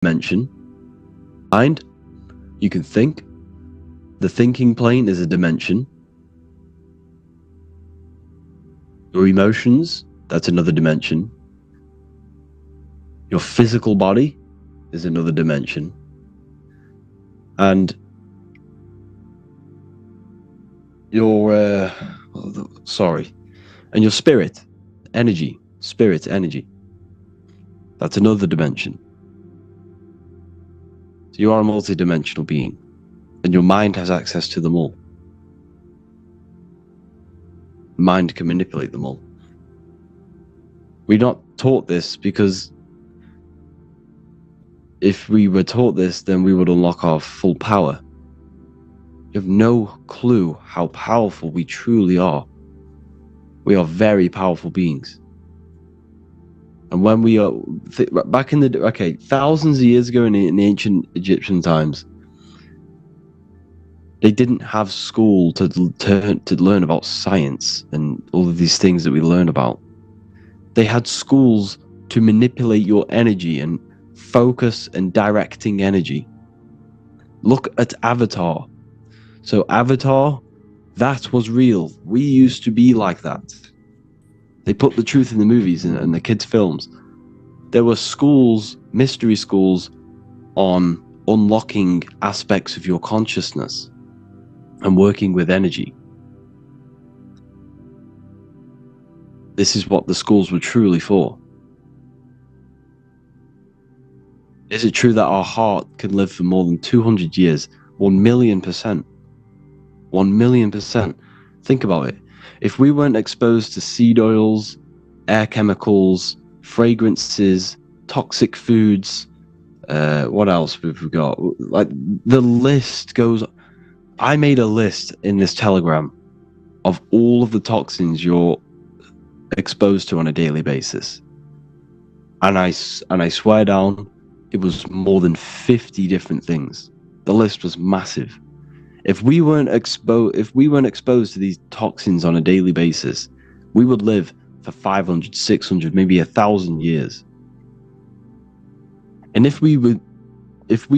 dimension. Mind, you can think. The thinking plane is a dimension. Your emotions, that's another dimension. Your physical body is another dimension. And your and your spirit energy, that's another dimension. So you are a multi-dimensional being, and your mind has access to them all. Mind can manipulate them all. We're not taught this because if we were taught this, then we would unlock our full power. You have no clue how powerful we truly are. We are very powerful beings. And when we are back in the thousands of years ago in the ancient Egyptian times, they didn't have school to learn about science and all of these things that we learn about. They had schools to manipulate your energy and focus and directing energy. Look at Avatar. So Avatar, that was real. We used to be like that. They put the truth in the movies and the kids' films. There were schools, mystery schools, on unlocking aspects of your consciousness and working with energy. This is what the schools were truly for. Is it true that our heart can live for more than 200 years? 1,000,000%. 1,000,000%. Think about it. If we weren't exposed to seed oils, air chemicals, fragrances, toxic foods, what else have we got? Like, the list goes. I made a list in this Telegram of all of the toxins you're exposed to on a daily basis, and I swear down, it was more than 50 different things. The list was massive. If we weren't exposed to these toxins on a daily basis, we would live for 500, 600, maybe 1,000 years. And if we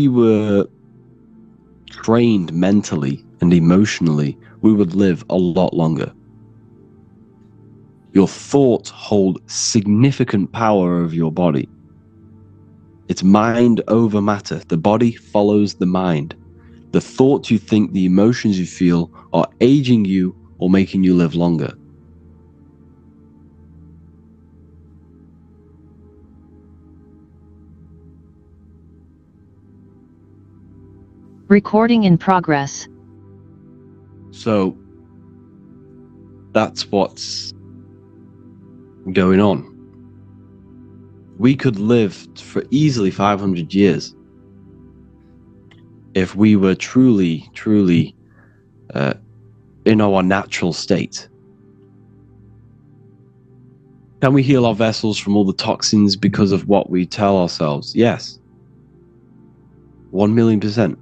were trained mentally and emotionally, we would live a lot longer. Your thoughts hold significant power over your body. It's mind over matter. The body follows the mind. The thoughts you think, the emotions you feel are aging you or making you live longer. Recording in progress. So that's what's going on. We could live for easily 500 years if we were truly in our natural state. Can we heal our vessels from all the toxins because of what we tell ourselves? Yes. 1,000,000%.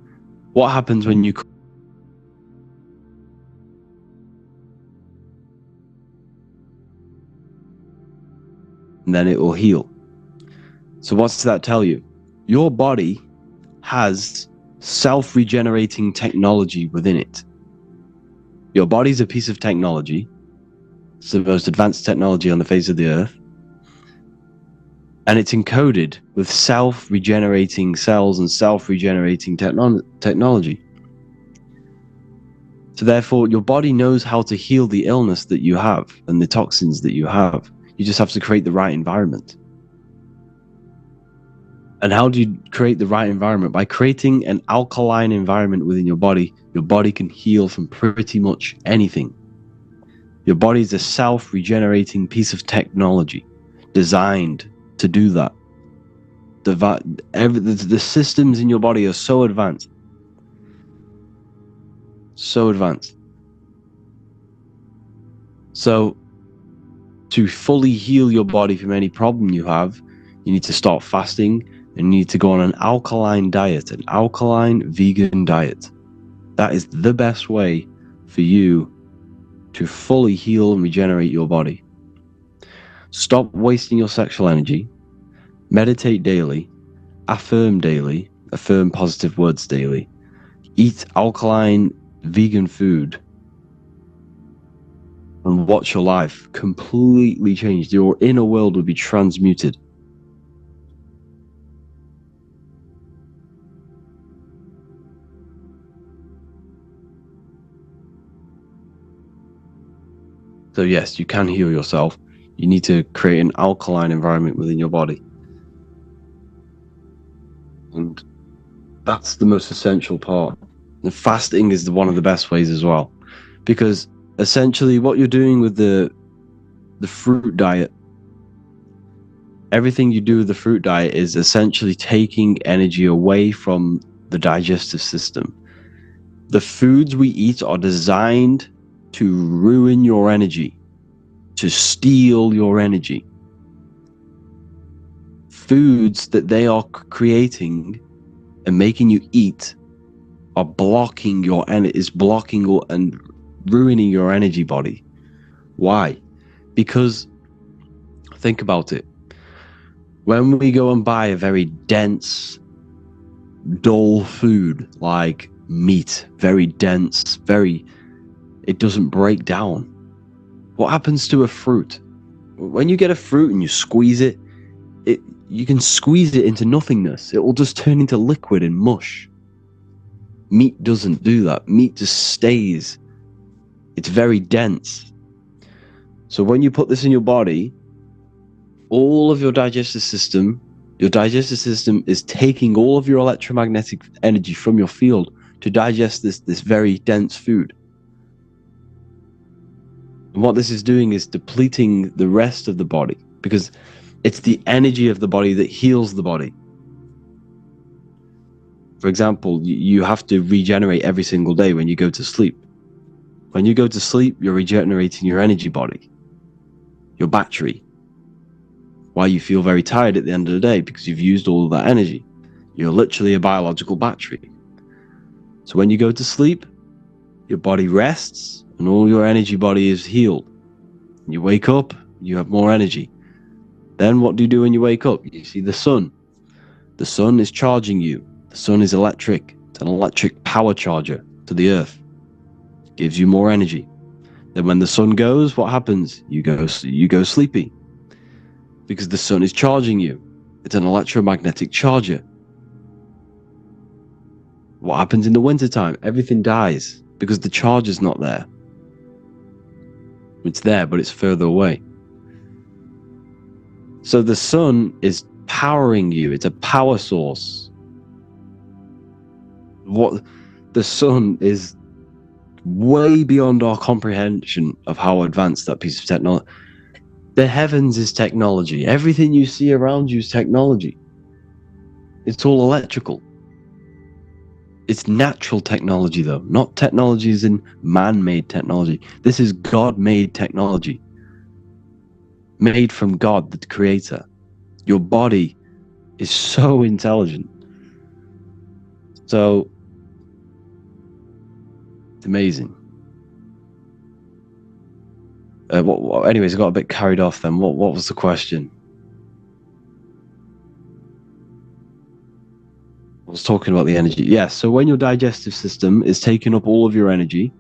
What happens when you and then it will heal? So what's that tell you? Your body has self-regenerating technology within it. Your body's a piece of technology. It's the most advanced technology on the face of the earth. And it's encoded with self-regenerating cells and self-regenerating technology. So therefore, your body knows how to heal the illness that you have and the toxins that you have. You just have to create the right environment. And how do you create the right environment? By creating an alkaline environment within your body can heal from pretty much anything. Your body is a self-regenerating piece of technology designed to do that. The systems in your body are so advanced. So advanced. So to fully heal your body from any problem you have, you need to start fasting and you need to go on an alkaline diet, an alkaline vegan diet. That is the best way for you to fully heal and regenerate your body. Stop wasting your sexual energy, meditate daily, affirm daily, affirm positive words daily, eat alkaline vegan food, and watch your life completely change. Your inner world will be transmuted. So yes, you can heal yourself. You need to create an alkaline environment within your body. And that's the most essential part. The fasting is one of the best ways as well. Because essentially what you're doing with the fruit diet, everything you do with the fruit diet is essentially taking energy away from the digestive system. The foods we eat are designed to ruin your energy, to steal your energy. Foods that they are creating and making you eat are blocking your energy, is blocking and ruining your energy body. Why? Because think about it. When we go and buy a very dense, dull food like meat, very dense, it doesn't break down. What happens to a fruit? When you get a fruit and you squeeze it, you can squeeze it into nothingness. It will just turn into liquid and mush. Meat doesn't do that. Meat just stays. It's very dense. So when you put this in your body, all of your digestive system is taking all of your electromagnetic energy from your field to digest this very dense food. And what this is doing is depleting the rest of the body, because it's the energy of the body that heals the body. For example, you have to regenerate every single day when you go to sleep. When you go to sleep, you're regenerating your energy body, your battery. Why you feel very tired at the end of the day, because you've used all of that energy. You're literally a biological battery. So when you go to sleep, your body rests and all your energy body is healed. You wake up, you have more energy. Then what do you do when you wake up? You see the sun. The sun is charging you. The sun is electric. It's an electric power charger to the earth. It gives you more energy. Then when the sun goes, what happens? You go sleepy. Because the sun is charging you. It's an electromagnetic charger. What happens in the wintertime? Everything dies because the charge is not there. It's there, but it's further away. So the sun is powering you. It's a power source. What the sun is way beyond our comprehension of how advanced that piece of technology. The heavens is technology. Everything you see around you is technology. It's all electrical. It's natural technology, though, not technology as in man-made technology. This is God-made technology, made from God, the creator. Your body is so intelligent. So, it's amazing. Anyways, I got a bit carried off then. What was the question? I was talking about the energy. Yes, so when your digestive system is taking up all of your energy,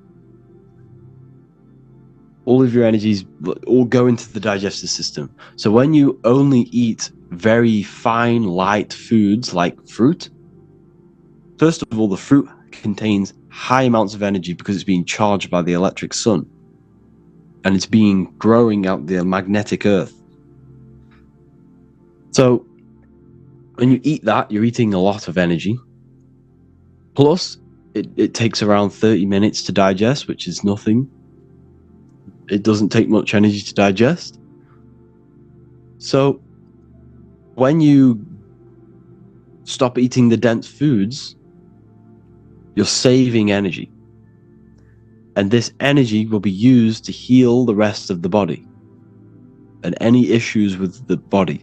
all of your energies all go into the digestive system. So when you only eat very fine, light foods like fruit, first of all, the fruit contains high amounts of energy because it's being charged by the electric sun. And it's being growing out the magnetic earth. So when you eat that, you're eating a lot of energy. Plus, it takes around 30 minutes to digest, which is nothing. It doesn't take much energy to digest. So when you stop eating the dense foods, you're saving energy. And this energy will be used to heal the rest of the body. And any issues with the body,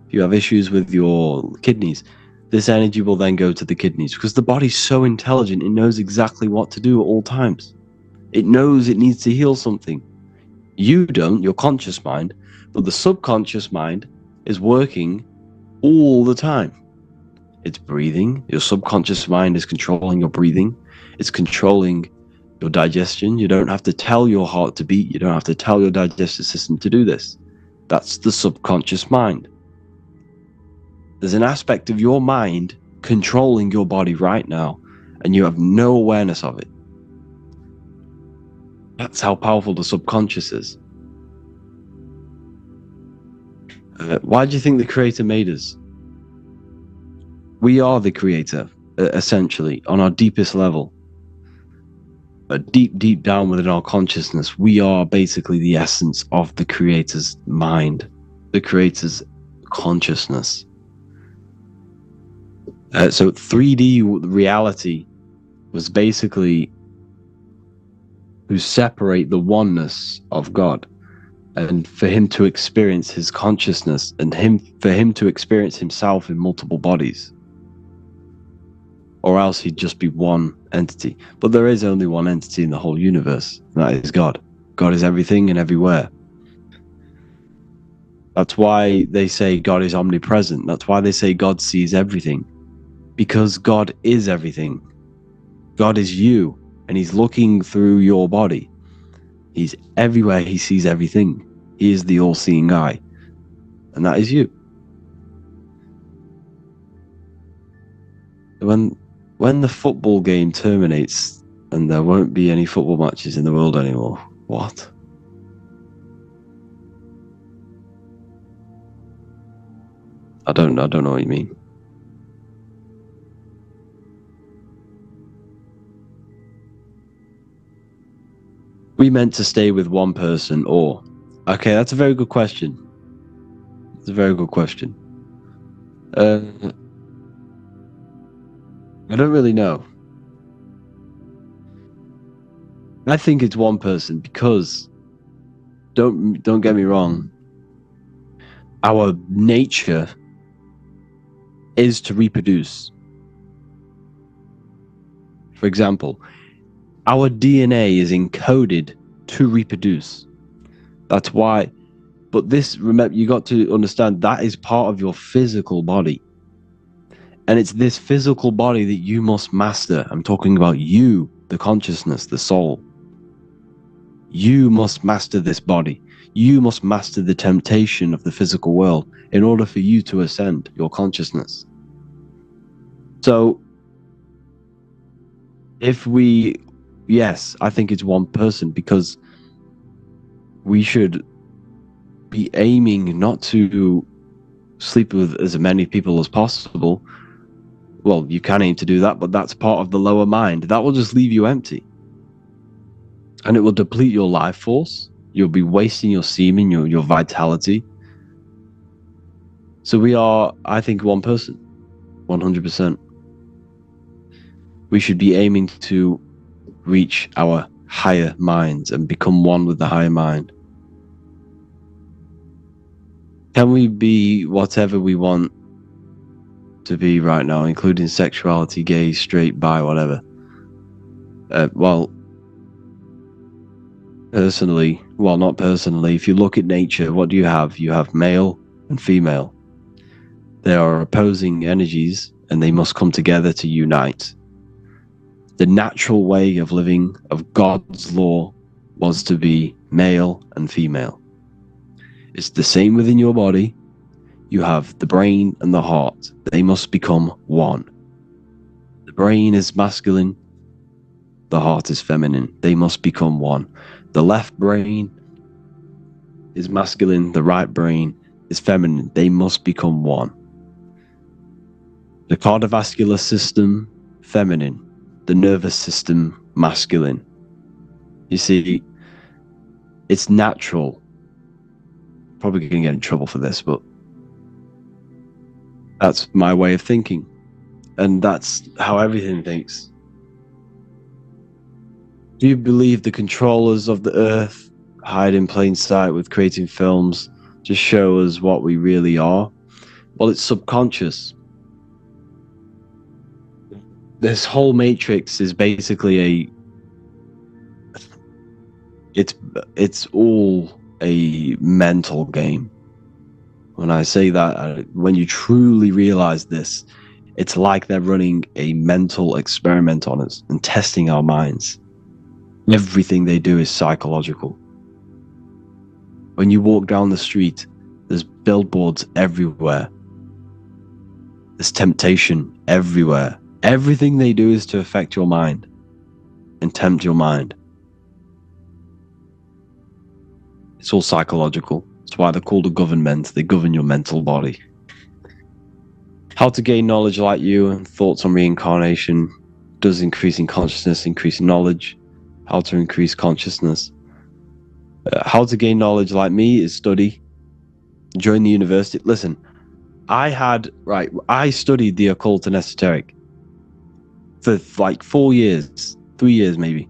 if you have issues with your kidneys, this energy will then go to the kidneys, because the body's so intelligent, it knows exactly what to do at all times. It knows it needs to heal something. You don't, your conscious mind, but the subconscious mind is working all the time. It's breathing. Your subconscious mind is controlling your breathing. It's controlling your digestion. You don't have to tell your heart to beat. You don't have to tell your digestive system to do this. That's the subconscious mind. There's an aspect of your mind controlling your body right now, and you have no awareness of it. That's how powerful the subconscious is. Why do you think the creator made us? We are the creator, essentially, on our deepest level. Deep down within our consciousness, we are basically the essence of the creator's mind, the creator's consciousness. So 3D reality was basically to separate the oneness of God, and for him to experience his consciousness, and for him to experience himself in multiple bodies. Or else he'd just be one entity. But there is only one entity in the whole universe, and that is God. God is everything and everywhere. That's why they say God is omnipresent. That's why they say God sees everything. Because God is everything. God is you, and he's looking through your body. He's everywhere, he sees everything. He is the all-seeing eye, and that is you. When the football game terminates and there won't be any football matches in the world anymore, what? I don't know what you mean. We meant to stay with one person, or... Okay, that's a very good question. It's a very good question. I don't really know. I think it's one person because, don't get me wrong, our nature is to reproduce. For example, our DNA is encoded to reproduce. That's why, but this, remember, you got to understand that is part of your physical body. And it's this physical body that you must master. I'm talking about you, the consciousness, the soul. You must master this body. You must master the temptation of the physical world in order for you to ascend your consciousness. So, yes, I think it's one person, because we should be aiming not to sleep with as many people as possible. Well, you can aim to do that, but that's part of the lower mind. That will just leave you empty. And it will deplete your life force. You'll be wasting your semen, your vitality. So we are, I think, one person. 100%. We should be aiming to reach our higher minds and become one with the higher mind. Can we be whatever we want to be right now, including sexuality, gay, straight, bi, whatever? Well, not personally, if you look at nature, what do you have? You have male and female. They are opposing energies, and they must come together to unite. The natural way of living of God's law was to be male and female. It's the same within your body. You have the brain and the heart. They must become one. The brain is masculine. The heart is feminine. They must become one. The left brain is masculine. The right brain is feminine. They must become one. The cardiovascular system, feminine. The nervous system, masculine. You see, it's natural. Probably going to get in trouble for this, but that's my way of thinking. And that's how everything thinks. Do you believe the controllers of the earth hide in plain sight with creating films to show us what we really are? Well, it's subconscious. This whole matrix is basically it's all a mental game. When I say that, when you truly realize this, It's like they're running a mental experiment on us and testing our minds. Everything they do is psychological. When you walk down the street, there's billboards everywhere. There's temptation everywhere. Everything they do is to affect your mind and tempt your mind. It's all psychological. That's why they're called a government. They govern your mental body. How to gain knowledge like you and thoughts on reincarnation. Does increasing consciousness increase knowledge? How to increase consciousness. How to gain knowledge like me is study. Join the university. Listen, I studied the occult and esoteric for like 4 years, 3 years maybe.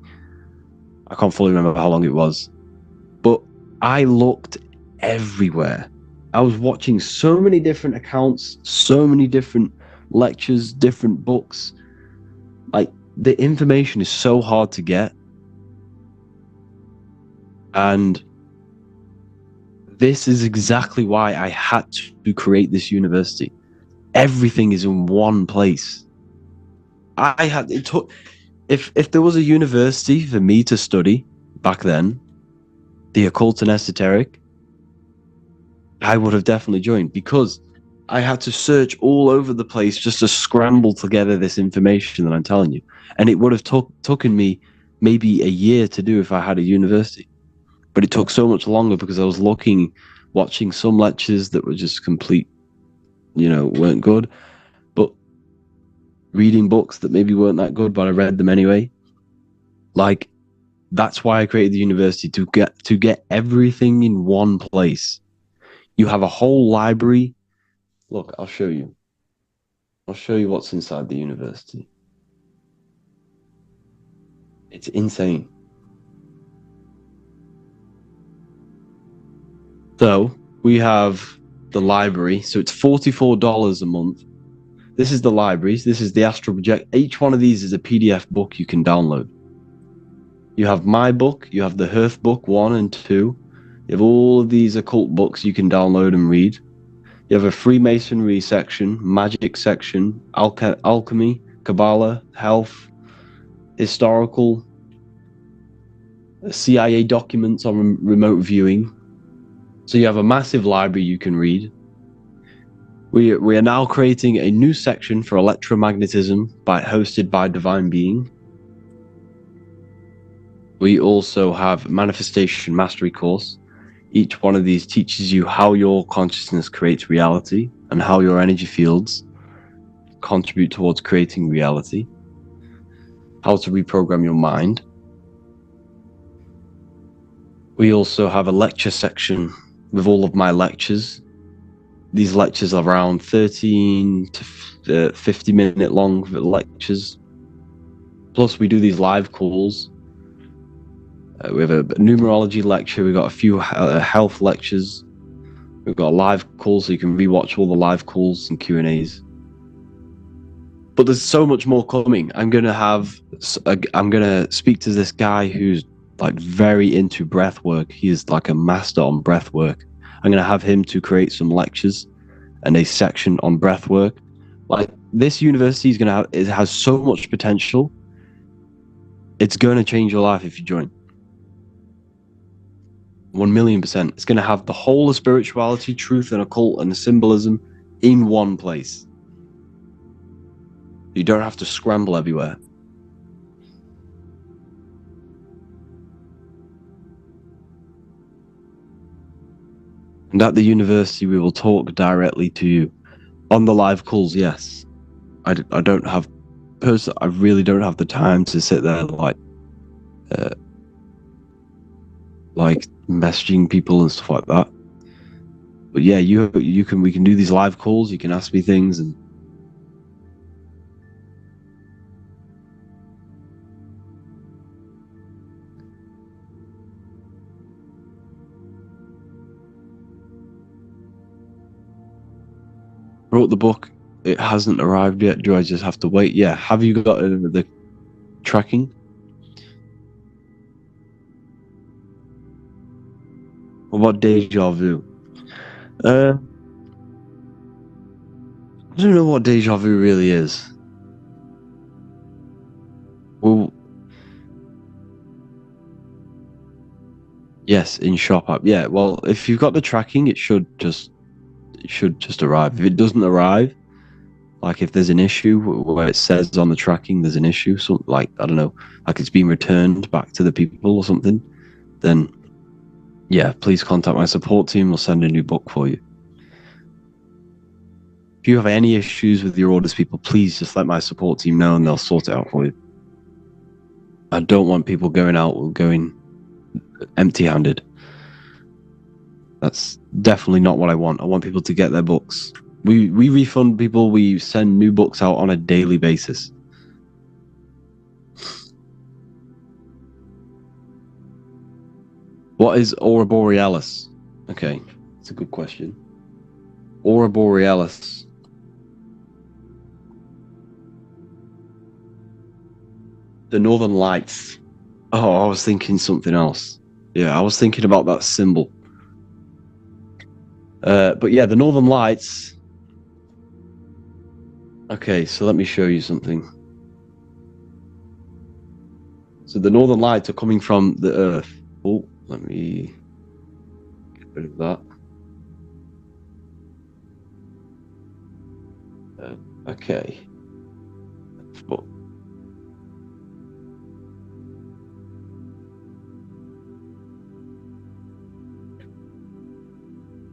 I can't fully remember how long it was. But I looked everywhere. I was watching so many different accounts, so many different lectures, different books. Like, the information is so hard to get. And this is exactly why I had to create this university. Everything is in one place. If there was a university for me to study back then, the occult and esoteric, I would have definitely joined, because I had to search all over the place just to scramble together this information that I'm telling you. And it would have taken me maybe a year to do if I had a university. But it took so much longer because I was watching some lectures that were just complete, weren't good. But reading books that maybe weren't that good, but I read them anyway. Like, that's why I created the university, to get everything in one place. You have a whole library. Look, I'll show you. I'll show you what's inside the university. It's insane. So we have the library. So it's $44 a month. This is the libraries. This is the astral project. Each one of these is a PDF book you can download. You have my book. You have the Hearth book 1 and 2. You have all of these occult books you can download and read. You have a Freemasonry section, magic section, alchemy, Kabbalah, health, historical, CIA documents on remote viewing. So you have a massive library you can read. We are now creating a new section for electromagnetism hosted by Divine Being. We also have Manifestation Mastery course. Each one of these teaches you how your consciousness creates reality and how your energy fields contribute towards creating reality. How to reprogram your mind. We also have a lecture section with all of my lectures. These lectures are around 13 to 50-minute long lectures. Plus, we do these live calls. We have a numerology lecture. We've got a few health lectures. We've got a live call, so you can rewatch all the live calls and Q&As. But there's so much more coming. I'm gonna speak to this guy who's like very into breath work. He is like a master on breath work. I'm gonna have him to create some lectures and a section on breath work. Like, this university it has so much potential. It's gonna change your life if you join. 1,000,000%. It's gonna have the whole of spirituality, truth, and occult and symbolism in one place. You don't have to scramble everywhere. And at the university, we will talk directly to you. On the live calls, yes. I really don't have the time to sit there like messaging people and stuff like that. But yeah, we can do these live calls. You can ask me things, and wrote the book. It hasn't arrived yet. Do I just have to wait? Yeah. Have you got the tracking? What about deja vu? I don't know what deja vu really is. Well, yes, in shop app. Yeah, well, if you've got the tracking, it should just arrive. If it doesn't arrive, like if there's an issue where it says on the tracking there's an issue, so like I don't know, like it's been returned back to the people or something, then yeah, please contact my support team. We'll send a new book for you. If you have any issues with your orders, people, please just let my support team know and they'll sort it out for you. I don't want people going empty-handed. That's definitely not what I want. I want people to get their books. We refund people. We send new books out on a daily basis. What is Aurora Borealis? Okay, it's a good question. Aurora Borealis. The Northern Lights. Oh, I was thinking something else. Yeah, I was thinking about that symbol. But yeah, the Northern Lights. Okay, so let me show you something. So the Northern Lights are coming from the Earth. Oh, let me get rid of that. Okay.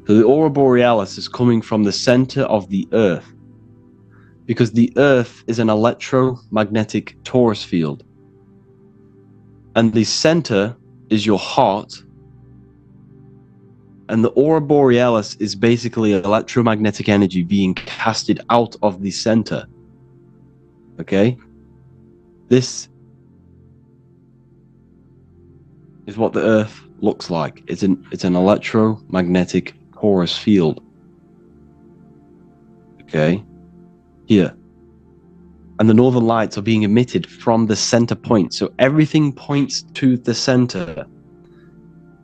So the Aurora Borealis is coming from the center of the Earth, because the Earth is an electromagnetic torus field. And the center is your heart. And the Aurora Borealis is basically electromagnetic energy being casted out of the center. Okay? This is what the Earth looks like. It's an electromagnetic torus field. Okay? Here. And the Northern Lights are being emitted from the center point. So everything points to the center.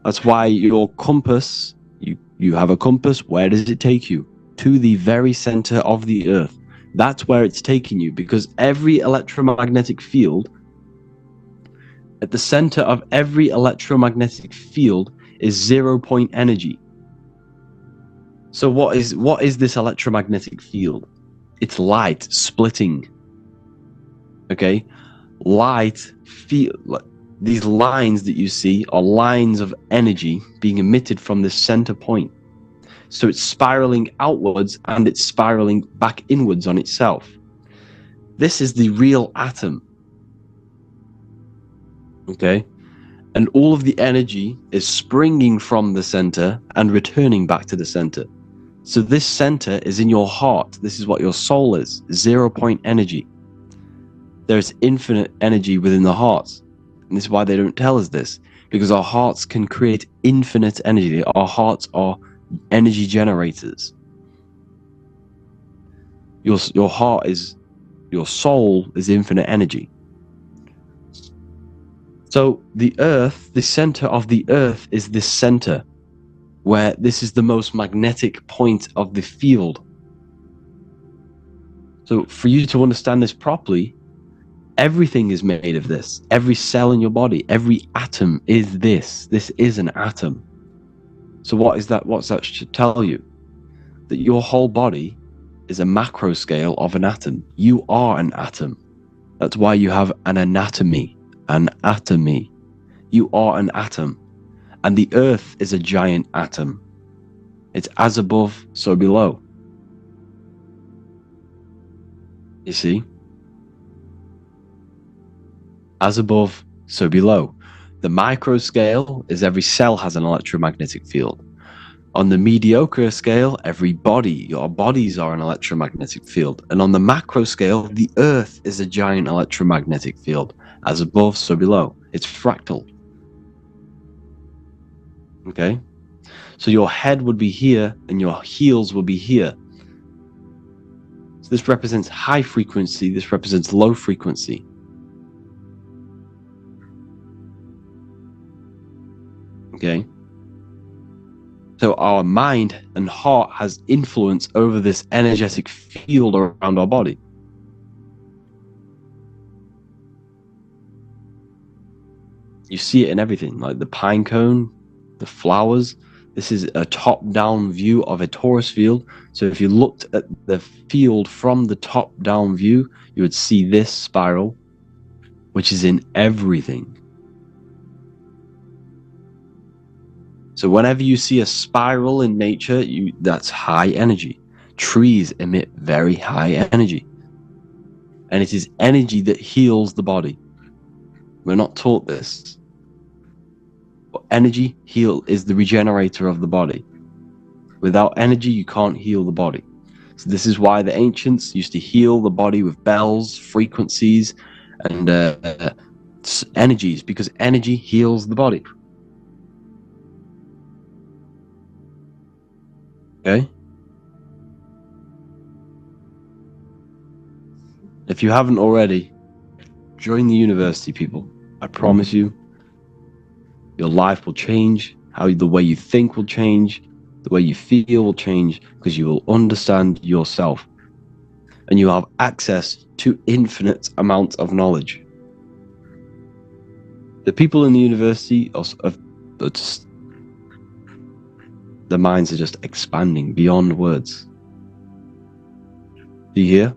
That's why your compass, you have a compass, where does it take you? To the very center of the Earth. That's where it's taking you, because every electromagnetic field, at the center of every electromagnetic field is 0-point energy. So what is this electromagnetic field? It's light splitting. Okay? These lines that you see are lines of energy being emitted from the center point. So it's spiraling outwards and it's spiraling back inwards on itself. This is the real atom. Okay? And all of the energy is springing from the center and returning back to the center. So this center is in your heart. This is what your soul is, 0-point energy. There's infinite energy within the heart. And this is why they don't tell us this, because our hearts can create infinite energy. Our hearts are energy generators. Your heart is, your soul is infinite energy. So the Earth, the center of the Earth is this center, where this is the most magnetic point of the field. So for you to understand this properly, everything is made of this. Every cell in your body, every atom is this. This is an atom. So what is that? What's that should tell you? That your whole body is a macro scale of an atom. You are an atom. That's why you have an anatomy. An atomy. You are an atom. And the Earth is a giant atom. It's as above, so below. You see? As above, so below. The micro scale is every cell has an electromagnetic field. On the mediocre scale, every body, your bodies are an electromagnetic field. And on the macro scale, the Earth is a giant electromagnetic field. As above, so below. It's fractal. Okay? So your head would be here and your heels will be here. So this represents high frequency, this represents low frequency. Okay? So our mind and heart has influence over this energetic field around our body. You see it in everything, like the pine cone, the flowers. This is a top-down view of a torus field. So if you looked at the field from the top-down view, you would see this spiral, which is in everything. So whenever you see a spiral in nature, that's high energy. Trees emit very high energy. And it is energy that heals the body. We're not taught this. But energy is the regenerator of the body. Without energy, you can't heal the body. So this is why the ancients used to heal the body with bells, frequencies, and energies, because energy heals the body. Okay? If you haven't already, join the university, people. I promise you, your life will change, the way you think will change, the way you feel will change, because you will understand yourself. And you have access to infinite amounts of knowledge. The people in the university their minds are just expanding beyond words. Do you hear?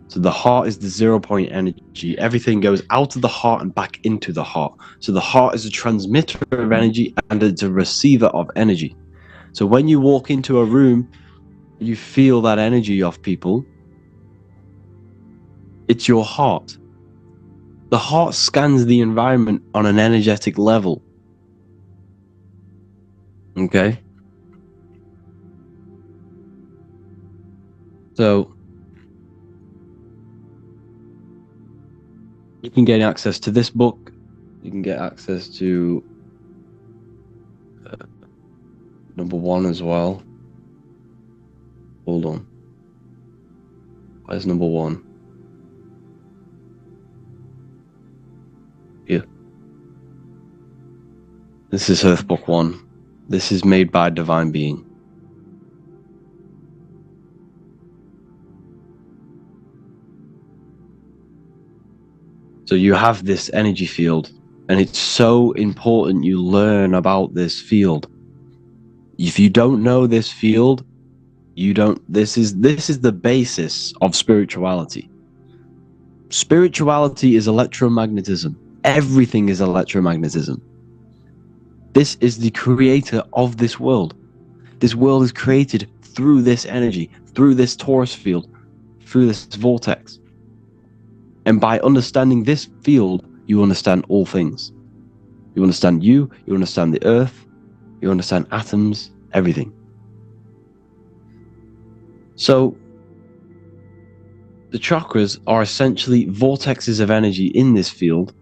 So the heart is the 0 point energy. Everything goes out of the heart and back into the heart. So the heart is a transmitter of energy and it's a receiver of energy. So when you walk into a room, you feel that energy of people. It's your heart. The heart scans the environment on an energetic level. Okay? So you can get access to this book. You can get access to number 1 as well. Hold on. Where's number 1? Here. This is Earth Book 1. This is made by a divine being. So you have this energy field, and it's so important you learn about this field. If you don't know this field, this is the basis of spirituality. Spirituality is electromagnetism. Everything is electromagnetism. This is the creator of this world. This world is created through this energy, through this torus field, through this vortex. And by understanding this field, you understand all things. You understand you understand the earth, you understand atoms, everything. So the chakras are essentially vortexes of energy in this field.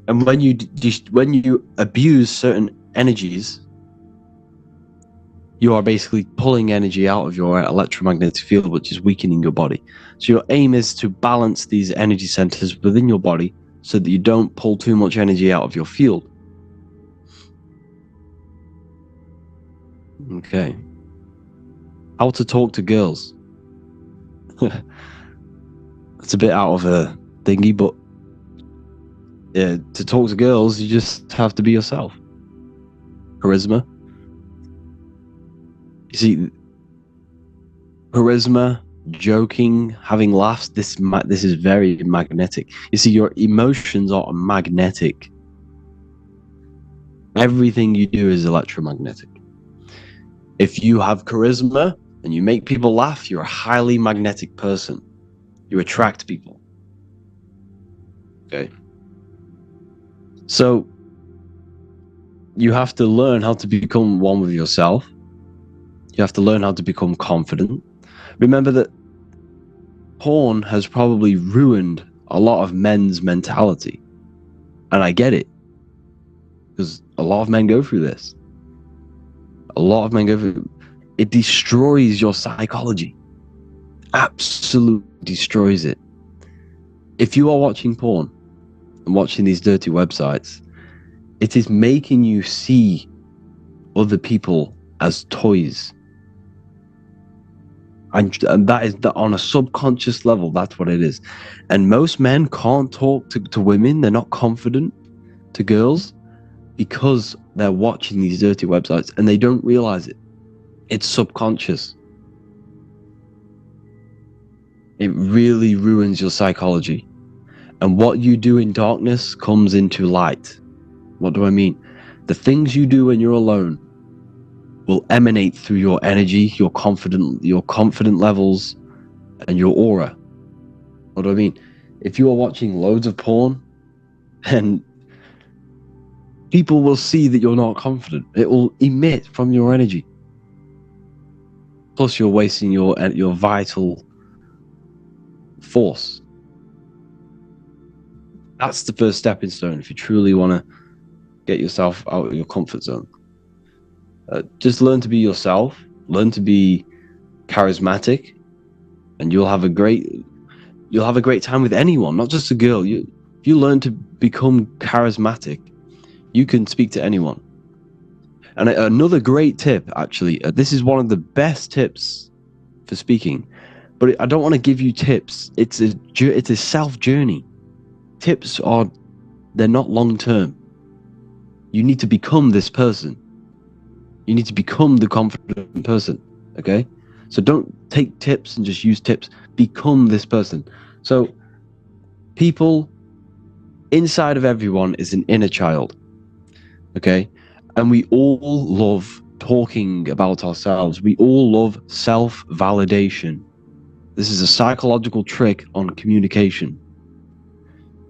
And when you abuse certain energies, you are basically pulling energy out of your electromagnetic field, which is weakening your body. So your aim is to balance these energy centers within your body so that you don't pull too much energy out of your field. Okay. How to talk to girls. It's a bit out of a thingy, but to talk to girls, you just have to be yourself. Charisma. You see, charisma, joking, having laughs, this is very magnetic. You see, your emotions are magnetic. Everything you do is electromagnetic. If you have charisma and you make people laugh, you're a highly magnetic person. You attract people. Okay? So, you have to learn how to become one with yourself. You have to learn how to become confident. Remember that porn has probably ruined a lot of men's mentality. And I get it. Because a lot of men go through this. A lot of men go through it. It destroys your psychology. Absolutely destroys it. If you are watching porn and watching these dirty websites, it is making you see other people as toys. And that is on a subconscious level, that's what it is. And most men can't talk to women, they're not confident to girls because they're watching these dirty websites and they don't realize it. It's subconscious. It really ruins your psychology. And what you do in darkness comes into light. What do I mean? The things you do when you're alone will emanate through your energy, your confident levels, and your aura. What do I mean? If you are watching loads of porn, and people will see that you're not confident. It will emit from your energy. Plus, you're wasting your vital force. That's the first stepping stone if you truly want to get yourself out of your comfort zone. Just learn to be yourself, learn to be charismatic, and you'll have a great time with anyone, not just a girl. If you learn to become charismatic, you can speak to anyone. And another great tip, actually, this is one of the best tips for speaking, but I don't want to give you tips. It's a self journey. Tips they're not long term. You need to become this person. You need to become the confident person, okay? So don't take tips and just use tips. Become this person. So people, inside of everyone is an inner child, okay? And we all love talking about ourselves. We all love self-validation. This is a psychological trick on communication.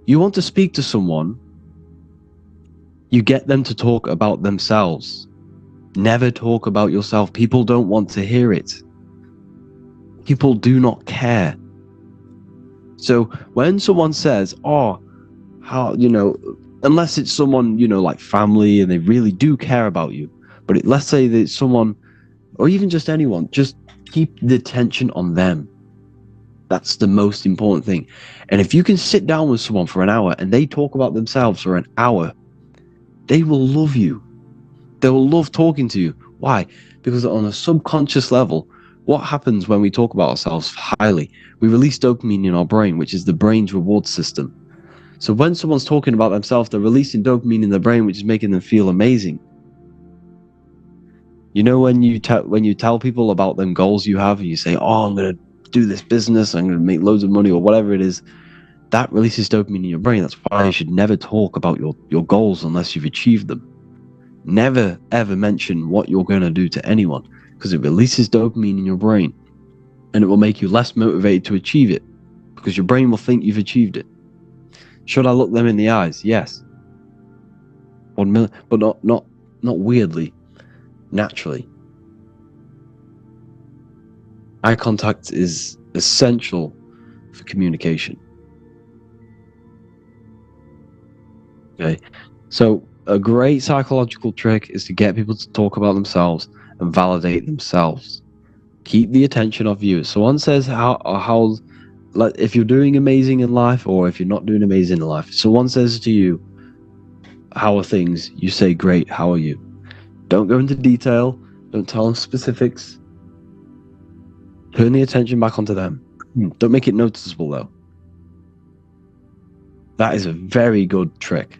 You want to speak to someone, you get them to talk about themselves. Never talk about yourself. People don't want to hear it. People do not care. So when someone says, oh, how, unless it's someone, like family and they really do care about you, but let's say that it's someone, or even just anyone, just keep the attention on them. That's the most important thing. And if you can sit down with someone for an hour and they talk about themselves for an hour, they will love you. They will love talking to you. Why? Because on a subconscious level, what happens when we talk about ourselves highly? We release dopamine in our brain, which is the brain's reward system. So when someone's talking about themselves, they're releasing dopamine in the brain, which is making them feel amazing. When you tell people about them goals you have, and you say, oh, I'm going to do this business, I'm going to make loads of money, or whatever it is, that releases dopamine in your brain. That's why you should never talk about your goals unless you've achieved them. Never, ever mention what you're going to do to anyone, because it releases dopamine in your brain, and it will make you less motivated to achieve it, because your brain will think you've achieved it. Should I look them in the eyes? Yes. 1 million, but not weirdly, naturally. Eye contact is essential for communication. Okay, so a great psychological trick is to get people to talk about themselves and validate themselves. Keep the attention off you. Someone says how like if you're doing amazing in life or if you're not doing amazing in life, someone says to you, how are things? You say, great, how are you? Don't go into detail. Don't tell them specifics. Turn the attention back onto them. Don't make it noticeable though. That is a very good trick.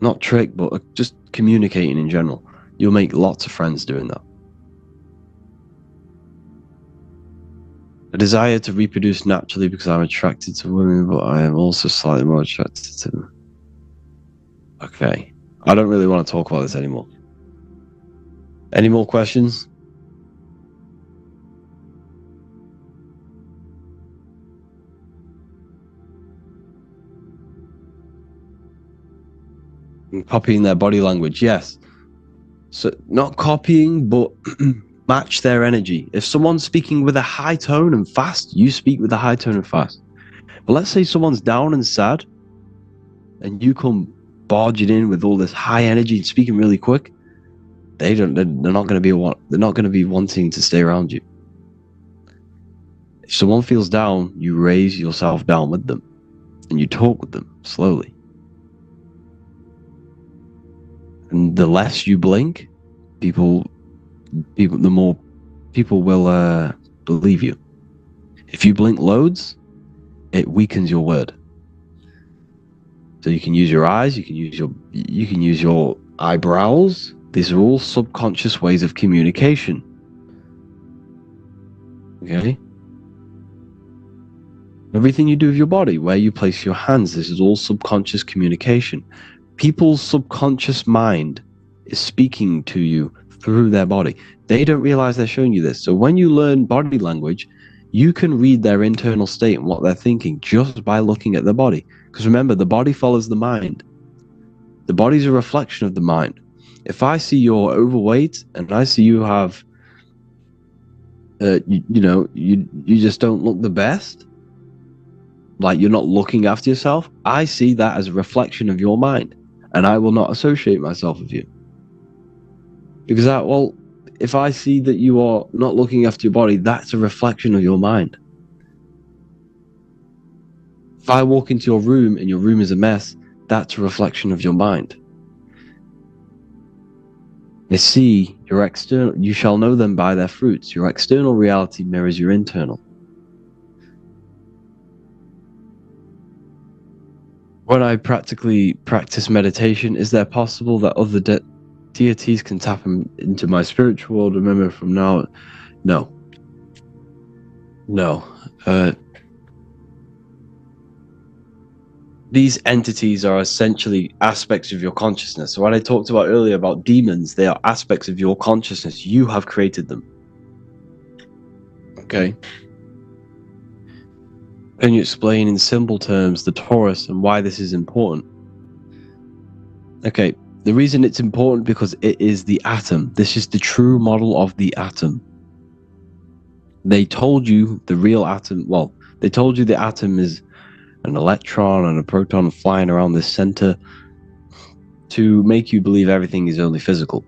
Not trick, but just communicating in general. You'll make lots of friends doing that. A desire to reproduce naturally because I'm attracted to women, but I am also slightly more attracted to them. Okay. I don't really want to talk about this anymore. Any more questions? Copying their body language, yes. So not copying, but match their energy. If someone's speaking with a high tone and fast, you speak with a high tone and fast. But let's say someone's down and sad, and you come barging in with all this high energy and speaking really quick. They're not going to be wanting to stay around you. If someone feels down, you raise yourself down with them, and you talk with them slowly. And the less you blink, people, the more people will believe you. If you blink loads, it weakens your word. So you can use your eyes, you can use your eyebrows. These are all subconscious ways of communication. Okay? Everything you do with your body, where you place your hands, this is all subconscious communication. People's subconscious mind is speaking to you through their body. They don't realize they're showing you this. So when you learn body language, you can read their internal state and what they're thinking just by looking at the body. Because remember, the body follows the mind. The body's a reflection of the mind. If I see you're overweight and I see you have, you just don't look the best, like you're not looking after yourself, I see that as a reflection of your mind, and I will not associate myself with you. Because if I see that you are not looking after your body, that's a reflection of your mind. If I walk into your room and your room is a mess, that's a reflection of your mind. They see your external, you shall know them by their fruits. Your external reality mirrors your internal. When I practically practice meditation, is there possible that other deities can tap into my spiritual world? Remember from now? No. These entities are essentially aspects of your consciousness. So what I talked about earlier about demons, they are aspects of your consciousness. You have created them. Okay. Can you explain in simple terms the torus and why this is important? Okay, the reason it's important because it is the atom. This is the true model of the atom. They told you the real atom, well, they told you the atom is an electron and a proton flying around this center to make you believe everything is only physical.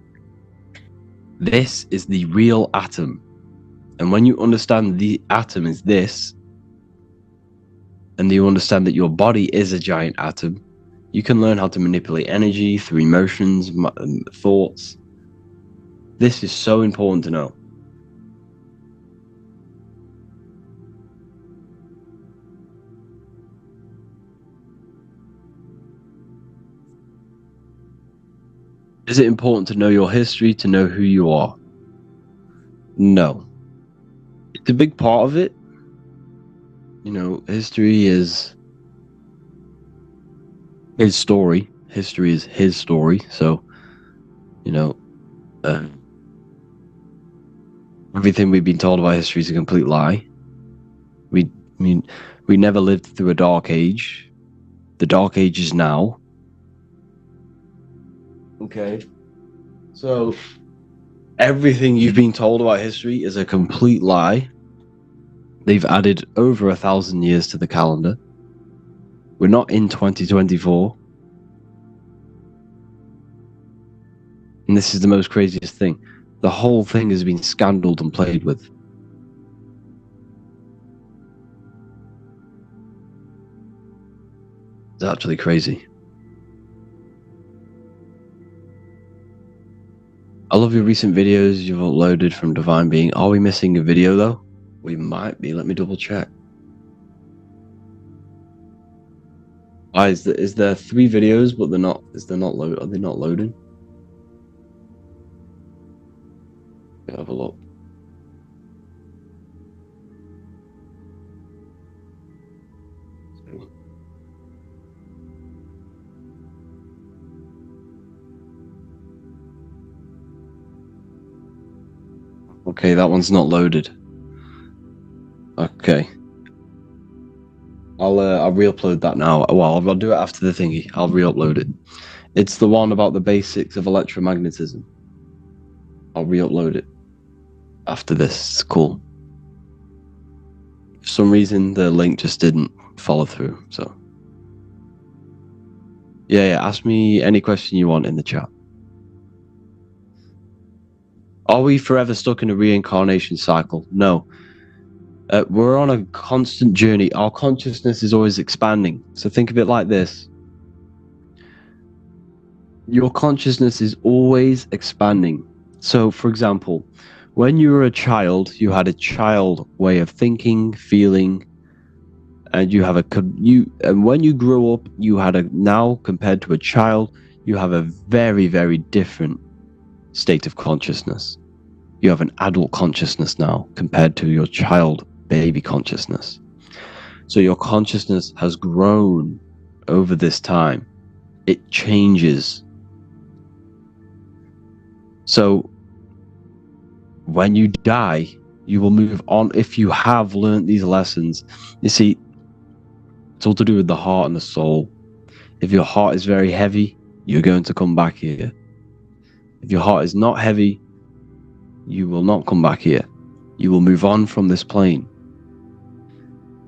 This is the real atom. And when you understand the atom is this, and you understand that your body is a giant atom, you can learn how to manipulate energy through emotions, thoughts. This is so important to know. Is it important to know your history, to know who you are? No. It's a big part of it. You know, history is his story. History is his story. So, you know, everything we've been told about history is a complete lie. We never lived through a dark age. The dark age is now. Okay. So everything you've been told about history is a complete lie. They've added over 1,000 years to the calendar. We're not in 2024. And this is the most craziest thing. The whole thing has been scandaled and played with. It's actually crazy. I love your recent videos you've uploaded from Divine Being. Are we missing a video though? We might be. Let me double check. Why is there 3 videos, but they're not? Are they not loading? Have a look. Okay, that one's not loaded. Okay. I'll re-upload that now. Well, I'll do it after the thingy. I'll re-upload it. It's the one about the basics of electromagnetism. I'll re-upload it after this. It's cool. For some reason, the link just didn't follow through. So, yeah. Ask me any question you want in the chat. Are we forever stuck in a reincarnation cycle? No. We're on a constant journey. Our consciousness is always expanding. So think of it like this. Your consciousness is always expanding. So, for example, when you were a child, you had a child way of thinking, feeling, and and when you grow up, you had now compared to a child, you have a very, very different state of consciousness. You have an adult consciousness now compared to your child baby consciousness. So your consciousness has grown over this time. It changes. So when you die, you will move on if you have learned these lessons. You see, it's all to do with the heart and the soul. If your heart is very heavy, you're going to come back here. If your heart is not heavy, you will not come back here. You will move on from this plane.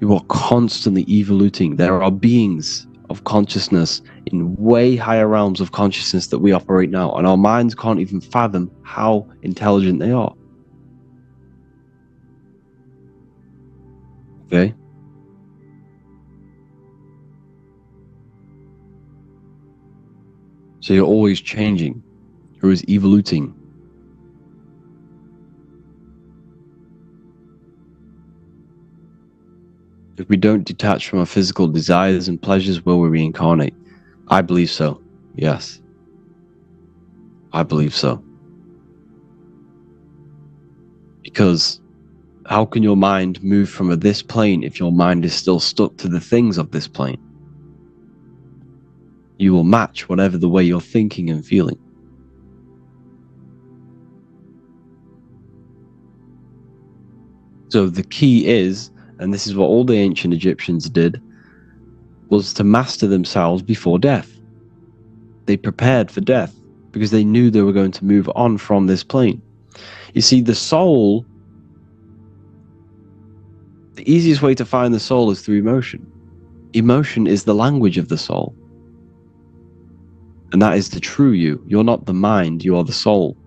You are constantly evoluting. There are beings of consciousness in way higher realms of consciousness that we operate now, and our minds can't even fathom how intelligent they are. Okay? So you're always changing. You're always evoluting. If we don't detach from our physical desires and pleasures, will we reincarnate? I believe so. Yes. I believe so. Because how can your mind move from this plane if your mind is still stuck to the things of this plane? You will match whatever the way you're thinking and feeling. So the key is, and this is what all the ancient Egyptians did, was to master themselves before death. They prepared for death because they knew they were going to move on from this plane. You see, the soul, the easiest way to find the soul is through emotion. Emotion is the language of the soul. And that is the true you. You're not the mind, you are the soul.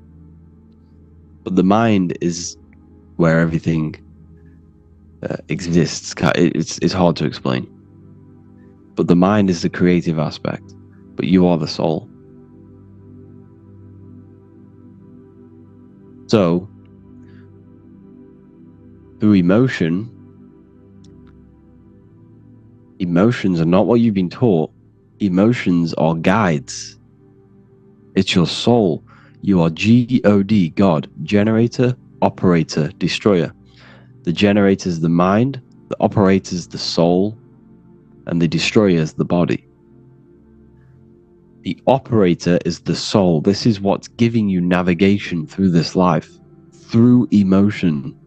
But the mind is where everything exists. It's hard to explain. But the mind is the creative aspect. But you are the soul. So, through emotions are not what you've been taught. Emotions are guides. It's your soul. You are God, God, generator, operator, destroyer. The generator is the mind, the operator is the soul, and the destroyer is the body. The operator is the soul. This is what's giving you navigation through this life, through emotion.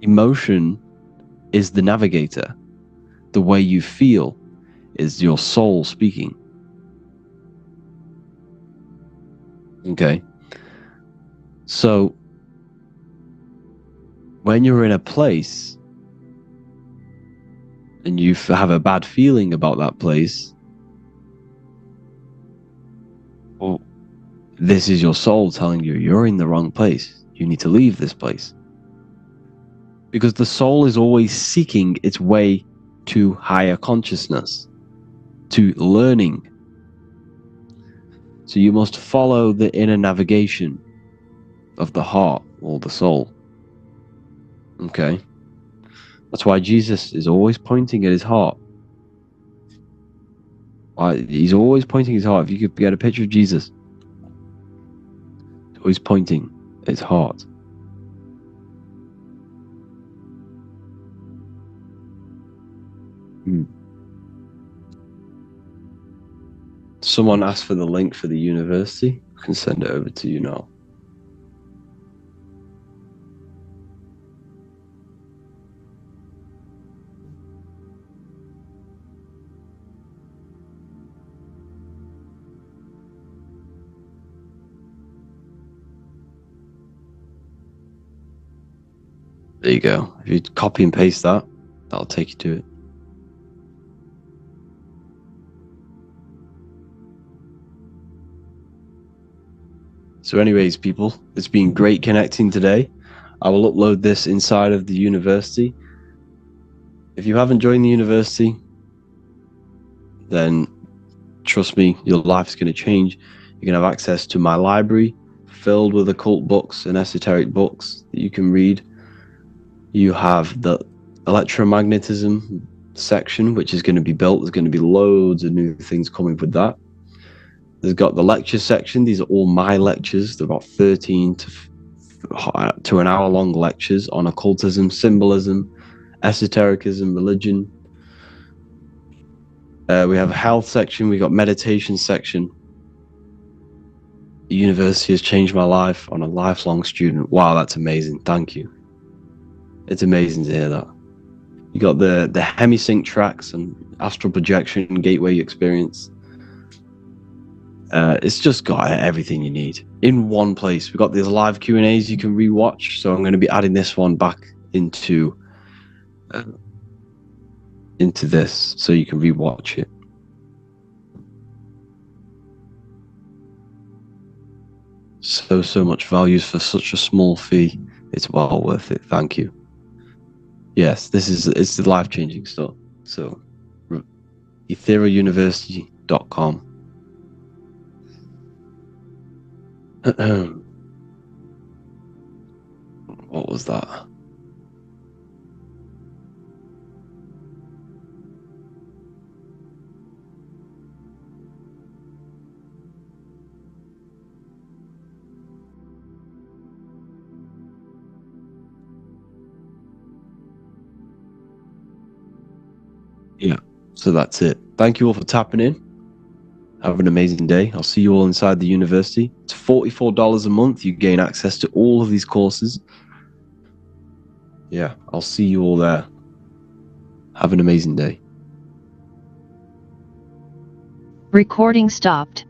Emotion is the navigator. The way you feel is your soul speaking. Okay. So, when you're in a place and you have a bad feeling about that place, well, this is your soul telling you you're in the wrong place. You need to leave this place. Because the soul is always seeking its way to higher consciousness, to learning. So you must follow the inner navigation of the heart or the soul. Okay? That's why Jesus is always pointing at his heart. He's always pointing his heart. If you could get a picture of Jesus, he's always pointing at his heart. Someone asked for the link for the university. I can send it over to you now. There you go. If you copy and paste that, that'll take you to it. So anyways, people, it's been great connecting today. I will upload this inside of the university. If you haven't joined the university, then trust me, your life's going to change. You can have access to my library filled with occult books and esoteric books that you can read. You have the electromagnetism section, which is going to be built. There's going to be loads of new things coming with that. There's got the lecture section. These are all my lectures. They're about 13 to an hour long lectures on occultism, symbolism, esotericism, religion. We have a health section. We got meditation section. The university has changed my life. I'm a lifelong student. Wow, that's amazing. Thank you. It's amazing to hear that. You got the hemisync tracks and astral projection gateway experience. It's just got everything you need in one place. We've got these live Q&As you can rewatch. So I'm going to be adding this one back into this so you can rewatch it. So much values for such a small fee. It's well worth it. Thank you. Yes, it's the life-changing stuff. So ethereuniversity.com. What was that? Yeah, so that's it. Thank you all for tapping in. Have an amazing day. I'll see you all inside the university. It's $44 a month. You gain access to all of these courses. Yeah, I'll see you all there. Have an amazing day. Recording stopped.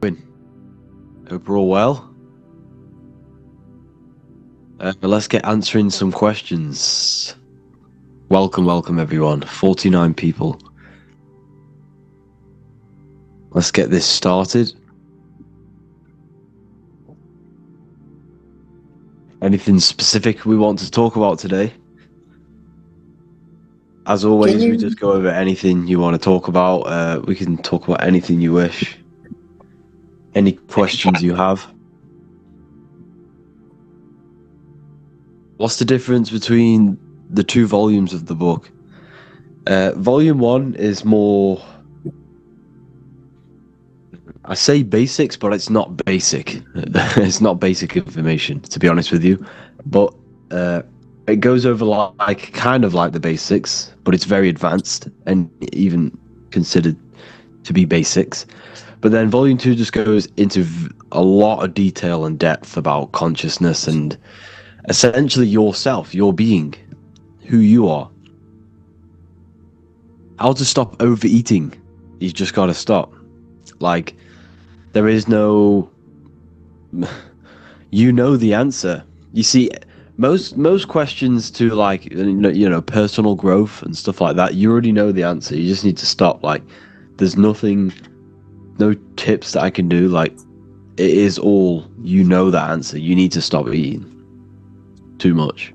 Hope we're all well. Let's get answering some questions. Welcome everyone. 49 people. Let's get this started. Anything specific we want to talk about today? As always, we just go over anything you want to talk about. We can talk about anything you wish. Any questions you have? What's the difference between the two volumes of the book? Volume 1 is more... I say basics, but it's not basic. It's not basic information, to be honest with you. But it goes over like kind of like the basics, but it's very advanced and even considered to be basics. But then Volume 2 just goes into a lot of detail and depth about consciousness and essentially yourself, your being, who you are. How to stop overeating. You just got to stop. Like, there is no... You know the answer. You see, most questions to, like, you know, personal growth and stuff like that, you already know the answer. You just need to stop. Like, there's nothing, no tips that I can do. Like, it is all, you know that answer. You need to stop eating too much.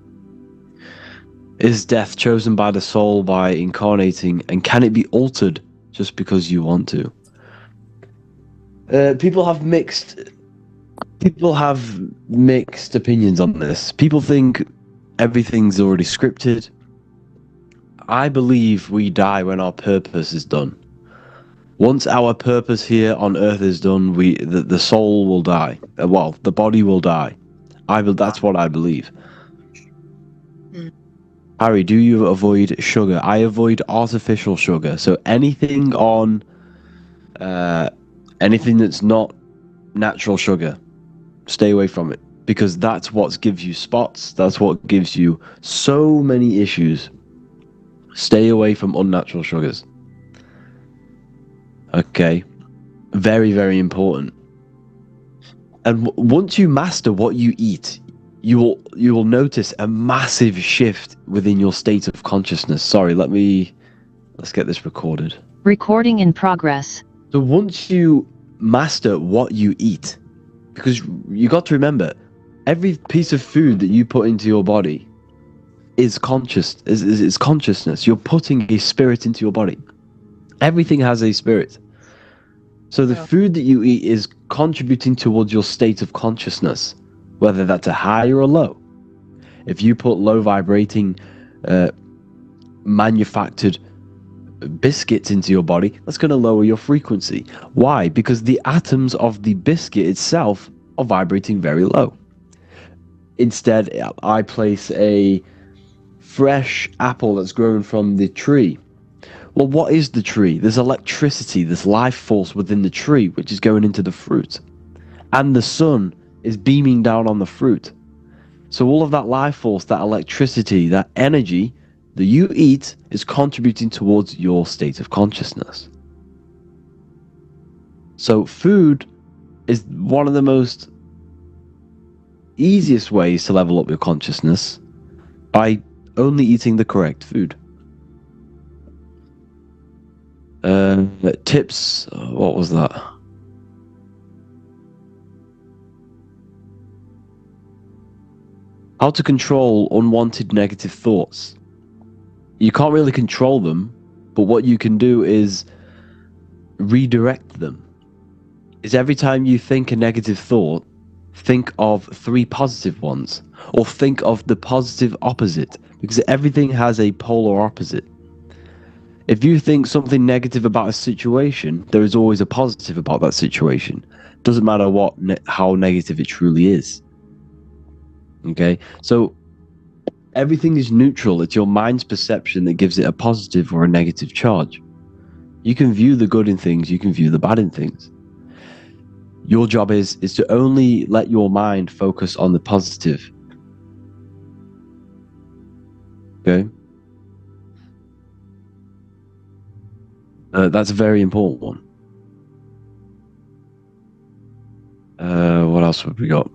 Is death chosen by the soul by incarnating, and can it be altered just because you want to? People have mixed opinions on this. People think everything's already scripted. I believe we die when our purpose is done. Once our purpose here on earth is done, the soul will die. Well, the body will die. That's what I believe. Harry, do you avoid sugar? I avoid artificial sugar. So anything on, anything that's not natural sugar, stay away from it, because that's what gives you spots. That's what gives you so many issues. Stay away from unnatural sugars. Okay, very, very important. And once you master what you eat, you will notice a massive shift within your state of consciousness. Sorry, let's get this recorded. Recording in progress. So once you master what you eat, because you got to remember, every piece of food that you put into your body is consciousness. You're putting a spirit into your body. Everything has a spirit. So the food that you eat is contributing towards your state of consciousness, whether that's a high or a low. If you put low vibrating manufactured biscuits into your body, that's going to lower your frequency. Why? Because the atoms of the biscuit itself are vibrating very low. Instead, I place a fresh apple that's grown from the tree. Well, what is the tree? There's electricity, there's life force within the tree, which is going into the fruit. And the sun is beaming down on the fruit. So all of that life force, that electricity, that energy that you eat is contributing towards your state of consciousness. So food is one of the most easiest ways to level up your consciousness, by only eating the correct food. Tips, what was that? How to control unwanted negative thoughts. You can't really control them, but what you can do is redirect them. Is every time you think a negative thought, think of 3 positive ones, or think of the positive opposite, because everything has a polar opposite. If you think something negative about a situation, there is always a positive about that situation. Doesn't matter how negative it truly is. Okay, so everything is neutral. It's your mind's perception that gives it a positive or a negative charge. You can view the good in things, you can view the bad in things. Your job is to only let your mind focus on the positive. Okay? That's a very important one. What else have we got?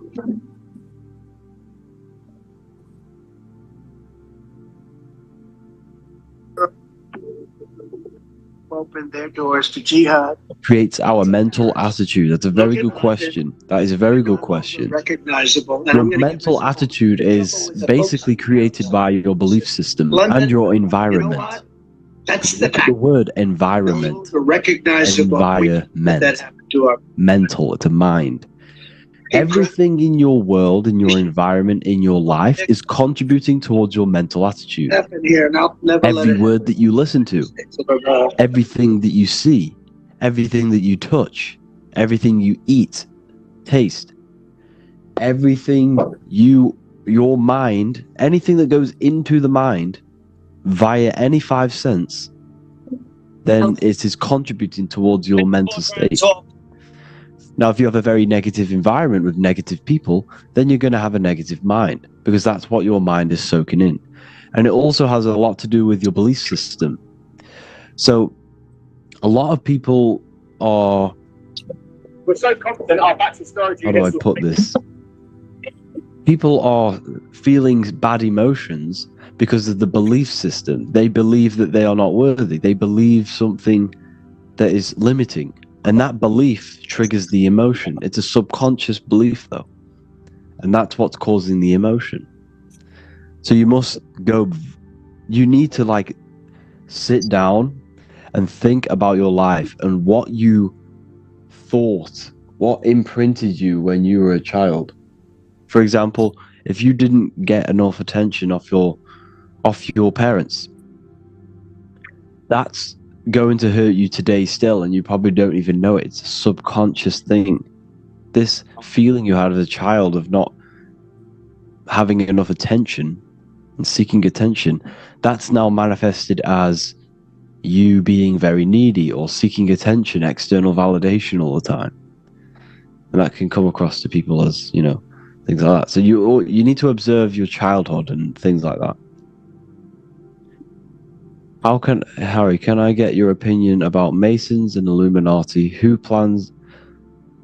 Open their doors to jihad. Creates our mental attitude. That's a very good question. That is a very good question. Recognizable. Your mental attitude is basically created by your belief system and your environment. That's the Look at the word environment. Environment. Mental. It's a mind. Everything in your world, in your environment, in your life is contributing towards your mental attitude. Every word that you listen to, everything that you see, everything that you touch, everything you eat, taste, everything your mind, anything that goes into the mind via any 5 sense, then it is contributing towards your mental state. Now, if you have a very negative environment with negative people, then you're going to have a negative mind, because that's what your mind is soaking in. And it also has a lot to do with your belief system. So a lot of people are... We're so confident our battery storage How do I put this? People are feeling bad emotions because of the belief system. They believe that they are not worthy. They believe something that is limiting. And that belief triggers the emotion. It's a subconscious belief, though. And that's what's causing the emotion. So you must go... You need to, like, sit down and think about your life and what you thought, what imprinted you when you were a child. For example, if you didn't get enough attention off your parents, that's going to hurt you today still, and you probably don't even know it. It's a subconscious thing. This feeling you had as a child of not having enough attention and seeking attention, that's now manifested as you being very needy or seeking attention, external validation all the time. And that can come across to people as, you know, things like that. So you need to observe your childhood and things like that. Harry, can I get your opinion about Masons and Illuminati? Who plans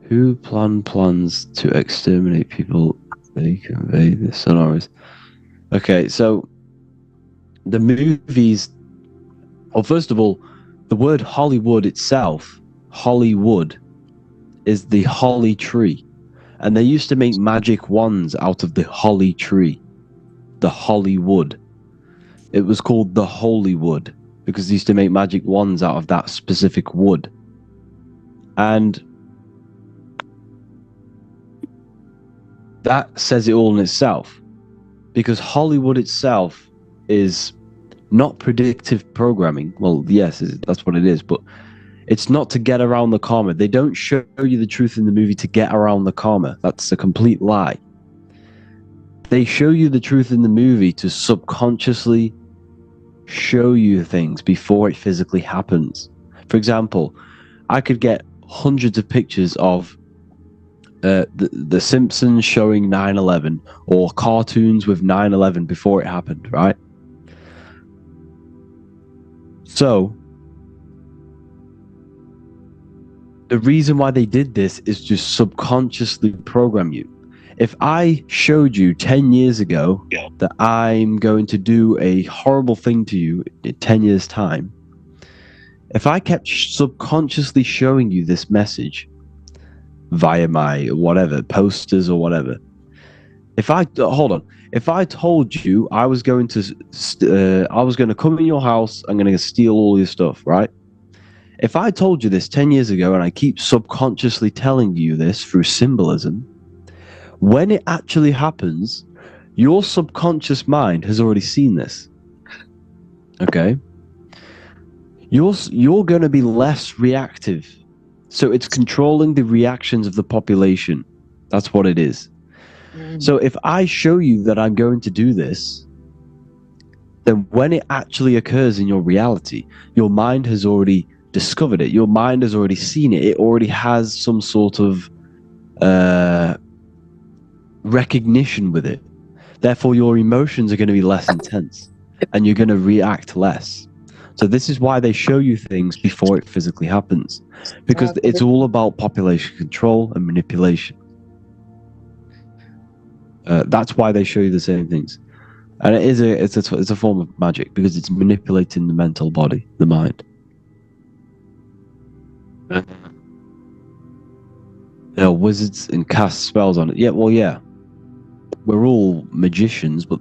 to exterminate people? They convey the scenarios. Okay, so the movies. Well, first of all, the word Hollywood itself, Hollywood, is the holly tree, and they used to make magic wands out of the holly tree, the Hollywood. It was called the holy wood because they used to make magic wands out of that specific wood. And that says it all in itself, because Hollywood itself is not predictive programming. Well, yes, that's what it is, but it's not to get around the karma. They don't show you the truth in the movie to get around the karma. That's a complete lie. They show you the truth in the movie to subconsciously show you things before it physically happens. For example, I could get hundreds of pictures of the Simpsons showing 9/11 or cartoons with 9/11 before it happened, right? So the reason why they did this is to subconsciously program you. If I showed you 10 years ago that I'm going to do a horrible thing to you in 10 years' time, if I kept subconsciously showing you this message via my whatever, posters or whatever, if I told you I was going to come in your house, I'm going to steal all your stuff, right? If I told you this 10 years ago and I keep subconsciously telling you this through symbolism, when it actually happens, your subconscious mind has already seen this. Okay? You're going to be less reactive. So it's controlling the reactions of the population. That's what it is. So if I show you that I'm going to do this, then when it actually occurs in your reality, your mind has already discovered it. Your mind has already seen it. It already has some sort of recognition with it. Therefore, your emotions are going to be less intense and you're going to react less. So this is why they show you things before it physically happens, because it's all about population control and manipulation. That's why they show you the same things. And it's a form of magic because it's manipulating the mental body, the mind. Wizards and cast spells on it. Yeah, well, yeah. We're all magicians, but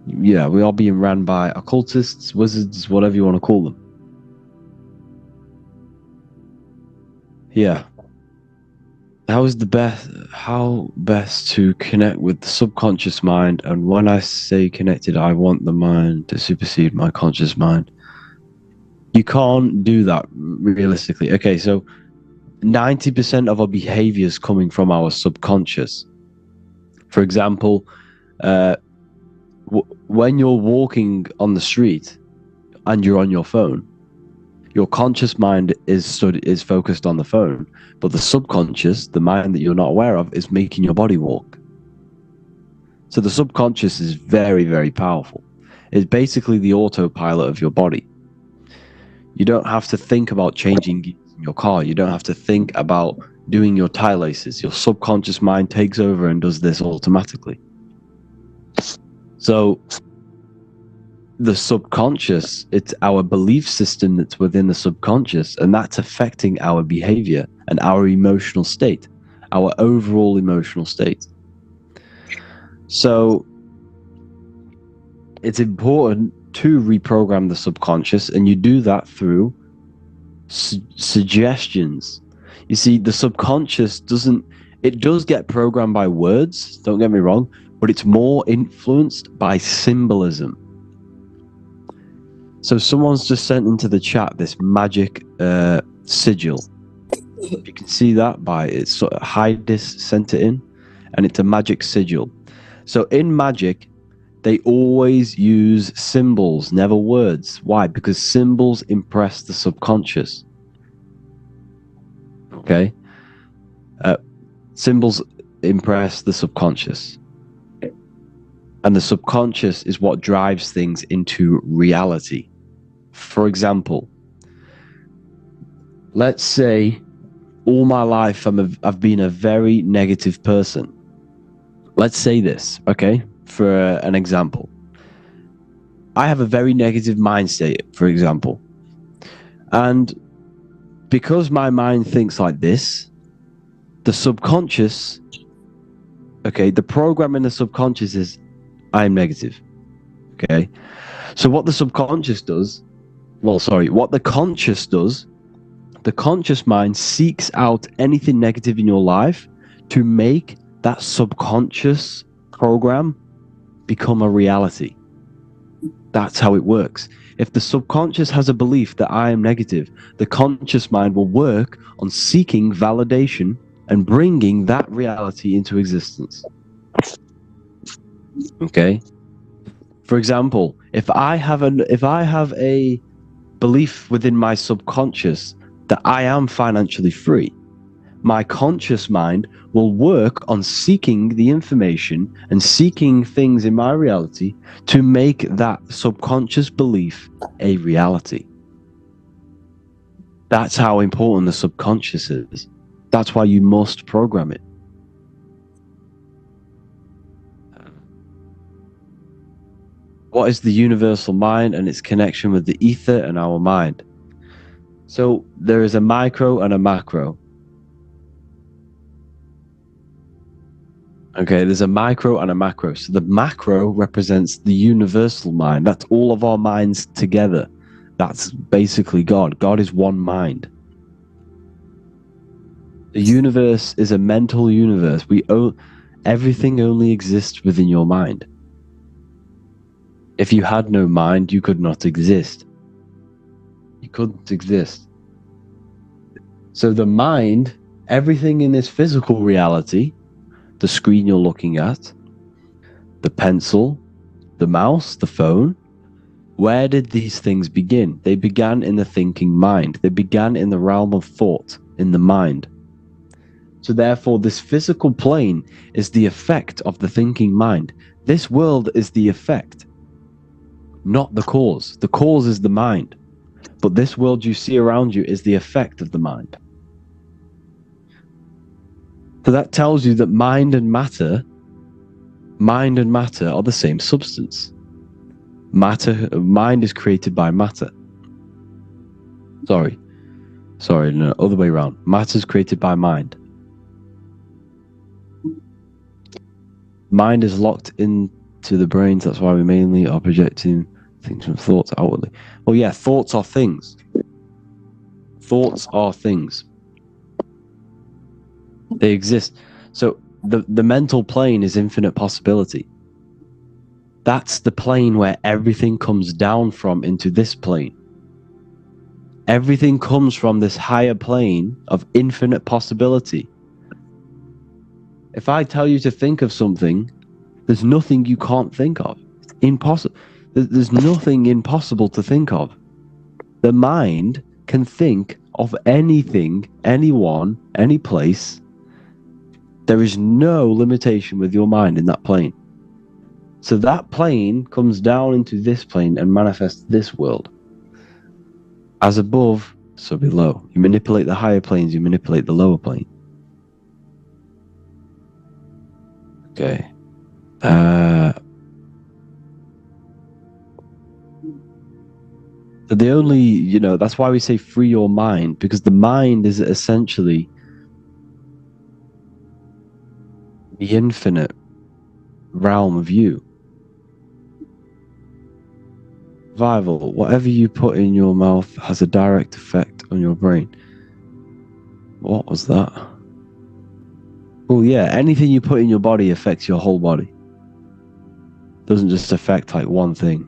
yeah, we are being ran by occultists, wizards, whatever you want to call them. Yeah. How best to connect with the subconscious mind? And when I say connected, I want the mind to supersede my conscious mind. You can't do that realistically. Okay, so 90% of our behavior is coming from our subconscious. For example, when you're walking on the street and you're on your phone, your conscious mind is focused on the phone, but the subconscious, the mind that you're not aware of, is making your body walk. So the subconscious is very, very powerful. It's basically the autopilot of your body. You don't have to think about changing gears in your car. You don't have to think about doing your tie laces. Your subconscious mind takes over and does this automatically. So the subconscious, it's our belief system that's within the subconscious, and that's affecting our behavior and our emotional state, our overall emotional state. So it's important to reprogram the subconscious, and you do that through suggestions. You see, the subconscious does get programmed by words, don't get me wrong, but it's more influenced by symbolism. So someone's just sent into the chat this magic sigil. You can see that by it's sort of Hydis sent it in, and it's a magic sigil. So in magic, they always use symbols, never words. Why? Because symbols impress the subconscious. Okay? Symbols impress the subconscious. And the subconscious is what drives things into reality. For example, let's say all my life I've been a very negative person. Let's say this, okay? For an example, I have a very negative mind state, for example, and because my mind thinks like this, the subconscious, okay, the program in the subconscious is I am negative, okay? So what the subconscious does, what the conscious does, the conscious mind seeks out anything negative in your life to make that subconscious program become a reality. That's how it works. If the subconscious has a belief that I am negative, the conscious mind will work on seeking validation and bringing that reality into existence. Okay? For example, if I have a belief within my subconscious that I am financially free, my conscious mind will work on seeking the information and seeking things in my reality to make that subconscious belief a reality. That's how important the subconscious is. That's why you must program it. What is the universal mind and its connection with the ether and our mind? So there is a micro and a macro. Okay, there's a micro and a macro. So the macro represents the universal mind. That's all of our minds together. That's basically God. God is one mind. The universe is a mental universe. Everything only exists within your mind. If you had no mind, you could not exist. You couldn't exist. So the mind, everything in this physical reality, the screen you're looking at, the pencil, the mouse, the phone, where did these things begin? They began in the thinking mind. They began in the realm of thought, in the mind. So therefore, this physical plane is the effect of the thinking mind. This world is the effect, not the cause. The cause is the mind. But this world you see around you is the effect of the mind. So that tells you that mind and matter mind and matter are the same substance. Mind is created by matter. Sorry, no, other way around. Matter is created by mind. Mind is locked into the brains. That's why we mainly are projecting things from thoughts outwardly. Well, yeah, thoughts are things. Thoughts are things. They exist. So the mental plane is infinite possibility. That's the plane where everything comes down from into this plane. Everything comes from this higher plane of infinite possibility. If I tell you to think of something, there's nothing you can't think of. It's impossible. There's nothing impossible to think of. The mind can think of anything, anyone, any place. There is no limitation with your mind in that plane. So that plane comes down into this plane and manifests this world. As above, so below. You manipulate the higher planes, you manipulate the lower plane. Okay. So the only, that's why we say free your mind, because the mind is essentially the infinite realm of you. Survival, whatever you put in your mouth has a direct effect on your brain. What was that? Well, yeah, anything you put in your body affects your whole body. Doesn't just affect like one thing.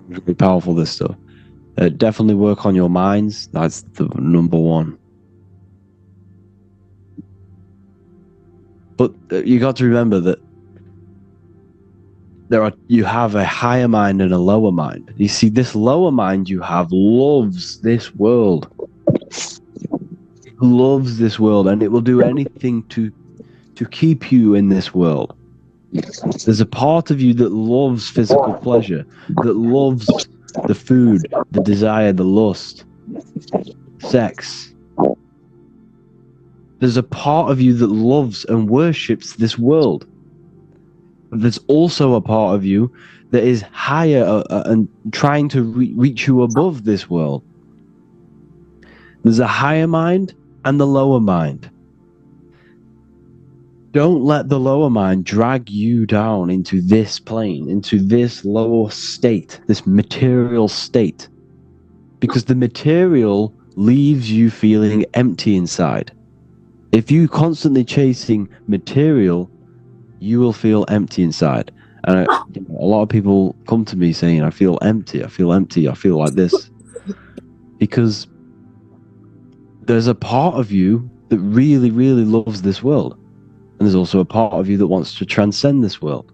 Really powerful, this stuff. Definitely work on your minds. That's the number one. But you got to remember that you have a higher mind and a lower mind. You see, this lower mind you have loves this world. It loves this world, and it will do anything to keep you in this world. There's a part of you that loves physical pleasure, that loves the food, the desire, the lust, sex. There's a part of you that loves and worships this world. But there's also a part of you that is higher and trying to reach you above this world. There's a higher mind and the lower mind. Don't let the lower mind drag you down into this plane, into this lower state, this material state. Because the material leaves you feeling empty inside. If you're constantly chasing material, you will feel empty inside. And a lot of people come to me saying, I feel empty, I feel like this. Because there's a part of you that really, really loves this world. And there's also a part of you that wants to transcend this world.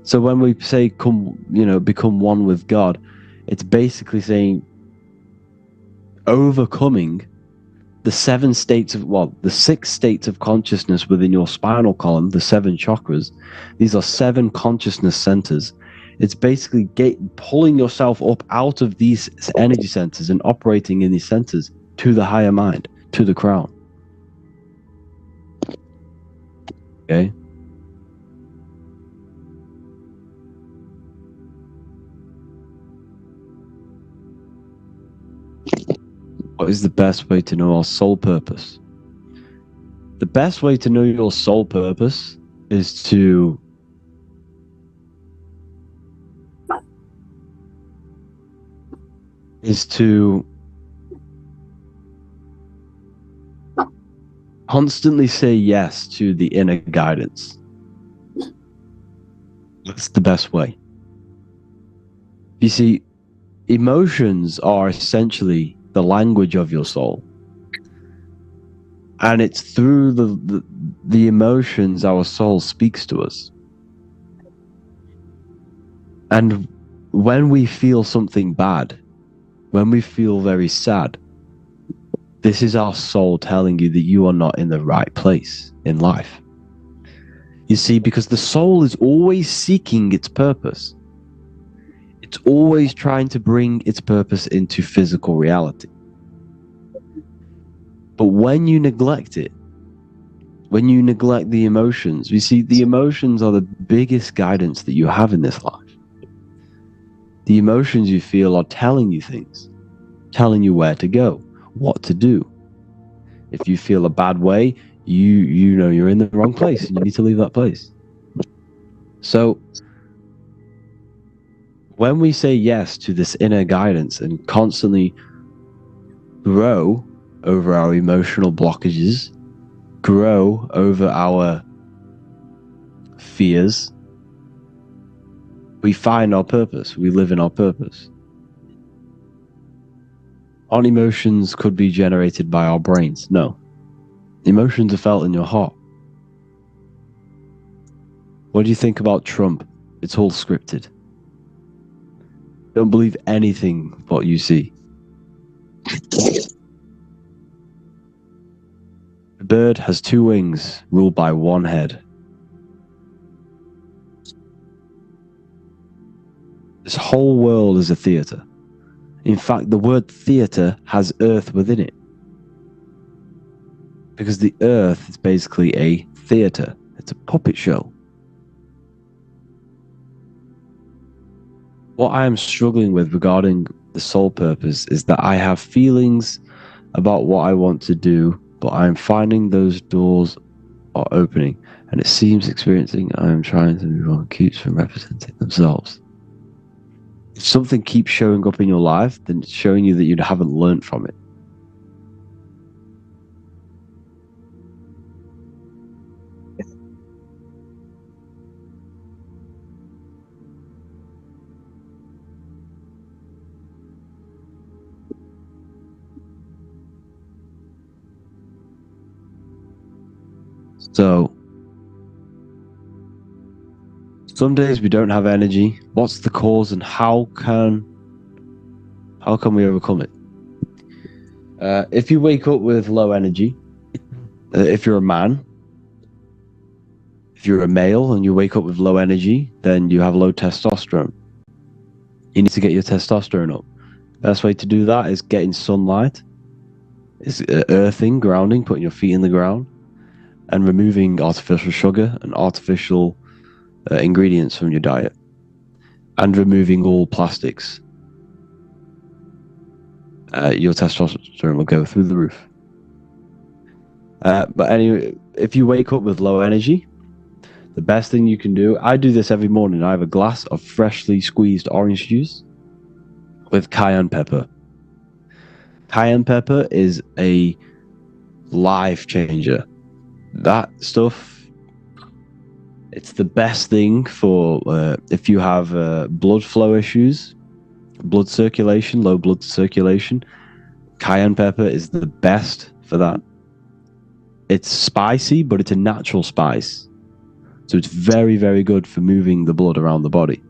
So when we say become one with God, it's basically saying overcoming the 6 states of consciousness within your spinal column, the 7 chakras. These are 7 consciousness centers. It's basically pulling yourself up out of these energy centers and operating in these centers to the higher mind, to the crown. Okay? What is the best way to know our soul purpose? The best way to know your soul purpose is to constantly say yes to the inner guidance. That's the best way. You see, emotions are essentially the language of your soul. And it's through the emotions our soul speaks to us. And when we feel something bad, when we feel very sad, this is our soul telling you that you are not in the right place in life. You see, because the soul is always seeking its purpose. It's always trying to bring its purpose into physical reality. But when you neglect it, when you neglect the emotions, you see, the emotions are the biggest guidance that you have in this life. The emotions you feel are telling you things, telling you where to go, what to do. If you feel a bad way, you know you're in the wrong place and you need to leave that place. So when we say yes to this inner guidance and constantly grow over our emotional blockages, grow over our fears, we find our purpose. We live in our purpose. Aren't emotions could be generated by our brains? No. Emotions are felt in your heart. What do you think about Trump? It's all scripted. Don't believe anything what you see. A bird has two wings, ruled by one head. This whole world is a theatre. In fact, the word theatre has earth within it. Because the earth is basically a theatre. It's a puppet show. What I am struggling with regarding the soul purpose is that I have feelings about what I want to do, but I'm finding those doors are opening, and it seems experiencing I am trying to move on keeps from representing themselves. If something keeps showing up in your life, then it's showing you that you haven't learned from it. So, some days we don't have energy. What's the cause, and how can we overcome it? If you wake up with low energy, if you're a man, if you're a male and you wake up with low energy, then you have low testosterone. You need to get your testosterone up. Best way to do that is getting sunlight, is earthing, grounding, putting your feet in the ground, and removing artificial sugar and artificial ingredients from your diet, and removing all plastics. Your testosterone will go through the roof. But anyway, if you wake up with low energy, the best thing you can do, I do this every morning. I have a glass of freshly squeezed orange juice with cayenne pepper. Cayenne pepper is a life changer. That stuff, it's the best thing for if you have blood flow issues, blood circulation, low blood circulation. Cayenne pepper is the best for that. It's spicy, but it's a natural spice. So it's very, very good for moving the blood around the body.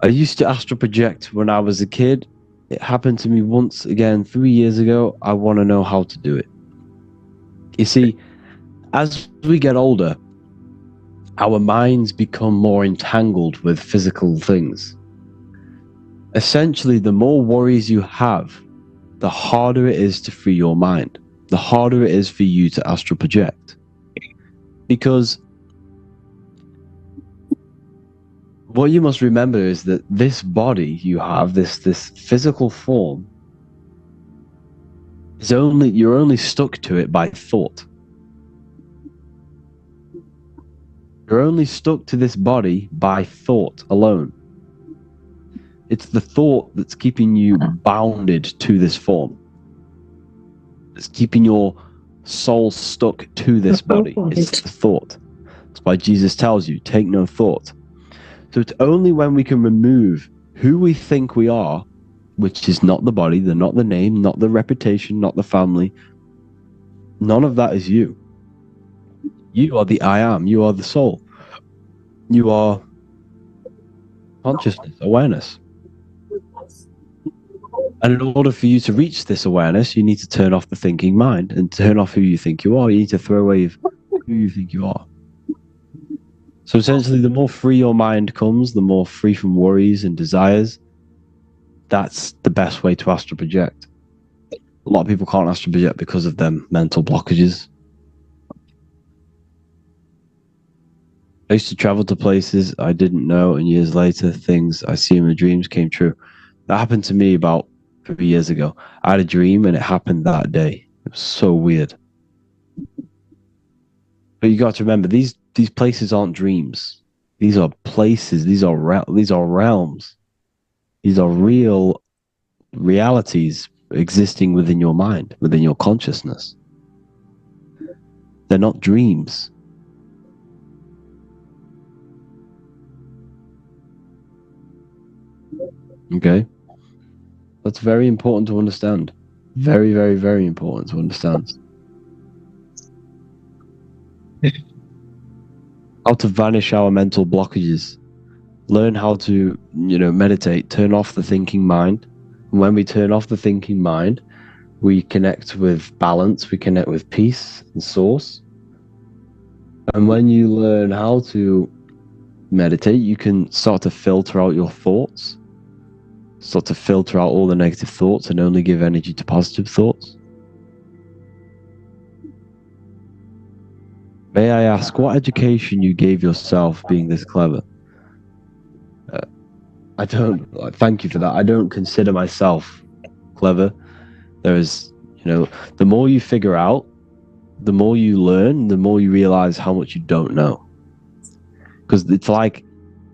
I used to astral project when I was a kid. It happened to me once again 3 years ago. I want to know how to do it. You see, as we get older, our minds become more entangled with physical things. Essentially, the more worries you have, the harder it is to free your mind. The harder it is for you to astral project. Because what you must remember is that this body you have, this physical form, you're only stuck to it by thought. You're only stuck to this body by thought alone. It's the thought that's keeping you bounded to this form. It's keeping your soul stuck to this body. It's the thought. That's why Jesus tells you, take no thought. So it's only when we can remove who we think we are, which is not the body, not the name, not the reputation, not the family. None of that is you. You are the I am. You are the soul. You are consciousness, awareness. And in order for you to reach this awareness, you need to turn off the thinking mind and turn off who you think you are. You need to throw away who you think you are. So essentially, the more free your mind comes, the more free from worries and desires, that's the best way to astral project. A lot of people can't astral project because of them mental blockages. I used to travel to places I didn't know, and years later, things I see in my dreams came true. That happened to me about 3 years ago. I had a dream, and it happened that day. It was so weird. But you got to remember, these places aren't dreams. These are places. These are realms. These are real realities existing within your mind, within your consciousness. They're not dreams. Okay? That's very important to understand. Very, very, very important to understand. How to vanish our mental blockages. Learn how to, meditate, turn off the thinking mind. And when we turn off the thinking mind, we connect with balance, we connect with peace and source. And when you learn how to meditate, you can start to filter out your thoughts, start to filter out all the negative thoughts and only give energy to positive thoughts. May I ask what education you gave yourself being this clever? Thank you for that. I don't consider myself clever. There is, the more you figure out, the more you learn, the more you realize how much you don't know. Because it's like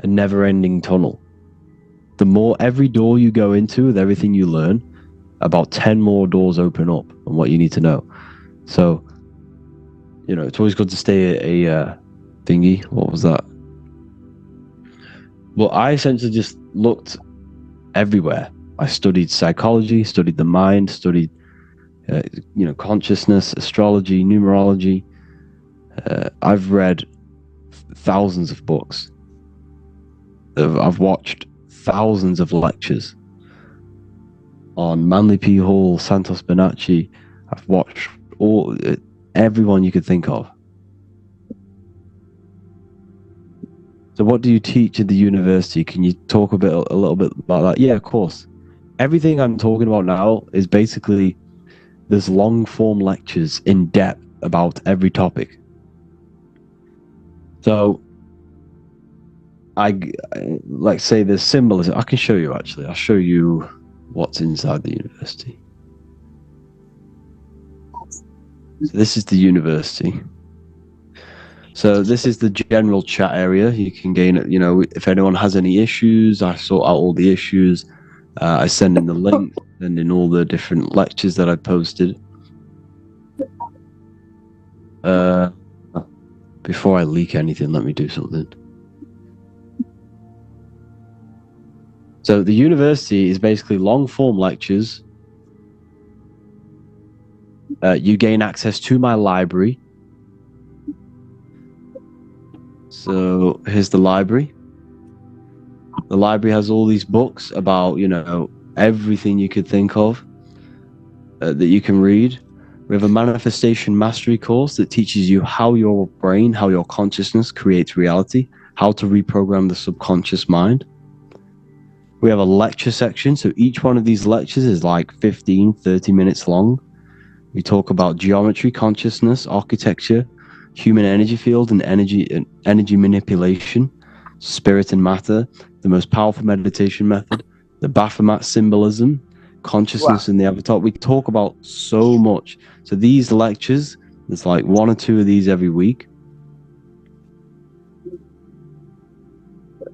a never-ending tunnel. The more every door you go into with everything you learn, about 10 more doors open up on what you need to know. So, it's always good to stay a thingy. What was that? Well, I essentially just looked everywhere. I studied psychology, studied the mind, studied, consciousness, astrology, numerology. I've read thousands of books. I've watched thousands of lectures on Manly P. Hall, Santos Bonacci. I've watched everyone you could think of. So what do you teach at the university? Can you talk a little bit about that? Yeah, of course. Everything I'm talking about now is basically there's long form lectures in depth about every topic. So like say there's symbolism. I can show you actually. I'll show you what's inside the university. So this is the university. So this is the general chat area. You can gain it, if anyone has any issues, I sort out all the issues. I send in the link, send in all the different lectures that I posted. Before I leak anything, let me do something. So the university is basically long form lectures. You gain access to my library. So here's the library. The library has all these books about, everything you could think of that you can read. We have a manifestation mastery course that teaches you how your brain, how your consciousness creates reality, how to reprogram the subconscious mind. We have a lecture section. So each one of these lectures is like 15, 30 minutes long. We talk about geometry, consciousness, architecture, human energy field and energy manipulation, spirit and matter, the most powerful meditation method, the Baphomet symbolism, consciousness in the avatar. We talk about so much. So these lectures, there's like 1 or 2 of these every week.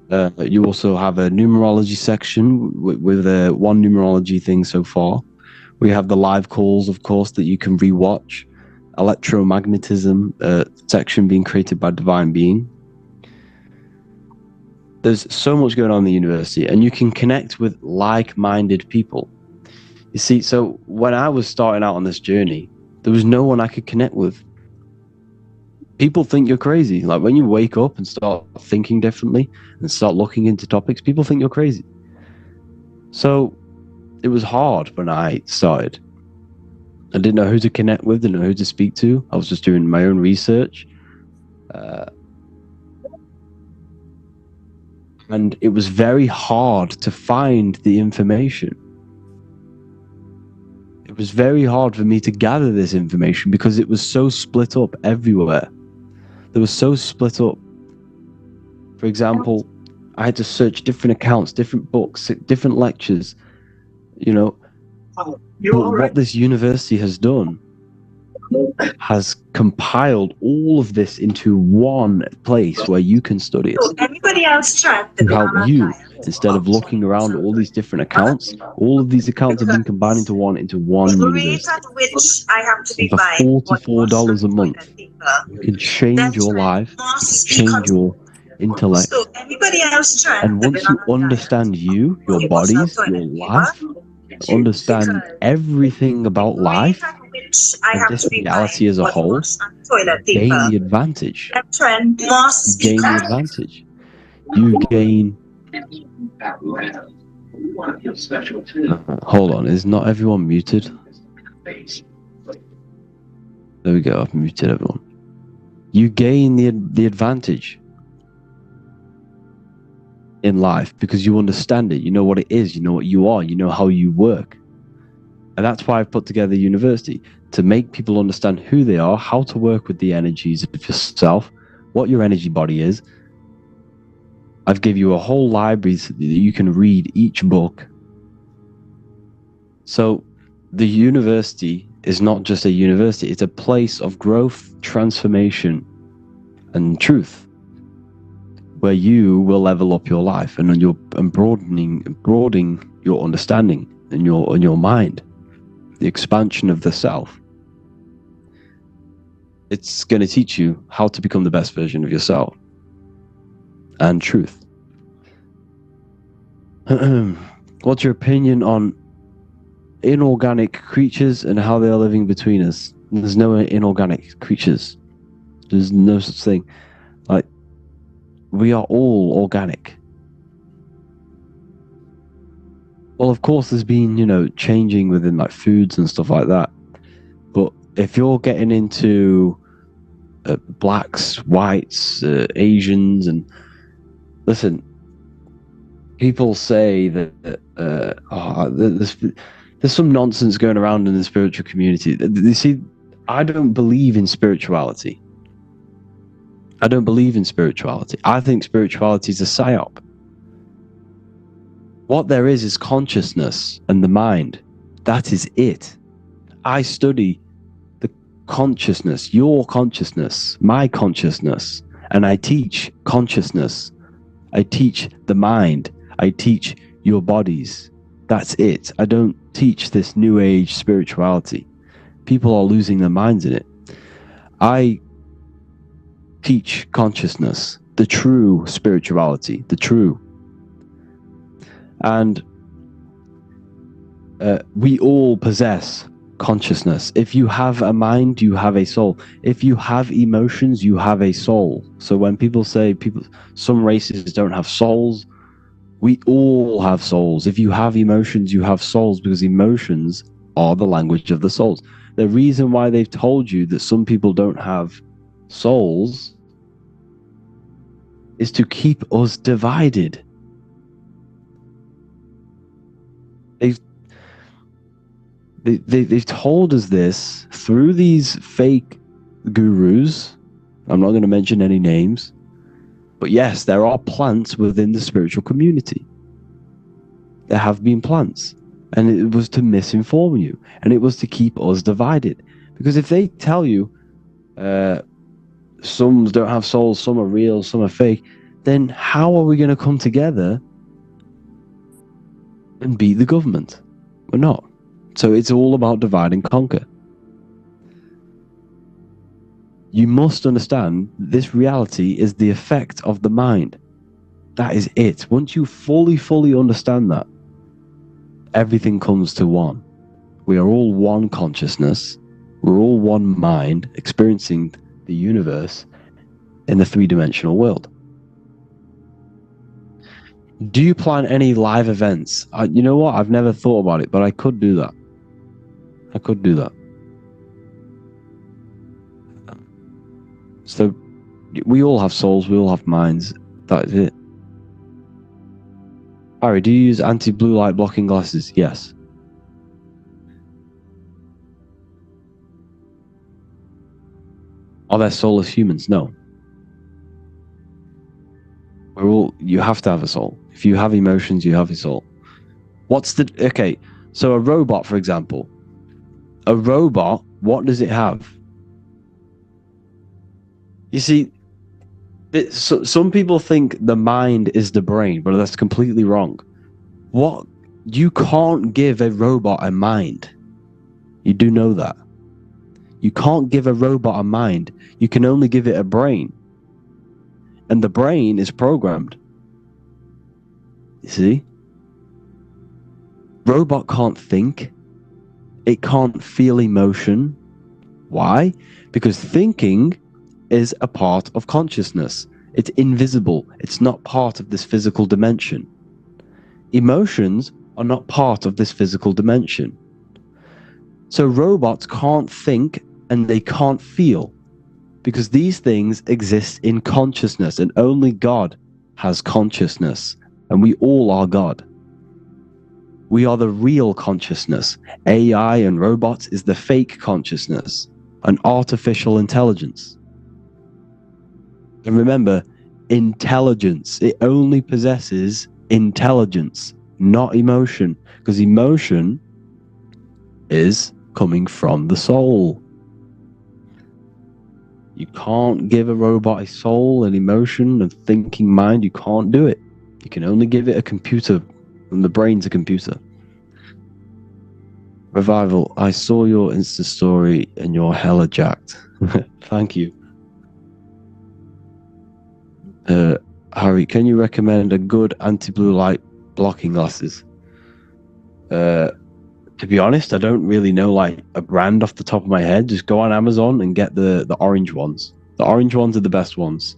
You also have a numerology section with one numerology thing so far. We have the live calls, of course, that you can rewatch. Electromagnetism section being created by Divine Being. There's so much going on in the university, and you can connect with like-minded people. You see, so when I was starting out on this journey, there was no one I could connect with. People think you're crazy. Like when you wake up and start thinking differently and start looking into topics, people think you're crazy. So it was hard when I started. I didn't know who to connect with, didn't know who to speak to. I was just doing my own research. And it was very hard to find the information. It was very hard for me to gather this information because it was so split up everywhere. They were so split up. For example, I had to search different accounts, different books, different lectures. You know, but what this university has done has compiled all of this into one place where you can study it. Everybody else tried To help you, instead of looking around all these different accounts, all of these accounts have been combined into one the rate university. at which I have to be For buying $44 a month, you can change your life, change your intellect. So everybody else tried. And once you understand you, your bodies, your life, understand everything about life, and just reality as a whole, gain the advantage. You gain the advantage. You gain... Hold on, is not everyone muted? There we go, I've muted everyone. You gain the advantage in life because you understand it. You know what it is, you know what you are, you know how you work. And that's why I've put together a university, to make people understand who they are, how to work with the energies of yourself, what your energy body is. I've given you a whole library so that you can read each book. So the university is not just a university, it's a place of growth, transformation, and truth, where you will level up your life and broadening your understanding and your mind, the expansion of the self. It's going to teach you how to become the best version of yourself and truth. What's your opinion on inorganic creatures and how they are living between us? There's no inorganic creatures. There's no such thing. Like, we are all organic. Well, of course, there's been, changing within like foods and stuff like that. But if you're getting into blacks, whites, Asians, and listen, people say that there's some nonsense going around in the spiritual community. You see, I don't believe in spirituality. I don't believe in spirituality. I think spirituality is a psyop. What there is consciousness and the mind. That is it. I study the consciousness, your consciousness, my consciousness, and I teach consciousness. I teach the mind. I teach your bodies. That's it. I don't teach this new age spirituality. People are losing their minds in it. I teach consciousness, the true spirituality, the true. And we all possess consciousness. If you have a mind, you have a soul. If you have emotions, you have a soul. So when people say some races don't have souls, we all have souls. If you have emotions, you have souls, because emotions are the language of the souls. The reason why they've told you that some people don't have souls is to keep us divided. They've told us this through these fake gurus. I'm not going to mention any names, but yes, there are plants within the spiritual community. There have been plants, and it was to misinform you, and it was to keep us divided. Because if they tell you some don't have souls, some are real, some are fake, then how are we going to come together and beat the government? We're not. So it's all about divide and conquer. You must understand this reality is the effect of the mind. That is it. Once you fully understand that, everything comes to one. We are all one consciousness. We're all one mind experiencing the universe in the three-dimensional world. Do you plan any live events? You know what? I've never thought about it, but I could do that. I could do that. So we all have souls. We all have minds. That is it. Harry, do you use anti-blue light blocking glasses? Yes. Are there soulless humans? No. We're all. You have to have a soul. If you have emotions, you have a soul. Okay, so a robot, for example. A robot, what does it have? You see, some people think the mind is the brain, but that's completely wrong. You can't give a robot a mind. You do know that. You can't give a robot a mind. You can only give it a brain. And the brain is programmed. You see? Robot can't think. It can't feel emotion. Why? Because thinking is a part of consciousness. It's invisible. It's not part of this physical dimension. Emotions are not part of this physical dimension. So robots can't think and they can't feel because these things exist in consciousness, and only God has consciousness, and we all are God. We are the real consciousness. AI and robots is the fake consciousness, an artificial intelligence. And remember, intelligence, it only possesses intelligence, not emotion, because emotion is coming from the soul. You can't give a robot a soul, an emotion, a thinking mind. You can't do it. You can only give it a computer, and the brain's a computer. Revival, I saw your Insta story and you're hella jacked. Thank you. Harry, can you recommend a good anti-blue light blocking glasses? To be honest, I don't really know like a brand off the top of my head. Just go on Amazon and get the orange ones. The orange ones are the best ones.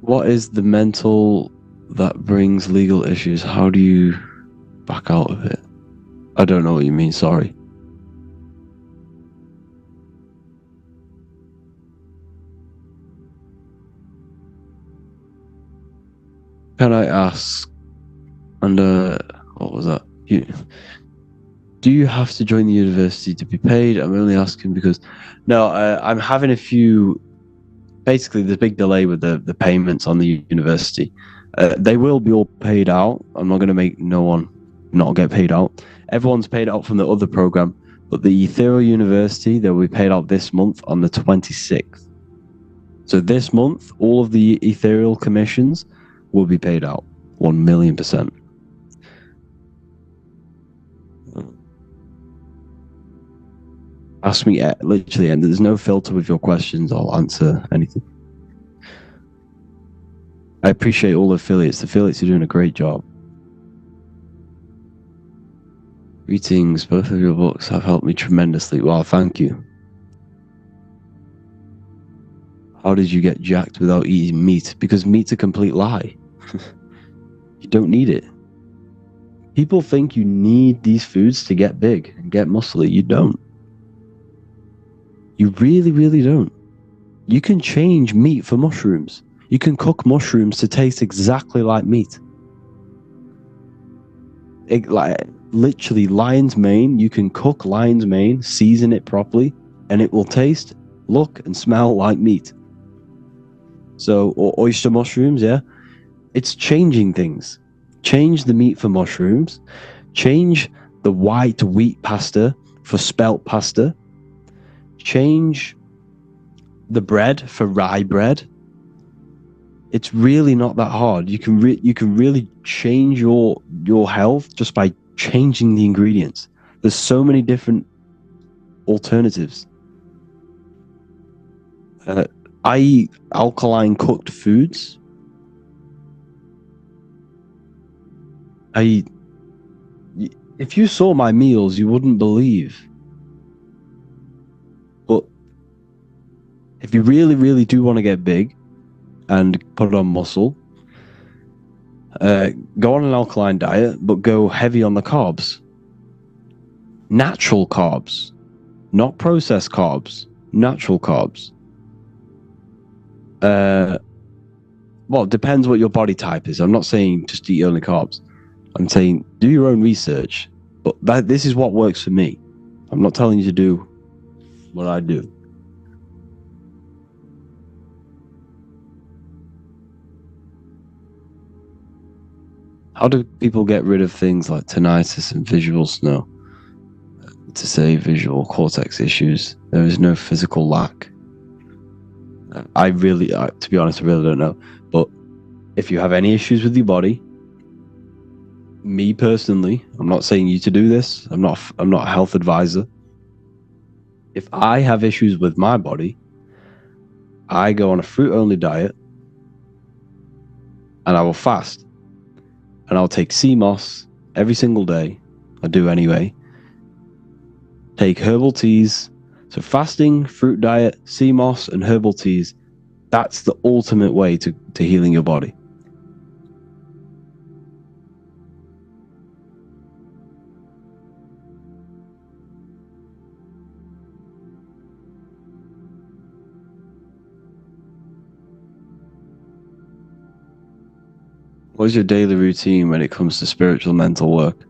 What is the mental that brings legal issues? How do you back out of it? I don't know what you mean, sorry. Can I ask, and what was that? Do you have to join the university to be paid? I'm only asking because, no, I'm having a few, basically there's a big delay with the payments on the university. They will be all paid out. I'm not going to make no one not get paid out. Everyone's paid out from the other program, but the Ethereal University, they will be paid out this month on the 26th. So this month, all of the Ethereal commissions will be paid out 1,000,000%. Ask me literally, and there's no filter with your questions. I'll answer anything. I appreciate all the affiliates. The affiliates are doing a great job. Greetings. Both of your books have helped me tremendously. Well, thank you. How did you get jacked without eating meat? Because meat's a complete lie. You don't need it. People think you need these foods to get big and get muscly. You don't. You really, really don't. You can change meat for mushrooms. You can cook mushrooms to taste exactly like meat. Literally, lion's mane, you can cook lion's mane, season it properly, and it will taste, look, and smell like meat. So, or oyster mushrooms, yeah? It's changing things. Change the meat for mushrooms. Change the white wheat pasta for spelt pasta. Change the bread for rye bread. It's really not that hard. You can really change your health just by changing the ingredients. There's so many different alternatives. I eat alkaline cooked foods. If you saw my meals, you wouldn't believe. But If you really, really do want to get big and put on muscle, go on an alkaline diet, but go heavy on the carbs. Natural carbs, not processed carbs, natural carbs. Well, it depends what your body type is. I'm not saying just eat only carbs. I'm saying do your own research. But this is what works for me. I'm not telling you to do what I do. How do people get rid of things like tinnitus and visual snow? To say visual cortex issues, there is no physical lack. To be honest, I really don't know. But if you have any issues with your body, me personally, I'm not saying you to do this. I'm not a health advisor. If I have issues with my body, I go on a fruit-only diet, and I will fast. And I'll take sea moss every single day. I do anyway. Take herbal teas. So fasting, fruit diet, sea moss, and herbal teas. That's the ultimate way to healing your body. What is your daily routine when it comes to spiritual mental work?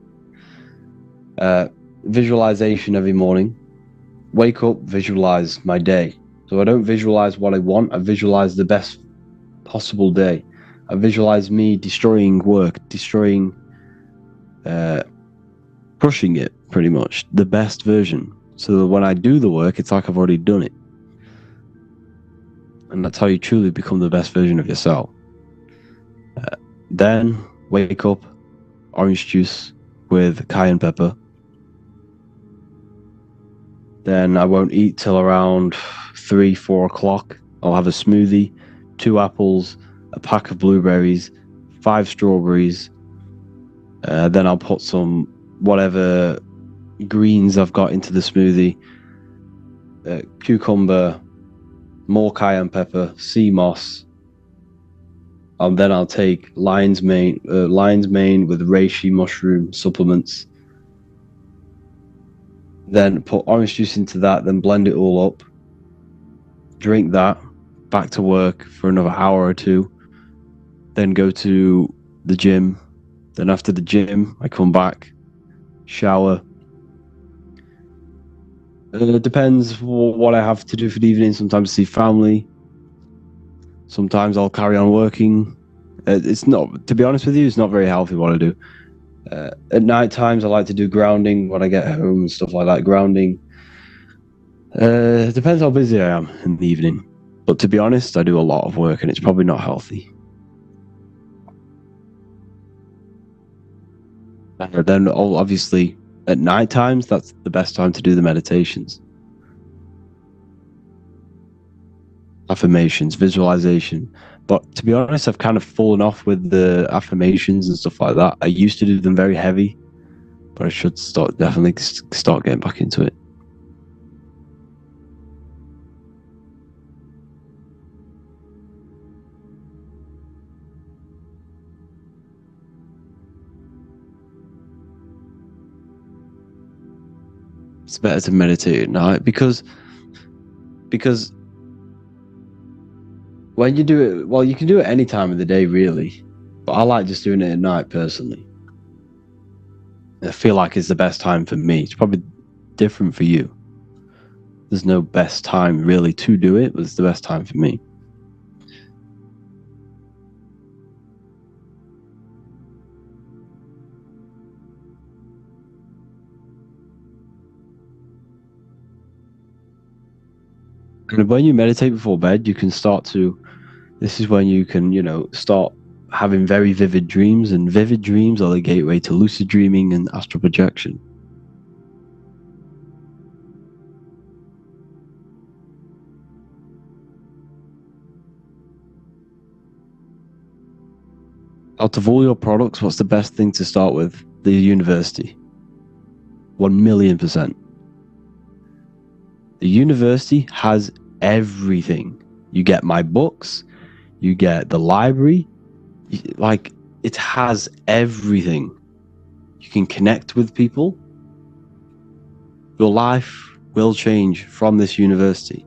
Visualization every morning. Wake up, visualize my day. So I don't visualize what I want, I visualize the best possible day. I visualize me destroying work, crushing it, pretty much, the best version. So that when I do the work, it's like I've already done it. And that's how you truly become the best version of yourself. Then, wake up, orange juice with cayenne pepper. Then I won't eat till around 3-4 o'clock. I'll have a smoothie, 2 apples, a pack of blueberries, 5 strawberries. Then I'll put some whatever greens I've got into the smoothie. Cucumber, more cayenne pepper, sea moss. And then I'll take lion's mane with reishi mushroom supplements. Then put orange juice into that, then blend it all up. Drink that, back to work for another hour or 2. Then go to the gym. Then after the gym, I come back, shower. It depends what I have to do for the evening. Sometimes see family. Sometimes I'll carry on working. It's not, to be honest with you, it's not very healthy what I do. At night times, I like to do grounding when I get home and stuff like that. Grounding. It depends how busy I am in the evening. But to be honest, I do a lot of work and it's probably not healthy. And then obviously at night times, that's the best time to do the meditations. Affirmations, visualization. But to be honest, I've kind of fallen off with the affirmations and stuff like that. I used to do them very heavy, but I should definitely start getting back into it. It's better to meditate at night because when you do it, well, you can do it any time of the day, really. But I like just doing it at night, personally. I feel like it's the best time for me. It's probably different for you. There's no best time, really, to do it, but it's the best time for me. And when you meditate before bed, you can this is when you can, start having very vivid dreams, and vivid dreams are the gateway to lucid dreaming and astral projection. Out of all your products, what's the best thing to start with? The university. 1,000,000%. The university has everything. You get my books, you get the library, like it has everything. You can connect with people. Your life will change from this university.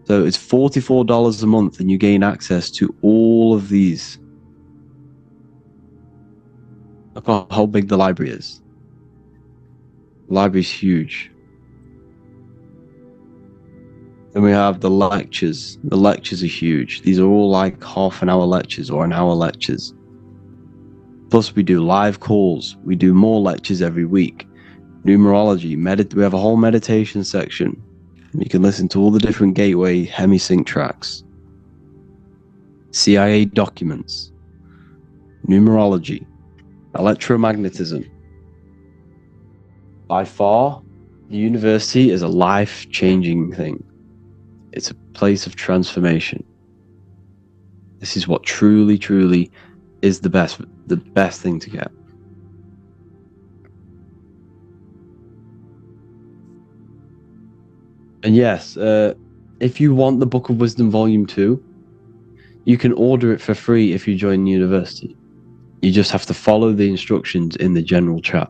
So it's $44 a month and you gain access to all of these. Look at how big the library is. The library's huge. Then we have the lectures. The lectures are huge. These are all like half-an-hour lectures or an hour lectures. Plus we do live calls. We do more lectures every week. Numerology. We have a whole meditation section. You can listen to all the different Gateway hemisync tracks. CIA documents. Numerology. Electromagnetism. By far, the university is a life-changing thing. It's a place of transformation. This is what truly, truly is the best thing to get. And yes, if you want the Book of Wisdom Volume 2, you can order it for free if you join the university. You just have to follow the instructions in the general chat.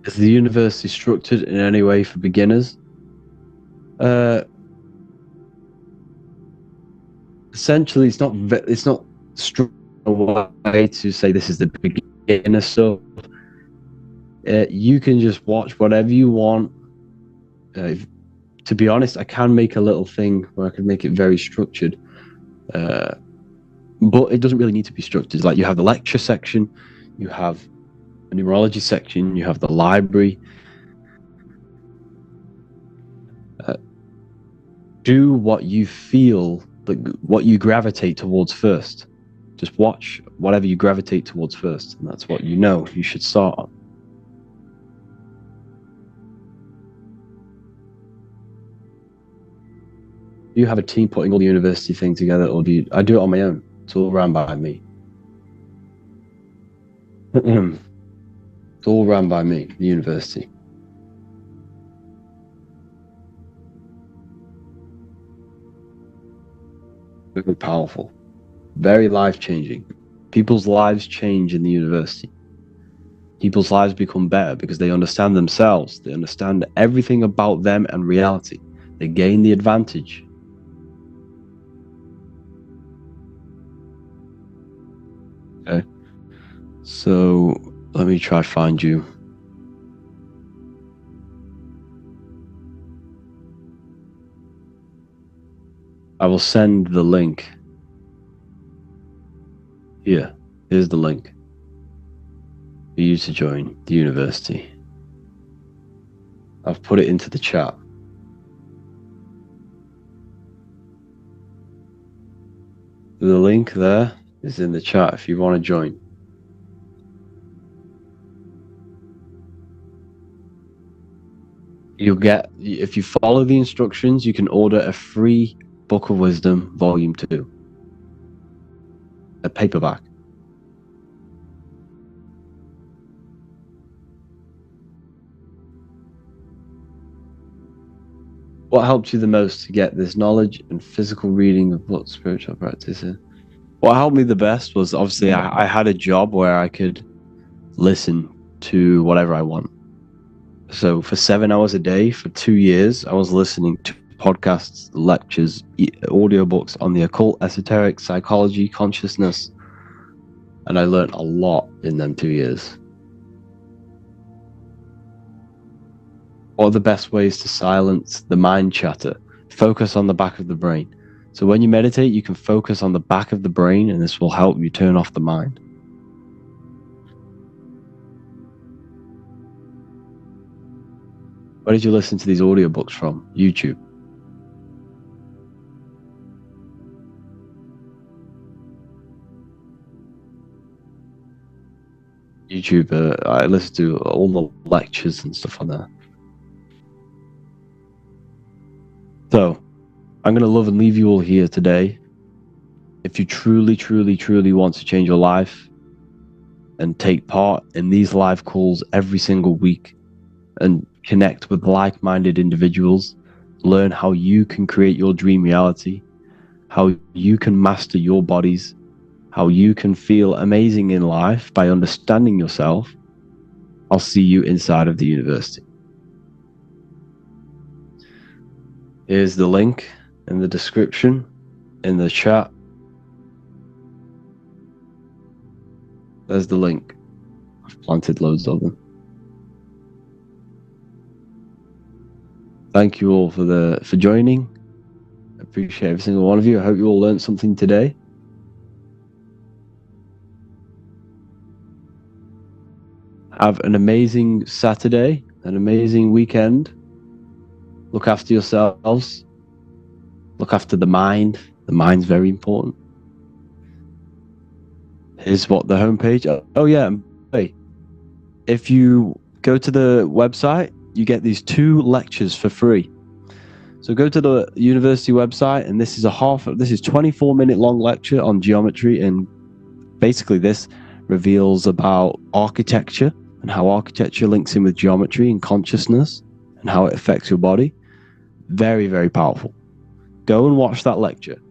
Is the university structured in any way for beginners? Essentially, it's not structured in a way to say this is the beginner stuff. You can just watch whatever you want. To be honest, I can make a little thing where I can make it very structured, but it doesn't really need to be structured. Like you have the lecture section, you have a numerology section, you have the library. Do what you feel, what you gravitate towards first. Just watch whatever you gravitate towards first, and that's what you know you should start on. Do you have a team putting all the university thing together, or I do it on my own? It's all run by me. It's all run by me, the university. Very powerful, very life-changing. People's lives change in the university. People's lives become better because they understand themselves. They understand everything about them and reality. They gain the advantage. Okay, so let me try to find you. I will send the link. Here's the link for you to join the university. I've put it into the chat. The link there is in the chat if you want to join. You'll get, if you follow the instructions, you can order a free Book of Wisdom Volume 2. A paperback. What helped you the most to get this knowledge and physical reading of what spiritual practice is? What helped me the best was obviously I had a job where I could listen to whatever I want. So for 7 hours a day, for 2 years, I was listening to podcasts, lectures, audiobooks on the occult, esoteric, psychology, consciousness. And I learned a lot in them 2 years. What are the best ways to silence the mind chatter? Focus on the back of the brain. So when you meditate, you can focus on the back of the brain, and this will help you turn off the mind. Where did you listen to these audiobooks from? YouTube. YouTube, I listen to all the lectures and stuff on there. So, I'm going to love and leave you all here today. If you truly, truly, truly want to change your life, and take part in these live calls every single week and connect with like-minded individuals, learn how you can create your dream reality, how you can master your bodies, how you can feel amazing in life by understanding yourself, I'll see you inside of the university. Here's the link in the description, in the chat. There's the link. I've planted loads of them. Thank you all for joining. I appreciate every single one of you. I hope you all learned something today. Have an amazing Saturday, an amazing weekend. Look after yourselves. Look after the mind. The mind's very important. Here's what the homepage. Oh yeah, hey, if you go to the website, you get these 2 lectures for free. So go to the university website, and this is a 24-minute long lecture on geometry, and basically this reveals about architecture and how architecture links in with geometry and consciousness and how it affects your body. Very, very powerful. Go and watch that lecture.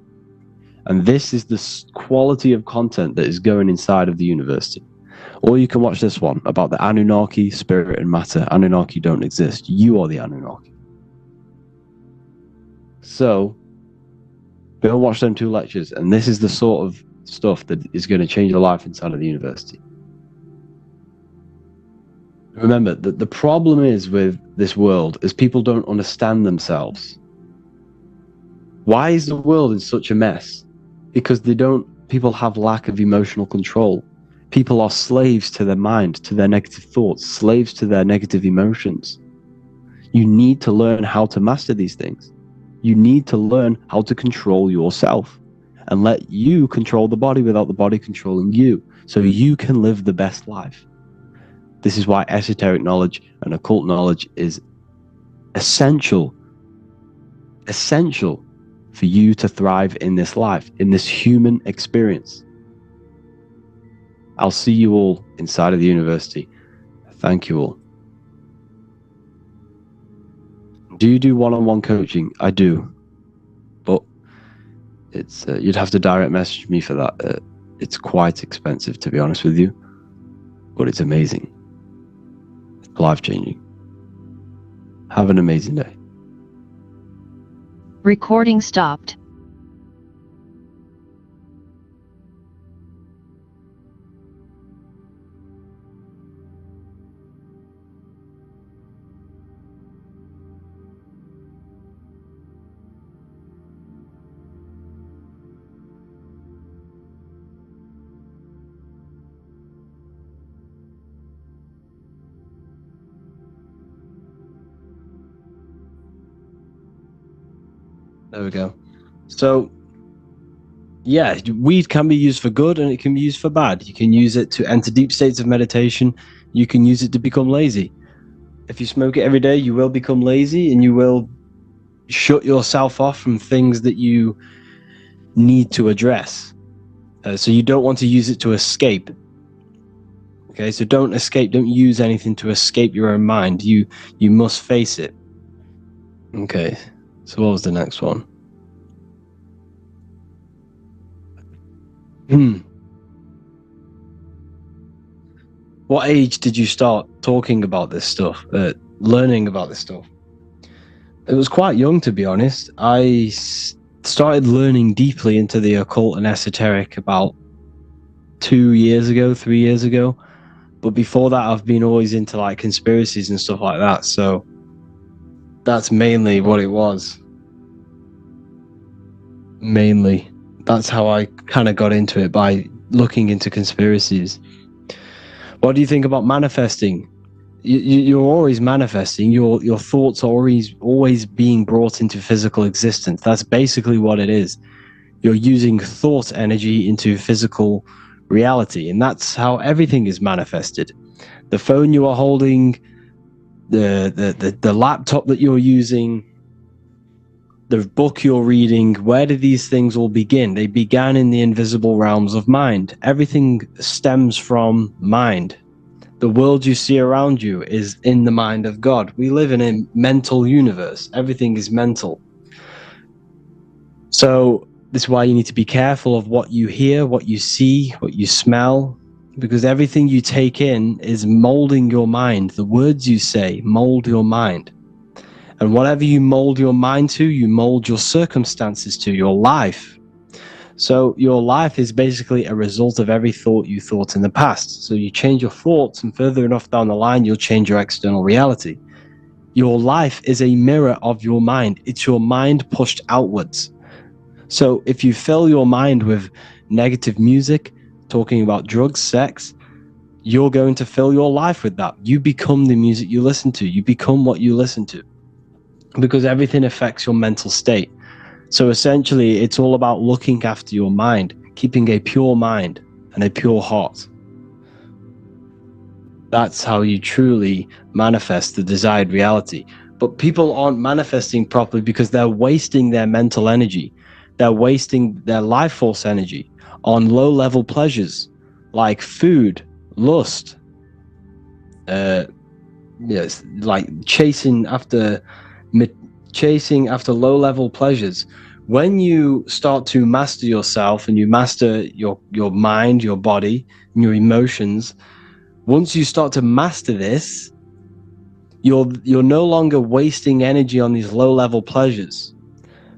And this is the quality of content that is going inside of the university. Or you can watch this one about the Anunnaki, spirit and matter. Anunnaki don't exist. You are the Anunnaki. So go and watch them 2 lectures. And this is the sort of stuff that is going to change your life inside of the university. Remember that the problem is with this world is people don't understand themselves. Why is the world in such a mess? Because people have lack of emotional control. People are slaves to their mind, to their negative thoughts, slaves to their negative emotions. You need to learn how to master these things. You need to learn how to control yourself and let you control the body without the body controlling you, so you can live the best life. This is why esoteric knowledge and occult knowledge is essential for you to thrive in this life, in this human experience. I'll see you all inside of the university. Thank you all. Do you do one-on-one coaching? I do, but it's you'd have to direct message me for that. It's quite expensive, to be honest with you, but it's amazing. It's life-changing. Have an amazing day. Recording stopped. There we go. So, yeah, weed can be used for good and it can be used for bad. You can use it to enter deep states of meditation. You can use it to become lazy. If you smoke it every day, you will become lazy and you will shut yourself off from things that you need to address. So you don't want to use it to escape. Okay, so don't escape. Don't use anything to escape your own mind. You must face it. Okay. So what was the next one? What age did you start talking about this stuff, learning about this stuff? It was quite young, to be honest. I started learning deeply into the occult and esoteric about 2 years ago, 3 years ago. But before that, I've been always into like conspiracies and stuff like that. So that's mainly what it was. Mainly. That's how I kind of got into it, by looking into conspiracies. What do you think about manifesting? You're always manifesting. Your thoughts are always being brought into physical existence. That's basically what it is. You're using thought energy into physical reality, and that's how everything is manifested. The phone you are holding, the laptop that you're using, the book you're reading, where did these things all begin? They began in the invisible realms of mind. Everything stems from mind. The world you see around you is in the mind of God. We live in a mental universe. Everything is mental. So this is why you need to be careful of what you hear, what you see, what you smell, because everything you take in is molding your mind. The words you say mold your mind. And whatever you mold your mind to, you mold your circumstances to, your life. So your life is basically a result of every thought you thought in the past. So you change your thoughts, and further enough down the line, you'll change your external reality. Your life is a mirror of your mind. It's your mind pushed outwards. So if you fill your mind with negative music, talking about drugs, sex, you're going to fill your life with that. You become the music you listen to. You become what you listen to. Because everything affects your mental state. So essentially, it's all about looking after your mind, keeping a pure mind and a pure heart. That's how you truly manifest the desired reality. But people aren't manifesting properly because they're wasting their mental energy. They're wasting their life force energy on low-level pleasures like food, lust, yes, like chasing after low-level pleasures. When you start to master yourself and you master your mind, your body, and your emotions, once you start to master this, you're no longer wasting energy on these low-level pleasures.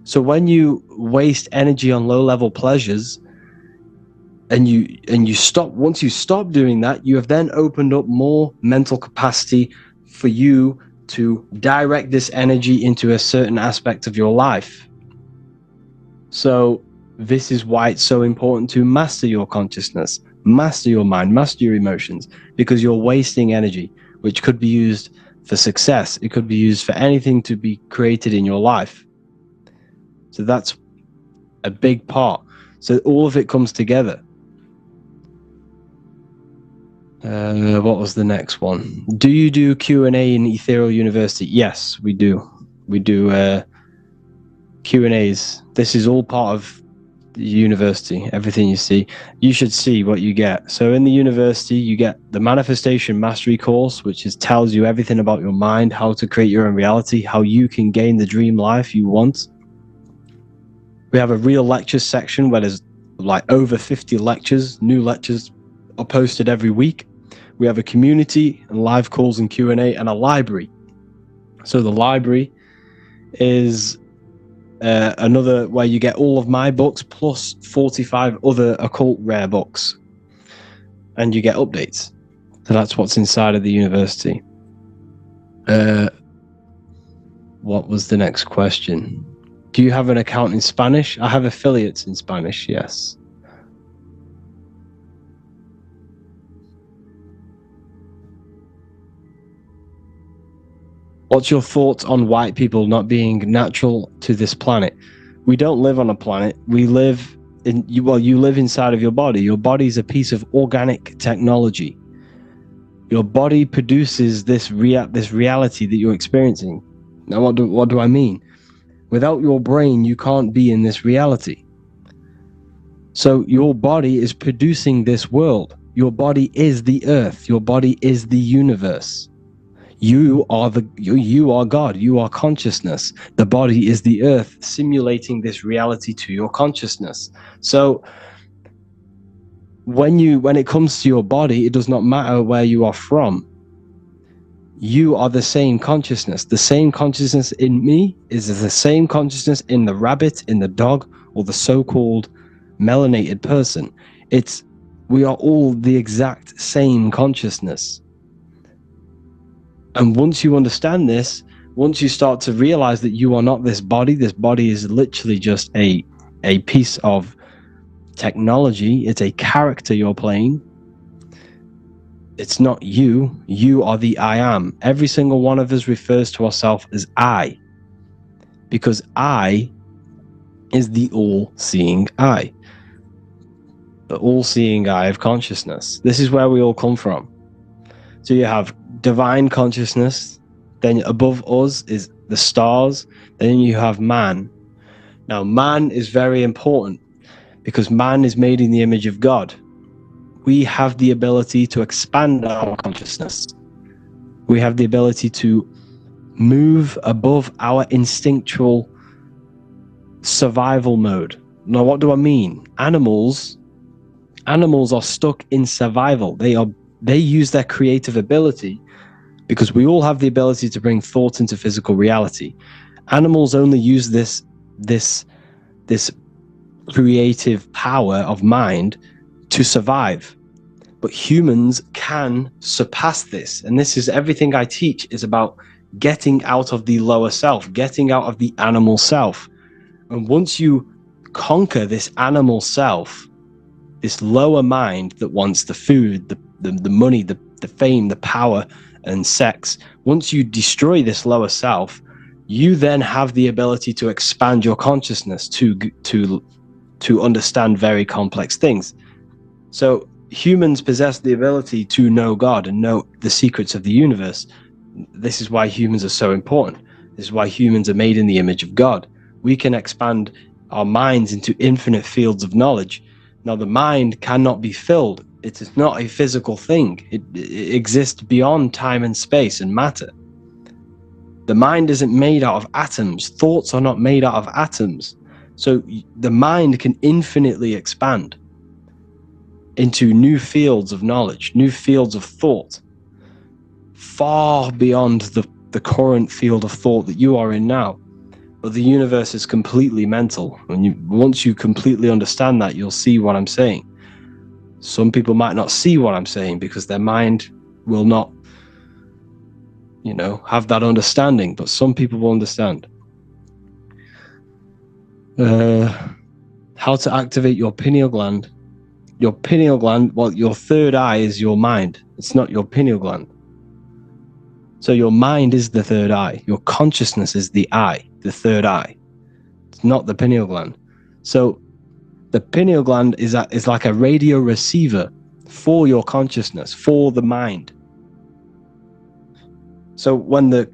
So when you waste energy on low-level pleasures, and you stop, once you stop doing that, you have then opened up more mental capacity for you to direct this energy into a certain aspect of your life. So this is why it's so important to master your consciousness, master your mind, master your emotions, because you're wasting energy, which could be used for success. It could be used for anything to be created in your life. So that's a big part. So all of it comes together. What was the next one? Do you do Q&A in Ethereal University? Yes, we do. We do Q&As. This is all part of the university. Everything you see, you should see what you get. So in the university, you get the Manifestation Mastery course, which tells you everything about your mind, how to create your own reality, how you can gain the dream life you want. We have a real lectures section where there's like over 50 lectures. New lectures are posted every week. We have a community and live calls and Q&A and a library. So the library is another where you get all of my books plus 45 other occult rare books, and you get updates. So that's what's inside of the university. What was the next question? Do you have an account in Spanish? I have affiliates in Spanish, yes. What's your thoughts on white people not being natural to this planet? We don't live on a planet. We live in, well, you live inside of your body. Your body is a piece of organic technology. Your body produces this reality that you're experiencing. Now, what do I mean? Without your brain, you can't be in this reality. So your body is producing this world. Your body is the earth. Your body is the universe. You are God. You are consciousness. The body is the earth, simulating this reality to your consciousness. So when it comes to your body, it does not matter where you are from. You are the same consciousness. The same consciousness in me is the same consciousness in the rabbit, in the dog, or the so-called melanated person. We are all the exact same consciousness. And once you understand this, once you start to realize that you are not this body is literally just a piece of technology. It's a character you're playing. It's not you. You are the I am. Every single one of us refers to ourselves as I, because I is the all-seeing I, the all-seeing eye of consciousness. This is where we all come from. So you have divine consciousness, then above us is the stars, then you have man, Now, man is very important because man is made in the image of God. We have the ability to expand our consciousness. We have the ability to move above our instinctual survival mode. Now, what do I mean? Animals are stuck in survival. They use their creative ability because we all have the ability to bring thought into physical reality. Animals only use this creative power of mind to survive. But humans can surpass this. And this is everything I teach is about getting out of the lower self, getting out of the animal self. And once you conquer this animal self, this lower mind that wants the food, the money, the fame, the power, and sex, once you destroy this lower self, you then have the ability to expand your consciousness to understand very complex things. So humans possess the ability to know God and know the secrets of the universe. This is why humans are so important. This is why humans are made in the image of God. We can expand our minds into infinite fields of knowledge. Now, the mind cannot be filled. It is not a physical thing. It exists beyond time and space and matter. The mind isn't made out of atoms. Thoughts are not made out of atoms. So the mind can infinitely expand into new fields of knowledge, new fields of thought, far beyond the current field of thought that you are in now. But the universe is completely mental. Once you completely understand that, you'll see what I'm saying. Some people might not see what I'm saying because their mind will not, have that understanding, but some people will understand. How to activate your pineal gland. Your pineal gland, your third eye is your mind. It's not your pineal gland. So your mind is the third eye. Your consciousness is the eye, the third eye. It's not the pineal gland. So the pineal gland is like a radio receiver for your consciousness, for the mind. So when the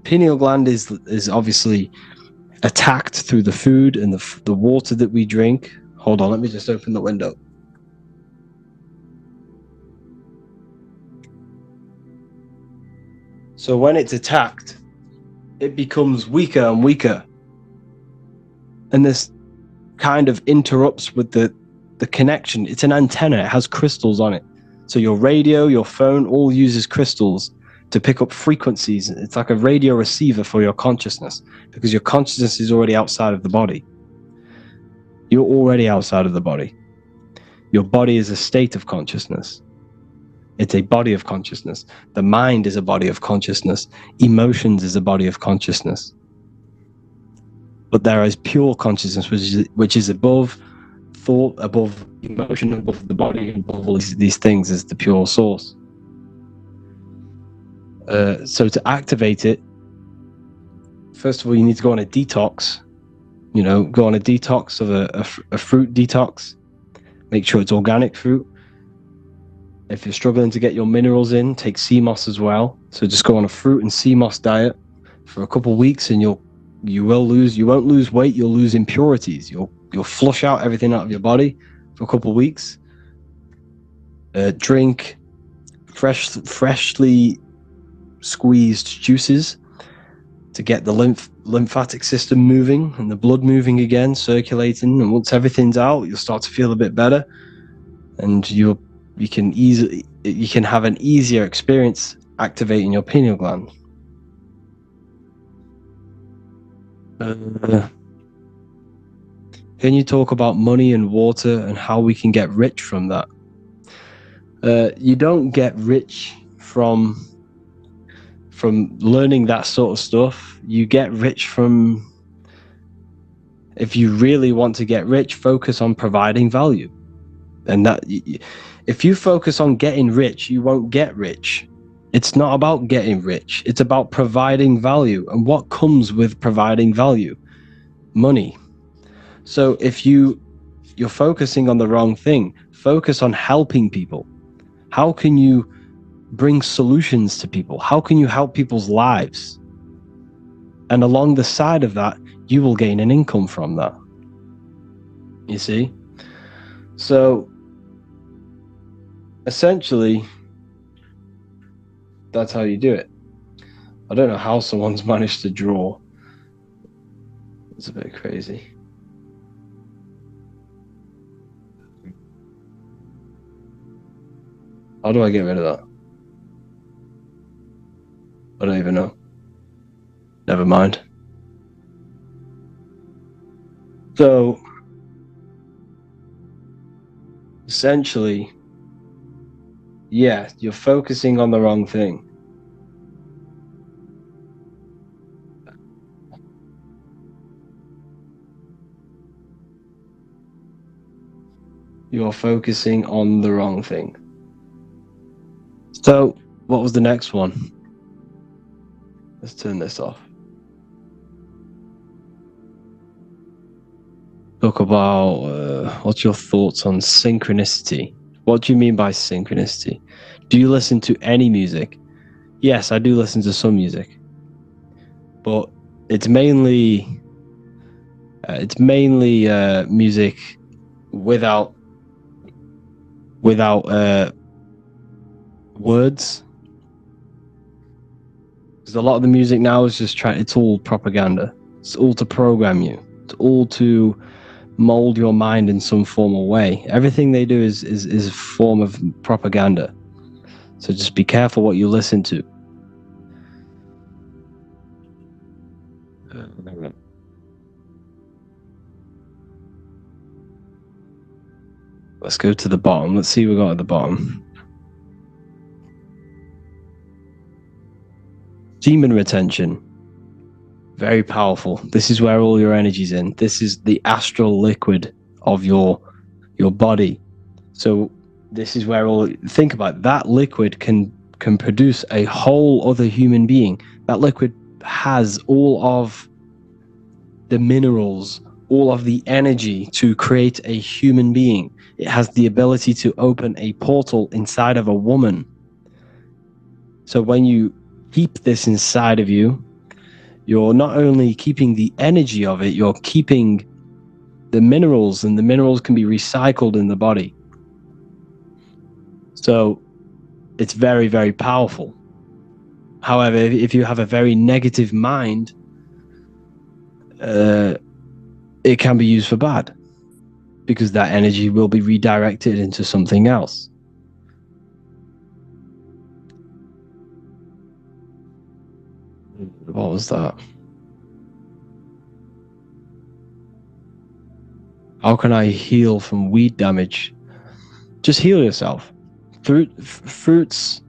pineal gland is obviously attacked through the food and the water that we drink. Hold on, let me just open the window. So when it's attacked, it becomes weaker and weaker. And this kind of interrupts with the connection. It's an antenna, it has crystals on it. So your radio, your phone, all uses crystals to pick up frequencies. It's like a radio receiver for your consciousness, because your consciousness is already outside of the body. You're already outside of the body. Your body is a state of consciousness. It's a body of consciousness. The mind is a body of consciousness. Emotions is a body of consciousness. But there is pure consciousness, which is above thought, above emotion, above the body, above all these things, is the pure source. So to activate it, first of all, you need to go on a detox. Go on a detox of a fruit detox. Make sure it's organic fruit. If you're struggling to get your minerals in, take sea moss as well. So just go on a fruit and sea moss diet for a couple of weeks, and you won't lose weight, you'll lose impurities. You'll flush out everything out of your body for a couple of weeks. Drink freshly squeezed juices to get the lymphatic system moving and the blood moving again, circulating. And once everything's out, you'll start to feel a bit better, and you can have an easier experience activating your pineal gland. Can you talk about money and water and how we can get rich from that? You don't get rich from learning that sort of stuff. You get rich from, if you really want to get rich, focus on providing value. And that, if you focus on getting rich, you won't get rich. It's not about getting rich. It's about providing value. And what comes with providing value? Money. So if you're focusing on the wrong thing, focus on helping people. How can you bring solutions to people? How can you help people's lives? And along the side of that, you will gain an income from that. You see? So, essentially, that's how you do it. I don't know how someone's managed to draw. It's a bit crazy. How do I get rid of that? I don't even know. Never mind. So, essentially, yeah, you're focusing on the wrong thing. You're focusing on the wrong thing. So, what was the next one? Let's turn this off. Talk about what's your thoughts on synchronicity? What do you mean by synchronicity? Do you listen to any music? Yes, I do listen to some music, but it's mainly music without words. Because a lot of the music now is just it's all propaganda. It's all to program you. It's all to mold your mind in some formal way. Everything they do is a form of propaganda. So just be careful what you listen to. Let's go to the bottom. Let's see what we got at the bottom. Demon retention. Very powerful. This is where all your energy's in. This is the astral liquid of your body. So this is where think about it. That liquid can produce a whole other human being. That liquid has all of the minerals, all of the energy to create a human being. It has the ability to open a portal inside of a woman. So when you keep this inside of you, you're not only keeping the energy of it, you're keeping the minerals, and the minerals can be recycled in the body. So it's very, very powerful. However, if you have a very negative mind, it can be used for bad, because that energy will be redirected into something else. What was that? How can I heal from weed damage? Just heal yourself. Fruits,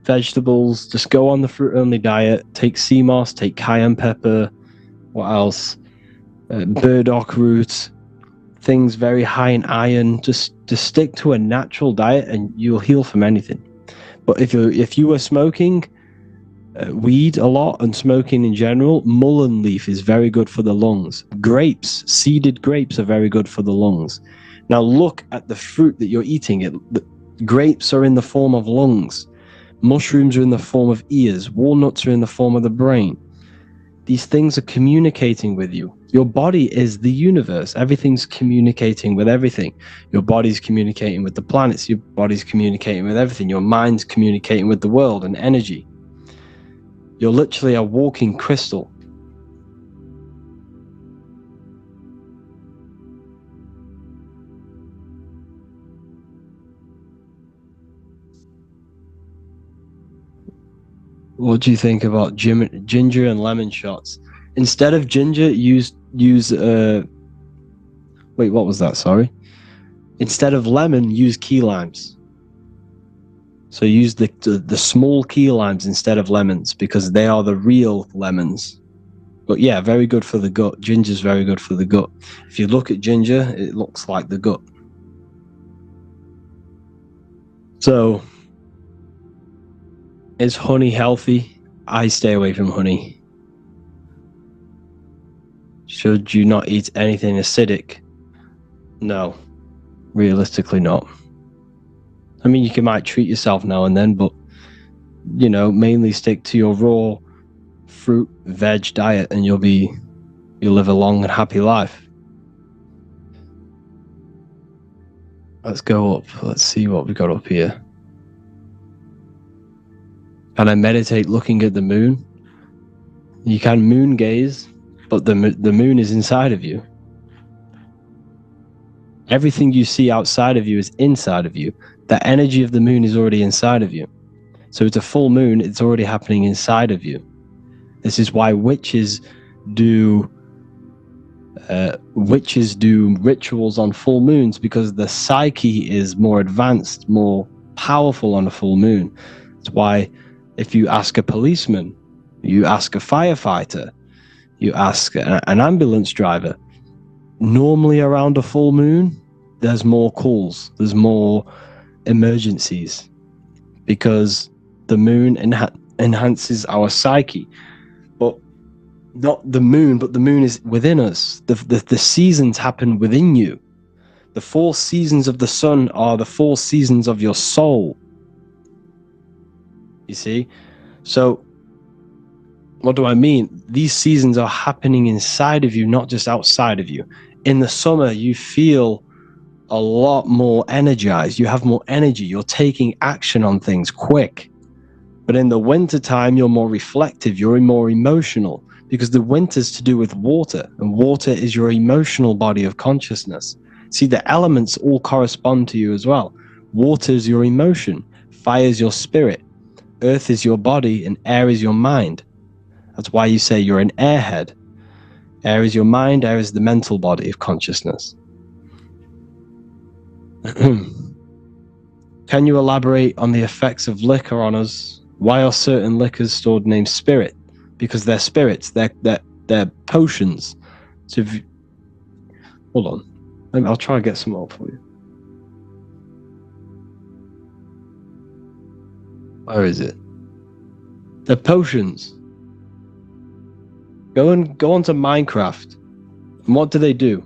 vegetables, just go on the fruit-only diet. Take sea moss, take cayenne pepper. What else? Burdock root. Things very high in iron. Just stick to a natural diet and you'll heal from anything. But if you were smoking weed a lot and smoking in general, mullein leaf is very good for the lungs. Grapes, seeded grapes are very good for the lungs. Now look at the fruit that you're eating. Grapes are in the form of lungs. Mushrooms are in the form of ears. Walnuts are in the form of the brain. These things are communicating with you. Your body is the universe. Everything's communicating with everything. Your body's communicating with the planets. Your body's communicating with everything. Your mind's communicating with the world and energy. You're literally a walking crystal. What do you think about ginger and lemon shots? Instead of ginger, use wait, what was that? Sorry. Instead of lemon, use key limes. So use the small key limes instead of lemons, because they are the real lemons. But yeah, very good for the gut. Ginger's very good for the gut. If you look at ginger, it looks like the gut. So, is honey healthy? I stay away from honey. Should you not eat anything acidic? No, realistically not. I mean, you might treat yourself now and then, but, mainly stick to your raw fruit, veg diet and you'll be you'll live a long and happy life. Let's go up. Let's see what we got up here. Can I meditate looking at the moon? You can moon gaze, but the moon is inside of you. Everything you see outside of you is inside of you. The energy of the moon is already inside of you. So it's a full moon, it's already happening inside of you. This is why witches do rituals on full moons, because the psyche is more advanced, more powerful on a full moon. It's why if you ask a policeman, you ask a firefighter, you ask an ambulance driver, normally around a full moon, there's more calls, there's more emergencies, because the moon enhances our psyche. But not the moon, but the moon is within us. The seasons happen within you. The 4 seasons of the sun are the 4 seasons of your soul. You see? So, what do I mean? These seasons are happening inside of you, not just outside of you. In the summer, you feel a lot more energized. You have more energy. You're taking action on things quick. But in the winter time, you're more reflective. You're more emotional, because the winter's to do with water, and water is your emotional body of consciousness. See, the elements all correspond to you as well. Water is your emotion. Fire is your spirit. Earth is your body, and air is your mind. That's why you say you're an airhead. Air is your mind, air is the mental body of consciousness. Can you elaborate on the effects of liquor on us? Why are certain liquors stored named spirit? Because they're spirits, they're potions. So if you, hold on, I'll try and get some more for you. Where is it? They're potions. Go onto Minecraft. And what do?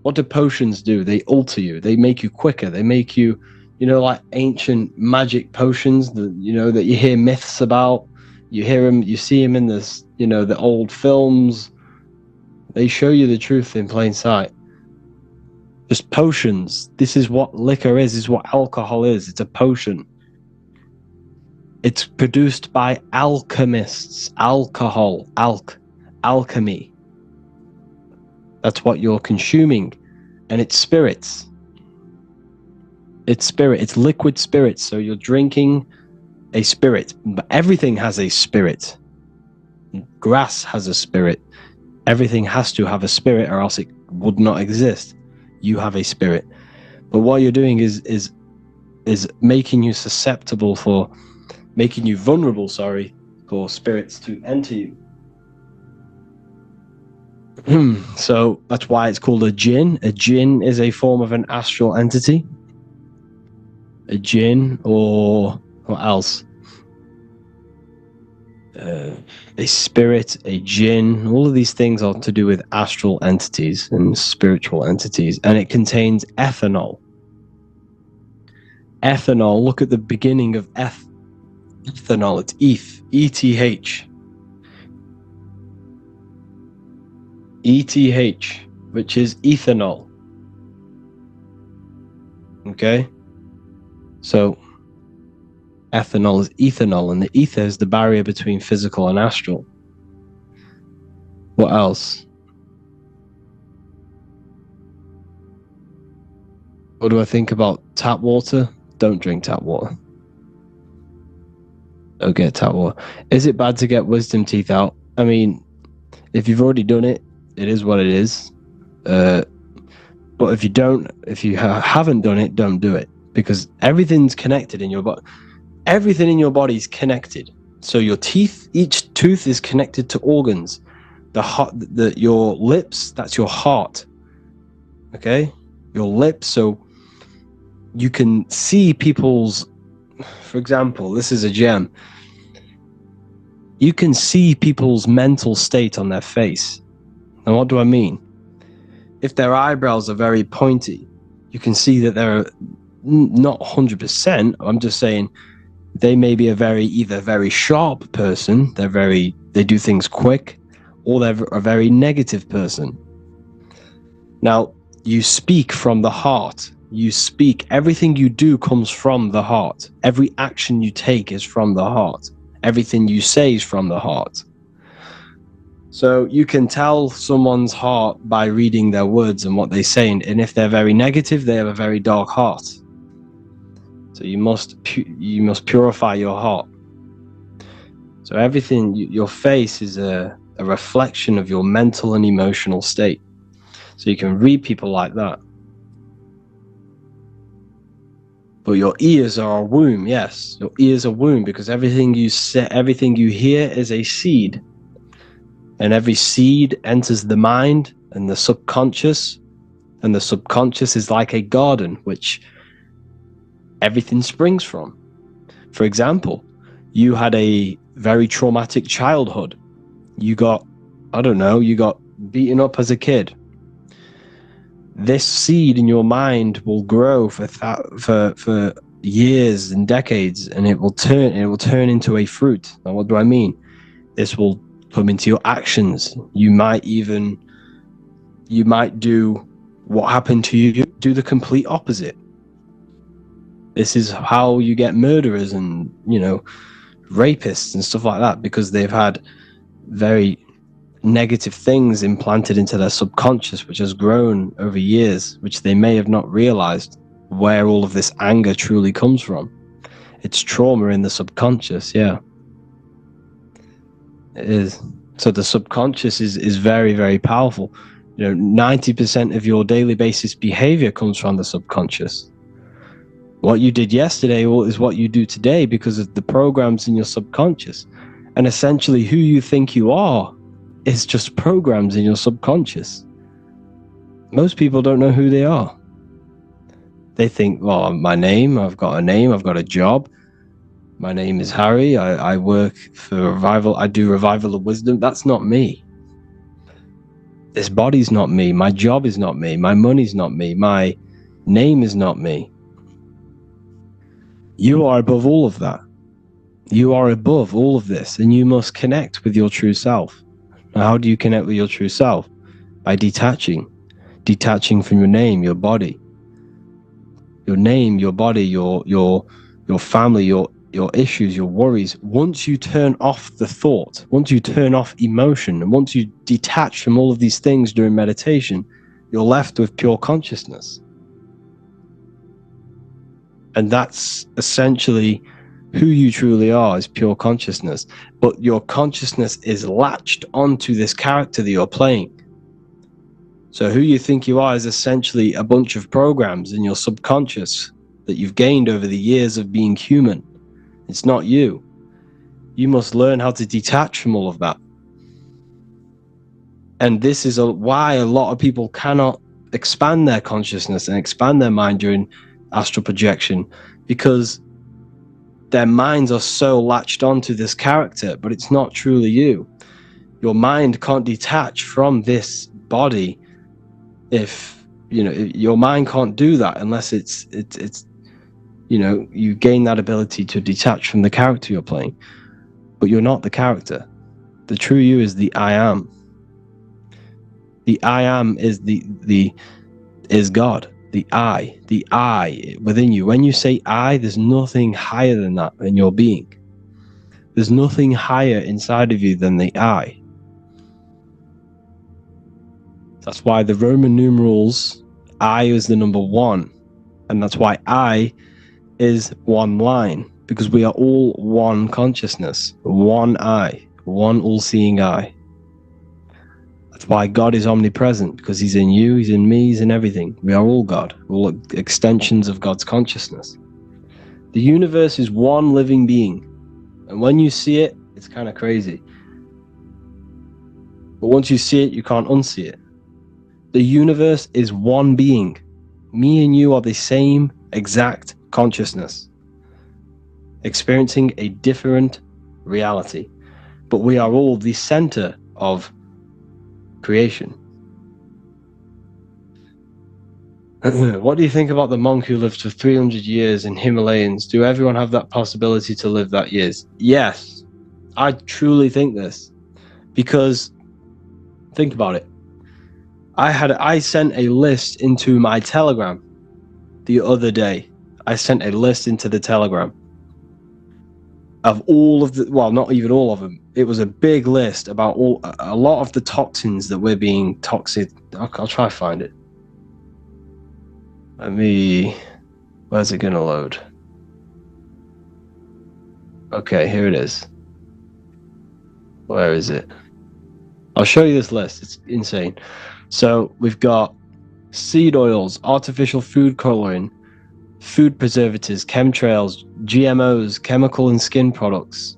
What do potions do? They alter you. They make you quicker. They make you, like ancient magic potions that that you hear myths about. You hear them, you see them in this, the old films. They show you the truth in plain sight. Just potions. This is what liquor is. This is what alcohol is. It's a potion. It's produced by alchemists. Alcohol. Alchemy. That's what you're consuming. And it's spirits. It's spirit. It's liquid spirits. So you're drinking a spirit. But everything has a spirit. Grass has a spirit. Everything has to have a spirit, or else it would not exist. You have a spirit. But what you're doing is making you susceptible making you vulnerable, for spirits to enter you. So that's why it's called a jinn. A jinn is a form of an astral entity. A jinn, or what else? A spirit, a jinn. All of these things are to do with astral entities and spiritual entities, and it contains ethanol. Ethanol. Look at the beginning of ethanol. It's ETH. ETH, which is ethanol. Okay? So, ethanol is ethanol, and the ether is the barrier between physical and astral. What else? What do I think about tap water? Don't drink tap water. Don't get tap water. Is it bad to get wisdom teeth out? I mean, if you've already done it, it is what it is. But if you haven't done it, don't do it, because everything's connected in your body. Everything in your body is connected. So your teeth, each tooth is connected to organs. Your lips, that's your heart. Okay, your lips. So you can see people's. For example, this is a gem. You can see people's mental state on their face. And what do I mean? If their eyebrows are very pointy, you can see that they're not 100%. I'm just saying they may be either very sharp person. They do things quick, or they're a very negative person. Now, you speak from the heart. You speak, everything you do comes from the heart. Every action you take is from the heart. Everything you say is from the heart. So you can tell someone's heart by reading their words and what they say. And if they're very negative, they have a very dark heart. So you must purify your heart. So everything, your face is a reflection of your mental and emotional state. So you can read people like that. But your ears are a womb, yes. Your ears are womb, because everything you say, everything you hear is a seed. And every seed enters the mind and the subconscious. And the subconscious is like a garden, which everything springs from. For example, you had a very traumatic childhood. You got beaten up as a kid. This seed in your mind will grow for years and decades, and it will turn into a fruit. Now, what do I mean? This will come into your actions. You might do what happened to you, do the complete opposite. This is how you get murderers and, rapists and stuff like that, because they've had very negative things implanted into their subconscious, which has grown over years, which they may have not realized where all of this anger truly comes from. It's trauma in the subconscious, yeah. It is. So the subconscious is very, very powerful. 90% of your daily basis behavior comes from the subconscious. What you did yesterday is what you do today because of the programs in your subconscious. And essentially who you think you are is just programs in your subconscious. Most people don't know who they are. They think, well, my name, I've got a job. My name is Harry. I work for Revival. I do Revival of Wisdom. That's not me. This body's not me. My job is not me. My money's not me. My name is not me. You are above all of that. You are above all of this, and you must connect with your true self. Now, how do you connect with your true self? By detaching from your name, your body. Your name, your body, your family, your issues, your worries. Once you turn off the thought, once you turn off emotion, and once you detach from all of these things during meditation, you're left with pure consciousness. And that's essentially who you truly are, is pure consciousness. But your consciousness is latched onto this character that you're playing. So who you think you are is essentially a bunch of programs in your subconscious that you've gained over the years of being human. It's not you. You must learn how to detach from all of that. And this is why a lot of people cannot expand their consciousness and expand their mind during astral projection, because their minds are so latched onto this character, but it's not truly you. Your mind can't detach from this body. If your mind can't do that unless it's you gain that ability to detach from the character you're playing. But you're not the character. The true you is the I am. The I am is is God. The I within you. When you say I, there's nothing higher than that in your being. There's nothing higher inside of you than the I. That's why the Roman numerals, I is the number 1. And that's why I is one line, because we are all one consciousness, one I, one all-seeing I. That's why God is omnipresent, because he's in you, he's in me, he's in everything. We are all God, all extensions of God's consciousness. The universe is one living being. And when you see it, it's kind of crazy. But once you see it, you can't unsee it. The universe is one being. Me and you are the same exact consciousness, experiencing a different reality. But we are all the center of creation. What do you think about the monk who lived for 300 years in Himalayas? Do everyone have that possibility to live that years? Yes, I truly think this, because Think about it. I sent a list into my Telegram the other day. I sent a list into the Telegram of all of the, well, not even all of them. It was a big list about a lot of the toxins that we're being toxic. I'll try to find it. Where's it gonna load? Okay, here it is. Where is it? I'll show you this list. It's insane. So we've got seed oils, artificial food coloring, food preservatives, chemtrails, GMOs, chemical and skin products,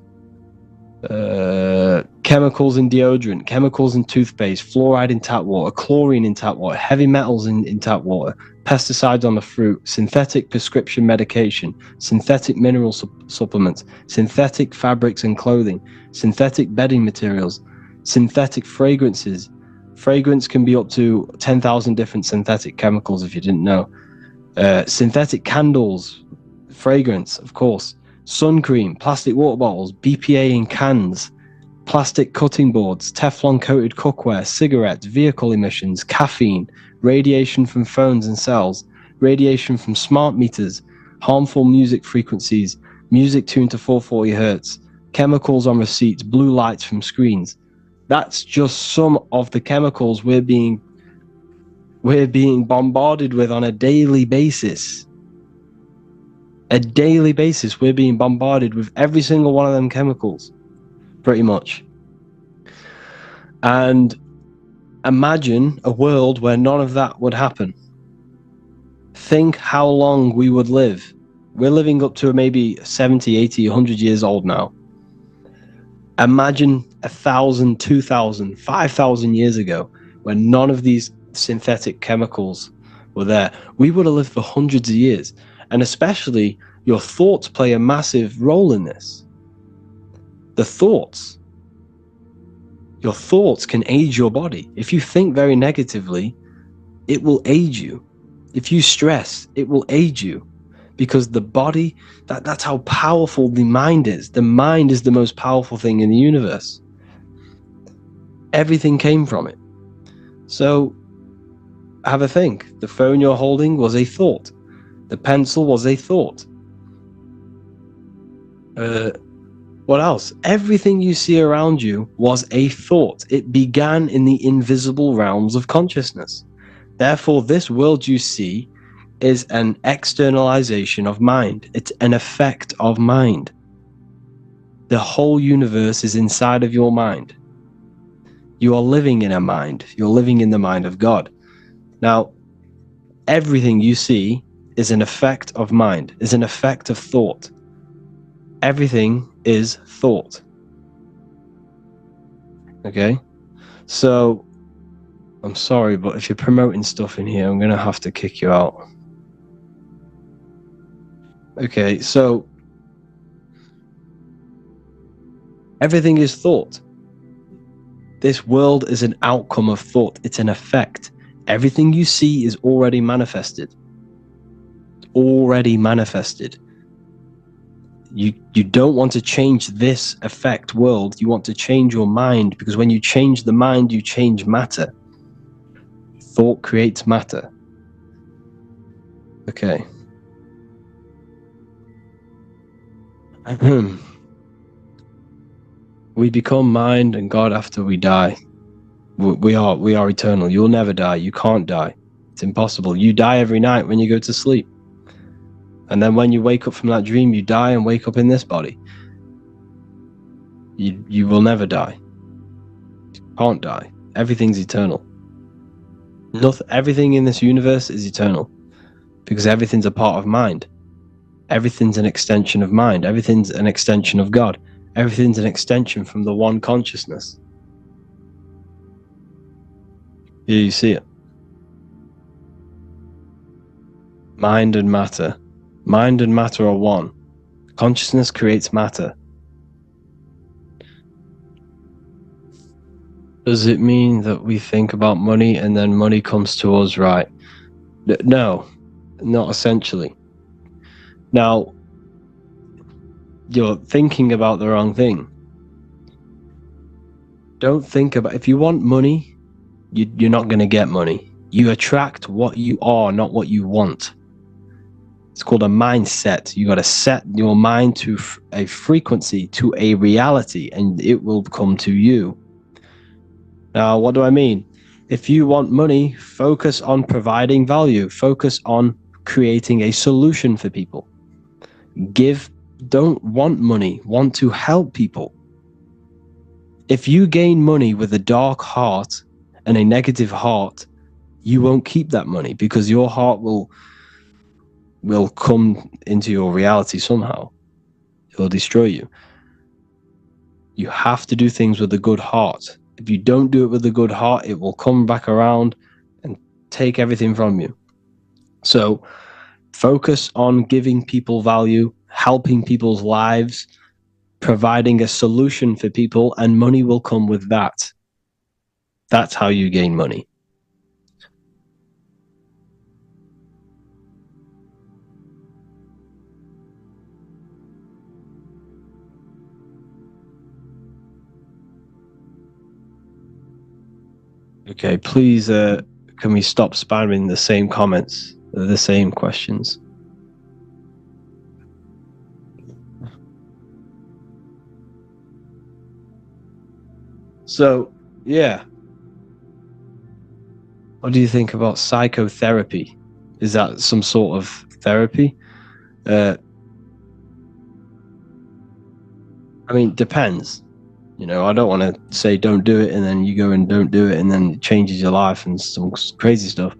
chemicals in deodorant, chemicals in toothpaste, fluoride in tap water, chlorine in tap water, heavy metals in tap water, pesticides on the fruit, synthetic prescription medication, synthetic mineral supplements, synthetic fabrics and clothing, synthetic bedding materials, synthetic fragrances. Fragrance can be up to 10,000 different synthetic chemicals if you didn't know. Synthetic candles, fragrance, of course. Sun cream, plastic water bottles, BPA in cans, plastic cutting boards, Teflon coated cookware, cigarettes, vehicle emissions, caffeine, radiation from phones and cells, radiation from smart meters, harmful music frequencies, music tuned to 440 hertz, chemicals on receipts, blue lights from screens. That's just some of the chemicals we're being bombarded with on a daily basis. A daily basis, we're being bombarded with every single one of them chemicals, pretty much. And imagine a world where none of that would happen. Think how long we would live. We're living up to maybe 70, 80, 100 years old now. Imagine 1,000, 2,000, 5,000 years ago when none of these synthetic chemicals were there. We would have lived for hundreds of years. And especially your thoughts play a massive role in this. The thoughts. Your thoughts can age your body. If you think very negatively, it will age you. If you stress, it will age you. Because the body, that's how powerful the mind is. The mind is the most powerful thing in the universe. Everything came from it. So have a think. The phone you're holding was a thought. The pencil was a thought. What else? Everything you see around you was a thought. It began in the invisible realms of consciousness. Therefore, this world you see is an externalization of mind. It's an effect of mind. The whole universe is inside of your mind. You are living in a mind. You're living in the mind of God. Now, everything you see is an effect of mind, is an effect of thought. Everything is thought. Okay? So, I'm sorry, but if you're promoting stuff in here, I'm going to have to kick you out. Okay, so everything is thought. This world is an outcome of thought. It's an effect. Everything you see is already manifested. Already manifested. You don't want to change this effect world. You want to change your mind, because when you change the mind, you change matter. Thought creates matter. Okay. We become mind and God after we die. We are eternal. You'll never die. You can't die. It's impossible. You die every night when you go to sleep. And then when you wake up from that dream, you die and wake up in this body. You will never die. You can't die. Everything's eternal. Everything in this universe is eternal, because everything's a part of mind. Everything's an extension of mind. Everything's an extension of God. Everything's an extension from the one consciousness. Here you see it. Mind and matter. Mind and matter are one. Consciousness creates matter. Does it mean that we think about money and then money comes to us, right? No, not essentially. Now, you're thinking about the wrong thing. Don't think about, if you want money, you're not going to get money. You attract what you are, not what you want. It's called a mindset. You got to set your mind to a frequency, to a reality, and it will come to you. Now, what do I mean? If you want money, focus on providing value. Focus on creating a solution for people. Don't want money, want to help people. If you gain money with a dark heart and a negative heart, you won't keep that money because your heart will come into your reality somehow. It will destroy you. You have to do things with a good heart. If you don't do it with a good heart, it will come back around and take everything from you. So focus on giving people value, helping people's lives, providing a solution for people, and money will come with that. That's how you gain money. Okay, please, can we stop spamming the same comments, the same questions? So, yeah. What do you think about psychotherapy? Is that some sort of therapy? I mean, depends. You know, I don't want to say don't do it and then you go and don't do it and then it changes your life and some crazy stuff.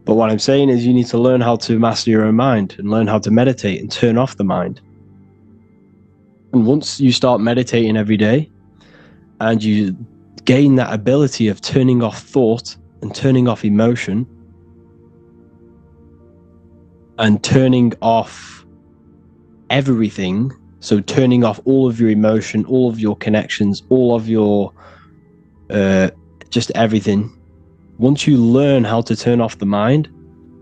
But what I'm saying is you need to learn how to master your own mind and learn how to meditate and turn off the mind. And once you start meditating every day and you gain that ability of turning off thought and turning off emotion and turning off everything, so turning off all of your emotion, all of your connections, all of your just everything. Once you learn how to turn off the mind,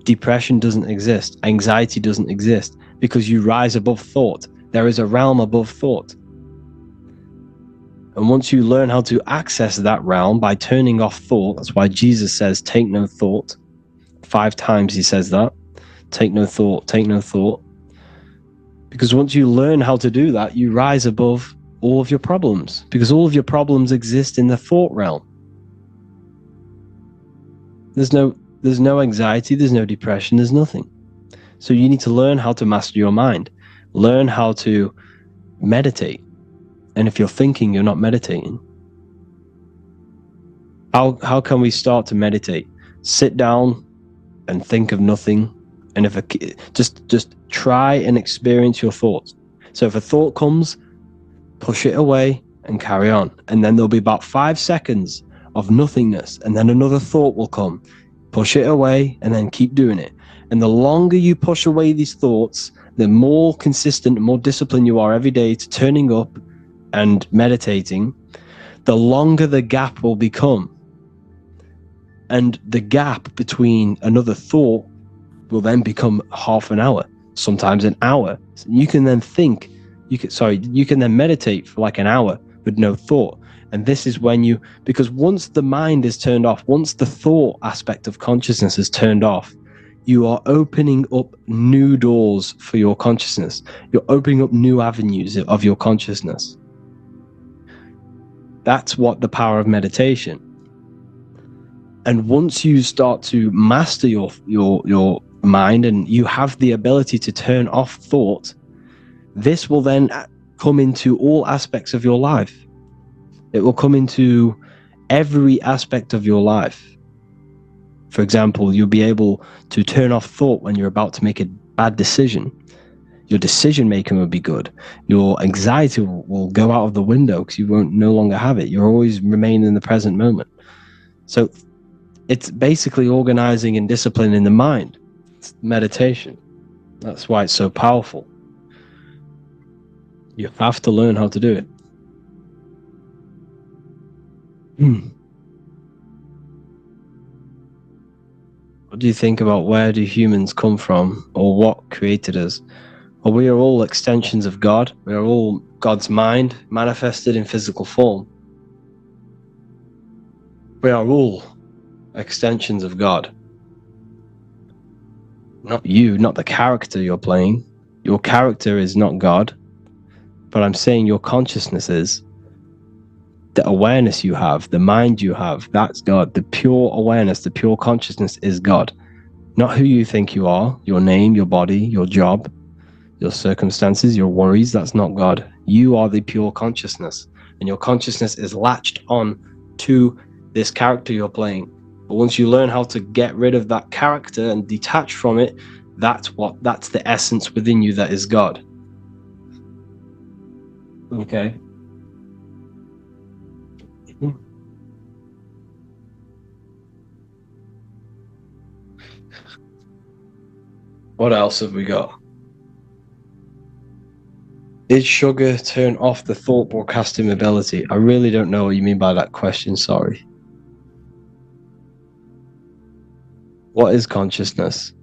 depression doesn't exist, anxiety doesn't exist, because you rise above thought. There is a realm above thought. And once you learn how to access that realm by turning off thought, that's why Jesus says, take no thought. 5 times he says that. Take no thought, take no thought. Because once you learn how to do that, you rise above all of your problems, because all of your problems exist in the thought realm. There's no anxiety, there's no depression, there's nothing. So you need to learn how to master your mind. Learn how to meditate. And if you're thinking, you're not meditating. How can we start to meditate? Sit down and think of nothing. And if just try and experience your thoughts. So if a thought comes, push it away and carry on. And then there'll be about 5 seconds of nothingness. And then another thought will come. Push it away and then keep doing it. And the longer you push away these thoughts, the more consistent, more disciplined you are every day to turning up and meditating, the longer the gap will become. And the gap between another thought will then become half an hour, sometimes an hour. You can then you can then meditate for like an hour with no thought. And this is when because once the mind is turned off, once the thought aspect of consciousness is turned off, you are opening up new doors for your consciousness. You're opening up new avenues of your consciousness. That's what the power of meditation. And once you start to master your mind and you have the ability to turn off thought, this will then come into all aspects of your life. It will come into every aspect of your life. For example, you'll be able to turn off thought when you're about to make a bad decision. Your decision making will be good. Your anxiety will go out of the window because you won't no longer have it. You'll always remain in the present moment. So it's basically organizing and disciplining the mind. It's meditation. That's why it's so powerful. You have to learn how to do it. What do you think about where do humans come from, or what created us? Well, we are all extensions of God. We are all God's mind manifested in physical form. We are all extensions of God. Not you, not the character you're playing. Your character is not God. But I'm saying your consciousness is. The awareness you have, the mind you have, that's God. The pure awareness, the pure consciousness is God. Not who you think you are, your name, your body, your job, your circumstances, your worries, that's not God. You are the pure consciousness. And your consciousness is latched on to this character you're playing. But once you learn how to get rid of that character and detach from it, that's the essence within you that is God. Okay. What else have we got? Did sugar turn off the thought broadcasting ability? I really don't know what you mean by that question, sorry. What is consciousness?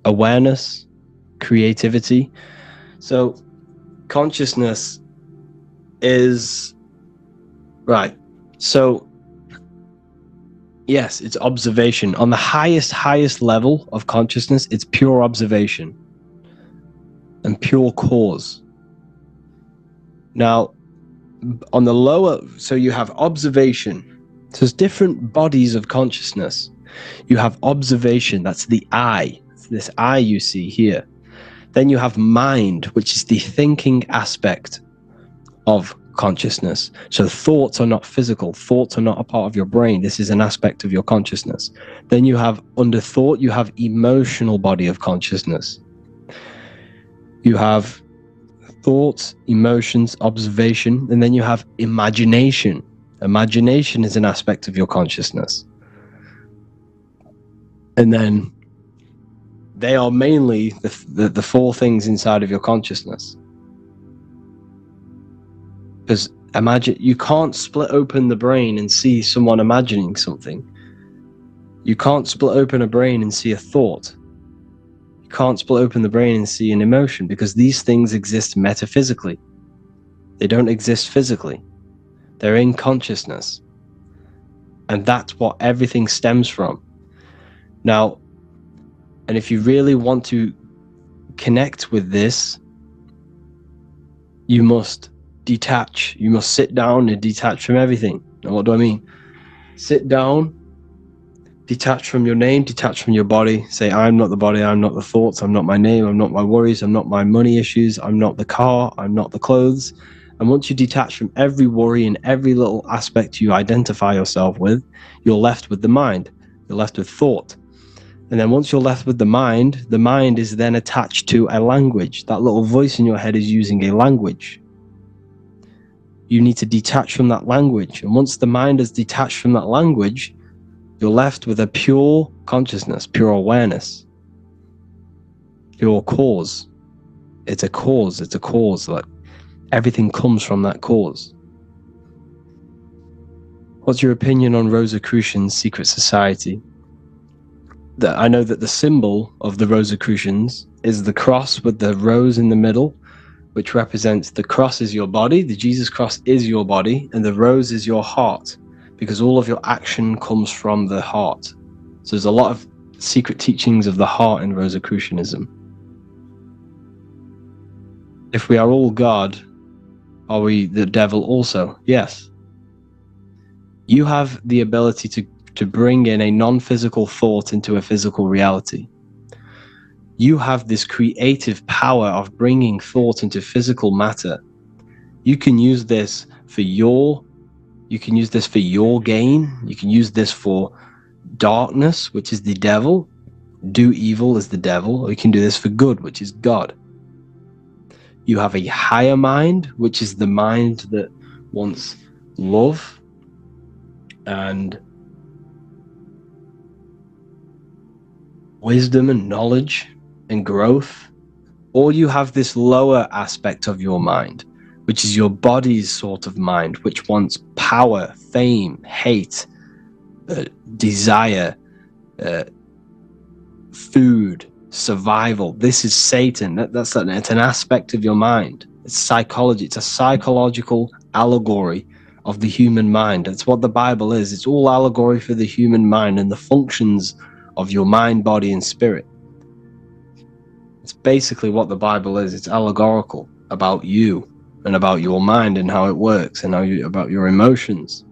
Awareness? Creativity? So, consciousness is... Right. So, yes, it's observation. On the highest level of consciousness, it's pure observation and pure cause. Now, on the lower, so you have observation. So there's different bodies of consciousness. You have observation, that's the eye. It's this eye you see here. Then you have mind, which is the thinking aspect of consciousness. So thoughts are not physical. Thoughts are not a part of your brain. This is an aspect of your consciousness. Then you have, under thought, you have emotional body of consciousness. You have thoughts, emotions, observation, and then you have imagination. Imagination is an aspect of your consciousness. And then they are mainly the four things inside of your consciousness. Because imagine, you can't split open the brain and see someone imagining something. You can't split open a brain and see a thought. You can't split open the brain and see an emotion, because these things exist metaphysically. They don't exist physically. They're in consciousness. And that's what everything stems from. Now, and if you really want to connect with this, you must detach. You must sit down and detach from everything. Now, what do I mean? Sit down, detach from your name, detach from your body. Say, I'm not the body, I'm not the thoughts, I'm not my name, I'm not my worries, I'm not my money issues, I'm not the car, I'm not the clothes. And once you detach from every worry and every little aspect you identify yourself with, you're left with the mind. You're left with thought. And then once you're left with the mind is then attached to a language. That little voice in your head is using a language. You need to detach from that language. And once the mind is detached from that language, you're left with a pure consciousness, pure awareness, pure cause. It's a cause. It's a cause. Like everything comes from that cause. What's your opinion on Rosicrucians' secret society? I know that the symbol of the Rosicrucians is the cross with the rose in the middle, which represents the cross is your body, the Jesus cross is your body, and the rose is your heart, because all of your action comes from the heart. So there's a lot of secret teachings of the heart in Rosicrucianism. If we are all God, are we the devil also? Yes. You have the ability to bring in a non-physical thought into a physical reality. You have this creative power of bringing thought into physical matter. You can use this for your gain. You can use this for darkness, which is the devil. Do evil is the devil. Or you can do this for good, which is God. You have a higher mind, which is the mind that wants love and wisdom and knowledge and growth. Or you have this lower aspect of your mind, which is your body's sort of mind, which wants power, fame, hate, desire, food, survival. This is Satan. It's an aspect of your mind. It's psychology. It's a psychological allegory of the human mind. That's what the Bible is. It's all allegory for the human mind and the functions of your mind, body, and spirit. It's basically what the Bible is. It's allegorical about you and about your mind and how it works and about your emotions.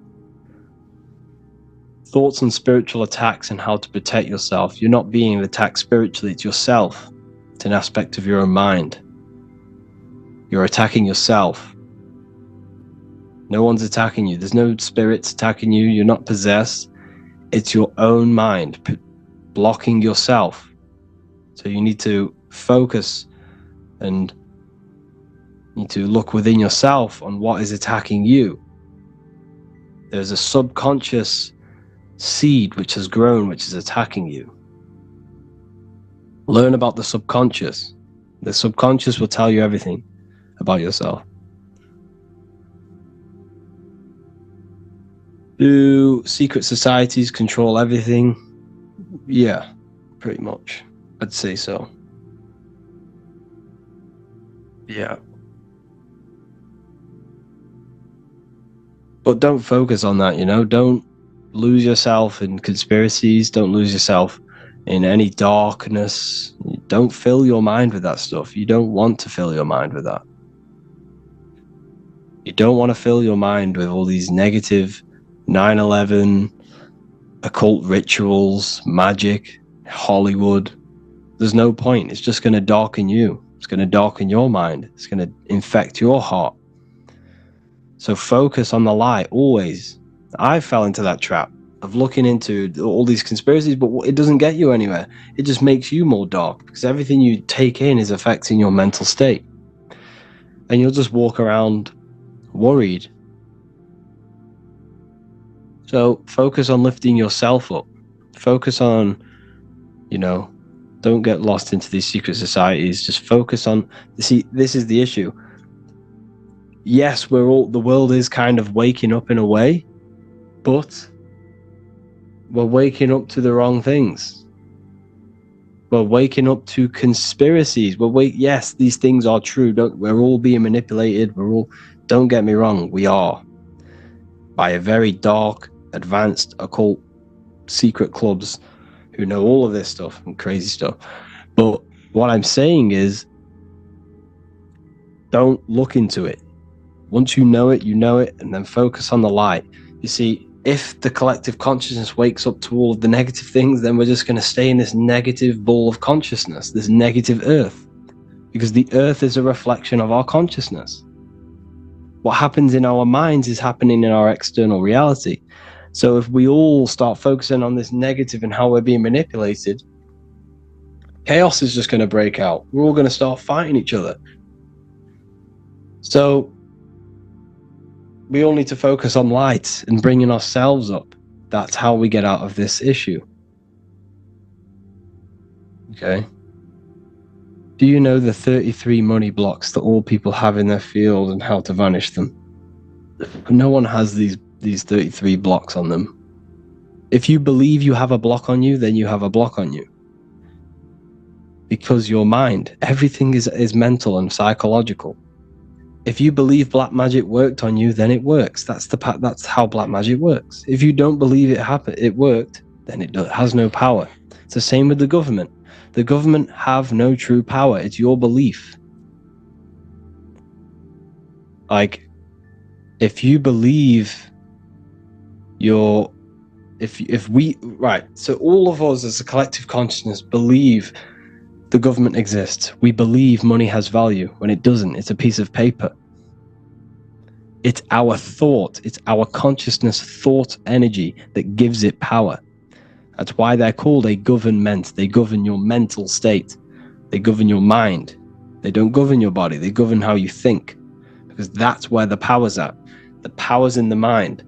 Thoughts on spiritual attacks and how to protect yourself. You're not being attacked spiritually, it's yourself. It's an aspect of your own mind. You're attacking yourself. No one's attacking you. There's no spirits attacking you. You're not possessed. It's your own mind blocking yourself. So you need to focus and need to look within yourself on what is attacking you. There's a subconscious seed which has grown, which is attacking you. Learn about the subconscious. The subconscious will tell you everything about yourself. Do secret societies control everything? Yeah, pretty much. I'd say so. Yeah. But don't focus on that, Don't lose yourself in conspiracies. Don't lose yourself in any darkness. Don't fill your mind with that stuff. You don't want to fill your mind with that. You don't want to fill your mind with all these negative 9/11, occult rituals, magic, Hollywood. There's no point. It's just going to darken you. It's going to darken your mind. It's going to infect your heart. So focus on the light always. I fell into that trap of looking into all these conspiracies, but it doesn't get you anywhere. It just makes you more dark because everything you take in is affecting your mental state. And you'll just walk around worried. So focus on lifting yourself up. Focus on, don't get lost into these secret societies. Just focus on, see, this is the issue. Yes, the world is kind of waking up in a way, but we're waking up to the wrong things. We're waking up to conspiracies. Yes, these things are true. We're all being manipulated. Don't get me wrong, we are. By a very dark, advanced, occult, secret clubs who know all of this stuff and crazy stuff. But what I'm saying is, don't look into it. Once you know it, and then focus on the light. You see, if the collective consciousness wakes up to all of the negative things, then we're just going to stay in this negative ball of consciousness, this negative earth. Because the earth is a reflection of our consciousness. What happens in our minds is happening in our external reality. So if we all start focusing on this negative and how we're being manipulated, chaos is just going to break out. We're all going to start fighting each other. So we all need to focus on light and bringing ourselves up. That's how we get out of this issue. Okay. Do you know the 33 money blocks that all people have in their field and how to vanish them? No one has these 33 blocks on them. If you believe you have a block on you, then you have a block on you. Because your mind, everything is mental and psychological. If you believe black magic worked on you, then it works. That's how black magic works. If you don't believe it worked, then it has no power. It's the same with the government. The government have no true power. It's your belief. Like, if you believe so all of us as a collective consciousness believe the government exists. We believe money has value when it doesn't. It's a piece of paper. It's our thought. It's our consciousness thought energy that gives it power. That's why they're called a government. They govern your mental state. They govern your mind. They don't govern your body. They govern how you think. Because that's where the power's at. The power's in the mind.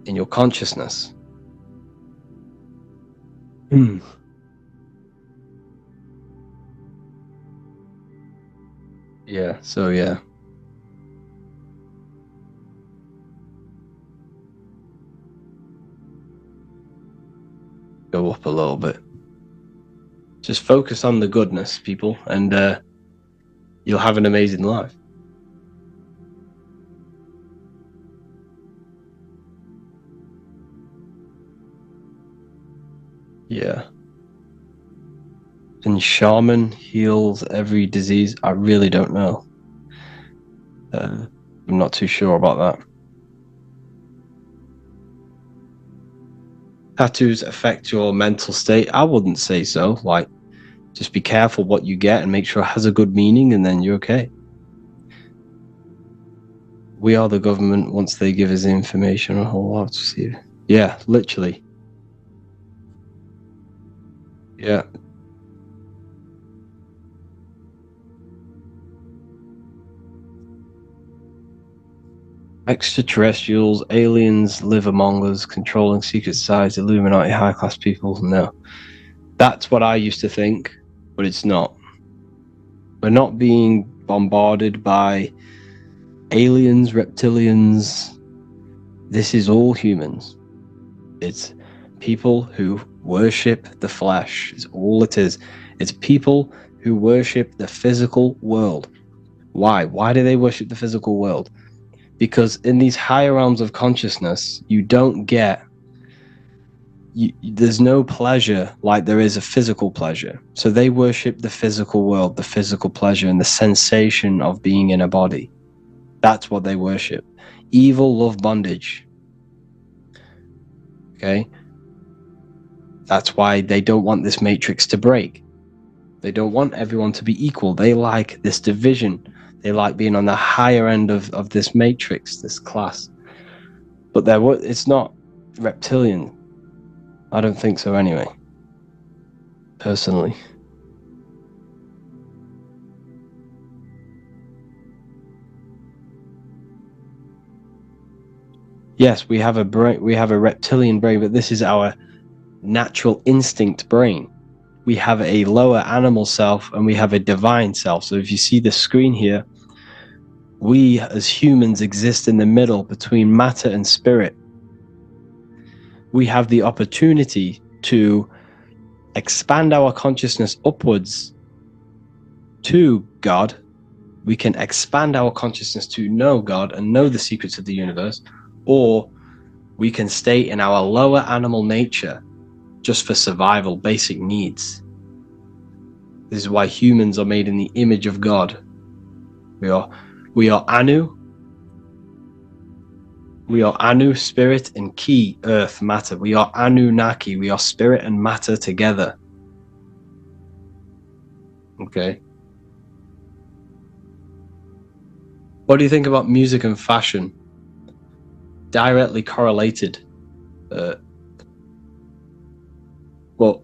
In your consciousness. Yeah, so yeah. Go up a little bit. Just focus on the goodness, people, and you'll have an amazing life. Yeah. And shaman heals every disease? I really don't know. I'm not too sure about that. Tattoos affect your mental state? I wouldn't say so. Like, just be careful what you get and make sure it has a good meaning, and then you're okay. We are the government once they give us the information on whole lot to see. Yeah, literally. Yeah. Extraterrestrials, aliens live among us, controlling secret societies, Illuminati, high-class people. No. That's what I used to think, but it's not. We're not being bombarded by aliens, reptilians. This is all humans. It's people who worship the flesh. It's all it is. It's people who worship the physical world. Why? Why do they worship the physical world? Because in these higher realms of consciousness, you don't get... there's no pleasure like there is a physical pleasure. So they worship the physical world, the physical pleasure, and the sensation of being in a body. That's what they worship. Evil love bondage. Okay? That's why they don't want this matrix to break. They don't want everyone to be equal. They like this division. They like being on the higher end of this matrix, this class. But it's not reptilian. I don't think so anyway. Personally. Yes, we have a brain, we have a reptilian brain, but this is our natural instinct brain. We have a lower animal self and we have a divine self. So if you see the screen here, we as humans exist in the middle between matter and spirit. We have the opportunity to expand our consciousness upwards to God. We can expand our consciousness to know God and know the secrets of the universe, or we can stay in our lower animal nature just for survival, basic needs. This is why humans are made in the image of God. We are Anu. We are Anu, spirit, and Ki, earth, matter. We are Anunnaki. We are spirit and matter together. Okay. What do you think about music and fashion? Directly correlated. Well,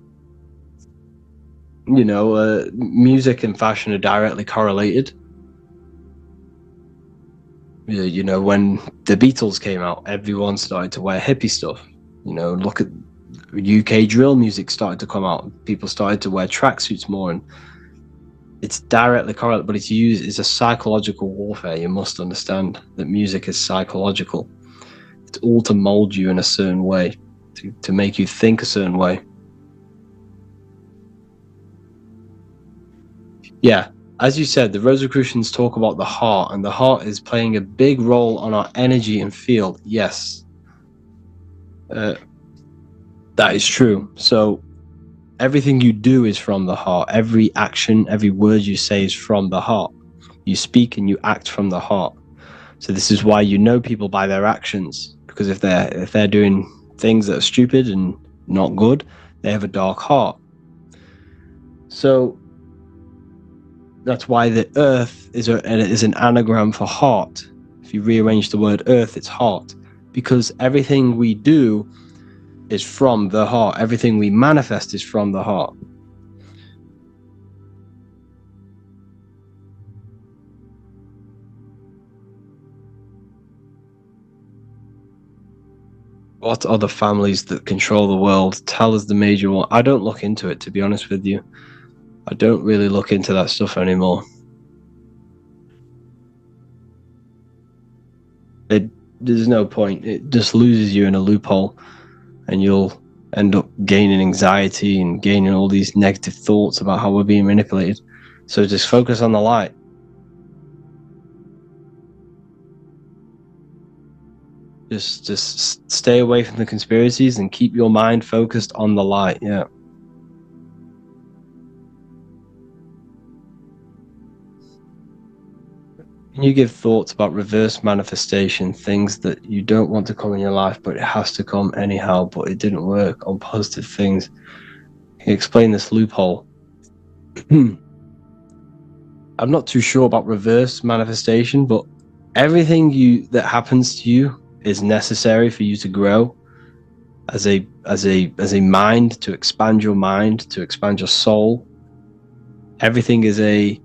you know, music and fashion are directly correlated. You know, when the Beatles came out, everyone started to wear hippie stuff. You know, look at UK drill music started to come out. People started to wear tracksuits more, and it's directly correlated, but it's a psychological warfare. You must understand that music is psychological. It's all to mold you in a certain way, to make you think a certain way. Yeah, as you said, the Rosicrucians talk about the heart, and the heart is playing a big role on our energy and field. Yes, that is true. So everything you do is from the heart. Every action, every word you say is from the heart. You speak and you act from the heart. So this is why you know people by their actions, because if they're doing things that are stupid and not good, they have a dark heart. So that's why the earth is an anagram for heart. If you rearrange the word earth, it's heart, because everything we do is from the heart. Everything we manifest is from the heart. What are the families that control the world? Tell us the major one. I don't look into it, to be honest with you. I don't really look into that stuff anymore. There's no point. It just loses you in a loophole, and you'll end up gaining anxiety and gaining all these negative thoughts about how we're being manipulated. So just focus on the light. Just stay away from the conspiracies and keep your mind focused on the light. Yeah. Can you give thoughts about reverse manifestation, things that you don't want to come in your life, but it has to come anyhow, but it didn't work on positive things? Can you explain this loophole? I'm not too sure about reverse manifestation, but everything that happens to you is necessary for you to grow as a mind, to expand your mind, to expand your soul. Everything is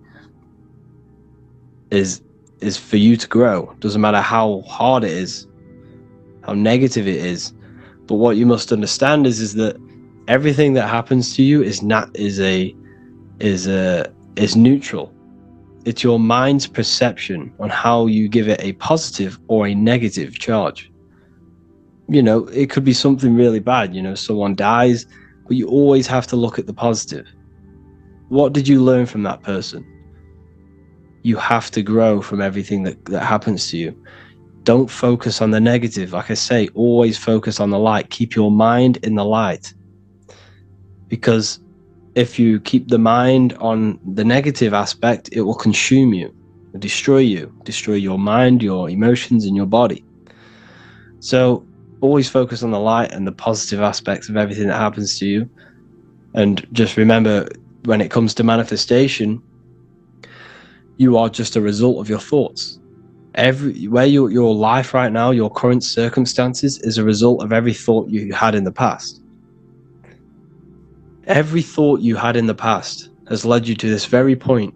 for you to grow. Doesn't matter how hard it is, how negative it is. But what you must understand is that everything that happens to you is neutral. It's your mind's perception on how you give it a positive or a negative charge. You know, it could be something really bad, you know, someone dies, but you always have to look at the positive. What did you learn from that person? You have to grow from everything that happens to you. Don't focus on the negative. Like I say, always focus on the light. Keep your mind in the light. Because if you keep the mind on the negative aspect, it will consume you, destroy your mind, your emotions, and your body. So always focus on the light and the positive aspects of everything that happens to you. And just remember, when it comes to manifestation, you are just a result of your thoughts. Your life right now, your current circumstances, is a result of every thought you had in the past. Every thought you had in the past has led you to this very point,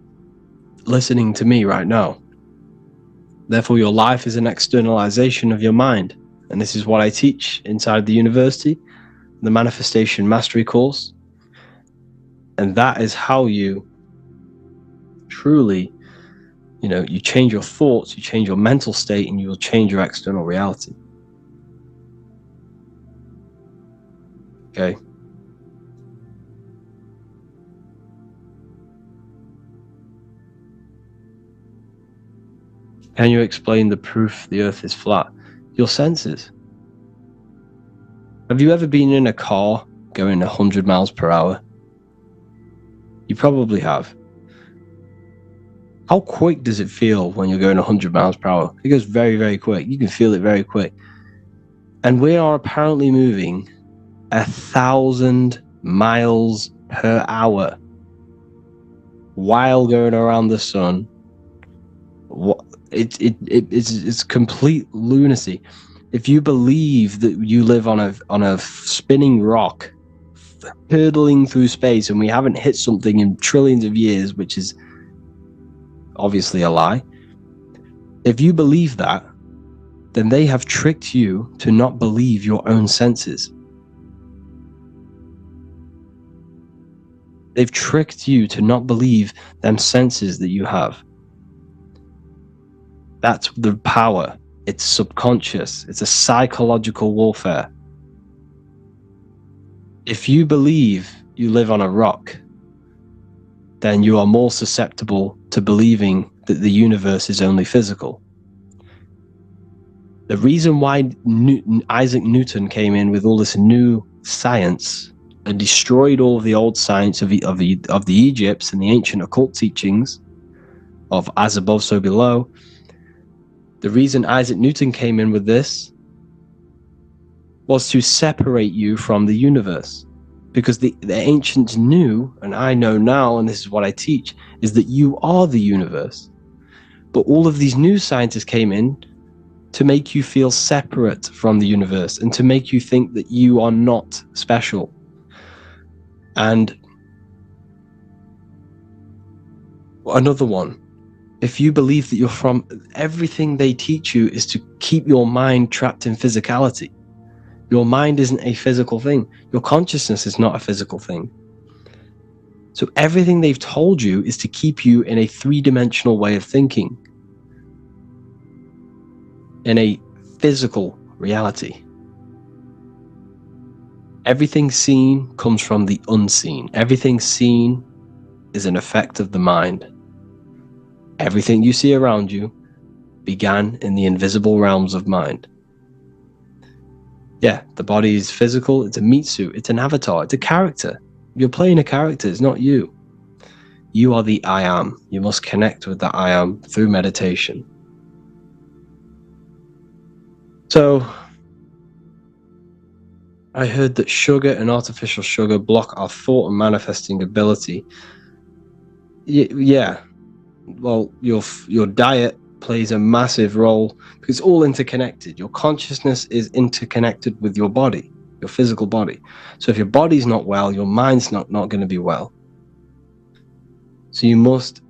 listening to me right now. Therefore, your life is an externalization of your mind. And this is what I teach inside the university, the Manifestation Mastery course. And that is how you truly, you change your thoughts, you change your mental state, and you will change your external reality. Okay. Can you explain the proof the earth is flat? Your senses. Have you ever been in a car going 100 miles per hour? You probably have. How quick does it feel when you're going 100 miles per hour? It goes very, very quick. You can feel it very quick. And we are apparently moving 1,000 miles per hour while going around the sun. It's complete lunacy. If you believe that you live on a spinning rock, hurtling through space, and we haven't hit something in trillions of years, which is obviously a lie. If you believe that, then they have tricked you to not believe your own senses. They've tricked you to not believe them senses that you have. That's the power. It's subconscious. It's a psychological warfare. If you believe you live on a rock, then you are more susceptible to believing that the universe is only physical. The reason why Isaac Newton came in with all this new science and destroyed all of the old science of the Egypts and the ancient occult teachings of as above, so below, the reason Isaac Newton came in with this was to separate you from the universe. Because the ancients knew, and I know now, and this is what I teach, is that you are the universe. But all of these new scientists came in to make you feel separate from the universe and to make you think that you are not special. And another one, if you believe that you're from, everything they teach you is to keep your mind trapped in physicality. Your mind isn't a physical thing. Your consciousness is not a physical thing. So everything they've told you is to keep you in a three-dimensional way of thinking, in a physical reality. Everything seen comes from the unseen. Everything seen is an effect of the mind. Everything you see around you began in the invisible realms of mind. Yeah, the body is physical, it's a meat suit, it's an avatar, it's a character. You're playing a character, it's not you. You are the I am. You must connect with the I am through meditation. So, I heard that sugar and artificial sugar block our thought and manifesting ability. Yeah. Well, your diet plays a massive role because it's all interconnected. Your consciousness is interconnected with your body, your physical body. So if your body's not well, your mind's not going to be well. So you must,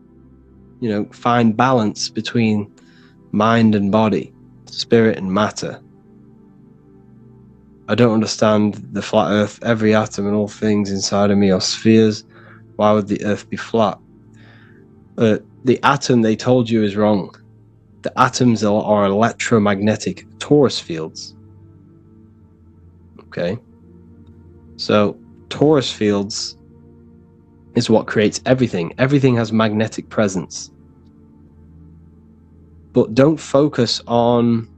find balance between mind and body, spirit and matter. I don't understand the flat earth. Every atom and all things inside of me are spheres. Why would the earth be flat? The atom they told you is wrong. The atoms are electromagnetic torus fields. Okay? So torus fields is what creates everything. Everything has magnetic presence. But don't focus on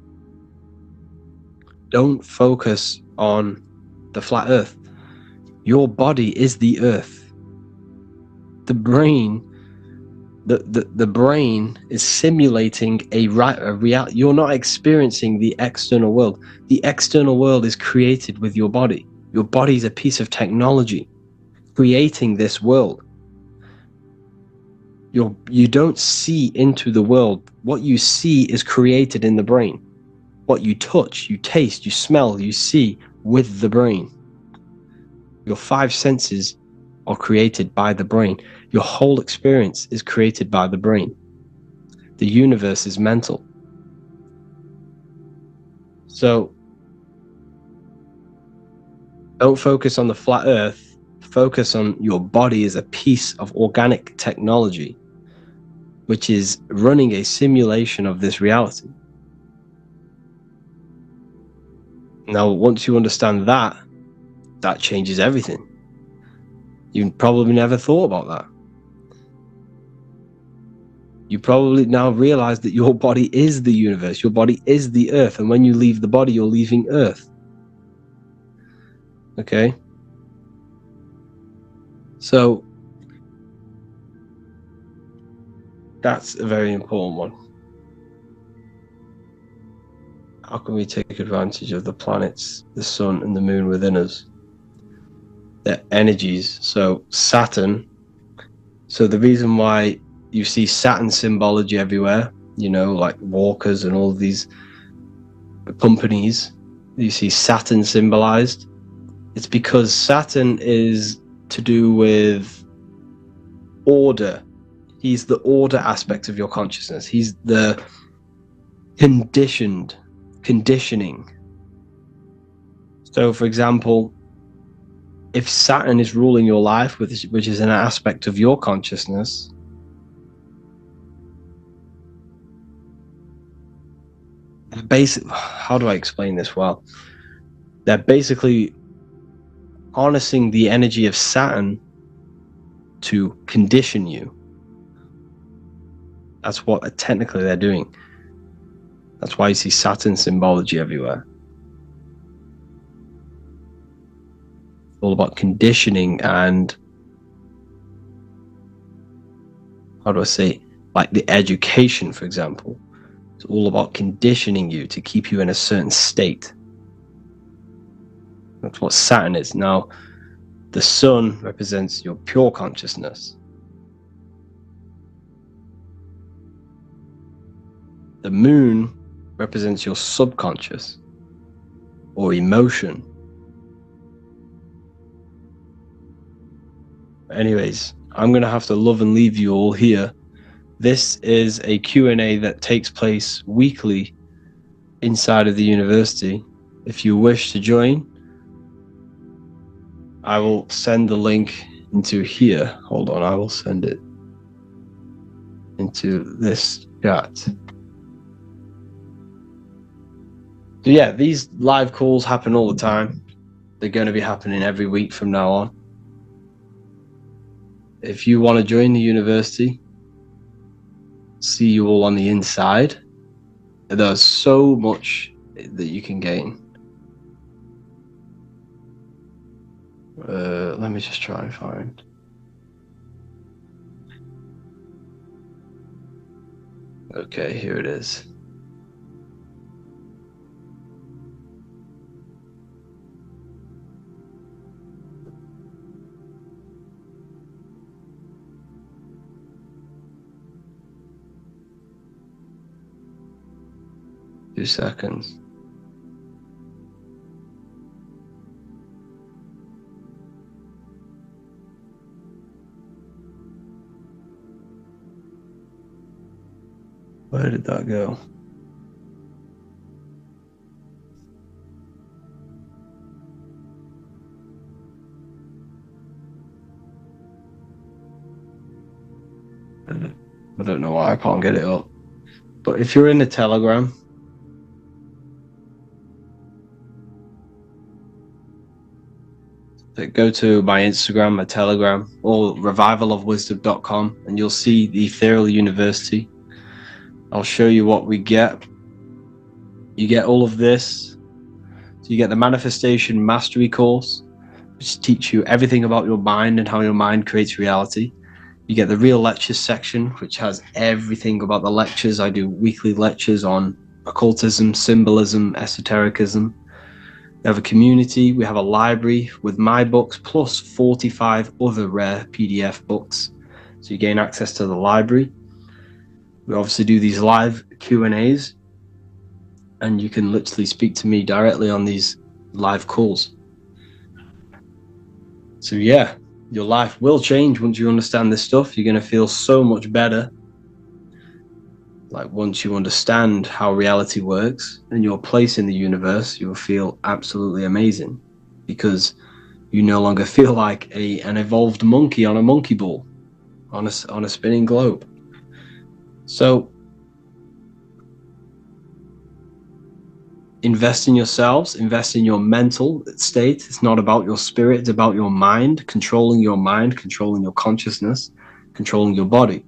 the flat earth. Your body is the earth. The brain the brain is simulating a reality. You're not experiencing the external world. The external world is created with your body. Your body is a piece of technology creating this world. You don't see into the world. What you see is created in the brain. What you touch, you taste, you smell, you see with the brain. Your 5 senses are created by the brain. Your whole experience is created by the brain. The universe is mental. So don't focus on the flat earth. Focus on your body as a piece of organic technology, which is running a simulation of this reality. Now, once you understand that changes everything. You probably never thought about that. You probably now realize that your body is the universe. Your body is the earth. And when you leave the body, you're leaving earth. Okay? So, that's a very important one. How can we take advantage of the planets, the sun, and the moon within us? Their energies. So, Saturn. So, the reason why you see Saturn symbology everywhere, like walkers and all of these companies, you see Saturn symbolized. It's because Saturn is to do with order. He's the order aspect of your consciousness. He's the conditioning. So, for example, if Saturn is ruling your life, which is an aspect of your consciousness, how do I explain this well? They're basically harnessing the energy of Saturn to condition you. That's what technically they're doing. That's why you see Saturn symbology everywhere. It's all about conditioning and, how do I say, like the education, for example. It's all about conditioning you to keep you in a certain state. That's what Saturn is. Now, the sun represents your pure consciousness. The moon represents your subconscious or emotion. Anyways, I'm going to have to love and leave you all here. This is a Q&A that takes place weekly inside of the university. If you wish to join, I will send the link into here. Hold on, I will send it into this chat. So yeah, these live calls happen all the time. They're going to be happening every week from now on. If you want to join the university, see you all on the inside. There's so much that you can gain. Let me just try and find. Okay, here it is. Two seconds. Where did that go? I don't know why I can't get it up. But if you're in the Telegram, go to my Instagram, my Telegram, or revivalofwisdom.com, and you'll see the Ethereal University. I'll show you what we get. You get all of this. So you get the Manifestation Mastery course, which teaches you everything about your mind and how your mind creates reality. You get the Real Lectures section, which has everything about the lectures. I do weekly lectures on occultism, symbolism, esotericism. We have a community. We have a library with my books plus 45 other rare PDF books. So you gain access to the library. We obviously do these live Q&As, and you can literally speak to me directly on these live calls. So yeah, your life will change once you understand this stuff. You're going to feel so much better. Like once you understand how reality works and your place in the universe, you will feel absolutely amazing, because you no longer feel like an evolved monkey on a monkey ball, on a spinning globe. So invest in yourselves, invest in your mental state. It's not about your spirit, it's about your mind, controlling your consciousness, controlling your body.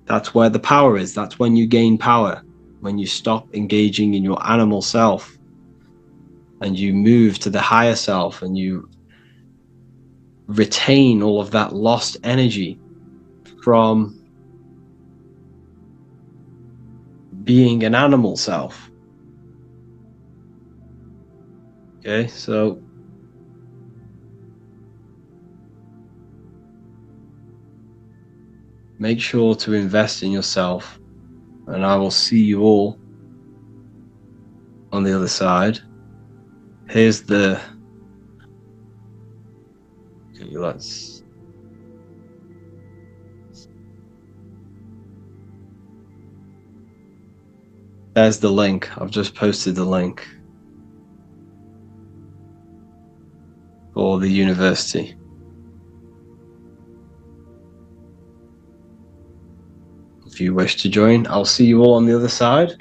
That's where the power is. That's when you gain power, when you stop engaging in your animal self and you move to the higher self and you retain all of that lost energy from being an animal self. Okay, so make sure to invest in yourself, and I will see you all on the other side. Here's the... Okay, there's the link. I've just posted the link for the university. If you wish to join, I'll see you all on the other side.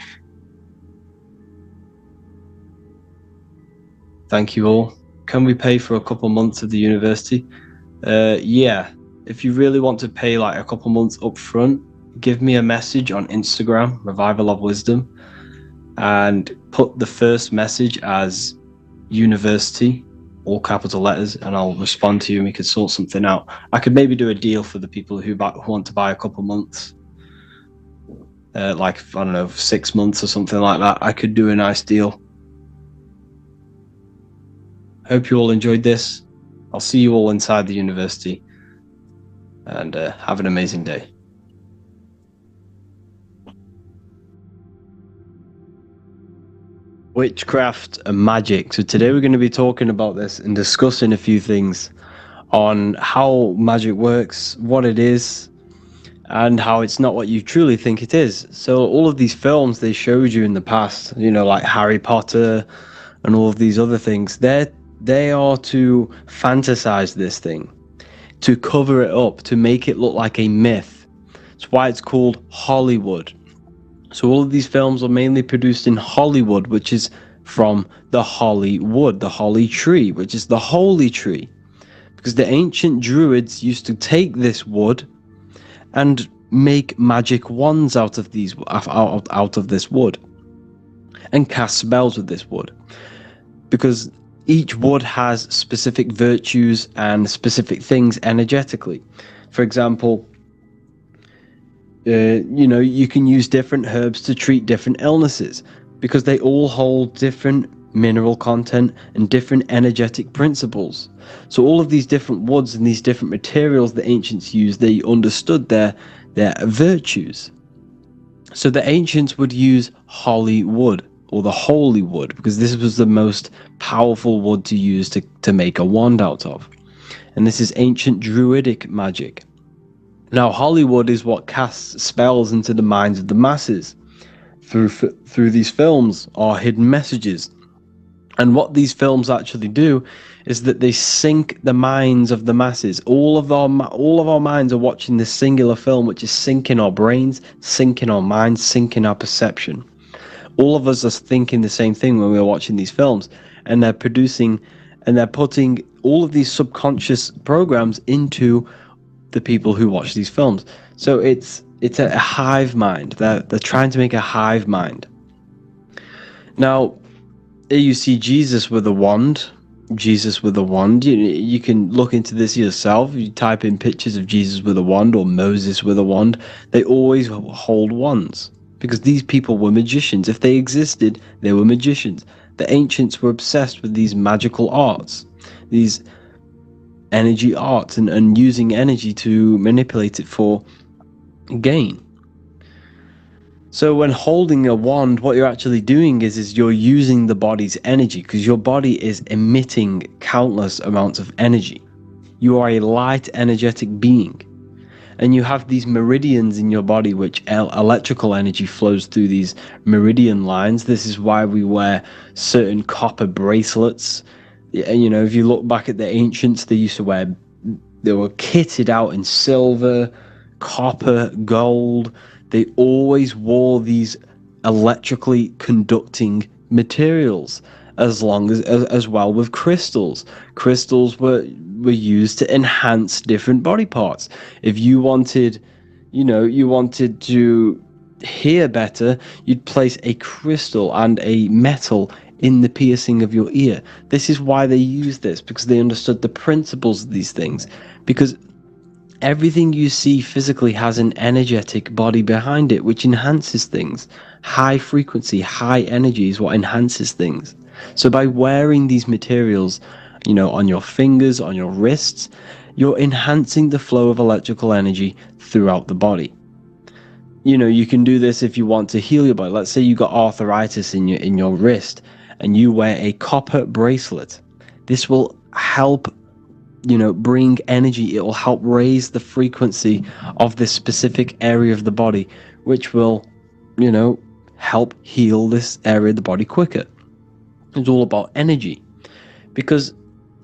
Thank you all. Can we pay for a couple months of the university? Yeah. If you really want to pay like a couple months up front, give me a message on Instagram, Revival of Wisdom, and put the first message as university, all capital letters, and I'll respond to you and we could sort something out. I could maybe do a deal for the people who want to buy a couple months. Like, I don't know, 6 months or something like that. I could do a nice deal. Hope you all enjoyed this. I'll see you all inside the university, and have an amazing day. Witchcraft and magic. So today we're going to be talking about this and discussing a few things on how magic works, what it is, and how it's not what you truly think it is. So all of these films they showed you in the past, you know, like Harry Potter and all of these other things, they are to fantasize this thing, to cover it up, to make it look like a myth. That's why it's called Hollywood. So all of these films are mainly produced in Hollywood, which is from the holly wood, the holly tree, which is the holy tree. Because the ancient druids used to take this wood and make magic wands out of this wood and cast spells with this wood. Because each wood has specific virtues and specific things energetically. For example, you can use different herbs to treat different illnesses because they all hold different mineral content and different energetic principles. So all of these different woods and these different materials the ancients used, they understood their virtues. So the ancients would use holly wood, or the holy wood, because this was the most powerful wood to use to make a wand out of. And this is ancient druidic magic. Now, Hollywood is what casts spells into the minds of the masses through these films or hidden messages. And what these films actually do is that they sync the minds of the masses. All of our minds are watching this singular film, which is syncing our brains, syncing our minds, syncing our perception. All of us are thinking the same thing when we're watching these films, and they're putting all of these subconscious programs into the people who watch these films. So it's a hive mind. They're trying to make a hive mind. Now, here you see Jesus with a wand. Jesus with a wand. You can look into this yourself. You type in pictures of Jesus with a wand or Moses with a wand. They always hold wands because these people were magicians. If they existed, they were magicians. The ancients were obsessed with these magical arts, these energy arts, and using energy to manipulate it for gain. So when holding a wand, what you're actually doing is you're using the body's energy, because your body is emitting countless amounts of energy. You are a light energetic being, and you have these meridians in your body, which electrical energy flows through these meridian lines. This is why we wear certain copper bracelets. If you look back at the ancients, they were kitted out in silver, copper, gold. They always wore these electrically conducting materials, as well with crystals. Crystals were used to enhance different body parts. If you wanted to hear better, you'd place a crystal and a metal in the piercing of your ear. This is why they used this, because they understood the principles of these things. Because everything you see physically has an energetic body behind it, which enhances things. High frequency, high energy is what enhances things. So by wearing these materials, on your fingers, on your wrists, you're enhancing the flow of electrical energy throughout the body. You can do this if you want to heal your body. Let's say you got arthritis in your wrist and you wear a copper bracelet. This will help bring energy. It will help raise the frequency of this specific area of the body, which will help heal this area of the body quicker. It's all about energy, because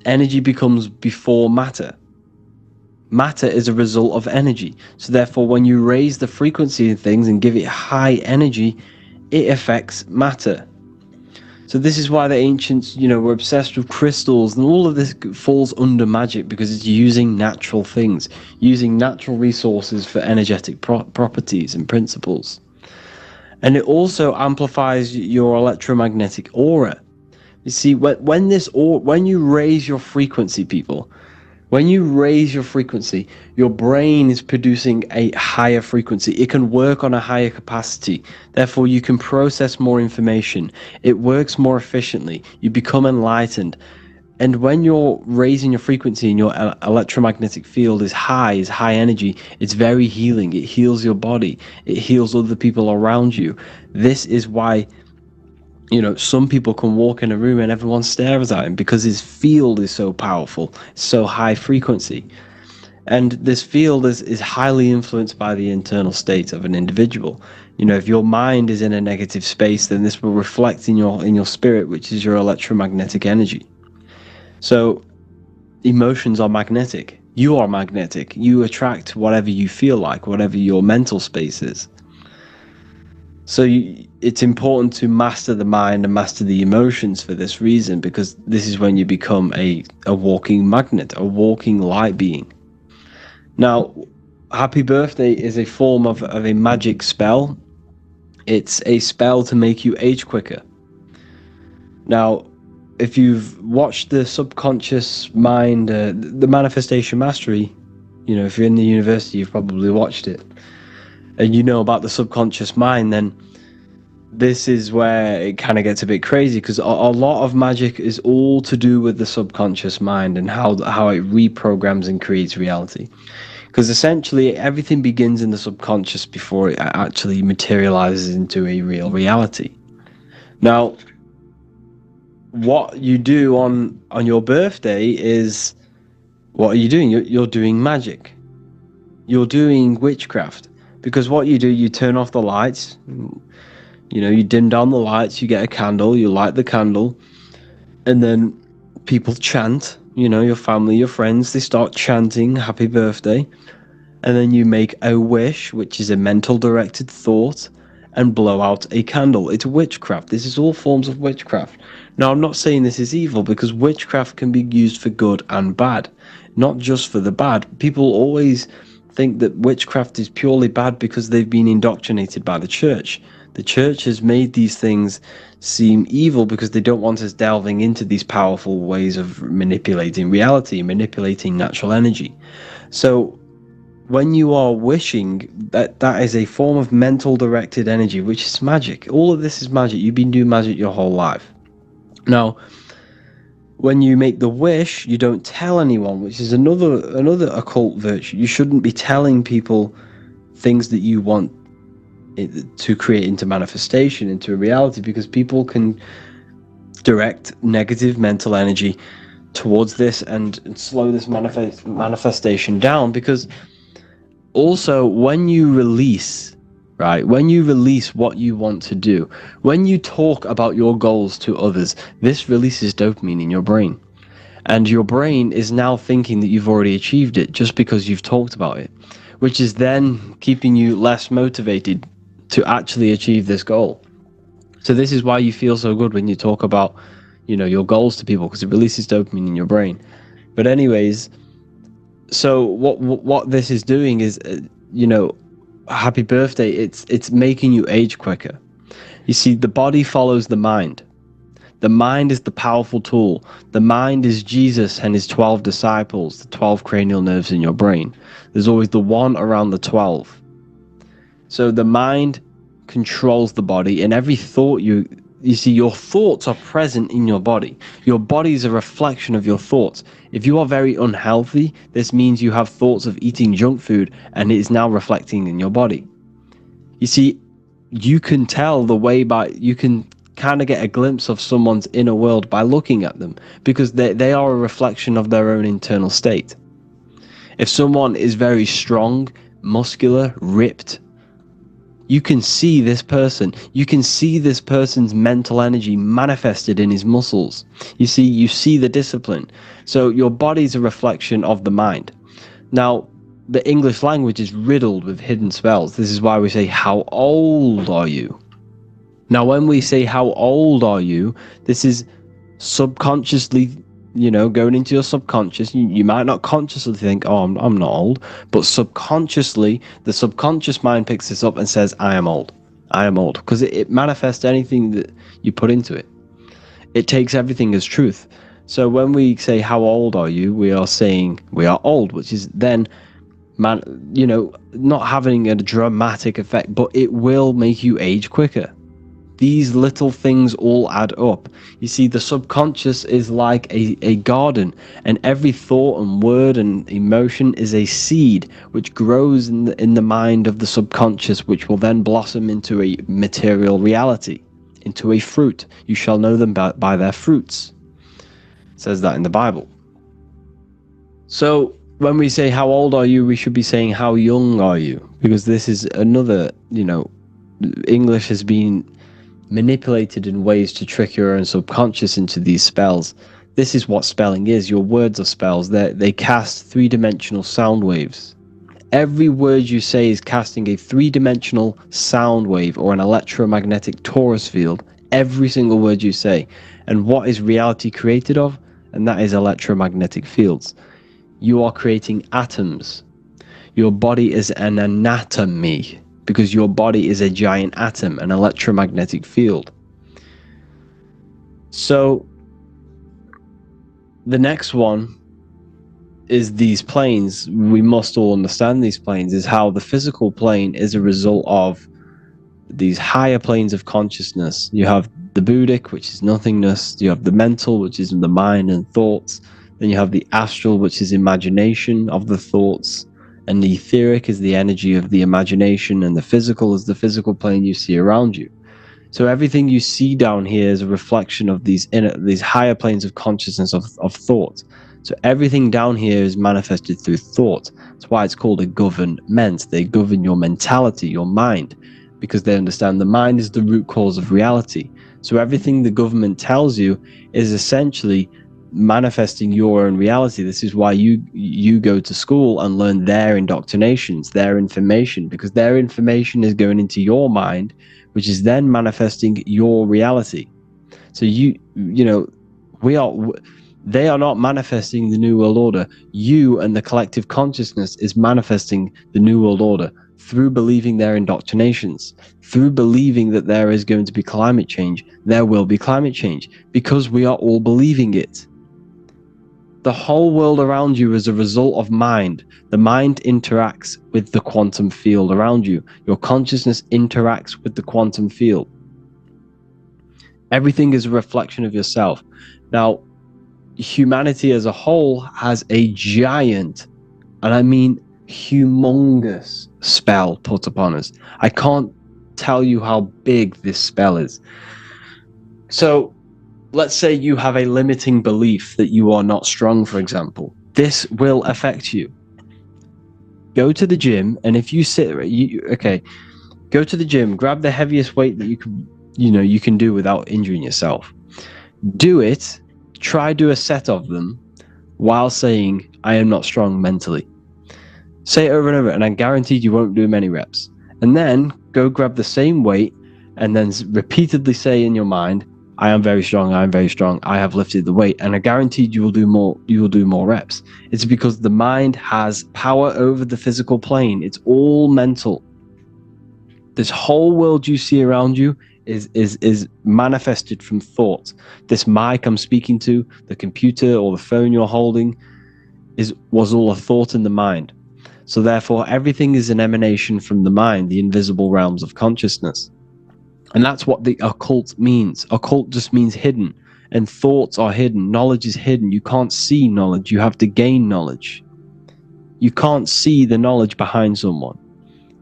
energy becomes before matter. Matter is a result of energy. So therefore, when you raise the frequency of things and give it high energy, it affects matter. So this is why the ancients, were obsessed with crystals, and all of this falls under magic, because it's using natural things, using natural resources for energetic properties and principles. And it also amplifies your electromagnetic aura. You see, when you raise your frequency, people, when you raise your frequency, your brain is producing a higher frequency. It can work on a higher capacity. Therefore, you can process more information. It works more efficiently. You become enlightened. And when you're raising your frequency and your electromagnetic field is high energy, it's very healing. It heals your body. It heals other people around you. This is why some people can walk in a room and everyone stares at him, because his field is so powerful, so high frequency. And this field is highly influenced by the internal state of an individual. If your mind is in a negative space, then this will reflect in your spirit, which is your electromagnetic energy. So emotions are magnetic. You are magnetic. You attract whatever you feel like, whatever your mental space is. So it's important to master the mind and master the emotions for this reason, because this is when you become a walking magnet, a walking light being. Now, Happy Birthday is a form of a magic spell. It's a spell to make you age quicker. Now, if you've watched the subconscious mind, the manifestation mastery, if you're in the university, you've probably watched it. and you know about the subconscious mind, then this is where it kind of gets a bit crazy, because a lot of magic is all to do with the subconscious mind and how it reprograms and creates reality. Because essentially everything begins in the subconscious before it actually materializes into a real reality. Now, what you do on your birthday is, what are you doing? You're doing magic. You're doing witchcraft. Because what you do, you turn off the lights, you dim down the lights, you get a candle, you light the candle, and then people chant, your family, your friends, they start chanting happy birthday. And then you make a wish, which is a mental directed thought, and blow out a candle. It's witchcraft. This is all forms of witchcraft. Now, I'm not saying this is evil, because witchcraft can be used for good and bad, not just for the bad. People always think that witchcraft is purely bad because they've been indoctrinated by the church. The church has made these things seem evil because they don't want us delving into these powerful ways of manipulating reality, manipulating natural energy. So when you are wishing, that is a form of mental directed energy, which is magic. All of this is magic. You've been doing magic your whole life. Now, when you make the wish, you don't tell anyone, which is another occult virtue. You shouldn't be telling people things that you want to create into manifestation, into a reality, because people can direct negative mental energy towards this and slow this manifestation down. Because also, when you release what you want to do, when you talk about your goals to others, this releases dopamine in your brain. And your brain is now thinking that you've already achieved it just because you've talked about it, which is then keeping you less motivated to actually achieve this goal. So this is why you feel so good when you talk about, your goals to people, because it releases dopamine in your brain. But anyways, so what this is doing is, happy birthday, it's making you age quicker. You see, the body follows the mind. The mind is the powerful tool. The mind is Jesus and his 12 disciples, the 12 cranial nerves in your brain. There's always the one around the 12. So the mind controls the body, and every thought you see, your thoughts are present in your body. Your body is a reflection of your thoughts. If you are very unhealthy, this means you have thoughts of eating junk food, and it is now reflecting in your body. You see, you can tell you can kind of get a glimpse of someone's inner world by looking at them, because they are a reflection of their own internal state. If someone is very strong, muscular, ripped, you can see this person. You can see this person's mental energy manifested in his muscles. You see the discipline. So your body's a reflection of the mind. Now, the English language is riddled with hidden spells. This is why we say, how old are you? Now, when we say, how old are you? This is subconsciously, going into your subconscious. You might not consciously think, oh, I'm not old, but subconsciously, the subconscious mind picks this up and says, I am old. I am old, because it manifests anything that you put into it. It takes everything as truth. So when we say, how old are you? We are saying we are old, which is then, not having a dramatic effect, but it will make you age quicker. These little things all add up. You see, the subconscious is like a garden, and every thought and word and emotion is a seed which grows in the mind of the subconscious, which will then blossom into a material reality, into a fruit. You shall know them by their fruits. It says that in the Bible. So when we say, how old are you? We should be saying, how young are you? Because this is another, English has been manipulated in ways to trick your own subconscious into these spells. This is what spelling is. Your words are spells. They cast three-dimensional sound waves. Every word you say is casting a three-dimensional sound wave or an electromagnetic torus field. Every single word you say. And what is reality created of? And that is electromagnetic fields. You are creating atoms. Your body is an anatomy, because your body is a giant atom, an electromagnetic field. So the next one is these planes. We must all understand these planes. Is how the physical plane is a result of these higher planes of consciousness. You have the Buddhic, which is nothingness. You have the mental, which is the mind and thoughts. Then you have the astral, which is imagination of the thoughts. And the etheric is the energy of the imagination. And the physical is the physical plane you see around you. So everything you see down here is a reflection of these higher planes of consciousness of thought. So everything down here is manifested through thought. That's why it's called a government. They govern your mentality, your mind, because they understand the mind is the root cause of reality. So everything the government tells you is essentially manifesting your own reality. This is why you go to school and learn their indoctrinations, their information, because their information is going into your mind, which is then manifesting your reality. So they are not manifesting the New World Order. You and the collective consciousness is manifesting the New World Order through believing their indoctrinations, through believing that there is going to be climate change. There will be climate change because we are all believing it. The whole world around you is a result of mind. The mind interacts with the quantum field around you. Your consciousness interacts with the quantum field. Everything is a reflection of yourself. Now, humanity as a whole has a giant, and I mean humongous, spell put upon us. I can't tell you how big this spell is. So, let's say you have a limiting belief that you are not strong, for example. This will affect you. Go to the gym, and if you go to the gym, grab the heaviest weight that you can do without injuring yourself. Do it. Try do a set of them while saying, I am not strong mentally. Say it over and over, and I guarantee you won't do many reps. And then go grab the same weight and then repeatedly say in your mind, I am very strong, I am very strong, I have lifted the weight, and I guarantee you will do more reps. It's because the mind has power over the physical plane. It's all mental. This whole world you see around you is manifested from thought. This mic I'm speaking to, the computer or the phone you're holding, was all a thought in the mind. So therefore, everything is an emanation from the mind, the invisible realms of consciousness. And that's what the occult means. Occult just means hidden, and thoughts are hidden. Knowledge is hidden. You can't see knowledge. You have to gain knowledge. You can't see the knowledge behind someone.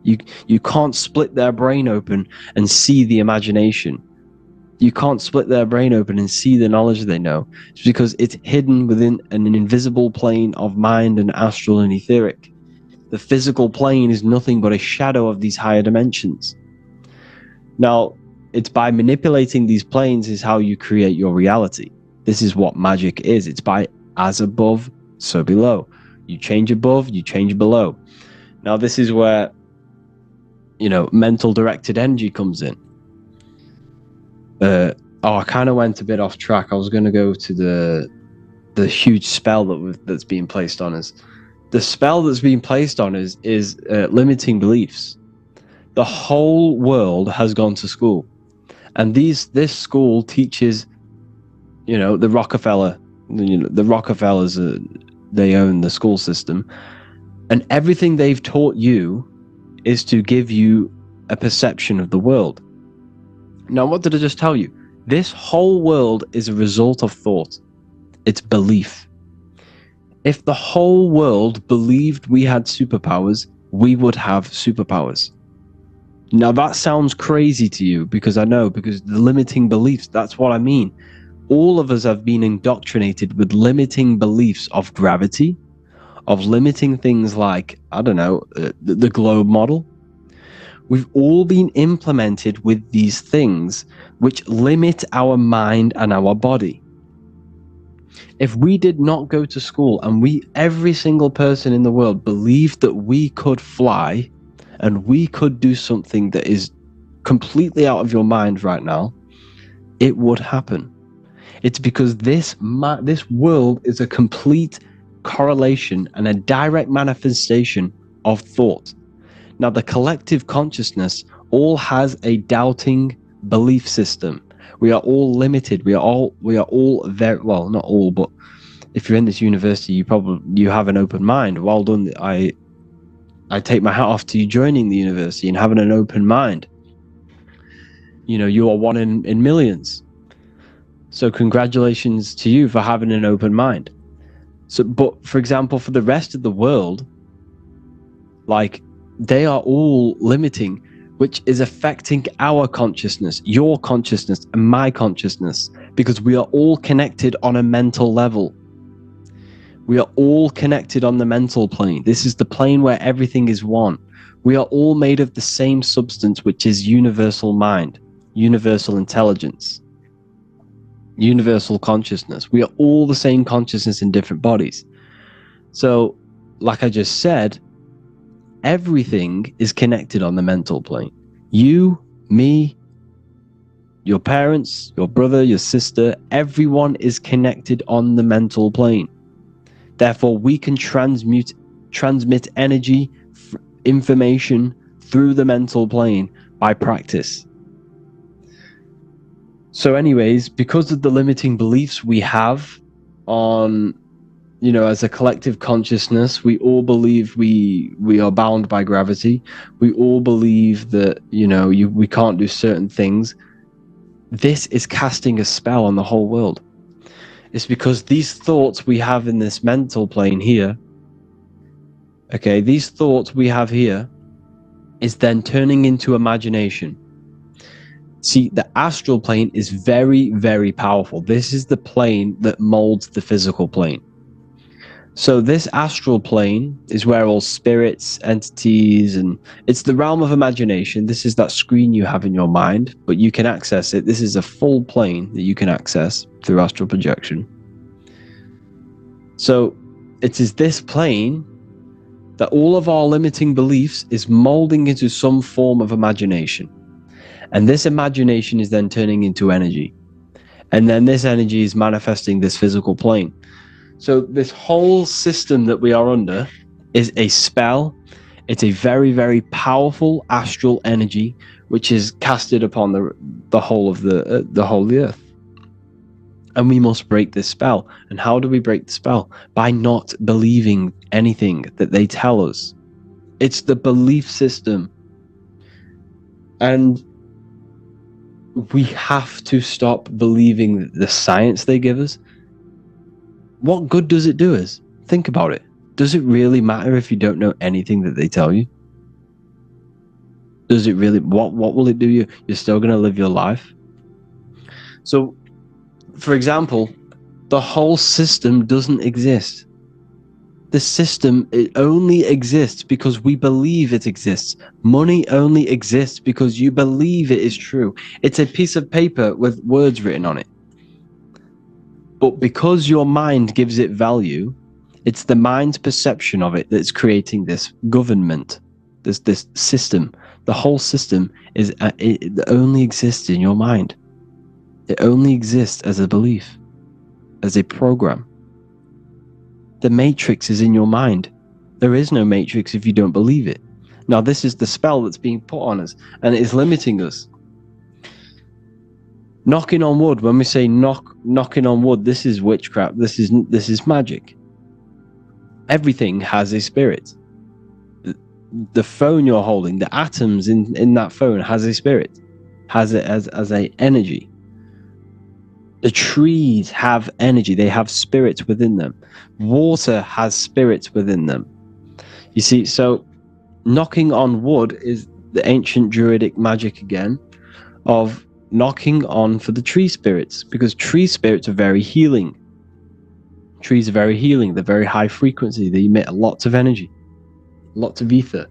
You can't split their brain open and see the imagination. You can't split their brain open and see the knowledge they know. It's because it's hidden within an invisible plane of mind and astral and etheric. The physical plane is nothing but a shadow of these higher dimensions. Now, it's by manipulating these planes is how you create your reality. This is what magic is. It's by as above, so below. You change above, you change below. Now, this is where, mental directed energy comes in. I kind of went a bit off track. I was going to go to the huge spell that's being placed on us. The spell that's being placed on us is limiting beliefs. The whole world has gone to school, and this school teaches, the Rockefeller, the Rockefellers, they own the school system, and everything they've taught you is to give you a perception of the world. Now, what did I just tell you? This whole world is a result of thought. It's belief. If the whole world believed we had superpowers, we would have superpowers. Now that sounds crazy to you, because the limiting beliefs, that's what I mean. All of us have been indoctrinated with limiting beliefs of gravity, of limiting things like, the globe model. We've all been implemented with these things which limit our mind and our body. If we did not go to school and every single person in the world believed that we could fly and we could do something that is completely out of your mind right now, it would happen. It's because this world is a complete correlation and a direct manifestation of thought. Now, the collective consciousness all has a doubting belief system. We are all limited. We are all very, well, not all, but if you're in this university, you have an open mind. Well done. I take my hat off to you joining the university and having an open mind. You know, you are one in millions. So congratulations to you for having an open mind. So, but for example, for the rest of the world, like, they are all limiting, which is affecting our consciousness, your consciousness, and my consciousness, because we are all connected on a mental level. We are all connected on the mental plane. This is the plane where everything is one. We are all made of the same substance, which is universal mind, universal intelligence, universal consciousness. We are all the same consciousness in different bodies. So, like I just said, everything is connected on the mental plane. You, me, your parents, your brother, your sister, everyone is connected on the mental plane. Therefore, we can transmit energy, information through the mental plane by practice. So anyways, because of the limiting beliefs we have on, you know, as a collective consciousness, we all believe we are bound by gravity. We all believe that, you know, we can't do certain things. This is casting a spell on the whole world. It's because these thoughts we have in this mental plane here, okay, these thoughts we have here is then turning into imagination. See, the astral plane is very, very powerful. This is the plane that molds the physical plane. So this astral plane is where all spirits, entities, and it's the realm of imagination. This is that screen you have in your mind, but you can access it. This is a full plane that you can access through astral projection. So it is this plane that all of our limiting beliefs is molding into some form of imagination. And this imagination is then turning into energy. And then this energy is manifesting this physical plane. So this whole system that we are under is a spell. It's a very, very powerful astral energy, which is casted upon the whole of the whole of the earth. And we must break this spell. And how do we break the spell? By not believing anything that they tell us. It's the belief system. And we have to stop believing the science they give us. What good does it do us? Think about it. Does it really matter if you don't know anything that they tell you? Does it really? What will it do you? You're still going to live your life. So, for example, the whole system doesn't exist. The system, it only exists because we believe it exists. Money only exists because you believe it is true. It's a piece of paper with words written on it. But because your mind gives it value, it's the mind's perception of it that's creating this government, this system. The whole system it only exists in your mind. It only exists as a belief, as a program. The matrix is in your mind. There is no matrix if you don't believe it. Now, this is the spell that's being put on us, and it is limiting us. Knocking on wood, when we say knocking on wood, this is witchcraft. This is magic. Everything has a spirit. The phone you're holding, the atoms in that phone has a spirit, has it as a energy. The trees have energy. They have spirits within them. Water has spirits within them. You see, so knocking on wood is the ancient druidic magic again of knocking on for the tree spirits, because tree spirits are very healing. Trees are very healing. They're very high frequency. They emit lots of energy, lots of ether.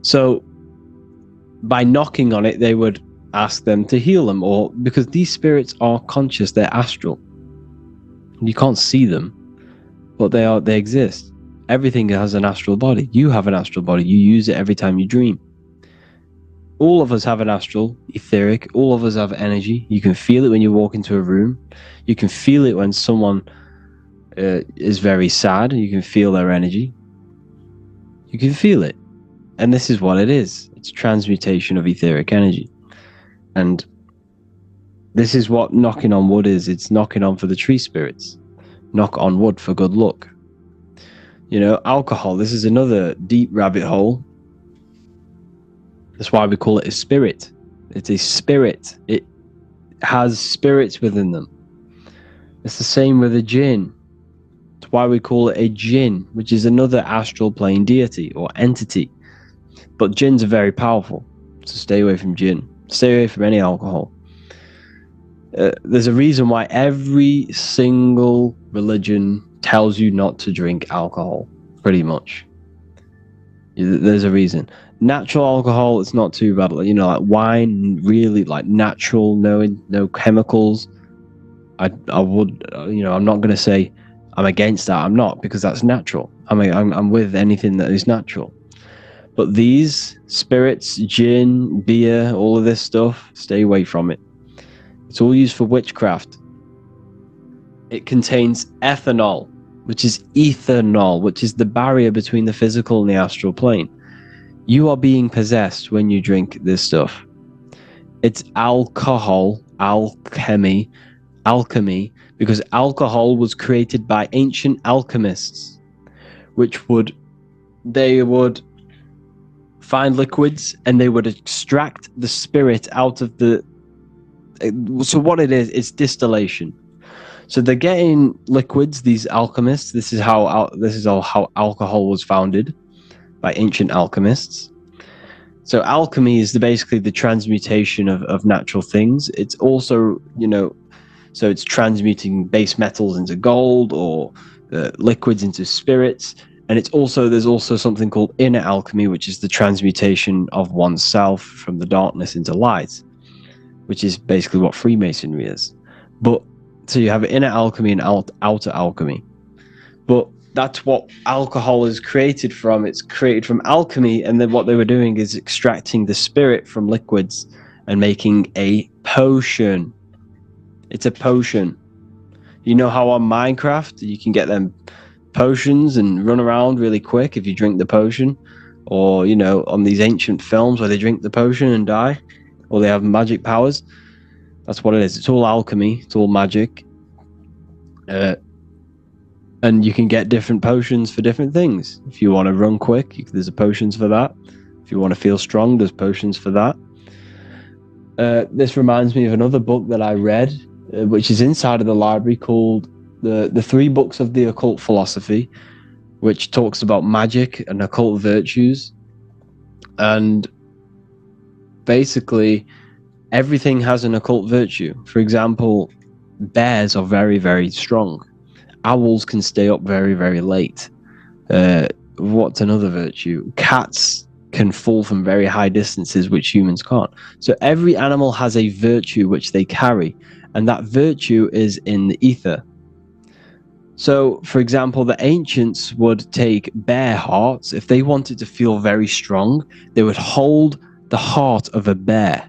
So by knocking on it, they would ask them to heal them, or because these spirits are conscious, they're astral. You can't see them, but they exist. Everything has an astral body. You have an astral body. You use it every time you dream. All of us have an astral, etheric. All of us have energy. You can feel it when you walk into a room. You can feel it when someone is very sad. You can feel their energy. You can feel it. And this is what it is. It's transmutation of etheric energy. And This is what knocking on wood is. It's knocking on for the tree spirits. Knock on wood for good luck. You know, alcohol, this is another deep rabbit hole. That's why we call it a spirit. It's a spirit. It has spirits within them. It's the same with a jinn. That's why we call it a jinn, which is another astral plane deity or entity. But jinns are very powerful, so stay away from jinn. Stay away from any alcohol. There's a reason why every single religion tells you not to drink alcohol, pretty much. There's a reason. Natural alcohol, it's not too bad. You know, like wine, really like natural, no chemicals. I would, you know, I'm not going to say I'm against that. I'm not, because that's natural. I mean, I'm with anything that is natural. But these spirits, gin, beer, all of this stuff, stay away from it. It's all used for witchcraft. It contains ethanol, which is ethanol, which is the barrier between the physical and the astral plane. You are being possessed when you drink this stuff. It's alcohol, alchemy, because alcohol was created by ancient alchemists, they would find liquids and they would extract the spirit out of the. So what it is, it's distillation. So they're getting liquids, these alchemists. This is how alcohol was founded, by ancient alchemists. So alchemy is basically the transmutation of natural things. It's also, you know, so it's transmuting base metals into gold or liquids into spirits. And there's also something called inner alchemy, which is the transmutation of oneself from the darkness into light, which is basically what Freemasonry is. But so you have inner alchemy and outer alchemy. But that's what alcohol is created from. It's created from alchemy, and then what they were doing is extracting the spirit from liquids and making a potion. It's a potion. You know how on Minecraft you can get them potions and run around really quick if you drink the potion? Or, you know, on these ancient films where they drink the potion and die, or they have magic powers. That's what it is. It's all alchemy. It's all magic. And you can get different potions for different things. If you want to run quick, there's potions for that. If you want to feel strong, there's potions for that. This reminds me of another book that I read, which is inside of the library, called the 3 Books of the Occult Philosophy, which talks about magic and occult virtues. And basically, everything has an occult virtue. For example, bears are very, very strong. Owls can stay up very, very late. What's another virtue? Cats can fall from very high distances, which humans can't. So every animal has a virtue which they carry, and that virtue is in the ether. So, for example, the ancients would take bear hearts. If they wanted to feel very strong, they would hold the heart of a bear,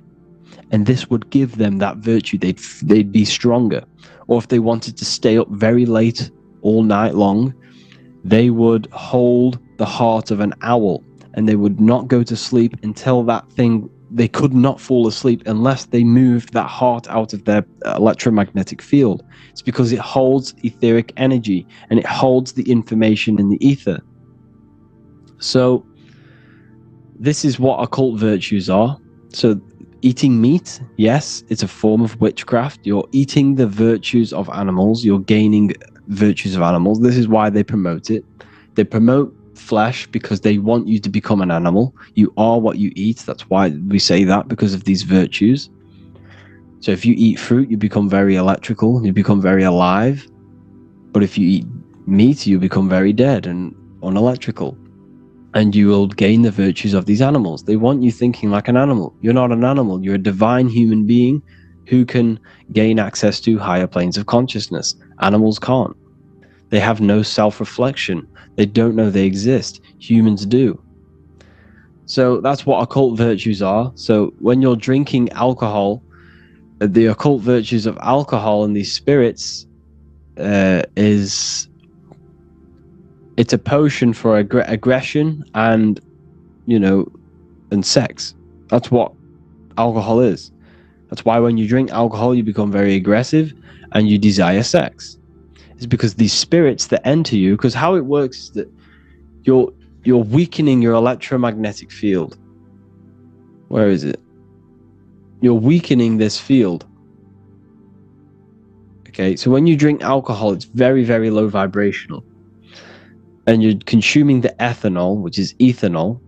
and this would give them that virtue. They'd be stronger. Or if they wanted to stay up very late all night long, they would hold the heart of an owl, and they would not go to sleep until they could not fall asleep unless they moved that heart out of their electromagnetic field. It's because it holds etheric energy and it holds the information in the ether. So this is what occult virtues are. So eating meat, yes, it's a form of witchcraft. You're eating the virtues of animals. You're gaining virtues of animals. This is why they promote it. They promote flesh because they want you to become an animal. You are what you eat. That's why we say that, because of these virtues. So if you eat fruit, you become very electrical. You become very alive. But if you eat meat, you become very dead and unelectrical. And you will gain the virtues of these animals. They want you thinking like an animal. You're not an animal. You're a divine human being who can gain access to higher planes of consciousness. Animals can't. They have no self-reflection. They don't know they exist. Humans do. So that's what occult virtues are. So when you're drinking alcohol, the occult virtues of alcohol and these spirits it's a potion for aggression and, you know, and sex. That's what alcohol is. That's why when you drink alcohol, you become very aggressive and you desire sex. It's because these spirits that enter you, because how it works is that you're weakening your electromagnetic field. Where is it? You're weakening this field. Okay, so when you drink alcohol, it's very, very low vibrational. And you're consuming the ethanol, which is ethanol,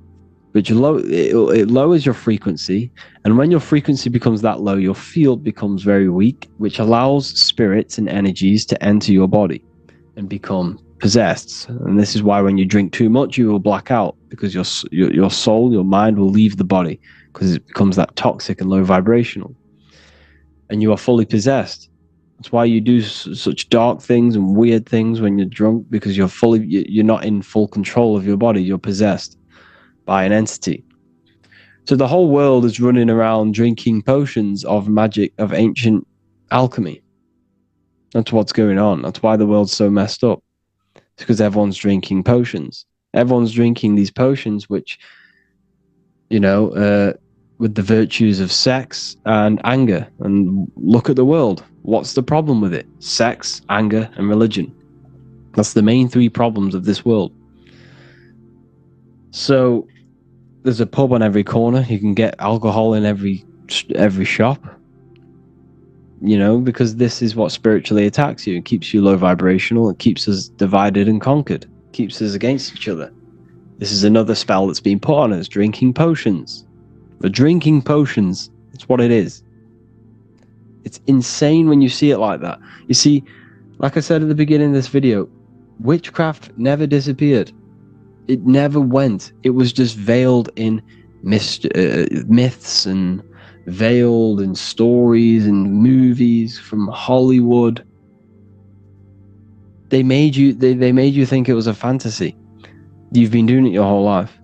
which it lowers your frequency. And when your frequency becomes that low, your field becomes very weak, which allows spirits and energies to enter your body and become possessed. And this is why when you drink too much, you will black out, because your soul, your mind will leave the body, because it becomes that toxic and low vibrational. And you are fully possessed. That's why you do such dark things and weird things when you're drunk, because you're not in full control of your body. You're possessed by an entity. So the whole world is running around drinking potions of magic, of ancient alchemy. That's what's going on. That's why the world's so messed up. It's because everyone's drinking potions. Everyone's drinking these potions, which, with the virtues of sex and anger. And look at the world. What's the problem with it? Sex, anger, and religion. That's the main three problems of this world. So there's a pub on every corner. You can get alcohol in every shop. Because this is what spiritually attacks you. It keeps you low vibrational. It keeps us divided and conquered. It keeps us against each other. This is another spell that's been put on us, drinking potions. We're drinking potions. That's what it is. It's insane when you see it like that. You see, like I said at the beginning of this video, witchcraft never disappeared. It never went. It was just veiled in myths and veiled in stories and movies from Hollywood. They made you think it was a fantasy. You've been doing it your whole life.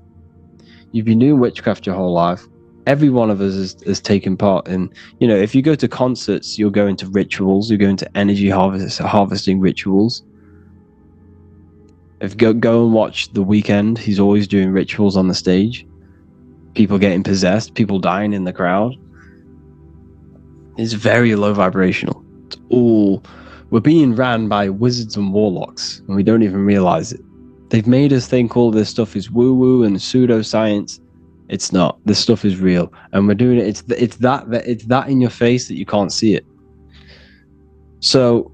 You've been doing witchcraft your whole life. Every one of us has taken part in, if you go to concerts, you'll go into rituals, you go into energy harvesting rituals. If you go and watch The Weeknd, he's always doing rituals on the stage. People getting possessed, people dying in the crowd. It's very low vibrational. We're being ran by wizards and warlocks, and we don't even realize it. They've made us think all this stuff is woo-woo and pseudoscience. It's not. This stuff is real, and we're doing it. It's that in your face that you can't see it. So,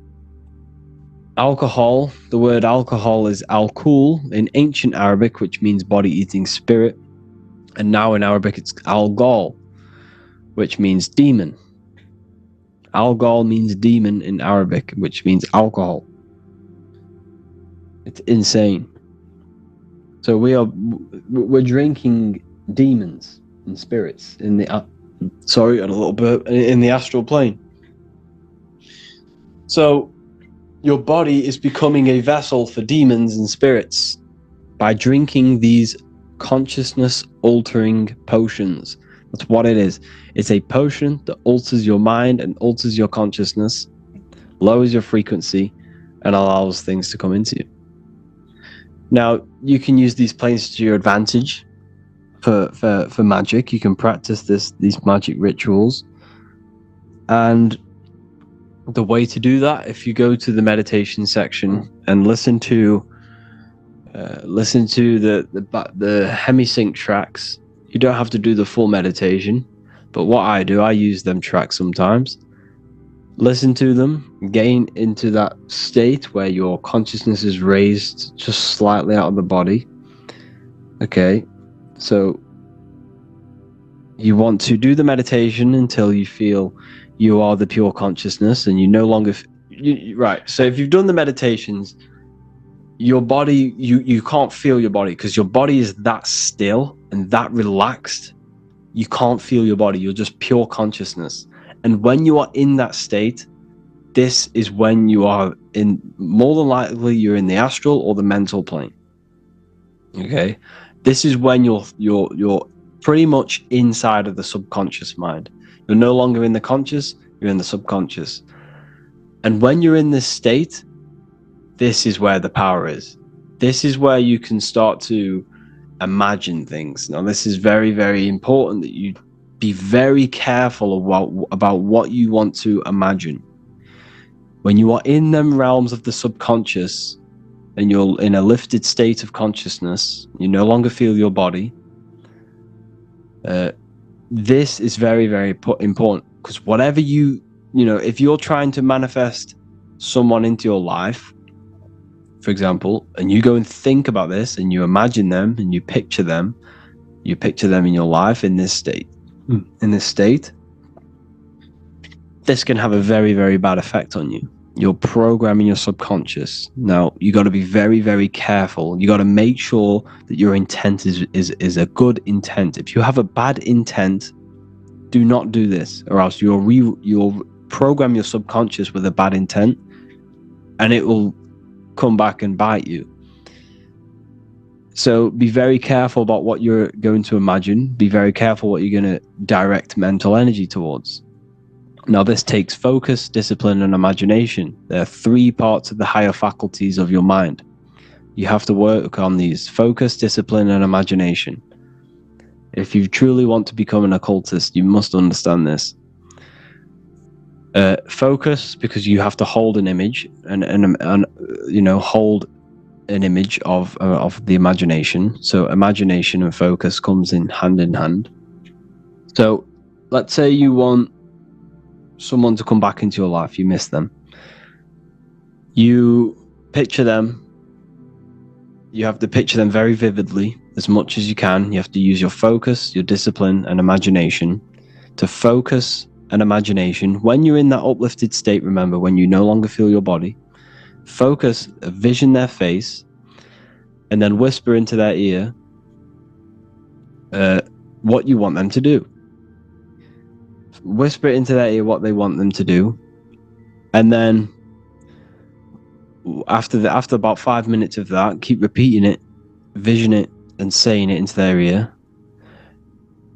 alcohol. The word alcohol is alcool in ancient Arabic, which means body-eating spirit, and now in Arabic it's algol, which means demon. Algol means demon in Arabic, which means alcohol. It's insane. So we're drinking demons and spirits in the in the astral plane. So your body is becoming a vessel for demons and spirits by drinking these consciousness altering potions. That's what it is. It's a potion that alters your mind and alters your consciousness, lowers your frequency, and allows things to come into you. Now, you can use these planes to your advantage for magic. You can practice these magic rituals. And the way to do that, if you go to the meditation section and listen to the hemisync tracks, you don't have to do the full meditation. But what I do, I use them tracks sometimes. Listen to them, gain into that state where your consciousness is raised just slightly out of the body. Okay, so you want to do the meditation until you feel you are the pure consciousness and you no longer... right, so if you've done the meditations, your body, you can't feel your body because your body is that still and that relaxed. You can't feel your body. You're just pure consciousness. And when you are in that state, this is when you are in, more than likely, you're in the astral or the mental plane. Okay? This is when you're pretty much inside of the subconscious mind. You're no longer in the conscious, you're in the subconscious. And when you're in this state, this is where the power is. This is where you can start to imagine things. Now, this is very, very important that you be very careful about what you want to imagine. When you are in them realms of the subconscious and you're in a lifted state of consciousness, you no longer feel your body. This is very, very important, because whatever if you're trying to manifest someone into your life, for example, and you go and think about this and you imagine them and you picture them in your life in this state, this can have a very, very bad effect on you. You're programming your subconscious. Now, you got to be very, very careful. You got to make sure that your intent is a good intent. If you have a bad intent, do not do this, or else you'll program your subconscious with a bad intent, and it will come back and bite you. So be very careful about what you're going to imagine. Be very careful what you're going to direct mental energy towards. Now, this takes focus, discipline, and imagination. There are 3 parts of the higher faculties of your mind. You have to work on these: focus, discipline, and imagination. If you truly want to become an occultist, you must understand this. Focus, because you have to hold an image and hold an image of the imagination. So imagination and focus comes in hand. So let's say you want someone to come back into your life. You miss them. You picture them. You have to picture them very vividly, as much as you can. You have to use your focus, your discipline, and imagination to focus and imagination. When you're in that uplifted state, remember, when you no longer feel your body, focus, vision their face, and then whisper into their ear what you want them to do. Whisper into their ear what they want them to do, and then after about 5 minutes of that, keep repeating it, vision it, and saying it into their ear.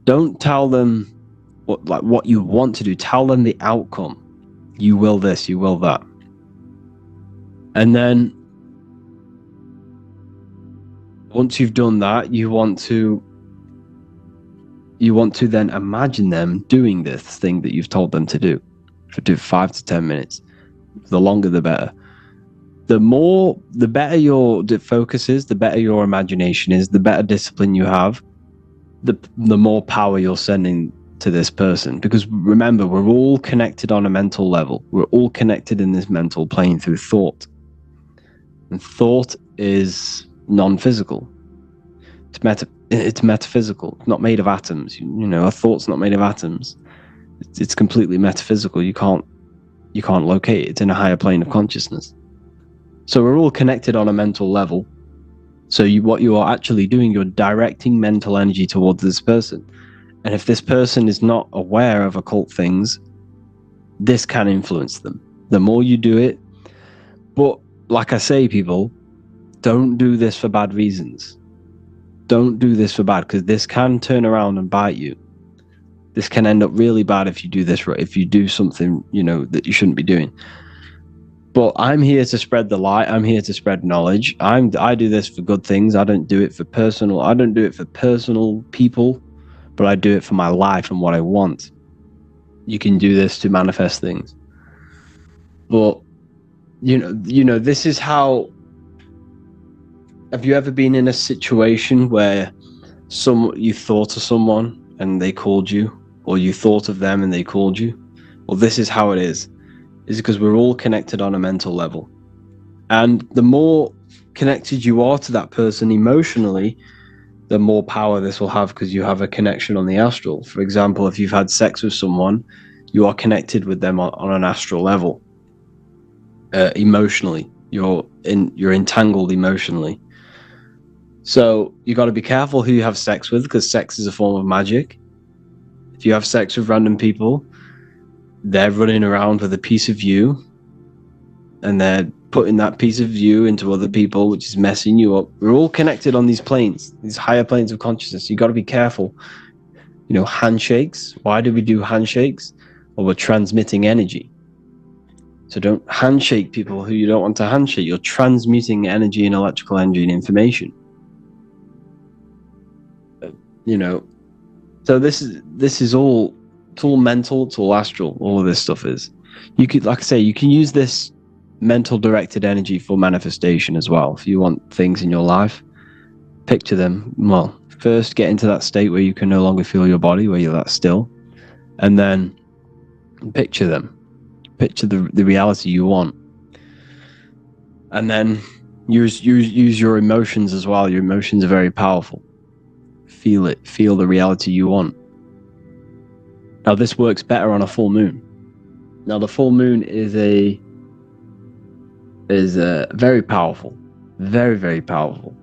Don't tell them what you want to do. Tell them the outcome. You will this, you will that. And then once you've done that, you want to then imagine them doing this thing that you've told them to do for 5 to 10 minutes. The longer, the better. The better your focus is, the better your imagination is, the better discipline you have, the more power you're sending to this person. Because remember, we're all connected on a mental level. We're all connected in this mental plane through thought. And thought is non-physical. It's metaphysical. It's not made of atoms. A thought's not made of atoms. It's completely metaphysical. You can't locate it. It's in a higher plane of consciousness. So we're all connected on a mental level. So what you are actually doing, you're directing mental energy towards this person. And if this person is not aware of occult things, this can influence them. The more you do it, but like I say, people, don't do this for bad reasons. Don't do this for bad, because this can turn around and bite you. This can end up really bad if you do this, if you do something, that you shouldn't be doing. But I'm here to spread the light. I'm here to spread knowledge. I do this for good things. I don't do it for personal people, but I do it for my life and what I want. You can do this to manifest things. But this is how. Have you ever been in a situation where you thought of someone and they called you, or you thought of them and they called you? Well, this is how it is. Is because we're all connected on a mental level. And the more connected you are to that person emotionally, the more power this will have, because you have a connection on the astral. For example, if you've had sex with someone, you are connected with them on an astral level. Emotionally, you're entangled emotionally. So you got to be careful who you have sex with, because sex is a form of magic. If you have sex with random people, they're running around with a piece of you, and they're putting that piece of you into other people, which is messing you up. We're all connected on these planes, these higher planes of consciousness. You got to be careful. Handshakes. Why do we do handshakes? Well, we're transmitting energy. So don't handshake people who you don't want to handshake. You're transmuting energy and electrical energy and information. So this is all, it's all mental, it's all astral. All of this stuff is. You could, like I say, you can use this mental directed energy for manifestation as well. If you want things in your life, picture them. Well, first get into that state where you can no longer feel your body, where you're that still, and then picture them. Picture the reality you want, and then use your emotions as well. Your emotions are very powerful. Feel it. Feel the reality you want. Now, this works better on a full moon. Now, the full moon is very powerful, very, very powerful.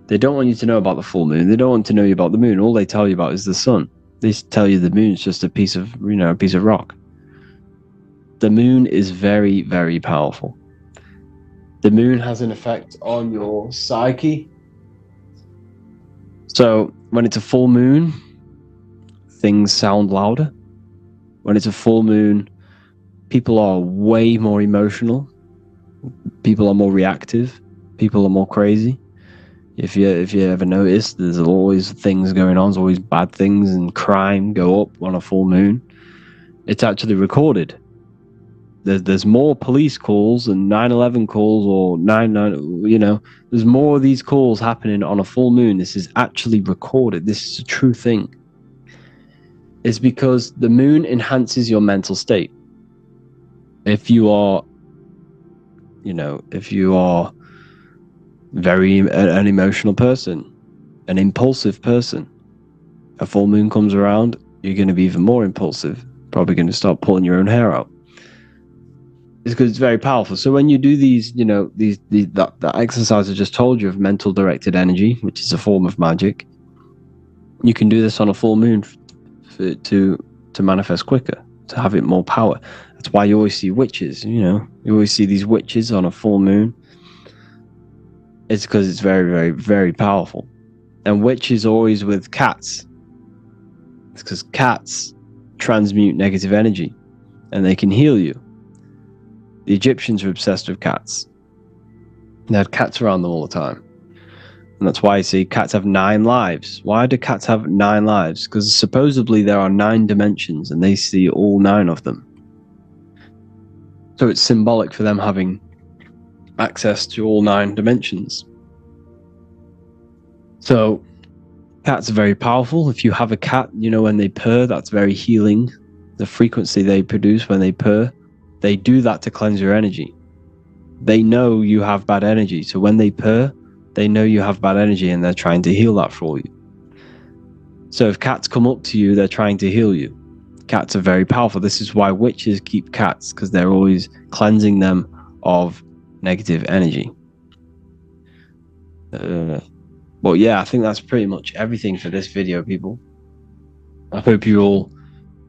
They don't want you to know about the full moon. They don't want to know about the moon. All they tell you about is the sun. They tell you the moon's just a piece of rock. The moon is very, very powerful. The moon has an effect on your psyche. So when it's a full moon, things sound louder. When it's a full moon, people are way more emotional. People are more reactive. People are more crazy. If you ever notice, there's always things going on. There's always bad things, and crime go up on a full moon. It's actually recorded. There's more police calls and 9/11 calls, or 9/9. There's more of these calls happening on a full moon. This is actually recorded. This is a true thing. It's because the moon enhances your mental state. If you are an emotional person, an impulsive person, a full moon comes around, you're going to be even more impulsive. Probably going to start pulling your own hair out. It's because it's very powerful. So when you do that exercise I just told you of mental directed energy, which is a form of magic, you can do this on a full moon to manifest quicker, to have it more power. That's why you always see witches. You always see these witches on a full moon. It's because it's very, very, very powerful. And witches always with cats. It's because cats transmute negative energy, and they can heal you. The Egyptians were obsessed with cats. They had cats around them all the time. And that's why you see cats have 9 lives. Why do cats have 9 lives? Because supposedly there are 9 dimensions, and they see all 9 of them. So it's symbolic for them having access to all 9 dimensions. So cats are very powerful. If you have a cat, when they purr, that's very healing. The frequency they produce when they purr, they do that to cleanse your energy. They know you have bad energy. So when they purr, they know you have bad energy, and they're trying to heal that for you. So if cats come up to you, they're trying to heal you. Cats are very powerful. This is why witches keep cats, because they're always cleansing them of negative energy. But yeah, I think that's pretty much everything for this video, people. I hope you all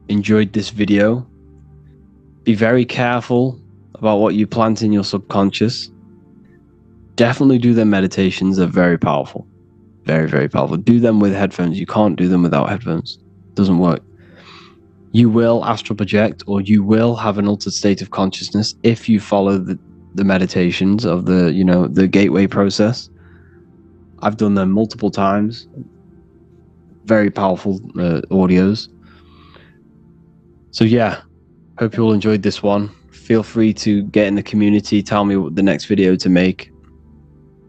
enjoyed this video. Be very careful about what you plant in your subconscious. Definitely do their meditations. They're very powerful. Very, very powerful. Do them with headphones. You can't do them without headphones. It doesn't work. You will astral project, or you will have an altered state of consciousness if you follow the meditations of the gateway process. I've done them multiple times. Very powerful audios. So yeah, hope you all enjoyed this one. Feel free to get in the community. Tell me what the next video to make.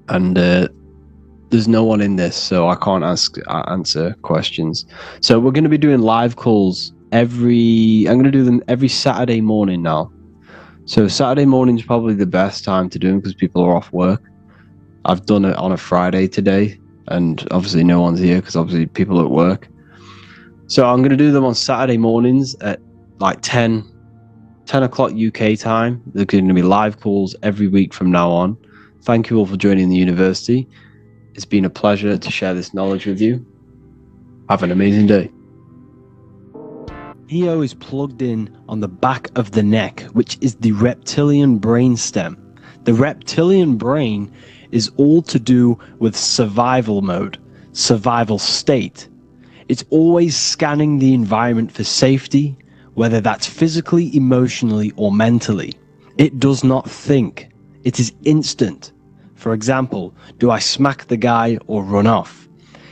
And there's no one in this, so I can't answer questions. So we're going to be doing live calls I'm going to do them every Saturday morning now. So Saturday morning is probably the best time to do them because people are off work. I've done it on a Friday today, and obviously no one's here because obviously people are at work. So I'm going to do them on Saturday mornings at like 10 o'clock UK time. They're going to be live calls every week from now on. Thank you all for joining the university. It's been a pleasure to share this knowledge with you. Have an amazing day. EO is plugged in on the back of the neck, which is the reptilian brain stem. The reptilian brain is all to do with survival mode, survival state. It's always scanning the environment for safety, whether that's physically, emotionally, or mentally. It does not think. It is instant. For example, do I smack the guy or run off?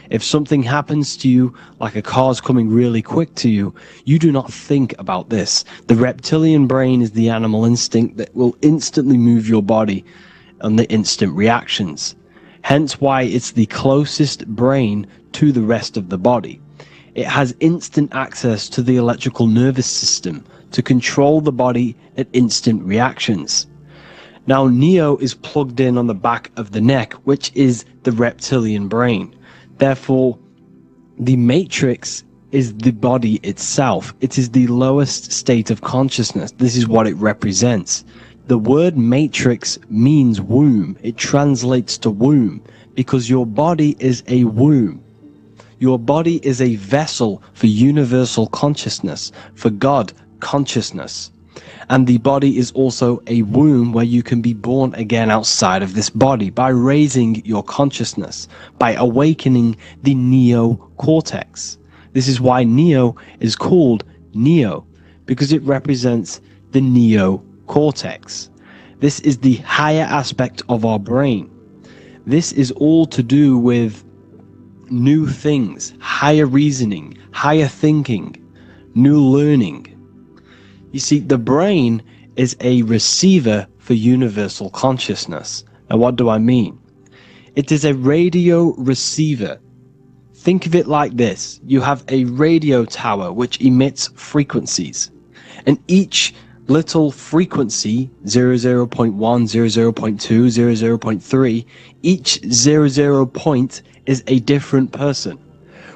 If something happens to you, like a car's coming really quick to you, you do not think about this. The reptilian brain is the animal instinct that will instantly move your body on the instant reactions. Hence why it's the closest brain to the rest of the body. It has instant access to the electrical nervous system to control the body at instant reactions. Now, Neo is plugged in on the back of the neck, which is the reptilian brain. Therefore, the matrix is the body itself. It is the lowest state of consciousness. This is what it represents. The word matrix means womb. It translates to womb because your body is a womb. Your body is a vessel for universal consciousness, for God consciousness. And the body is also a womb where you can be born again outside of this body by raising your consciousness, by awakening the neocortex. This is why Neo is called Neo, because it represents the neocortex. This is the higher aspect of our brain. This is all to do with new things, higher reasoning, higher thinking, new learning. You see, the brain is a receiver for universal consciousness. Now, what do I mean? It is a radio receiver. Think of it like this. You have a radio tower which emits frequencies. And each little frequency, 00.1, 00.2, 00.3, each 00 point is a different person.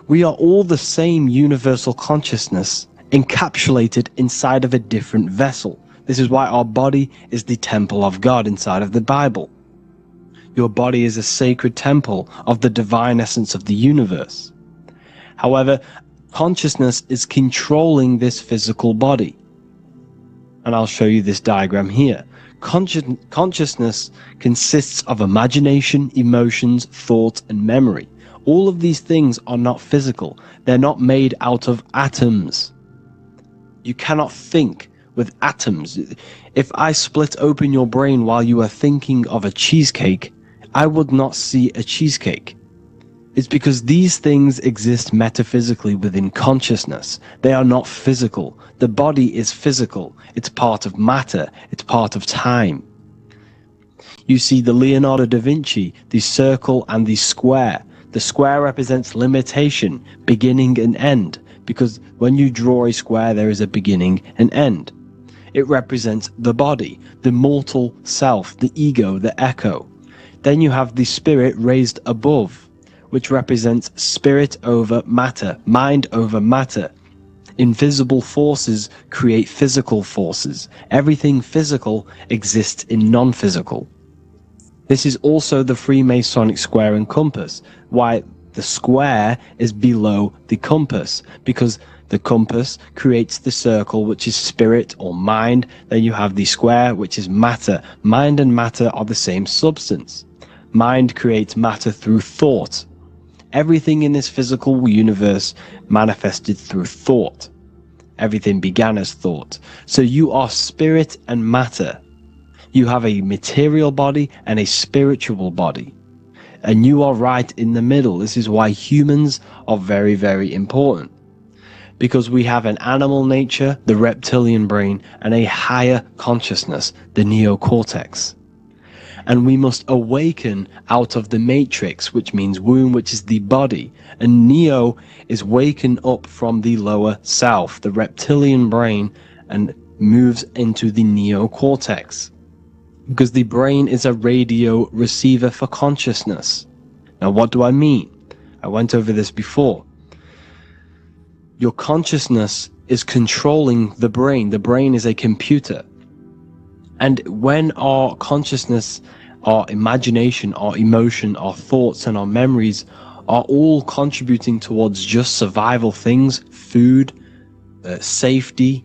We are all the same universal consciousness, encapsulated inside of a different vessel. This is why our body is the temple of God inside of the Bible. Your body is a sacred temple of the divine essence of the universe. However, consciousness is controlling this physical body. And I'll show you this diagram here. Consciousness consists of imagination, emotions, thought, and memory. All of these things are not physical. They're not made out of atoms. You cannot think with atoms. If I split open your brain while you are thinking of a cheesecake, I would not see a cheesecake. It's because these things exist metaphysically within consciousness. They are not physical. The body is physical. It's part of matter. It's part of time. You see the Leonardo da Vinci, the circle and the square. The square represents limitation, beginning and end. Because when you draw a square, there is a beginning and end. It represents the body, the mortal self, the ego, the echo. Then you have the spirit raised above, which represents spirit over matter, mind over matter. Invisible forces create physical forces. Everything physical exists in non-physical. This is also the Freemasonic square and compass, why the square is below the compass, because the compass creates the circle, which is spirit or mind. Then you have the square, which is matter. Mind and matter are the same substance. Mind creates matter through thought. Everything in this physical universe manifested through thought. Everything began as thought. So you are spirit and matter. You have a material body and a spiritual body. And you are right in the middle. This is why humans are very, very important. Because we have an animal nature, the reptilian brain, and a higher consciousness, the neocortex. And we must awaken out of the matrix, which means womb, which is the body. And Neo is waken up from the lower self, the reptilian brain, and moves into the neocortex. Because the brain is a radio receiver for consciousness. Now, what do I mean? I went over this before. Your consciousness is controlling the brain. The brain is a computer. And when our consciousness, our imagination, our emotion, our thoughts, and our memories are all contributing towards just survival things, food, safety,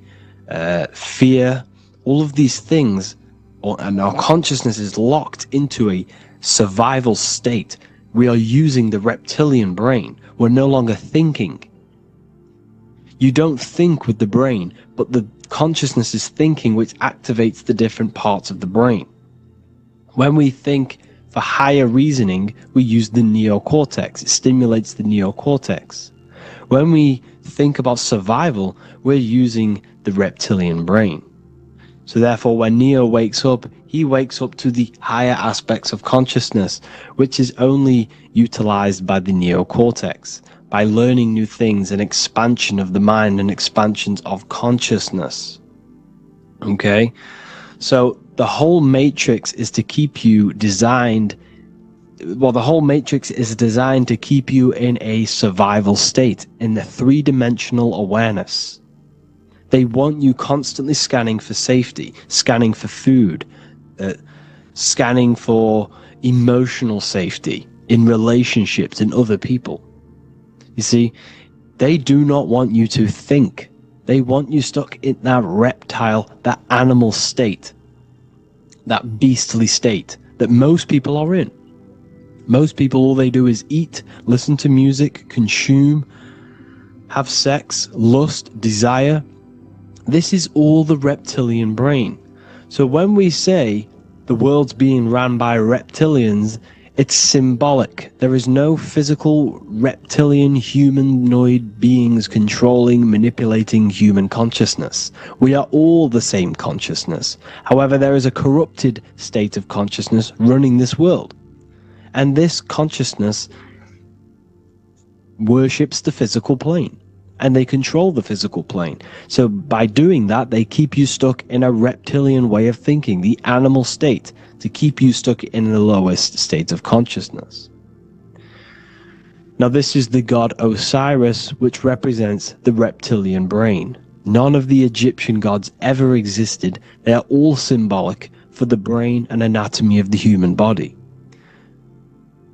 fear, all of these things, and our consciousness is locked into a survival state, we are using the reptilian brain. We're no longer thinking. You don't think with the brain, but the consciousness is thinking, which activates the different parts of the brain. When we think For higher reasoning, we use the neocortex. It stimulates the neocortex. When we think about survival, we're using the reptilian brain. So therefore, when Neo wakes up, he wakes up to the higher aspects of consciousness, which is only utilized by the neocortex, by learning new things, an expansion of the mind and expansions of consciousness. Okay? So the whole matrix is to keep you designed, well, the whole matrix is designed to keep you in a survival state, in the three-dimensional awareness. They want you constantly scanning for safety, scanning for food, scanning for emotional safety in relationships, in other people. You see, they do not want you to think. They want you stuck in that reptile, that animal state, that beastly state that most people are in. Most people, all they do is eat, listen to music, consume, have sex, lust, desire. This is all the reptilian brain. So when we say the world's being ran by reptilians, it's symbolic. There is no physical reptilian humanoid beings controlling, manipulating human consciousness. We are all the same consciousness. However, there is a corrupted state of consciousness running this world. And this consciousness worships the physical plane. And they control the physical plane. So by doing that, they keep you stuck in a reptilian way of thinking, the animal state, to keep you stuck in the lowest state of consciousness. Now this is the god Osiris, which represents the reptilian brain. None of the Egyptian gods ever existed. They are all symbolic for the brain and anatomy of the human body.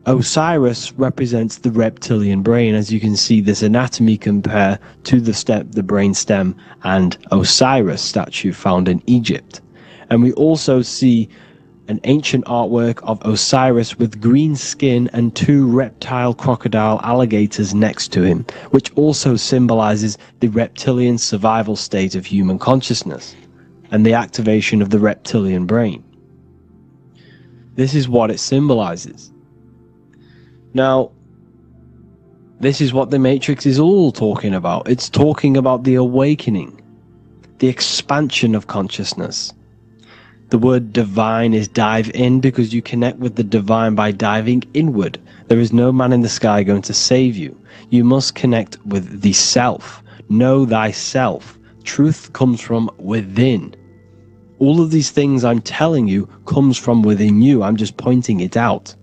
Osiris represents the reptilian brain. As you can see, this anatomy compare to the brain stem and Osiris statue found in Egypt. And we also see an ancient artwork of Osiris with green skin and two reptile crocodile alligators next to him, which also symbolizes the reptilian survival state of human consciousness and the activation of the reptilian brain. This is what it symbolizes. Now, this is what the Matrix is all talking about. It's talking about the awakening, the expansion of consciousness. The word divine is dive in because you connect with the divine by diving inward. There is no man in the sky going to save you. You must connect with the self. Know thyself. Truth comes from within. All of these things I'm telling you comes from within you. I'm just pointing it out.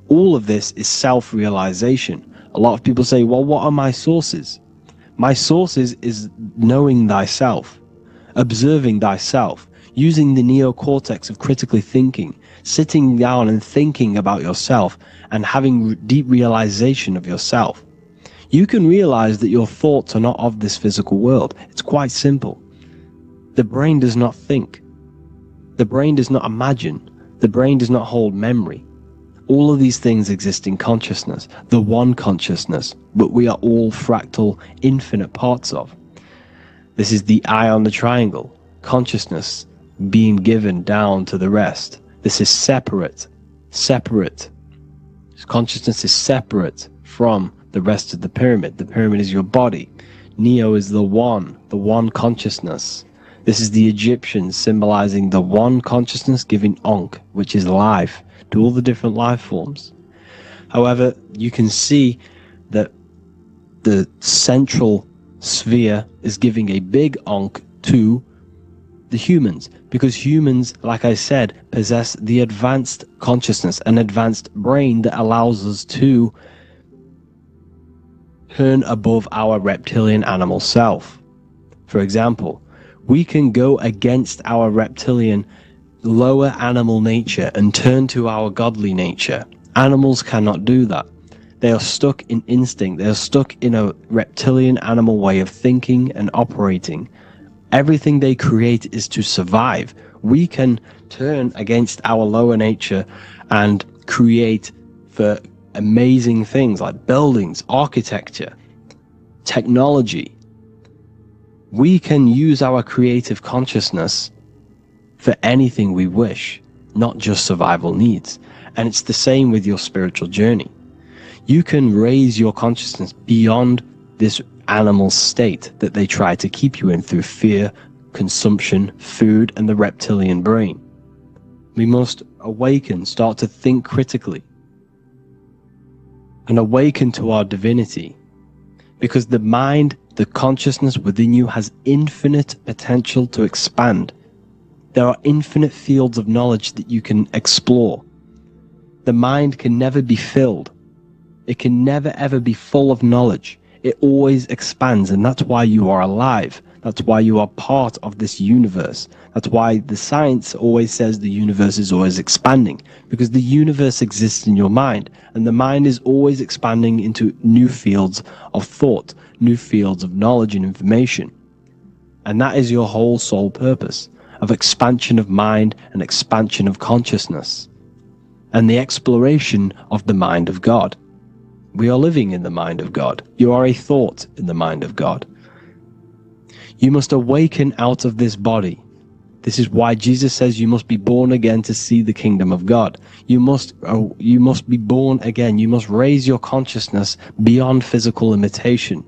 All of this is self-realization. A lot of people say, well, what are my sources? My sources is knowing thyself, observing thyself, using the neocortex of critically thinking, sitting down and thinking about yourself and having deep realization of yourself. You can realize that your thoughts are not of this physical world. It's quite simple. The brain does not think. The brain does not imagine. The brain does not hold memory. All of these things exist in consciousness, the one consciousness, but we are all fractal, infinite parts of. This is the eye on the triangle, consciousness being given down to the rest. This is separate. Consciousness is separate from the rest of the pyramid. The pyramid is your body. Neo is the one consciousness. This is the Egyptians symbolizing the one consciousness giving Ankh, which is life, to all the different life forms. However, you can see that the central sphere is giving a big Ankh to the humans, because humans, like I said, possess the advanced consciousness, an advanced brain that allows us to turn above our reptilian animal self. For example, we can go against our reptilian lower animal nature and turn to our godly nature. Animals cannot do that. They are stuck in instinct. They are stuck in a reptilian animal way of thinking and operating. Everything they create is to survive. We can turn against our lower nature and create for amazing things like buildings, architecture, technology. We can use our creative consciousness for anything we wish. not just survival needs. And it's the same with your spiritual journey. You can raise your consciousness beyond this animal state that they try to keep you in through fear, consumption, food, and the reptilian brain. We must awaken, start to think critically, and awaken to our divinity, because the mind, the consciousness within you has infinite potential to expand. There are infinite fields of knowledge that you can explore. The mind can never be filled. It can never ever be full of knowledge. It always expands, and that's why you are alive. That's why you are part of this universe. That's why the science always says the universe is always expanding, because the universe exists in your mind, and the mind is always expanding into new fields of thought, new fields of knowledge and information. And that is your whole sole purpose, of expansion of mind and expansion of consciousness, and the exploration of the mind of God. We are living in the mind of God. You are a thought in the mind of God. You must awaken out of this body. This is why Jesus says you must be born again to see the kingdom of God. You must be born again. You must raise your consciousness beyond physical limitation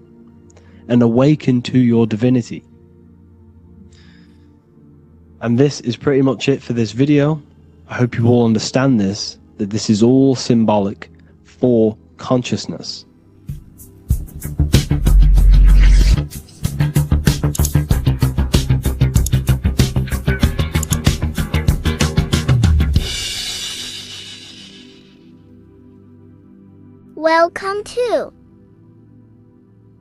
and awaken to your divinity. And this is pretty much it for this video. I hope you all understand this, that this is all symbolic for consciousness. Welcome to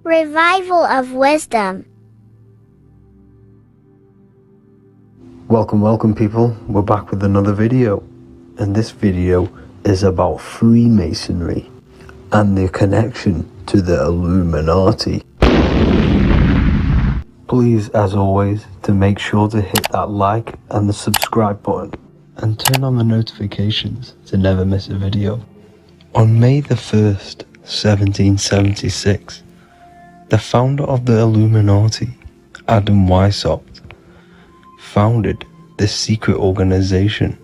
Revival of Wisdom. Welcome people, we're back with another video, and this video is about Freemasonry and their connection to the Illuminati. Please, as always, to make sure to hit that like and the subscribe button and turn on the notifications to never miss a video. On May the 1st, 1776, the founder of the Illuminati, Adam Weishaupt, founded this secret organization,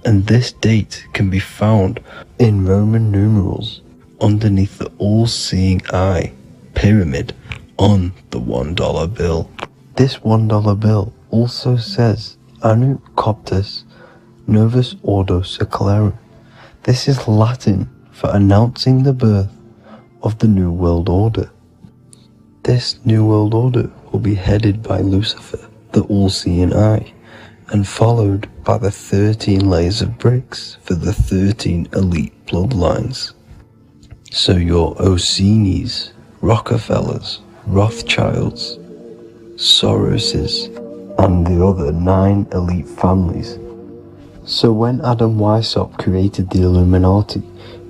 and this date can be found in Roman numerals underneath the all-seeing eye pyramid on the $1 bill. This $1 bill also says Anu Coptus Novus Ordo Secularum. This is Latin for announcing the birth of the New World Order. This New World Order will be headed by Lucifer, the all-seeing eye, and followed by the 13 layers of bricks for the 13 elite bloodlines. So your Orsini's, Rockefellers, Rothschilds, Soroses, and the other 9 elite families. So when Adam Weishaupt created the Illuminati,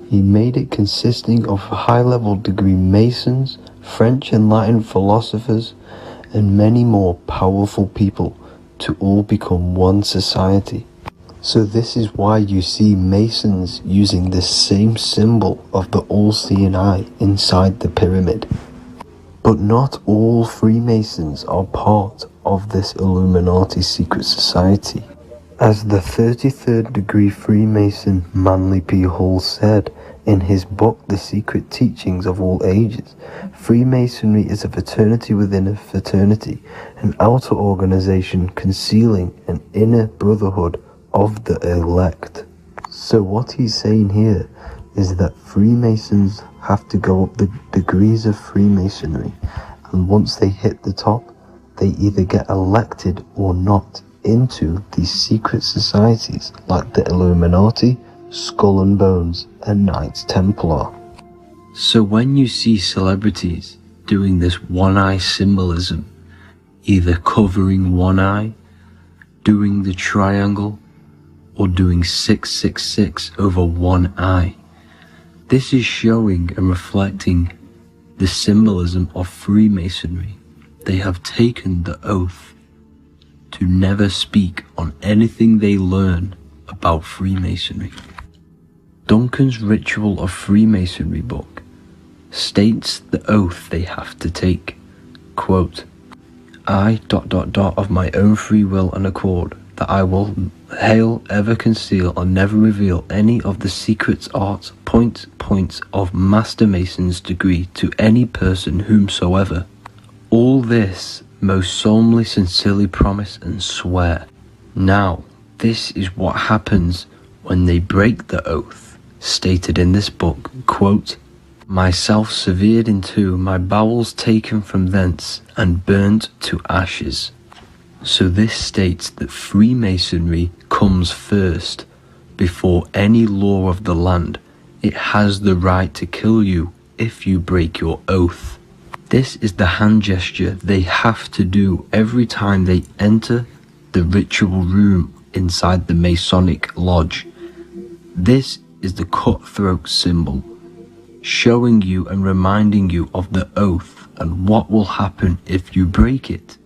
he made it consisting of high-level degree Masons, French and Latin philosophers, and many more powerful people to all become one society. So this is why you see Masons using this same symbol of the all-seeing eye inside the pyramid. But not all Freemasons are part of this Illuminati secret society. As the 33rd degree Freemason Manly P. Hall said in his book The Secret Teachings of All Ages, Freemasonry is a fraternity within a fraternity, an outer organization concealing an inner brotherhood of the elect. So what he's saying here is that Freemasons have to go up the degrees of Freemasonry, and once they hit the top, they either get elected or not into these secret societies like the Illuminati, Skull and Bones, and Knights Templar. So when you see celebrities doing this one-eye symbolism, either covering one eye, doing the triangle, or doing 666 over one eye, this is showing and reflecting the symbolism of Freemasonry. They have taken the oath to never speak on anything they learn about Freemasonry. Duncan's Ritual of Freemasonry book states the oath they have to take. Quote, I ... of my own free will and accord that I will hail, ever conceal, or never reveal any of the secrets, arts, points of Master Mason's degree to any person whomsoever. All this most solemnly, sincerely promise and swear. Now, this is what happens when they break the oath, stated in this book, quote, myself severed in two, my bowels taken from thence, and burnt to ashes. So this states that Freemasonry comes first, before any law of the land. It has the right to kill you if you break your oath. This is the hand gesture they have to do every time they enter the ritual room inside the Masonic lodge. This is the cutthroat symbol, showing you and reminding you of the oath and what will happen if you break it.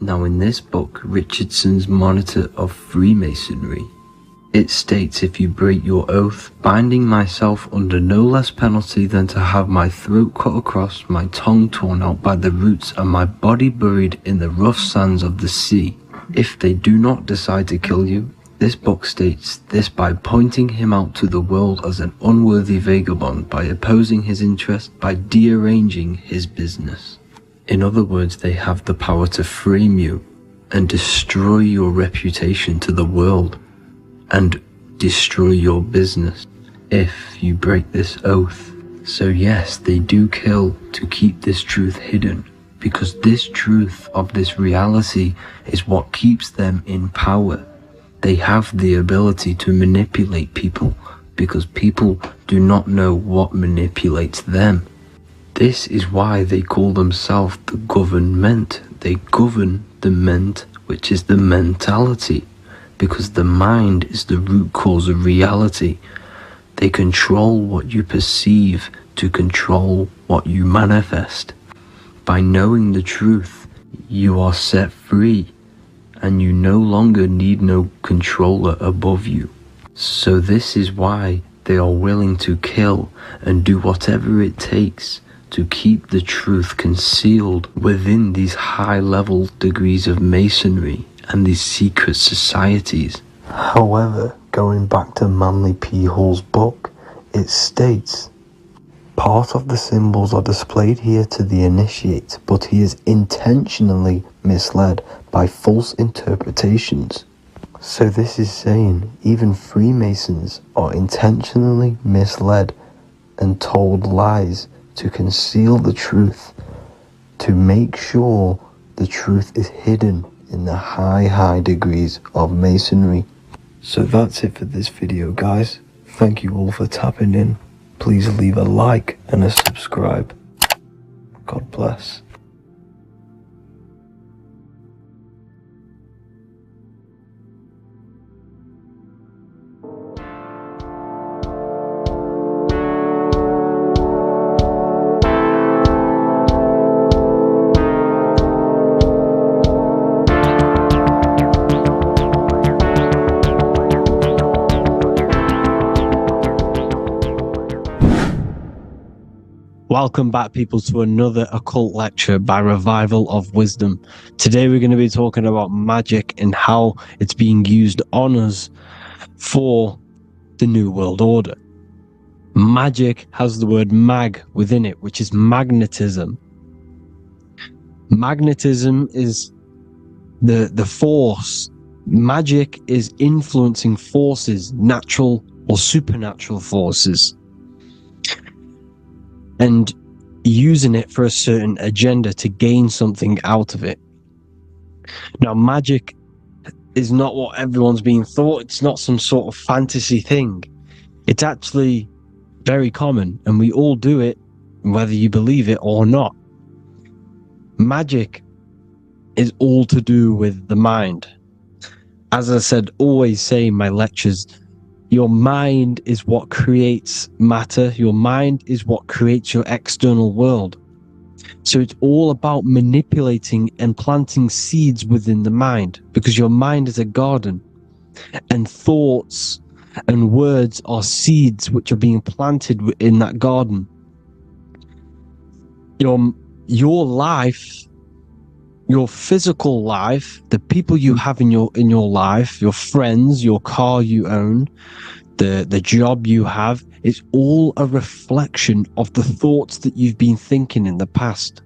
Now in this book, Richardson's Monitor of Freemasonry, it states, if you break your oath, binding myself under no less penalty than to have my throat cut across, my tongue torn out by the roots, and my body buried in the rough sands of the sea. If they do not decide to kill you, this book states this by pointing him out to the world as an unworthy vagabond, by opposing his interest, by dearranging his business. In other words, they have the power to frame you and destroy your reputation to the world and destroy your business if you break this oath. So yes, they do kill to keep this truth hidden, because this truth of this reality is what keeps them in power. They have the ability to manipulate people because people do not know what manipulates them. This is why they call themselves the government. They govern the ment, which is the mentality, because the mind is the root cause of reality. They control what you perceive to control what you manifest. By knowing the truth, you are set free, and you no longer need no controller above you. So this is why they are willing to kill and do whatever it takes to keep the truth concealed within these high-level degrees of masonry and these secret societies. However, going back to Manly P. Hall's book, it states, part of the symbols are displayed here to the initiate, but he is intentionally misled by false interpretations. So this is saying even Freemasons are intentionally misled and told lies to conceal the truth, to make sure the truth is hidden in the high degrees of masonry. So that's it for this video, guys. Thank you all for tapping in. Please leave a like and a subscribe. God bless. Welcome back, people, to another occult lecture by Revival of Wisdom. Today we're going to be talking about magic and how it's being used on us for the New World Order. Magic has the word mag within it, which is magnetism. Magnetism is the force. Magic is influencing forces, natural or supernatural forces, and using it for a certain agenda to gain something out of it. Now, magic is not what everyone's being thought. It's not some sort of fantasy thing. It's actually very common, and we all do it, whether you believe it or not. Magic is all to do with the mind. As I said, always say in my lectures, your mind is what creates matter. Your mind is what creates your external world. So it's all about manipulating and planting seeds within the mind, because your mind is a garden, and thoughts and words are seeds which are being planted in that garden. Your life, your physical life, the people you have in your life, your friends, your car you own, the job you have, is all a reflection of the thoughts that you've been thinking in the past.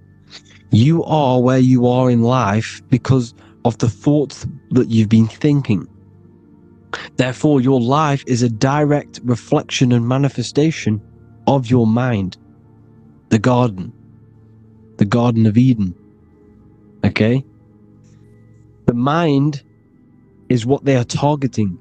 You are where you are in life because of the thoughts that you've been thinking. Therefore, your life is a direct reflection and manifestation of your mind. The Garden of Eden. Okay? The mind is what they are targeting.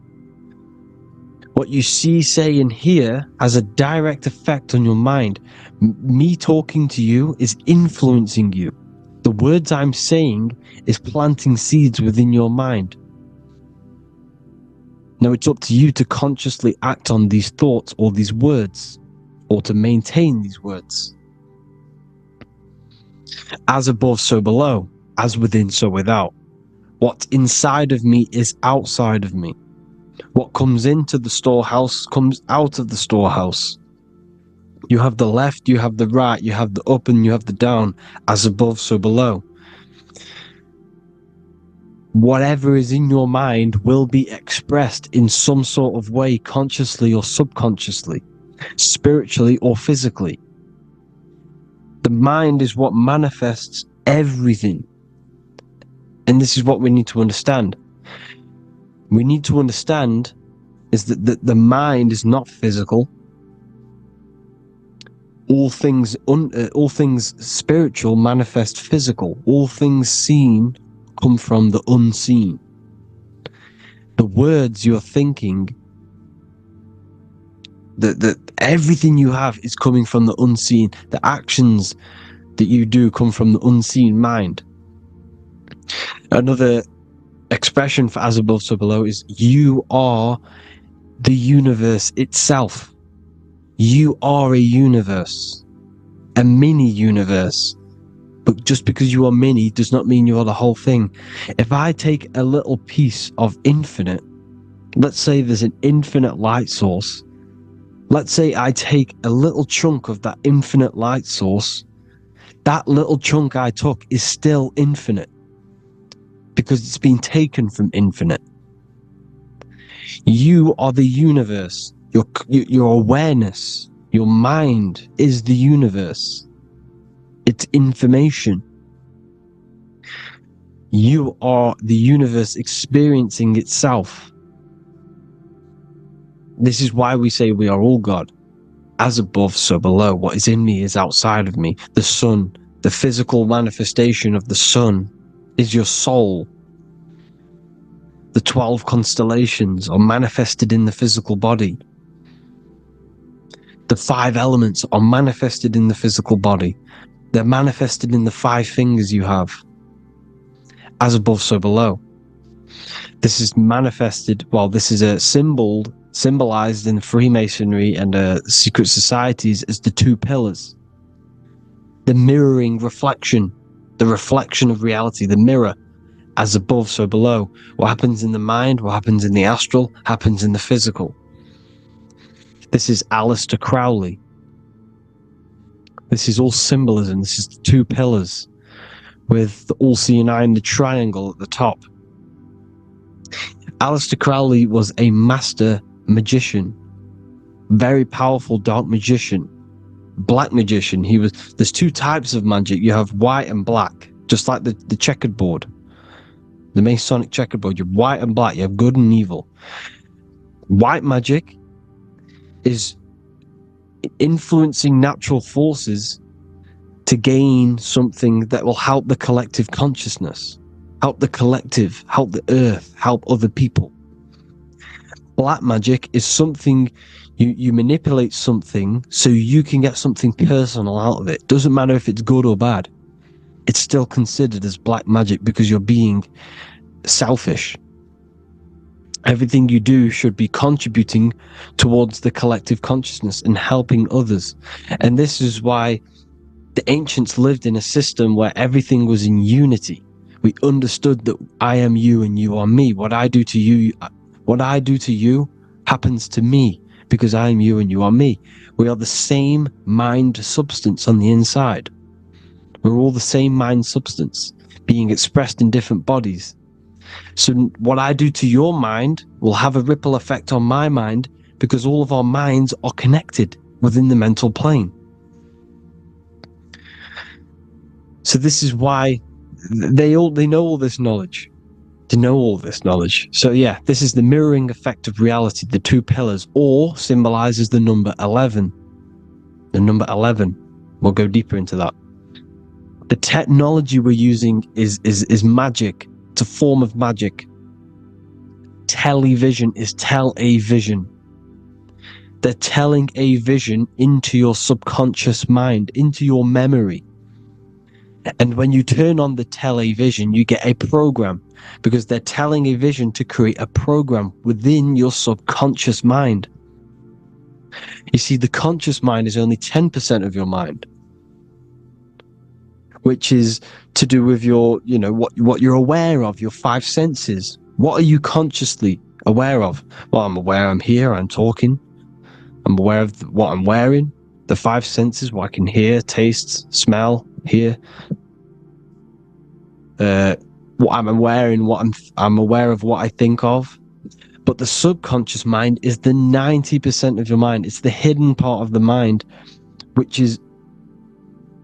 What you see, say, and hear has a direct effect on your mind. Me talking to you is influencing you. The words I'm saying is planting seeds within your mind. Now it's up to you to consciously act on these thoughts or these words, or to maintain these words. As above, so below. As within, so without. What's inside of me is outside of me. What comes into the storehouse comes out of the storehouse. You have the left, you have the right, you have the up, and you have the down. As above, so below. Whatever is in your mind will be expressed in some sort of way, consciously or subconsciously, spiritually or physically. The mind is what manifests everything. And this is what we need to understand. We need to understand is that the mind is not physical. All things spiritual manifest physical. All things seen come from the unseen. The words you're thinking, that everything you have is coming from the unseen. The actions that you do come from the unseen mind. Another expression for as above, so below is you are the universe itself. You are a universe, a mini universe. But just because you are mini does not mean you are the whole thing. If I take a little piece of infinite, let's say there's an infinite light source. Let's say I take a little chunk of that infinite light source. That little chunk I took is still infinite because it's been taken from infinite. You are the universe. Your awareness, your mind is the universe. It's information. You are the universe experiencing itself. This is why we say we are all God. As above, so below. What is in me is outside of me. The sun, the physical manifestation of the sun, is your soul. The 12 constellations are manifested in the physical body. The 5 elements are manifested in the physical body. They're manifested in the 5 fingers you have. As above, so below. This is manifested, well, this is a symbolized in Freemasonry and secret societies as the 2 pillars. The mirroring reflection, the reflection of reality, the mirror. As above, so below. What happens in the mind, what happens in the astral, happens in the physical. This is Aleister Crowley. This is all symbolism. This is the 2 pillars with the all-seeing eye and the triangle at the top. Aleister Crowley was a master magician, very powerful dark magician, black magician. There's 2 types of magic. You have white and black, just like the checkered board. The Masonic checkerboard, you have white and black, you have good and evil. White magic is influencing natural forces to gain something that will help the collective consciousness, help the collective, help the earth, help other people. Black magic is something you manipulate something so you can get something personal out of it. Doesn't matter if it's good or bad. It's still considered as black magic because you're being selfish. Everything you do should be contributing towards the collective consciousness and helping others. And this is why the ancients lived in a system where everything was in unity. We understood that I am you and you are me. What I do to you happens to me because I am you and you are me. We are the same mind substance on the inside. We're all the same mind substance. being expressed in different bodies. So what I do to your mind will have a ripple effect on my mind, because all of our minds are connected within the mental plane. So this is why they know all this knowledge. To know all this knowledge. So yeah, this is the mirroring effect of reality, the two pillars, or symbolizes the number 11. The number 11. We'll go deeper into that. The technology we're using is magic. It's a form of magic. Television is tell-a-vision. They're telling a vision into your subconscious mind, into your memory. And when you turn on the tell-a-vision, you get a program, because they're telling a vision to create a program within your subconscious mind. You see, the conscious mind is only 10% of your mind, which is to do with your, what you're aware of, your five senses. What are you consciously aware of? Well, I'm aware I'm here, I'm talking. I'm aware of what I'm wearing, the five senses, what I can hear, taste, smell, hear. What I'm wearing, I'm aware of what I think of. But the subconscious mind is the 90% of your mind. It's the hidden part of the mind, which is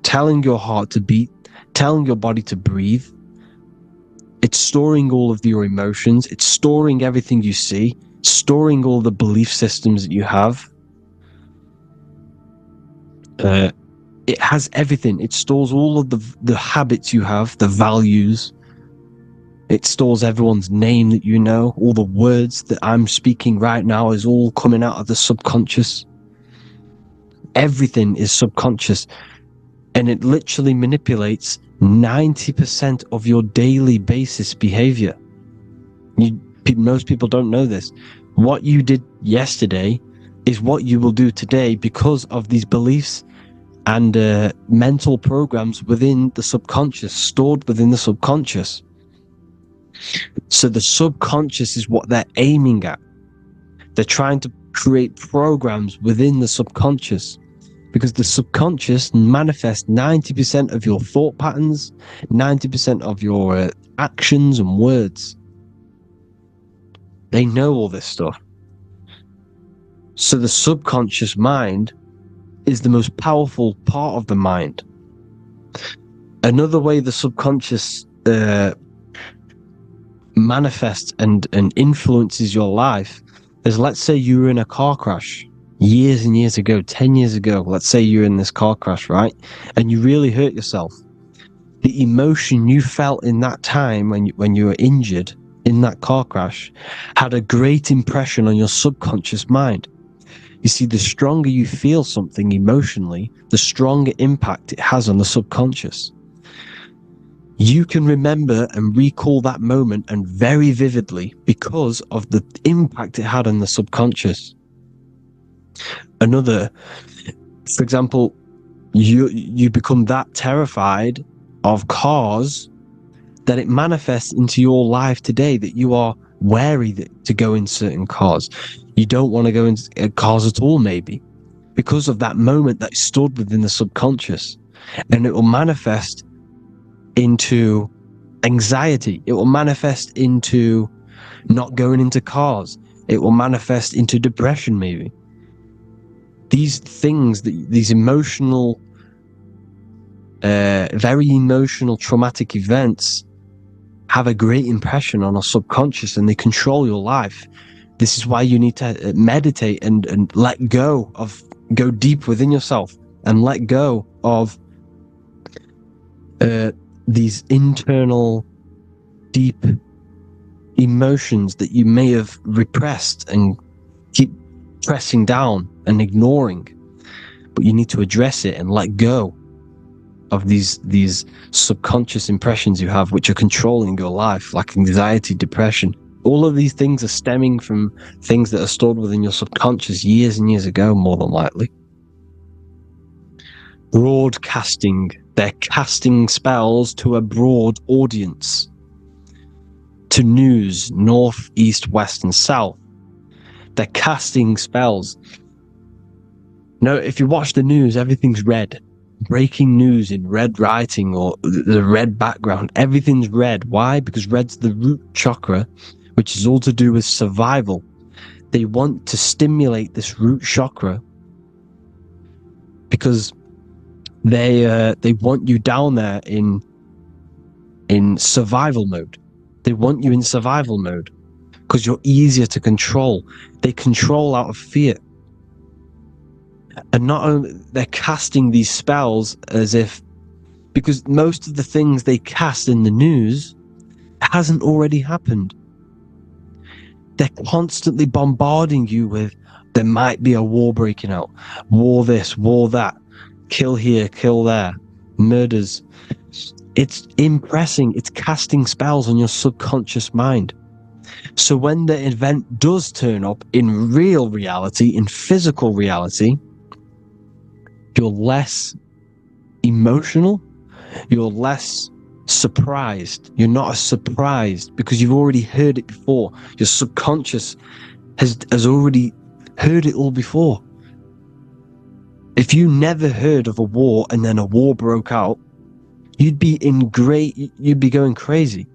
telling your heart to beat, telling your body to breathe. It's storing all of your emotions. It's storing everything you see, storing all the belief systems that you have. It has everything. It stores all of the habits you have, the values. It stores everyone's name that you know. All the words that I'm speaking right now is all coming out of the subconscious. Everything is subconscious. And it literally manipulates 90% of your daily basis behavior. Most people don't know this. What you did yesterday is what you will do today, because of these beliefs and mental programs within the subconscious, stored within the subconscious. So the subconscious is what they're aiming at. They're trying to create programs within the subconscious, because the subconscious manifests 90% of your thought patterns, 90% of your actions and words. They know all this stuff. So the subconscious mind is the most powerful part of the mind. Another way the subconscious manifests and influences your life is, let's say you were in a car crash years and years ago, 10 years ago. Let's say you're in this car crash, right? And you really hurt yourself. The emotion you felt in that time when you were injured in that car crash had a great impression on your subconscious mind. You see, the stronger you feel something emotionally, the stronger impact it has on the subconscious. You can remember and recall that moment, and very vividly, because of the impact it had on the subconscious. For example, you become that terrified of cars that it manifests into your life today, that you are wary to go in certain cars. You don't want to go into cars at all, maybe, because of that moment that stored within the subconscious. And it will manifest into anxiety. It will manifest into not going into cars. It will manifest into depression, maybe. These things, these emotional, very emotional, traumatic events have a great impression on our subconscious, and they control your life. This is why you need to meditate and let go deep within yourself, and let go of these internal, deep emotions that you may have repressed and keep pressing down and ignoring. But you need to address it and let go of these subconscious impressions you have, which are controlling your life, like anxiety, depression. All of these things are stemming from things that are stored within your subconscious years and years ago, more than likely. Broadcasting. They're casting spells to a broad audience, to news, north, east, west, and south. They're casting spells. No, if you watch the news, everything's red. breaking news in red writing or the red background. Everything's red. Why? Because red's the root chakra, which is all to do with survival. They want to stimulate this root chakra because they want you down there in survival mode. They want you in survival mode because you're easier to control. They control out of fear. And not only they're casting these spells as if, because most of the things they cast in the news hasn't already happened. They're constantly bombarding you with, there might be a war breaking out, war this, war that, kill here, kill there, murders. It's impressing, it's casting spells on your subconscious mind. So when the event does turn up in real reality, in physical reality, you're less emotional, you're less surprised. You're not as surprised because you've already heard it before. Your subconscious has already heard it all before. If you never heard of a war and then a war broke out, you'd be going crazy.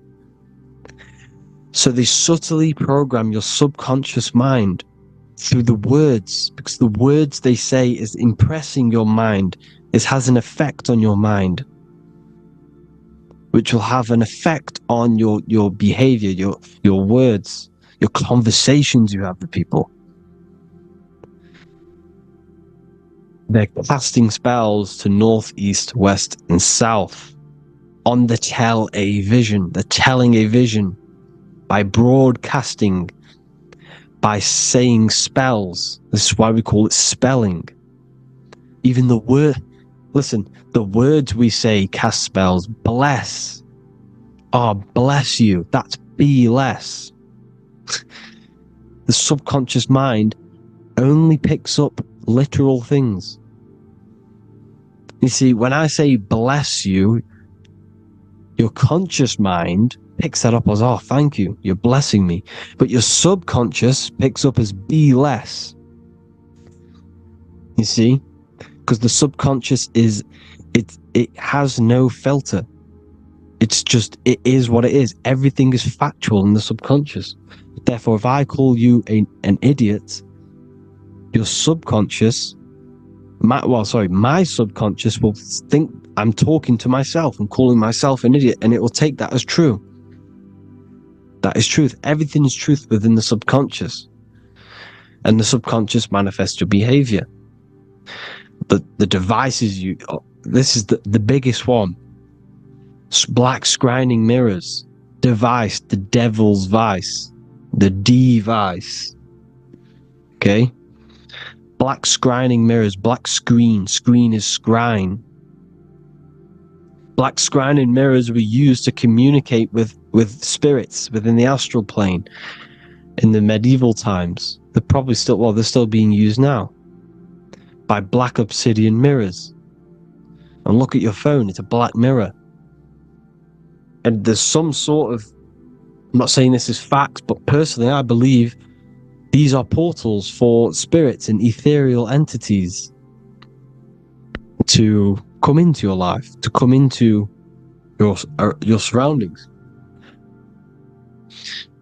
So they subtly program your subconscious mind through the words, because the words they say is impressing your mind. It has an effect on your mind, which will have an effect on your behavior, your words, your conversations you have with people. They're casting spells to north, east, west, and south on the tell a vision. They're telling a vision by broadcasting, by saying spells. This is why we call it spelling. Even the word, listen, the words we say cast spells. Bless. Oh, bless you. That's be less. The subconscious mind only picks up literal things. You see, when I say bless you, your conscious mind picks that up as, oh, thank you, you're blessing me. But your subconscious picks up as be less. You see? Because the subconscious it has no filter. It's just, it is what it is. Everything is factual in the subconscious. Therefore, if I call you an idiot, your subconscious, my subconscious will think I'm talking to myself and calling myself an idiot, and it will take that as true. That is truth. Everything is truth within the subconscious. And the subconscious manifests your behavior. The devices this is the biggest one. Black scrying mirrors. Device, the devil's vice. The device. Okay? Black scrying mirrors, black screen is scrying. Black scrying mirrors were used to communicate with spirits within the astral plane in the medieval times. They're still being used now by black obsidian mirrors. And look at your phone, it's a black mirror. And there's some sort of, I'm not saying this is facts, but personally I believe these are portals for spirits and ethereal entities to come into your life, to come into your surroundings.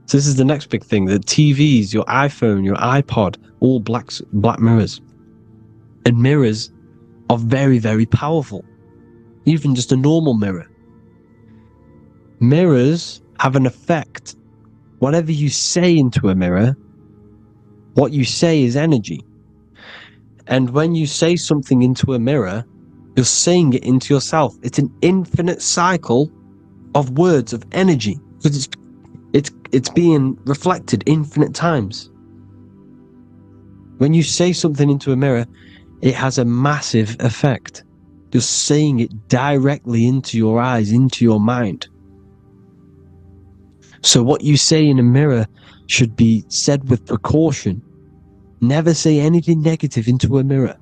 So this is the next big thing. The TVs, your iPhone, your iPod, all black mirrors. And mirrors are very, very powerful. Even just a normal mirror. Mirrors have an effect. Whatever you say into a mirror, what you say is energy. And when you say something into a mirror, you're saying it into yourself. It's an infinite cycle of words of energy, because it's being reflected infinite times. When you say something into a mirror, it has a massive effect. You're saying it directly into your eyes, into your mind. So what you say in a mirror should be said with precaution. Never say anything negative into a mirror,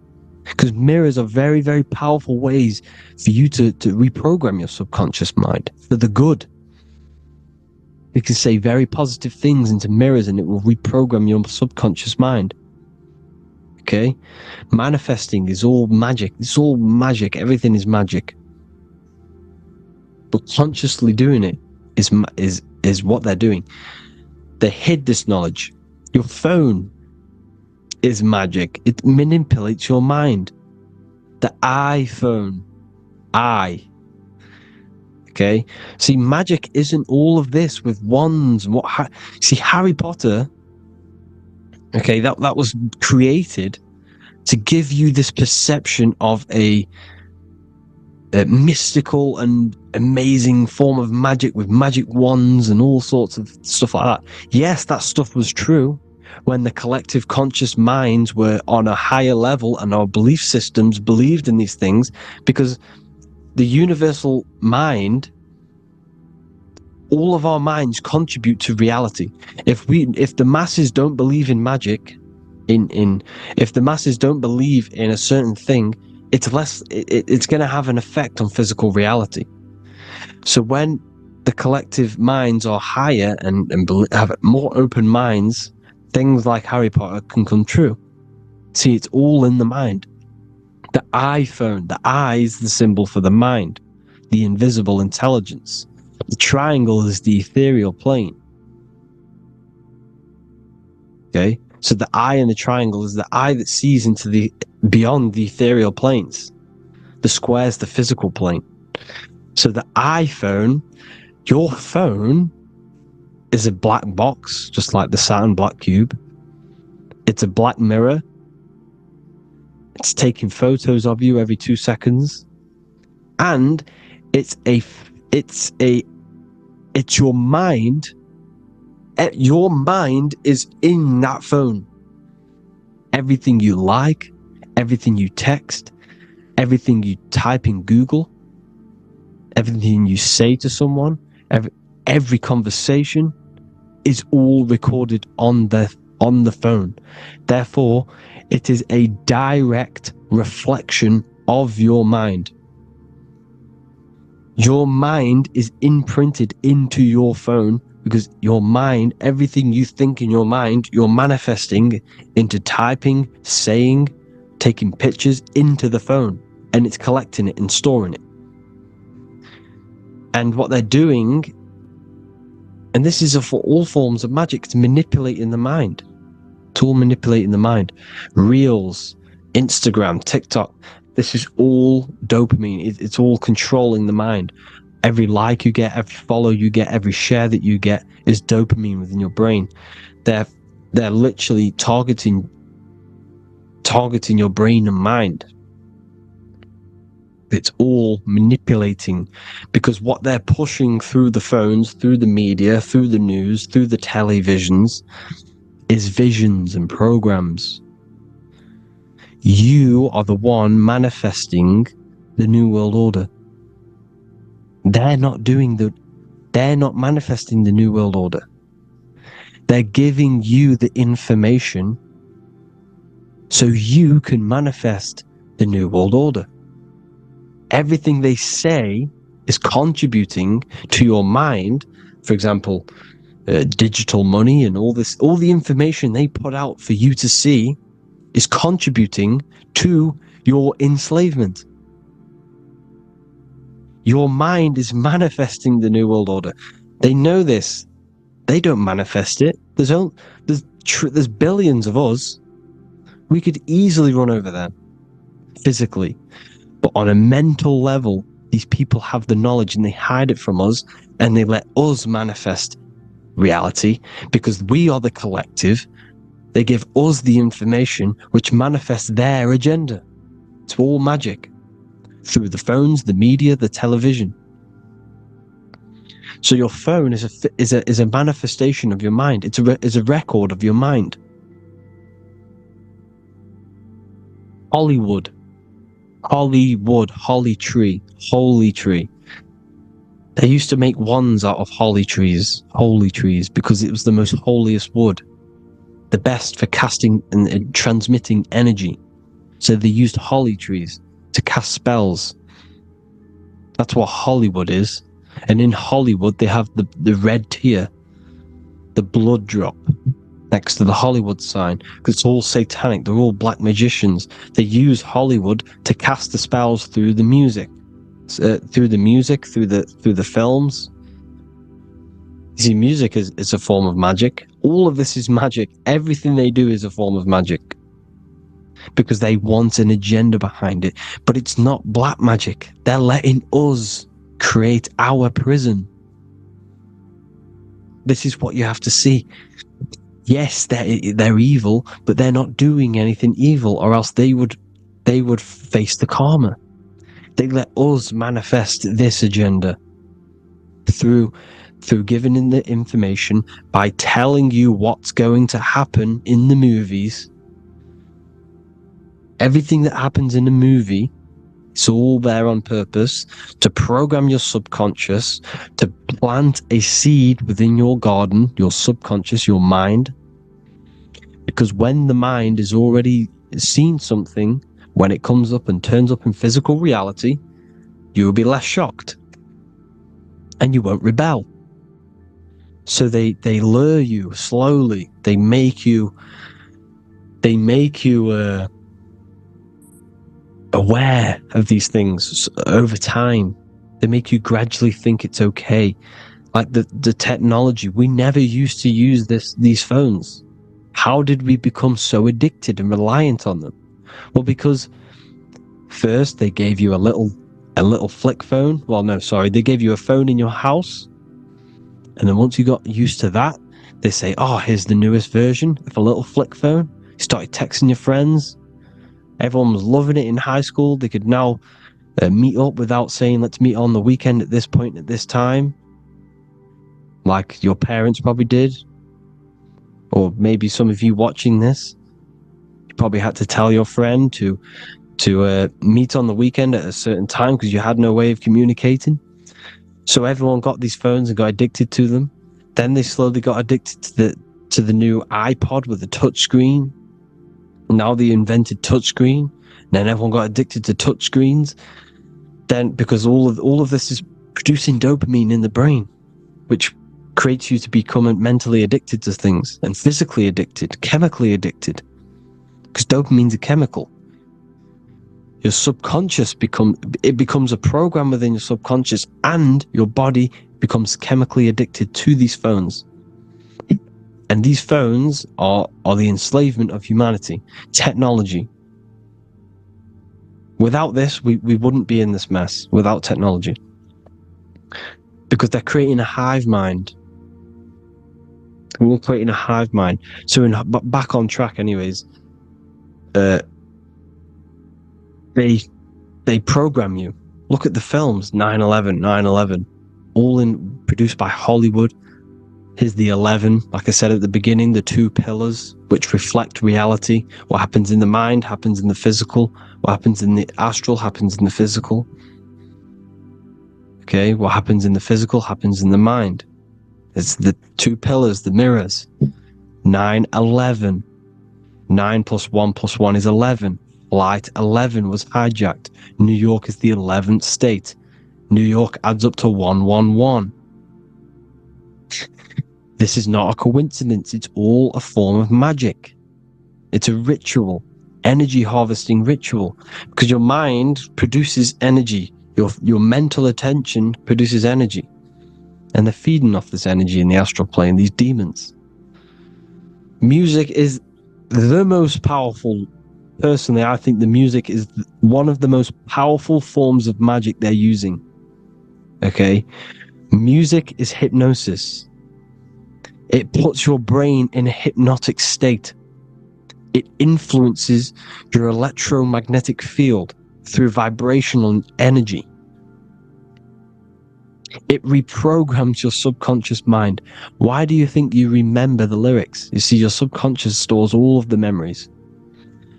because mirrors are very, very powerful ways for you to reprogram your subconscious mind for the good. You can say very positive things into mirrors and it will reprogram your subconscious mind. Okay? Manifesting is all magic. It's all magic. Everything is magic. But consciously doing it is what they're doing. They hid this knowledge. Your phone is magic. It manipulates your mind. The iPhone. Okay? See, magic isn't all of this with wands and see, Harry Potter, okay, that was created to give you this perception of a mystical and amazing form of magic with magic wands and all sorts of stuff like that. Yes, that stuff was true when the collective conscious minds were on a higher level and our belief systems believed in these things, because the universal mind, all of our minds contribute to reality. If the masses don't believe in magic, if the masses don't believe in a certain thing, it's going to have an effect on physical reality. So when the collective minds are higher and have more open minds, things like Harry Potter can come true. See, it's all in the mind. The iPhone, the eye is the symbol for the mind, the invisible intelligence. The triangle is the ethereal plane. Okay? So the eye in the triangle is the eye that sees into beyond the ethereal planes. The square is the physical plane. So the iPhone, your phone, is a black box, just like the Saturn black cube. It's a black mirror. It's taking photos of you every 2 seconds. And it's your mind. Your mind is in that phone. Everything you like, everything you text, everything you type in Google, everything you say to someone, every conversation is all recorded on the phone. Therefore, it is a direct reflection of your mind. Your mind is imprinted into your phone, because your mind, everything you think in your mind, you're manifesting into typing, saying, taking pictures into the phone, and it's collecting it and storing it. And what they're doing, and this is for all forms of magic, it's manipulating the mind. It's all manipulating the mind. Reels, Instagram, TikTok, this is all dopamine. It's all controlling the mind. Every like you get, every follow you get, every share that you get is dopamine within your brain. They're literally targeting your brain and mind. It's all manipulating, because what they're pushing through the phones, through the media, through the news, through the televisions, is visions and programs. You are the one manifesting the New World Order. They're not manifesting the New World Order. They're giving you the information so you can manifest the New World Order. Everything they say is contributing to your mind. For example, digital money and all the information they put out for you to see is contributing to your enslavement. Your mind is manifesting the New World Order. They know this. They don't manifest it. There's billions of us. We could easily run over them physically. But on a mental level, these people have the knowledge and they hide it from us, and they let us manifest reality because we are the collective. They give us the information which manifests their agenda. It's all magic. Through the phones, the media, the television. So your phone is a manifestation of your mind. It's a record of your mind. Hollywood, holly tree. They used to make wands out of holy trees, because it was the most holiest wood, the best for casting and transmitting energy. So they used holly trees to cast spells. That's what Hollywood is. And in Hollywood, they have the red tear, the blood drop. next to the Hollywood sign, because it's all satanic. They're all black magicians. They use Hollywood to cast the spells through the music, through the films. You see, music is a form of magic. All of this is magic. Everything they do is a form of magic, because they want an agenda behind it. But it's not black magic. They're letting us create our prison. This is what you have to see. Yes, they're evil, but they're not doing anything evil, or else they would face the karma. They let us manifest this agenda through giving in the information, by telling you what's going to happen in the movies. Everything that happens in a movie, it's all there on purpose to program your subconscious, to plant a seed within your garden, your subconscious, your mind. Because when the mind has already seen something, when it comes up and turns up in physical reality, you will be less shocked and you won't rebel. So they lure you slowly. They make you aware of these things over time. They make you gradually think it's okay. Like the technology, we never used to use these phones. How did we become so addicted and reliant on them? Well, because first they gave you a little flick phone. Well, no, sorry, they gave you a phone in your house. And then once you got used to that, they say, oh, here's the newest version of a little flick phone. You started texting your friends. Everyone was loving it in high school. They could now meet up without saying, let's meet on the weekend at this point at this time, like your parents probably did. Or maybe some of you watching this, you probably had to tell your friend to meet on the weekend at a certain time because you had no way of communicating. So everyone got these phones and got addicted to them. Then they slowly got addicted to the new iPod with the touch screen. Now they invented touch screen. Then everyone got addicted to touch screens. Then because all of this is producing dopamine in the brain, which creates you to become mentally addicted to things, and physically addicted, chemically addicted, because dopamine's a chemical. Your subconscious becomes a program within your subconscious, and your body becomes chemically addicted to these phones. And these phones are the enslavement of humanity, technology. Without this, we wouldn't be in this mess, without technology. Because they're creating a hive mind. We're creating a hive mind. So back on track anyways, they program you. Look at the films, 9/11, all produced by Hollywood. Here's the 11, like I said at the beginning, the two pillars which reflect reality. What happens in the mind happens in the physical. What happens in the astral happens in the physical. Okay, what happens in the physical happens in the mind. It's the two pillars, the mirrors. 9/11. 9 plus 1 plus 1 is 11. Flight 11 was hijacked. New York is the 11th state. New York adds up to 111. This is not a coincidence. It's all a form of magic. It's a ritual, energy harvesting ritual, because your mind produces energy. Your mental attention produces energy, and they're feeding off this energy in the astral plane, these demons. Music is the most powerful. Personally, I think the music is one of the most powerful forms of magic they're using. Okay? Music is hypnosis. It puts your brain in a hypnotic state. It influences your electromagnetic field through vibrational energy. It reprograms your subconscious mind. Why do you think you remember the lyrics? You see, your subconscious stores all of the memories.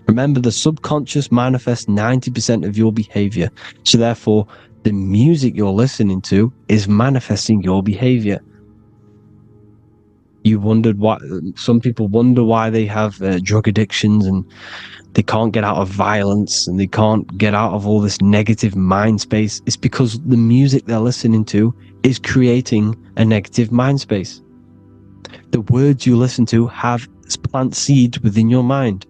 Remember, the subconscious manifests 90% of your behavior. So therefore, the music you're listening to is manifesting your behavior. You wondered why some people wonder why they have drug addictions and they can't get out of violence and they can't get out of all this negative mind space. It's because the music they're listening to is creating a negative mind space. The words you listen to plant seeds within your mind.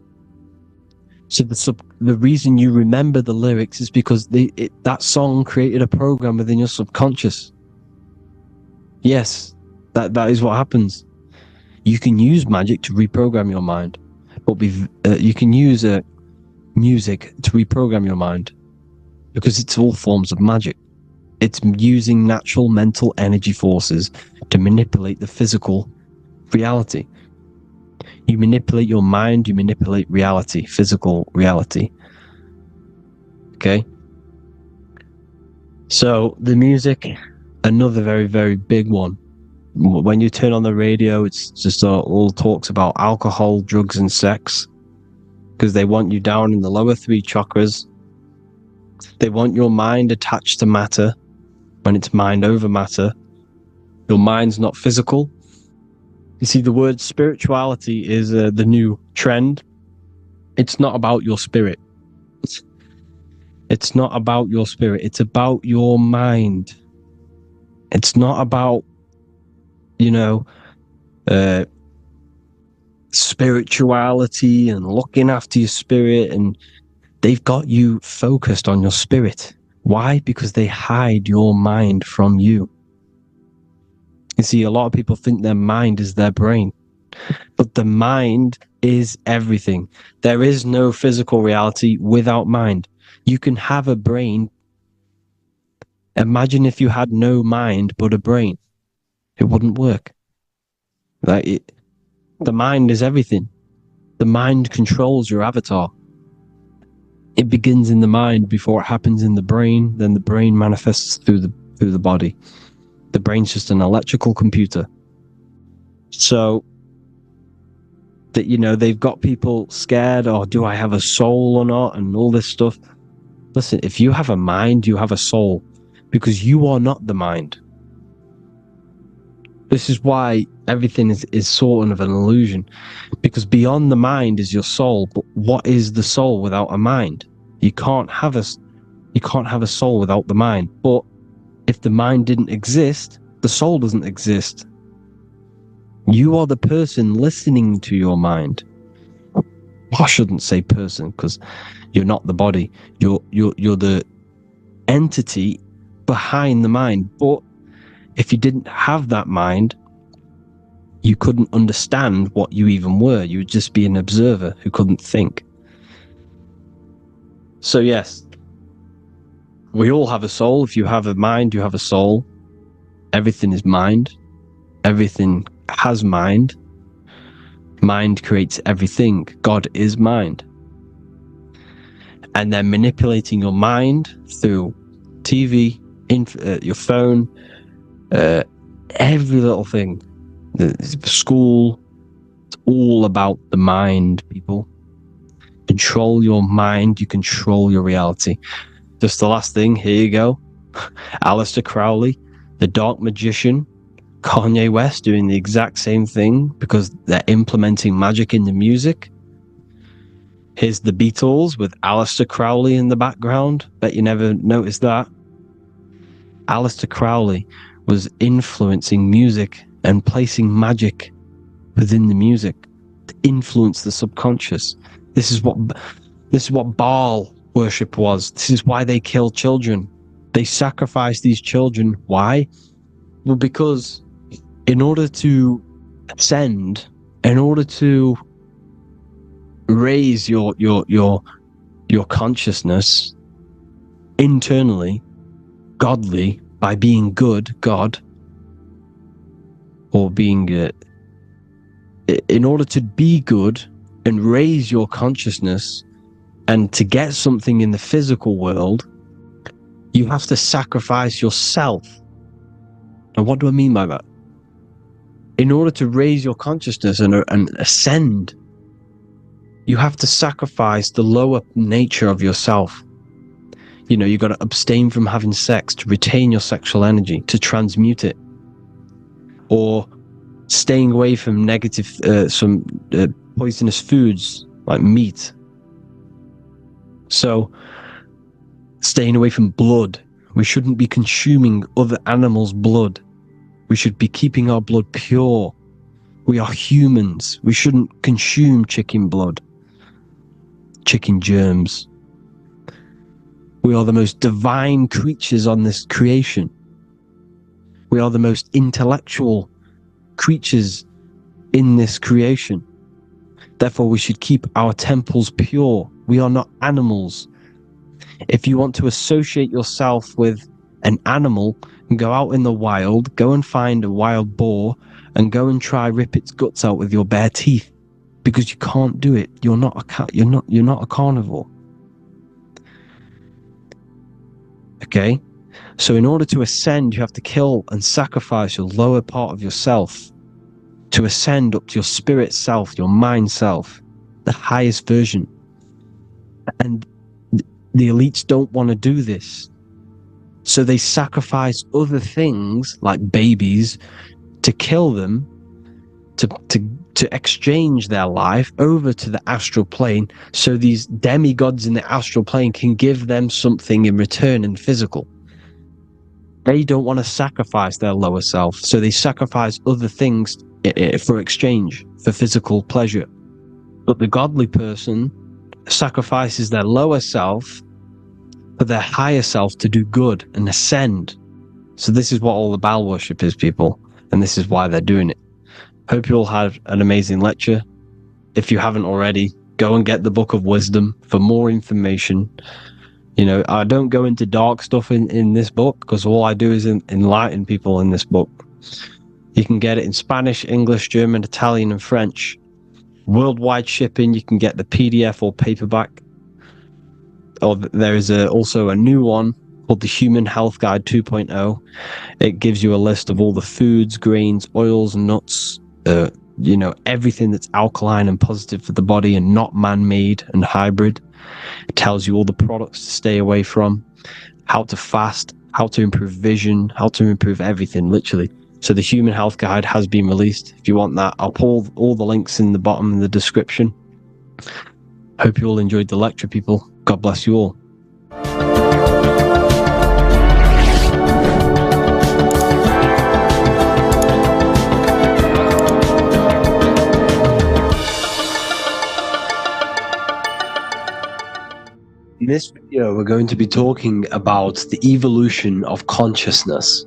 So the reason you remember the lyrics is because that song created a program within your subconscious. Yes, that is what happens. You can use magic to reprogram your mind, but you can use music to reprogram your mind, because it's all forms of magic. It's using natural mental energy forces to manipulate the physical reality. You manipulate your mind, you manipulate reality, physical reality. Okay? So the music, another very, very big one. When you turn on the radio, it's just all talks about alcohol, drugs, and sex, because they want you down in the lower three chakras. They want your mind attached to matter when it's mind over matter. Your mind's not physical. You see, the word spirituality is the new trend. It's not about your spirit. It's not about your spirit. It's about your mind. It's not about, spirituality and looking after your spirit. And they've got you focused on your spirit. Why? Because they hide your mind from you. You see, a lot of people think their mind is their brain, but the mind is everything. There is no physical reality without mind. You can have a brain. Imagine if you had no mind but a brain. It wouldn't work. The mind is everything. The mind controls your avatar. It begins in the mind before it happens in the brain. Then the brain manifests through the body. The brain's just an electrical computer. So that, they've got people scared, or do I have a soul or not, and all this stuff. Listen, if you have a mind, you have a soul, because you are not the mind. This is why everything is sort of an illusion, because beyond the mind is your soul. But what is the soul without a mind? You can't have a soul without the mind. But if the mind didn't exist, the soul doesn't exist. You are the person listening to your mind. I shouldn't say person, because you're not the body. You're the entity behind the mind. But if you didn't have that mind, you couldn't understand what you even were. You would just be an observer who couldn't think. So yes, we all have a soul. If you have a mind, you have a soul. Everything is mind. Everything has mind. Mind creates everything. God is mind. And then manipulating your mind through TV, your phone, every little thing. The school, it's all about the mind, people. Control your mind, you control your reality. Just the last thing, here you go. Aleister Crowley, the dark magician, Kanye West doing the exact same thing because they're implementing magic in the music. Here's the Beatles with Aleister Crowley in the background. Bet you never noticed that. Aleister Crowley was influencing music and placing magic within the music to influence the subconscious. This is what Baal worship was. This is why they killed children. They sacrificed these children. Why? Well, because in order to ascend, in order to raise your consciousness internally, godly, by being good, God, or being in order to be good and raise your consciousness and to get something in the physical world, you have to sacrifice yourself. And what do I mean by that? In order to raise your consciousness and ascend, you have to sacrifice the lower nature of yourself. You've got to abstain from having sex to retain your sexual energy, to transmute it. Or staying away from poisonous foods like meat. So, staying away from blood. We shouldn't be consuming other animals' blood. We should be keeping our blood pure. We are humans. We shouldn't consume chicken blood, chicken germs. We are the most divine creatures on this creation. We are the most intellectual creatures in this creation. Therefore, we should keep our temples pure. We are not animals. If you want to associate yourself with an animal, go out in the wild, go and find a wild boar, and go and try rip its guts out with your bare teeth, because you can't do it. You're not a cat. You're not a carnivore. Okay? So in order to ascend, you have to kill and sacrifice your lower part of yourself to ascend up to your spirit self, your mind self, the highest version. And the elites don't want to do this. So they sacrifice other things like babies to kill them, to exchange their life over to the astral plane, so these demigods in the astral plane can give them something in return in physical. They don't want to sacrifice their lower self, so they sacrifice other things for exchange, for physical pleasure. But the godly person sacrifices their lower self for their higher self to do good and ascend. So this is what all the Baal worship is, people, and this is why they're doing it. Hope you all had an amazing lecture. If you haven't already, go and get the Book of Wisdom for more information. You know, I don't go into dark stuff in this book, because all I do is enlighten people in this book. You can get it in Spanish, English, German, Italian, and French. Worldwide shipping. You can get the PDF or paperback. Or there is also a new one called the Human Health Guide 2.0. It gives you a list of all the foods, grains, oils, nuts, you know, everything that's alkaline and positive for the body and not man-made and hybrid. It tells you all the products to stay away from, how to fast, how to improve vision, how to improve everything, literally. So the Human Health Guide has been released. If you want that, I'll put all the links in the bottom in the description. Hope you all enjoyed the lecture, people. God bless you all. In this video, we're going to be talking about the evolution of consciousness.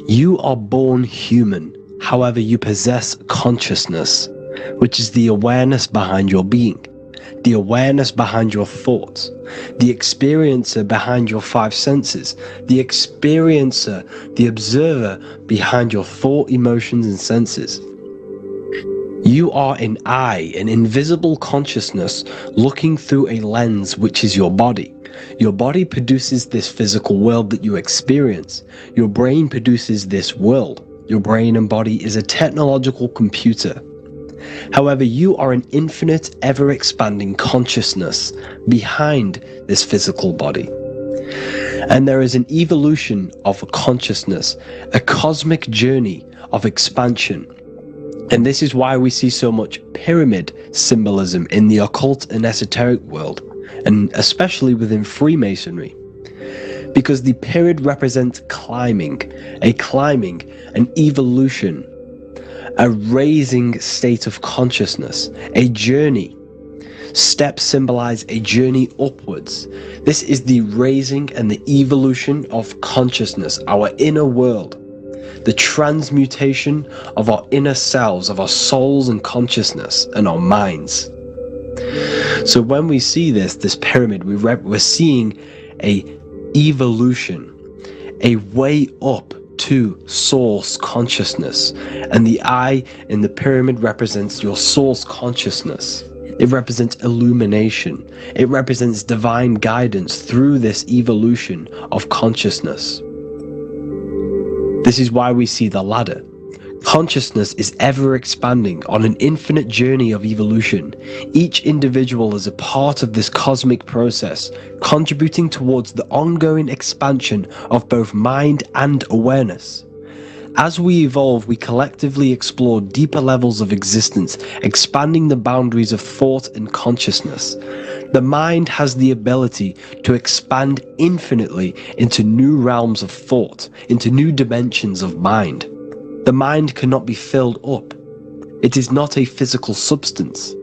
You are born human, however, you possess consciousness, which is the awareness behind your being, the awareness behind your thoughts, the experiencer behind your five senses, the experiencer, the observer behind your thought, emotions, and senses. You are an eye, an invisible consciousness looking through a lens, which is your body. Your body produces this physical world that you experience. Your brain produces this world. Your brain and body is a technological computer. However, you are an infinite, ever-expanding consciousness behind this physical body. And there is an evolution of consciousness, a cosmic journey of expansion. And this is why we see so much pyramid symbolism in the occult and esoteric world, and especially within Freemasonry. Because the pyramid represents climbing, an evolution, a raising state of consciousness, a journey. Steps symbolize a journey upwards. This is the raising and the evolution of consciousness, our inner world. The transmutation of our inner selves, of our souls and consciousness and our minds. So when we see this pyramid, we're seeing a evolution, a way up to source consciousness. And the eye in the pyramid represents your source consciousness. It represents illumination. It represents divine guidance through this evolution of consciousness. This is why we see the ladder. Consciousness is ever expanding on an infinite journey of evolution. Each individual is a part of this cosmic process, contributing towards the ongoing expansion of both mind and awareness. As we evolve, we collectively explore deeper levels of existence, expanding the boundaries of thought and consciousness. The mind has the ability to expand infinitely into new realms of thought, into new dimensions of mind. The mind cannot be filled up. It is not a physical substance.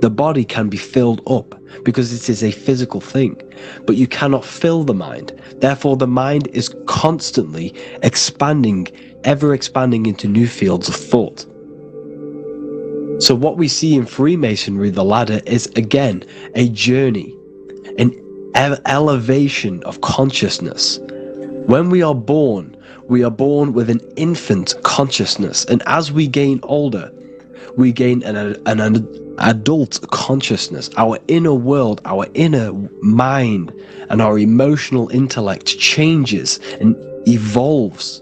The body can be filled up because it is a physical thing, but you cannot fill the mind. Therefore, the mind is constantly expanding, ever expanding into new fields of thought. So what we see in Freemasonry, the ladder, is again a journey, an elevation of consciousness. When we are born with an infant consciousness, and as we gain older, we gain an adult consciousness. Our inner world, our inner mind, and our emotional intellect changes and evolves.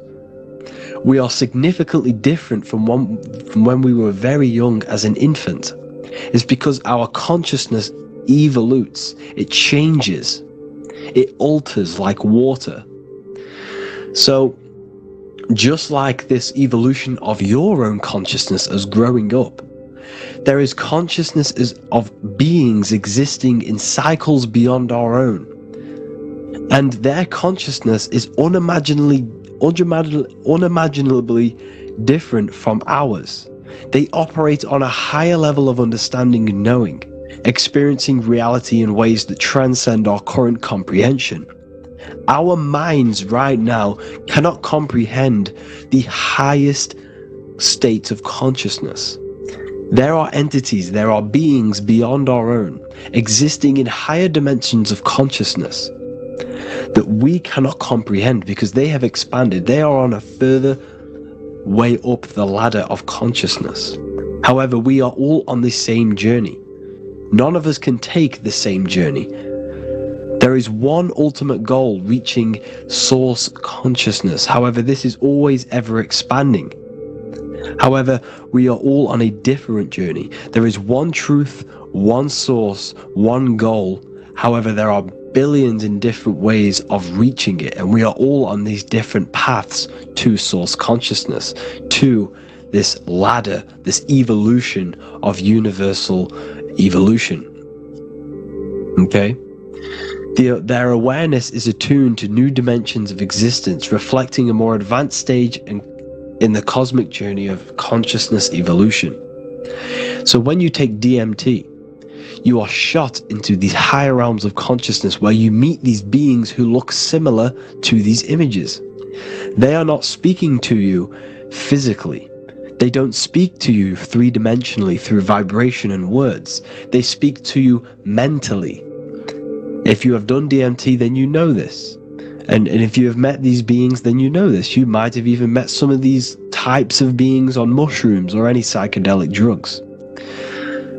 We are significantly different from when we were very young as an infant. It's because our consciousness evolutes, it changes, it alters like water. So, just like this evolution of your own consciousness as growing up, there is consciousness of beings existing in cycles beyond our own. And their consciousness is unimaginably different from ours. They operate on a higher level of understanding and knowing, experiencing reality in ways that transcend our current comprehension. Our minds right now cannot comprehend the highest states of consciousness. There are entities, there are beings beyond our own, existing in higher dimensions of consciousness that we cannot comprehend because they have expanded. They are on a further way up the ladder of consciousness. However, we are all on the same journey. None of us can take the same journey. There is one ultimate goal, reaching source consciousness. However, this is always ever expanding. However, we are all on a different journey. There is one truth, one source, one goal. However, there are billions in different ways of reaching it, and we are all on these different paths to source consciousness, to this ladder, this evolution of universal evolution. Okay? Their awareness is attuned to new dimensions of existence, reflecting a more advanced stage in the cosmic journey of consciousness evolution. So when you take DMT, you are shot into these higher realms of consciousness where you meet these beings who look similar to these images. They are not speaking to you physically. They don't speak to you three-dimensionally through vibration and words. They speak to you mentally. If you have done DMT, then you know this. And if you have met these beings, then you know this. You might have even met some of these types of beings on mushrooms or any psychedelic drugs.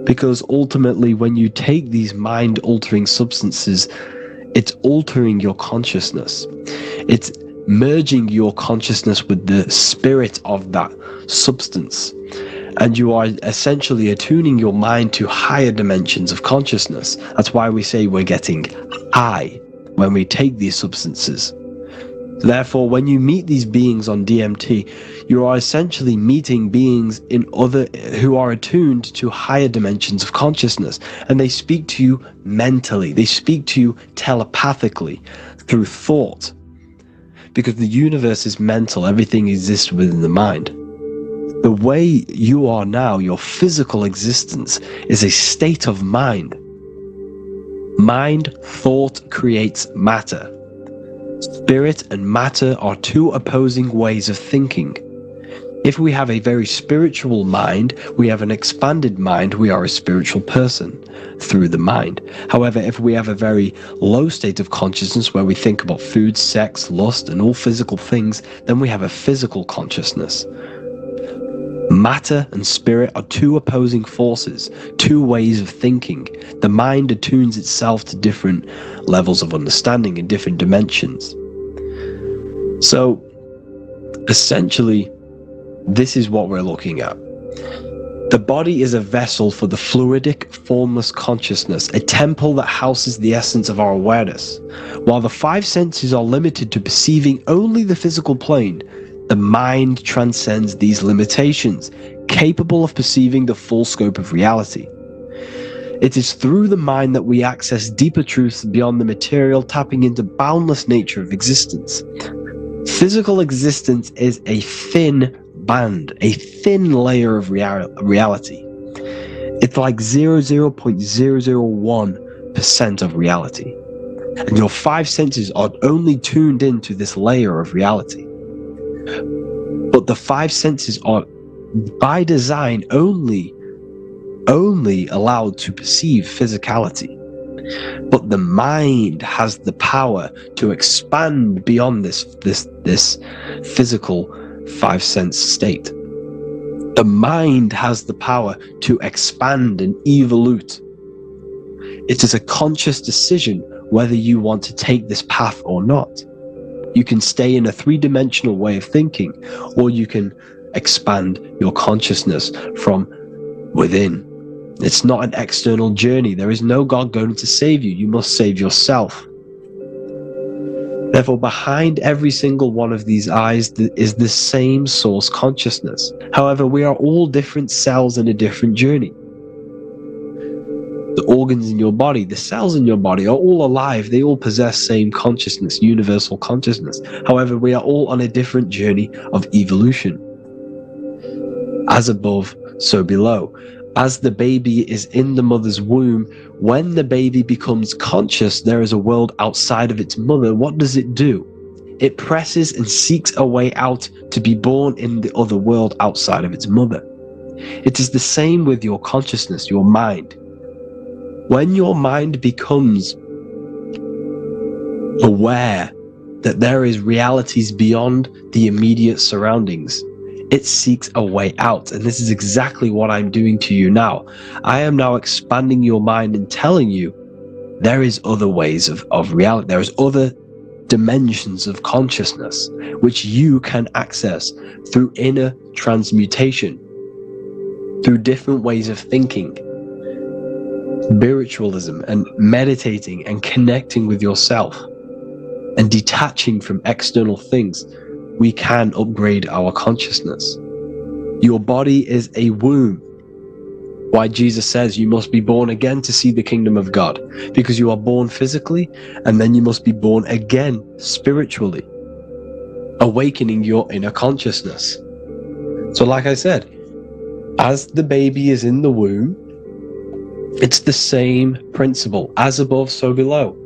Because ultimately, when you take these mind-altering substances, it's altering your consciousness. It's merging your consciousness with the spirit of that substance. And you are essentially attuning your mind to higher dimensions of consciousness. That's why we say we're getting high when we take these substances. Therefore, when you meet these beings on DMT, you are essentially meeting beings who are attuned to higher dimensions of consciousness, and they speak to you mentally. They speak to you telepathically through thought, because the universe is mental. Everything exists within the mind. The way you are now, your physical existence, is a state of mind. Mind, thought creates matter. Spirit and matter are two opposing ways of thinking. If we have a very spiritual mind, we have an expanded mind, we are a spiritual person through the mind. However, if we have a very low state of consciousness where we think about food, sex, lust, and all physical things, then we have a physical consciousness. Matter and spirit are two opposing forces, two ways of thinking. The mind attunes itself to different levels of understanding in different dimensions. So, essentially, this is what we're looking at. The body is a vessel for the fluidic, formless consciousness, a temple that houses the essence of our awareness. While the five senses are limited to perceiving only the physical plane, the mind transcends these limitations, capable of perceiving the full scope of reality. It is through the mind that we access deeper truths beyond the material, tapping into boundless nature of existence. Physical existence is a thin, band, a thin layer of reality. It's like 0.001% of reality. And your five senses are only tuned into this layer of reality. But the five senses are, by design, only allowed to perceive physicality. But the mind has the power to expand beyond this physical five sense state. The mind has the power to expand and evolute. It is a conscious decision whether you want to take this path or not. You can stay in a three-dimensional way of thinking, or you can expand your consciousness from within. It's not an external journey. There is no God going to save you. You must save yourself. Therefore, behind every single one of these eyes is the same source consciousness. However, we are all different cells in a different journey. The organs in your body, the cells in your body are all alive. They all possess same consciousness, universal consciousness. However, we are all on a different journey of evolution. As above, so below. As the baby is in the mother's womb, when the baby becomes conscious, there is a world outside of its mother. What does it do? It presses and seeks a way out to be born in the other world outside of its mother. It is the same with your consciousness, your mind. When your mind becomes aware that there is realities beyond the immediate surroundings, it seeks a way out. And this is exactly what I'm doing to you now. I am now expanding your mind and telling you there is other ways of reality. There is other dimensions of consciousness which you can access through inner transmutation, through different ways of thinking, spiritualism, and meditating and connecting with yourself and detaching from external things. We can upgrade our consciousness. Your body is a womb. Why Jesus says you must be born again to see the kingdom of God, because you are born physically and then you must be born again spiritually, awakening your inner consciousness. So like I said, as the baby is in the womb, it's the same principle. As above, so below.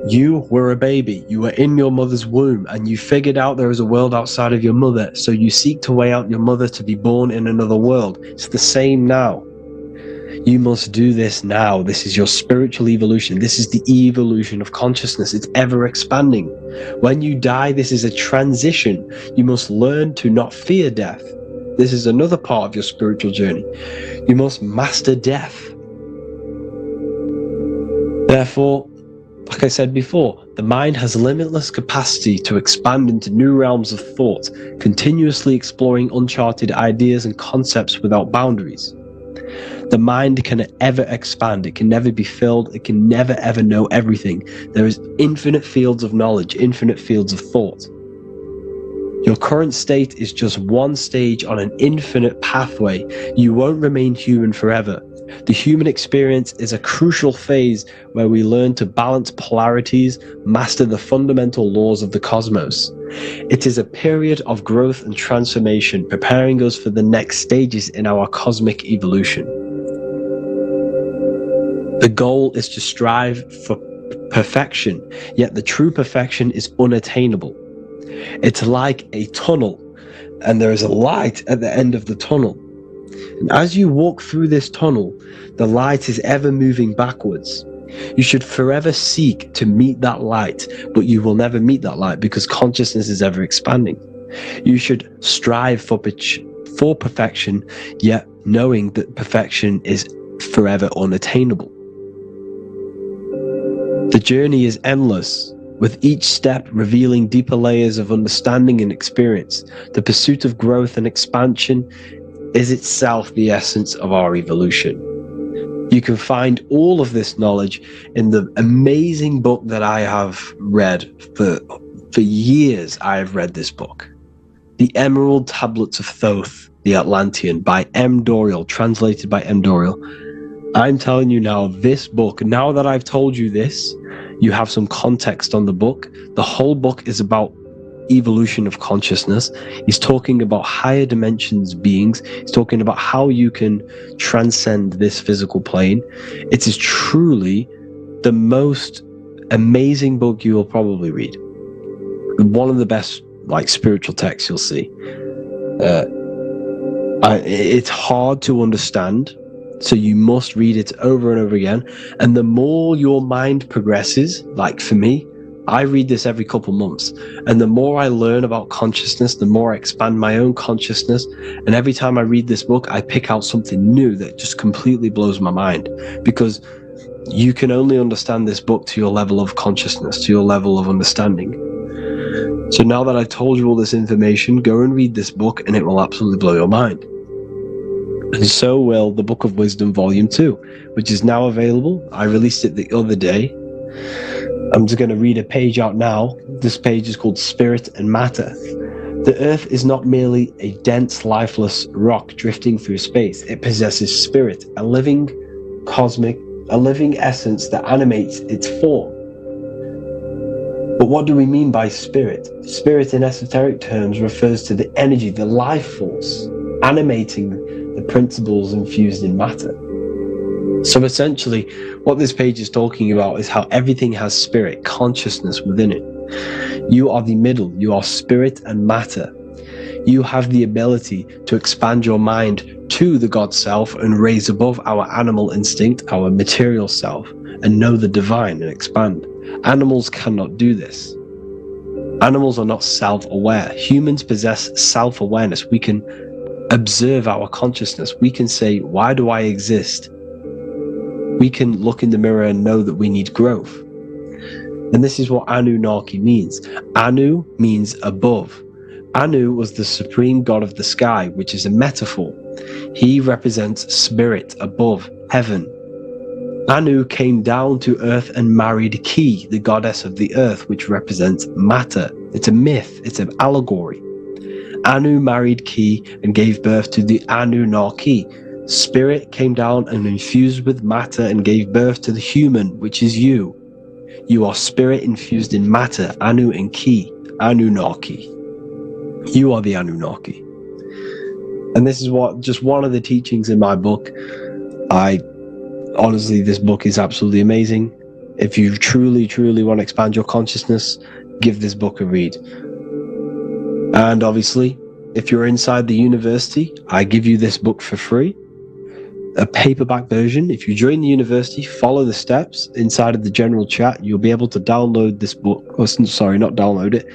You were a baby, you were in your mother's womb, and you figured out there is a world outside of your mother, so you seek to weigh out your mother to be born in another world. It's the same now. You must do this now. This is your spiritual evolution. This is the evolution of consciousness. It's ever expanding. When you die, this is a transition. You must learn to not fear death. This is another part of your spiritual journey. You must master death. Therefore, like I said before, the mind has limitless capacity to expand into new realms of thought, continuously exploring uncharted ideas and concepts without boundaries. The mind can ever expand. It can never be filled. It can never ever know everything. There is infinite fields of knowledge, infinite fields of thought. Your current state is just one stage on an infinite pathway. You won't remain human forever. The human experience is a crucial phase where we learn to balance polarities, master the fundamental laws of the cosmos. It is a period of growth and transformation, preparing us for the next stages in our cosmic evolution. The goal is to strive for perfection, yet the true perfection is unattainable. It's like a tunnel, and there is a light at the end of the tunnel. And as you walk through this tunnel, the light is ever moving backwards. You should forever seek to meet that light, but you will never meet that light because consciousness is ever expanding. You should strive for perfection, yet knowing that perfection is forever unattainable. The journey is endless, with each step revealing deeper layers of understanding and experience. The pursuit of growth and expansion is itself the essence of our evolution. You can find all of this knowledge in the amazing book that I have read for years. I have read this book, The Emerald Tablets of Thoth, the Atlantean, by M. Dorial, translated by M. Dorial. I'm telling you now, this book, now that I've told you this, you have some context on the book. The whole book is about evolution of consciousness. He's talking about higher dimensions beings. He's talking about how you can transcend this physical plane. It is truly the most amazing book you will probably read. One of the best spiritual texts you'll see. It's hard to understand, so you must read it over and over again. And the more your mind progresses, like for me, I read this every couple months, and the more I learn about consciousness, the more I expand my own consciousness. And every time I read this book, I pick out something new that just completely blows my mind, because you can only understand this book to your level of consciousness, to your level of understanding. So now that I've told you all this information, go and read this book and it will absolutely blow your mind. And so will the Book of Wisdom Volume 2, which is now available. I released it the other day. I'm just going to read a page out now. This page is called Spirit and Matter. The Earth is not merely a dense, lifeless rock drifting through space. It possesses spirit, a living essence that animates its form. But what do we mean by spirit? Spirit in esoteric terms refers to the energy, the life force, animating the principles infused in matter. So essentially, what this page is talking about is how everything has spirit, consciousness within it. You are the middle, you are spirit and matter. You have the ability to expand your mind to the God self and raise above our animal instinct, our material self, and know the divine and expand. Animals cannot do this. Animals are not self-aware. Humans possess self-awareness. We can observe our consciousness. We can say, why do I exist? We can look in the mirror and know that we need growth. And this is what Anunnaki means. Anu means above. Anu was the supreme god of the sky, which is a metaphor. He represents spirit above, heaven. Anu came down to earth and married Ki, the goddess of the earth, which represents matter. It's a myth, it's an allegory. Anu married Ki and gave birth to the Anunnaki. Spirit came down and infused with matter and gave birth to the human, which is you. You are spirit infused in matter, Anu and Ki, Anunnaki. You are the Anunnaki. And this is just one of the teachings in my book. Honestly, this book is absolutely amazing. If you truly, truly want to expand your consciousness, give this book a read. And obviously, if you're inside the university, I give you this book for free. A paperback version. If you join the university, follow the steps inside of the general chat, you'll be able to download this book. Sorry, not download it.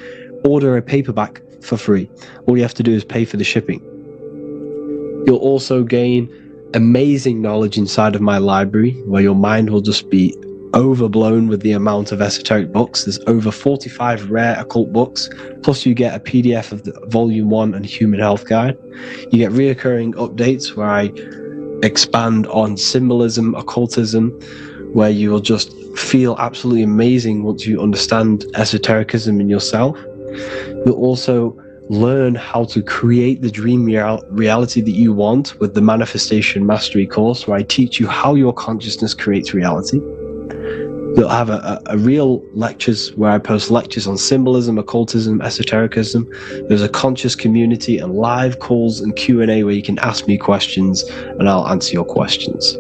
Order a paperback for free. All you have to do is pay for the shipping. You'll also gain amazing knowledge inside of my library, where your mind will just be overblown with the amount of esoteric books. There's over 45 rare occult books, plus you get a PDF of the Volume 1 and Human Health Guide. You get reoccurring updates where I expand on symbolism, occultism, where you will just feel absolutely amazing once you understand esotericism in yourself. You'll also learn how to create the dream reality that you want with the Manifestation Mastery course, where I teach you how your consciousness creates reality. You'll have a real lectures where I post lectures on symbolism, occultism, esotericism. There's a conscious community and live calls and Q&A where you can ask me questions and I'll answer your questions.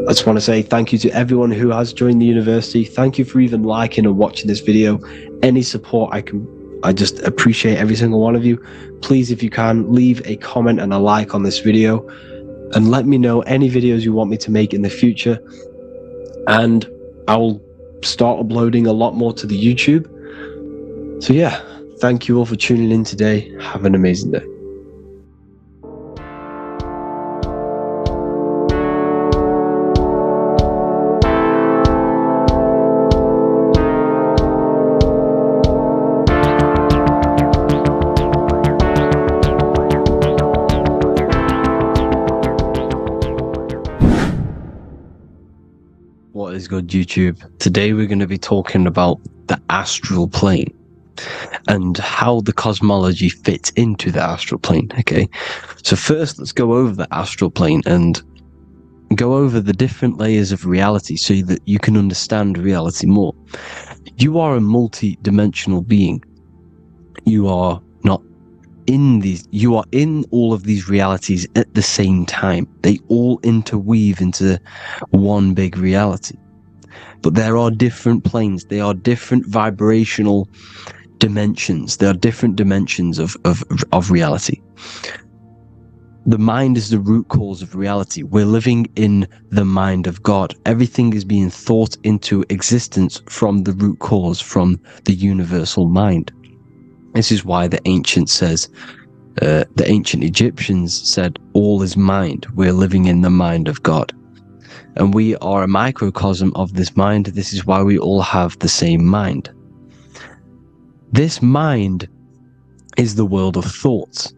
I just want to say thank you to everyone who has joined the university. Thank you for even liking and watching this video. Any support I just appreciate every single one of you. Please, if you can, leave a comment and a like on this video and let me know any videos you want me to make in the future. And I will start uploading a lot more to the YouTube. So yeah, thank you all for tuning in today. Have an amazing day. What is good, YouTube? Today we're going to be talking about the astral plane and how the cosmology fits into the astral plane. Okay, so first let's go over the astral plane and go over the different layers of reality so that you can understand reality more. You are a multi-dimensional being. You are not in these, you are in all of these realities at the same time. They all interweave into one big reality. But there are different planes, they are different vibrational dimensions, there are different dimensions of reality. The mind is the root cause of reality. We're living in the mind of God. Everything is being thought into existence from the root cause, from the universal mind. This is why the ancient Egyptians said, all is mind. We're living in the mind of God. And we are a microcosm of this mind. This is why we all have the same mind. This mind is the world of thoughts.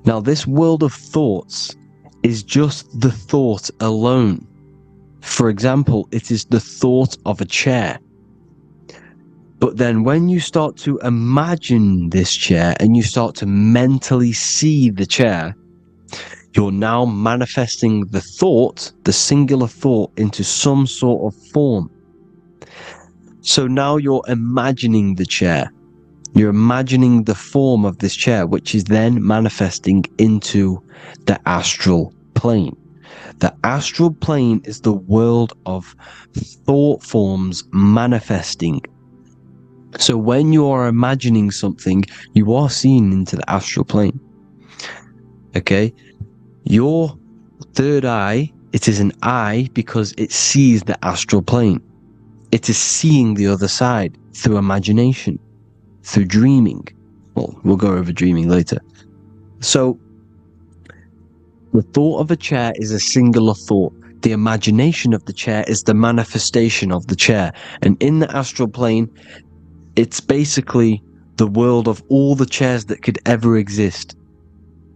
Now, this world of thoughts is just the thought alone. For example, it is the thought of a chair. But then when you start to imagine this chair and you start to mentally see the chair, you're now manifesting the thought, the singular thought, into some sort of form. So now you're imagining the chair. You're imagining the form of this chair, which is then manifesting into the astral plane. The astral plane is the world of thought forms manifesting. So when you are imagining something, you are seeing into the astral plane. Okay? Your third eye, it is an eye because it sees the astral plane. It is seeing the other side through imagination, through dreaming. Well, we'll go over dreaming later. So, the thought of a chair is a singular thought. The imagination of the chair is the manifestation of the chair. And in the astral plane, it's basically the world of all the chairs that could ever exist.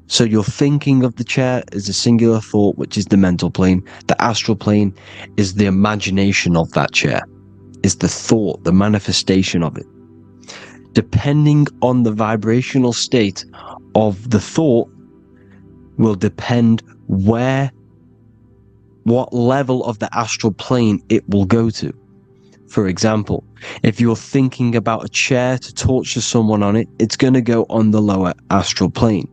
So you're thinking of the chair as a singular thought, which is the mental plane. The astral plane is the imagination of that chair, is the thought, the manifestation of it. Depending on the vibrational state of the thought will depend what level of the astral plane it will go to. For example, if you're thinking about a chair to torture someone on it, it's going to go on the lower astral plane.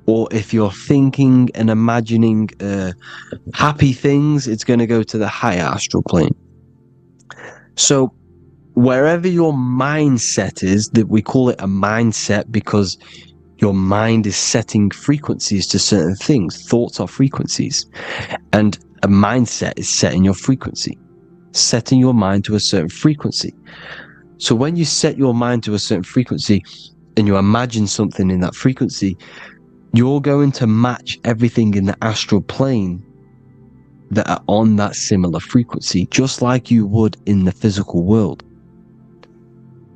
Or if you're thinking and imagining happy things, it's going to go to the higher astral plane. So wherever your mindset is, that we call it a mindset because your mind is setting frequencies to certain things. Thoughts are frequencies. And a mindset is setting your frequency, setting your mind to a certain frequency. So when you set your mind to a certain frequency and you imagine something in that frequency, you're going to match everything in the astral plane that are on that similar frequency, just like you would in the physical world.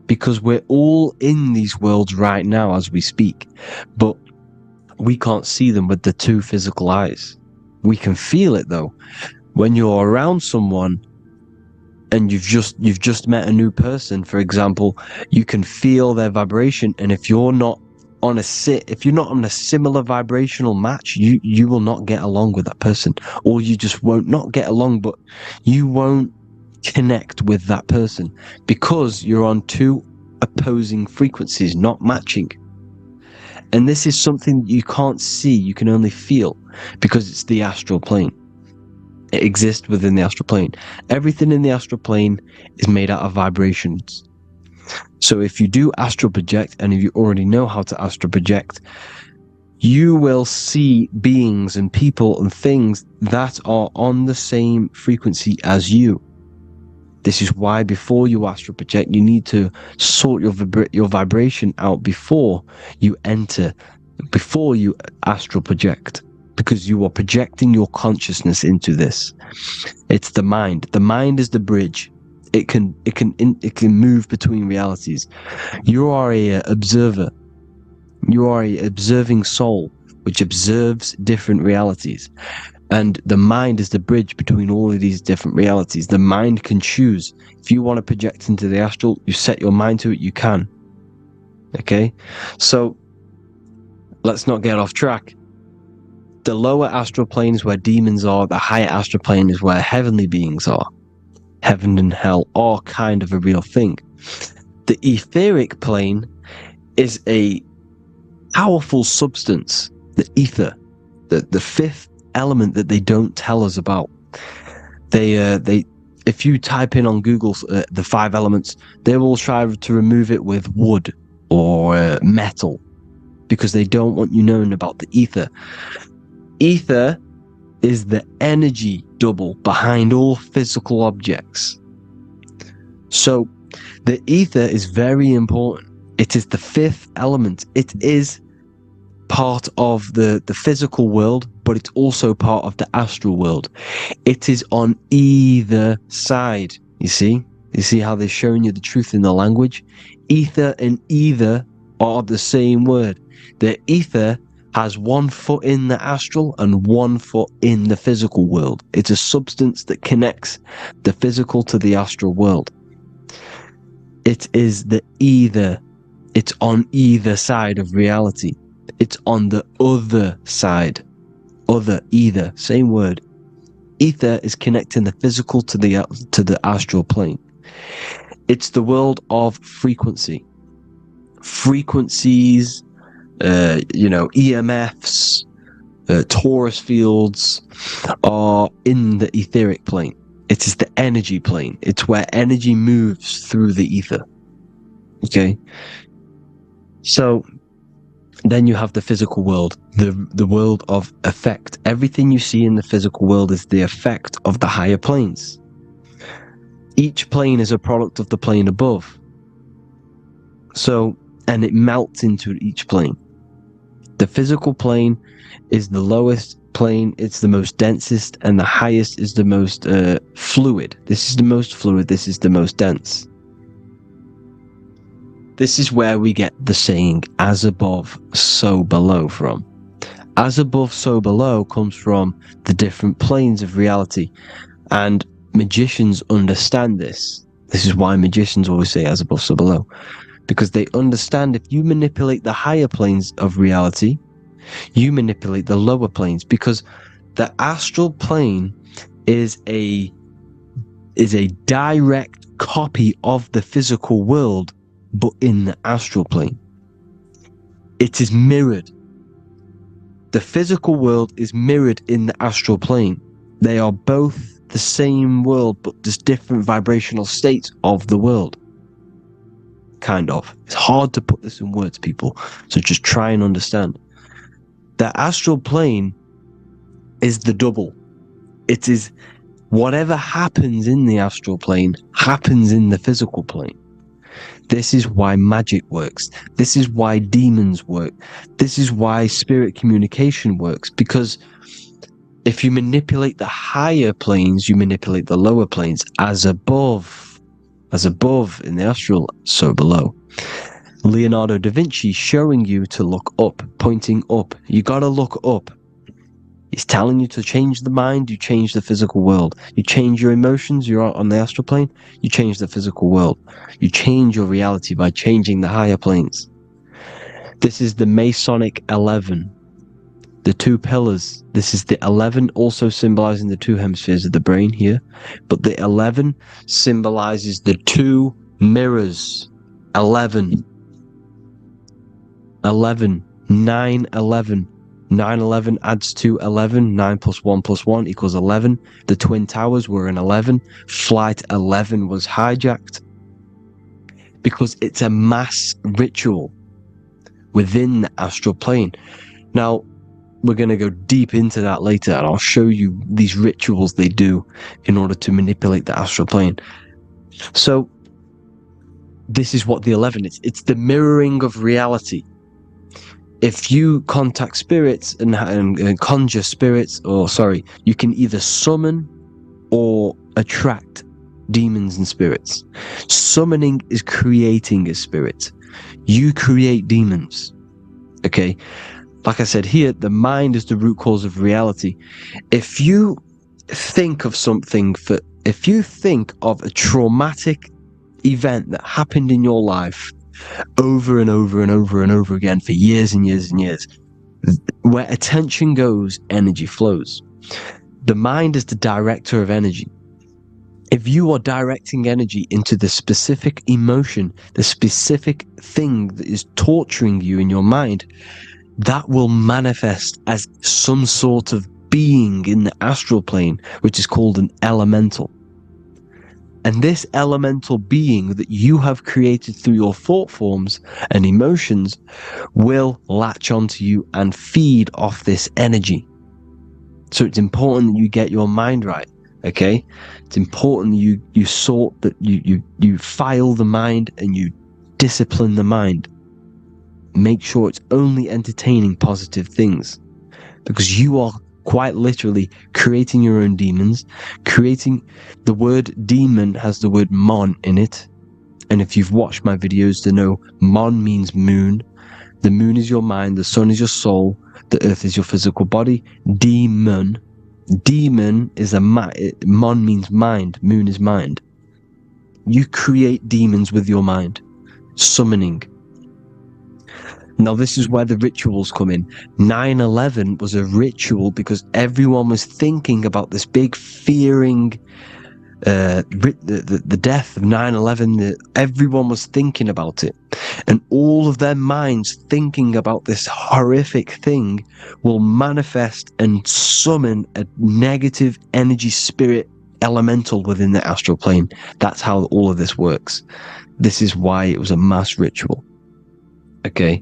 Because we're all in these worlds right now as we speak, but we can't see them with the two physical eyes. We can feel it though. When you're around someone and you've just met a new person, for example, you can feel their vibration, and if you're not on a similar vibrational match, you will not get along with that person, or you just won't not get along, but you won't connect with that person because you're on two opposing frequencies, not matching. And this is something you can't see, you can only feel, because it's the astral plane. It exists within the astral plane. Everything in the astral plane is made out of vibrations. So if you do astral project, and if you already know how to astral project, you will see beings and people and things that are on the same frequency as you. This is why before you astral project, you need to sort your vibration out before you astral project, because you are projecting your consciousness into this. It's the mind. The mind is the bridge. It can move between realities. You are a observer. You are a observing soul which observes different realities. And the mind is the bridge between all of these different realities. The mind can choose. If you want to project into the astral, you set your mind to it, you can. Okay? So, let's not get off track. The lower astral plane is where demons are. The higher astral plane is where heavenly beings are. Heaven and hell are kind of a real thing. The etheric plane is a powerful substance, the ether, the fifth element that they don't tell us about. If you type in on Google the 5 elements, they will try to remove it with wood or metal, because they don't want you knowing about the ether. Ether is the energy double behind all physical objects. So the ether is very important. It is the 5th element. It is part of the physical world, but it's also part of the astral world. It is on either side. You see how they're showing you the truth in the language? Ether and either are the same word. The ether has 1 foot in the astral and 1 foot in the physical world. It's a substance that connects the physical to the astral world. It is the either. It's on either side of reality. It's on the other side. Other, either, same word. Ether is connecting the physical to the astral plane. It's the world of frequency. Frequencies, EMFs, torus fields are in the etheric plane. It is the energy plane. It's where energy moves through the ether. Okay? So then you have the physical world, the world of effect. Everything you see in the physical world is the effect of the higher planes. Each plane is a product of the plane above. So, and it melts into each plane. The physical plane is the lowest plane, it's the most densest, and the highest is the most fluid. This is the most fluid, this is the most dense. This is where we get the saying, as above, so below from. As above, so below comes from the different planes of reality. And magicians understand this. This is why magicians always say as above, so below. Because they understand if you manipulate the higher planes of reality, you manipulate the lower planes. Because the astral plane is a direct copy of the physical world, but in the astral plane. It is mirrored. The physical world is mirrored in the astral plane. They are both the same world, but there's different vibrational states of the world. Kind of. It's hard to put this in words, people, so just try and understand. The astral plane is the double. It is whatever happens in the astral plane happens in the physical plane. This is why magic works. This is why demons work. This is why spirit communication works. Because if you manipulate the higher planes, you manipulate the lower planes. As above in the astral, so below. Leonardo da Vinci showing you to look up, pointing up. You gotta look up. He's telling you to change the mind, you change the physical world. You change your emotions, you're on the astral plane, you change the physical world. You change your reality by changing the higher planes. This is the Masonic 11. The 2 pillars. This is the 11 also symbolizing the 2 hemispheres of the brain here. But the 11 symbolizes the 2 mirrors. 11. 11. 9, 11. 9, 11 adds to 11. 9 plus 1 plus 1 equals 11. The Twin Towers were in 11. Flight 11 was hijacked. Because it's a mass ritual within the astral plane. Now, we're going to go deep into that later, and I'll show you these rituals they do in order to manipulate the astral plane. So, this is what the 11 is. It's the mirroring of reality. If you contact spirits and conjure spirits, you can either summon or attract demons and spirits. Summoning is creating a spirit. You create demons. Okay? Like I said here, the mind is the root cause of reality. If you think of if you think of a traumatic event that happened in your life over and over and over and over again for years and years and years, where attention goes, energy flows. The mind is the director of energy. If you are directing energy into the specific emotion, the specific thing that is torturing you in your mind, that will manifest as some sort of being in the astral plane, which is called an elemental. And this elemental being that you have created through your thought forms and emotions will latch onto you and feed off this energy. So it's important that you get your mind right, okay? It's important you sort that you file the mind and you discipline the mind. Make sure it's only entertaining positive things, because you are quite literally creating your own demons. Creating the word demon has the word mon in it, and if you've watched my videos to know mon means moon. The moon is your mind, the sun is your soul, the earth is your physical body. Demon is mon means mind, moon is mind. You create demons with your mind, summoning. Now, this is where the rituals come in. 9/11 was a ritual because everyone was thinking about this big fearing, the death of 9/11. Everyone was thinking about it. And all of their minds thinking about this horrific thing will manifest and summon a negative energy spirit elemental within the astral plane. That's how all of this works. This is why it was a mass ritual. Okay,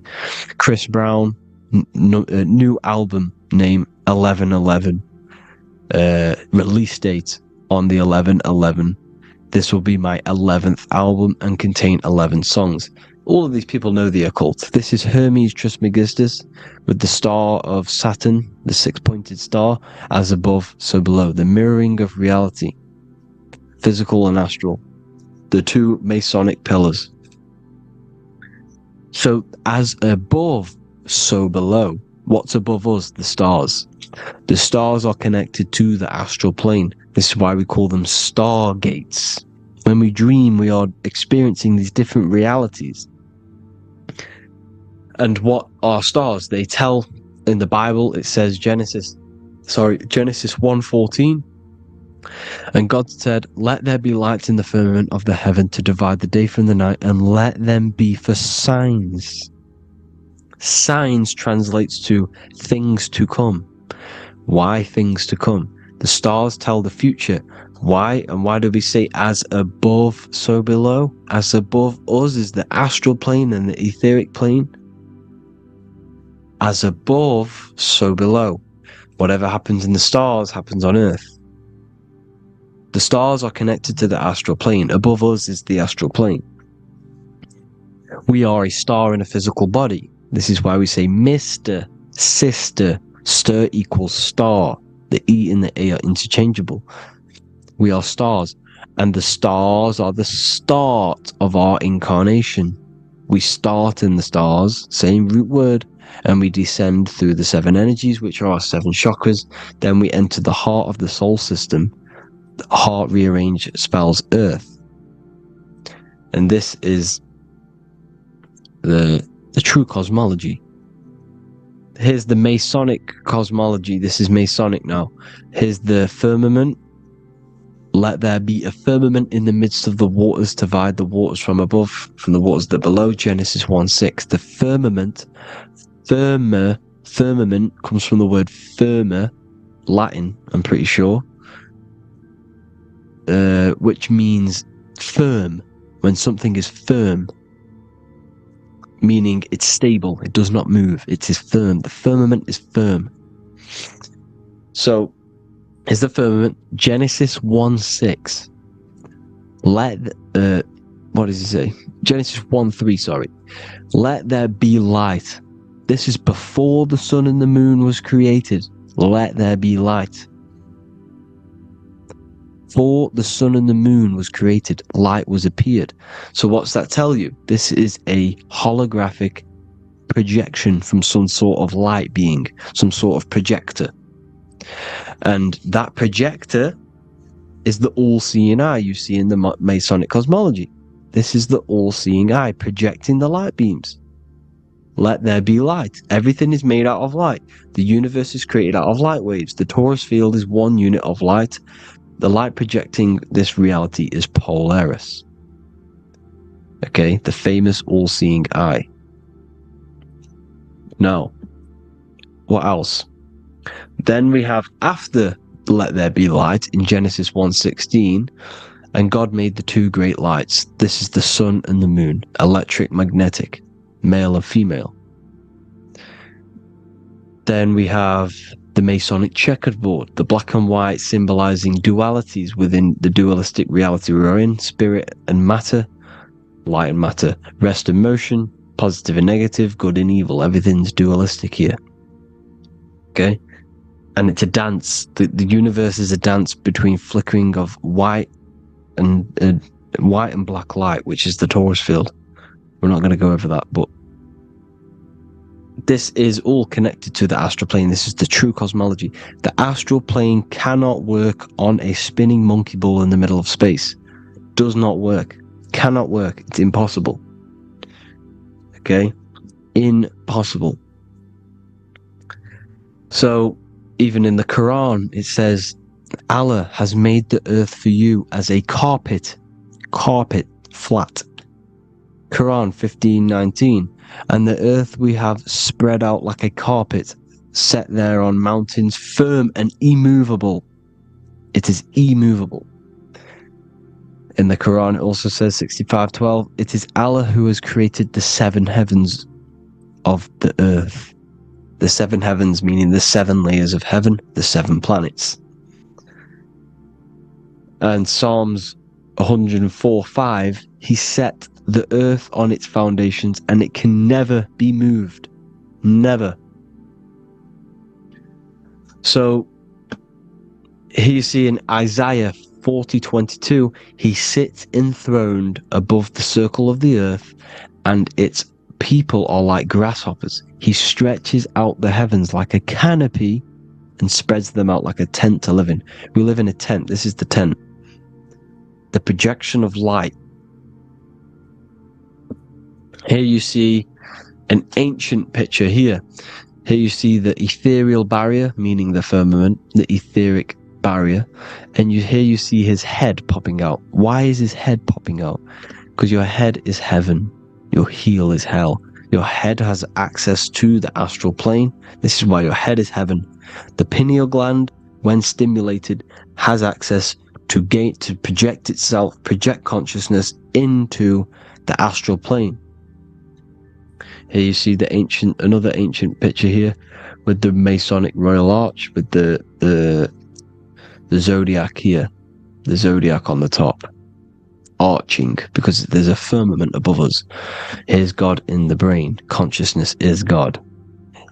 Chris Brown, new album name 11/11, release date on the 11/11. This will be my 11th album and contain 11 songs. All of these people know the occult. This is Hermes Trismegistus with the star of Saturn, the six-pointed star, as above, so below. The mirroring of reality, physical and astral, the two Masonic pillars. So as above, so below. What's above us? The stars. The stars are connected to the astral plane. This is why we call them stargates. When we dream, we are experiencing these different realities. And what are stars? They tell in the Bible, it says Genesis 1:14. And God said, "Let there be lights in the firmament of the heaven to divide the day from the night, and let them be for signs." Signs translates to things to come. Why things to come? The stars tell the future. Why? And why do we say as above, so below? As above us is the astral plane and the etheric plane. As above, so below. Whatever happens in the stars happens on Earth. The stars are connected to the astral plane. Above us is the astral plane. We are a star in a physical body. This is why we say Mr., Sister, stir equals star. The E and the A are interchangeable. We are stars, and the stars are the start of our incarnation. We start in the stars, same root word, and we descend through the seven energies, which are our seven chakras. Then we enter the heart of the soul system. The heart rearranged spells Earth. And this is the true cosmology. Here's the Masonic cosmology. This is Masonic now. Here's the firmament. Let there be a firmament in the midst of the waters to divide the waters from above from the waters that below. Genesis 1:6. The firmament, firmament comes from the word firma, Latin, I'm pretty sure, which means firm. When something is firm, meaning it's stable, it does not move, it is firm. The firmament is firm. So, is the firmament Genesis 1:6. What does he say? Genesis 1:3, sorry. Let there be light. This is before the sun and the moon was created. Let there be light. Before the sun and the moon was created, light was appeared. So what's that tell you? This is a holographic projection from some sort of light being, some sort of projector. And that projector is the all-seeing eye you see in the Masonic cosmology. This is the all-seeing eye projecting the light beams. Let there be light. Everything is made out of light. The universe is created out of light waves. The torus field is one unit of light. The light projecting this reality is Polaris. Okay, the famous all-seeing eye. Now, what else? Then we have after let there be light in Genesis 1:16, and God made the two great lights. This is the sun and the moon, electric, magnetic, male and female. Then we have the Masonic checkerboard, the black and white symbolizing dualities within the dualistic reality we're in, spirit and matter, light and matter, rest and motion, positive and negative, good and evil. Everything's dualistic here. Okay? And it's a dance. The universe is a dance between flickering of white and black light, which is the Taurus field. We're not going to go over that, but this is all connected to the astral plane. This is the true cosmology. The astral plane cannot work on a spinning monkey ball in the middle of space. Does not work. Cannot work. It's impossible. Okay? Impossible. So, even in the Quran, it says, Allah has made the earth for you as a carpet, flat. Quran 15:19. And the earth we have spread out like a carpet, set there on mountains, firm and immovable. It is immovable. In the Quran, it also says 65:12, it is Allah who has created the seven heavens of the earth. The seven heavens meaning the seven layers of heaven, the seven planets. And Psalms 104:5, he set the earth on its foundations and it can never be moved. Never. So here you see in Isaiah 40:22, he sits enthroned above the circle of the earth and its people are like grasshoppers. He stretches out the heavens like a canopy and spreads them out like a tent to live in. We live in a tent. This is the tent. The projection of light. Here you see an ancient picture here. Here you see the ethereal barrier, meaning the firmament, the etheric barrier. And here you see his head popping out. Why is his head popping out? Because your head is heaven. Your heel is hell. Your head has access to the astral plane. This is why your head is heaven. The pineal gland, when stimulated, has access to project itself, project consciousness into the astral plane. Here you see another ancient picture here with the Masonic Royal Arch, with the zodiac here, the zodiac on the top, arching, because there's a firmament above us. Here's God in the brain. Consciousness is God.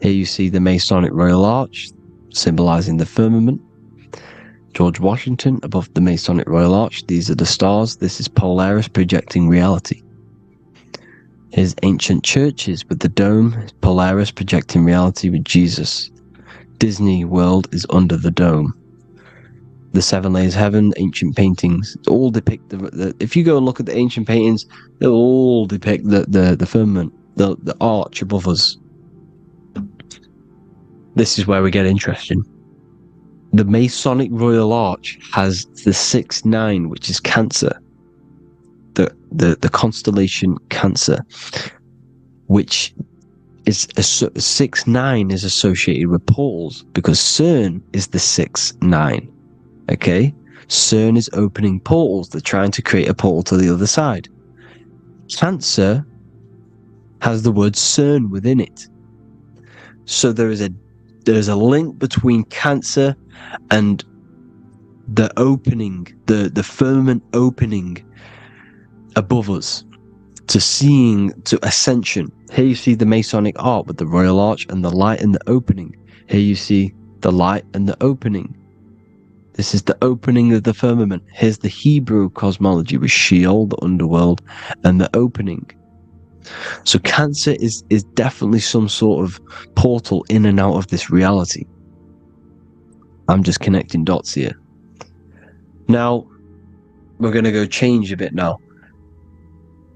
Here you see the Masonic Royal Arch, symbolizing the firmament. George Washington above the Masonic Royal Arch. These are the stars. This is Polaris projecting reality. Here's ancient churches with the dome. Polaris projecting reality with Jesus. Disney World is under the dome. The seven layers of heaven, ancient paintings, all depict if you go and look at the ancient paintings, they'll all depict the firmament, the arch above us. This is where we get interesting. The Masonic Royal Arch has the 6-9, which is Cancer. The constellation Cancer, which is 6-9 is associated with portals, because CERN is the 6-9. Okay, CERN is opening portals. They're trying to create a portal to the other side. Cancer has the word CERN within it, so there's a link between Cancer and the opening, the firmament opening above us, to ascension. Here you see the Masonic art with the Royal Arch and the light and the opening. Here you see the light and the opening. This is the opening of the firmament. Here's the Hebrew cosmology with Sheol, the underworld, and the opening. So Cancer is definitely some sort of portal in and out of this reality. I'm just connecting dots here. Now, we're going to go change a bit now.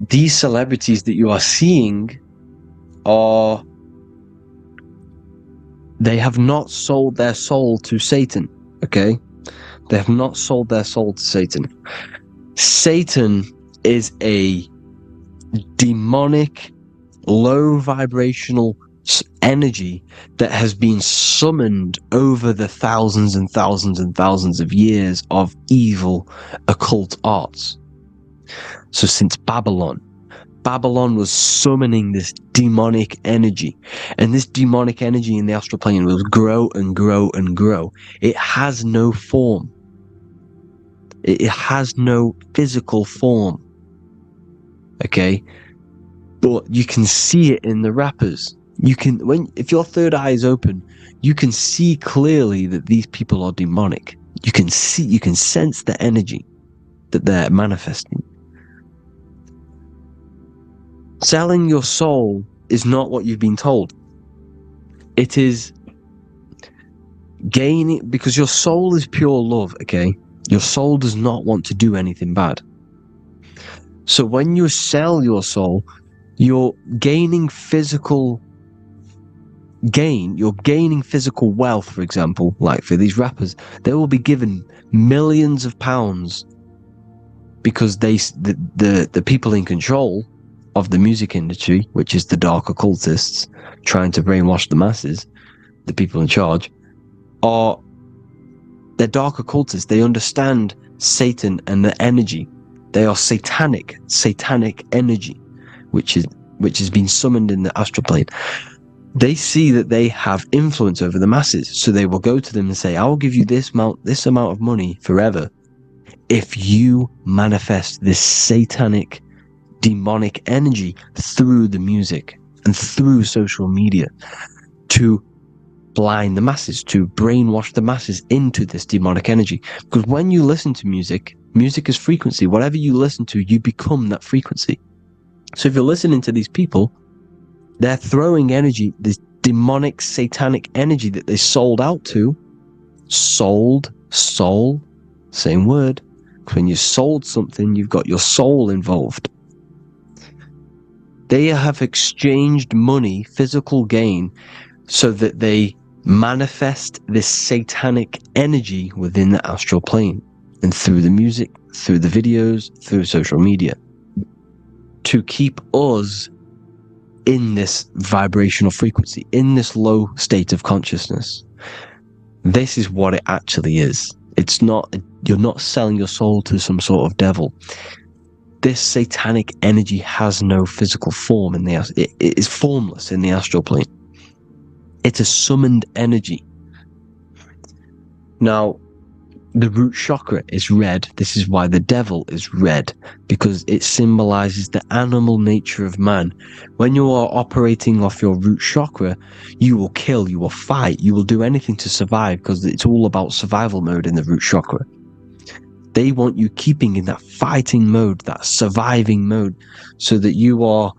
These celebrities that you are seeing they have not sold their soul to Satan, okay? They have not sold their soul to Satan. Satan is a demonic, low vibrational energy that has been summoned over the thousands and thousands and thousands of years of evil occult arts. So since Babylon was summoning this demonic energy, and this demonic energy in the astral plane will grow and grow and grow. It has no form. It has no physical form. Okay? But you can see it in the rappers. If your third eye is open, you can see clearly that these people are demonic. You can sense the energy that they're manifesting. Selling your soul is not what you've been told. It is gaining, because your soul is pure love, okay? Your soul does not want to do anything bad. So when you sell your soul, you're gaining physical gain, you're gaining physical wealth, for example, like for these rappers, they will be given millions of pounds because the people in control of the music industry, which is the dark occultists trying to brainwash the masses, the people in charge, they're dark occultists. They understand Satan and the energy. They are satanic energy, which has been summoned in the astral plane. They see that they have influence over the masses, so they will go to them and say, I will give you this amount of money forever if you manifest this satanic demonic energy through the music and through social media to blind the masses, to brainwash the masses into this demonic energy. Because when you listen to music is frequency. Whatever you listen to, you become that frequency. So if you're listening to these people, they're throwing energy, this demonic satanic energy that they sold out to. Soul, same word. When you sold something, you've got your soul involved. They have exchanged money, physical gain, so that they manifest this satanic energy within the astral plane and through the music, through the videos, through social media, to keep us in this vibrational frequency, in this low state of consciousness. This is what it actually is. It's not, you're not selling your soul to some sort of devil. This satanic energy has no physical form it is formless in the astral plane. It's a summoned energy. Now, the root chakra is red. This is why the devil is red, because it symbolizes the animal nature of man. When you are operating off your root chakra, you will kill, you will fight, you will do anything to survive, because it's all about survival mode in the root chakra. They want you keeping in that fighting mode, that surviving mode, so that you are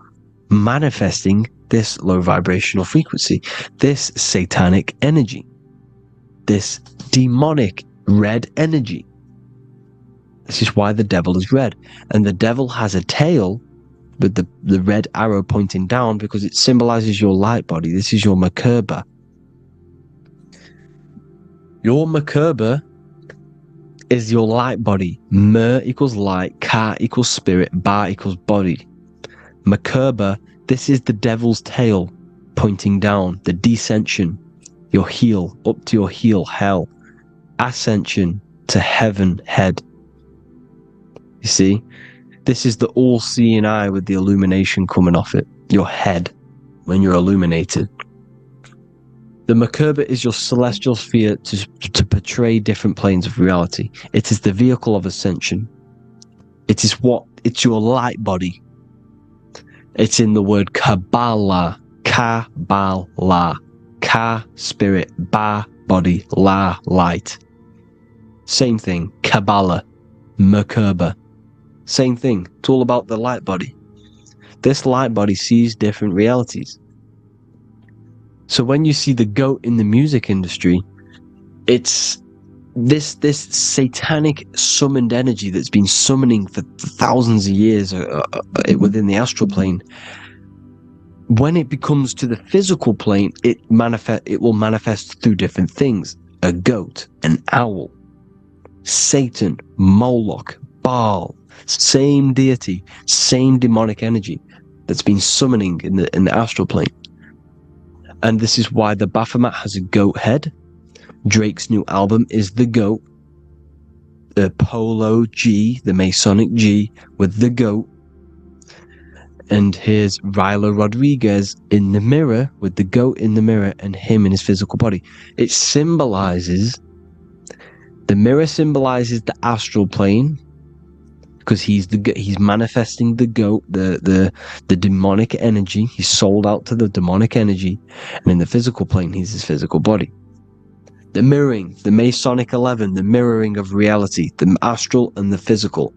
manifesting this low vibrational frequency, this satanic energy, this demonic red energy. This is why the devil is red. And the devil has a tail with the red arrow pointing down, because it symbolizes your light body. This is your Merkaba. Your Merkaba is your light body. Mer equals light, Ka equals spirit, Ba equals body. Merkaba, this is the devil's tail pointing down, the descension, your heel, up to your heel, hell. Ascension to heaven, head. You see, this is the all-seeing eye with the illumination coming off it, your head, when you're illuminated. The Merkaba is your celestial sphere to portray different planes of reality. It is the vehicle of ascension. It's your light body. It's in the word Kabbalah, Kabbalah, Ka, spirit, Ba, body, La, light. Same thing, Kabbalah, Merkaba. Same thing, it's all about the light body. This light body sees different realities. So when you see the goat in the music industry, it's this satanic summoned energy that's been summoning for thousands of years within the astral plane. When it becomes to the physical plane, it will manifest through different things. A goat, an owl, Satan, Moloch, Baal, same deity, same demonic energy that's been summoning in the astral plane. And this is why the Baphomet has a goat head. Drake's new album is the goat. The Polo G, the Masonic G, with the goat. And here's Rylo Rodriguez in the mirror, with the goat in the mirror and him in his physical body. It symbolizes, the mirror symbolizes the astral plane, because he's manifesting the goat, the demonic energy. He's sold out to the demonic energy. And in the physical plane, he's his physical body. The mirroring, the Masonic 11, the mirroring of reality, the astral and the physical.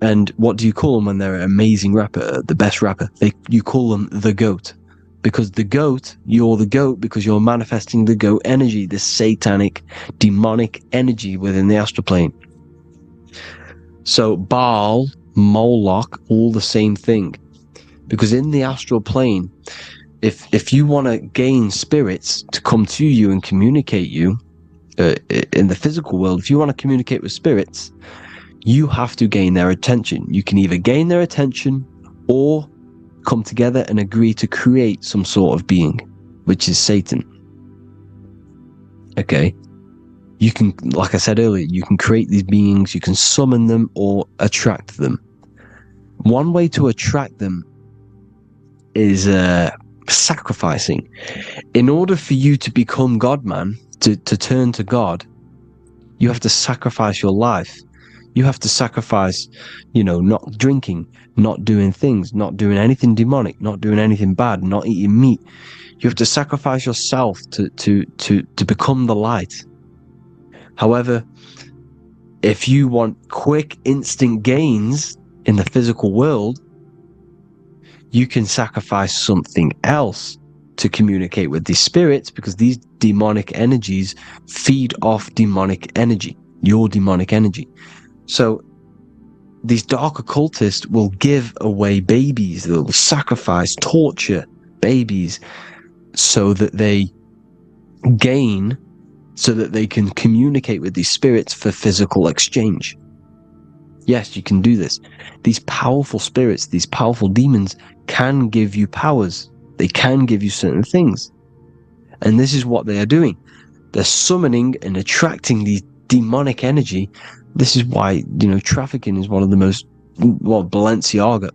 And what do you call them when they're an amazing rapper, the best rapper? You call them the goat. Because the goat, you're the goat because you're manifesting the goat energy, the satanic, demonic energy within the astral plane. So Baal, Moloch, all the same thing. Because in the astral plane, if you want to gain spirits to come to you and communicate you, in the physical world, if you want to communicate with spirits, you have to gain their attention. You can either gain their attention or come together and agree to create some sort of being, which is Satan. Okay. You can, like I said earlier, you can create these beings, you can summon them or attract them. One way to attract them is sacrificing. In order for you to become God, man, to turn to God, you have to sacrifice your life. You have to sacrifice, not drinking, not doing things, not doing anything demonic, not doing anything bad, not eating meat. You have to sacrifice yourself to become the light. However, if you want quick, instant gains in the physical world, you can sacrifice something else to communicate with these spirits, because these demonic energies feed off demonic energy, your demonic energy. So these dark occultists will give away babies, they'll sacrifice, torture babies so that they gain, so that they can communicate with these spirits for physical exchange. Yes, you can do this. These powerful spirits, these powerful demons can give you powers. They can give you certain things. And this is what they are doing. They're summoning and attracting these demonic energy. This is why, trafficking is one of the most, Balenciaga.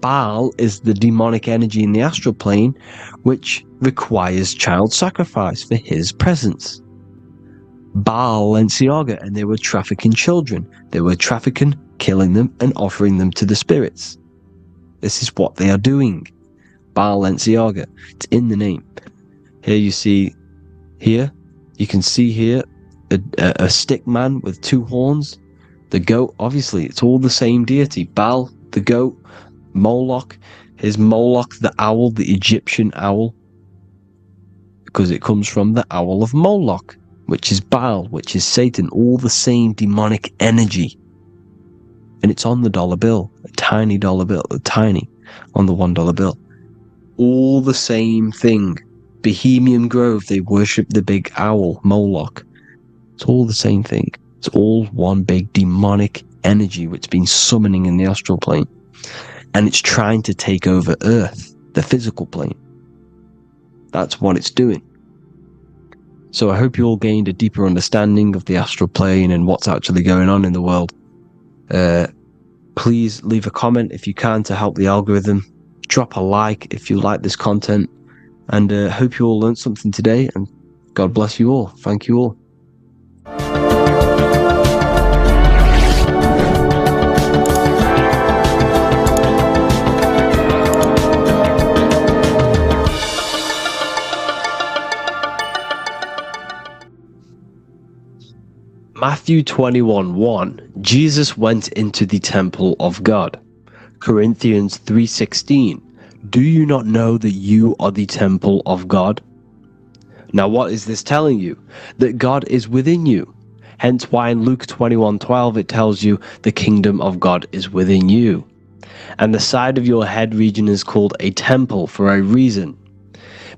Baal is the demonic energy in the astral plane, which requires child sacrifice for his presence. Balenciaga, and they were trafficking children. They were trafficking, killing them, and offering them to the spirits. This is what they are doing. Balenciaga. It's in the name. Here you see, you can see here a stick man with two horns. The goat, obviously, it's all the same deity. Baal, the goat. Moloch, is Moloch the owl, the Egyptian owl? Because it comes from the owl of Moloch, which is Baal, which is Satan, all the same demonic energy. And it's on the dollar bill, a tiny dollar bill, tiny, on the $1 bill. All the same thing. Bohemian Grove, they worship the big owl, Moloch. It's all the same thing. It's all one big demonic energy which has been summoning in the astral plane. And it's trying to take over Earth, the physical plane. That's what it's doing. So I hope you all gained a deeper understanding of the astral plane and what's actually going on in the world. Please leave a comment if you can to help the algorithm. Drop a like if you like this content. And hope you all learned something today. And God bless you all. Thank you all. Matthew 21:1, Jesus went into the temple of God. Corinthians 3:16, do you not know that you are the temple of God? Now what is this telling you? That God is within you. Hence why in Luke 21:12 it tells you the kingdom of God is within you. And the side of your head region is called a temple for a reason.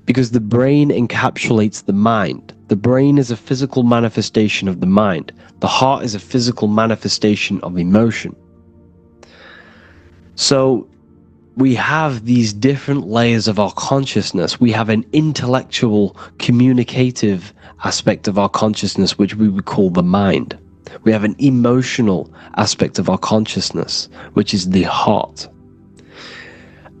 Because the brain encapsulates the mind. The brain is a physical manifestation of the mind. The heart is a physical manifestation of emotion. So we have these different layers of our consciousness. We have an intellectual, communicative aspect of our consciousness, which we would call the mind. We have an emotional aspect of our consciousness, which is the heart.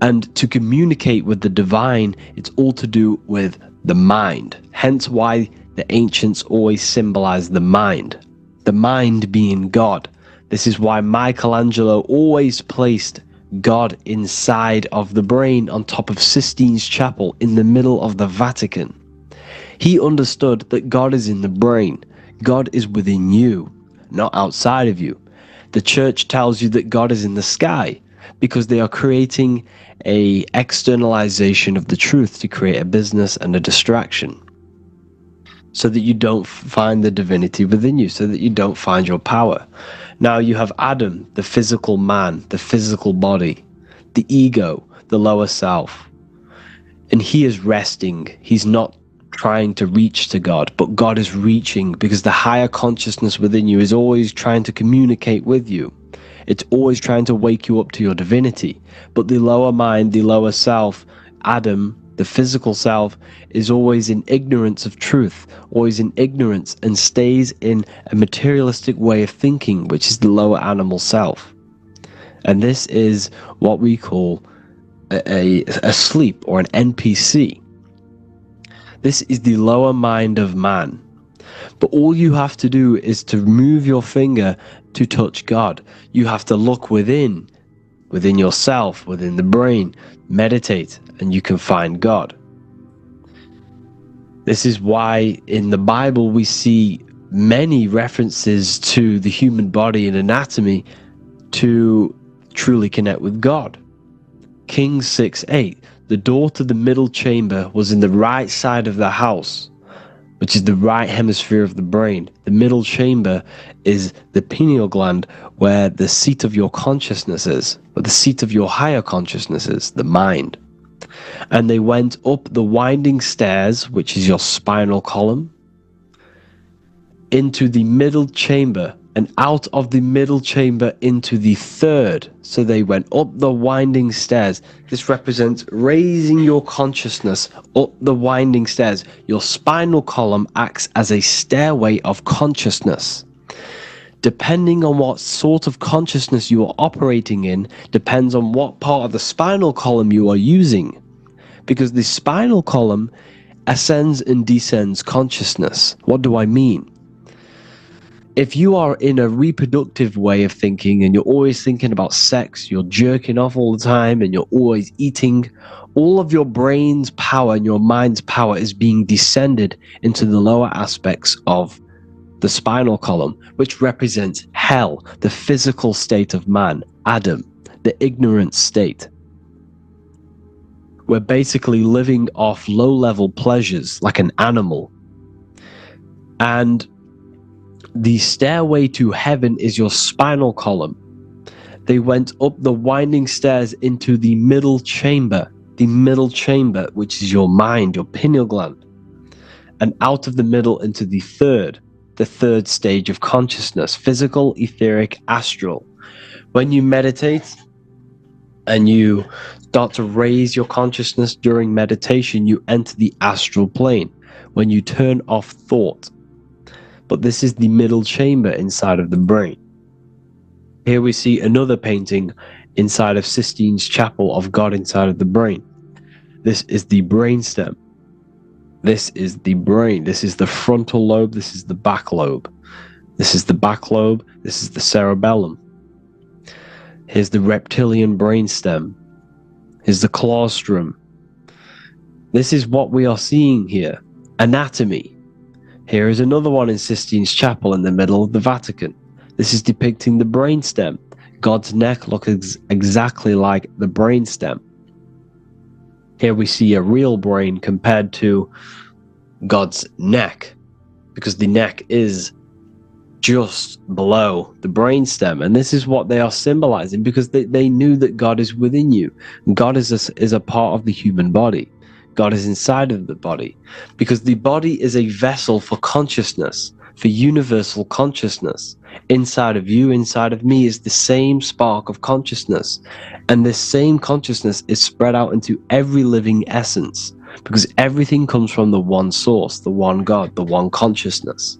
And to communicate with the divine, it's all to do with the mind. Hence why the ancients always symbolize the mind being God. This is why Michelangelo always placed God inside of the brain on top of Sistine Chapel in the middle of the Vatican. He understood that God is in the brain. God is within you, not outside of you. The church tells you that God is in the sky because they are creating a externalization of the truth to create a business and a distraction, so that you don't find the divinity within you, so that you don't find your power. Now you have Adam, the physical man, the physical body, the ego, the lower self. And he is resting. He's not trying to reach to God, but God is reaching, because the higher consciousness within you is always trying to communicate with you. It's always trying to wake you up to your divinity. But the lower mind, the lower self, Adam, the physical self, is always in ignorance of truth, always in ignorance, and stays in a materialistic way of thinking, which is the lower animal self. And this is what we call a sleep, or an NPC. This is the lower mind of man. But all you have to do is to move your finger to touch God. You have to look within yourself, within the brain, meditate, and you can find God. This is why in the Bible we see many references to the human body and anatomy to truly connect with God. Kings 6:8, the door to the middle chamber was in the right side of the house, which is the right hemisphere of the brain. The middle chamber is the pineal gland, where the seat of your consciousness is, where the seat of your higher consciousness is, the mind. And they went up the winding stairs, which is your spinal column, into the middle chamber, and out of the middle chamber into the third. So they went up the winding stairs. This represents raising your consciousness up the winding stairs. Your spinal column acts as a stairway of consciousness. Depending on what sort of consciousness you are operating in, depends on what part of the spinal column you are using. Because the spinal column ascends and descends consciousness. What do I mean? If you are in a reproductive way of thinking and you're always thinking about sex, you're jerking off all the time and you're always eating, all of your brain's power and your mind's power is being descended into the lower aspects of the spinal column, which represents hell, the physical state of man, Adam, the ignorant state. We're basically living off low-level pleasures like an animal. And the stairway to heaven is your spinal column. They went up the winding stairs into the middle chamber, which is your mind, your pineal gland, and out of the middle into the third stage of consciousness, physical, etheric, astral. When you meditate and you start to raise your consciousness during meditation, you enter the astral plane when you turn off thought. But this is the middle chamber inside of the brain. Here we see another painting inside of Sistine's Chapel of God inside of the brain. This is the brainstem. This is the brain. This is the frontal lobe. This is the back lobe. This is the back lobe. This is the cerebellum. Here's the reptilian brainstem. Here's the claustrum. This is what we are seeing here. Anatomy. Here is another one in Sistine's Chapel in the middle of the Vatican. This is depicting the brainstem. God's neck looks exactly like the brainstem. Here we see a real brain compared to God's neck, because the neck is just below the brainstem. And this is what they are symbolizing, because they knew that God is within you. God is a part of the human body. God is inside of the body, because the body is a vessel for consciousness, for universal consciousness. Inside of you, inside of me, is the same spark of consciousness. And this same consciousness is spread out into every living essence, because everything comes from the one source, the one God, the one consciousness.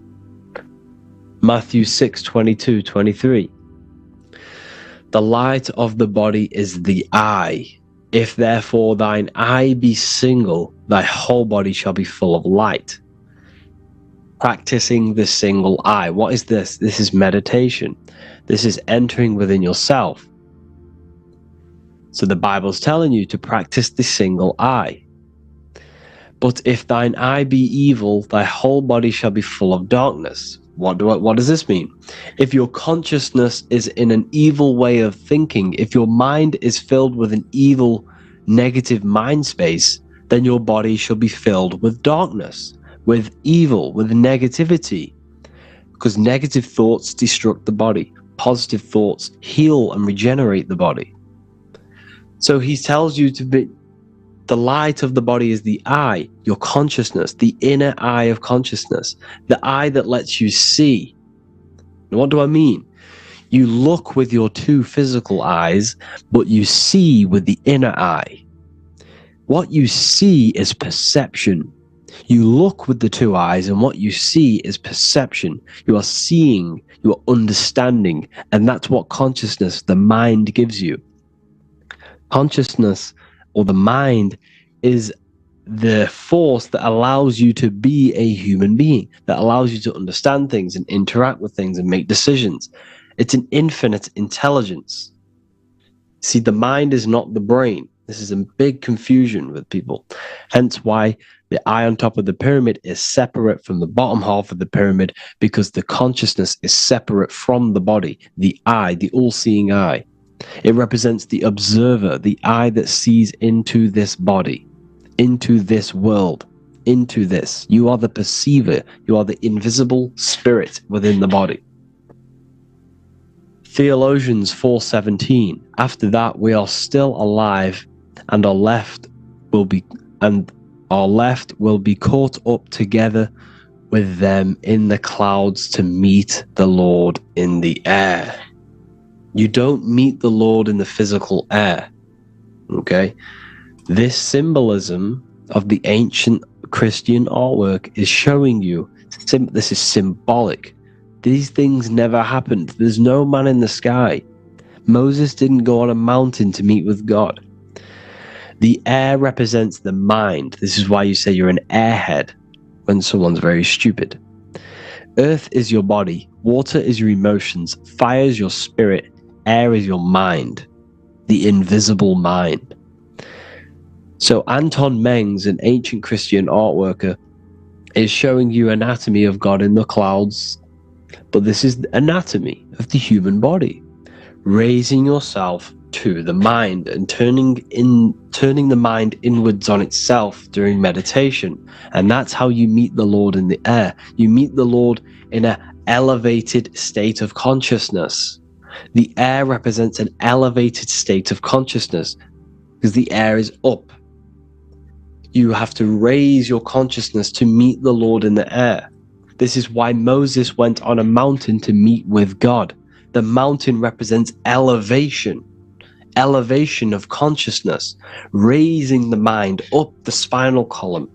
Matthew 6:22-23. The light of the body is the eye. If therefore thine eye be single, thy whole body shall be full of light. Practicing the single eye. What is this? This is meditation. This is entering within yourself. So the Bible's telling you to practice the single eye. But if thine eye be evil, thy whole body shall be full of darkness. What does this mean? If your consciousness is in an evil way of thinking, if your mind is filled with an evil, negative mind space, then your body shall be filled with darkness, with evil, with negativity. Because negative thoughts destruct the body. Positive thoughts heal and regenerate the body. So he tells you to be, the light of the body is the eye, your consciousness, the inner eye of consciousness, the eye that lets you see. Now, what do I mean? You look with your two physical eyes, but you see with the inner eye. What you see is perception. You look with the two eyes, and what you see is perception. You are seeing, you are understanding, and that's what consciousness, the mind, gives you. Consciousness, or the mind, is the force that allows you to be a human being, that allows you to understand things and interact with things and make decisions. It's an infinite intelligence. See, the mind is not the brain. This is a big confusion with people. Hence why the eye on top of the pyramid is separate from the bottom half of the pyramid, because the consciousness is separate from the body, the eye, the all-seeing eye. It represents the observer, the eye that sees into this body, into this world, into this. You are the perceiver. You are the invisible spirit within the body. Theologians 4:17. After that, we are still alive, and our left will be caught up together with them in the clouds to meet the Lord in the air. You don't meet the Lord in the physical air. Okay? This symbolism of the ancient Christian artwork is showing you this is symbolic. These things never happened. There's no man in the sky. Moses didn't go on a mountain to meet with God. The air represents the mind. This is why you say you're an airhead when someone's very stupid. Earth is your body. Water is your emotions. Fire is your spirit. Air is your mind, the invisible mind. So Anton Mengs, an ancient Christian art worker, is showing you anatomy of God in the clouds. But this is the anatomy of the human body. Raising yourself to the mind and turning the mind inwards on itself during meditation. And that's how you meet the Lord in the air. You meet the Lord in an elevated state of consciousness. The air represents an elevated state of consciousness because the air is up. You have to raise your consciousness to meet the Lord in the air. This is why Moses went on a mountain to meet with God. The mountain represents elevation of consciousness, raising the mind up the spinal column,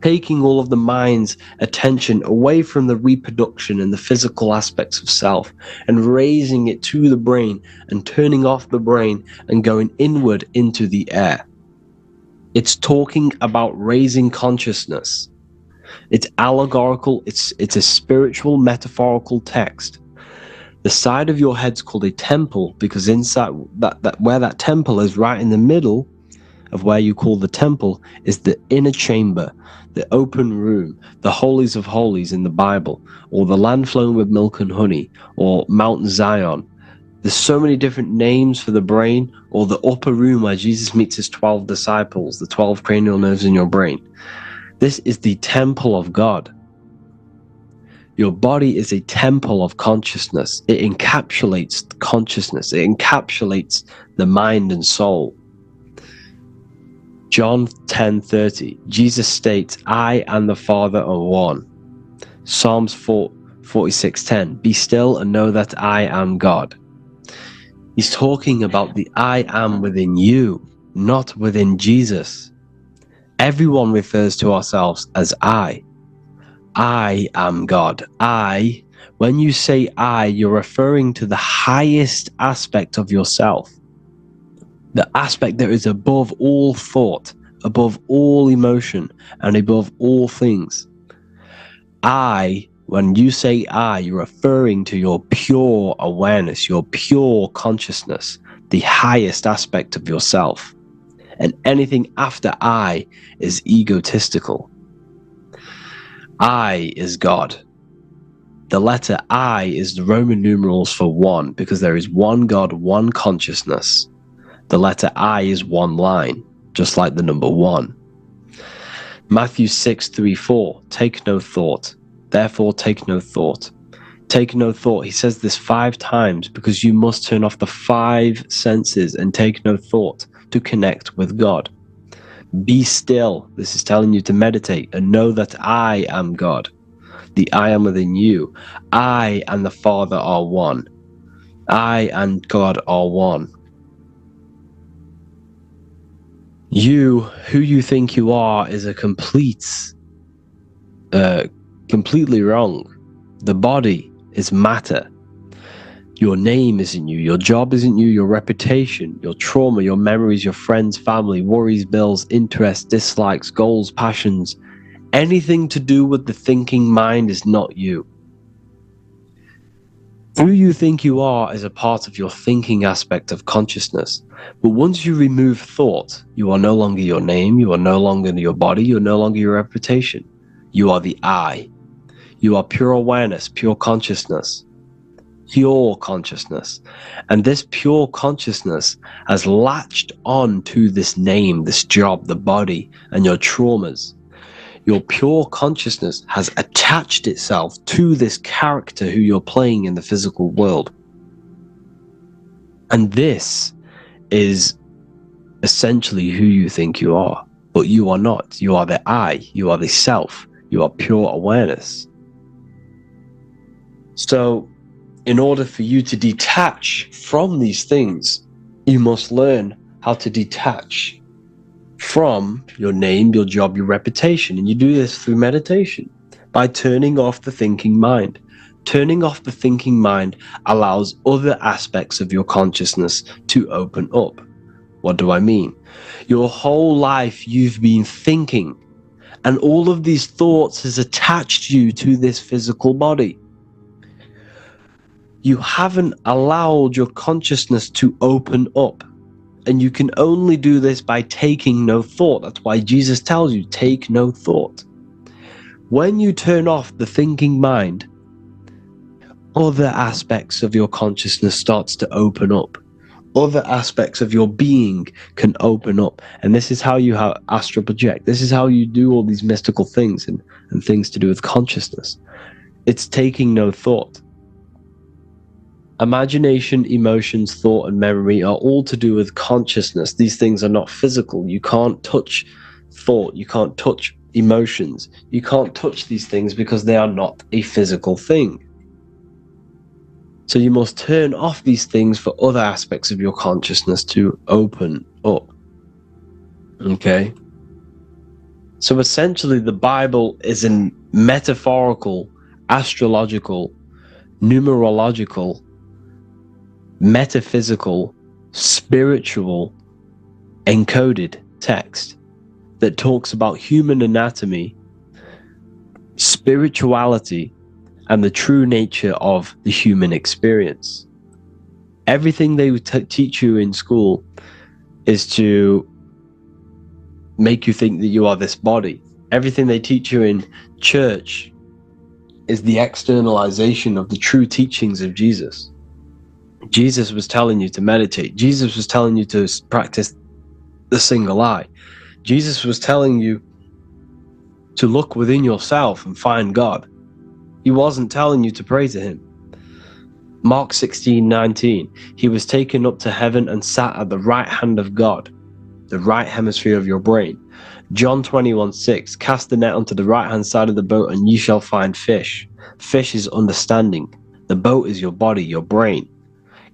taking all of the mind's attention away from the reproduction and the physical aspects of self and raising it to the brain and turning off the brain and going inward into the air. It's talking about raising consciousness. It's allegorical, it's a spiritual metaphorical text. The side of your head's called a temple because inside that where that temple is, right in the middle of where you call the temple, is the inner chamber, the open room, the holies of holies in the Bible, or the land flowing with milk and honey, or Mount Zion. There's so many different names for the brain, or the upper room where Jesus meets his 12 disciples, the 12 cranial nerves in your brain. This is the temple of God. Your body is a temple of consciousness. It encapsulates consciousness. It encapsulates the mind and soul. John 10:30, Jesus states, I and the Father are one. Psalms 46:10, be still and know that I am God. He's talking about the I am within you, not within Jesus. Everyone refers to ourselves as I. I am God. When you say I, you're referring to the highest aspect of yourself. The aspect that is above all thought, above all emotion, and above all things. When you say I, you're referring to your pure awareness, your pure consciousness, the highest aspect of yourself. And anything after I is egotistical. I is God. The letter I is the Roman numerals for one, because there is one God, one consciousness. The letter I is one line, just like the number 1. Matthew 6:3-4, take no thought. Therefore take no thought. Take no thought. He says this 5 times because you must turn off the 5 senses and take no thought to connect with God. Be still. This is telling you to meditate and know that I am God. The I am within you. I and the Father are one. I and God are one. You, who you think you are, is a completely wrong. The body is matter. Your name isn't you. Your job isn't you. Your reputation, your trauma, your memories, your friends, family, worries, bills, interests, dislikes, goals, passions. Anything to do with the thinking mind is not you. Who you think you are is a part of your thinking aspect of consciousness. But once you remove thought, you are no longer your name, you are no longer your body, you are no longer your reputation. You are the I. You are pure awareness, pure consciousness. Pure consciousness. And this pure consciousness has latched on to this name, this job, the body, and your traumas. Your pure consciousness has attached itself to this character who you're playing in the physical world. And this is essentially who you think you are. But you are not. You are the I. You are the self. You are pure awareness. So, in order for you to detach from these things, you must learn how to detach from your name, your job, your reputation. And you do this through meditation, by turning off the thinking mind. Turning off the thinking mind allows other aspects of your consciousness to open up. What do I mean? Your whole life you've been thinking, and all of these thoughts has attached you to this physical body. You haven't allowed your consciousness to open up. And you can only do this by taking no thought. That's why Jesus tells you, take no thought. When you turn off the thinking mind, other aspects of your consciousness starts to open up. Other aspects of your being can open up. And this is how you astral project. This is how you do all these mystical things and things to do with consciousness. It's taking no thought. Imagination, emotions, thought, and memory are all to do with consciousness. These things are not physical. You can't touch thought. You can't touch emotions. You can't touch these things because they are not a physical thing. So you must turn off these things for other aspects of your consciousness to open up. Okay? So essentially, the Bible is a metaphorical, astrological, numerological, metaphysical, spiritual, encoded text that talks about human anatomy, spirituality, and the true nature of the human experience. Everything they teach you in school is to make you think that you are this body. Everything they teach you in church is the externalization of the true teachings of Jesus. Jesus was telling you to meditate. Jesus was telling you to practice the single eye. Jesus was telling you to look within yourself and find God. He wasn't telling you to pray to him. Mark 16:19, he was taken up to heaven and sat at the right hand of God. the right hemisphere of your brain. John 21:6, cast the net onto the right-hand side of the boat and ye shall find fish. Fish is understanding. The boat is your body, your brain.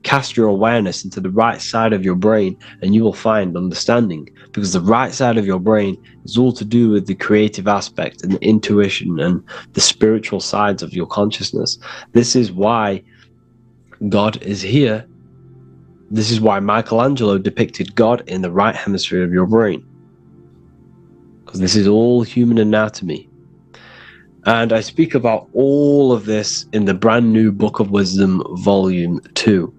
Cast your awareness into the right side of your brain and you will find understanding, because the right side of your brain is all to do with the creative aspect and the intuition and the spiritual sides of your consciousness. This is why God is here. This is why Michelangelo depicted God in the right hemisphere of your brain, because this is all human anatomy. And I speak about all of this in the brand new Book of Wisdom, Volume 2,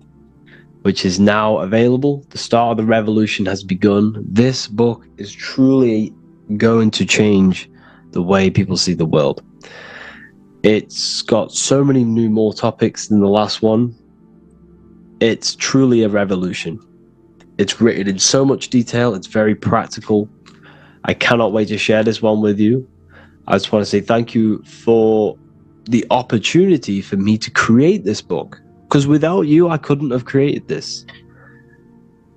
which is now available. The start of the revolution has begun. This book is truly going to change the way people see the world. It's got so many more topics than the last one. It's truly a revolution. It's written in so much detail. It's very practical. I cannot wait to share this one with you. I just want to say thank you for the opportunity for me to create this book, because without you, I couldn't have created this.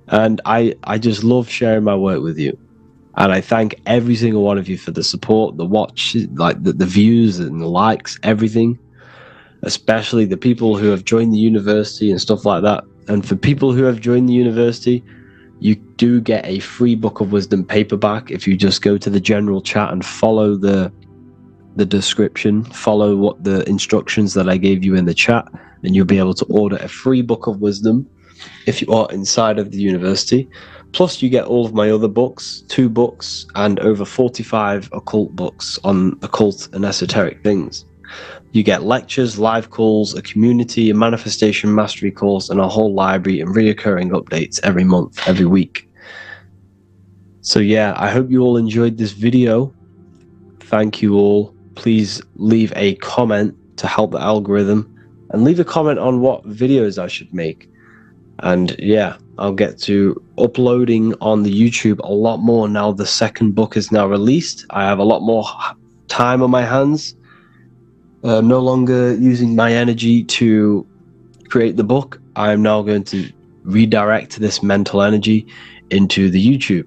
And I just love sharing my work with you. And I thank every single one of you for the support, the watch, like the views and the likes, everything. Especially the people who have joined the university and stuff like that. And for people who have joined the university, you do get a free Book of Wisdom paperback if you just go to the general chat and follow the description, follow what the instructions that I gave you in the chat, and you'll be able to order a free Book of Wisdom if you are inside of the university. Plus you get all of my other books, 2 books, and over 45 occult books on occult and esoteric things. You get lectures, live calls, a community, a manifestation mastery course, and a whole library and reoccurring updates every month, every week. So yeah, I hope you all enjoyed this video. Thank you all. Please leave a comment to help the algorithm, and leave a comment on what videos I should make. And yeah, I'll get to uploading on the YouTube a lot more now the second book is now released. I have a lot more time on my hands. No longer using my energy to create the book. I'm now going to redirect this mental energy into the YouTube.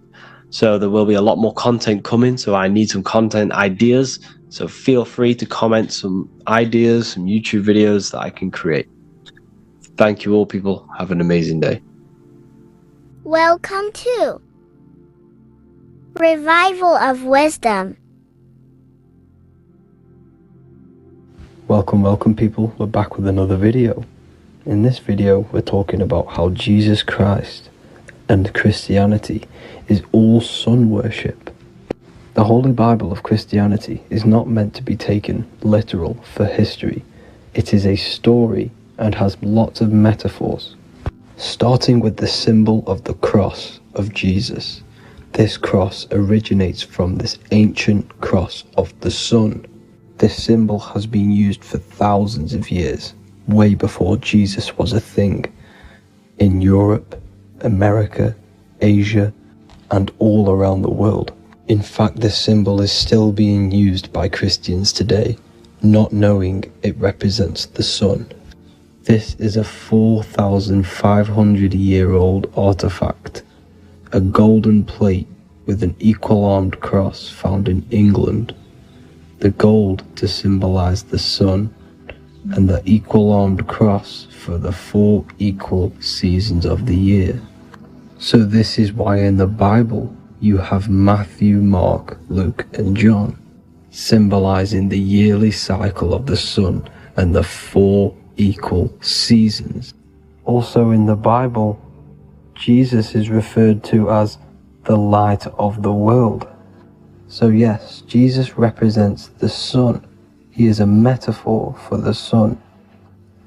So there will be a lot more content coming. So I need some content ideas. So feel free to comment some ideas, some YouTube videos that I can create. Thank you all, people. Have an amazing day. Welcome to Revival of Wisdom. Welcome people, we're back with another video. In this video we're talking about how Jesus Christ and Christianity is all sun worship. The Holy Bible of Christianity is not meant to be taken literal for history. It is a story and has lots of metaphors. Starting with the symbol of the cross of Jesus. This cross originates from this ancient cross of the sun. This symbol has been used for thousands of years, way before Jesus was a thing, in Europe, America, Asia, and all around the world. In fact, this symbol is still being used by Christians today, not knowing it represents the sun. This is a 4,500-year-old artifact, a golden plate with an equal-armed cross found in England. The gold to symbolize the sun, and the equal-armed cross for the 4 equal seasons of the year. So this is why in the Bible you have Matthew, Mark, Luke, and John, symbolizing the yearly cycle of the sun and the 4 equal seasons. Also in the Bible, Jesus is referred to as the light of the world. So yes, Jesus represents the sun. He is a metaphor for the sun.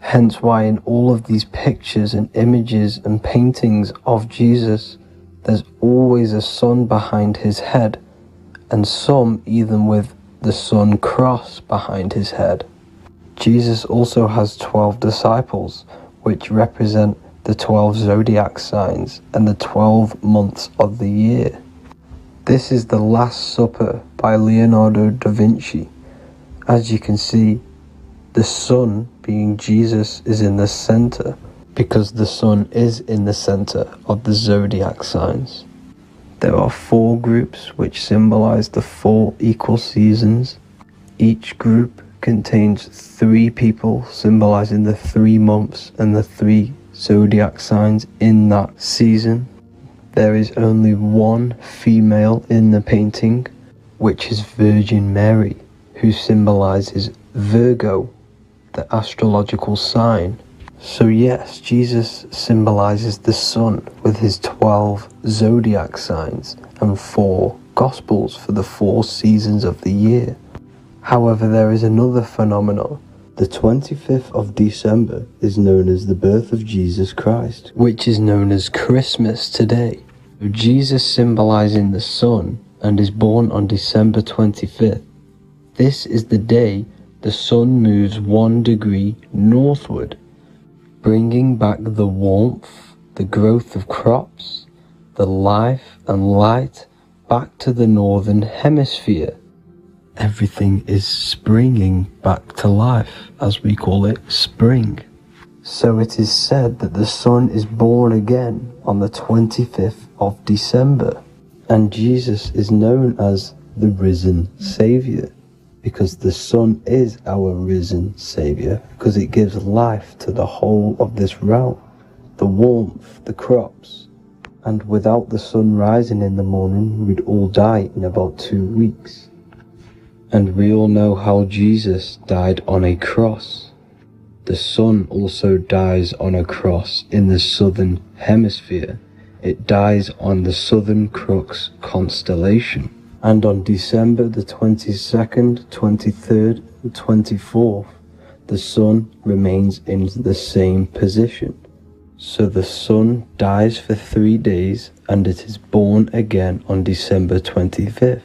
Hence why in all of these pictures and images and paintings of Jesus, there's always a sun behind his head, and some even with the sun cross behind his head. Jesus also has 12 disciples, which represent the 12 zodiac signs and the 12 months of the year. This is the Last Supper by Leonardo da Vinci. As you can see, the sun, being Jesus, is in the center, because the sun is in the center of the zodiac signs. There are 4 groups which symbolize the 4 equal seasons. Each group contains 3 people symbolizing the 3 months and the 3 zodiac signs in that season. There is only one female in the painting, which is Virgin Mary, who symbolizes Virgo, the astrological sign. So yes, Jesus symbolizes the sun with his 12 zodiac signs and 4 gospels for the 4 seasons of the year. However, there is another phenomenon. The 25th of December is known as the birth of Jesus Christ, which is known as Christmas today. So Jesus symbolizing the sun and is born on December 25th. This is the day the sun moves 1 degree northward, bringing back the warmth, the growth of crops, the life and light back to the northern hemisphere. Everything is springing back to life, as we call it, spring. So it is said that the sun is born again on the 25th of December, and Jesus is known as the risen Saviour, because the sun is our risen Saviour, because it gives life to the whole of this realm, the warmth, the crops. And without the sun rising in the morning, we'd all die in about 2 weeks. And we all know how Jesus died on a cross. The sun also dies on a cross in the southern hemisphere. It dies on the Southern Crux constellation. And on December the 22nd, 23rd, and 24th, the sun remains in the same position. So the sun dies for 3 days and it is born again on December 25th,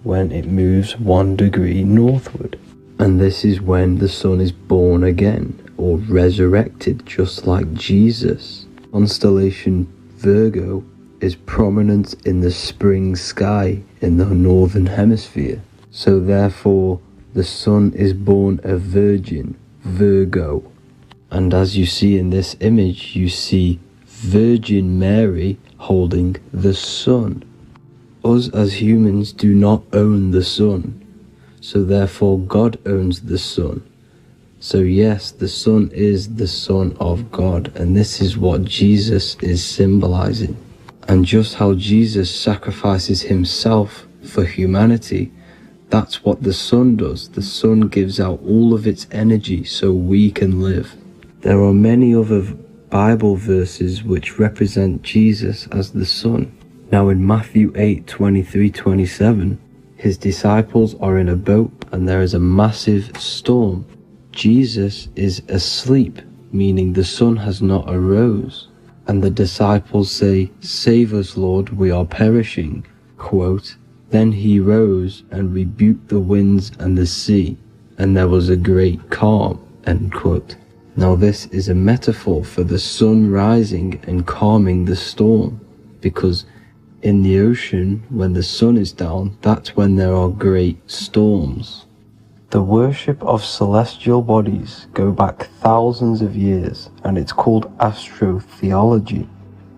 when it moves 1 degree northward. And this is when the sun is born again, or resurrected, just like Jesus. Constellation Virgo is prominent in the spring sky in the northern hemisphere. So therefore, the sun is born a virgin, Virgo. And as you see in this image, you see Virgin Mary holding the sun. Us as humans do not own the sun, so therefore God owns the sun. So yes, the sun is the Son of God, and this is what Jesus is symbolizing. And just how Jesus sacrifices himself for humanity, that's what the sun does. The sun gives out all of its energy so we can live. There are many other Bible verses which represent Jesus as the sun. Now in Matthew 8:23-27, his disciples are in a boat and there is a massive storm. Jesus is asleep, meaning the sun has not arose. And the disciples say, "Save us, Lord, we are perishing." Quote, "Then he rose and rebuked the winds and the sea, and there was a great calm." End quote. Now this is a metaphor for the sun rising and calming the storm, because in the ocean, when the sun is down, that's when there are great storms. The worship of celestial bodies go back thousands of years, and it's called astrotheology,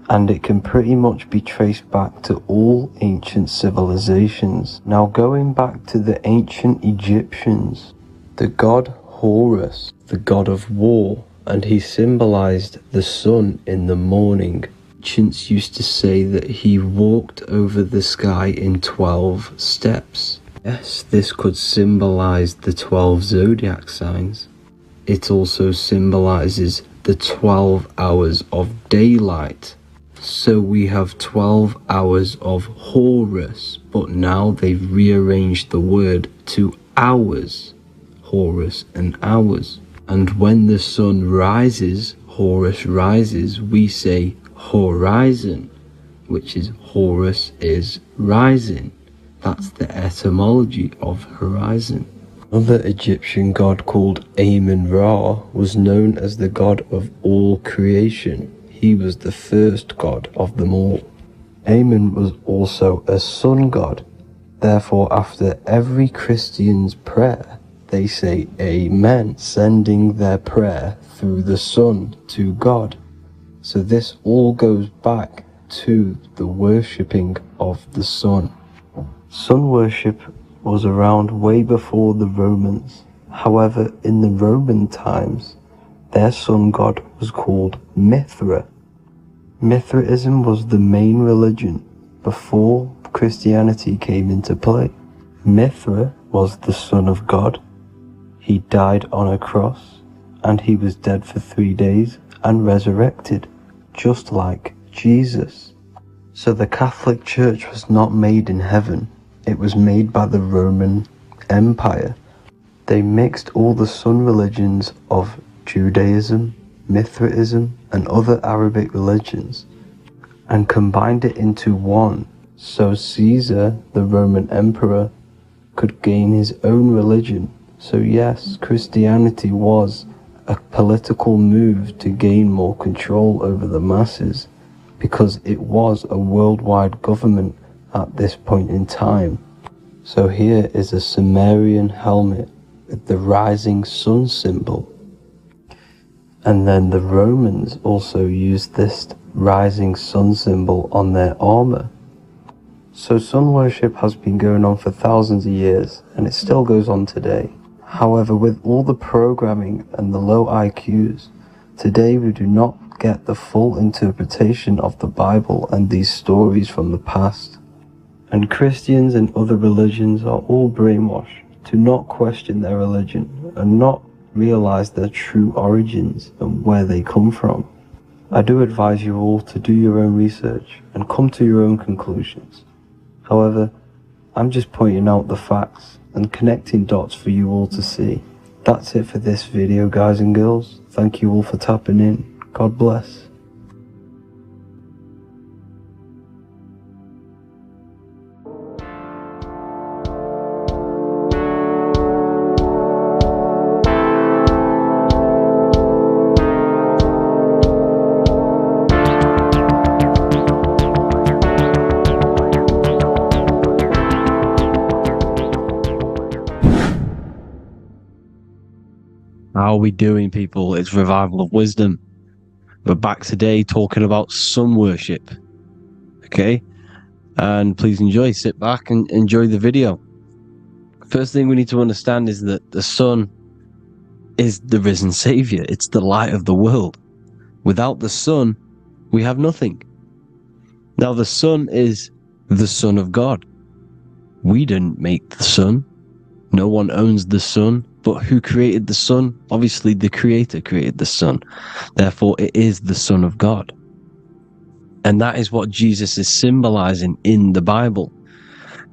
and it can pretty much be traced back to all ancient civilizations. Now going back to the ancient Egyptians, the god Horus, the god of war, and he symbolized the sun in the morning. Ancients used to say that he walked over the sky in 12 steps. Yes, this could symbolize the 12 zodiac signs. It also symbolizes the 12 hours of daylight. So we have 12 hours of Horus, but now they've rearranged the word to hours. Horus and hours. And when the sun rises, Horus rises, we say horizon, which is Horus is rising. That's the etymology of horizon. Another Egyptian god called Amun-Ra was known as the god of all creation. He was the first god of them all. Amun was also a sun god. Therefore, after every Christian's prayer, they say Amen, sending their prayer through the sun to God. So this all goes back to the worshipping of the sun. Sun worship was around way before the Romans. However, in the Roman times, their sun god was called Mithra. Mithraism was the main religion before Christianity came into play. Mithra was the son of God. He died on a cross, and he was dead for 3 days and resurrected, just like Jesus. So the Catholic Church was not made in heaven. It was made by the Roman Empire. They mixed all the sun religions of Judaism, Mithraism, and other Arabic religions and combined it into one, so Caesar, the Roman emperor, could gain his own religion. So yes, Christianity was a political move to gain more control over the masses, because it was a worldwide government at this point in time. So here is a Sumerian helmet with the rising sun symbol. And then the Romans also used this rising sun symbol on their armor. So sun worship has been going on for thousands of years, and it still goes on today. However, with all the programming and the low IQs, today we do not get the full interpretation of the Bible and these stories from the past. And Christians and other religions are all brainwashed to not question their religion and not realize their true origins and where they come from. I do advise you all to do your own research and come to your own conclusions. However, I'm just pointing out the facts and connecting dots for you all to see. That's it for this video, guys and girls. Thank you all for tapping in. God bless. How are we doing, people? It's Revival of Wisdom. We're back today talking about sun worship. Okay? And please enjoy. Sit back and enjoy the video. First thing we need to understand is that the sun is the risen Savior. It's the light of the world. Without the sun, we have nothing. Now, the sun is the Son of God. We didn't make the sun. No one owns the sun. But who created the sun? Obviously, the Creator created the sun. Therefore, it is the Son of God. And that is what Jesus is symbolizing in the Bible.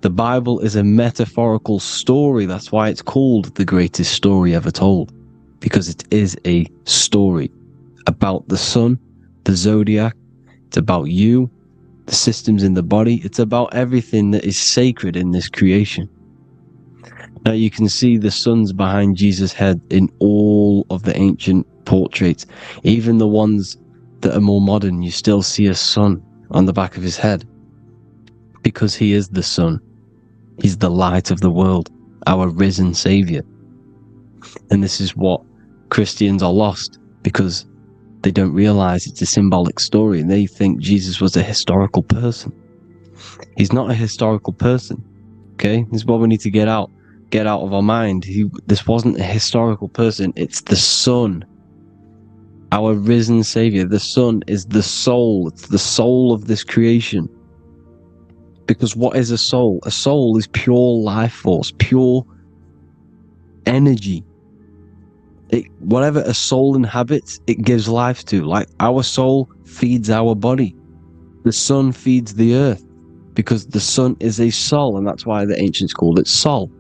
The Bible is a metaphorical story. That's why it's called the greatest story ever told. Because it is a story about the sun, the zodiac. It's about you, the systems in the body. It's about everything that is sacred in this creation. Now you can see the suns behind Jesus' head in all of the ancient portraits. Even the ones that are more modern, you still see a sun on the back of his head. Because he is the sun. He's the light of the world, our risen Savior. And this is what Christians are lost, because they don't realize it's a symbolic story and they think Jesus was a historical person. He's not a historical person. Okay? This is what we need to get out of our mind. This wasn't a historical person. It's the Son, our risen Savior. The Son is the soul. It's the soul of this creation. Because what is a soul? A soul is pure life force, pure energy. Whatever a soul inhabits, it gives life to. Like our soul feeds our body. The sun feeds the earth, because the sun is a soul, and that's why the ancients called it Sol.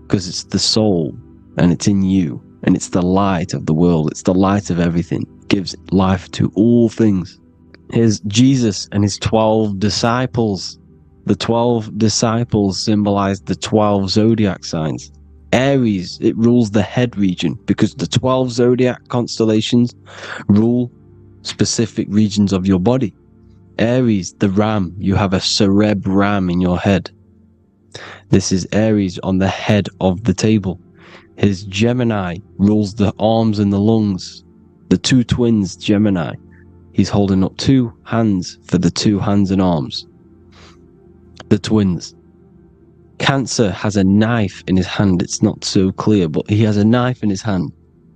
Because it's the soul, and it's in you, and it's the light of the world. It's the light of everything. It gives life to all things. Here's Jesus and his 12 disciples. The 12 disciples symbolize the 12 zodiac signs. Aries, it rules the head region, because the 12 zodiac constellations rule specific regions of your body. Aries, the ram, you have a cerebrum in your head. This is Aries on the head of the table. His Gemini rules the arms and the lungs. The two twins, Gemini. he's holding up two hands for the two hands and arms. The twins. Cancer has a knife in his hand. It's not so clear, but he has a knife in his hand.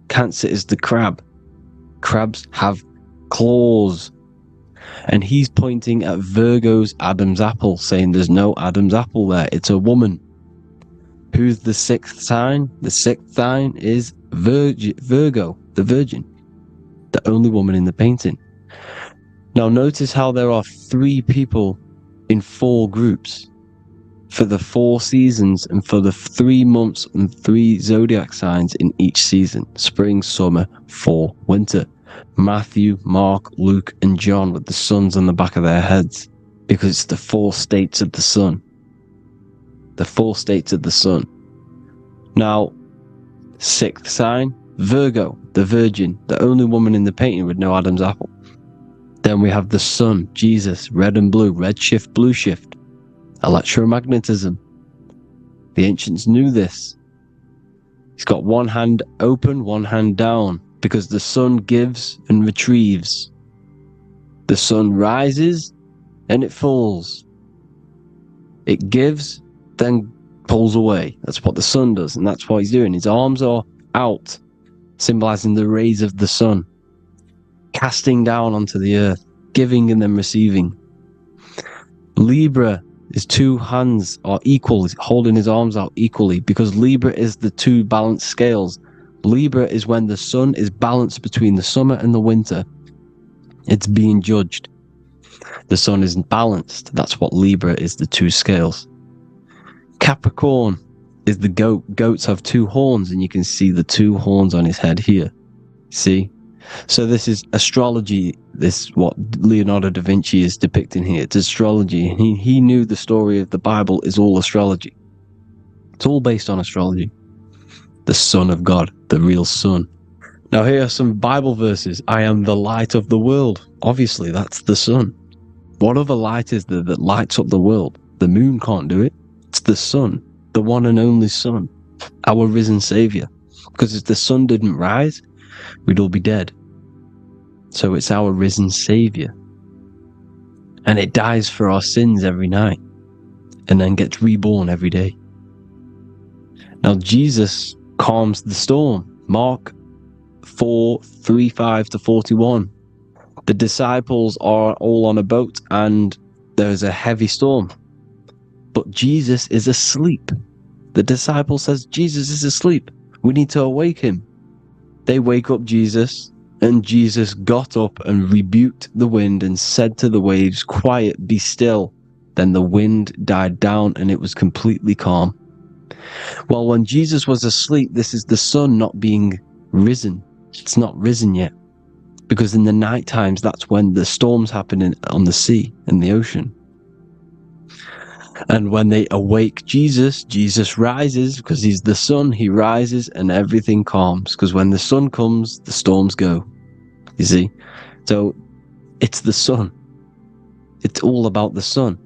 Cancer is the crab. Crabs have claws. And he's pointing at Virgo's Adam's apple, saying there's no Adam's apple there. It's a woman. Who's the sixth sign? The sixth sign is Virgo, the Virgin. The only woman in the painting. Now notice how there are 3 people in 4 groups. For the 4 seasons and for the 3 months and 3 zodiac signs in each season. Spring, summer, fall, winter. Matthew, Mark, Luke, and John with the suns on the back of their heads. Because it's the 4 states of the sun. The 4 states of the sun. Now, 6th sign, Virgo, the Virgin, the only woman in the painting with no Adam's apple. Then we have the sun, Jesus, red and blue, red shift, blue shift. Electromagnetism. The ancients knew this. He's got one hand open, one hand down, because the sun gives and retrieves. The sun rises and it falls. It gives, then pulls away. That's what the sun does, and that's what he's doing. His arms are out, symbolizing the rays of the sun, casting down onto the earth, giving and then receiving. Libra, his 2 hands are equal, he's holding his arms out equally, because Libra is the 2 balanced scales. Libra is when the sun is balanced between the summer and the winter. It's being judged. The sun isn't balanced. That's what Libra is, the 2 scales. Capricorn is the goat. Goats have 2 horns, and you can see the 2 horns on his head here. See? So this is astrology. This is what Leonardo da Vinci is depicting here. It's astrology. He knew the story of the Bible is all astrology. It's all based on astrology. The Son of God, the real Son. Now here are some Bible verses. I am the light of the world. Obviously, that's the sun. What other light is there that lights up the world? The moon can't do it. It's the sun, the one and only Son, our risen Savior. Because if the sun didn't rise, we'd all be dead. So it's our risen Savior. And it dies for our sins every night and then gets reborn every day. Now Jesus calms the storm. Mark 4:35-41. The disciples are all on a boat and there's a heavy storm. But Jesus is asleep. The disciple says, Jesus is asleep. We need to awake him. They wake up Jesus, and Jesus got up and rebuked the wind and said to the waves, quiet, be still. Then the wind died down and it was completely calm. Well, when Jesus was asleep, this is the sun not being risen. It's not risen yet. Because in the night times, that's when the storms happen on the sea, in the ocean. And when they awake Jesus, Jesus rises because he's the sun. He rises and everything calms. Because when the sun comes, the storms go. You see? So it's the sun. It's all about the sun.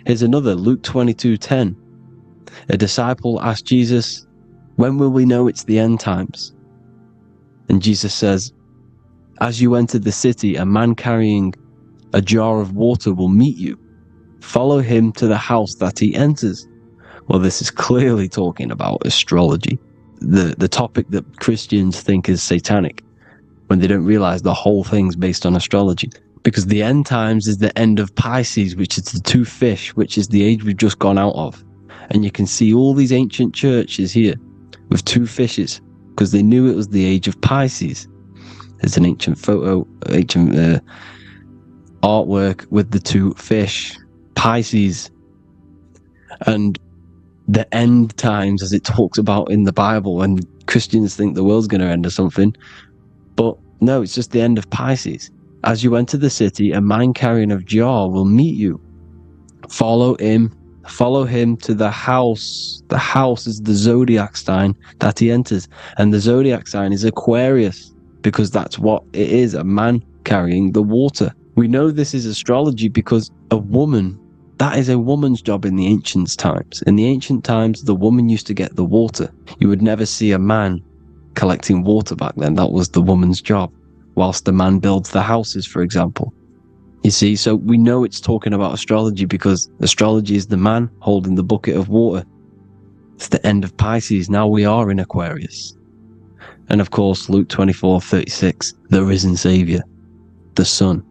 Here's another, Luke 22:10. A disciple asked Jesus, when will we know it's the end times? And Jesus says, as you enter the city, a man carrying a jar of water will meet you. Follow him to the house that he enters. Well, this is clearly talking about astrology, the topic that Christians think is satanic, when they don't realize the whole thing's based on astrology. Because the end times is the end of Pisces, which is the 2 fish, which is the age we've just gone out of. And you can see all these ancient churches here with 2 fishes, because they knew it was the age of Pisces. There's an ancient photo, ancient artwork with the 2 fish, Pisces. And the end times, as it talks about in the Bible, and Christians think the world's going to end or something. But no, it's just the end of Pisces. As you enter the city, a man carrying a jar will meet you. Follow him to the house. The house is the zodiac sign that he enters. And the zodiac sign is Aquarius, because that's what it is, a man carrying the water. We know this is astrology because a woman, that is a woman's job in the ancient times. In the ancient times, the woman used to get the water. You would never see a man collecting water back then. That was the woman's job. whilst the man builds the houses, for example. You see, so we know it's talking about astrology because astrology is the man holding the bucket of water. It's the end of Pisces. Now we are in Aquarius. And of course, Luke 24:36, the risen Savior, the Son.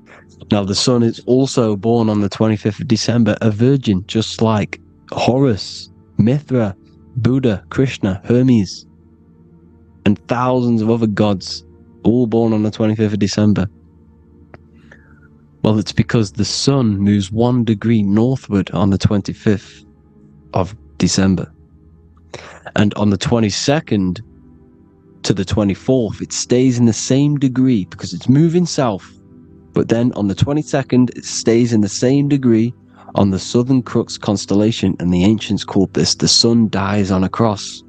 Now, the Son is also born on the 25th of December, a virgin, just like Horus, Mithra, Buddha, Krishna, Hermes, and thousands of other gods, all born on the 25th of December. Well, it's because the sun moves 1 degree northward on the 25th of December. And on the 22nd to the 24th, it stays in the same degree because it's moving south. But then on the 22nd, it stays in the same degree on the Southern Crux constellation. And the ancients called this the sun dies on a cross,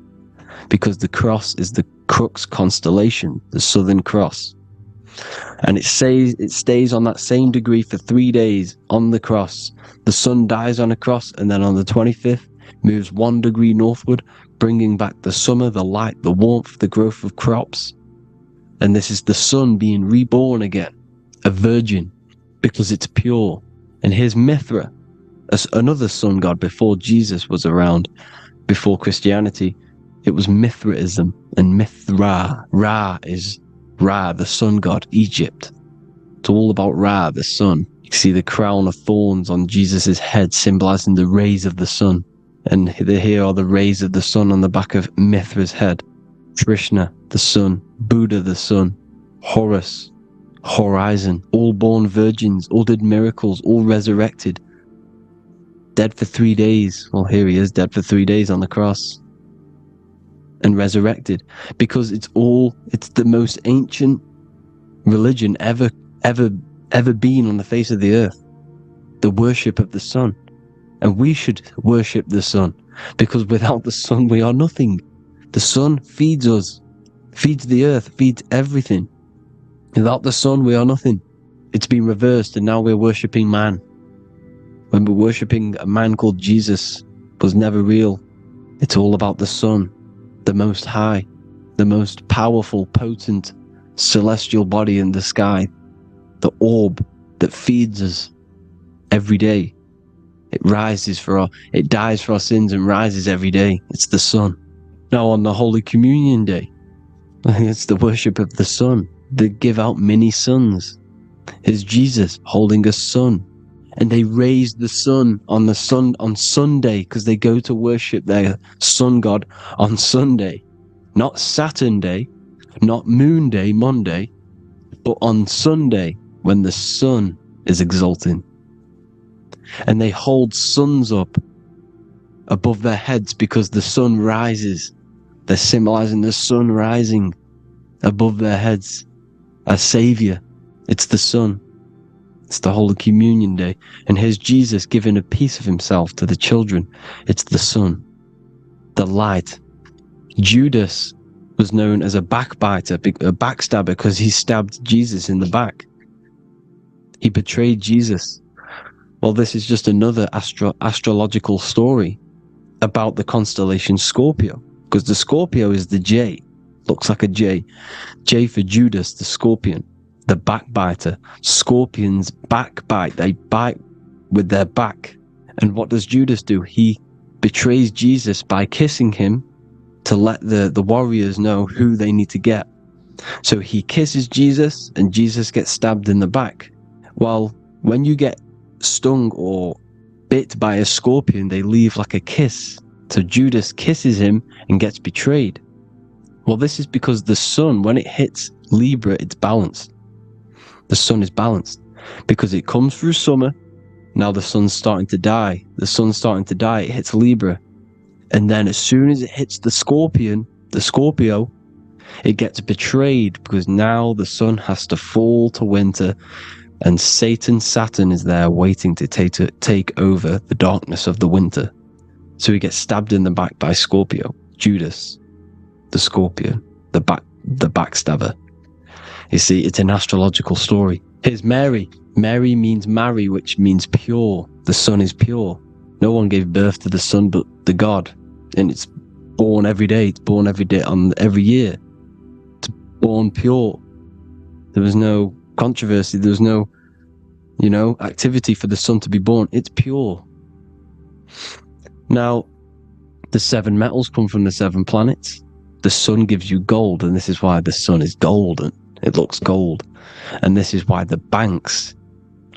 because the cross is the Crux constellation, the Southern Cross. And it stays on that same degree for 3 days on the cross. The sun dies on a cross, and then on the 25th, moves 1 degree northward, bringing back the summer, the light, the warmth, the growth of crops. And this is the sun being reborn again, a virgin, because it's pure. And here's Mithra, another sun god before Jesus was around, before Christianity. It was Mithraism, and Mithra, Ra is Ra, the sun god, Egypt. It's all about Ra, the sun. You see the crown of thorns on Jesus' head, symbolizing the rays of the sun. And here are the rays of the sun on the back of Mithra's head. Krishna, the sun. Buddha, the sun. Horus, horizon. All born virgins, all did miracles, all resurrected. Dead for 3 days. Well, here he is, dead for 3 days on the cross. And resurrected, because it's the most ancient religion ever been on the face of the earth, the worship of the sun. And we should worship the sun, because without the sun we are nothing. The sun feeds us, feeds the earth, feeds everything. Without the sun we are nothing. It's been reversed, and now we're worshipping man. When we're worshipping a man called Jesus, was never real. It's all about the sun, the most high, the most powerful, potent, celestial body in the sky, the orb that feeds us every day. It dies for our sins and rises every day. It's the sun. Now on the Holy Communion Day, it's the worship of the sun. They give out many suns. It's Jesus holding a sun. And they raise the sun on Sunday, because they go to worship their sun god on Sunday. Not Saturn Day, not Moon Day, Monday, but on Sunday when the sun is exalting. And they hold suns up above their heads because the sun rises. They're symbolizing the sun rising above their heads. A savior. It's the sun. It's the Holy Communion Day. And here's Jesus giving a piece of himself to the children. It's the sun, the light. Judas was known as a backbiter, a backstabber, because he stabbed Jesus in the back. He betrayed Jesus. Well, this is just another astrological story about the constellation Scorpio, because the Scorpio is the J. Looks like a J. J for Judas, the scorpion, the backbiter. Scorpions backbite. They bite with their back. And what does Judas do? He betrays Jesus by kissing him to let the warriors know who they need to get. So he kisses Jesus, and Jesus gets stabbed in the back. Well, when you get stung or bit by a scorpion, they leave like a kiss. So Judas kisses him and gets betrayed. Well, this is because the sun, when it hits Libra, it's balanced. The sun is balanced because it comes through summer. Now the sun's starting to die. The sun's starting to die. It hits Libra. And then as soon as it hits the Scorpio, it gets betrayed, because now the sun has to fall to winter, and Saturn is there waiting to take over the darkness of the winter. So he gets stabbed in the back by Scorpio, Judas, the scorpion, the backstabber. You see, it's an astrological story. Here's Mary. Mary means marry, which means pure. The sun is pure. No one gave birth to the sun but the God. And it's born every day. It's born every day on every year. It's born pure. There was no controversy. There was no, activity for the sun to be born. It's pure. Now, the 7 metals come from the 7 planets. The sun gives you gold, and this is why the sun is golden. It looks gold. And this is why the banks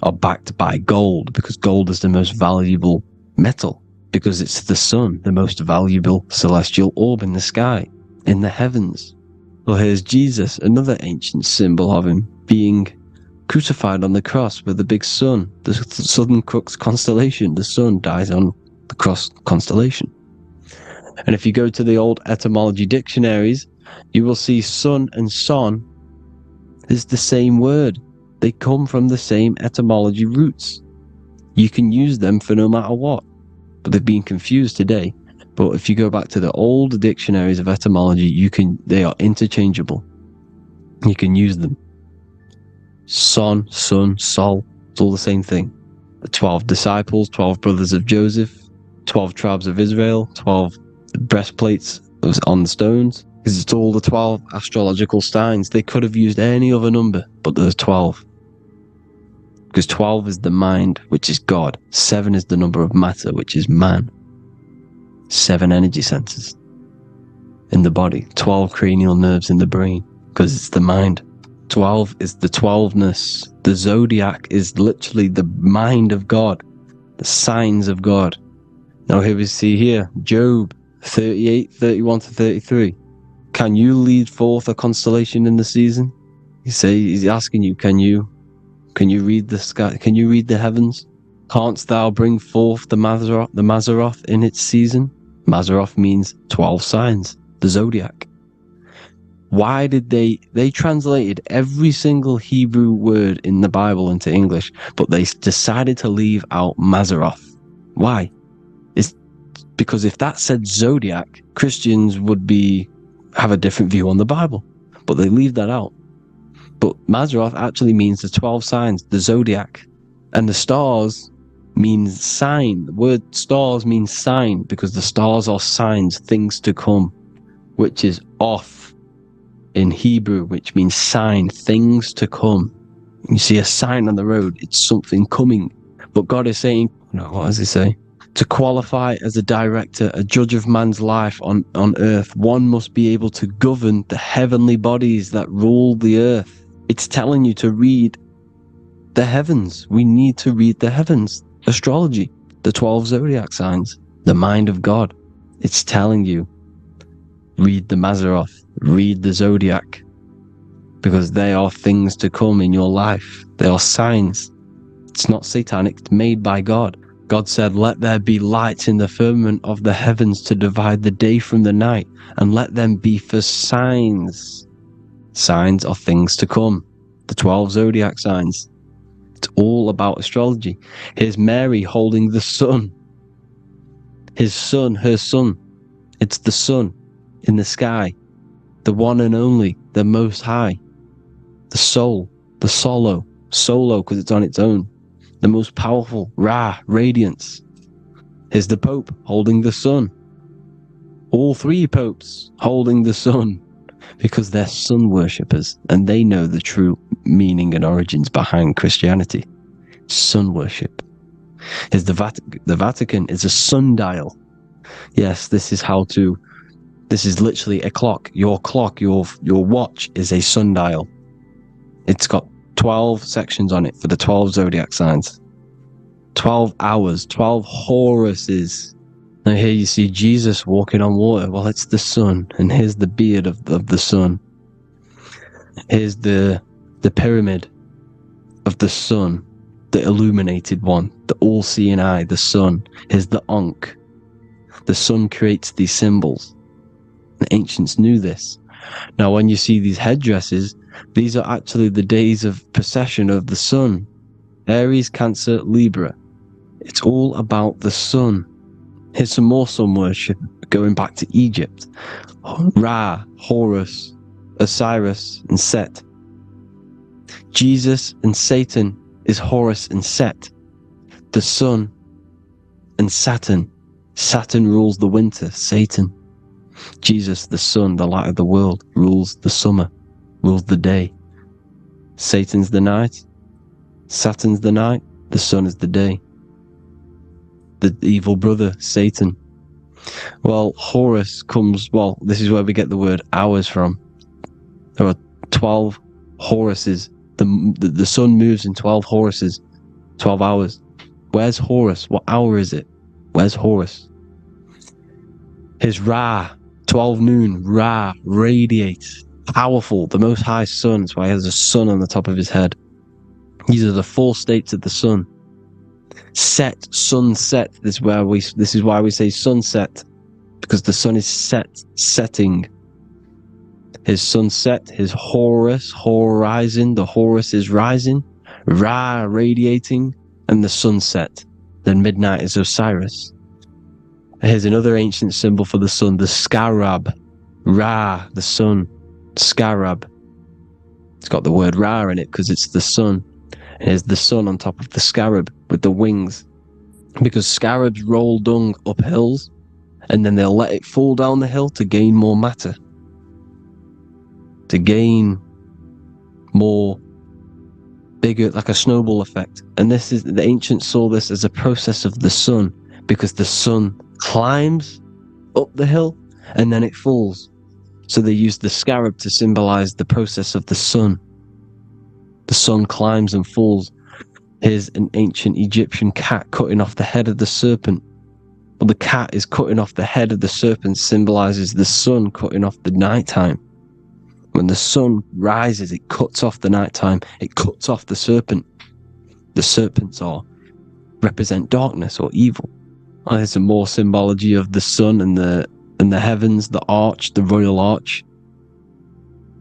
are backed by gold, because gold is the most valuable metal, because it's the sun, the most valuable celestial orb in the sky, in the heavens. Well, here's Jesus, another ancient symbol of him being crucified on the cross with the big sun, the Southern Cross constellation. The sun dies on the cross constellation. And if you go to the old etymology dictionaries, you will see sun and son is the same word. They come from the same etymology roots. You can use them for no matter what, but they've been confused today. But if you go back to the old dictionaries of etymology, they are interchangeable. You can use them. Son, sun, sol, it's all the same thing. The 12 disciples, 12 brothers of Joseph, 12 tribes of Israel, 12 breastplates on the stones, because it's all the 12 astrological signs. They could have used any other number, but there's 12. Because 12 is the mind, which is God. 7 is the number of matter, which is man. 7 energy centers in the body. 12 cranial nerves in the brain, because it's the mind. 12 is the 12ness. The zodiac is literally the mind of God, the signs of God. Now here we see here, Job 38, 31 to 33. Can you lead forth a constellation in the season? He's asking you, can you read the sky? Can you read the heavens? Canst thou bring forth the Mazzaroth in its season? Mazzaroth means 12 signs, the zodiac. Why did they translated every single Hebrew word in the Bible into English, but they decided to leave out Mazzaroth? Why? It's because if that said zodiac, Christians would have a different view on the Bible, but they leave that out. But Mazzaroth actually means the 12 signs, the zodiac, and the stars means sign. The word stars means sign because the stars are signs, things to come, which is off in Hebrew, which means sign, things to come. You see a sign on the road, it's something coming. But God is saying, what does he say? To qualify as a director, a judge of man's life on earth, one must be able to govern the heavenly bodies that rule the earth. It's telling you to read the heavens. We need to read the heavens. Astrology, the 12 zodiac signs, the mind of God. It's telling you, read the Mazzaroth, read the zodiac, because they are things to come in your life. They are signs. It's not satanic, it's made by God. God said, let there be lights in the firmament of the heavens to divide the day from the night, and let them be for signs. Signs are things to come. The 12 zodiac signs. It's all about astrology. Here's Mary holding the sun. His son, her son. It's the sun in the sky. The one and only, the most high. The soul, the solo because it's on its own. The most powerful, Ra, radiance. Here's the Pope holding the sun. All 3 popes holding the sun, because they're sun worshippers and they know the true meaning and origins behind Christianity. Sun worship. Here's the Vatican is a sundial. Yes, this is literally a clock. Your watch is a sundial. It's got 12 sections on it for the 12 zodiac signs. 12 hours, 12 Horuses. Now here you see Jesus walking on water. Well, it's the sun, and here's the beard of the sun. Here's the pyramid of the sun, the illuminated one, the all-seeing eye, the sun. Here's the Ankh. The sun creates these symbols. The ancients knew this. Now, when you see these headdresses, these are actually the days of precession of the sun. Aries, Cancer, Libra. It's all about the sun. Here's some more sun worship going back to Egypt. Ra, Horus, Osiris, and Set. Jesus and Satan is Horus and Set. The sun and Saturn. Saturn rules the winter, Satan. Jesus, the sun, the light of the world, rules the summer, rules the day. Satan's the night, Saturn's the night, the sun is the day. The evil brother, Satan. Well, Horus comes, well, this is where we get the word hours from. There are 12 Horuses. The sun moves in 12 Horuses, 12 hours. Where's Horus? What hour is it? Where's Horus? His Ra, 12 noon, Ra, radiates, powerful, the most high sun. That's why he has a sun on the top of his head. These are the 4 states of the sun. Set, sunset. This is why we say sunset, because the sun is setting. His sunset, his Horus, horizon. The Horus is rising, Ra radiating, and the sunset. Then midnight is Osiris. Here's another ancient symbol for the sun, the scarab. Ra, the sun, scarab. It's got the word Ra in it because it's the sun. And here's the sun on top of the scarab with the wings. Because scarabs roll dung up hills, and then they'll let it fall down the hill to gain more matter. To gain more, bigger, like a snowball effect. And this is, the ancients saw this as a process of the sun, because the sun climbs up the hill and then it falls. So they used the scarab to symbolize the process of the sun. The sun climbs and falls. Here's an ancient Egyptian cat cutting off the head of the serpent. Well, the cat is cutting off the head of the serpent, symbolizes the sun cutting off the nighttime. When the sun rises, it cuts off the nighttime. It cuts off the serpent. The serpents represent darkness or evil. Oh, there's some more symbology of the sun and the heavens, the arch, the royal arch,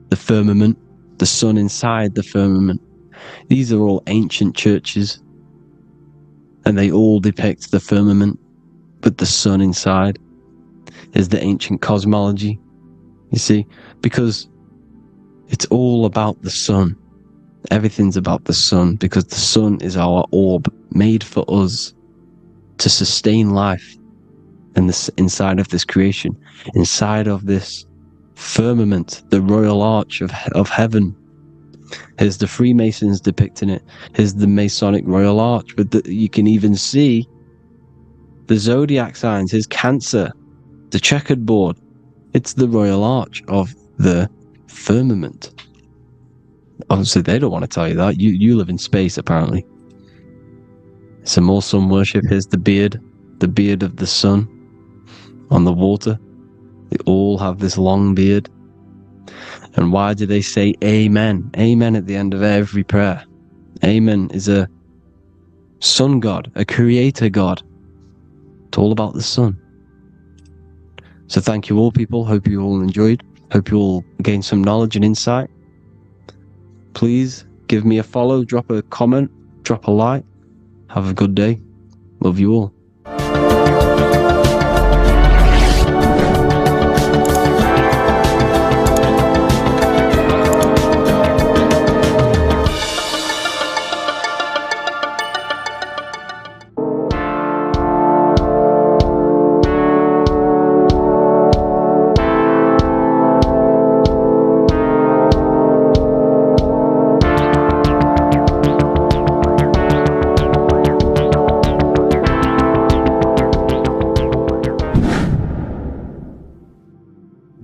the firmament, the sun inside the firmament. These are all ancient churches, and they all depict the firmament with the sun inside. Is the ancient cosmology, you see, because it's all about the sun. Everything's about the sun, because the sun is our orb, made for us to sustain life in this, inside of this creation, inside of this firmament, the royal arch of heaven. Here's the Freemasons depicting it. Here's the Masonic royal arch, but you can even see the zodiac signs. Here's Cancer, the checkered board. It's the royal arch of the firmament. Obviously, they don't want to tell you that. You live in space, apparently. Some more sun worship. Here's the beard of the sun on the water. They all have this long beard. And why do they say amen? Amen at the end of every prayer. Amen is a sun god, a creator god. It's all about the sun. So thank you all, people. Hope you all enjoyed. Hope you all gained some knowledge and insight. Please give me a follow, drop a comment, drop a like. Have a good day. Love you all.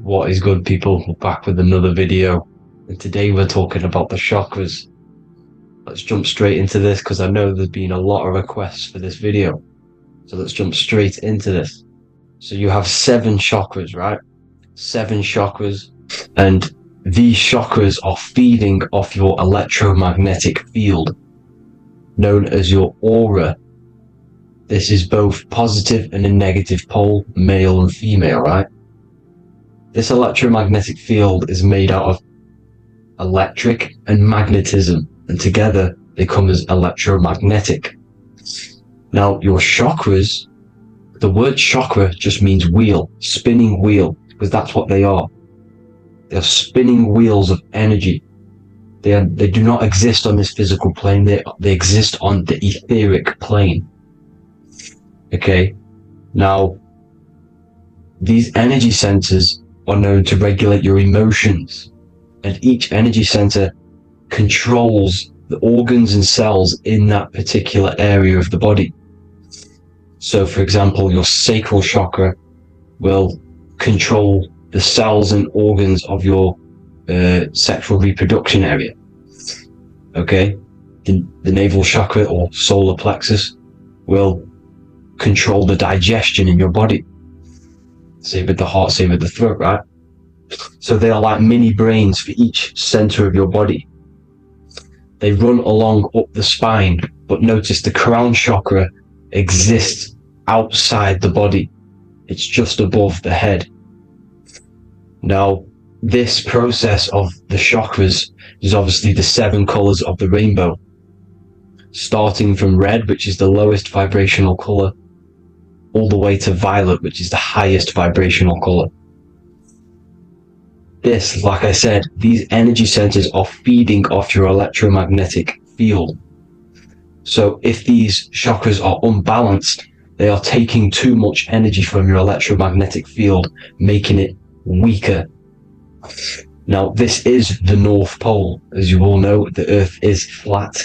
What is good, people? We're back with another video, and today we're talking about the chakras. Let's jump straight into this, because I know there's been a lot of requests for this video. So let's jump straight into this. So you have 7 chakras, right? 7 chakras, and these chakras are feeding off your electromagnetic field, known as your aura. This is both positive and a negative pole, male and female, right? This electromagnetic field is made out of electric and magnetism, and together they come as electromagnetic. Now, your chakras, the word chakra just means wheel, spinning wheel, because that's what they are. They're spinning wheels of energy. They do not exist on this physical plane. They exist on the etheric plane. Okay? Now, these energy centers are known to regulate your emotions, and each energy center controls the organs and cells in that particular area of the body. So, for example, your sacral chakra will control the cells and organs of your sexual reproduction area. Okay? The navel chakra or solar plexus will control the digestion in your body. Same with the heart, same with the throat, right? So they are like mini brains for each center of your body. They run along up the spine, but notice the crown chakra exists outside the body. It's just above the head. Now, this process of the chakras is obviously the 7 colors of the rainbow, starting from red, which is the lowest vibrational color, all the way to violet, which is the highest vibrational color. This, like I said, these energy centers are feeding off your electromagnetic field. So if these chakras are unbalanced, they are taking too much energy from your electromagnetic field, making it weaker. Now, this is the North Pole. As you all know, the Earth is flat,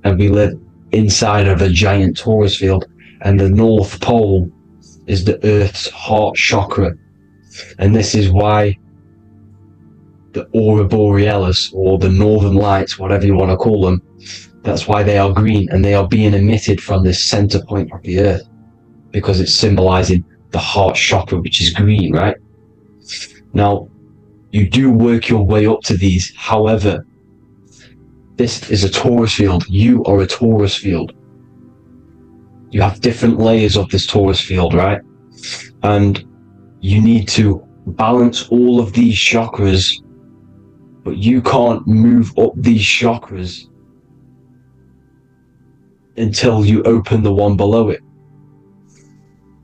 and we live inside of a giant torus field, and the North Pole is the Earth's heart chakra. And this is why the aurora borealis, or the northern lights, whatever you want to call them, that's why they are green, and they are being emitted from this center point of the Earth, because it's symbolizing the heart chakra, which is green, right? Now, you do work your way up to these. However, this is a torus field. You are a torus field. You have different layers of this torus field, right? And you need to balance all of these chakras, but you can't move up these chakras until you open the one below it.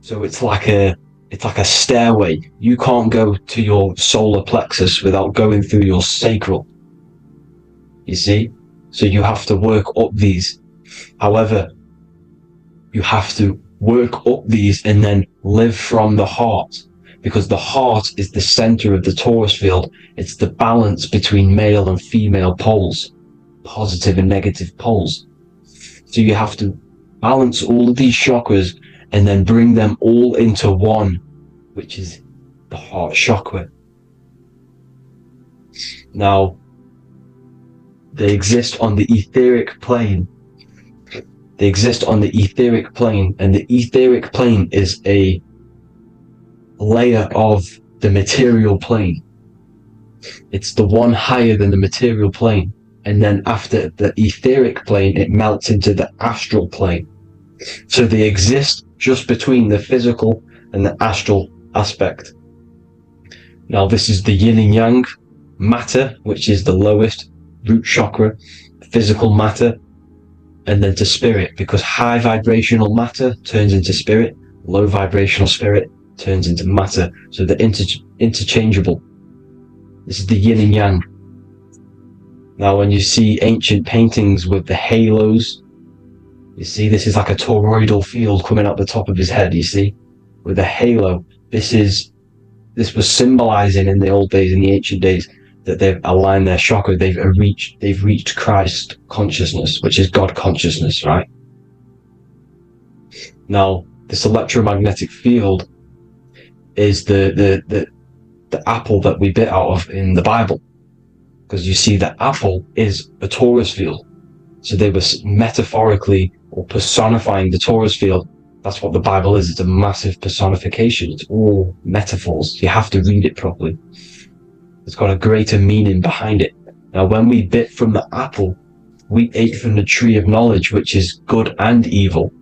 So it's like a stairway. You can't go to your solar plexus without going through your sacral. You see? So you have to work up these. However, you have to work up these and then live from the heart, because the heart is the center of the torus field. It's the balance between male and female poles, positive and negative poles. So you have to balance all of these chakras and then bring them all into one, which is the heart chakra. Now, they exist on the etheric plane. They exist on the etheric plane, and the etheric plane is a layer of the material plane. It's the one higher than the material plane, and then after the etheric plane, it melts into the astral plane. So they exist just between the physical and the astral aspect. Now, this is the yin and yang matter, which is the lowest root chakra, physical matter, and then to spirit, because high vibrational matter turns into spirit, low vibrational spirit turns into matter. So they're interchangeable. This is the yin and yang. Now, when you see ancient paintings with the halos, you see this is like a toroidal field coming out the top of his head, you see, with a halo. This was symbolizing in the old days, in the ancient days, that they've aligned their chakra, they've reached Christ consciousness, which is God consciousness, right? Now, this electromagnetic field is the apple that we bit out of in the Bible, because you see that apple is a torus field. So they were metaphorically or personifying the torus field. That's what the Bible is. It's a massive personification. It's all metaphors. You have to read it properly. It's got a greater meaning behind it. Now, when we bit from the apple, we ate from the tree of knowledge, which is good and evil.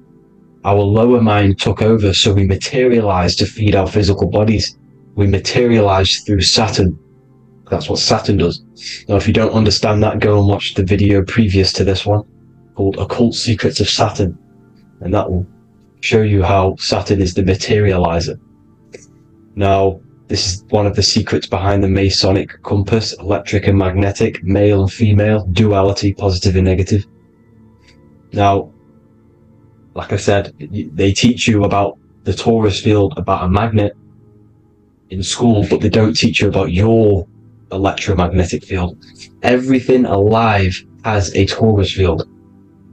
Our lower mind took over, so we materialized to feed our physical bodies. We materialized through Saturn. That's what Saturn does. Now, if you don't understand that, go and watch the video previous to this one called Occult Secrets of Saturn, and that will show you how Saturn is the materializer. Now, this is one of the secrets behind the Masonic compass: electric and magnetic, male and female, duality, positive and negative. Now, like I said, they teach you about the torus field, about a magnet in school, but they don't teach you about your electromagnetic field. Everything alive has a torus field.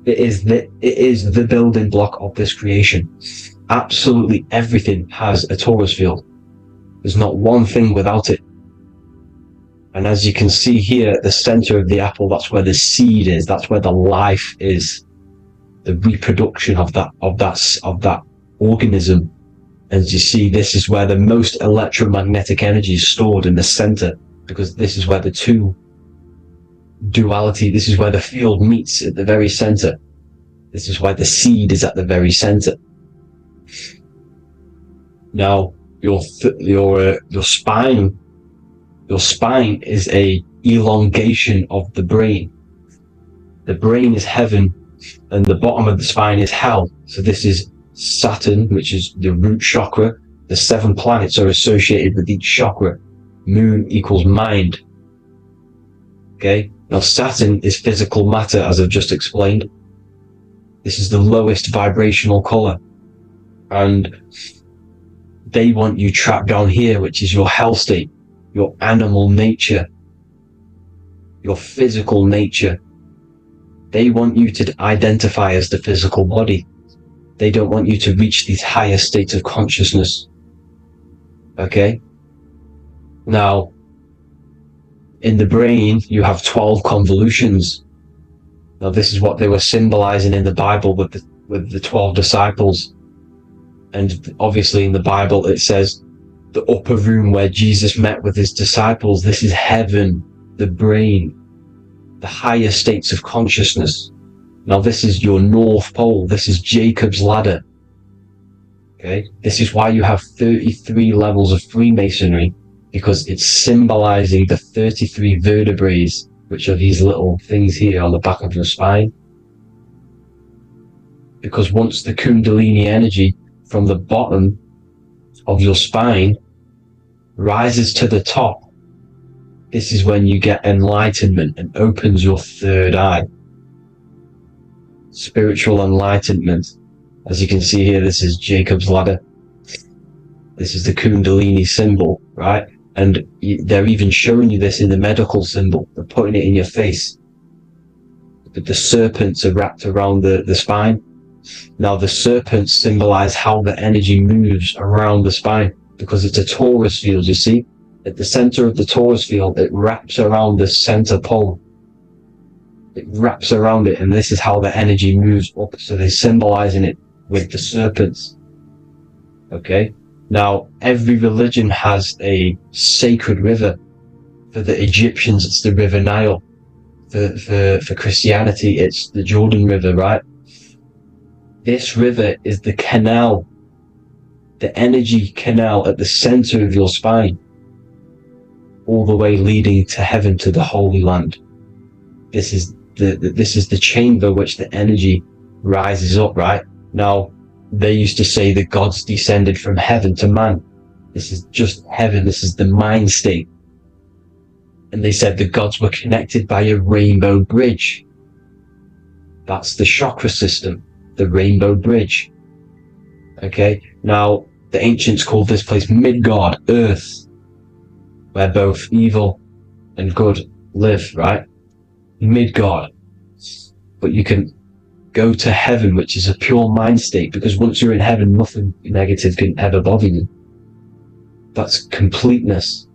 It is the building block of this creation. Absolutely everything has a torus field. There's not one thing without it. And as you can see here at the center of the apple, that's where the seed is. That's where the life is. The reproduction of that organism. As you see, this is where the most electromagnetic energy is stored, in the center, because this is where the two duality, this is where the field meets, at the very center. This is why the seed is at the very center. Now, your spine is a elongation of the brain. The brain is heaven, and the bottom of the spine is hell. So this is Saturn, which is the root chakra. The 7 planets are associated with each chakra. Moon equals mind. Okay, now Saturn is physical matter, as I've just explained. This is the lowest vibrational color, and they want you trapped down here, which is your hell state, your animal nature, your physical nature. They want you to identify as the physical body. They don't want you to reach these higher states of consciousness. Okay? Now, in the brain, you have 12 convolutions. Now, this is what they were symbolizing in the Bible with the 12 disciples. And obviously in the Bible, it says the upper room where Jesus met with his disciples. This is heaven, the brain, the higher states of consciousness. Now, this is your North Pole. This is Jacob's ladder. Okay? This is why you have 33 levels of Freemasonry, because it's symbolizing the 33 vertebrae, which are these little things here on the back of your spine. Because once the Kundalini energy from the bottom of your spine rises to the top, this is when you get enlightenment and opens your third eye. Spiritual enlightenment. As you can see here, this is Jacob's ladder. This is the Kundalini symbol, right? And they're even showing you this in the medical symbol. They're putting it in your face. But the serpents are wrapped around the spine. Now, the serpents symbolize how the energy moves around the spine, because it's a torus field, you see? At the center of the torus field, it wraps around the center pole. It wraps around it, and this is how the energy moves up. So they're symbolizing it with the serpents. Okay? Now, every religion has a sacred river. For the Egyptians, it's the River Nile. For Christianity, it's the Jordan River, right? This river is the canal, the energy canal at the center of your spine, all the way leading to heaven, to the Holy Land. This is the chamber which the energy rises up, right? Now, they used to say the gods descended from heaven to man. This is just heaven. This is the mind state. And they said the gods were connected by a rainbow bridge. That's the chakra system, the rainbow bridge. Okay, now the ancients called this place Midgard, Earth, where both evil and good live, right? Midgard. But you can go to heaven, which is a pure mind state, because once you're in heaven, nothing negative can ever bother you. That's completeness,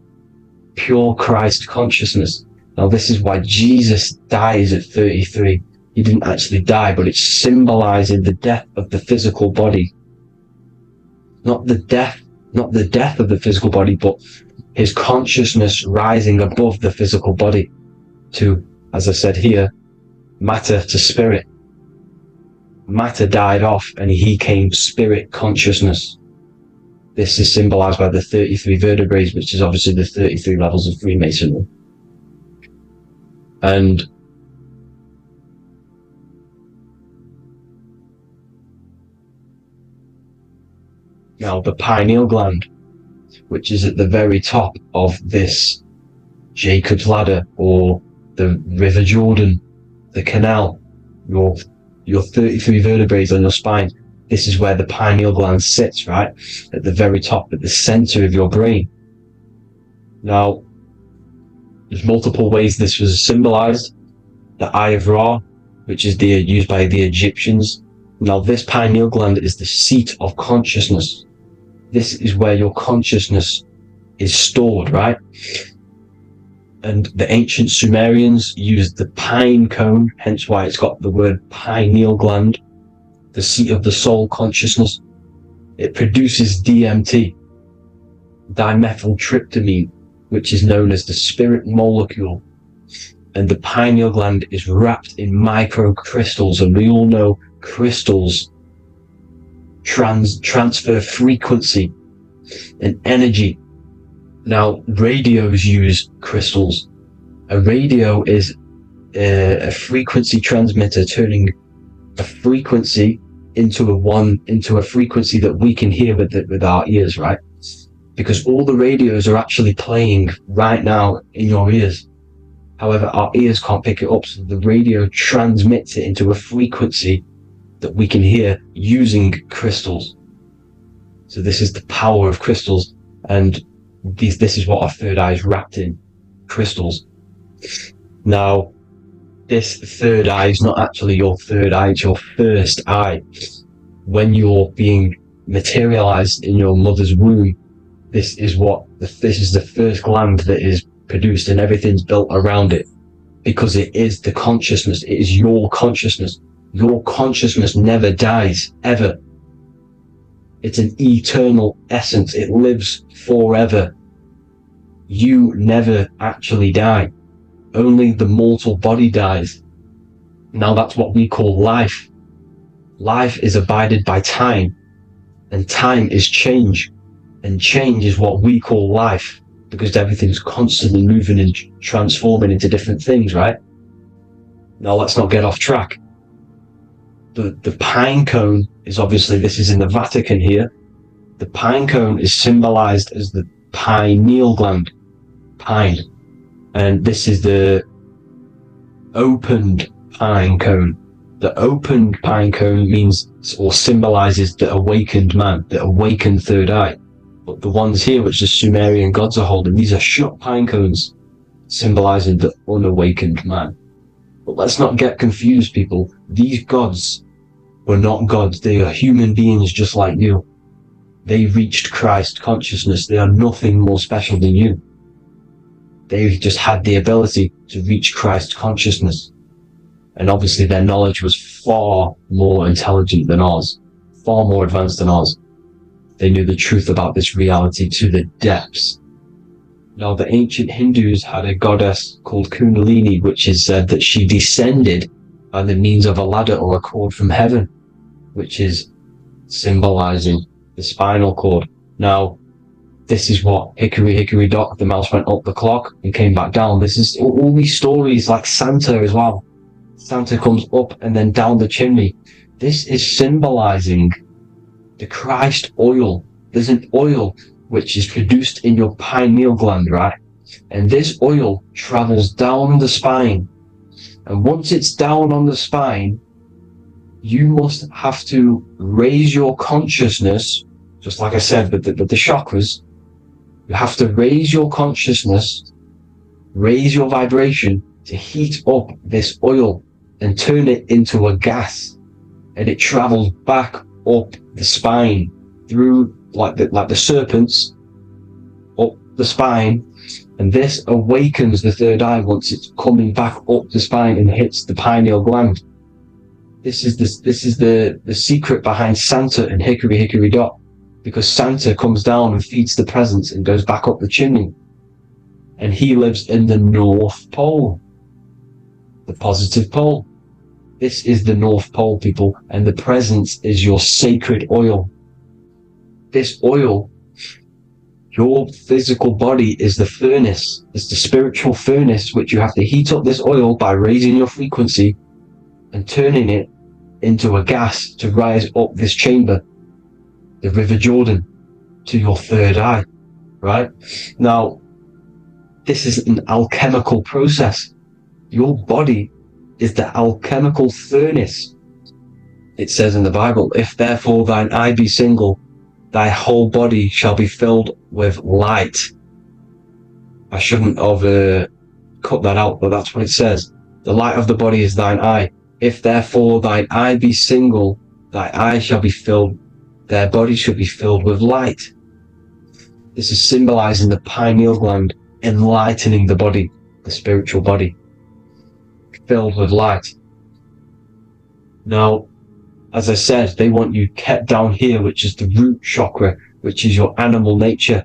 pure Christ consciousness. Now, this is why Jesus dies at 33. He didn't actually die, but it's symbolizing the death of the physical body. Not the death of the physical body, but his consciousness rising above the physical body to, as I said here, matter to spirit. Matter died off and he came spirit consciousness. This is symbolized by the 33 vertebrae, which is obviously the 33 levels of Freemasonry. And now the pineal gland, which is at the very top of this Jacob's ladder, or the River Jordan, the canal, your 33 vertebrae on your spine. This is where the pineal gland sits, right? At the very top, at the center of your brain. Now, There's multiple ways this was symbolized. The Eye of Ra, which is used by the Egyptians. Now, this pineal gland is the seat of consciousness. This is where your consciousness is stored, right? And the ancient Sumerians used the pine cone, hence why it's got the word pineal gland, the seat of the soul consciousness. It produces DMT, dimethyltryptamine, which is known as the spirit molecule. And the pineal gland is wrapped in microcrystals, and we all know crystals transfer frequency and energy. Now, radios use crystals. A radio is a frequency transmitter, turning a frequency into a frequency that we can hear with our ears, right? Because all the radios are actually playing right now in your ears. However, our ears can't pick it up, so the radio transmits it into a frequency that we can hear using crystals. So this is the power of crystals, and this is what our third eye is wrapped in, crystals. Now, this third eye is not actually your third eye, it's your first eye. When you're being materialized in your mother's womb, this is the first gland that is produced, and everything's built around it, because it is the consciousness. It is your consciousness. Your consciousness never dies, ever. It's an eternal essence. It lives forever. You never actually die. Only the mortal body dies. Now, that's what we call life. Life is abided by time, and time is change, and change is what we call life, because everything's constantly moving and transforming into different things, right? Now, let's not get off track. The pine cone is obviously, this is in the Vatican here. The pine cone is symbolized as the pineal gland, pine. And this is the opened pine cone. The opened pine cone means, or symbolizes, the awakened man, the awakened third eye. But the ones here, which the Sumerian gods are holding, these are shut pine cones, symbolizing the unawakened man. But let's not get confused, people. These gods were not gods. They are human beings just like you. They reached Christ consciousness. They are nothing more special than you. They just had the ability to reach Christ consciousness. And obviously their knowledge was far more intelligent than ours, far more advanced than ours. They knew the truth about this reality to the depths. Now, the ancient Hindus had a goddess called Kundalini, which is said that she descended by the means of a ladder or a cord from heaven, which is symbolizing the spinal cord. Now, this is what hickory hickory dock, the mouse went up the clock and came back down. This is all these stories, like Santa as well. Santa comes up and then down the chimney. This is symbolizing the Christ oil. There's an oil which is produced in your pineal gland, right? And this oil travels down the spine. And once it's down on the spine, you must have to raise your consciousness, just like I said, but the chakras. You have to raise your consciousness, raise your vibration to heat up this oil and turn it into a gas. And it travels back up the spine through like the serpents up the spine, and this awakens the third eye once it's coming back up the spine and hits the pineal gland. This is the secret behind Santa and hickory hickory dock, because Santa comes down and feeds the presents and goes back up the chimney, and he lives in the North Pole, the positive pole. This is the North Pole, people, and the presence is your sacred oil. This oil, your physical body is the furnace. It's the spiritual furnace, which you have to heat up this oil by raising your frequency and turning it into a gas to rise up this chamber, the River Jordan, to your third eye, right? Now, this is an alchemical process. Your body is the alchemical furnace. It says in the Bible, if therefore thine eye be single, thy whole body shall be filled with light. I shouldn't have cut that out, but that's what it says. The light of the body is thine eye. If therefore thine eye be single, thy eye shall be filled, their body shall be filled with light. This is symbolizing the pineal gland enlightening the body, the spiritual body, filled with light. Now, as I said, they want you kept down here, which is the root chakra, which is your animal nature,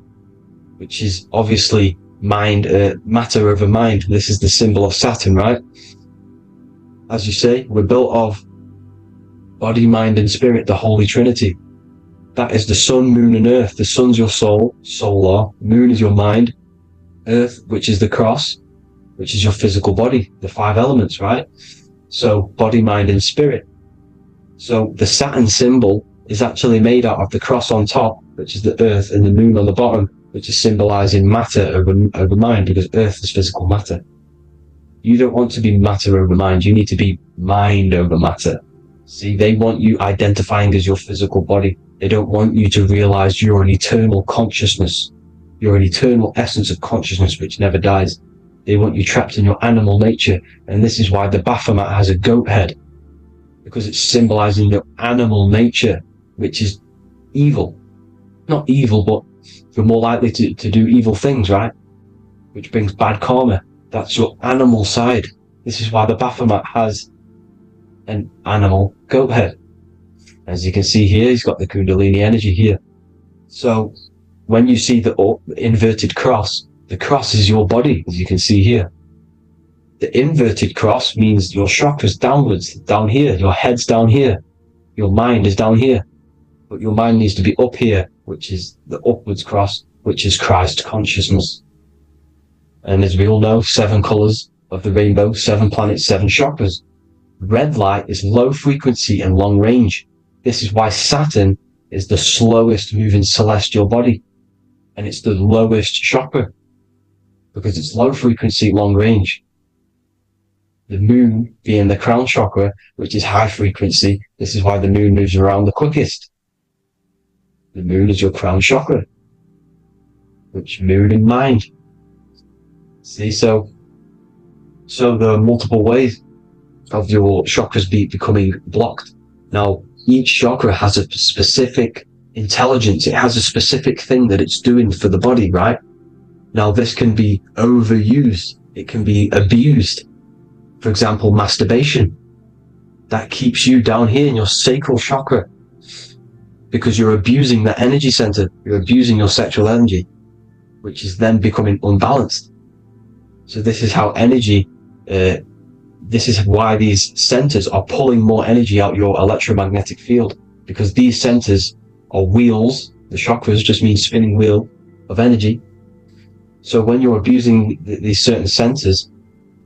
which is obviously mind, matter over mind. This is the symbol of Saturn, right? As you say, we're built of body, mind, and spirit, the Holy Trinity. That is the sun, moon, and earth. The sun's your soul, solar. Moon is your mind. Earth, which is the cross, which is your physical body, the 5 elements, right? So body, mind, and spirit. So the Saturn symbol is actually made out of the cross on top, which is the earth, and the moon on the bottom, which is symbolizing matter over mind, because earth is physical matter. You don't want to be matter over mind. You need to be mind over matter. See, they want you identifying as your physical body. They don't want you to realize you're an eternal consciousness. You're an eternal essence of consciousness which never dies. They want you trapped in your animal nature. And this is why the Baphomet has a goat head, because it's symbolizing your animal nature, which is evil. Not evil, but you're more likely to do evil things, right? Which brings bad karma. That's your animal side. This is why the Baphomet has an animal goat head. As you can see here, he's got the Kundalini energy here. So when you see the inverted cross, the cross is your body, as you can see here. The inverted cross means your chakras downwards, down here. Your head's down here. Your mind is down here. But your mind needs to be up here, which is the upwards cross, which is Christ consciousness. And as we all know, 7 colors of the rainbow, 7 planets, 7 chakras. Red light is low frequency and long range. This is why Saturn is the slowest moving celestial body. And it's the lowest chakra, because it's low frequency, long range. The moon being the crown chakra, which is high frequency. This is why the moon moves around the quickest. The moon is your crown chakra, which moon in mind. See, so there are multiple ways of your chakras becoming blocked. Now, each chakra has a specific intelligence. It has a specific thing that it's doing for the body, right? Now, this can be overused. It can be abused. For example, masturbation. That keeps you down here in your sacral chakra, because you're abusing that energy center. You're abusing your sexual energy, which is then becoming unbalanced. So this is how energy, this is why these centers are pulling more energy out your electromagnetic field, because these centers are wheels. The chakras just mean spinning wheel of energy. So when you're abusing these certain centers,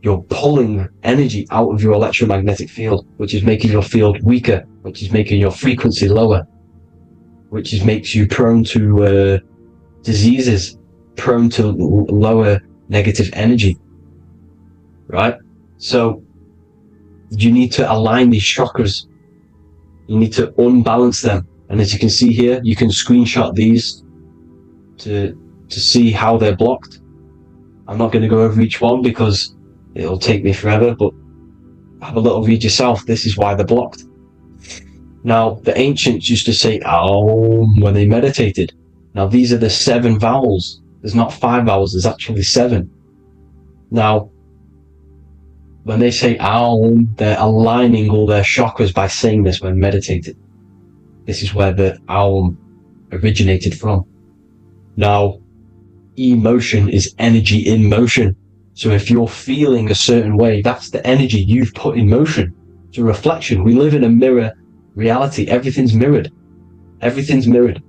you're pulling energy out of your electromagnetic field, which is making your field weaker, which is making your frequency lower, which makes you prone to diseases, prone to lower negative energy, right? So you need to align these chakras. You need to unbalance them. And as you can see here, you can screenshot these to see how they're blocked. I'm not going to go over each one because it'll take me forever, but have a little read yourself. This is why they're blocked. Now, the ancients used to say Aum when they meditated. Now, these are the 7 vowels. There's not 5 vowels, there's actually 7. Now, when they say Aum, they're aligning all their chakras by saying this when meditated. This is where the Aum originated from. Now, emotion is energy in motion. So if you're feeling a certain way, that's the energy you've put in motion. It's a reflection. We live in a mirror reality. Everything's mirrored. Everything's mirrored.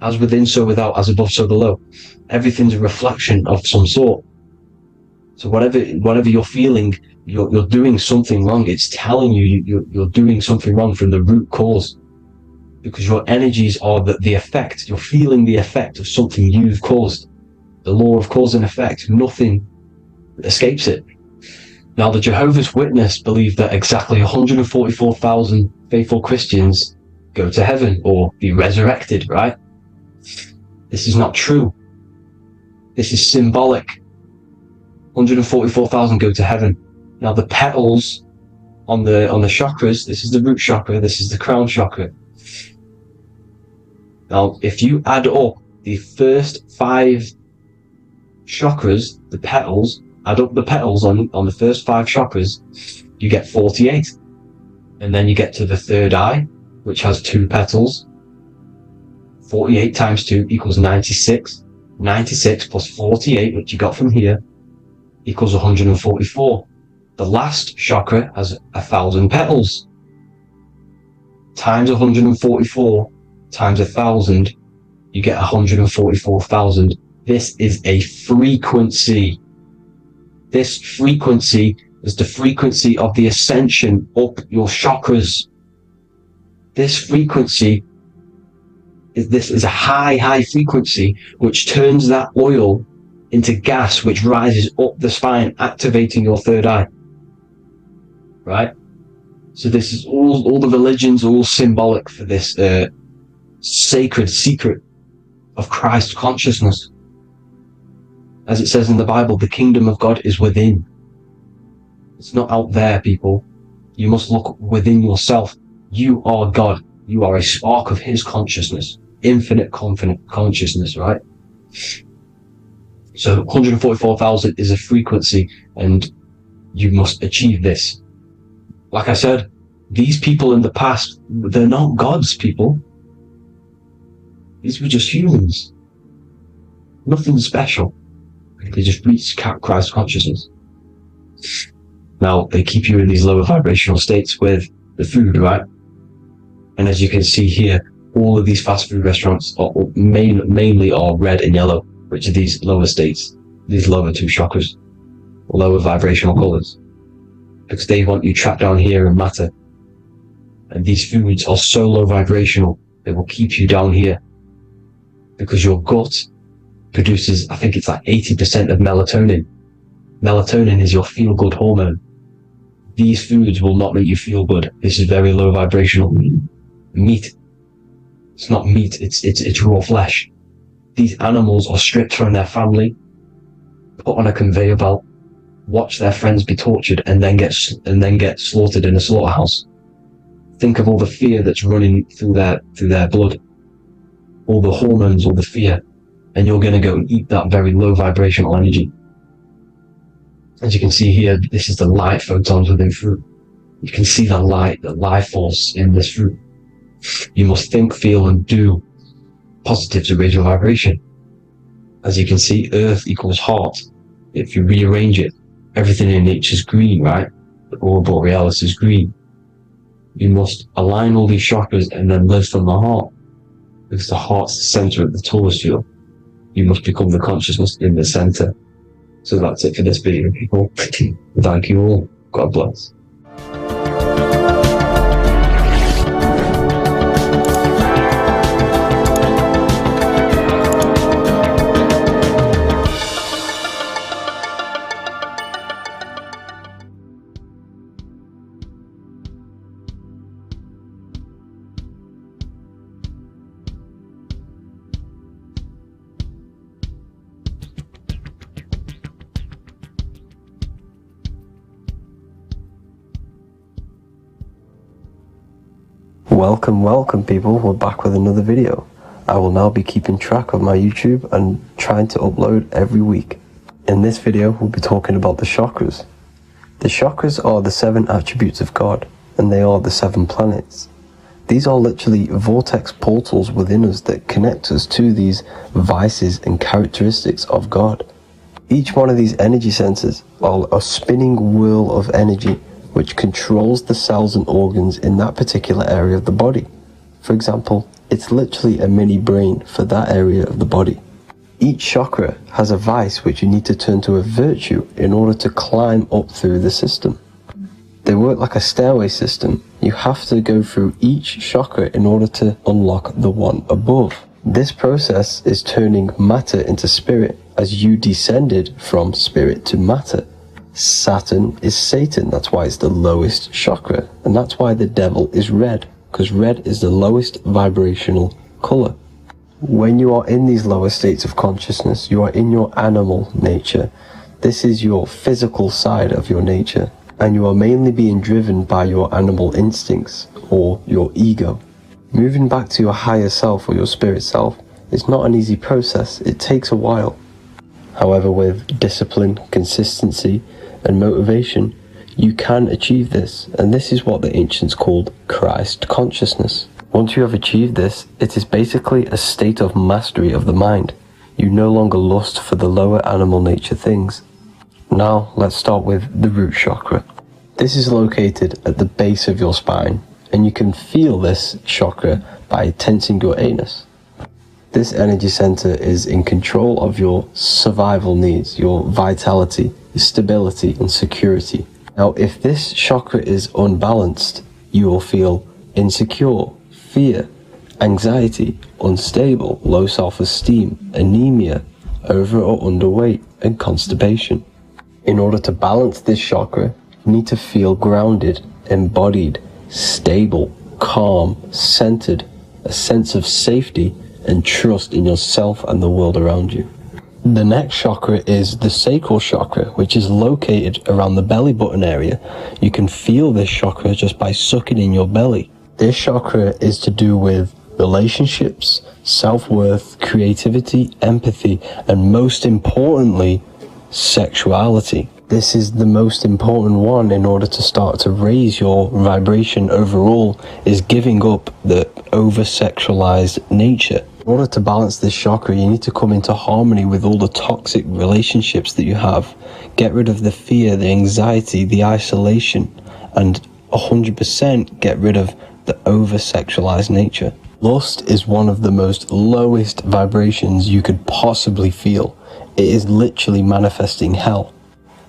As within, so without, as above, so below. Everything's a reflection of some sort. So whatever you're feeling, you're doing something wrong. It's telling you you're doing something wrong from the root cause. Because your energies are the effect. You're feeling the effect of something you've caused. The law of cause and effect. Nothing escapes it. Now, the Jehovah's Witness believe that exactly 144,000 faithful Christians go to heaven or be resurrected, right? This is not true. This is symbolic. 144,000 go to heaven. Now the petals on the chakras, this is the root chakra, this is the crown chakra. Now, if you add up the first 5 chakras, the petals, add up the petals on the first 5 chakras, you get 48. And then you get to the third eye, which has 2 petals. 48 times 2 equals 96. 96 plus 48, which you got from here, equals 144. The last chakra has 1,000 petals. Times 144 times 1,000, you get 144,000. This is a frequency. This frequency is the frequency of the ascension up your chakras. This frequency is a high frequency which turns that oil into gas, which rises up the spine, activating your third eye. Right? So this is all the religions are all symbolic for this sacred secret of Christ consciousness. As it says in the Bible, the kingdom of God is within. It's not out there, people. You must look within yourself. You are God. You are a spark of his consciousness. Infinite consciousness, right? So 144,000 is a frequency, and you must achieve this. Like I said, these people in the past, they're not gods, people. These were just humans. Nothing special. They just reached Christ consciousness. Now, they keep you in these lower vibrational states with the food, right? And as you can see here, all of these fast food restaurants are mainly are red and yellow, which are these lower states, these lower 2 chakras, lower vibrational colors, because they want you trapped down here in matter. And these foods are so low vibrational, they will keep you down here, because your gut produces, I think it's like 80% of melatonin. Melatonin is your feel-good hormone. These foods will not make you feel good. This is very low vibrational. Meat. It's not meat, it's raw flesh. These animals are stripped from their family, put on a conveyor belt, watch their friends be tortured, and then get slaughtered in a slaughterhouse. Think of all the fear that's running through their blood, all the hormones, all the fear, and you're going to go and eat that very low vibrational energy. As you can see here, this is the light photons within fruit. You can see the life force in this fruit. You must think, feel, and do positive to raise your vibration. As you can see, earth equals heart. If you rearrange it, everything in nature is green, right? The aurora borealis is green. You must align all these chakras and then live from the heart, because the heart's the center of the Taurus field. You must become the consciousness in the center. So that's it for this video, people. Thank you all. God bless. Welcome people, we're back with another video. I will now be keeping track of my YouTube and trying to upload every week. In this video, we'll be talking about the chakras. The chakras are the 7 attributes of God, and they are the 7 planets. These are literally vortex portals within us that connect us to these vices and characteristics of God. Each one of these energy centers are a spinning wheel of energy which controls the cells and organs in that particular area of the body. For example, it's literally a mini brain for that area of the body. Each chakra has a vice which you need to turn to a virtue in order to climb up through the system. They work like a stairway system. You have to go through each chakra in order to unlock the one above. This process is turning matter into spirit as you descended from spirit to matter. Saturn is Satan, that's why it's the lowest chakra, and that's why the devil is red, because red is the lowest vibrational color. When you are in these lower states of consciousness, you are in your animal nature. This is your physical side of your nature, and you are mainly being driven by your animal instincts or your ego. Moving back to your higher self or your spirit self is not an easy process. It takes a while. However, with discipline, consistency, and motivation, you can achieve this, and this is what the ancients called Christ consciousness. Once you have achieved this, it is basically a state of mastery of the mind. You no longer lust for the lower animal nature things. Now, let's start with the root chakra. This is located at the base of your spine, and you can feel this chakra by tensing your anus. This energy center is in control of your survival needs, your vitality, stability, and security. Now, if this chakra is unbalanced, you will feel insecure, fear, anxiety, unstable, low self-esteem, anemia, over or underweight, and constipation. In order to balance this chakra, you need to feel grounded, embodied, stable, calm, centered, a sense of safety, and trust in yourself and the world around you. The next chakra is the sacral chakra, which is located around the belly button area. You can feel this chakra just by sucking in your belly. This chakra is to do with relationships, self-worth, creativity, empathy, and most importantly, sexuality. This is the most important one in order to start to raise your vibration overall, is giving up the over-sexualized nature. In order to balance this chakra, you need to come into harmony with all the toxic relationships that you have. Get rid of the fear, the anxiety, the isolation, and 100% get rid of the over-sexualized nature. Lust is one of the most lowest vibrations you could possibly feel. It is literally manifesting hell.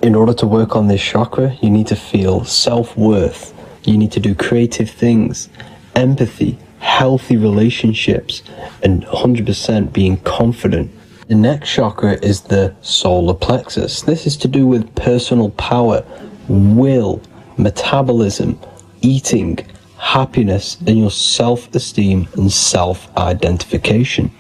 In order to work on this chakra, you need to feel self-worth. You need to do creative things, empathy, healthy relationships, and 100% being confident. The next chakra is the solar plexus. This is to do with personal power, will, metabolism, eating, happiness, and your self-esteem and self-identification.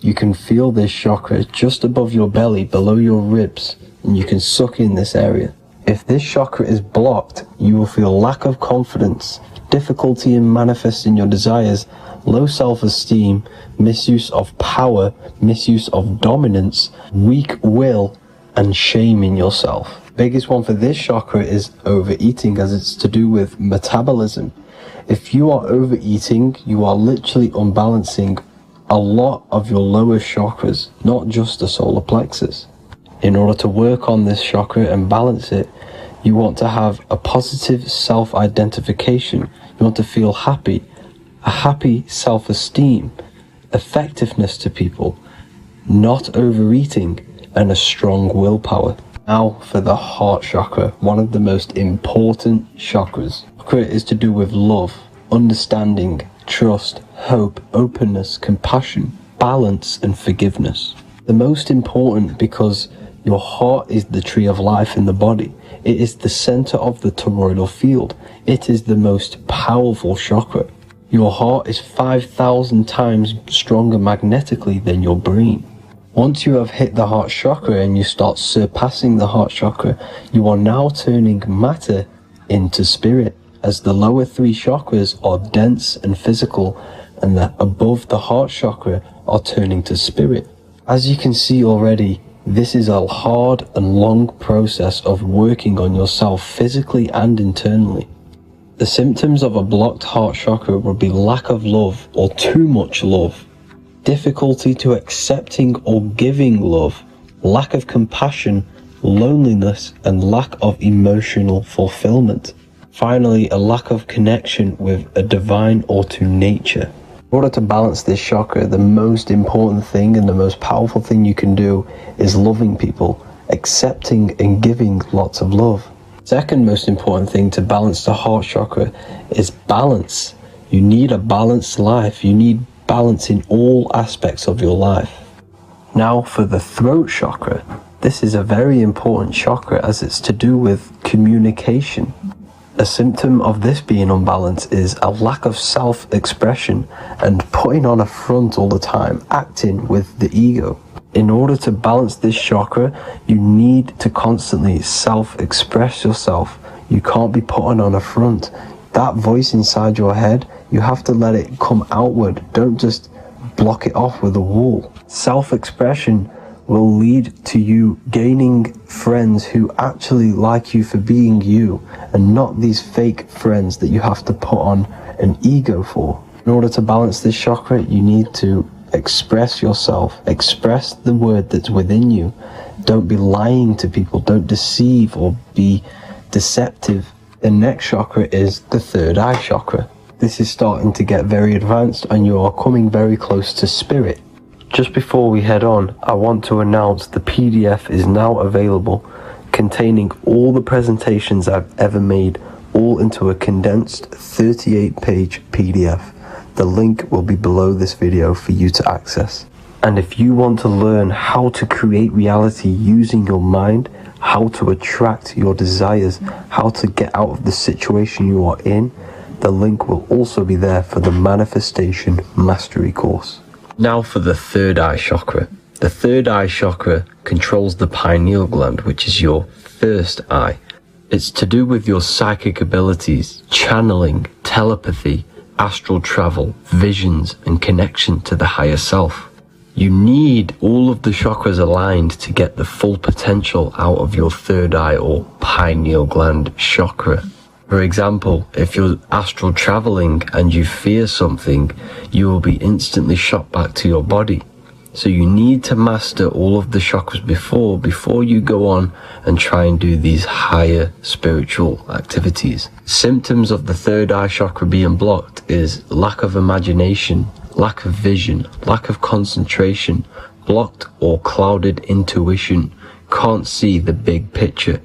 You can feel this chakra just above your belly, below your ribs, and you can suck in this area. If this chakra is blocked, you will feel lack of confidence, difficulty in manifesting your desires, low self-esteem, misuse of power, misuse of dominance, weak will, and shame in yourself. Biggest one for this chakra is overeating, as it's to do with metabolism. If you are overeating, you are literally unbalancing a lot of your lower chakras, not just the solar plexus. In order to work on this chakra and balance it, you want to have a positive self-identification. You want to feel happy, a happy self-esteem, effectiveness to people, not overeating, and a strong willpower. Now for the heart chakra, one of the most important chakras. Chakra is to do with love, understanding, trust, hope, openness, compassion, balance, and forgiveness. The most important because your heart is the tree of life in the body. It is the center of the toroidal field. It is the most powerful chakra. Your heart is 5,000 times stronger magnetically than your brain. Once you have hit the heart chakra and you start surpassing the heart chakra, you are now turning matter into spirit, as the lower three chakras are dense and physical, and the above the heart chakra are turning to spirit. As you can see already, this is a hard and long process of working on yourself physically and internally. The symptoms of a blocked heart chakra will be lack of love or too much love, difficulty to accepting or giving love, lack of compassion, loneliness, and lack of emotional fulfillment. Finally, a lack of connection with a divine or to nature. In order to balance this chakra, the most important thing and the most powerful thing you can do is loving people, accepting and giving lots of love. Second most important thing to balance the heart chakra is balance. You need a balanced life. You need balance in all aspects of your life. Now for the throat chakra. This is a very important chakra as it's to do with communication. A symptom of this being unbalanced is a lack of self-expression and putting on a front all the time, acting with the ego. In order to balance this chakra, you need to constantly self-express yourself. You can't be putting on a front. That voice inside your head, you have to let it come outward. Don't just block it off with a wall. Self-expression will lead to you gaining friends who actually like you for being you, and not these fake friends that you have to put on an ego for. In order to balance this chakra, you need to express yourself. Express the word that's within you. Don't be lying to people. Don't deceive or be deceptive. The next chakra is the third eye chakra. This is starting to get very advanced and you are coming very close to spirit. Just before we head on, I want to announce the PDF is now available, containing all the presentations I've ever made, all into a condensed 38-page PDF. The link will be below this video for you to access. And if you want to learn how to create reality using your mind, how to attract your desires, how to get out of the situation you are in, the link will also be there for the Manifestation Mastery course. Now for the third eye chakra. The third eye chakra controls the pineal gland, which is your first eye. It's to do with your psychic abilities, channeling, telepathy, astral travel, visions, and connection to the higher self. You need all of the chakras aligned to get the full potential out of your third eye or pineal gland chakra. For example, if you're astral traveling and you fear something, you will be instantly shot back to your body. So you need to master all of the chakras before you go on and try and do these higher spiritual activities. Symptoms of the third eye chakra being blocked is lack of imagination, lack of vision, lack of concentration, blocked or clouded intuition, can't see the big picture,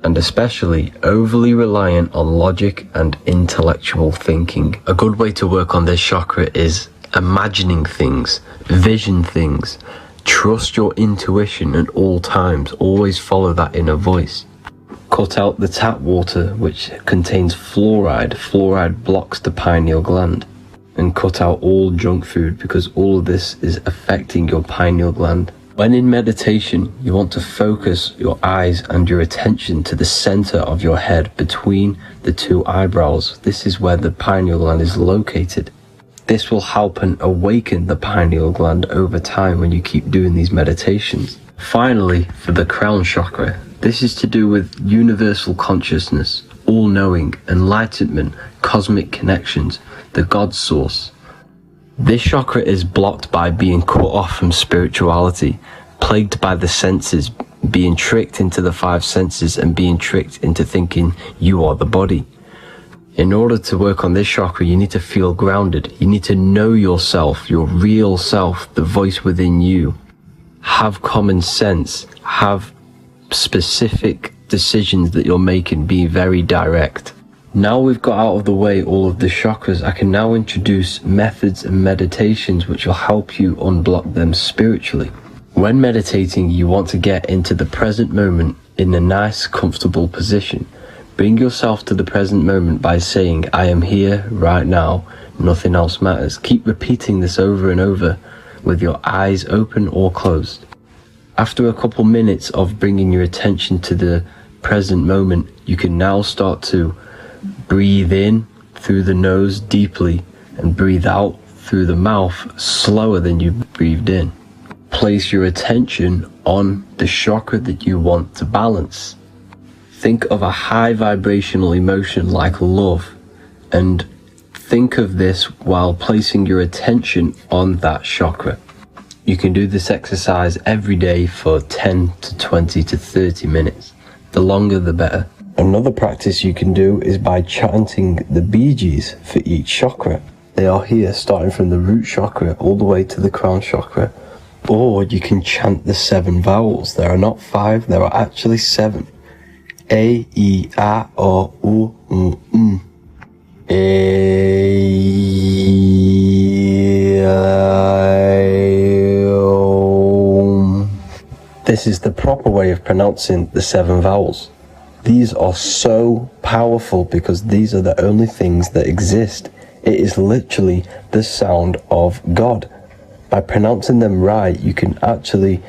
and especially overly reliant on logic and intellectual thinking. A good way to work on this chakra is imagining things, vision things, trust your intuition at all times, always follow that inner voice. Cut out the tap water which contains fluoride. Fluoride blocks the pineal gland. And cut out all junk food because all of this is affecting your pineal gland. When in meditation, you want to focus your eyes and your attention to the center of your head between the two eyebrows. This is where the pineal gland is located. This will help and awaken the pineal gland over time when you keep doing these meditations. Finally, for the crown chakra, this is to do with universal consciousness, all-knowing, enlightenment, cosmic connections, the God source. This chakra is blocked by being cut off from spirituality, plagued by the senses, being tricked into the five senses and being tricked into thinking you are the body. In order to work on this chakra, you need to feel grounded. You need to know yourself, your real self, the voice within you. Have common sense, have specific decisions that you're making, be very direct. Now we've got out of the way all of the chakras, I can now introduce methods and meditations which will help you unblock them spiritually. When meditating, you want to get into the present moment in a nice, comfortable position. Bring yourself to the present moment by saying, I am here right now, nothing else matters. Keep repeating this over and over with your eyes open or closed. After a couple minutes of bringing your attention to the present moment, you can now start to breathe in through the nose deeply and breathe out through the mouth slower than you breathed in. Place your attention on the chakra that you want to balance. Think of a high vibrational emotion like love, and think of this while placing your attention on that chakra. You can do this exercise every day for 10 to 20 to 30 minutes. The longer the better. Another practice you can do is by chanting the Bee Gees for each chakra. They are here starting from the root chakra all the way to the crown chakra. Or you can chant the 7 vowels. There are not 5, there are actually 7. A, E, A, O, U, M. A, I, O. This is the proper way of pronouncing the 7 vowels. These are so powerful because these are the only things that exist. It is literally the sound of God. By pronouncing them right, you can actually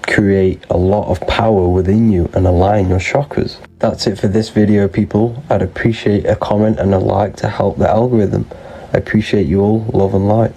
create a lot of power within you and align your chakras. That's it for this video, people. I'd appreciate a comment and a like to help the algorithm. I appreciate you all. Love and light.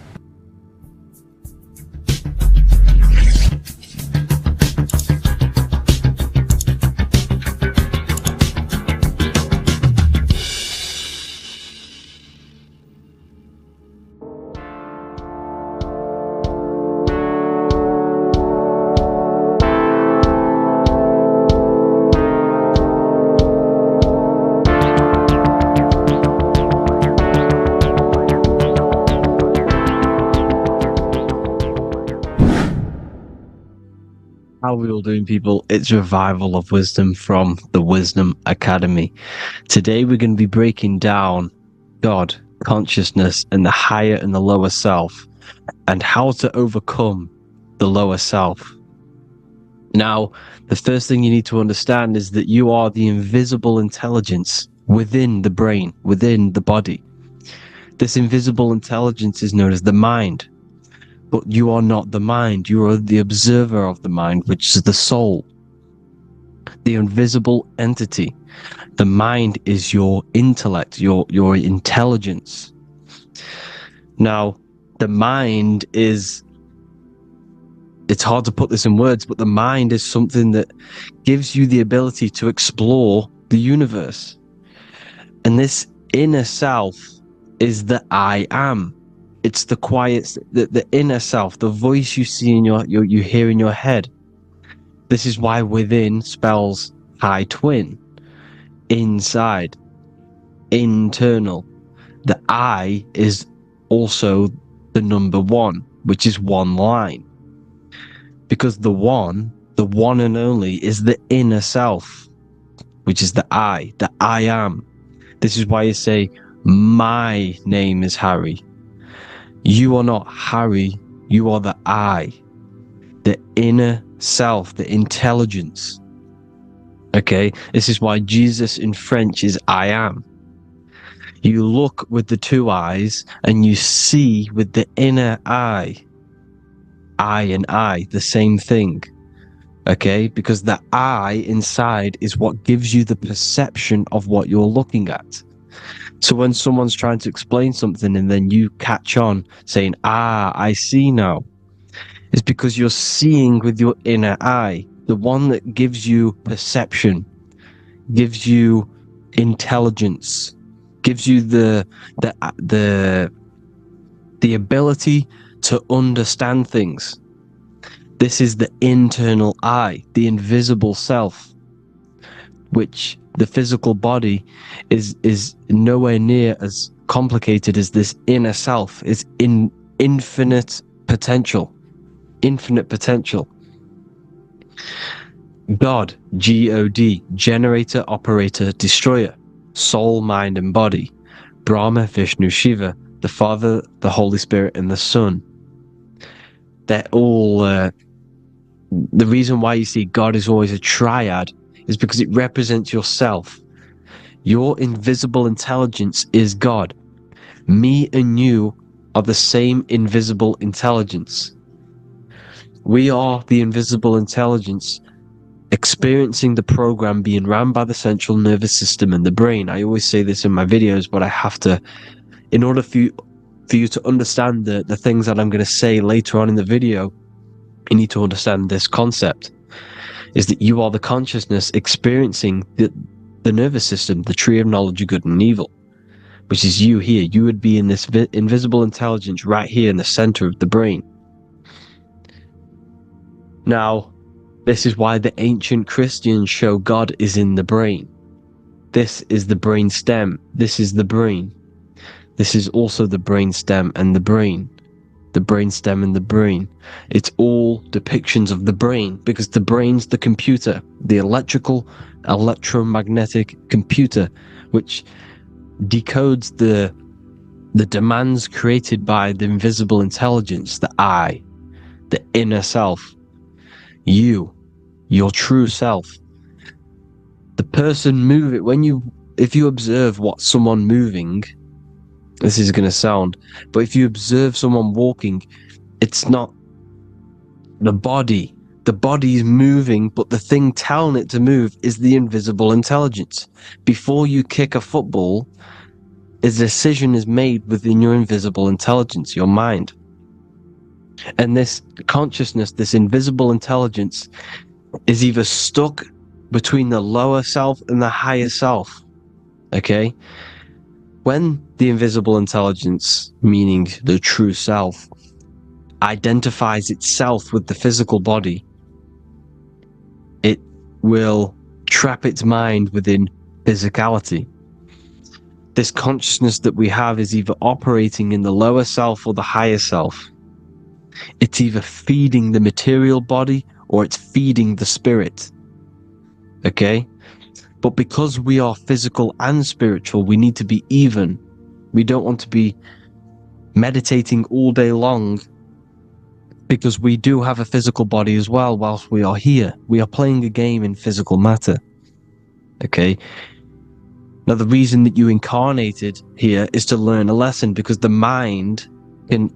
How are we all doing, people? It's Revival of Wisdom from the Wisdom Academy. Today we're going to be breaking down God, consciousness, and the higher and the lower self, and how to overcome the lower self. Now, the first thing you need to understand is that you are the invisible intelligence within the brain, within the body. This invisible intelligence is known as the mind. But you are not the mind. You are the observer of the mind, which is the soul, the invisible entity. The mind is your intellect, your intelligence. Now, the mind is, it's hard to put this in words, but the mind is something that gives you the ability to explore the universe. And this inner self is the I am. It's the quiet, the inner self, the voice you see in you hear in your head. This is why within spells high twin, inside, internal. The I is also the number one, which is one line. Because the one and only, is the inner self, which is the I am. This is why you say, my name is Harry. You are not Harry, you are the I, the inner self, the intelligence. Okay, this is why Jesus in French is I am. You look with the two eyes and you see with the inner eye. I and I, the same thing. Okay, because the I inside is what gives you the perception of what you're looking at. So when someone's trying to explain something and then you catch on saying, I see now, it's because you're seeing with your inner eye, the one that gives you perception, gives you intelligence, gives you the ability to understand things. This is the internal I, the invisible self, which the physical body is nowhere near as complicated as this inner self. It's in infinite potential. God, G-O-D, generator, operator, destroyer, soul, mind, and body. Brahma, Vishnu, Shiva, the Father, the Holy Spirit, and the Son. They're all, the reason why you see God is always a triad is because it represents yourself. Your invisible intelligence is God. Me and you are the same invisible intelligence. We are the invisible intelligence experiencing the program being run by the central nervous system and the brain. I always say this in my videos, but I have to, in order for you to understand the things that I'm going to say later on in the video, you need to understand this concept, is that you are the consciousness experiencing the nervous system, the tree of knowledge of good and evil, which is you here. You would be in this invisible intelligence right here in the center of the brain. Now, this is why the ancient Christians show God is in the brain. This is the brain stem. This is the brain. This is also the brain stem and the brain. The brain stem and the brain. It's all depictions of the brain, because the brain's the computer, the electromagnetic computer, which decodes the demands created by the invisible intelligence, the I, the inner self, you, your true self. The person if you observe what someone moving, this is going to sound, but if you observe someone walking, It's not the body. The body is moving, but the thing telling it to move is the invisible intelligence. Before you kick a football, a decision is made within your invisible intelligence, your mind. And this consciousness, this invisible intelligence, is either stuck between the lower self and the higher self. Okay? When the invisible intelligence, meaning the true self, identifies itself with the physical body, it will trap its mind within physicality. This consciousness that we have is either operating in the lower self or the higher self. It's either feeding the material body or it's feeding the spirit. Okay? But because we are physical and spiritual, we need to be even. We don't want to be meditating all day long, because we do have a physical body as well whilst we are here. We are playing a game in physical matter. Okay? Now, the reason that you incarnated here is to learn a lesson, because the mind can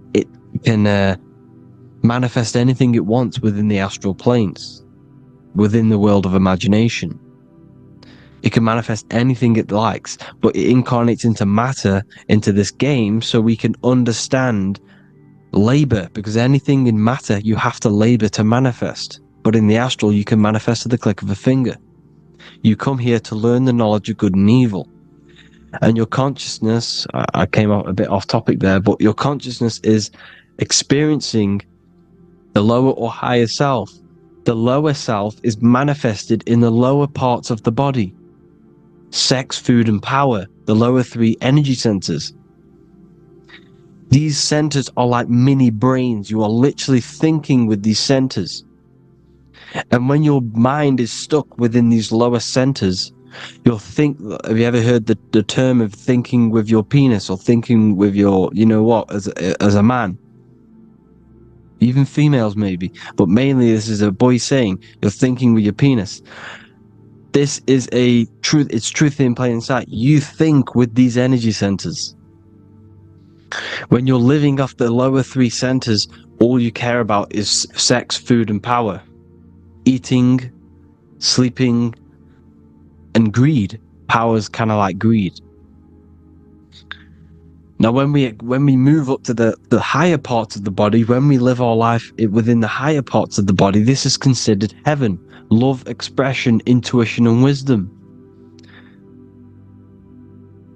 manifest anything it wants within the astral planes, within the world of imagination. It can manifest anything it likes, but it incarnates into matter, into this game, so we can understand labor, because anything in matter you have to labor to manifest. But in the astral, you can manifest at the click of a finger. You come here to learn the knowledge of good and evil. And your consciousness, I came out a bit off topic there, but your consciousness is experiencing the lower or higher self. The lower self is manifested in the lower parts of the body. Sex, food, and power, the lower three energy centers. These centers are like mini brains. You are literally thinking with these centers. And when your mind is stuck within these lower centers, you'll think, have you ever heard the term of thinking with your penis, or thinking with your, you know what, as a man? Even females maybe, but mainly this is a boy saying, you're thinking with your penis. This is a truth, it's truth in plain sight. You think with these energy centers. When you're living off the lower three centers, all you care about is sex, food, and power. Eating, sleeping, and greed. Power's kind of like greed. Now, when we move up to the higher parts of the body, when we live our life within the higher parts of the body, this is considered heaven. Love, expression, intuition, and wisdom.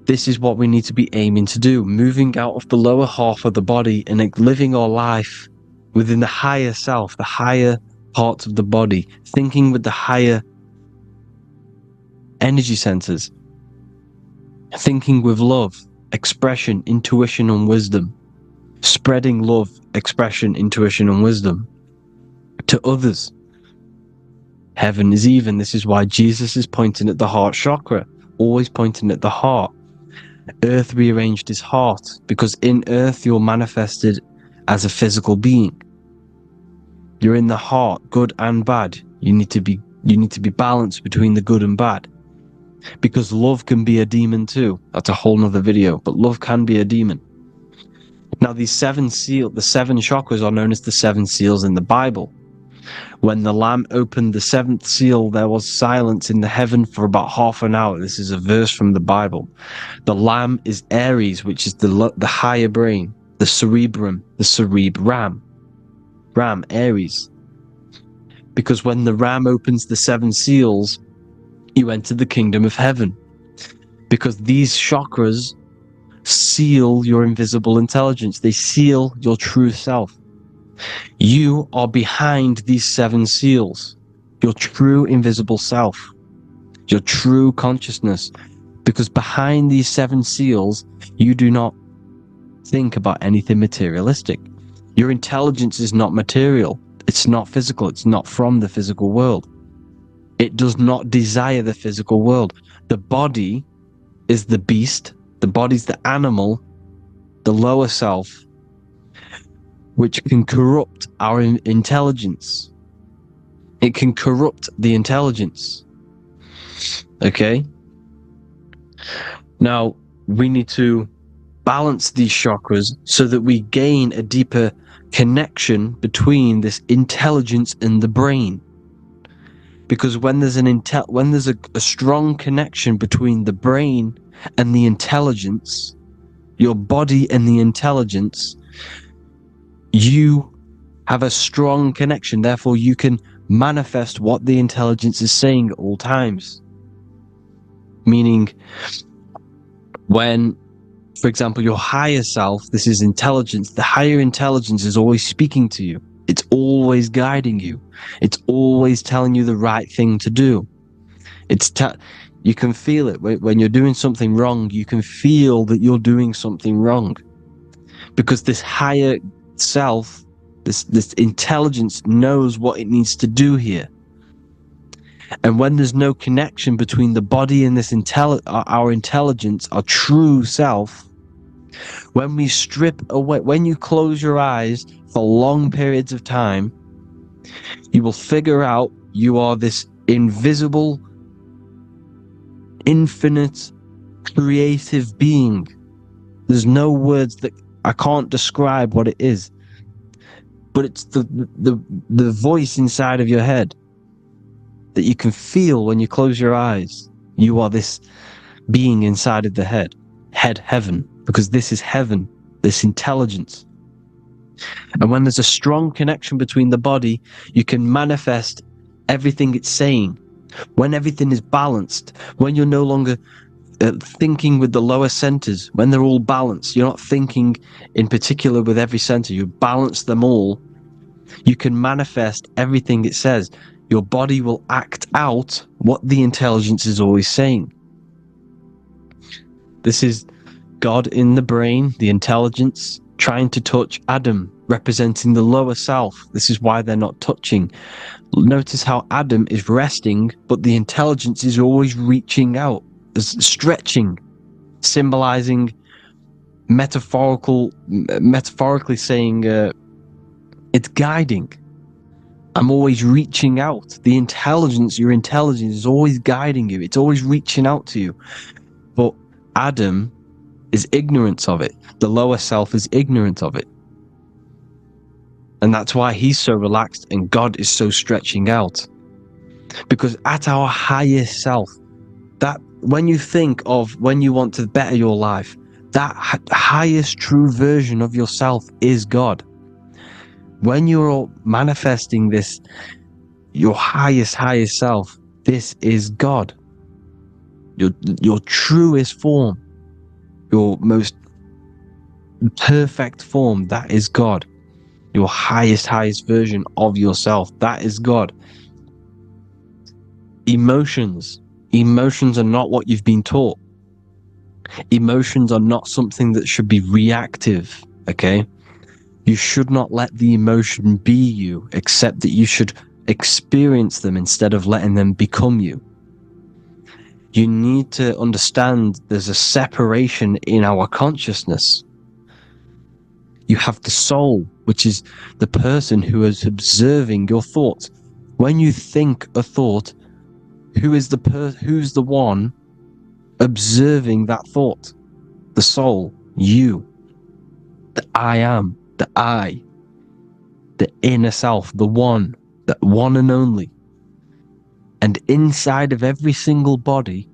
This is what we need to be aiming to do, moving out of the lower half of the body and living our life within the higher self, the higher parts of the body, thinking with the higher energy centers, thinking with love, expression, intuition, and wisdom, spreading love, expression, intuition, and wisdom to others. Heaven is even. This is why Jesus is pointing at the heart chakra, always pointing at the heart. Earth rearranged his heart, because in earth you're manifested as a physical being. You're in the heart, good and bad. You need to be balanced between the good and bad. Because love can be a demon too. That's a whole nother video, but love can be a demon. Now, the seven chakras are known as the seven seals in the Bible. When the Lamb opened the seventh seal, there was silence in the heaven for about half an hour. This is a verse from the Bible. The Lamb is Aries, which is the higher brain, the cerebrum, Ram, Aries. Because when the Ram opens the seven seals, you enter the kingdom of heaven. Because these chakras seal your invisible intelligence. They seal your true self. You are behind these seven seals, your true invisible self, your true consciousness. Because behind these seven seals, you do not think about anything materialistic. Your intelligence is not material. It's not physical. It's not from the physical world. It does not desire the physical world. The body is the beast. The body's the animal, the lower self, which can corrupt our intelligence. It can corrupt the intelligence. Okay? Now, we need to balance these chakras so that we gain a deeper connection between this intelligence and the brain. Because when there's a strong connection between the brain and the intelligence, your body and the intelligence, you have a strong connection. Therefore, you can manifest what the intelligence is saying at all times. Meaning, when, for example, your higher self, this is intelligence, the higher intelligence is always speaking to you. It's always guiding you. It's always telling you the right thing to do. You can feel it when you're doing something wrong. You can feel that you're doing something wrong, because this higher self, this intelligence knows what it needs to do here. And when there's no connection between the body and this our intelligence, our true self, when we strip away, when you close your eyes for long periods of time, you will figure out you are this invisible, infinite, creative being. There's no words that I can't describe what it is, but it's the voice inside of your head that you can feel when you close your eyes. You are this being inside of the heaven, because this is heaven, this intelligence. And when there's a strong connection between the body, you can manifest everything it's saying. When everything is balanced, when you're no longer thinking with the lower centers, when they're all balanced, you're not thinking in particular with every center, you balance them all, you can manifest everything it says. Your body will act out what the intelligence is always saying. This is God in the brain, the intelligence, trying to touch Adam, representing the lower self. This is why they're not touching. Notice how Adam is resting, but the intelligence is always reaching out, stretching, symbolizing metaphorically saying it's guiding. I'm always reaching out. The intelligence, your intelligence is always guiding you. It's always reaching out to you. But Adam is ignorant of it. The lower self is ignorant of it. And that's why he's so relaxed and God is so stretching out. Because at our highest self, that when you think of when you want to better your life, that highest true version of yourself is God. When you're manifesting this, your highest self, this is God. Your truest form, your most perfect form, that is God. Your highest version of yourself, that is God. Emotions are not what you've been taught. Emotions are not something that should be reactive, okay? You should not let the emotion be you, except that you should experience them instead of letting them become you. You need to understand there's a separation in our consciousness. You have the soul, which is the person who is observing your thoughts. When you think a thought, who's the one observing that thought? The soul, you, the I am, the I, the inner self, the one and only. And inside of every single body,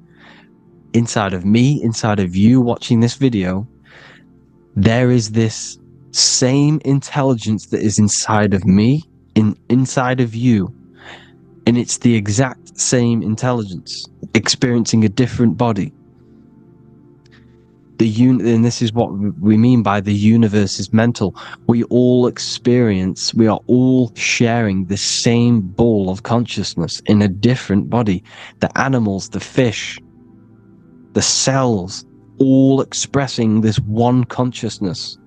inside of me, inside of you watching this video, there is this same intelligence that is inside of me, inside of you. And it's the exact same intelligence, experiencing a different body. And this is what we mean by the universe is mental. We are all sharing the same ball of consciousness in a different body. The animals, the fish, the cells, all expressing this one consciousness.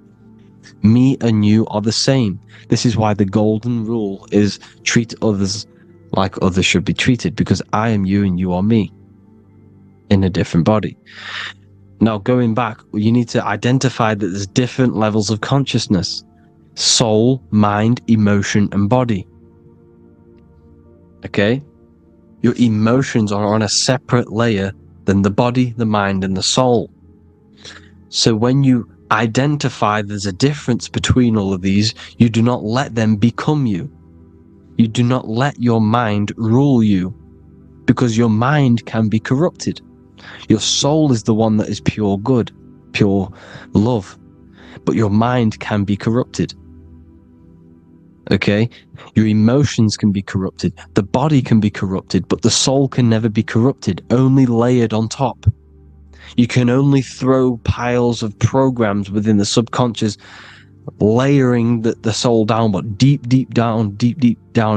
Me and you are the same. This is why the golden rule is treat others like others should be treated, because I am you and you are me in a different body. Now, going back, you need to identify that there's different levels of consciousness: soul, mind, emotion, and body. Okay? Your emotions are on a separate layer than the body, the mind, and the soul. So when you identify there's a difference between all of these, you do not let them become you. You do not let your mind rule you, because your mind can be corrupted. Your soul is the one that is pure good, pure love, but your mind can be corrupted. Okay? Your emotions can be corrupted. The body can be corrupted, but the soul can never be corrupted, only layered on top. You can only throw piles of programs within the subconscious, layering the soul down, but deep down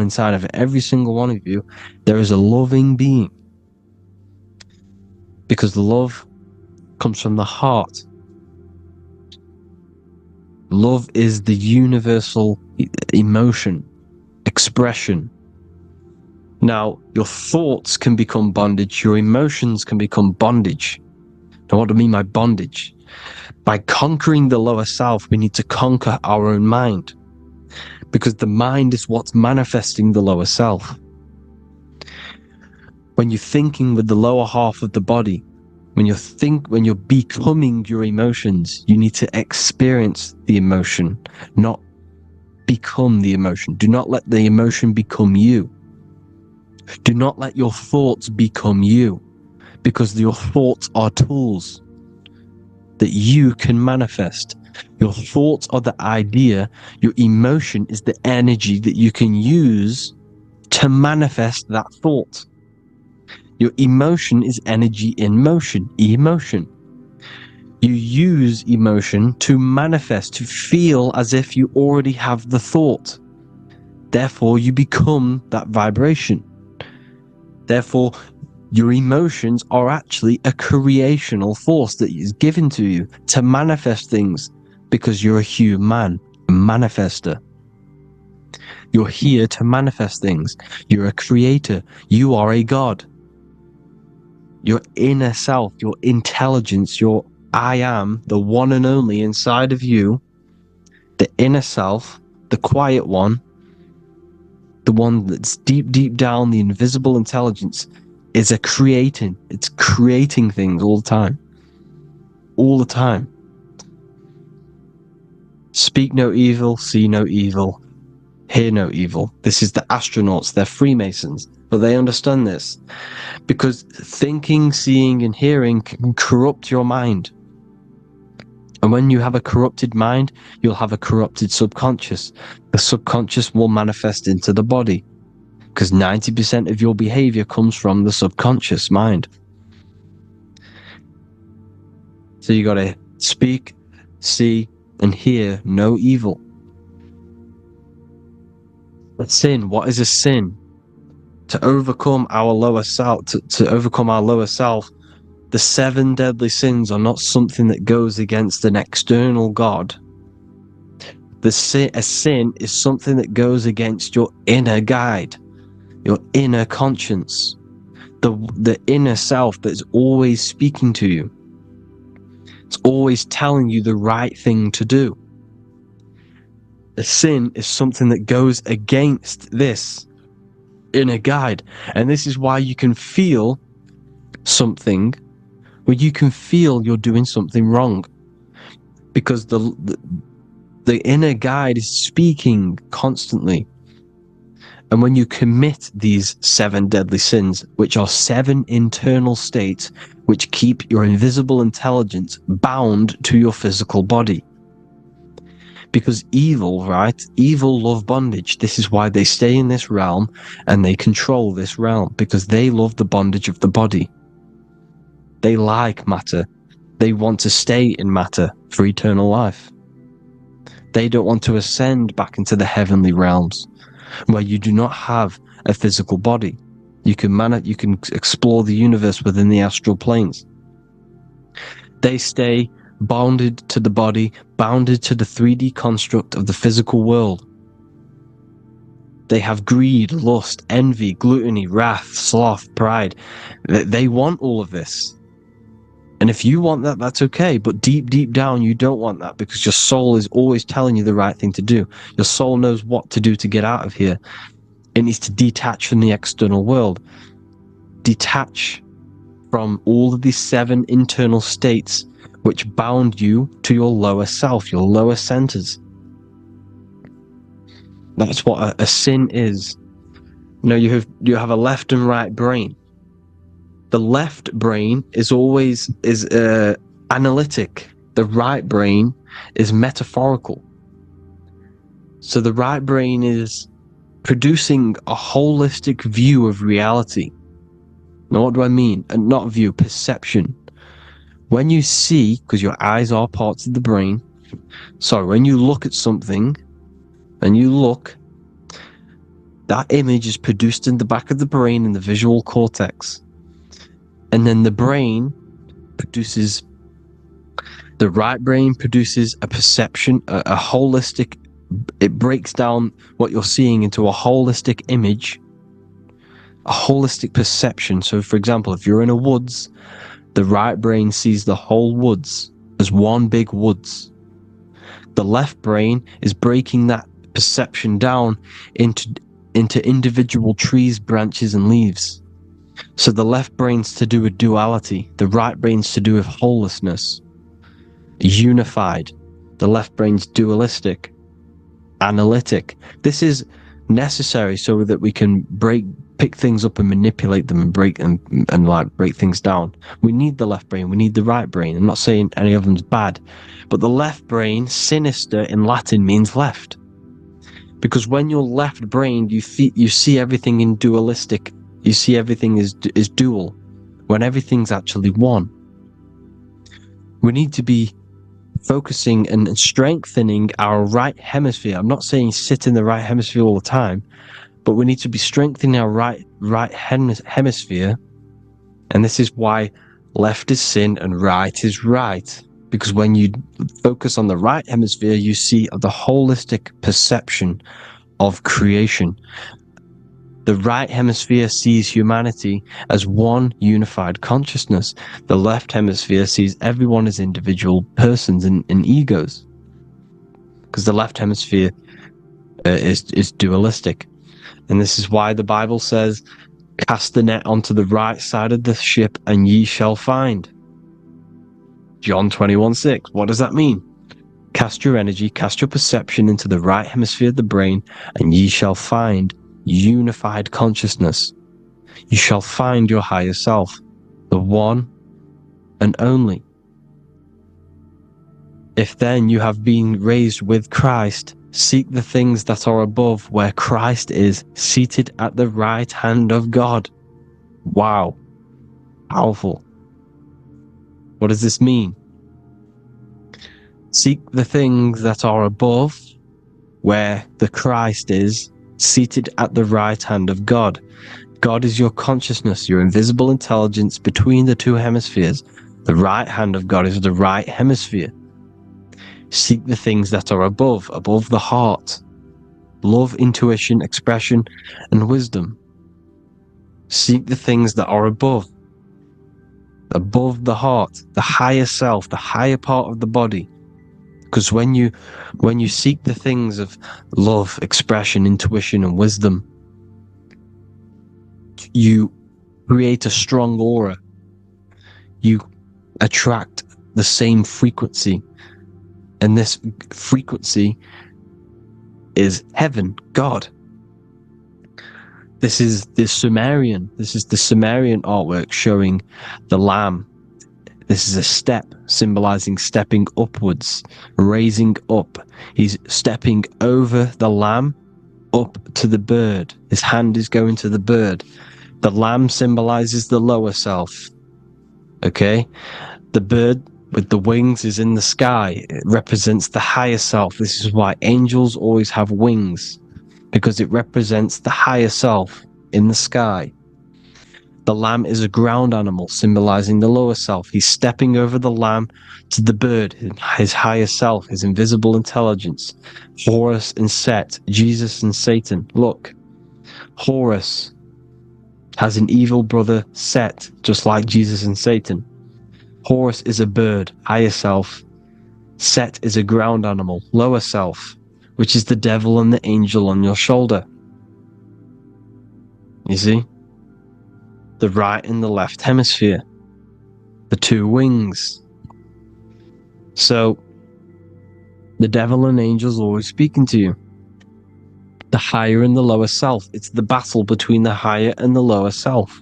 inside of every single one of you, there is a loving being. Because love comes from the heart. Love is the universal emotion, expression. Now, your thoughts can become bondage, your emotions can become bondage. Now, what do I mean by bondage? By conquering the lower self, we need to conquer our own mind, because the mind is what's manifesting the lower self. When you're thinking with the lower half of the body, when you're becoming your emotions, you need to experience the emotion, not become the emotion. Do not let the emotion become you. Do not let your thoughts become you, because your thoughts are tools that you can manifest. Your thoughts are the idea. Your emotion is the energy that you can use to manifest that thought. Your emotion is energy in motion, emotion. You use emotion to manifest, to feel as if you already have the thought. Therefore, you become that vibration. Therefore, your emotions are actually a creational force that is given to you to manifest things, because you're a human, a manifester. You're here to manifest things. You're a creator. You are a god. Your inner self, your intelligence, your I am, the one and only inside of you, the inner self, the quiet one, the one that's deep down, the invisible intelligence, is it's creating things all the time. All the time. Speak no evil, see no evil, hear no evil. This is the astronauts, they're Freemasons, but they understand this. Because thinking, seeing, and hearing can corrupt your mind. And when you have a corrupted mind, you'll have a corrupted subconscious. The subconscious will manifest into the body, because 90% of your behavior comes from the subconscious mind. So you got to speak, see, and hear no evil. But sin, what is a sin? To overcome our lower self, to overcome our lower self, the 7 deadly sins are not something that goes against an external God. A sin is something that goes against your inner guide, your inner conscience, the inner self that is always speaking to you. It's always telling you the right thing to do. A sin is something that goes against this inner guide. And this is why you can feel something where you can feel you're doing something wrong, because the inner guide is speaking constantly. And when you commit these 7 deadly sins, which are 7 internal states which keep your invisible intelligence bound to your physical body. Because evil, right? Evil love bondage. This is why they stay in this realm and they control this realm, because they love the bondage of the body. They like matter. They want to stay in matter for eternal life. They don't want to ascend back into the heavenly realms, where you do not have a physical body. You can explore the universe within the astral planes. They stay bounded to the body, bounded to the 3D construct of the physical world. They have greed, lust, envy, gluttony, wrath, sloth, pride. They want all of this. And if you want that, that's okay. But deep down, you don't want that, because your soul is always telling you the right thing to do. Your soul knows what to do to get out of here. It needs to detach from the external world. Detach from all of these 7 internal states which bound you to your lower self, your lower centers. That's what a sin is. You have a left and right brain. The left brain is always analytic. The right brain is metaphorical. So the right brain is producing a holistic view of reality. Now, what do I mean? And not view, perception. When you see, because your eyes are parts of the brain, when you look at something and you look, that image is produced in the back of the brain in the visual cortex. And then the right brain produces a perception, a holistic, it breaks down what you're seeing into a holistic image, a holistic perception. So for example, if you're in a woods, the right brain sees the whole woods as one big woods. The left brain is breaking that perception down into individual trees, branches, and leaves. So the left brain's to do with duality, the right brain's to do with wholeness, unified. The left brain's dualistic, analytic. This is necessary so that we can pick things up and manipulate them and break things down. We need the left brain, we need the right brain. I'm not saying any of them's bad, but the left brain, sinister in Latin, means left. Because when you're left-brained, you see everything in dualistic. You see everything is dual, when everything's actually one. We need to be focusing and strengthening our right hemisphere. I'm not saying sit in the right hemisphere all the time, but we need to be strengthening our right hemisphere. And this is why left is sin and right is right. Because when you focus on the right hemisphere, you see the holistic perception of creation. The right hemisphere sees humanity as one unified consciousness. The left hemisphere sees everyone as individual persons and egos. Because the left hemisphere is dualistic. And this is why the Bible says, cast the net onto the right side of the ship and ye shall find. John 21:6. What does that mean? Cast your energy, cast your perception into the right hemisphere of the brain, and ye shall find unified consciousness. You shall find your higher self, the one and only. If then you have been raised with Christ, seek the things that are above, where Christ is seated at the right hand of God. Wow. Powerful. What does this mean? Seek the things that are above, where the Christ is seated at the right hand of God. God is your consciousness, your invisible intelligence between the two hemispheres. The right hand of God is the right hemisphere. Seek the things that are above the heart. Love, intuition, expression, and wisdom. Seek the things that are above the heart, the higher self, the higher part of the body. Because when you seek the things of love, expression, intuition, and wisdom, you create a strong aura. You attract the same frequency. And this frequency is heaven, God. This is the Sumerian artwork showing the Lamb. This is a step symbolizing stepping upwards, raising up. He's stepping over the Lamb up to the bird. His hand is going to the bird. The Lamb symbolizes the lower self. Okay? The bird with the wings is in the sky. It represents the higher self. This is why angels always have wings, because it represents the higher self in the sky. The lamb is a ground animal, symbolizing the lower self. He's stepping over the lamb to the bird, his higher self, his invisible intelligence. Horus and Set, Jesus and Satan. Look, Horus has an evil brother, Set, just like Jesus and Satan. Horus is a bird, higher self. Set is a ground animal, lower self, which is the devil and the angel on your shoulder. You see? The right and the left hemisphere. the two wings. So the devil and angels always speaking to you. The higher and the lower self. It's the battle between the higher and the lower self,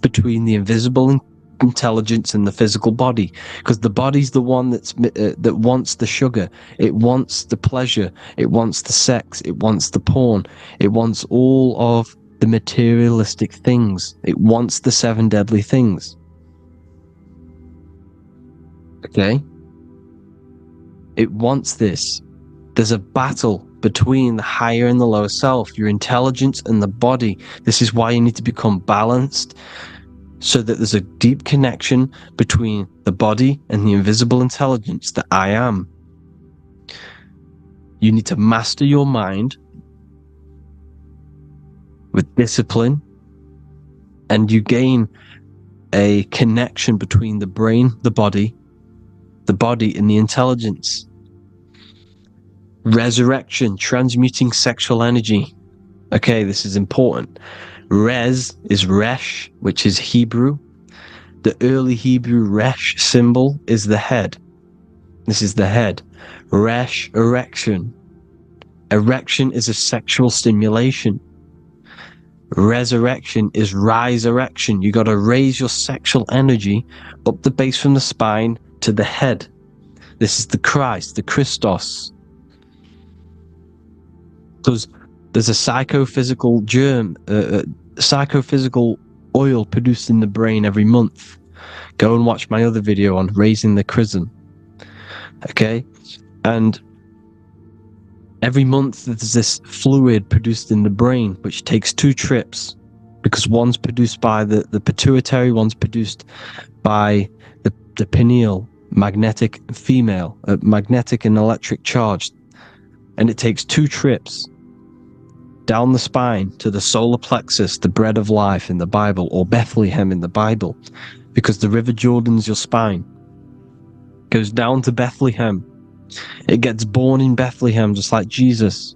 between the invisible intelligence and the physical body, because the body's the one that wants the sugar, it wants the pleasure, it wants the sex, it wants the porn, it wants all of the materialistic things, it wants the 7 deadly things. Okay, it wants this. There's a battle between the higher and the lower self, your intelligence and the body. This is why you need to become balanced, so that there's a deep connection between the body and the invisible intelligence, the I am. You need to master your mind with discipline, and you gain a connection between the brain, the body and the intelligence. Resurrection, transmuting sexual energy. Okay, this is important. Res is resh, which is Hebrew. The early Hebrew resh symbol is the head. This is the head. Resh, erection. Erection is a sexual stimulation. Resurrection is rise erection. You got to raise your sexual energy up the base from the spine to the head. This is the Christ, the Christos. Because there's a psychophysical germ, psychophysical oil produced in the brain every month. Go and watch my other video on raising the chrism. Okay? And every month there's this fluid produced in the brain, which takes 2 trips, because one's produced by the pituitary, one's produced by the pineal, magnetic female, magnetic and electric charge. And it takes 2 trips down the spine to the solar plexus, the bread of life in the Bible, or Bethlehem in the Bible, because the River Jordan's your spine. Goes down to Bethlehem. It gets born in Bethlehem, just like Jesus.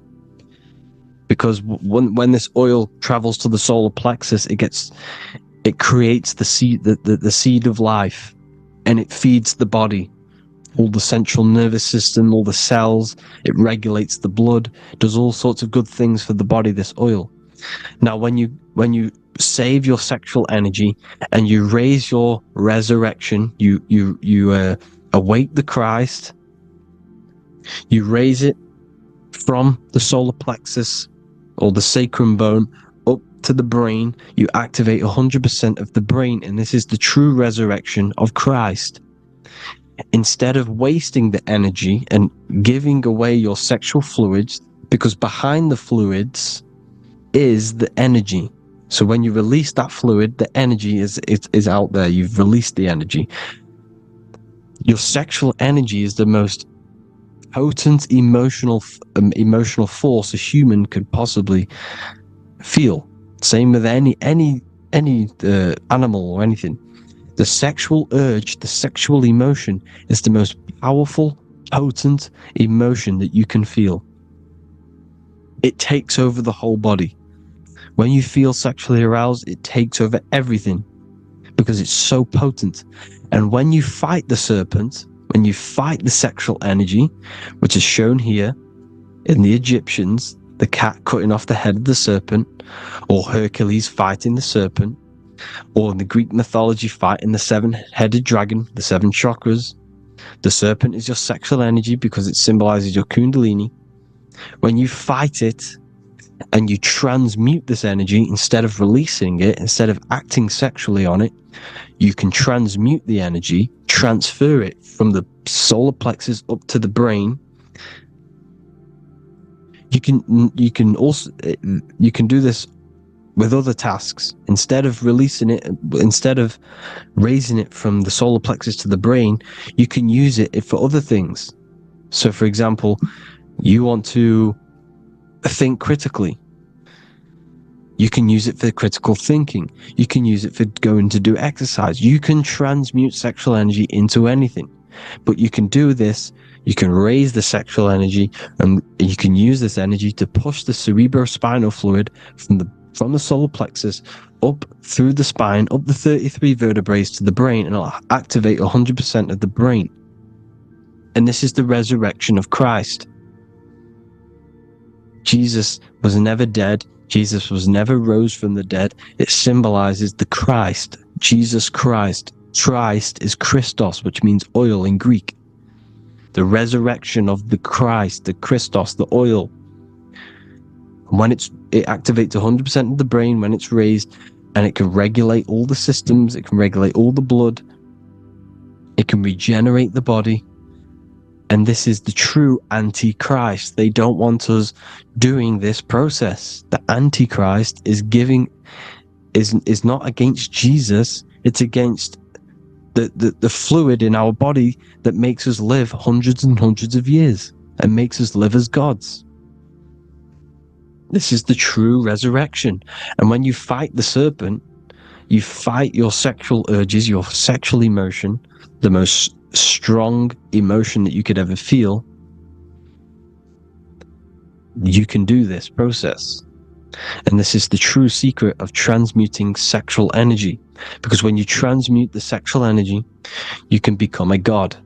Because when this oil travels to the solar plexus, it creates the seed, the seed of life, and it feeds the body. All the central nervous system, all the cells, it regulates the blood, does all sorts of good things for the body, this oil. Now, when you save your sexual energy and you raise your resurrection, you awake the Christ, you raise it from the solar plexus or the sacrum bone up to the brain, you activate 100% of the brain, and this is the true resurrection of Christ. Instead of wasting the energy and giving away your sexual fluids, because behind the fluids is the energy. So when you release that fluid, the energy is out there. You've released the energy. Your sexual energy is the most potent emotional force a human could possibly feel. Same with any animal or anything. The sexual urge, the sexual emotion is the most powerful, potent emotion that you can feel. It takes over the whole body. When you feel sexually aroused, it takes over everything because it's so potent. And when you fight the serpent, when you fight the sexual energy, which is shown here in the Egyptians, the cat cutting off the head of the serpent, or Hercules fighting the serpent, or in the Greek mythology fighting the 7-headed dragon, the 7 chakras. The serpent is your sexual energy because it symbolizes your kundalini. When you fight it and you transmute this energy, instead of releasing it, instead of acting sexually on it, you can transmute the energy, transfer it from the solar plexus up to the brain. You can also do this with other tasks. Instead of releasing it, instead of raising it from the solar plexus to the brain, you can use it for other things. So for example, you want to think critically. You can use it for critical thinking. You can use it for going to do exercise. You can transmute sexual energy into anything. But you can do this, you can raise the sexual energy, and you can use this energy to push the cerebrospinal fluid from the solar plexus up through the spine, up the 33 vertebrae to the brain, and it'll activate 100% of the brain. And this is the resurrection of Christ. Jesus was never dead. Jesus was never rose from the dead. It symbolizes the Christ, Jesus Christ. Christ is Christos, which means oil in Greek. The resurrection of the Christ, the Christos, the oil. When it activates 100% of the brain when it's raised, and it can regulate all the systems, it can regulate all the blood, it can regenerate the body. And this is the true Antichrist. They don't want us doing this process. The Antichrist is not against Jesus, it's against the fluid in our body that makes us live hundreds and hundreds of years and makes us live as gods. This is the true resurrection. And when you fight the serpent, you fight your sexual urges, your sexual emotion, the most strong emotion that you could ever feel. You can do this process. And this is the true secret of transmuting sexual energy. Because when you transmute the sexual energy, you can become a god.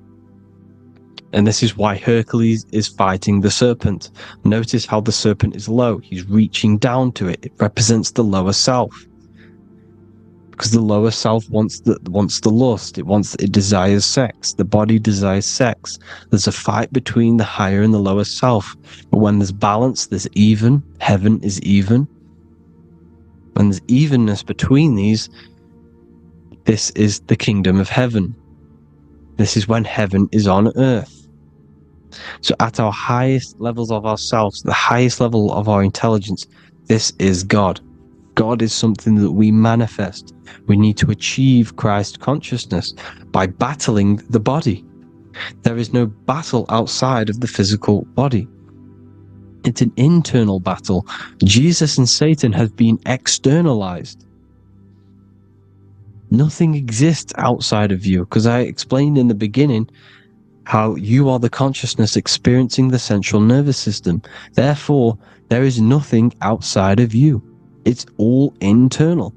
And this is why Hercules is fighting the serpent. Notice how the serpent is low. He's reaching down to it. It represents the lower self. Because the lower self wants the lust. It desires sex. The body desires sex. There's a fight between the higher and the lower self. But when there's balance, there's even. Heaven is even. When there's evenness between these, this is the kingdom of heaven. This is when heaven is on earth. So at our highest levels of ourselves, the highest level of our intelligence, this is God. God is something that we manifest. We need to achieve Christ consciousness by battling the body. There is no battle outside of the physical body. It's an internal battle. Jesus and Satan have been externalized. Nothing exists outside of you, because I explained in the beginning how you are the consciousness experiencing the central nervous system. Therefore, there is nothing outside of you. It's all internal.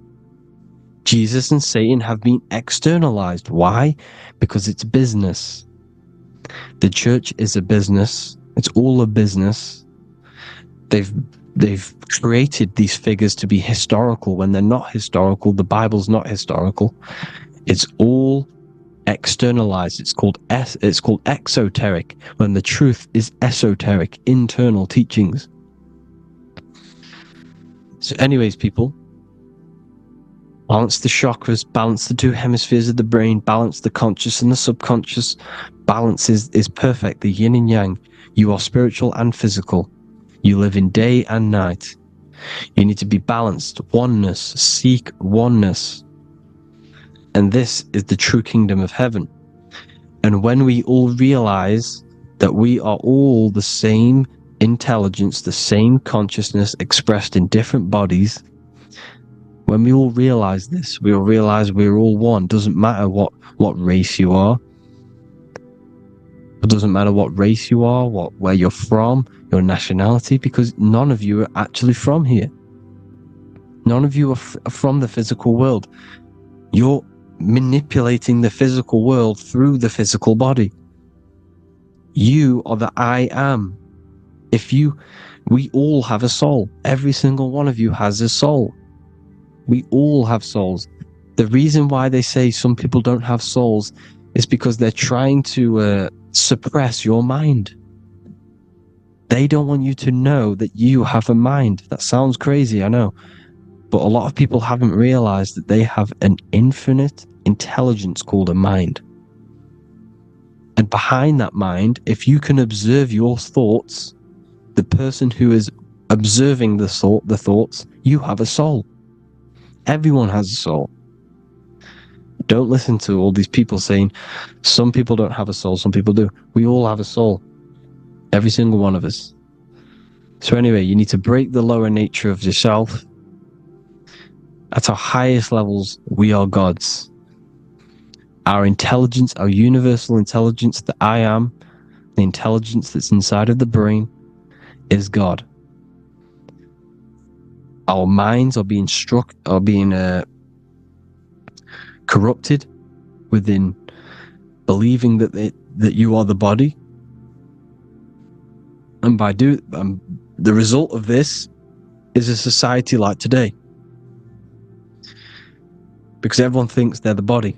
Jesus and Satan have been externalized. Why? Because it's business. The church is a business. It's all a business. They've created these figures to be historical when they're not historical. The Bible's not historical. It's all externalized. It's called exoteric, when the truth is esoteric, internal teachings. So anyways, people, balance the chakras, balance the two hemispheres of the brain, balance the conscious and the subconscious. Balance is perfect, the yin and yang. You are spiritual and physical. You live in day and night. You need to be balanced. Oneness. Seek oneness. And this is the true kingdom of heaven. And when we all realize that we are all the same intelligence, the same consciousness expressed in different bodies, when we all realize this, we all realize we're all one. Doesn't matter what race you are. It doesn't matter what race you are, where you're from, your nationality, because none of you are actually from here. None of you are from the physical world. You're manipulating the physical world through the physical body. You are the I am. We all have a soul. Every single one of you has a soul. We all have souls. The reason why they say some people don't have souls is because they're trying to suppress your mind. They don't want you to know that you have a mind. That sounds crazy, I know. But a lot of people haven't realized that they have an infinite intelligence called a mind. And behind that mind, if you can observe your thoughts, the person who is observing the thoughts, you have a soul. Everyone has a soul. Don't listen to all these people saying some people don't have a soul, some people do. We all have a soul. Every single one of us. So anyway, you need to break the lower nature of yourself. At our highest levels, we are gods. Our intelligence, our universal intelligence, the I am, the intelligence that's inside of the brain, is God. our minds are being corrupted within believing that you are the body, and the result of this is a society like today, because everyone thinks they're the body,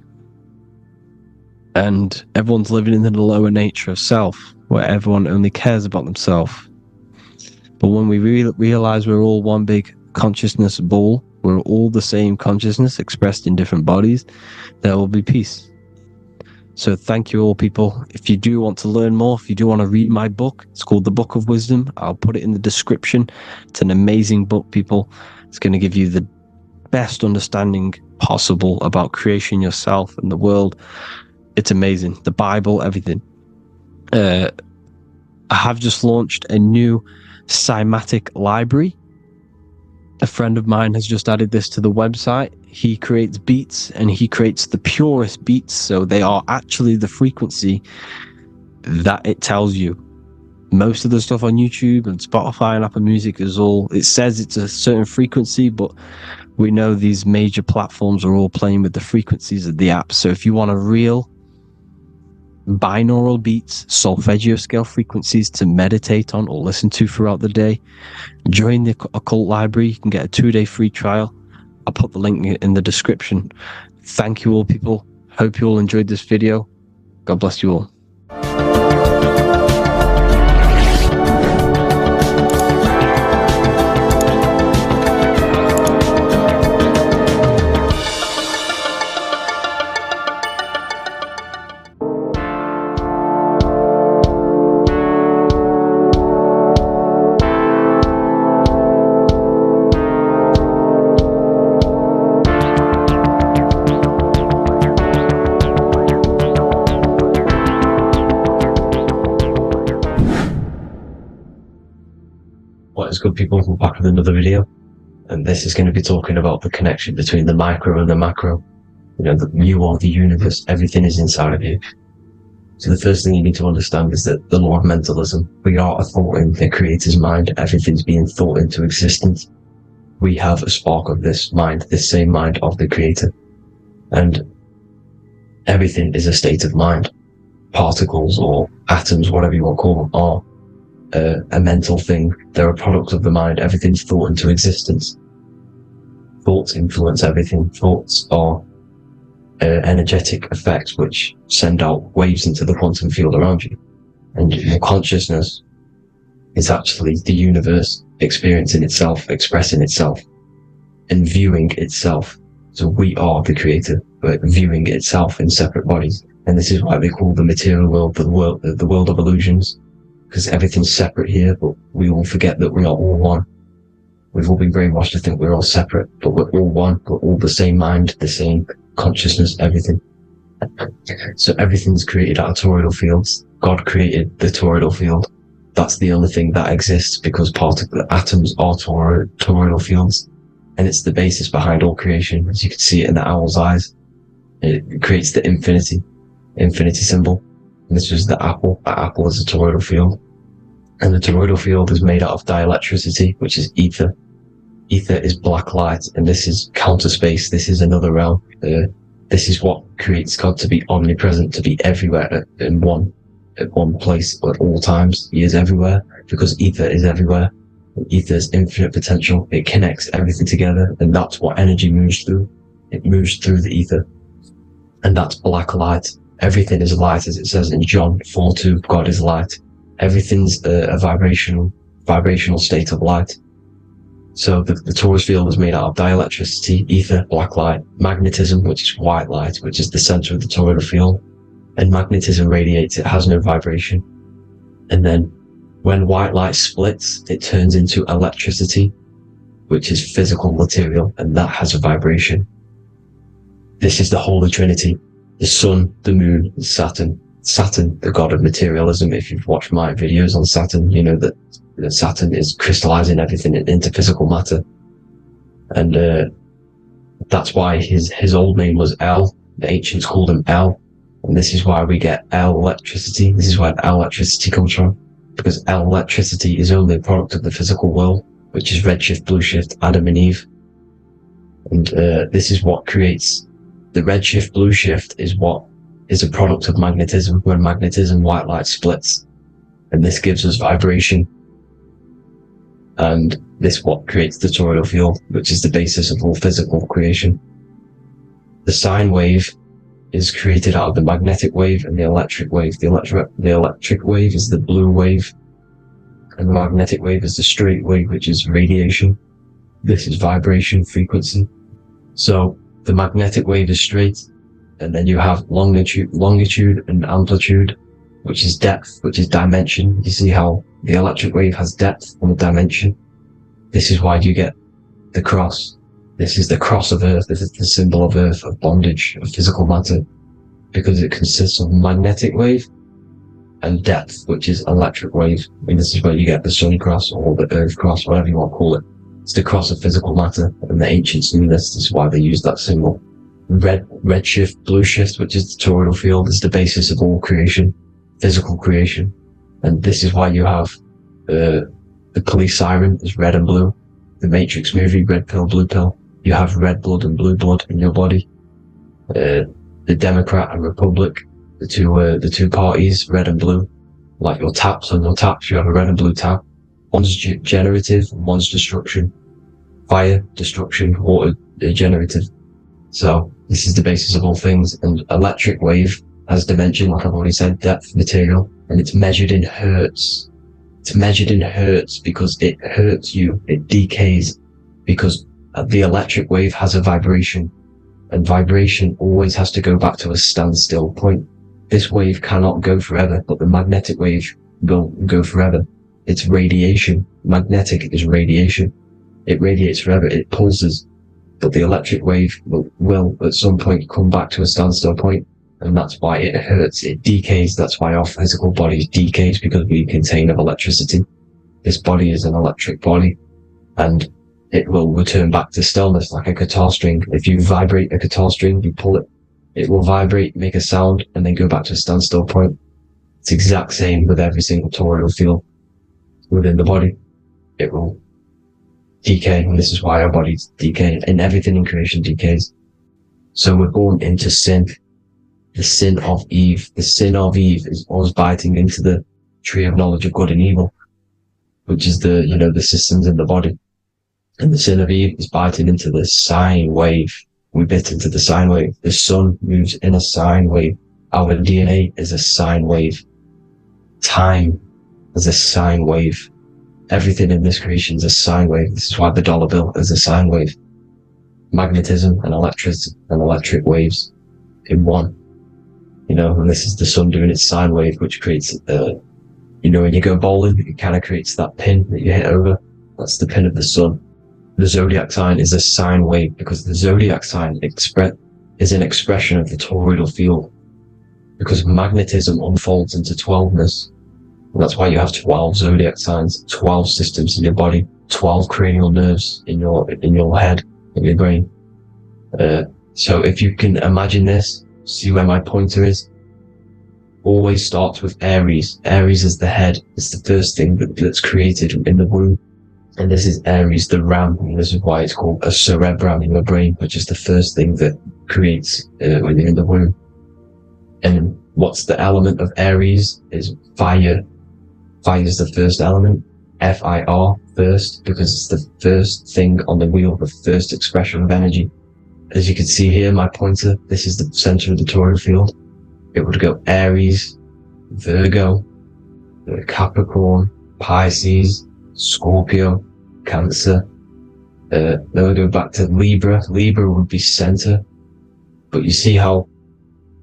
and everyone's living in the lower nature of self, where everyone only cares about themselves. But when we realize we're all one big consciousness ball, we're all the same consciousness expressed in different bodies, there will be peace. So thank you all, people. If you do want to learn more, if you do want to read my book, it's called The Book of Wisdom. I'll put it in the description. It's an amazing book, people. It's going to give you the best understanding possible about creation, yourself, and the world. It's amazing. The Bible, everything. I have just launched a new cymatic library. A friend of mine has just added this to the website. He creates beats, and he creates the purest beats, so they are actually the frequency that it tells you. Most of the stuff on YouTube and Spotify and Apple Music it says it's a certain frequency, but we know these major platforms are all playing with the frequencies of the app. So if you want a real binaural beats, solfeggio scale frequencies to meditate on or listen to throughout the day, join the Occult Library. You can get a 2-day free trial. I'll put the link in the description. Thank you all, people. Hope you all enjoyed this video. God bless you all. What is good, people? We're back with another video, and this is going to be talking about the connection between the micro and the macro. You know, you are the universe, everything is inside of you. So the first thing you need to understand is that the law of mentalism, we are a thought in the creator's mind, everything's being thought into existence. We have a spark of this mind, this same mind of the creator, and everything is a state of mind. Particles or atoms, whatever you want to call them, are a mental thing. They're a product of the mind. Everything's thought into existence. Thoughts influence everything. Thoughts are energetic effects which send out waves into the quantum field around you. And your consciousness is actually the universe experiencing itself, expressing itself, and viewing itself. So we are the creator, but viewing itself in separate bodies. And this is why they call the material world the world of illusions. Because everything's separate here, but we all forget that we are all one. We've all been brainwashed to think we're all separate, but we're all one. We're all the same mind, the same consciousness, everything. So everything's created out of toroidal fields. God created the toroidal field. That's the only thing that exists, because atoms are toroidal fields. And it's the basis behind all creation. As you can see it in the owl's eyes. It creates the infinity symbol. And this was the apple. The apple is a toroidal field. And the toroidal field is made out of dielectricity, which is ether. Ether is black light, and this is counter space. This is another realm. This is what creates God to be omnipresent, to be everywhere at one place at all times. He is everywhere, because ether is everywhere. Ether is infinite potential. It connects everything together, and that's what energy moves through. It moves through the ether. And that's black light. Everything is light, as it says in John 4:2. God is light. Everything's a vibrational state of light. So the torus field was made out of dielectricity, ether, black light, magnetism, which is white light, which is the center of the toroidal field. And magnetism radiates, it has no vibration. And then when white light splits, it turns into electricity, which is physical material, and that has a vibration. This is the Holy Trinity. The sun, the moon, and Saturn. Saturn, the god of materialism. If you've watched my videos on Saturn, you know that Saturn is crystallizing everything into physical matter. And that's why his old name was El. The ancients called him El. And this is why we get El electricity. This is where El electricity comes from. Because El electricity is only a product of the physical world. which is redshift, blueshift, Adam and Eve. And this is what creates the redshift, blueshift is what is a product of magnetism. When magnetism, white light splits, and this gives us vibration. And this what creates the toroidal field, which is the basis of all physical creation. The sine wave is created out of the magnetic wave and the electric wave. The electric wave is the blue wave, and the magnetic wave is the straight wave, which is radiation. This is vibration frequency. So the magnetic wave is straight, and then you have longitude and amplitude, which is depth, which is dimension. You see how the electric wave has depth and dimension. This is why you get the cross. This is the cross of Earth. This is the symbol of Earth, of bondage, of physical matter, because it consists of magnetic wave and depth, which is electric wave. And this is where you get the sun cross or the Earth cross, whatever you want to call it. It's the cross of physical matter, and the ancients knew this. This is why they used that symbol. Redshift, blueshift, which is the toroidal field, is the basis of all creation, physical creation. And this is why you have the police siren is red and blue. The Matrix movie, red pill, blue pill. You have red blood and blue blood in your body. The Democrat and Republic, the two parties, red and blue. Like your taps on your taps, you have a red and blue tap. One's generative, one's destruction. Fire, destruction, water, generative. So this is the basis of all things. And electric wave has dimension, like I've already said, depth, material, and it's measured in hertz. It's measured in hertz because it hurts you. It decays because the electric wave has a vibration, and vibration always has to go back to a standstill point. This wave cannot go forever, but the magnetic wave will go forever. It's radiation. Magnetic is radiation. It radiates forever. It pulses. But the electric wave will at some point come back to a standstill point, and that's why it hurts. It decays. That's why our physical body decays, because we contain of electricity. This body is an electric body, and it will return back to stillness like a guitar string. If you vibrate a guitar string, you pull it, it will vibrate, make a sound, and then go back to a standstill point. It's the exact same with every single toroidal field within the body. It will decay, and this is why our bodies decay, and everything in creation decays. So we're born into sin. The sin of Eve. The sin of Eve is us biting into the tree of knowledge of good and evil, which is the systems in the body. And the sin of Eve is biting into the sine wave. We bit into the sine wave. The sun moves in a sine wave. Our DNA is a sine wave. Time is a sine wave. Everything in this creation is a sine wave. This is why the dollar bill is a sine wave. Magnetism and electric waves in one. And this is the sun doing its sine wave, which creates, when you go bowling, it kind of creates that pin that you hit over. That's the pin of the sun. The zodiac sign is a sine wave, because the zodiac sign is an expression of the toroidal field, because magnetism unfolds into 12ness. And that's why you have 12 zodiac signs, 12 systems in your body, 12 cranial nerves in your head, in your brain. So if you can imagine this, see where my pointer is. Always starts with Aries. Aries is the head. It's the first thing that's created in the womb. And this is Aries, the ram. And this is why it's called a cerebrum in your brain, which is the first thing that creates when you're in the womb. And what's the element of Aries is fire. Fire is the first element. F-I-R, first, because it's the first thing on the wheel, the first expression of energy. As you can see here, my pointer, this is the center of the toroidal field. It would go Aries, Virgo, Capricorn, Pisces, Scorpio, Cancer. Then we'll go back to Libra. Libra would be center. But you see how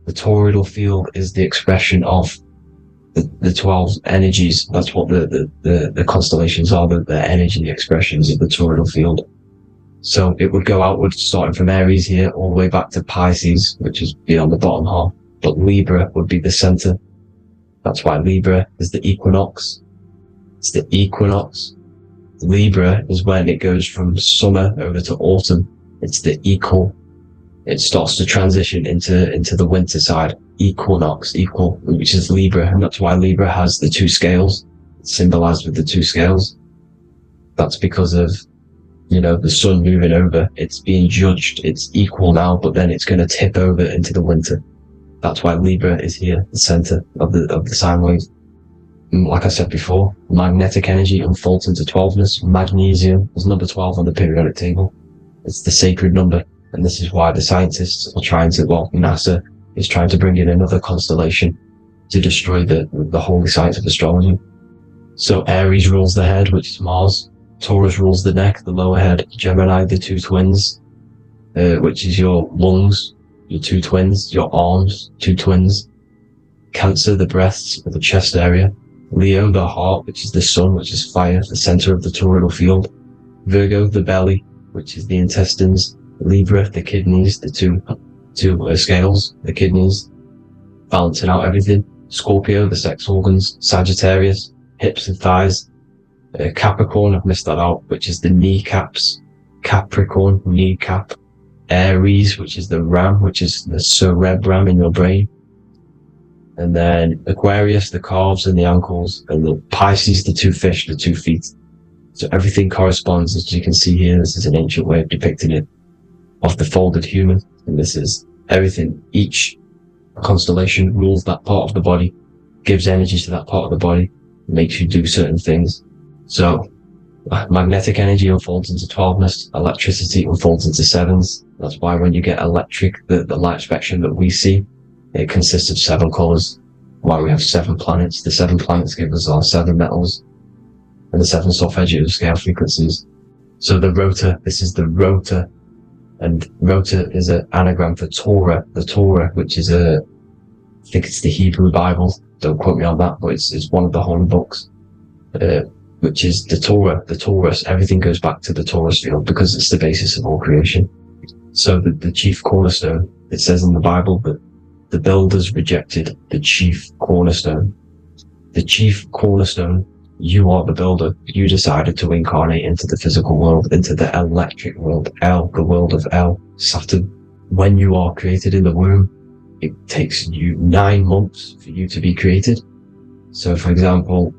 the toroidal field is the expression of the 12 energies. That's what the constellations are, the energy expressions of the toroidal field. So it would go outwards, starting from Aries here, all the way back to Pisces, which is beyond the bottom half. But Libra would be the center. That's why Libra is the equinox. It's the equinox. Libra is when it goes from summer over to autumn. It's the equal. It starts to transition into the winter side. Equinox, equal, which is Libra. And that's why Libra has the two scales. It's symbolized with the two scales. That's because of, the sun moving over. It's being judged. It's equal now, but then it's going to tip over into the winter. That's why Libra is here, the center of the sine wave. And like I said before, magnetic energy unfolds into 12ness. Magnesium is number 12 on the periodic table. It's the sacred number. And this is why the scientists are trying to, NASA is trying to bring in another constellation to destroy the holy science of astrology. So Aries rules the head, which is Mars. Taurus rules the neck, the lower head. Gemini, the two twins, which is your lungs, your two twins, your arms, two twins. Cancer, the breasts, or the chest area. Leo, the heart, which is the sun, which is fire, the center of the toroidal field. Virgo, the belly, which is the intestines. Libra, the kidneys, the two scales, the kidneys, balancing out everything. Scorpio, the sex organs. Sagittarius, hips and thighs. Capricorn, I've missed that out, which is the kneecaps. Capricorn, kneecap. Aries, which is the ram, which is the cerebrum in your brain. And then Aquarius, the calves and the ankles. And the Pisces, the two fish, the 2 feet. So everything corresponds, as you can see here. This is an ancient way of depicting it, of the folded human. And this is everything. Each constellation rules that part of the body, gives energy to that part of the body, makes you do certain things. So magnetic energy unfolds into 12ness, electricity unfolds into 7s. That's why when you get electric, the light spectrum that we see, it consists of 7 colors. Why we have 7 planets. The 7 planets give us our 7 metals and the 7 solfeggio scale frequencies. So the rotor, this is the rotor, and rotor is an anagram for Torah. The Torah, which is I think it's the Hebrew Bible. Don't quote me on that, but it's one of the holy books. Which is the Torah, the Taurus. Everything goes back to the Taurus field because it's the basis of all creation. So the chief cornerstone, it says in the Bible that the builders rejected the chief cornerstone. The chief cornerstone, you are the builder. You decided to incarnate into the physical world, into the electric world, El, the world of El, Saturn. When you are created in the womb, it takes you 9 months for you to be created. So for example,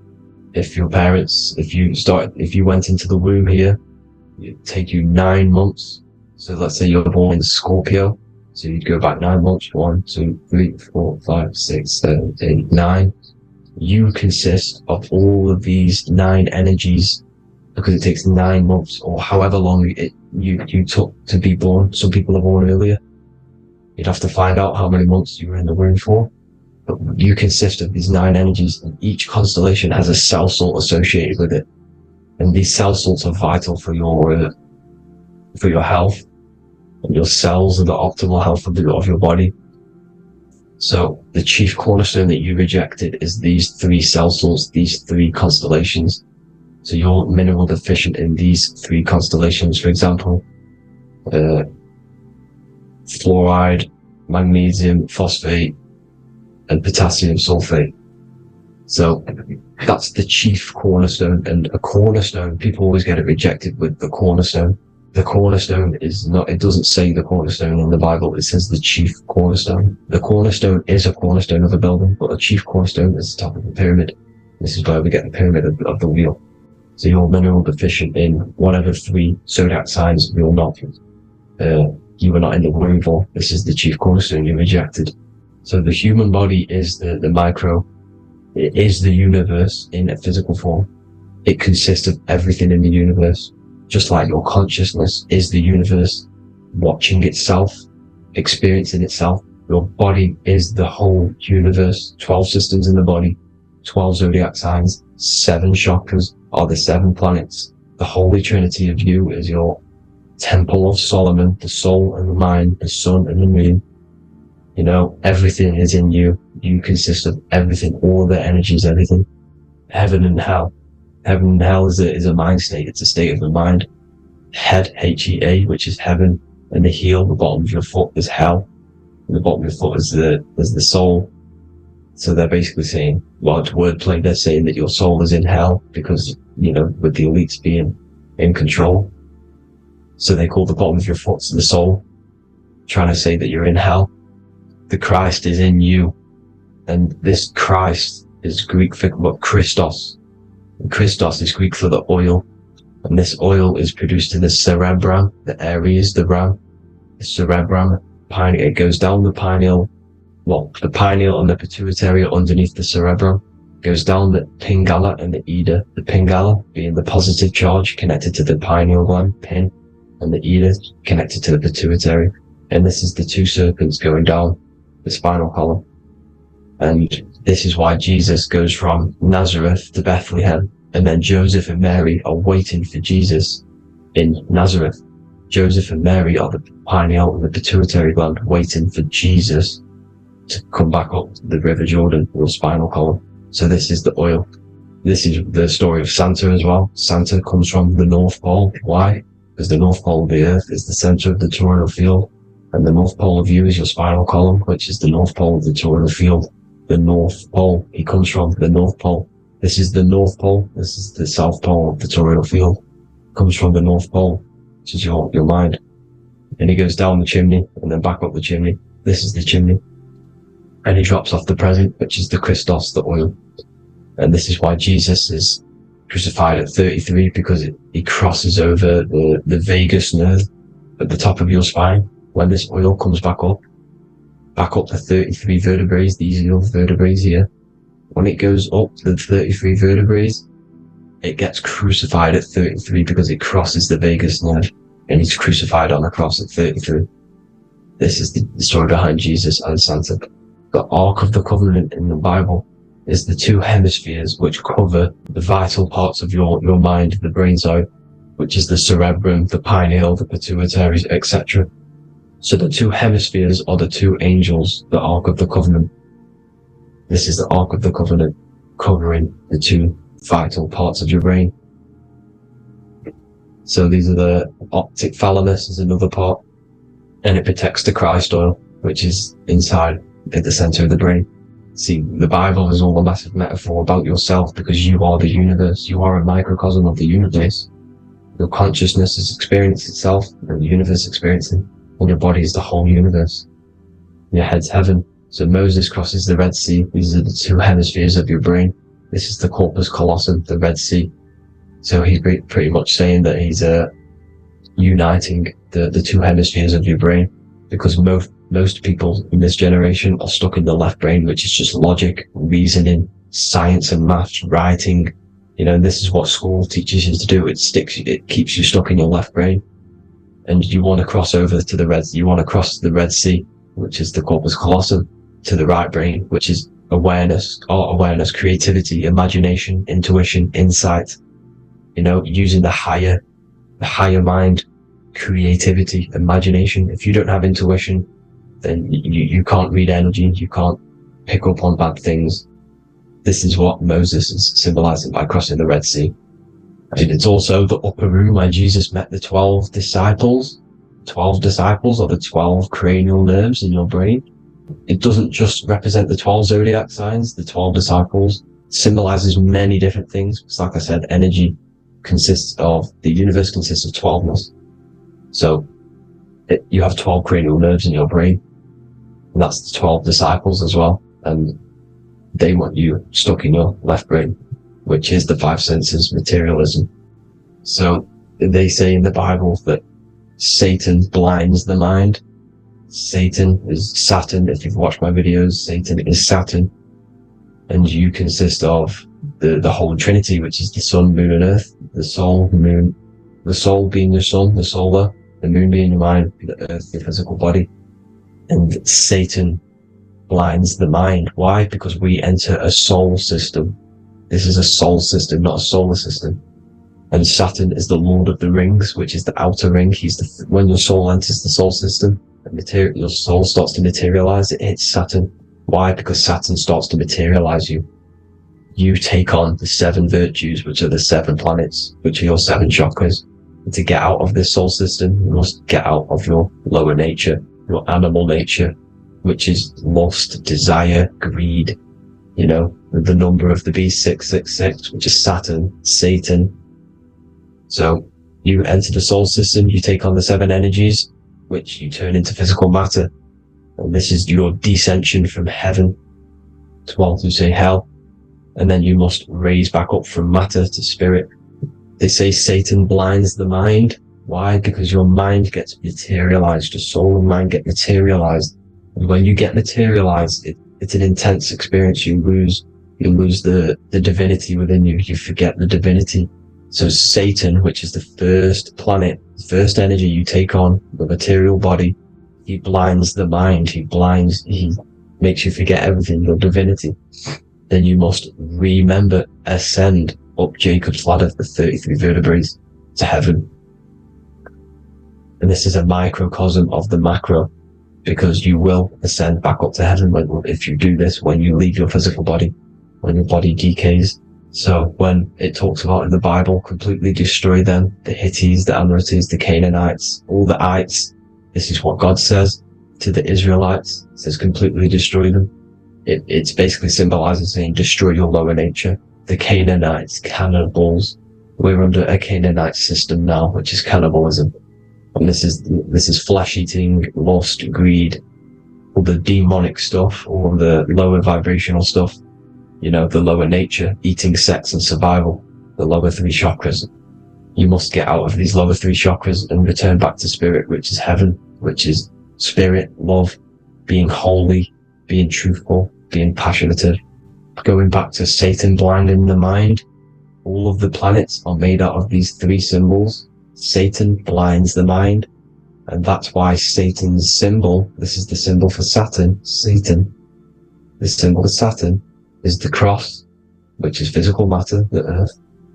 if your parents, if you went into the womb here, it'd take you 9 months. So let's say you're born in Scorpio. So you'd go back 9 months. 1, 2, 3, 4, 5, 6, 7, 8, 9. You consist of all of these 9 energies because it takes 9 months or however long you took to be born. Some people are born earlier. You'd have to find out how many months you were in the womb for. But you consist of these 9 energies, and each constellation has a cell salt associated with it. And these cell salts are vital for your health. And your cells are the optimal health of your body. So the chief cornerstone that you rejected is these 3 cell salts, these 3 constellations. So you're mineral deficient in these 3 constellations. For example, fluoride, magnesium, phosphate, and potassium sulfate. So that's the chief cornerstone. And a cornerstone, people always get it rejected with the cornerstone. The cornerstone is not, it doesn't say the cornerstone in the Bible, it says the chief cornerstone. The cornerstone is a cornerstone of a building, but a chief cornerstone is the top of the pyramid. This is where we get the pyramid of the wheel. So you're mineral deficient in whatever 3 zodiac signs you're not. You were not in the womb for. This is the chief cornerstone you rejected. So the human body is the micro. It is the universe in a physical form. It consists of everything in the universe. Just like your consciousness is the universe, watching itself, experiencing itself. Your body is the whole universe. 12 systems in the body, 12 zodiac signs, 7 chakras are the 7 planets. The Holy Trinity of you is your Temple of Solomon, the soul and the mind, the sun and the moon. You know, everything is in you. You consist of everything, all the energies, everything. Heaven and hell. Heaven and hell is a mind state. It's a state of the mind. Head, H-E-A, which is heaven, and the heel, the bottom of your foot, is hell. And the bottom of your foot is the soul. So they're basically saying, well, it's wordplay. They're saying that your soul is in hell because, you know, with the elites being in control. So they call the bottom of your foot the soul, trying to say that you're in hell. The Christ is in you. And this Christ is Greek for Christos. And Christos is Greek for the oil. And this oil is produced in the cerebrum, the areas, the ram, the cerebrum, pineal. It goes down the pineal, well, the pineal and the pituitary are underneath the cerebrum. Goes down the pingala and the ida. The pingala being the positive charge connected to the pineal gland, pin, and the ida connected to the pituitary. And this is the two serpents going down the spinal column. And this is why Jesus goes from Nazareth to Bethlehem, and then Joseph and Mary are waiting for Jesus in Nazareth. Joseph and Mary are the pineal and the pituitary gland waiting for Jesus to come back up the River Jordan, or spinal column. So this is the oil. This is the story of Santa as well. Santa comes from the North Pole. Why? Because the North Pole of the Earth is the center of the toroidal field, and the North Pole of you is your spinal column, which is the North Pole of the toroidal field. The North Pole. He comes from the North Pole. This is the North Pole. This is the South Pole of the toroidal field. Comes from the North Pole, which is your mind. And he goes down the chimney and then back up the chimney. This is the chimney. And he drops off the present, which is the Christos, the oil. And this is why Jesus is crucified at 33, because he crosses over the vagus nerve at the top of your spine. When this oil comes back up the 33 vertebrae, these are your vertebrae here. When it goes up the 33 vertebrae, it gets crucified at 33 because it crosses the vagus nerve, and he's crucified on a cross at 33. This is the story behind Jesus and Santa. The Ark of the Covenant in the Bible is the two hemispheres which cover the vital parts of your mind, the brain side, which is the cerebrum, the pineal, the pituitary, etc. So the two hemispheres are the two angels, the Ark of the Covenant. This is the Ark of the Covenant, covering the two vital parts of your brain. So these are the optic thalamus is another part, and it protects the Christ oil, which is inside at the center of the brain. See, the Bible is all a massive metaphor about yourself, because you are the universe. You are a microcosm of the universe. Your consciousness is experiencing itself, and the universe experiencing, and your body is the whole universe. Your head's heaven. So Moses crosses the Red Sea. These are the two hemispheres of your brain. This is the corpus callosum, the Red Sea. So he's pretty much saying that he's uniting the two hemispheres of your brain, because most people in this generation are stuck in the left brain, which is just logic, reasoning, science and maths, writing. You know, this is what school teaches you to do. It keeps you stuck in your left brain. And you want to cross over to you want to cross the Red Sea, which is the corpus callosum, to the right brain, which is awareness, art awareness, creativity, imagination, intuition, insight. You know, using the higher mind, creativity, imagination. If you don't have intuition, then you can't read energy, you can't pick up on bad things. This is what Moses is symbolizing by crossing the Red Sea. And it's also the upper room where Jesus met the 12 disciples. 12 disciples are the 12 cranial nerves in your brain. It doesn't just represent the 12 zodiac signs. The 12 disciples symbolizes many different things. It's like I said, energy the universe consists of 12ness. So you have 12 cranial nerves in your brain, and that's the 12 disciples as well. And they want you stuck in your left brain, which is the five senses, materialism. So they say in the Bible that Satan blinds the mind. Satan is Saturn. If you've watched my videos, Satan is Saturn. And you consist of the whole Trinity, which is the sun, moon, and earth. The soul, moon, the soul being your sun, the solar, the moon being your mind, the earth, your physical body. And Satan blinds the mind. Why? Because we enter a soul system. This is a soul system, not a solar system. And Saturn is the Lord of the Rings, which is the outer ring. When your soul enters the soul system, your soul starts to materialize, it hits Saturn. Why? Because Saturn starts to materialize you. You take on the 7 virtues, which are the 7 planets, which are your 7 chakras. And to get out of this soul system, you must get out of your lower nature, your animal nature, which is lust, desire, greed. You know, the number of the beast, 666, which is Saturn, Satan. So you enter the soul system, you take on the 7 energies, which you turn into physical matter. And this is your descension from heaven to, well, to say hell. And then you must raise back up from matter to spirit. They say Satan blinds the mind. Why? Because your mind gets materialized. Your soul and mind get materialized. And when you get materialized, it's an intense experience. You lose the divinity within you. You forget the divinity. So Satan, which is the first planet, first energy you take on, the material body, he blinds the mind. He makes you forget everything, your divinity. Then you must remember, ascend up Jacob's ladder, the 33 vertebrae, to heaven. And this is a microcosm of the macro, because you will ascend back up to heaven if you do this, when you leave your physical body, when your body decays. So when it talks about in the Bible, completely destroy them, the Hittites, the Amorites, the Canaanites, all the ites, this is what God says to the Israelites. It says completely destroy them. It's basically symbolizing saying destroy your lower nature. The Canaanites, cannibals. We're under a Canaanite system now, which is cannibalism. And this is flesh eating, lust, greed, all the demonic stuff, all the lower vibrational stuff, the lower nature, eating, sex and survival, the lower 3 chakras. You must get out of these lower 3 chakras and return back to spirit, which is heaven, which is spirit, love, being holy, being truthful, being passionate. Going back to Satan blinding the mind, all of the planets are made out of these 3 symbols. Satan blinds the mind, and that's why Satan's symbol, this is the symbol for Saturn, Satan, this symbol for Saturn is the cross, which is physical matter, the earth,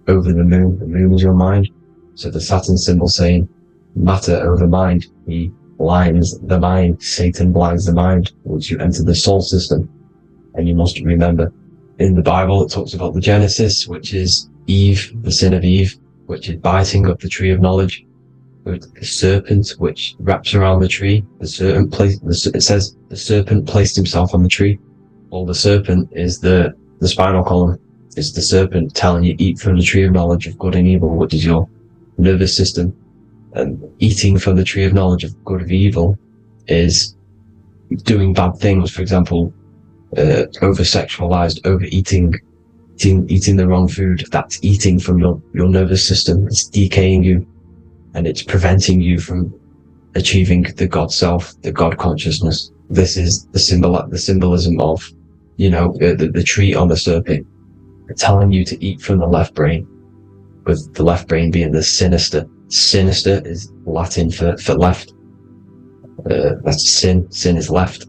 over the moon is your mind. So the Saturn symbol saying matter over mind, he blinds the mind, Satan blinds the mind once you enter the soul system. And you must remember, in the Bible it talks about the Genesis, which is Eve, the sin of Eve, which is biting of the tree of knowledge, with the serpent which wraps around the tree. It says the serpent placed himself on the tree. Well, the serpent is the spinal column. It's the serpent telling you eat from the tree of knowledge of good and evil, which is your nervous system. And eating from the tree of knowledge of good and evil is doing bad things. For example, over-sexualized, overeating, eating the wrong food. That's eating from your nervous system. It's decaying you, and it's preventing you from achieving the God self, the God consciousness. This is the symbolism of, the tree on the serpent, telling you to eat from the left brain, with the left brain being the sinister. Sinister is Latin for left. That's sin. Sin is left.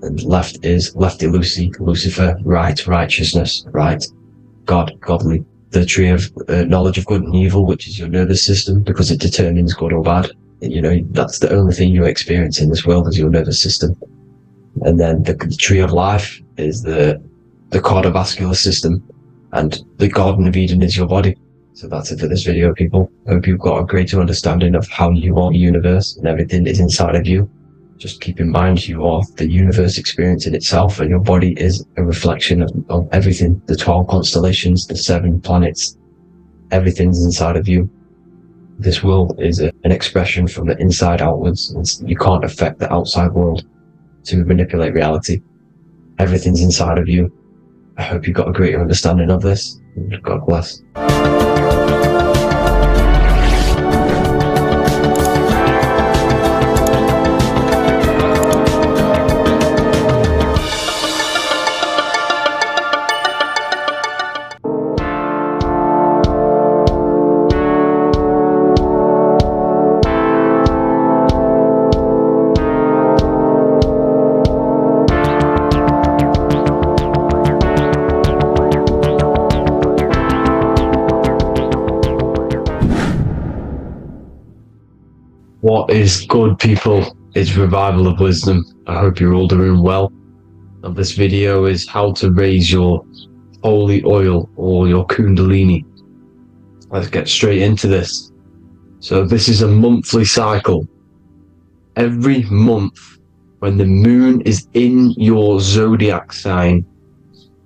And left is lefty Lucy, Lucifer, right, righteousness, right, God, godly. The tree of knowledge of good and evil, which is your nervous system, because it determines good or bad. That's the only thing you experience in this world is your nervous system. And then the tree of life is the cardiovascular system, and the Garden of Eden is your body. So that's it for this video, people. I hope you've got a greater understanding of how you are the universe and everything is inside of you. Just keep in mind you are the universe experience in itself, and your body is a reflection of everything. The 12 constellations, the 7 planets, everything's inside of you. This world is an expression from the inside outwards. You can't affect the outside world to manipulate reality. Everything's inside of you. I hope you got a greater understanding of this. God bless. What is good, people? It's Revival of Wisdom. I hope you're all doing well. And this video is how to raise your holy oil or your kundalini. Let's get straight into this. So this is a monthly cycle. Every month, when the moon is in your zodiac sign,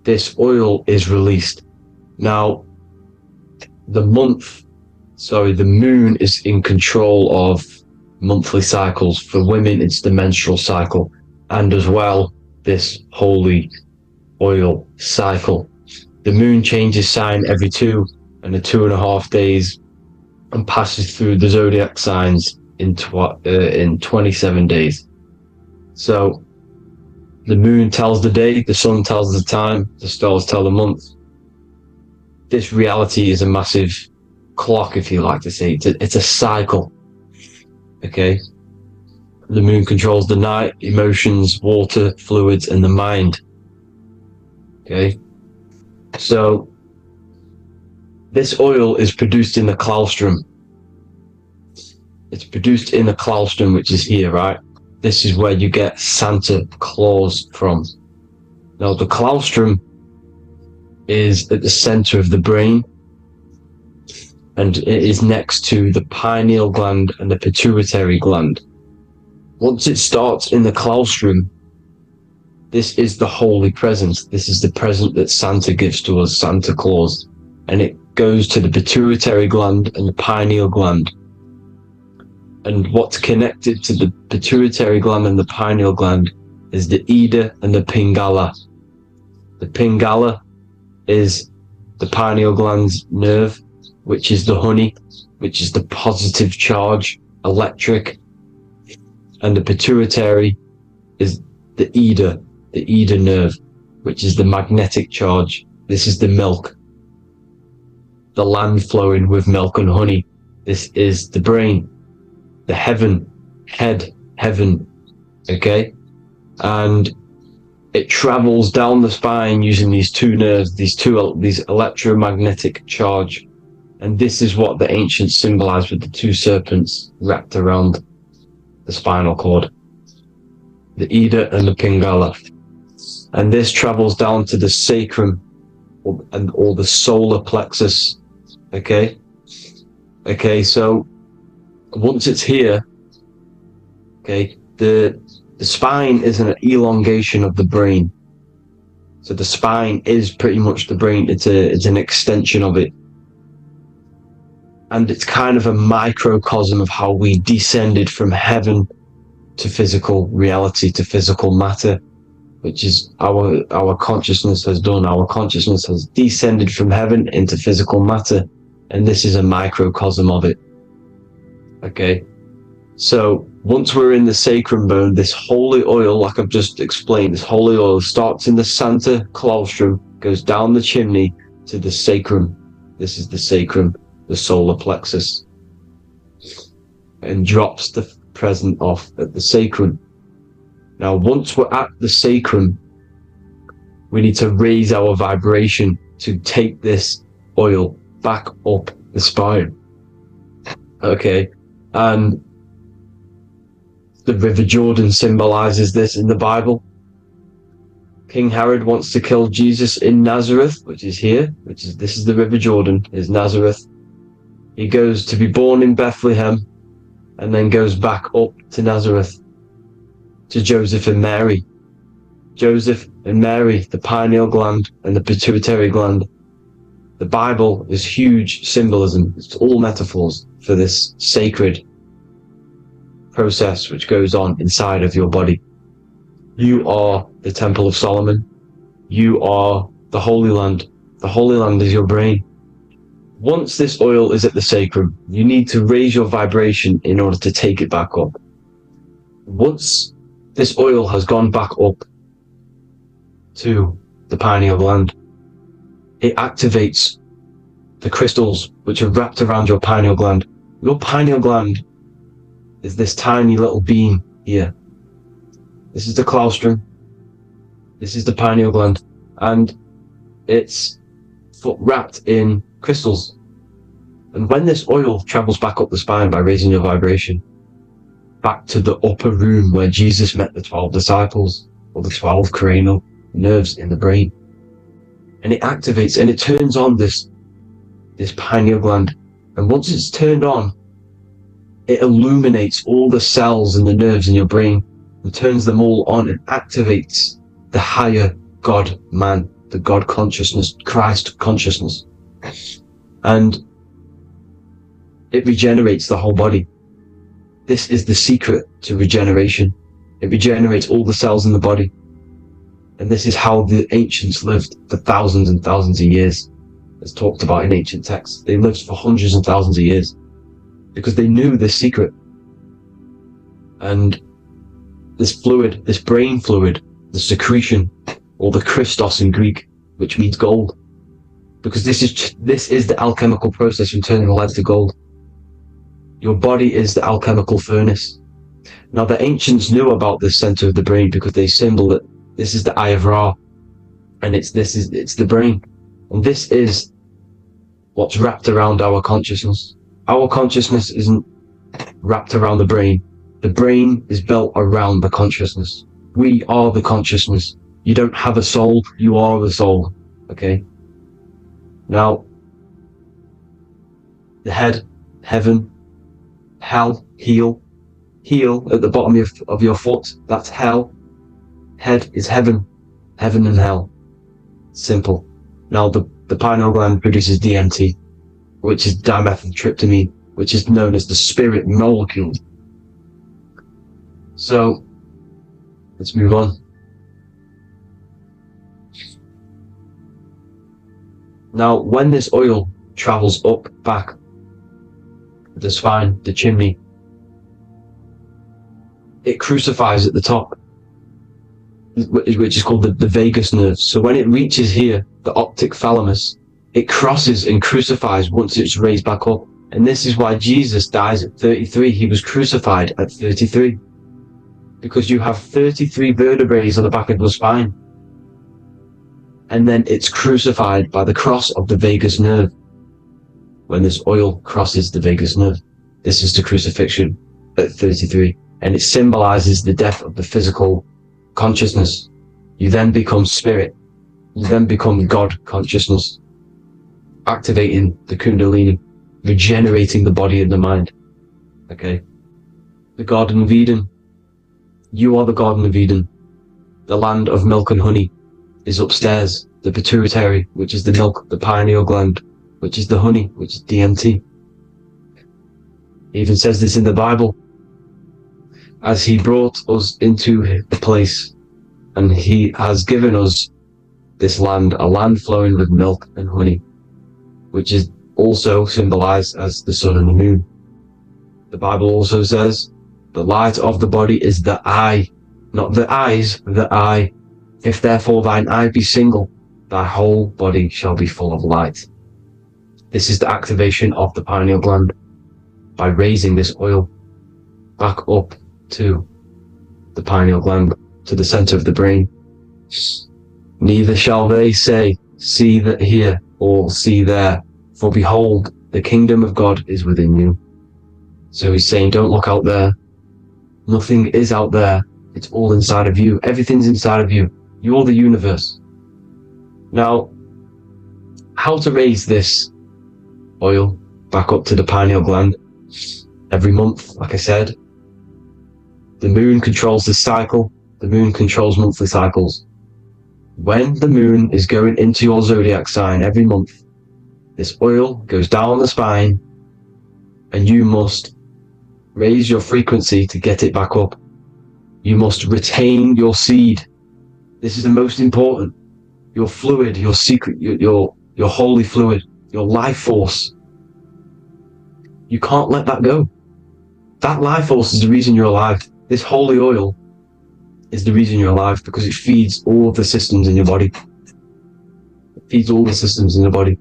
this oil is released. Now, the moon is in control of monthly cycles. For women, it's the menstrual cycle, and as well, this holy oil cycle. The moon changes sign every 2 and a 2.5 days, and passes through the zodiac signs in 27 days. So the moon tells the day, the sun tells the time, the stars tell the month. This reality is a massive clock, if you like to say. It's a cycle. Okay? The moon controls the night, emotions, water, fluids, and the mind. Okay? So this oil is produced in the claustrum. It's produced in the claustrum, which is here, right? This is where you get Santa Claus from. Now, the claustrum is at the center of the brain, and it is next to the pineal gland and the pituitary gland. Once it starts in the claustrum, this is the holy present. This is the present that Santa gives to us, Santa Claus. And it goes to the pituitary gland and the pineal gland. And what's connected to the pituitary gland and the pineal gland is the Ida and the Pingala. The Pingala is the pineal gland's nerve, which is the honey, which is the positive charge, electric. And the pituitary is the Ida nerve, which is the magnetic charge. This is the milk, the land flowing with milk and honey. This is the brain, the heaven, okay? And it travels down the spine using these two nerves, these electromagnetic charge. And this is what the ancients symbolized with the two serpents wrapped around the spinal cord, the Ida and the Pingala. And this travels down to the sacrum or the solar plexus. Okay, so once it's here, okay, the spine is an elongation of the brain. So the spine is pretty much the brain. It's an extension of it. And it's kind of a microcosm of how we descended from heaven to physical reality, to physical matter, which is our consciousness has done. Our consciousness has descended from heaven into physical matter, and this is a microcosm of it. Okay, so once we're in the sacrum bone, this holy oil, like I've just explained, this holy oil starts in the Santa Claustrum, goes down the chimney to the sacrum. This is the sacrum, the solar plexus, and drops the present off at the sacrum. Now, once we're at the sacrum, we need to raise our vibration to take this oil back up the spine. Okay, and the River Jordan symbolizes this in the Bible. King Herod wants to kill Jesus in Nazareth, which is here, this is the River Jordan, is Nazareth. He goes to be born in Bethlehem and then goes back up to Nazareth to Joseph and Mary. Joseph and Mary, the pineal gland and the pituitary gland. The Bible is huge symbolism. It's all metaphors for this sacred process which goes on inside of your body. You are the Temple of Solomon. You are the Holy Land. The Holy Land is your brain. Once this oil is at the sacrum, you need to raise your vibration in order to take it back up. Once this oil has gone back up to the pineal gland, it activates the crystals which are wrapped around your pineal gland. Your pineal gland is this tiny little beam here. This is the claustrum. This is the pineal gland, and it's wrapped in crystals. And when this oil travels back up the spine by raising your vibration back to the upper room where Jesus met the 12 disciples, or the 12 cranial nerves in the brain, and it activates and it turns on this pineal gland, and once it's turned on, it illuminates all the cells and the nerves in your brain and turns them all on and activates the higher God man, the God consciousness, Christ consciousness. And it regenerates the whole body. This is the secret to regeneration. It regenerates all the cells in the body. And this is how the ancients lived for thousands and thousands of years. as talked about in ancient texts. They lived for hundreds and thousands of years because they knew this secret. And this fluid, this brain fluid, the secretion, or the Christos in Greek, which means gold, because this is the alchemical process from turning lead to gold. Your body is the alchemical furnace. Now the ancients knew about this center of the brain because they symbol it. This is the eye of Ra, and it's the brain, and this is what's wrapped around our consciousness. Our consciousness isn't wrapped around the brain. The brain is built around the consciousness. We are the consciousness. You don't have a soul, you are the soul. Okay? Now, the head, heaven, hell, heel at the bottom of your foot, that's hell. Head is heaven and hell. Simple. Now, the pineal gland produces DMT, which is dimethyltryptamine, which is known as the spirit molecule. So, let's move on. Now, when this oil travels up, back, the spine, the chimney, it crucifies at the top, which is called the vagus nerve. So when it reaches here, the optic thalamus, it crosses and crucifies once it's raised back up. And this is why Jesus dies at 33. He was crucified at 33. Because you have 33 vertebrae on the back of the spine. And then it's crucified by the cross of the vagus nerve. When this oil crosses the vagus nerve, this is the crucifixion at 33. And it symbolizes the death of the physical consciousness. You then become spirit. You then become God consciousness, activating the Kundalini, regenerating the body and the mind. Okay? The Garden of Eden. You are the Garden of Eden. The land of milk and honey is upstairs. The pituitary, which is the milk, the pineal gland, which is the honey, which is DMT. It even says this in the Bible. As he brought us into the place, and he has given us this land, a land flowing with milk and honey, which is also symbolized as the sun and the moon. The Bible also says, the light of the body is the eye, not the eyes, the eye. If therefore thine eye be single, thy whole body shall be full of light. This is the activation of the pineal gland by raising this oil back up to the pineal gland, to the center of the brain. Neither shall they say, see that here, or see there, for behold, the kingdom of God is within you. So he's saying, don't look out there. Nothing is out there. It's all inside of you. Everything's inside of you. You're the universe. Now, how to raise this oil back up to the pineal gland? Every month, like I said. The moon controls the cycle. The moon controls monthly cycles. When the moon is going into your zodiac sign every month, this oil goes down the spine, and you must raise your frequency to get it back up. You must retain your seed. This is the most important. Your fluid, your secret, your holy fluid, your life force. You can't let that go. That life force is the reason you're alive. This holy oil is the reason you're alive, because it feeds all of the systems in your body. It feeds all the systems in your body.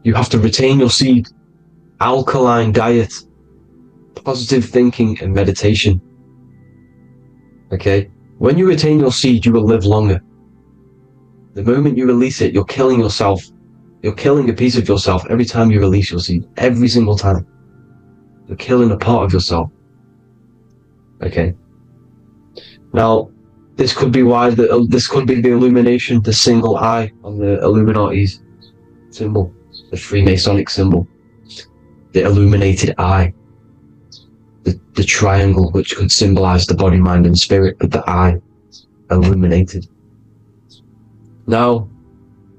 You have to retain your seed. Alkaline diet, positive thinking, and meditation. Okay? When you retain your seed, you will live longer. The moment you release it, you're killing yourself. You're killing a piece of yourself every time you release your seed. Every single time. You're killing a part of yourself. Okay? Now, this could be why this could be the illumination, the single eye on the Illuminati's symbol, the Freemasonic symbol, the illuminated eye, the triangle, which could symbolize the body, mind, and spirit, but the eye illuminated. Now,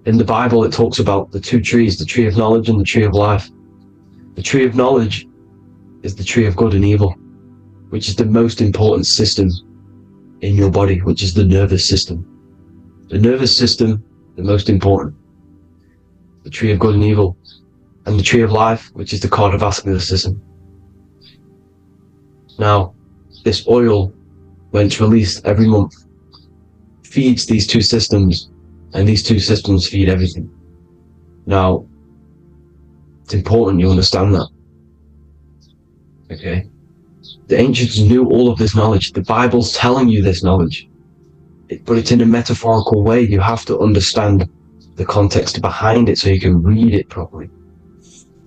in the Bible, it talks about the two trees, the tree of knowledge and the tree of life. The tree of knowledge is the tree of good and evil, which is the most important system in your body, which is the nervous system. The nervous system, the most important. the tree of good and evil, and the tree of life, which is the cardiovascular system. Now, this oil, when it's released every month, feeds these two systems, and these two systems feed everything. Now, it's important you understand that. Okay? The ancients knew all of this knowledge. The Bible's telling you this knowledge. But it's in a metaphorical way. You have to understand the context behind it so you can read it properly.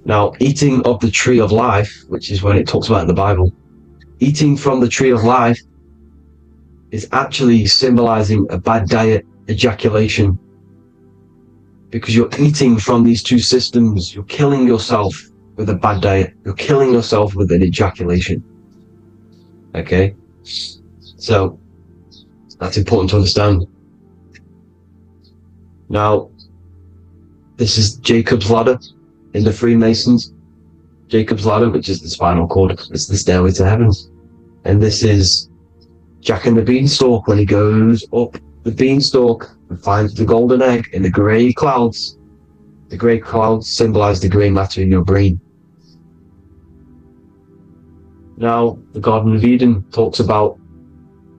Now, eating of the tree of life, which is when it talks about in the Bible, eating from the tree of life is actually symbolizing a bad diet, ejaculation, because you're eating from these two systems. You're killing yourself with a bad diet. You're killing yourself with an ejaculation. Okay? So, that's important to understand. Now, this is Jacob's ladder in the Freemasons. Jacob's ladder, which is the spinal cord, it's the stairway to heaven. And this is Jack and the Beanstalk when he goes up the beanstalk and finds the golden egg in the grey clouds. The grey clouds symbolize the grey matter in your brain. Now, the Garden of Eden talks about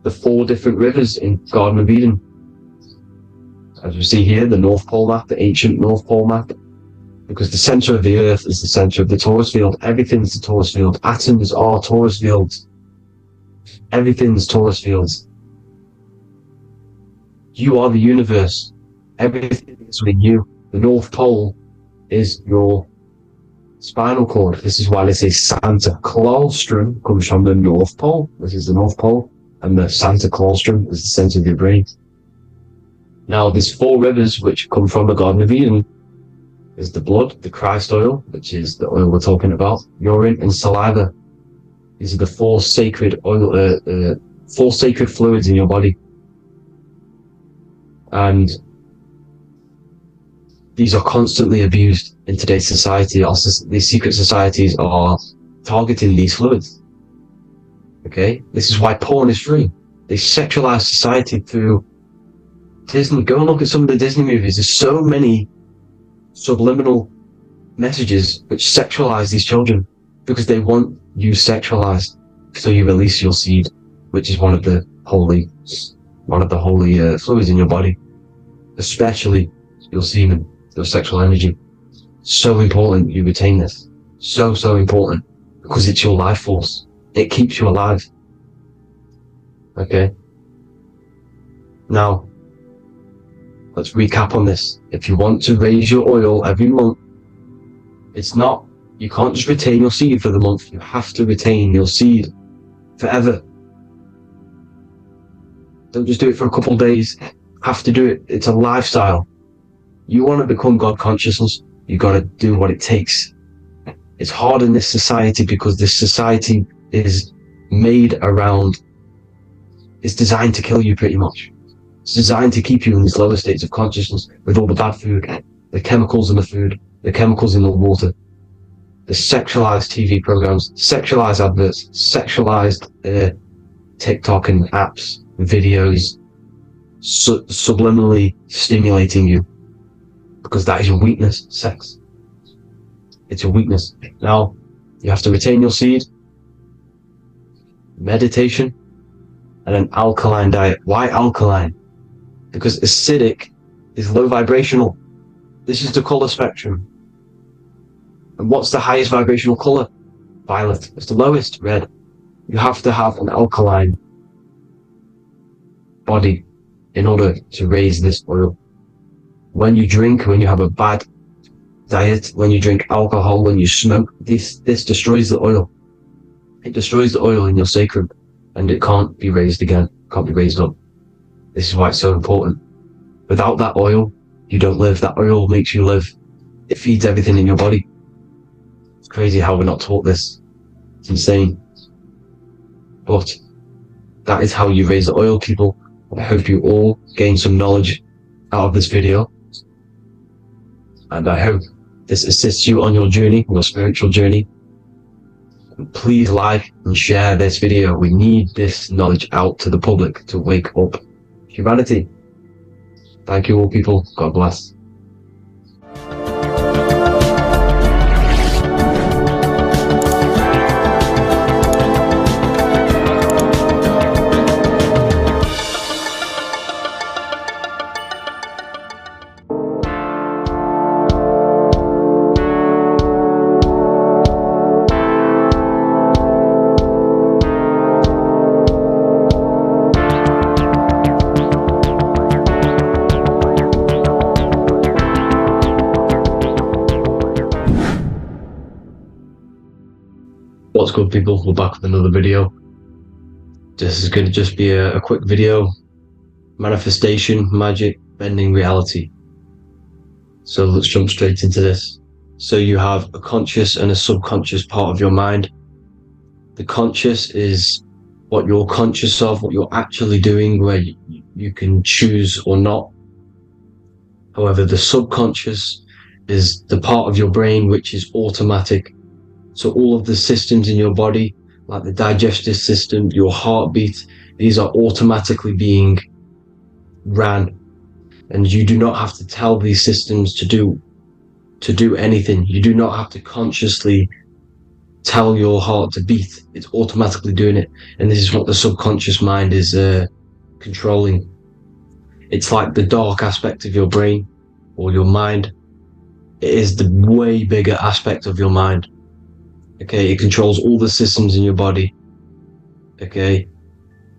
the 4 different rivers in Garden of Eden. As we see here, the North Pole map, the ancient North Pole map, because the center of the earth is the center of the torus field. Everything's the torus field. Atoms are torus fields. Everything's torus fields. You are the universe. Everything is within you. The North Pole is your spinal cord. This is why they say Santa Claustrum comes from the North Pole. This is the North Pole. And the Santa Claustrum is the center of your brain. Now, there's 4 rivers which come from the Garden of Eden. There's the blood, the Christ oil, which is the oil we're talking about, urine, and saliva. These are the 4 sacred oil, 4 sacred fluids in your body. And these are constantly abused in today's society. These secret societies are targeting these fluids. Okay? This is why porn is free. They sexualize society through Disney. Go and look at some of the Disney movies. There's so many subliminal messages which sexualize these children because they want you sexualized, so you release your seed, which is one of the holy fluids in your body, especially your semen, your sexual energy. So important you retain this. So important, because it's your life force. It keeps you alive. Okay? Now, let's recap on this. If you want to raise your oil every month, you can't just retain your seed for the month. You have to retain your seed forever. Don't just do it for a couple of days. Have to do it. It's a lifestyle. You want to become God consciousness, you got to do what it takes. It's hard in this society because this society is made around, it's designed to kill you pretty much. It's designed to keep you in these lower states of consciousness with all the bad food, the chemicals in the food, the chemicals in the water, the sexualized TV programs, sexualized adverts, sexualized TikTok and apps, videos, subliminally stimulating you. Because that is your weakness, sex. It's your weakness. Now, you have to retain your seed, meditation, and an alkaline diet. Why alkaline? Because acidic is low vibrational. This is the color spectrum. And what's the highest vibrational color? Violet. It's the lowest, red. You have to have an alkaline body in order to raise this oil. When you drink, when you have a bad diet, when you drink alcohol, when you smoke, this destroys the oil. It destroys the oil in your sacrum, and it can't be raised again, can't be raised up. This is why it's so important. Without that oil, you don't live. That oil makes you live. It feeds everything in your body. It's crazy how we're not taught this. It's insane. But that is how you raise the oil, people. I hope you all gain some knowledge out of this video. And I hope this assists you on your journey, your spiritual journey. And please like and share this video. We need this knowledge out to the public to wake up humanity. Thank you all, people. God bless. What's good, people? We're back with another video. This is going to just be a quick video. Manifestation, magic, bending reality. So let's jump straight into this. So you have a conscious and a subconscious part of your mind. The conscious is what you're conscious of, what you're actually doing, where you can choose or not. However, the subconscious is the part of your brain which is automatic. So all of the systems in your body, like the digestive system, your heartbeat, these are automatically being ran. And you do not have to tell these systems to do anything. You do not have to consciously tell your heart to beat. It's automatically doing it. And this is what the subconscious mind is controlling. It's like the dark aspect of your brain or your mind. It is the way bigger aspect of your mind. Okay, it controls all the systems in your body. Okay,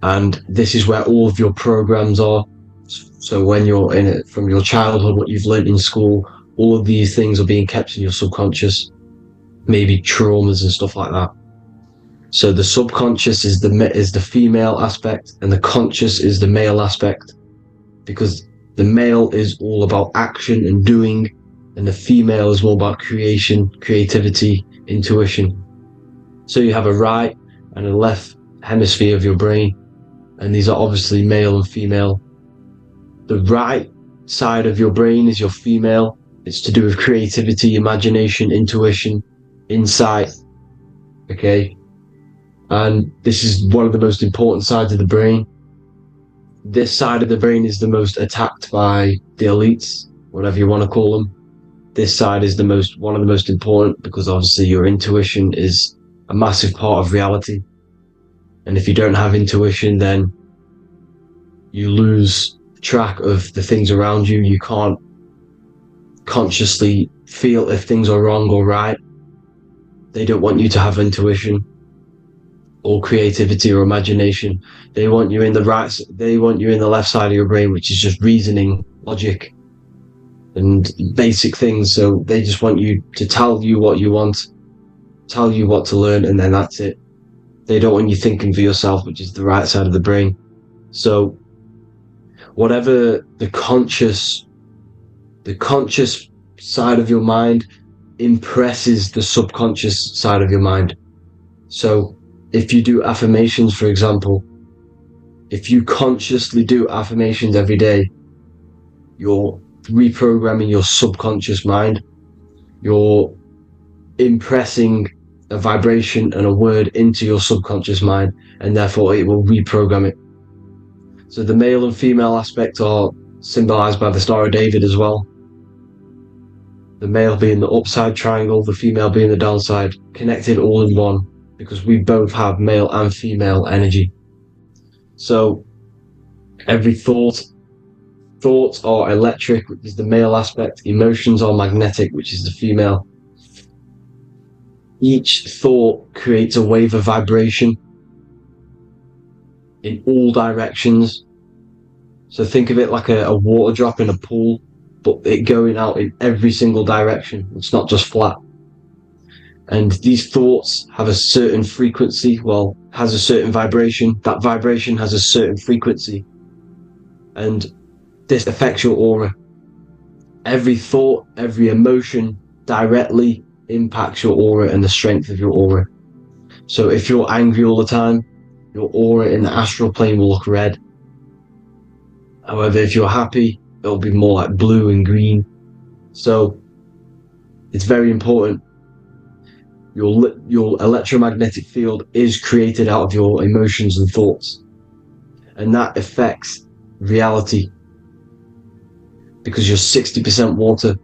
and this is where all of your programs are. So when you're in it, from your childhood, what you've learned in school, all of these things are being kept in your subconscious. Maybe traumas and stuff like that. So the subconscious is the female aspect, and the conscious is the male aspect, because the male is all about action and doing, and the female is more about creation, creativity, intuition. So you have a right and a left hemisphere of your brain, and these are obviously male and female. The right side of your brain is your female. It's to do with creativity, imagination, intuition, insight. Okay, and this is one of the most important sides of the brain. This side of the brain is the most attacked by the elites, whatever you want to call them. This side is one of the most important, because obviously your intuition is a massive part of reality. And if you don't have intuition, then you lose track of the things around you. You can't consciously feel if things are wrong or right. They don't want you to have intuition or creativity or imagination. They want you in the left side of your brain, which is just reasoning, logic, and basic things. So they just want you to tell you what you want, tell you what to learn, and then that's it. They don't want you thinking for yourself, which is the right side of the brain. So whatever the conscious side of your mind impresses the subconscious side of your mind. So if you do affirmations, for example, if you consciously do affirmations every day, you're reprogramming your subconscious mind. You're impressing a vibration and a word into your subconscious mind, and therefore it will reprogram it. So the male and female aspect are symbolized by the Star of David as well. The male being the upside triangle, the female being the downside, connected all in one, because we both have male and female energy. So every thoughts are electric, which is the male aspect. Emotions are magnetic, which is the female. Each thought creates a wave of vibration in all directions. So think of it like a water drop in a pool, but it going out in every single direction. It's not just flat. And these thoughts have a certain frequency, has a certain vibration. That vibration has a certain frequency. And this affects your aura. Every thought, every emotion directly impacts your aura and the strength of your aura. So if you're angry all the time, your aura in the astral plane will look red. However, if you're happy, it'll be more like blue and green. So it's very important. Your electromagnetic field is created out of your emotions and thoughts, and that affects reality, because you're 60% water,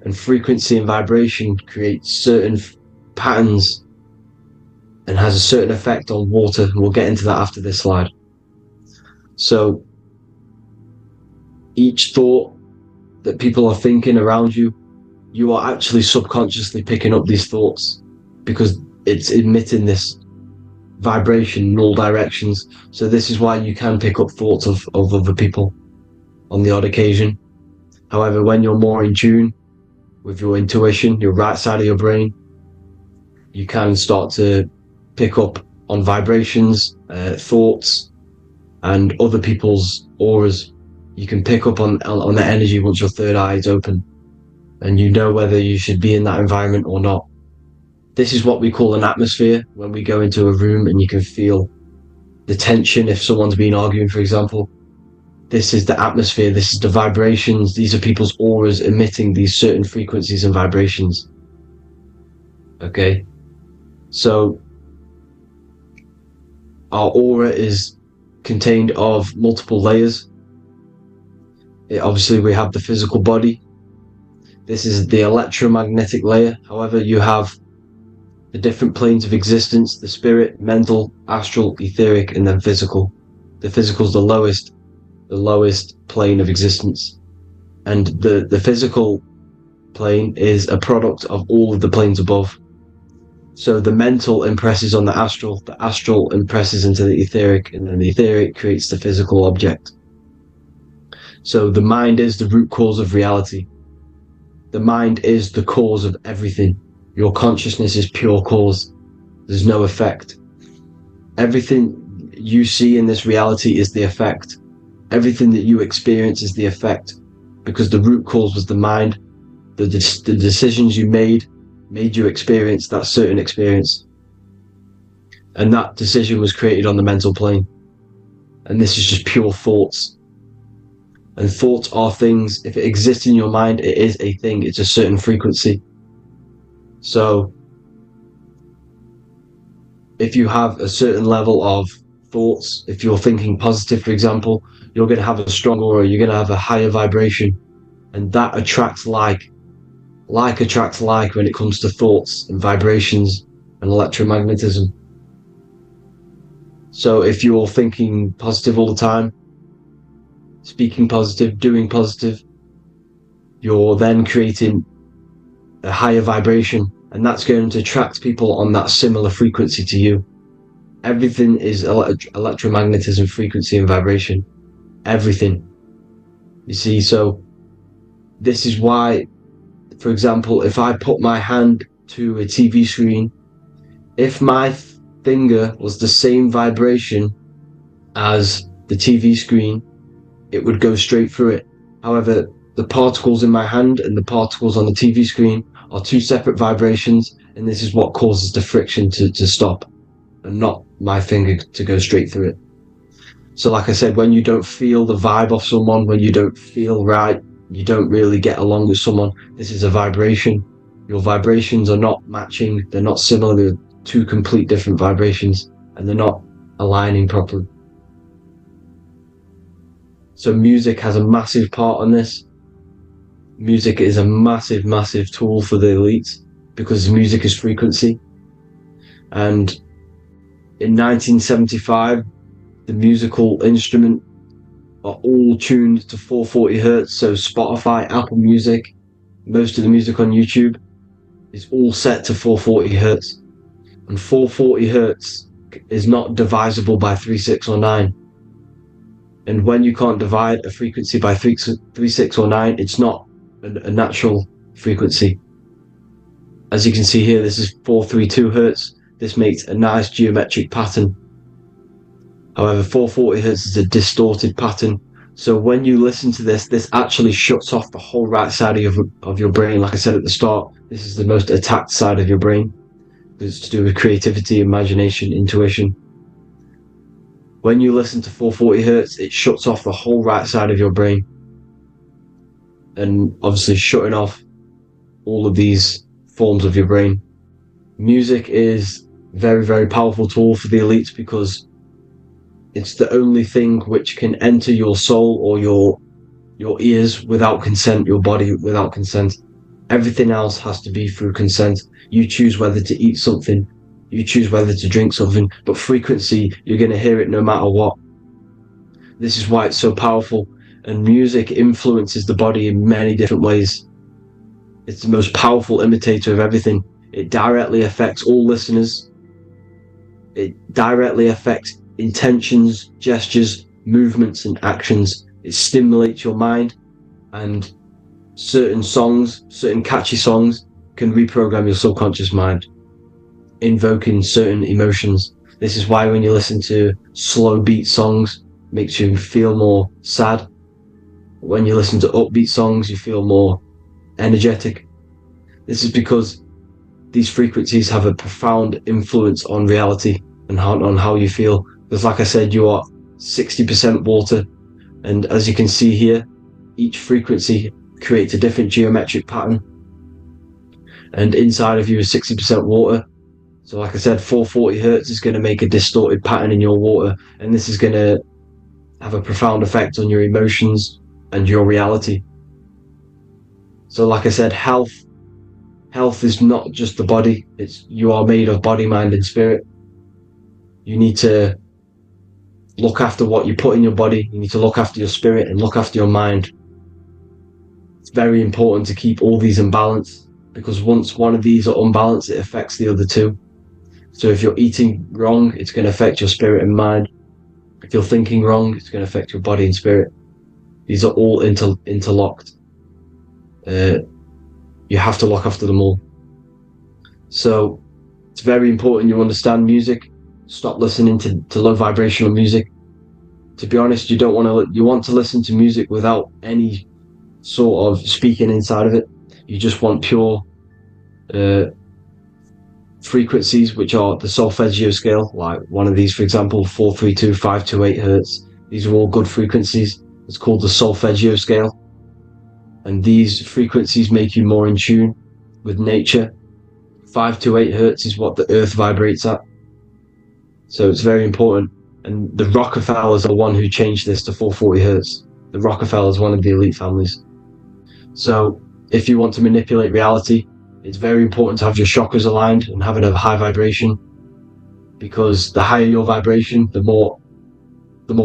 and frequency and vibration create certain patterns and has a certain effect on water. We'll get into that after this slide. So each thought that people are thinking around you, you are actually subconsciously picking up these thoughts, because it's emitting this vibration in all directions. So this is why you can pick up thoughts of other people on the odd occasion. However, when you're more in tune with your intuition, your right side of your brain, You can start to pick up on vibrations, thoughts, and other people's auras. You can pick up on the energy once your third eye is open, and you know whether you should be in that environment or not. This is what we call an atmosphere. When we go into a room and you can feel the tension if someone's been arguing, for example, this is the atmosphere, this is the vibrations, these are people's auras emitting these certain frequencies and vibrations. Okay, so our aura is contained of multiple layers. Obviously we have the physical body. This is the electromagnetic layer. However, you have the different planes of existence: the spirit, mental, astral, etheric, and then physical. The physical is the lowest plane of existence, and the physical plane is a product of all of the planes above. So the mental impresses on the astral impresses into the etheric, and then the etheric creates the physical object. So the mind is the root cause of reality. The mind is the cause of everything. Your consciousness is pure cause. There's no effect. Everything you see in this reality is the effect. Everything that you experience is the effect, because the root cause was the mind. The decisions you made you experience that certain experience. And that decision was created on the mental plane. And this is just pure thoughts. And thoughts are things. If it exists in your mind, it is a thing. It's a certain frequency. So if you have a certain level of thoughts, if you're thinking positive, for example, you're going to have a strong aura, you're going to have a higher vibration, and that attracts like. Like attracts like when it comes to thoughts and vibrations and electromagnetism. So if you're thinking positive all the time, speaking positive, doing positive, you're then creating a higher vibration, and that's going to attract people on that similar frequency to you. Everything is electromagnetism, frequency and vibration. Everything. You see, so this is why, for example, if I put my hand to a TV screen, if my finger was the same vibration as the TV screen, it would go straight through it. However, the particles in my hand and the particles on the TV screen are two separate vibrations, and this is what causes the friction to stop, and not my finger to go straight through it. So like I said, when you don't feel the vibe of someone, when you don't feel right, you don't really get along with someone, this is a vibration. Your vibrations are not matching, they're not similar, they're two complete different vibrations, and they're not aligning properly. So music has a massive part on this. Music is a massive, massive tool for the elites, because music is frequency. And in 1975, the musical instrument are all tuned to 440 hertz. So Spotify, Apple Music, most of the music on YouTube is all set to 440 hertz. And 440 hertz is not divisible by 3, 6, or 9. And when you can't divide a frequency by 3, 6, or 9, it's not a natural frequency. As you can see here, this is 432 hertz. This makes a nice geometric pattern. However, 440 hertz is a distorted pattern. So when you listen to this, this actually shuts off the whole right side of your brain. Like I said at the start, this is the most attacked side of your brain. It's to do with creativity, imagination, intuition. When you listen to 440 hertz, it shuts off the whole right side of your brain. And obviously shutting off all of these forms of your brain. Music is a very, very powerful tool for the elites, because it's the only thing which can enter your soul or your ears without consent, your body without consent. Everything else has to be through consent. You choose whether to eat something, you choose whether to drink something, but frequency, you're going to hear it no matter what. This is why it's so powerful, and music influences the body in many different ways. It's the most powerful imitator of everything. It directly affects all listeners. It directly affects intentions, gestures, movements, and actions. It stimulates your mind, and certain songs, certain catchy songs, can reprogram your subconscious mind. invoking certain emotions. This is why when you listen to slow beat songs, it makes you feel more sad. When you listen to upbeat songs, you feel more energetic. This is because these frequencies have a profound influence on reality and on how you feel. Because like I said, you are 60% water, and as you can see here, each frequency creates a different geometric pattern, and inside of you is 60% water. So like I said, 440 hertz is going to make a distorted pattern in your water, and this is going to have a profound effect on your emotions and your reality. So like I said, health is not just the body. You are made of body, mind and spirit. You need to look after what you put in your body. You need to look after your spirit and look after your mind. It's very important to keep all these in balance, because once one of these are unbalanced, it affects the other two. So if you're eating wrong, it's going to affect your spirit and mind. If you're thinking wrong, it's going to affect your body and spirit. These are all interlocked. You have to look after them all. So it's very important you understand music. Stop listening to low vibrational music. To be honest, you want to listen to music without any sort of speaking inside of it. You just want pure frequencies, which are the solfeggio scale, like one of these, for example, 432, 528 hertz. These are all good frequencies. It's called the solfeggio scale. And these frequencies make you more in tune with nature. 528 hertz is what the earth vibrates at. So it's very important. And the Rockefellers are the one who changed this to 440 hertz. The Rockefellers, one of the elite families. So if you want to manipulate reality, it's very important to have your chakras aligned and having a high vibration, because the higher your vibration, the more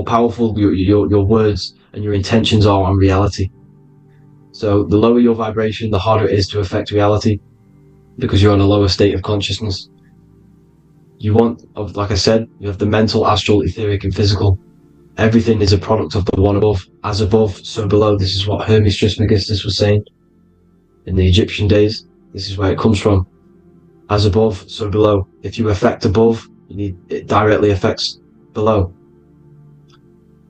powerful your words and your intentions are on reality. So the lower your vibration, the harder it is to affect reality, because you're on a lower state of consciousness. Like I said, you have the mental, astral, etheric and physical. Everything is a product of the one above. As above, so below. This is what Hermes Trismegistus was saying in the Egyptian days. This is where it comes from. As above, so below. If you affect above, it directly affects below.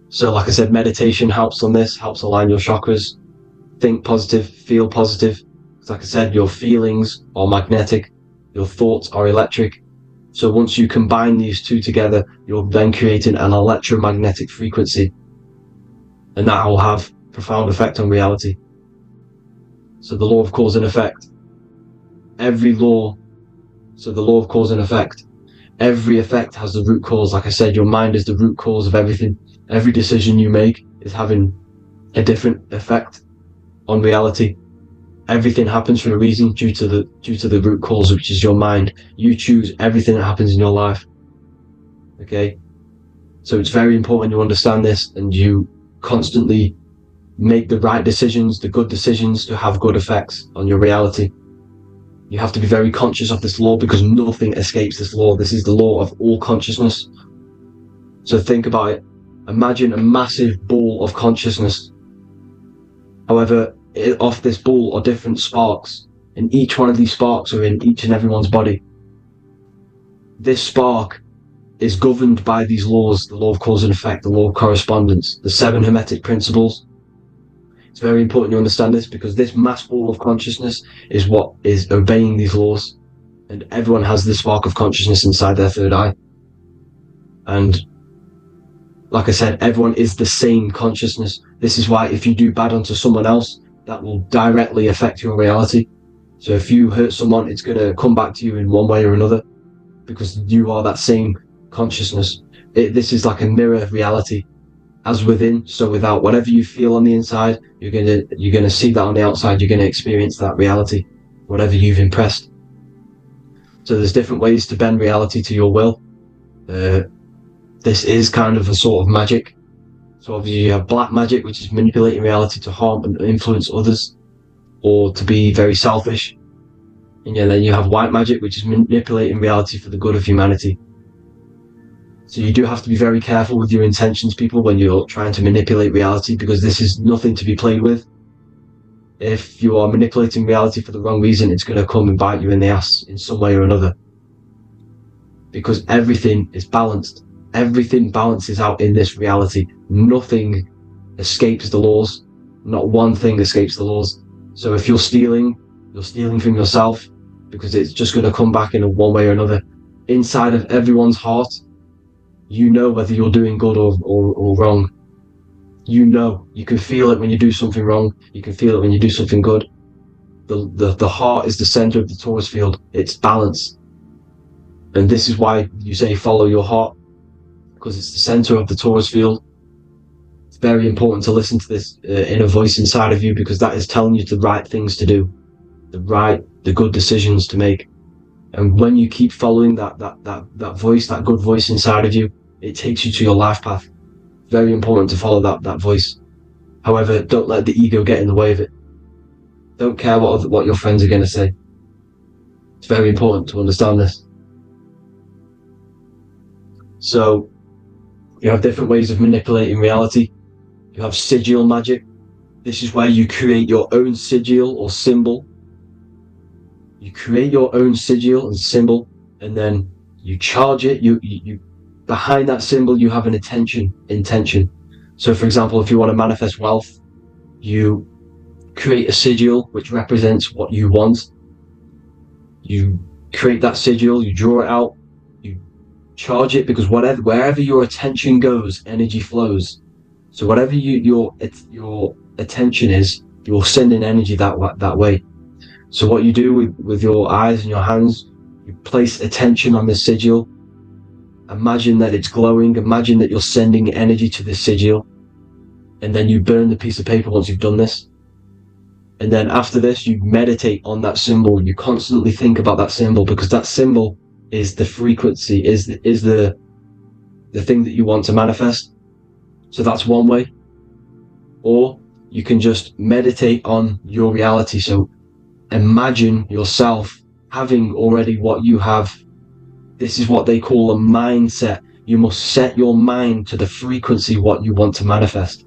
So like I said, meditation helps on this, helps align your chakras. Think positive, feel positive. Like I said, your feelings are magnetic, your thoughts are electric. So once you combine these two together, you're then creating an electromagnetic frequency, and that will have profound effect on reality. So the law of cause and effect. The law of cause and effect. Every effect has the root cause. Like I said, your mind is the root cause of everything. Every decision you make is having a different effect on reality. Everything happens for a reason due to the root cause, which is your mind. You choose everything that happens in your life. Okay? So it's very important you understand this, and you constantly make the right decisions, the good decisions, to have good effects on your reality. You have to be very conscious of this law, because nothing escapes this law. This is the law of all consciousness. So think about it. Imagine a massive ball of consciousness. However, off this ball are different sparks, and each one of these sparks are in each and everyone's body. This spark is governed by these laws, the law of cause and effect, the law of correspondence, the 7 hermetic principles. It's very important you understand this, because this mass ball of consciousness is what is obeying these laws, and everyone has this spark of consciousness inside their third eye. And like I said, everyone is the same consciousness. This is why if you do bad unto someone else, that will directly affect your reality. So if you hurt someone, it's going to come back to you in one way or another, because you are that same consciousness. This is like a mirror reality. As within, so without. Whatever you feel on the inside, you're gonna see that on the outside. You're gonna experience that reality, whatever you've impressed. So there's different ways to bend reality to your will. This is kind of a sort of magic. So obviously you have black magic, which is manipulating reality to harm and influence others, or to be very selfish. And then you have white magic, which is manipulating reality for the good of humanity. So you do have to be very careful with your intentions, people, when you're trying to manipulate reality, because this is nothing to be played with. If you are manipulating reality for the wrong reason, it's going to come and bite you in the ass in some way or another. because everything is balanced. Everything balances out in this reality. Nothing escapes the laws. Not one thing escapes the laws. So if you're stealing from yourself, because it's just going to come back in one way or another. Inside of everyone's heart, you know whether you're doing good or wrong. You know, you can feel it when you do something wrong. You can feel it when you do something good. The heart is the center of the torus field. It's balance. And this is why you say follow your heart, because it's the center of the torus field. It's very important to listen to this inner voice inside of you, because that is telling you the right things to do, the good decisions to make. And when you keep following that voice, that good voice inside of you, it takes you to your life path. Very important to follow that voice. However, don't let the ego get in the way of it. Don't care what your friends are going to say. It's very important to understand this. So, you have different ways of manipulating reality. You have sigil magic. This is where you create your own sigil or symbol. You create your own sigil and symbol, and then you charge it. You behind that symbol, you have an intention. So, for example, if you want to manifest wealth, you create a sigil which represents what you want. You create that sigil, you draw it out, you charge it, because wherever your attention goes, energy flows. So whatever your attention is, you're sending energy that way. So what you do with your eyes and your hands, you place attention on the sigil. Imagine that it's glowing. Imagine that you're sending energy to the sigil, and then you burn the piece of paper once you've done this. And then after this, you meditate on that symbol. You constantly think about that symbol, because that symbol is the frequency, is the thing that you want to manifest. So that's one way. Or you can just meditate on your reality. So imagine yourself having already what you have. This is what they call a mindset. You must set your mind to the frequency what you want to manifest.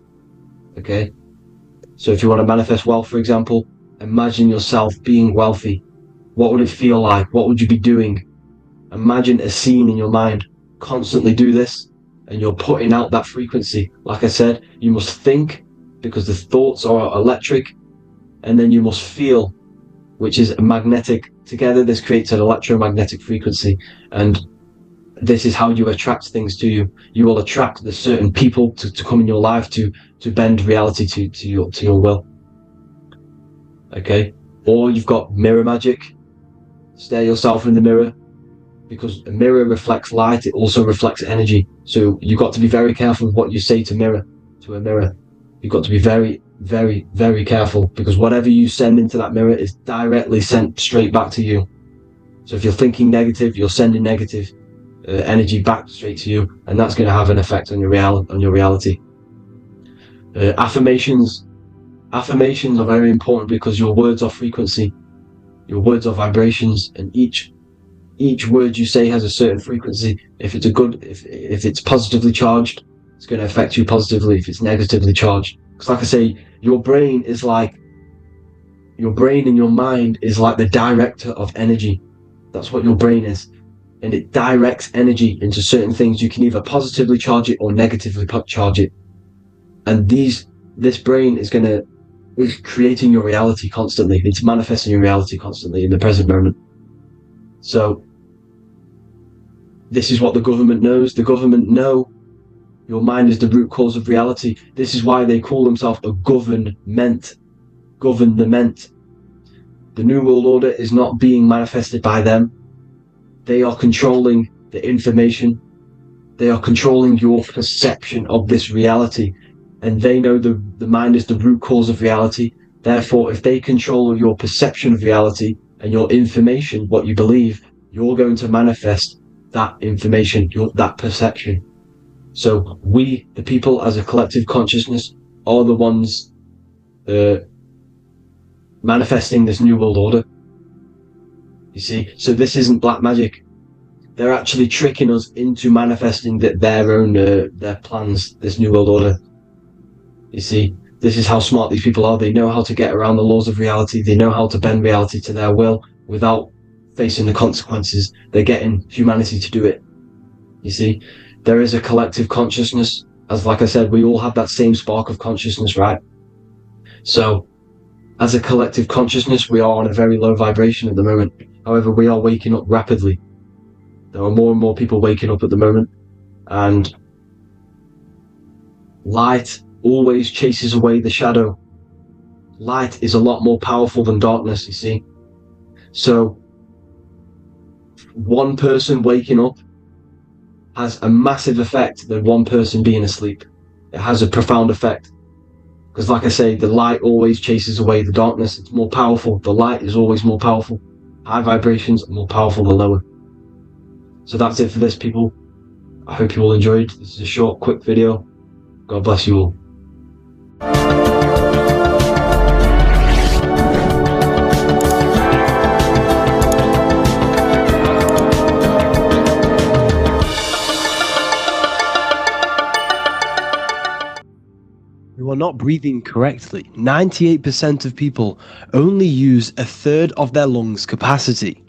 Okay? So if you want to manifest wealth, for example, imagine yourself being wealthy. What would it feel like? What would you be doing? Imagine a scene in your mind. Constantly do this, and you're putting out that frequency. Like I said, you must think, because the thoughts are electric, and then you must feel, which is magnetic. Together, this creates an electromagnetic frequency, and this is how you attract things to you. You will attract the certain people to come in your life to bend reality to your will. Okay? Or you've got mirror magic. Stare yourself in the mirror, because a mirror reflects light. It also reflects energy. So you've got to be very careful with what you say to a mirror. You've got to be very, very, very careful, because whatever you send into that mirror is directly sent straight back to you. So if you're thinking negative, you're sending negative energy back straight to you, and that's going to have an effect on your reality. Affirmations are very important, because your words are frequency, your words are vibrations, and each word you say has a certain frequency. If it's if it's positively charged, it's going to affect you positively. If it's negatively charged, because like I say, your brain and your mind is like the director of energy. That's what your brain is. And it directs energy into certain things. You can either positively charge it or negatively charge it. And this brain is creating your reality constantly. It's manifesting your reality constantly in the present moment. So this is what the government knows. The government know your mind is the root cause of reality. This is why they call themselves a government. Government. The New World Order is not being manifested by them. They are controlling the information. They are controlling your perception of this reality. And they know the mind is the root cause of reality. Therefore, if they control your perception of reality and your information, what you believe, you're going to manifest that information, that perception. So we, the people as a collective consciousness, are the ones manifesting this New World Order. You see, so this isn't black magic. They're actually tricking us into manifesting their own their plans, this New World Order. You see, this is how smart these people are. They know how to get around the laws of reality. They know how to bend reality to their will without facing the consequences. They're getting humanity to do it. You see, there is a collective consciousness. As like I said, we all have that same spark of consciousness, right? So, as a collective consciousness, we are on a very low vibration at the moment. However, we are waking up rapidly. There are more and more people waking up at the moment, and light always chases away the shadow. Light is a lot more powerful than darkness, you see. So, one person waking up has a massive effect than one person being asleep. It has a profound effect. Because like I say, the light always chases away the darkness. It's more powerful. The light is always more powerful. High vibrations are more powerful than lower. So that's it for this, people. I hope you all enjoyed. This is a short, quick video. God bless you all. You are not breathing correctly. 98% of people only use a third of their lungs capacity,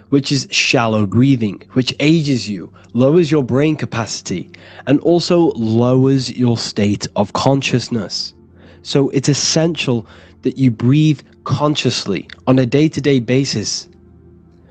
which is shallow breathing, which ages you, lowers your brain capacity, and also lowers your state of consciousness. So it's essential that you breathe consciously on a day-to-day basis,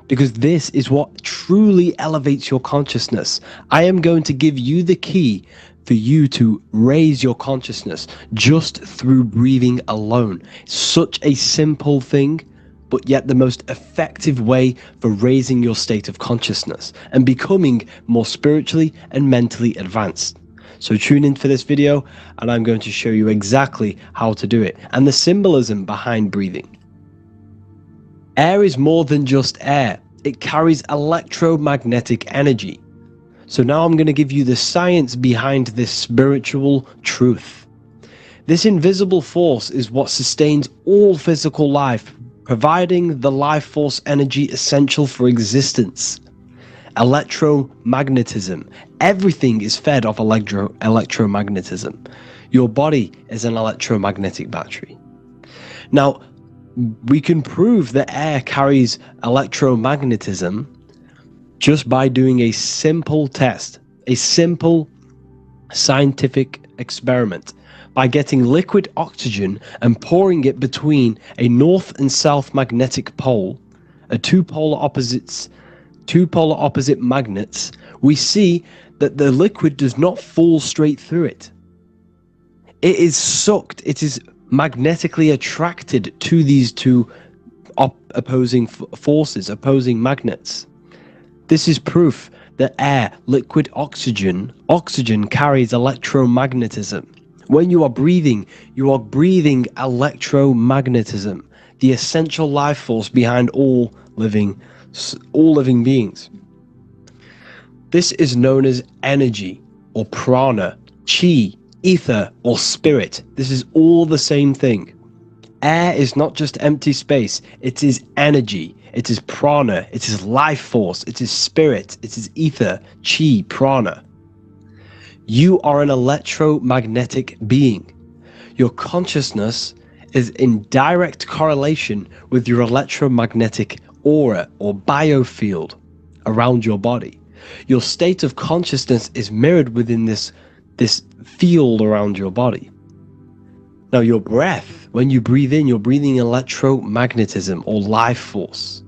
because this is what truly elevates your consciousness. I am going to give you the key for you to raise your consciousness just through breathing alone. Such a simple thing, but yet the most effective way for raising your state of consciousness and becoming more spiritually and mentally advanced. So tune in for this video, and I'm going to show you exactly how to do it and the symbolism behind breathing. Air is more than just air. It carries electromagnetic energy. So now I'm going to give you the science behind this spiritual truth. This invisible force is what sustains all physical life, providing the life force energy essential for existence. Electromagnetism. Everything is fed off electromagnetism. Your body is an electromagnetic battery. Now, we can prove that air carries electromagnetism just by doing a simple test, a simple scientific experiment, by getting liquid oxygen and pouring it between a north and south magnetic pole, two polar opposite magnets. We see that the liquid does not fall straight through it. It is sucked, it is magnetically attracted to these two opposing forces, opposing magnets. This is proof that air, liquid oxygen carries electromagnetism. When you are breathing electromagnetism, the essential life force behind all living beings. This is known as energy or prana, chi, ether or spirit. This is all the same thing. Air is not just empty space, it is energy. It is prana, it is life force, it is spirit, it is ether, chi, prana. You are an electromagnetic being. Your consciousness is in direct correlation with your electromagnetic aura or biofield around your body. Your state of consciousness is mirrored within this field around your body. Now your breath, when you breathe in, you're breathing electromagnetism or life force.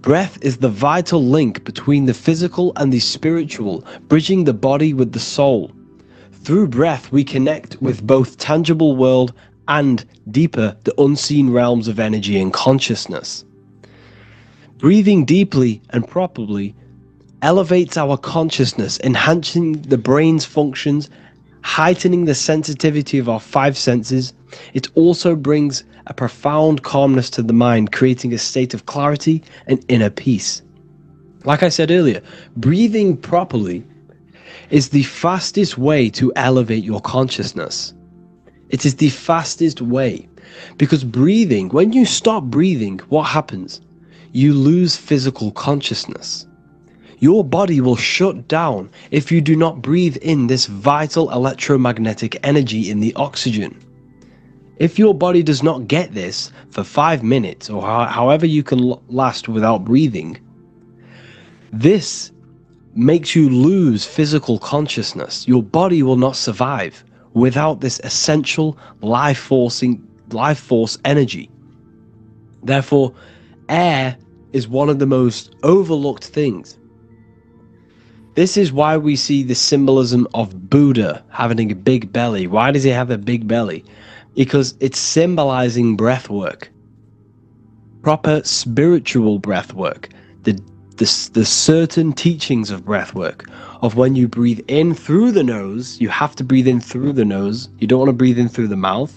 Breath is the vital link between the physical and the spiritual, bridging the body with the soul. Through breath, we connect with both tangible world and deeper, the unseen realms of energy and consciousness. Breathing deeply and properly elevates our consciousness, enhancing the brain's functions, heightening the sensitivity of our five senses. It also brings a profound calmness to the mind, creating a state of clarity and inner peace. Like I said earlier, breathing properly is the fastest way to elevate your consciousness. It is the fastest way, because breathing, when you stop breathing, what happens? You lose physical consciousness. Your body will shut down if you do not breathe in this vital electromagnetic energy in the oxygen. If your body does not get this for 5 minutes or however you can last without breathing, this makes you lose physical consciousness. Your body will not survive without this essential life force energy. Therefore, air is one of the most overlooked things. This is why we see the symbolism of Buddha having a big belly. Why does he have a big belly? Because it's symbolizing breath work, proper spiritual breath work, the certain teachings of breath work, of when you breathe in through the nose, you have to breathe in through the nose. You don't want to breathe in through the mouth,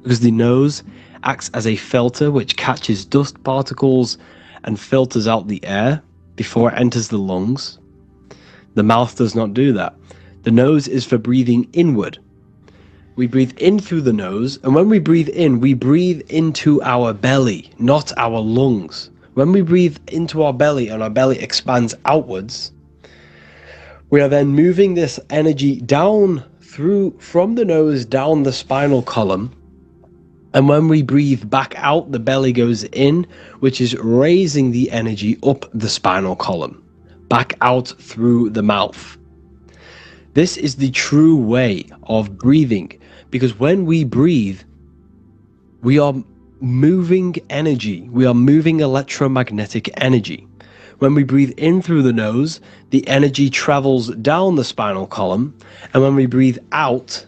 because the nose acts as a filter which catches dust particles and filters out the air before it enters the lungs. The mouth does not do that. The nose is for breathing inward. We breathe in through the nose, and when we breathe into our belly, not our lungs. When we breathe into our belly and our belly expands outwards, we are then moving this energy down from the nose down the spinal column. And when we breathe back out, the belly goes in, which is raising the energy up the spinal column, back out through the mouth. This is the true way of breathing, because when we breathe, we are moving energy. We are moving electromagnetic energy. When we breathe in through the nose, the energy travels down the spinal column. And when we breathe out,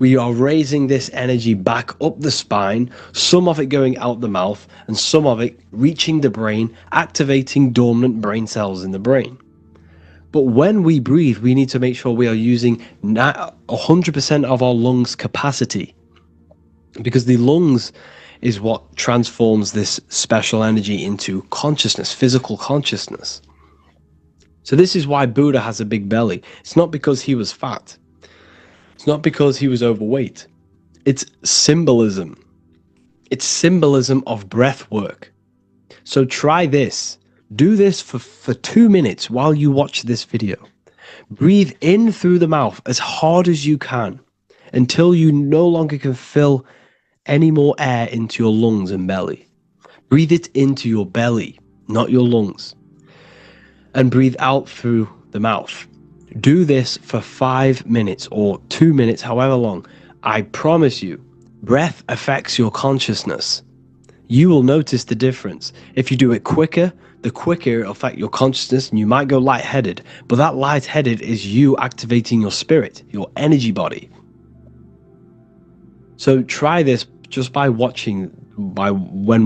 we are raising this energy back up the spine, some of it going out the mouth and some of it reaching the brain, activating dormant brain cells in the brain. But when we breathe, we need to make sure we are using 100% of our lungs capacity, because the lungs is what transforms this special energy into consciousness, physical consciousness. So this is why Buddha has a big belly. It's not because he was fat. It's not because he was overweight. It's symbolism. It's symbolism of breath work. So try this. Do this for 2 minutes while you watch this video. Breathe in through the mouth as hard as you can until you no longer can fill any more air into your lungs and belly. Breathe it into your belly, not your lungs. And breathe out through the mouth. Do this for 5 minutes or 2 minutes, however long. I promise you, breath affects your consciousness. You will notice the difference. If you do it quicker, the quicker it'll affect your consciousness, and you might go lightheaded. But that lightheaded is you activating your spirit, your energy body. So try this just when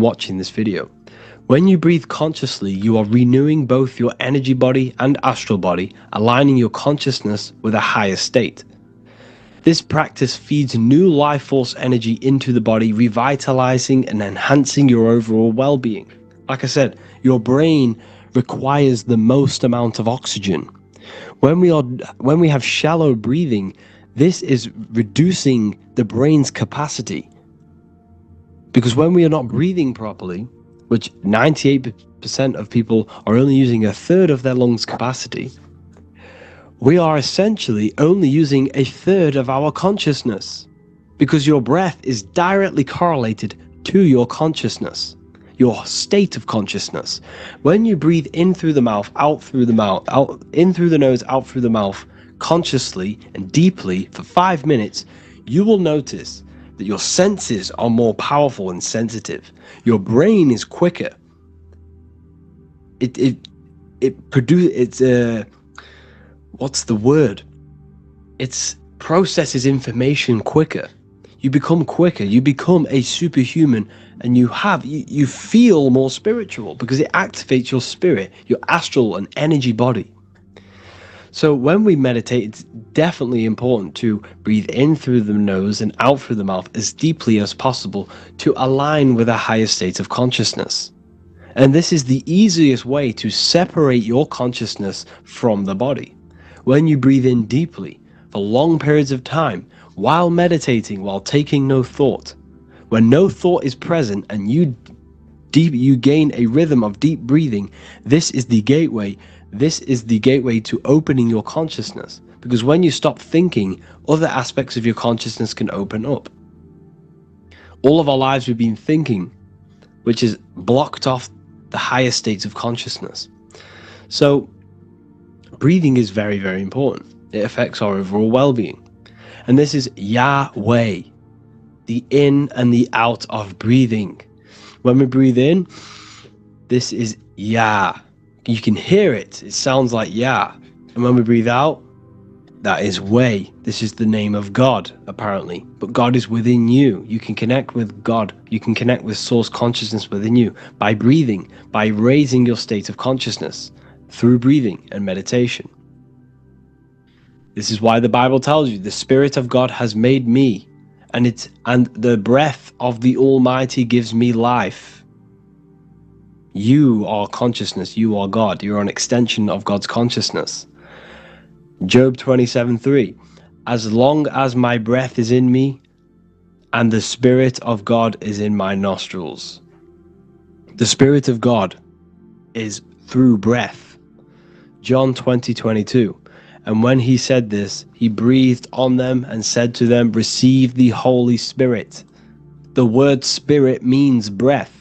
watching this video. When you breathe consciously, you are renewing both your energy body and astral body, aligning your consciousness with a higher state. This practice feeds new life force energy into the body, revitalizing and enhancing your overall well-being. Like I said, your brain requires the most amount of oxygen. When we have shallow breathing, this is reducing the brain's capacity. Because when we are not breathing properly, which 98% of people are only using a third of their lungs capacity, we are essentially only using a third of our consciousness, because your breath is directly correlated to your consciousness, your state of consciousness. When you breathe in through the mouth, out through the mouth, out in through the nose, out through the mouth, consciously and deeply for 5 minutes, you will notice that your senses are more powerful and sensitive. Your brain is quicker. It processes information quicker. You become quicker. You become a superhuman, and you feel more spiritual because it activates your spirit, your astral and energy body. So when we meditate, it's definitely important to breathe in through the nose and out through the mouth as deeply as possible to align with a higher state of consciousness. And this is the easiest way to separate your consciousness from the body. When you breathe in deeply for long periods of time, while meditating, while taking no thought, when no thought is present and you gain a rhythm of deep breathing, this is the gateway. This is the gateway to opening your consciousness, because when you stop thinking, other aspects of your consciousness can open up. All of our lives we've been thinking, which has blocked off the higher states of consciousness. So breathing is very, very important. It affects our overall well-being. And this is Yahweh, the in and the out of breathing. When we breathe in, this is Yah. You can hear it. It sounds like Yah. And when we breathe out, that is Way. This is the name of God, apparently. But God is within you. You can connect with God. You can connect with source consciousness within you by breathing, by raising your state of consciousness through breathing and meditation. This is why the Bible tells you the Spirit of God has made me, and the breath of the Almighty gives me life. You are consciousness. You are God. You're an extension of God's consciousness. Job 27:3. As long as my breath is in me and the Spirit of God is in my nostrils. The Spirit of God is through breath. John 20:22. And when he said this, he breathed on them and said to them, receive the Holy Spirit. The word spirit means breath.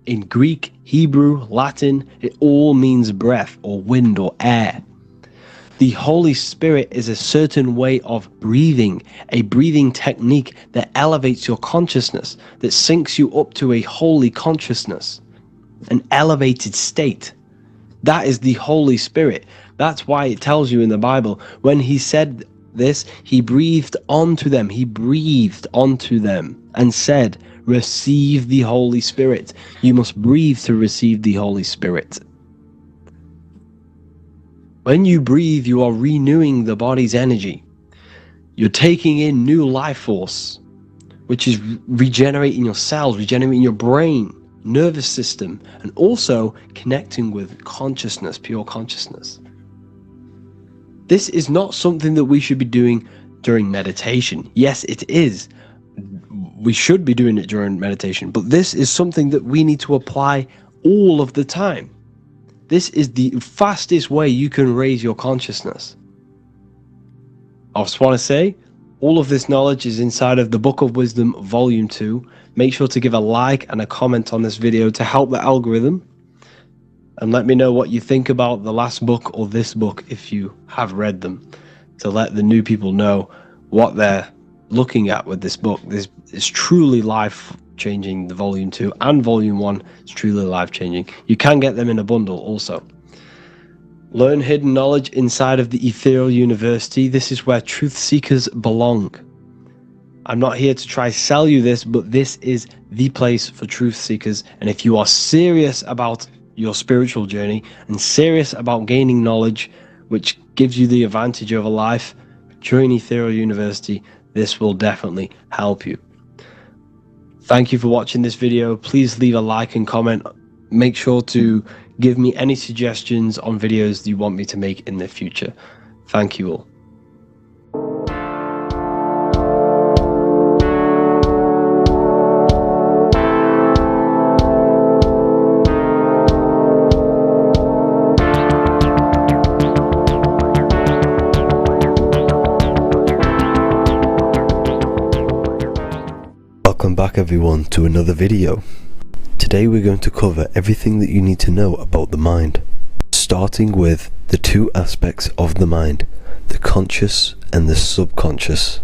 In Greek, Hebrew, Latin, it all means breath or wind or air. The Holy Spirit is a certain way of breathing, a breathing technique that elevates your consciousness, that syncs you up to a holy consciousness, an elevated state. That is the Holy Spirit. That's why it tells you in the Bible, when he said this, he breathed onto them. He breathed onto them and said, receive the Holy Spirit. You must breathe to receive the Holy Spirit. When you breathe, you are renewing the body's energy. You're taking in new life force, which is regenerating your cells, regenerating your brain, nervous system, and also connecting with consciousness, pure consciousness. This is not something that we should be doing during meditation. Yes, it is. We should be doing it during meditation, but this is something that we need to apply all of the time. This is the fastest way you can raise your consciousness. I just want to say, all of this knowledge is inside of the Book of Wisdom, Volume 2. Make sure to give a like and a comment on this video to help the algorithm. And let me know what you think about the last book or this book if you have read them, to let the new people know what they're looking at with this book. This is truly life-changing. The Volume 2 and Volume 1 is truly life-changing. You can get them in a bundle also. Learn hidden knowledge inside of the Ethereal University. This is where truth seekers belong. I'm not here to try sell you this, but this is the place for truth seekers. And if you are serious about your spiritual journey and serious about gaining knowledge, which gives you the advantage over life, join Ethereal University. This will definitely help you. Thank you for watching this video. Please leave a like and comment. Make sure to give me any suggestions on videos that you want me to make in the future. Thank you all. Welcome back everyone to another video. Today we're going to cover everything that you need to know about the mind, starting with the two aspects of the mind, the conscious and the subconscious.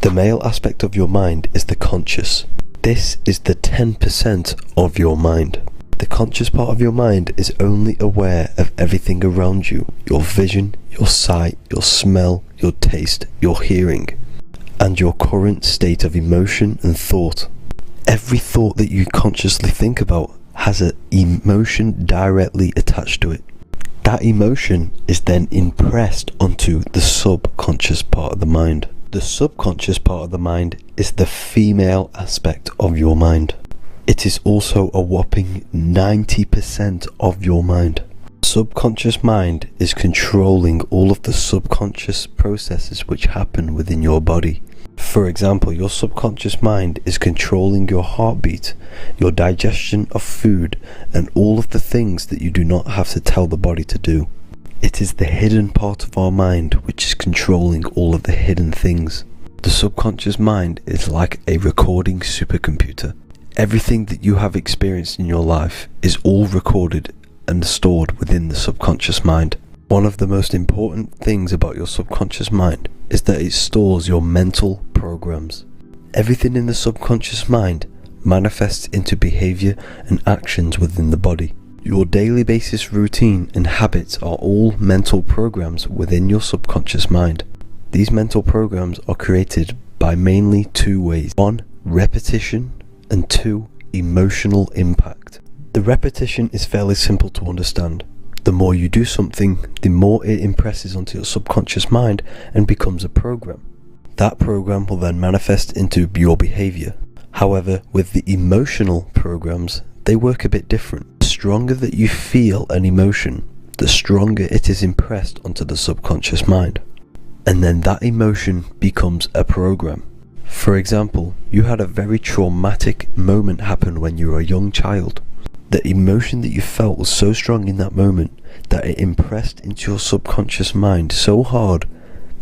The male aspect of your mind is the conscious. This is the 10% of your mind. The conscious part of your mind is only aware of everything around you, your vision, your sight, your smell, your taste, your hearing, and your current state of emotion and thought. Every thought that you consciously think about has an emotion directly attached to it. That emotion is then impressed onto the subconscious part of the mind. The subconscious part of the mind is the female aspect of your mind. It is also a whopping 90% of your mind. Subconscious mind is controlling all of the subconscious processes which happen within your body. For example, your subconscious mind is controlling your heartbeat, your digestion of food, and all of the things that you do not have to tell the body to do. It is the hidden part of our mind which is controlling all of the hidden things. The subconscious mind is like a recording supercomputer. Everything that you have experienced in your life is all recorded and stored within the subconscious mind. One of the most important things about your subconscious mind is that it stores your mental programs. Everything in the subconscious mind manifests into behavior and actions within the body. Your daily basis routine and habits are all mental programs within your subconscious mind. These mental programs are created by mainly two ways. 1. Repetition, and 2. Emotional impact. The repetition is fairly simple to understand. The more you do something, the more it impresses onto your subconscious mind and becomes a program. That program will then manifest into your behavior. However, with the emotional programs, they work a bit different. The stronger that you feel an emotion, the stronger it is impressed onto the subconscious mind. And then that emotion becomes a program. For example, you had a very traumatic moment happen when you were a young child. The emotion that you felt was so strong in that moment that it impressed into your subconscious mind so hard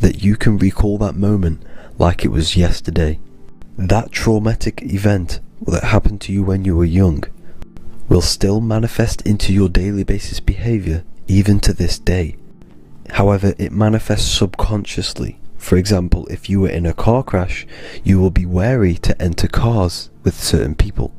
that you can recall that moment like it was yesterday. That traumatic event that happened to you when you were young will still manifest into your daily basis behavior even to this day. However, it manifests subconsciously. For example, if you were in a car crash, you will be wary to enter cars with certain people.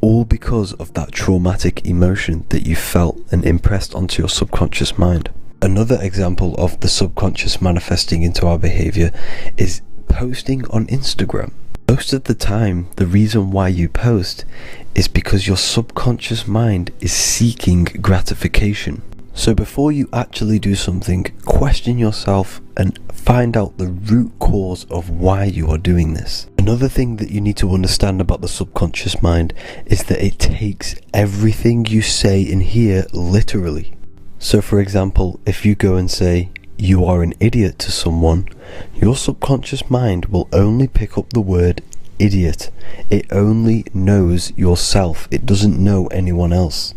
All because of that traumatic emotion that you felt and impressed onto your subconscious mind. Another example of the subconscious manifesting into our behavior is posting on Instagram. Most of the time, the reason why you post is because your subconscious mind is seeking gratification. So before you actually do something, question yourself and find out the root cause of why you are doing this. Another thing that you need to understand about the subconscious mind is that it takes everything you say and hear literally. So for example, if you go and say, "You are an idiot" to someone, your subconscious mind will only pick up the word idiot. It only knows yourself. It doesn't know anyone else.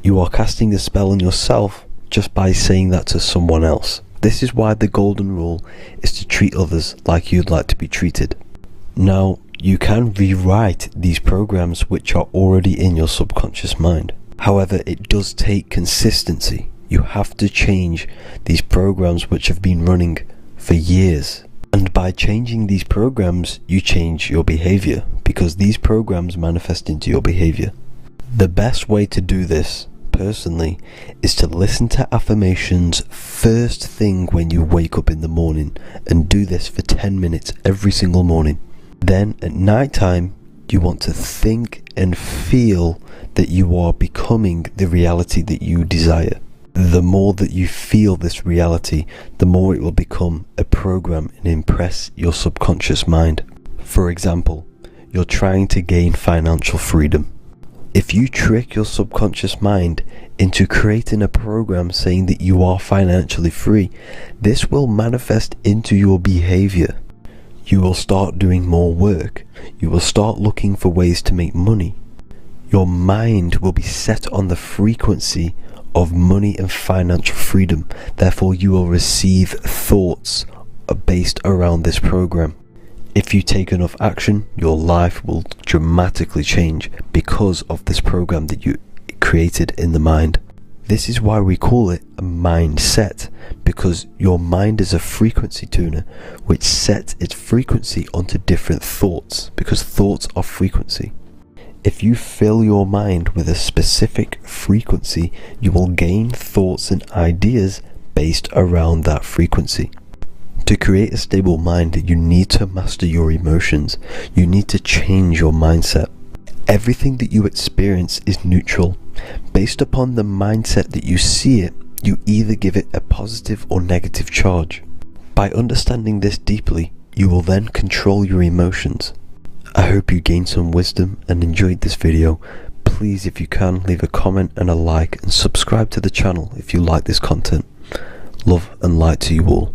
You are casting a spell on yourself just by saying that to someone else. This is why the golden rule is to treat others like you'd like to be treated. Now, you can rewrite these programs which are already in your subconscious mind. However, it does take consistency. You have to change these programs which have been running for years. And by changing these programs, you change your behavior, because these programs manifest into your behavior. The best way to do this, personally, is to listen to affirmations first thing when you wake up in the morning, and do this for 10 minutes every single morning. Then at night time, you want to think and feel that you are becoming the reality that you desire. The more that you feel this reality, the more it will become a program and impress your subconscious mind. For example, you're trying to gain financial freedom. If you trick your subconscious mind into creating a program saying that you are financially free, this will manifest into your behavior. You will start doing more work. You will start looking for ways to make money. Your mind will be set on the frequency of money and financial freedom. Therefore, you will receive thoughts based around this program. If you take enough action, your life will dramatically change because of this program that you created in the mind. This is why we call it a mindset, because your mind is a frequency tuner which sets its frequency onto different thoughts, because thoughts are frequency. If you fill your mind with a specific frequency, you will gain thoughts and ideas based around that frequency. To create a stable mind, you need to master your emotions. You need to change your mindset. Everything that you experience is neutral. Based upon the mindset that you see it, you either give it a positive or negative charge. By understanding this deeply, you will then control your emotions. I hope you gained some wisdom and enjoyed this video. Please, if you can, leave a comment and a like, and subscribe to the channel if you like this content. Love and light to you all.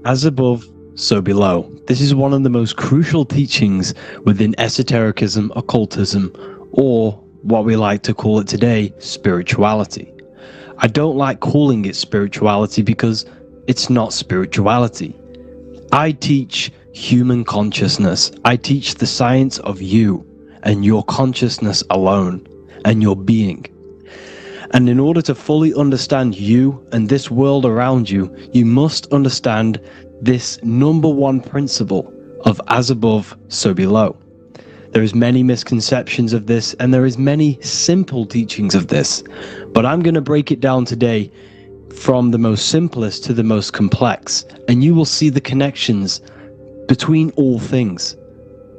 As above, so below. This is one of the most crucial teachings within esotericism, occultism, or what we like to call it today, spirituality. I don't like calling it spirituality because it's not spirituality. I teach human consciousness. I teach the science of you and your consciousness alone and your being. And in order to fully understand you and this world around you, you must understand this number one principle of as above, so below. There is many misconceptions of this, and there is many simple teachings of this, but I'm going to break it down today from the most simplest to the most complex, and you will see the connections between all things.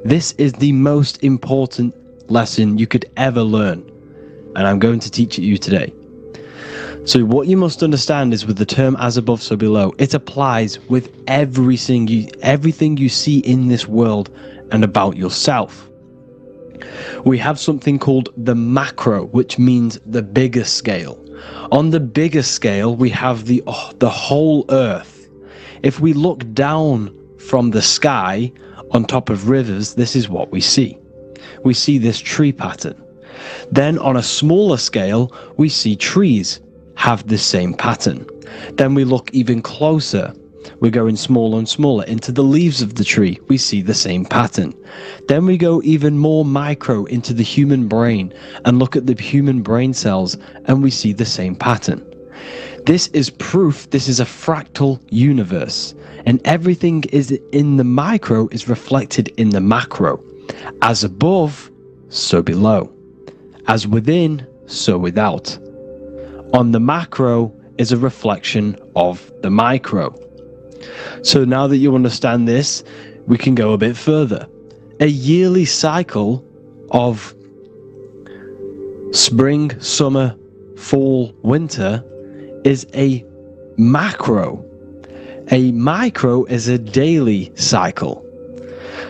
This is the most important lesson you could ever learn, and I'm going to teach it you today. So what you must understand is with the term as above, so below, it applies with everything you see in this world and about yourself. We have something called the macro, which means the bigger scale. On the bigger scale, we have the whole earth. If we look down from the sky on top of rivers, this is what we see. We see this tree pattern. Then on a smaller scale, we see trees have the same pattern. Then we look even closer. We're going smaller and smaller into the leaves of the tree. We see the same pattern. Then we go even more micro into the human brain and look at the human brain cells, and we see the same pattern. This is proof this is a fractal universe, and everything is in the micro is reflected in the macro. As above, so below. As within, so without. On the macro is a reflection of the micro. So now that you understand this, we can go a bit further. A yearly cycle of spring, summer, fall, winter is a macro. A micro is a daily cycle.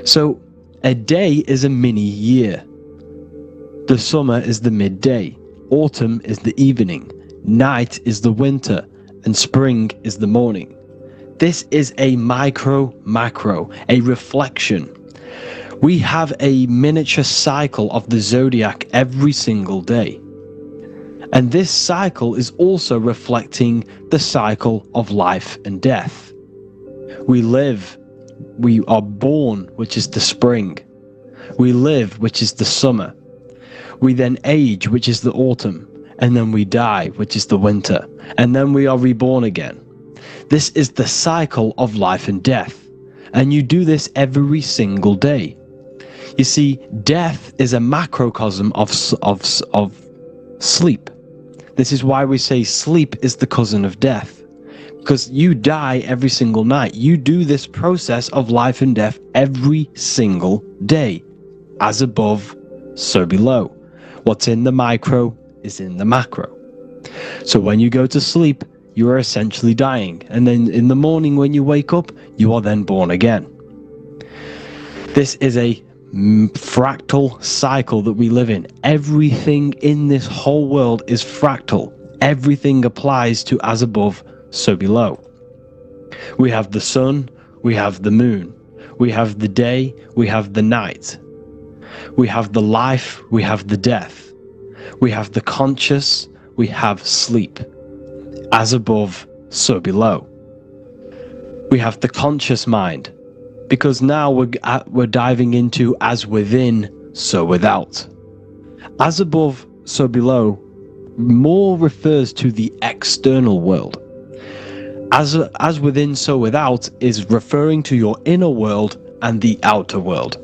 So a day is a mini year. The summer is the midday. Autumn is the evening. Night is the winter. And spring is the morning. This is a macro, a reflection. We have a miniature cycle of the zodiac every single day. And this cycle is also reflecting the cycle of life and death. We live, we are born, which is the spring. We live, which is the summer. We then age, which is the autumn. And then we die, which is the winter. And then we are reborn again. This is the cycle of life and death. And you do this every single day. You see, death is a macrocosm of sleep. This is why we say sleep is the cousin of death. Because you die every single night. You do this process of life and death every single day. As above, so below. What's in the micro is in the macro. So when you go to sleep, you are essentially dying. And then in the morning when you wake up, you are then born again. This is a fractal cycle that we live in. Everything in this whole world is fractal. Everything applies to as above, so below. We have the sun, we have the moon, we have the day, we have the night. We have the life, we have the death. We have the conscious, we have sleep. As above, so below. We have the conscious mind, because now we're diving into as within, so without. As above, so below more refers to the external world. As within, so without is referring to your inner world and the outer world.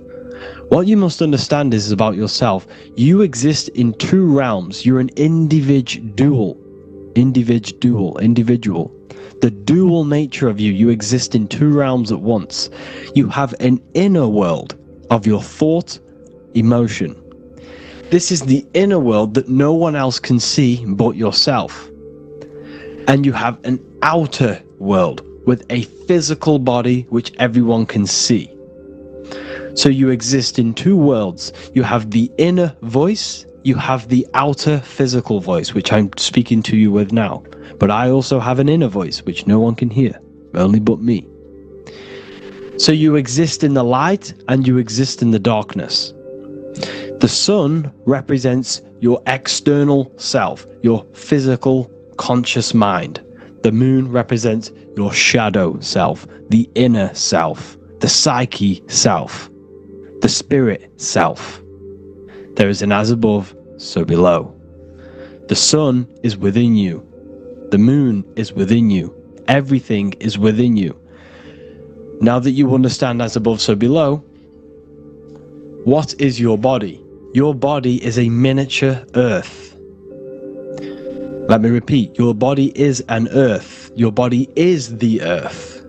What you must understand is about yourself. You exist in two realms. You're an individual. The dual nature of you. You exist in two realms at once. You have an inner world of your thought, emotion. This is the inner world that no one else can see but yourself. And you have an outer world with a physical body which everyone can see. So you exist in two worlds. You have the inner voice, you have the outer physical voice, which I'm speaking to you with now. But I also have an inner voice, which no one can hear, only but me. So you exist in the light and you exist in the darkness. The sun represents your external self, your physical, conscious mind. The moon represents your shadow self, the inner self, the psyche self, the spirit self. There is an as above, so below. The sun is within you. The moon is within you. Everything is within you. Now that you understand as above, so below, what is your body? Your body is a miniature earth. Let me repeat, your body is an earth. Your body is the earth.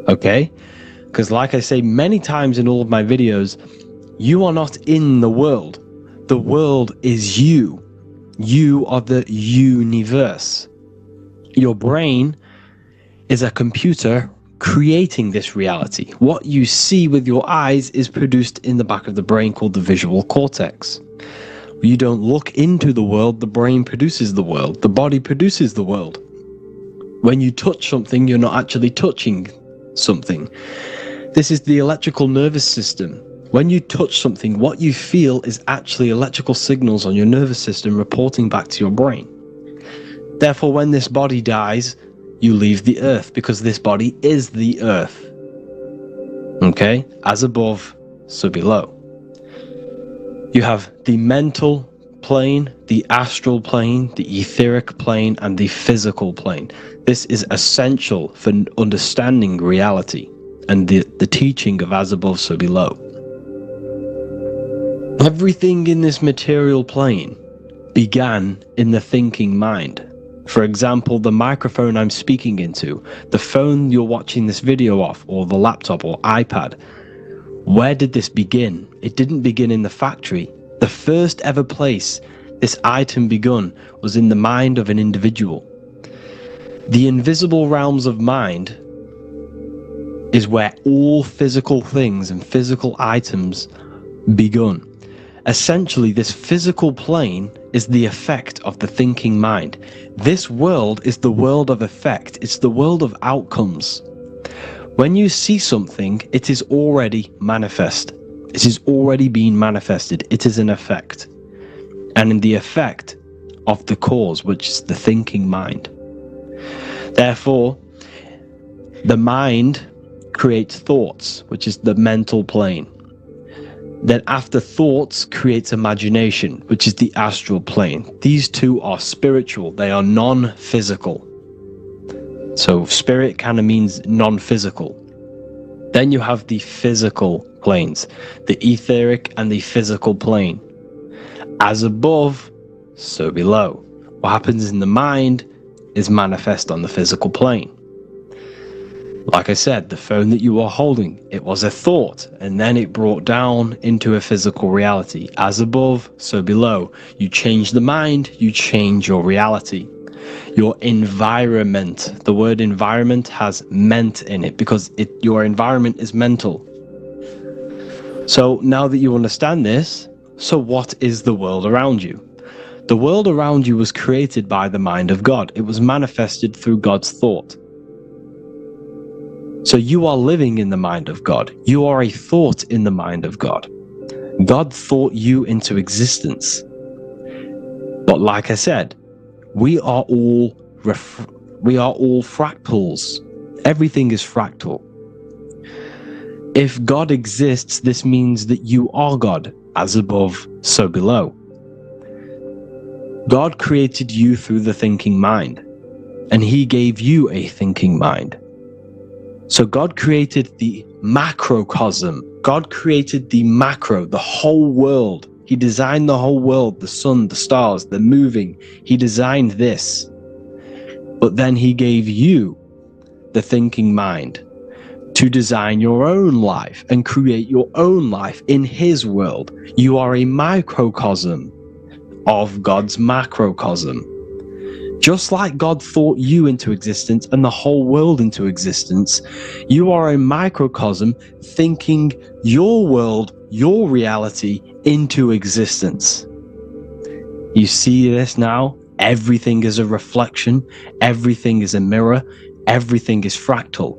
Okay? Because like I say many times in all of my videos, you are not in the world. The world is you. You are the universe. Your brain is a computer creating this reality. What you see with your eyes is produced in the back of the brain called the visual cortex. You don't look into the world, the brain produces the world. The body produces the world. When you touch something, you're not actually touching something. This is the electrical nervous system. When you touch something, what you feel is actually electrical signals on your nervous system reporting back to your brain. Therefore, when this body dies, you leave the earth because this body is the earth. Okay? As above, so below. You have the mental plane, the astral plane, the etheric plane, and the physical plane. This is essential for understanding reality and the teaching of as above, so below. Everything in this material plane began in the thinking mind. For example, the microphone I'm speaking into, the phone you're watching this video off, or the laptop or iPad. Where did this begin? It didn't begin in the factory. The first ever place this item begun was in the mind of an individual. The invisible realms of mind is where all physical things and physical items begun. Essentially, this physical plane is the effect of the thinking mind. This world is the world of effect. It's the world of outcomes. When you see something, it is already manifest. It is already being manifested. It is an effect. And in the effect of the cause, which is the thinking mind. Therefore, the mind creates thoughts, which is the mental plane. Then after thoughts creates imagination, which is the astral plane. These two are spiritual. They are non-physical. So spirit kind of means non-physical. Then you have the physical planes, the etheric and the physical plane. As above, so below. What happens in the mind is manifest on the physical plane. Like I said, the phone that you are holding, it was a thought, and then it brought down into a physical reality. As above, so below. You change the mind, you change your reality. Your environment, the word environment has ment in it because your environment is mental. So now that you understand this, so what is the world around you? The world around you was created by the mind of God. It was manifested through God's thought. So you are living in the mind of God. You are a thought in the mind of God. God thought you into existence. But like I said, we are all fractals. Everything is fractal. If God exists, this means that you are God, as above, so below. God created you through the thinking mind, and he gave you a thinking mind. So God created the macrocosm. God created the macro, the whole world. He designed the whole world, the sun, the stars, the moving. He designed this. But then he gave you the thinking mind to design your own life and create your own life in his world. You are a microcosm of God's macrocosm. Just like God thought you into existence and the whole world into existence, you are a microcosm thinking your world, your reality into existence. You see this now? Everything is a reflection. Everything is a mirror. Everything is fractal.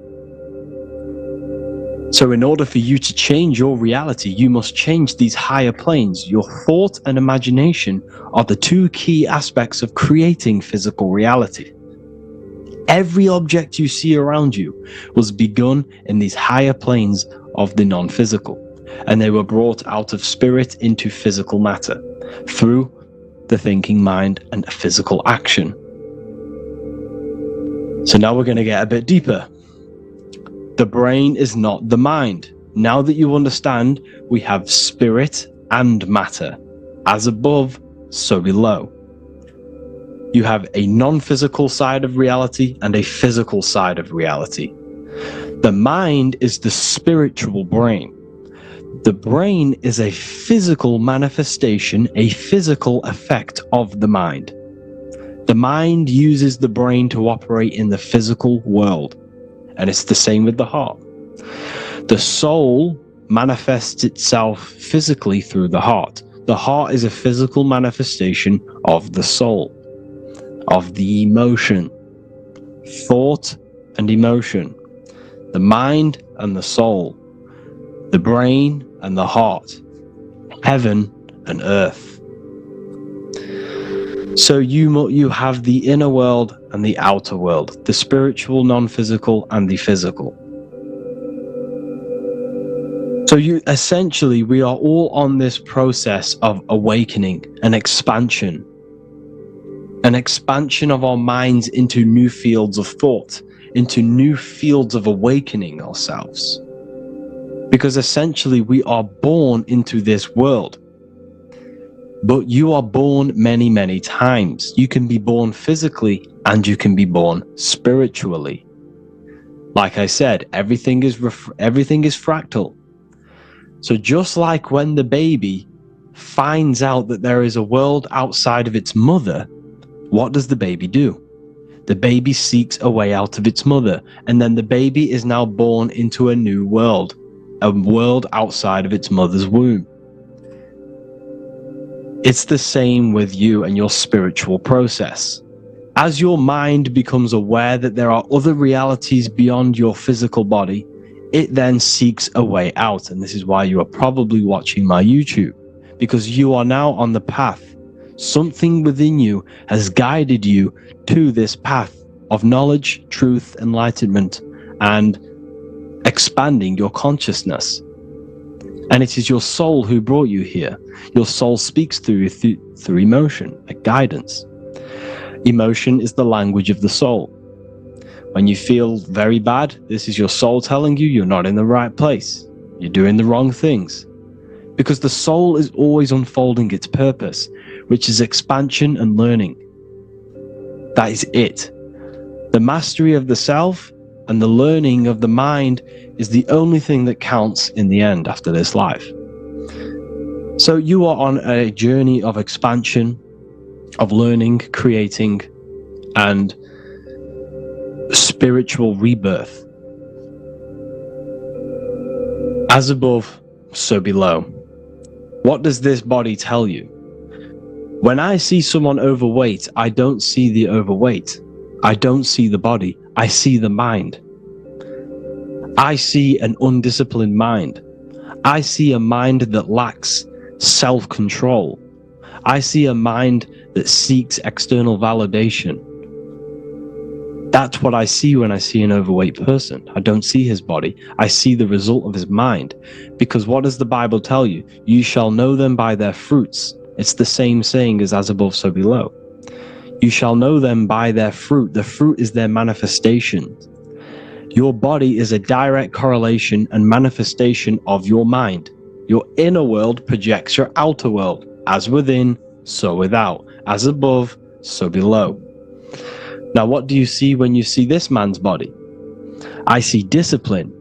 So in order for you to change your reality, you must change these higher planes. Your thought and imagination are the two key aspects of creating physical reality. Every object you see around you was begun in these higher planes of the non-physical, and they were brought out of spirit into physical matter through the thinking mind and physical action. So now we're going to get a bit deeper. The brain is not the mind. Now that you understand, we have spirit and matter. As above, so below. You have a non-physical side of reality and a physical side of reality. The mind is the spiritual brain. The brain is a physical manifestation, a physical effect of the mind. The mind uses the brain to operate in the physical world. And it's the same with the heart. The soul manifests itself physically through the heart. The heart is a physical manifestation of the soul, of the emotion, thought and emotion, the mind and the soul, the brain and the heart, heaven and earth. So you have the inner world and the outer world, the spiritual, non-physical, and the physical. So essentially, we are all on this process of awakening, an expansion of our minds into new fields of thought, into new fields of awakening ourselves. Because essentially, we are born into this world. But you are born many, many times. You can be born physically and you can be born spiritually. Like I said, everything is fractal. So just like when the baby finds out that there is a world outside of its mother, what does the baby do? The baby seeks a way out of its mother, and then the baby is now born into a new world, a world outside of its mother's womb. It's the same with you and your spiritual process. As your mind becomes aware that there are other realities beyond your physical body, it then seeks a way out. And this is why you are probably watching my YouTube, because you are now on the path. Something within you has guided you to this path of knowledge, truth, enlightenment, and expanding your consciousness. And it is your soul who brought you here. Your soul speaks through you through emotion, like guidance. Emotion is the language of the soul. When you feel very bad, this is your soul telling you you're not in the right place. You're doing the wrong things. Because the soul is always unfolding its purpose, which is expansion and learning. That is it. The mastery of the self and the learning of the mind is the only thing that counts in the end after this life. So you are on a journey of expansion, of learning, creating, and spiritual rebirth. As above, so below. What does this body tell you? When I see someone overweight, I don't see the overweight. I don't see the body. I see the mind. I see an undisciplined mind. I see a mind that lacks self-control. I see a mind that seeks external validation. That's what I see when I see an overweight person. I don't see his body. I see the result of his mind. Because what does the Bible tell you? You shall know them by their fruits. It's the same saying as above, so below. You shall know them by their fruit. The fruit is their manifestation. Your body is a direct correlation and manifestation of your mind. Your inner world projects your outer world. As within, so without. As above, so below. Now, what do you see when you see this man's body? I see discipline.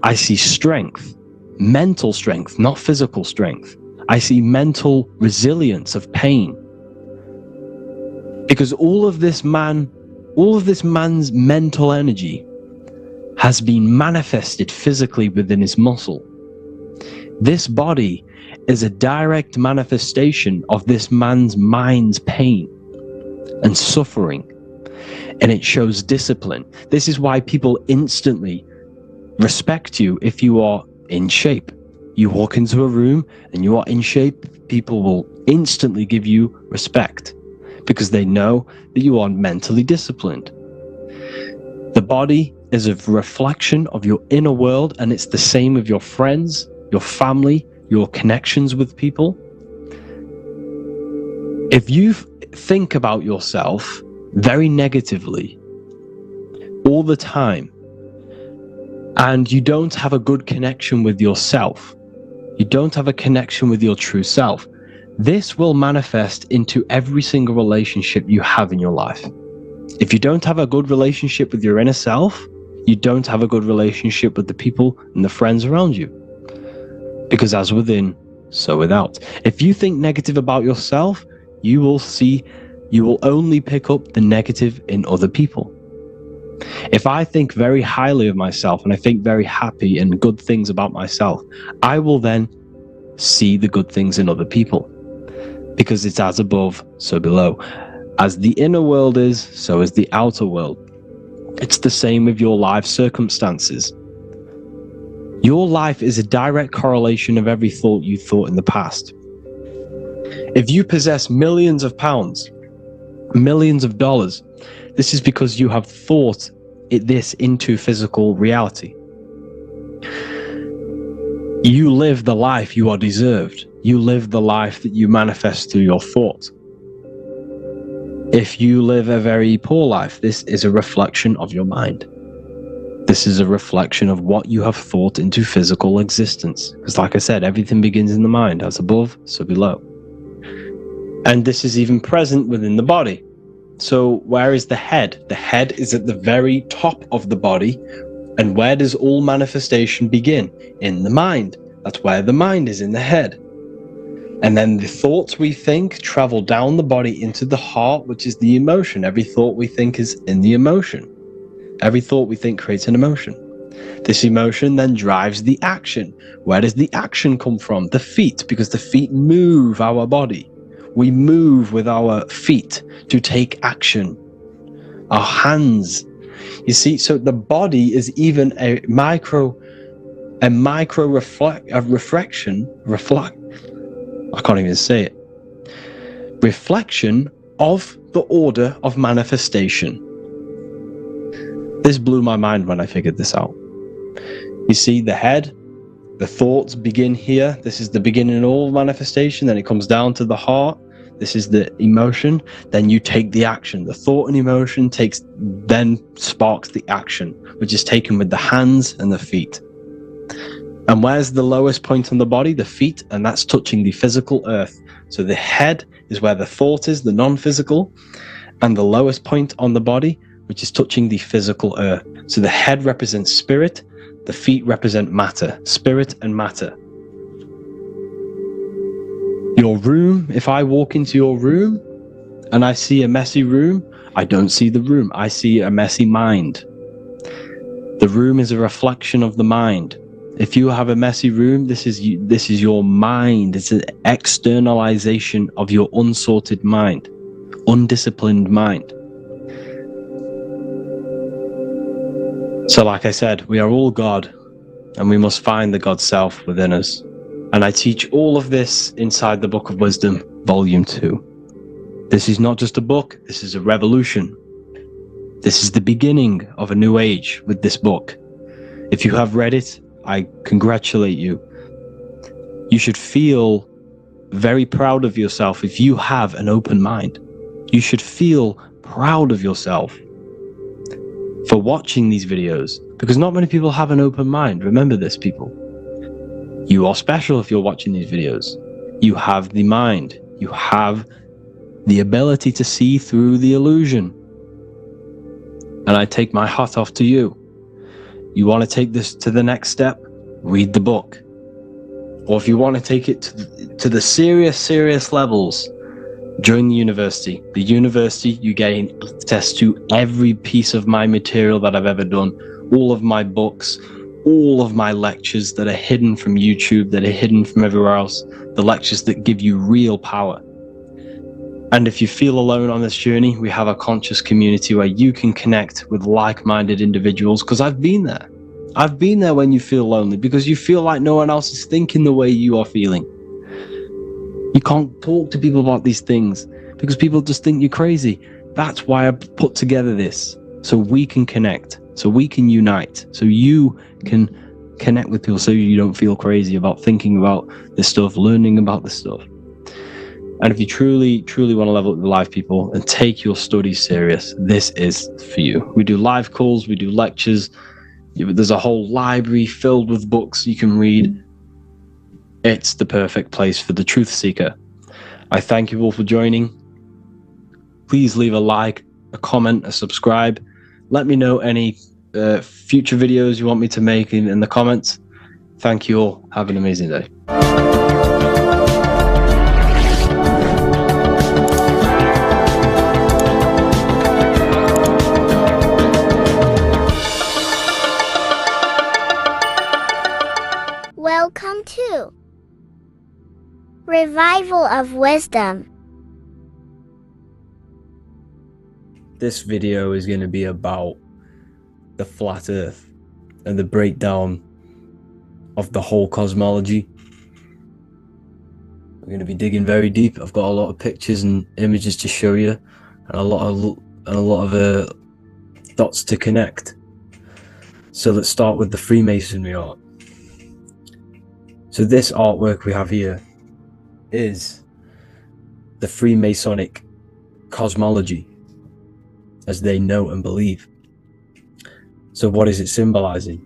I see strength. Mental strength, not physical strength. I see mental resilience of pain. Because all of this man's mental energy has been manifested physically within his muscle. This body is a direct manifestation of this man's mind's pain and suffering. And it shows discipline. This is why people instantly respect you if you are in shape. You walk into a room and you are in shape, people will instantly give you respect because they know that you are mentally disciplined. The body is a reflection of your inner world, and it's the same with your friends, your family, your connections with people. If you think about yourself very negatively all the time, and you don't have a good connection with yourself, you don't have a connection with your true self, this will manifest into every single relationship you have in your life. If you don't have a good relationship with your inner self, you don't have a good relationship with the people and the friends around you. Because as within, so without. If you think negative about yourself, you will only pick up the negative in other people. If I think very highly of myself and I think very happy and good things about myself, I will then see the good things in other people. Because it's as above, so below. As the inner world is, so is the outer world. It's the same with your life circumstances. Your life is a direct correlation of every thought you thought in the past. If you possess millions of pounds, millions of dollars, this is because you have thought this into physical reality. You live the life you are deserved. You live the life that you manifest through your thought. If you live a very poor life, this is a reflection of your mind. This is a reflection of what you have thought into physical existence. Because like I said, everything begins in the mind. As above, so below. And this is even present within the body. So where is the head? The head is at the very top of the body. And where does all manifestation begin? In the mind. That's where the mind is, in the head. And then the thoughts we think travel down the body into the heart, which is the emotion. Every thought we think is in the emotion. Every thought we think creates an emotion. This emotion then drives the action. Where does the action come from? The feet, because the feet move our body. We move with our feet to take action. Our hands. You see, so the body is even a micro I can't even say it. Reflection of the order of manifestation. This blew my mind when I figured this out. You see, the head, the thoughts begin here. This is the beginning of all manifestation. Then it comes down to the heart. This is the emotion. Then you take the action. The thought and emotion then sparks the action, which is taken with the hands and the feet. And where's the lowest point on the body? The feet, and that's touching the physical earth. So the head is where the thought is, the non-physical, and the lowest point on the body, which is touching the physical earth. So the head represents spirit, the feet represent matter, spirit and matter. Your room, if I walk into your room and I see a messy room, I don't see the room, I see a messy mind. The room is a reflection of the mind. If you have a messy room, this is your mind. It's an externalization of your unsorted mind, undisciplined mind. So like I said, we are all God, and we must find the God self within us. And I teach all of this inside the Book of Wisdom, Volume 2. This is not just a book, this is a revolution. This is the beginning of a new age with this book. If you have read it, I congratulate you. You should feel very proud of yourself if you have an open mind. You should feel proud of yourself for watching these videos, because not many people have an open mind. Remember this, people. You are special if you're watching these videos. You have the mind. You have the ability to see through the illusion. And I take my hat off to you. You want to take this to the next step? Read the book. Or if you want to take it to the serious levels, join the university. The university, you gain access to every piece of my material that I've ever done, all of my books, all of my lectures that are hidden from YouTube, that are hidden from everywhere else, the lectures that give you real power. And if you feel alone on this journey, we have a conscious community where you can connect with like-minded individuals, because I've been there. I've been there when you feel lonely because you feel like no one else is thinking the way you are feeling. You can't talk to people about these things because people just think you're crazy. That's why I put together this, so we can connect, so we can unite, so you can connect with people, so you don't feel crazy about thinking about this stuff, learning about this stuff. And if you truly, truly want to level up your life, people, and take your studies serious, this is for you. We do live calls, we do lectures. There's a whole library filled with books you can read. It's the perfect place for the truth seeker. I thank you all for joining. Please leave a like, a comment, a subscribe. Let me know any future videos you want me to make in the comments. Thank you all. Have an amazing day. Welcome to Revival of Wisdom. This video is going to be about the flat earth and the breakdown of the whole cosmology. We're going to be digging very deep. I've got a lot of pictures and images to show you, and a lot of dots to connect. So let's start with the Freemasonry art. So this artwork we have here is the Freemasonic cosmology, as they know and believe. So what is it symbolizing?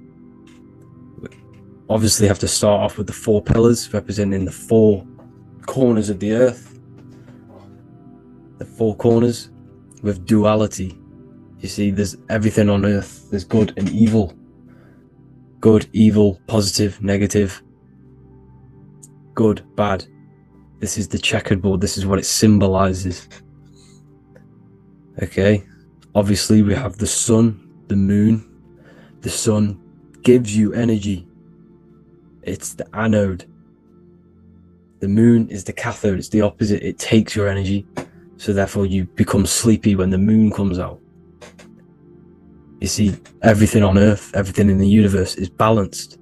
We obviously have to start off with the 4 pillars representing the 4 corners of the earth. The 4 corners with duality. You see, there's everything on earth. There's good and evil. Good, evil, positive, negative. Good, bad. This is the checkerboard. This is what it symbolizes. Okay. Obviously, we have the sun, the moon. The sun gives you energy. It's the anode. The moon is the cathode. It's the opposite. It takes your energy. So therefore, you become sleepy when the moon comes out. You see, everything on Earth, everything in the universe is balanced.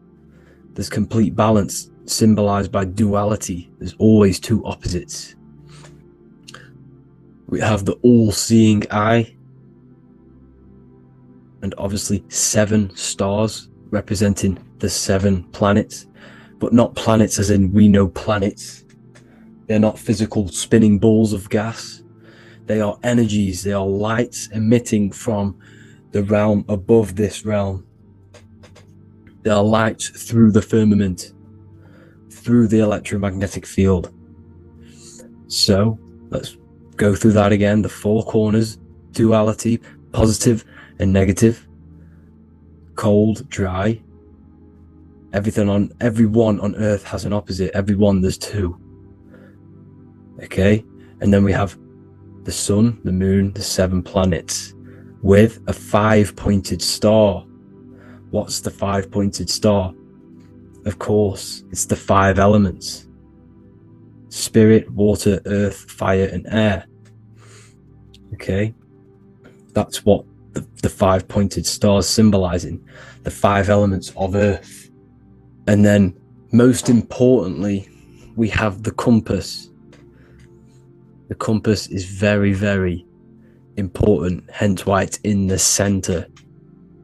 There's complete balance, symbolized by duality. There's always 2 opposites. We have the all-seeing eye, and obviously 7 stars representing the 7 planets, but not planets as in we know planets. They're not physical spinning balls of gas. They are energies. They are lights emitting from the realm above this realm. They are lights through the firmament, through the electromagnetic field. So let's go through that again. The 4 corners, duality, positive and negative, cold, dry. Everyone on Earth has an opposite. Everyone, there's 2. Okay, and then we have the sun, the moon, the 7 planets with a 5-pointed star. What's the 5-pointed star? Of course, it's the 5 elements: spirit, water, earth, fire, and air. Okay, that's what the 5-pointed stars symbolizing, the 5 elements of Earth. And then, most importantly, we have the compass. The compass is very, very important, hence why it's in the center.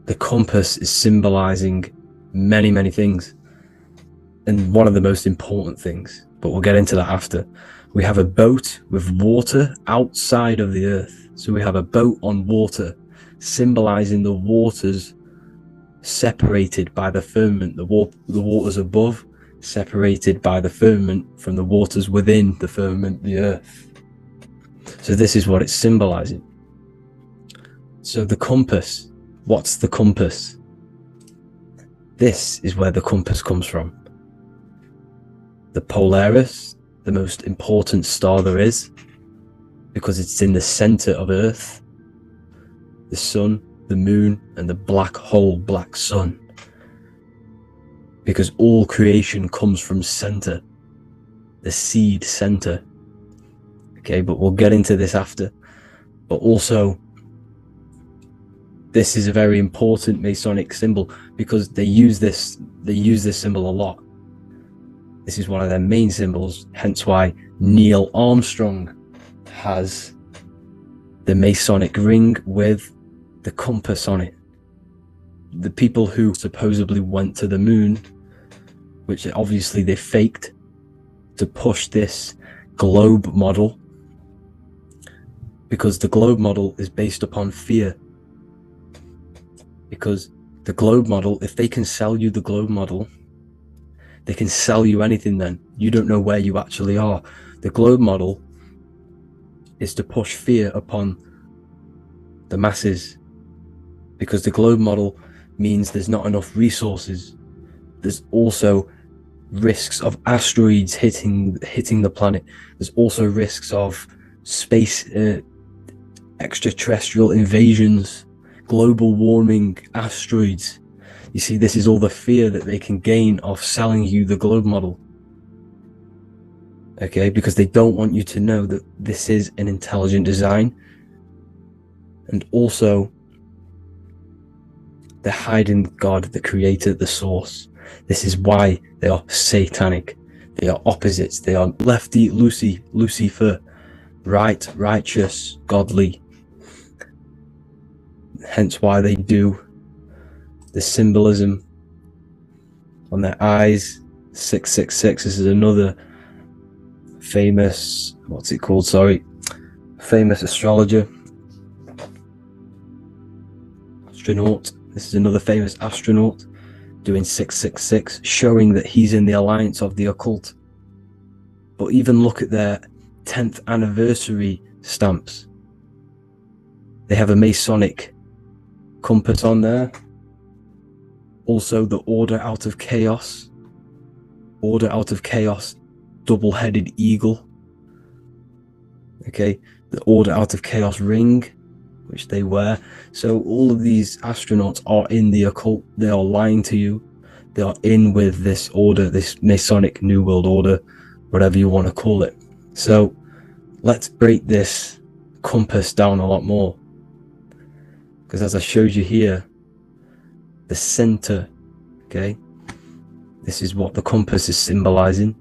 The compass is symbolizing many, many things, and one of the most important things, but we'll get into that after. We have a boat with water outside of the Earth. So we have a boat on water, symbolizing the waters separated by the firmament, the waters above, separated by the firmament from the waters within the firmament, the Earth. So this is what it's symbolizing. So the compass, what's the compass? This is where the compass comes from. The Polaris, the most important star there is, because it's in the center of Earth. The sun, the moon, and the black hole, black sun. Because all creation comes from center, the seed center. Okay, but we'll get into this after. But also, this is a very important Masonic symbol because they use this symbol a lot. This is one of their main symbols, hence why Neil Armstrong has the Masonic ring with the compass on it. The people who supposedly went to the moon, which obviously they faked to push this globe model, because the globe model is based upon fear. Because the globe model, if they can sell you the globe model, they can sell you anything then. You don't know where you actually are. The globe model is to push fear upon the masses, because the globe model means there's not enough resources. There's also risks of asteroids hitting the planet. There's also risks of space extraterrestrial invasions, global warming, asteroids. You see, this is all the fear that they can gain of selling you the globe model. Okay, because they don't want you to know that this is an intelligent design. And also, they're hiding God, the creator, the source. This is why they are satanic. They are opposites. They are lefty, Lucifer, right, righteous, godly. Hence why they do the symbolism on their eyes. 666. This is another famous, famous astrologer. Astronaut. This is another famous astronaut doing 666, showing that he's in the alliance of the occult. But even look at their 10th anniversary stamps. They have a Masonic compass on there. Also the Order Out of Chaos. Order Out of Chaos, double-headed eagle. Okay, the Order Out of Chaos ring, which they wear. So all of these astronauts are in the occult. They are lying to you. They are in with this order, this Masonic New World Order, whatever you want to call it. So let's break this compass down a lot more. Because as I showed you here, the center, okay, this is what the compass is symbolizing.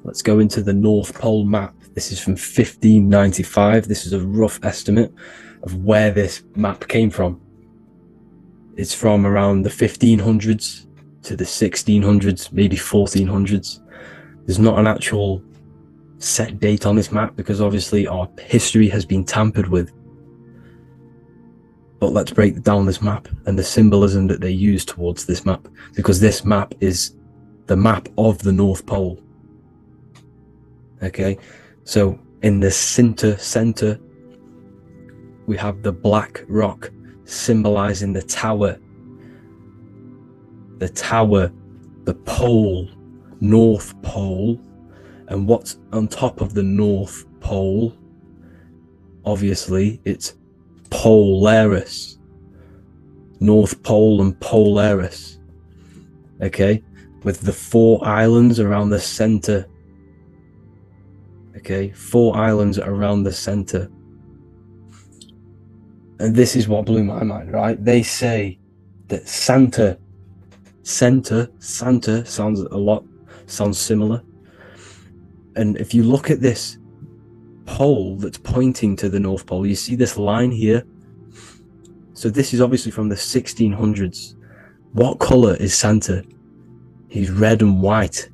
Let's go into the North Pole map. This is from 1595. This is a rough estimate of where this map came from. It's from around the 1500s to the 1600s, maybe 1400s. There's not an actual set date on this map because obviously our history has been tampered with. But let's break down this map and the symbolism that they use towards this map, because this map is the map of the North Pole. Okay, so in the center, we have the black rock symbolizing the tower. The tower, the pole, North Pole. And what's on top of the North Pole? Obviously, it's Polaris. North Pole and Polaris. Okay, with the 4 islands around the center. Okay, 4 islands around the center. And this is what blew my mind, right? They say that Santa sounds similar. And if you look at this pole that's pointing to the North Pole, you see this line here. So this is obviously from the 1600s. What color is Santa? He's red and white.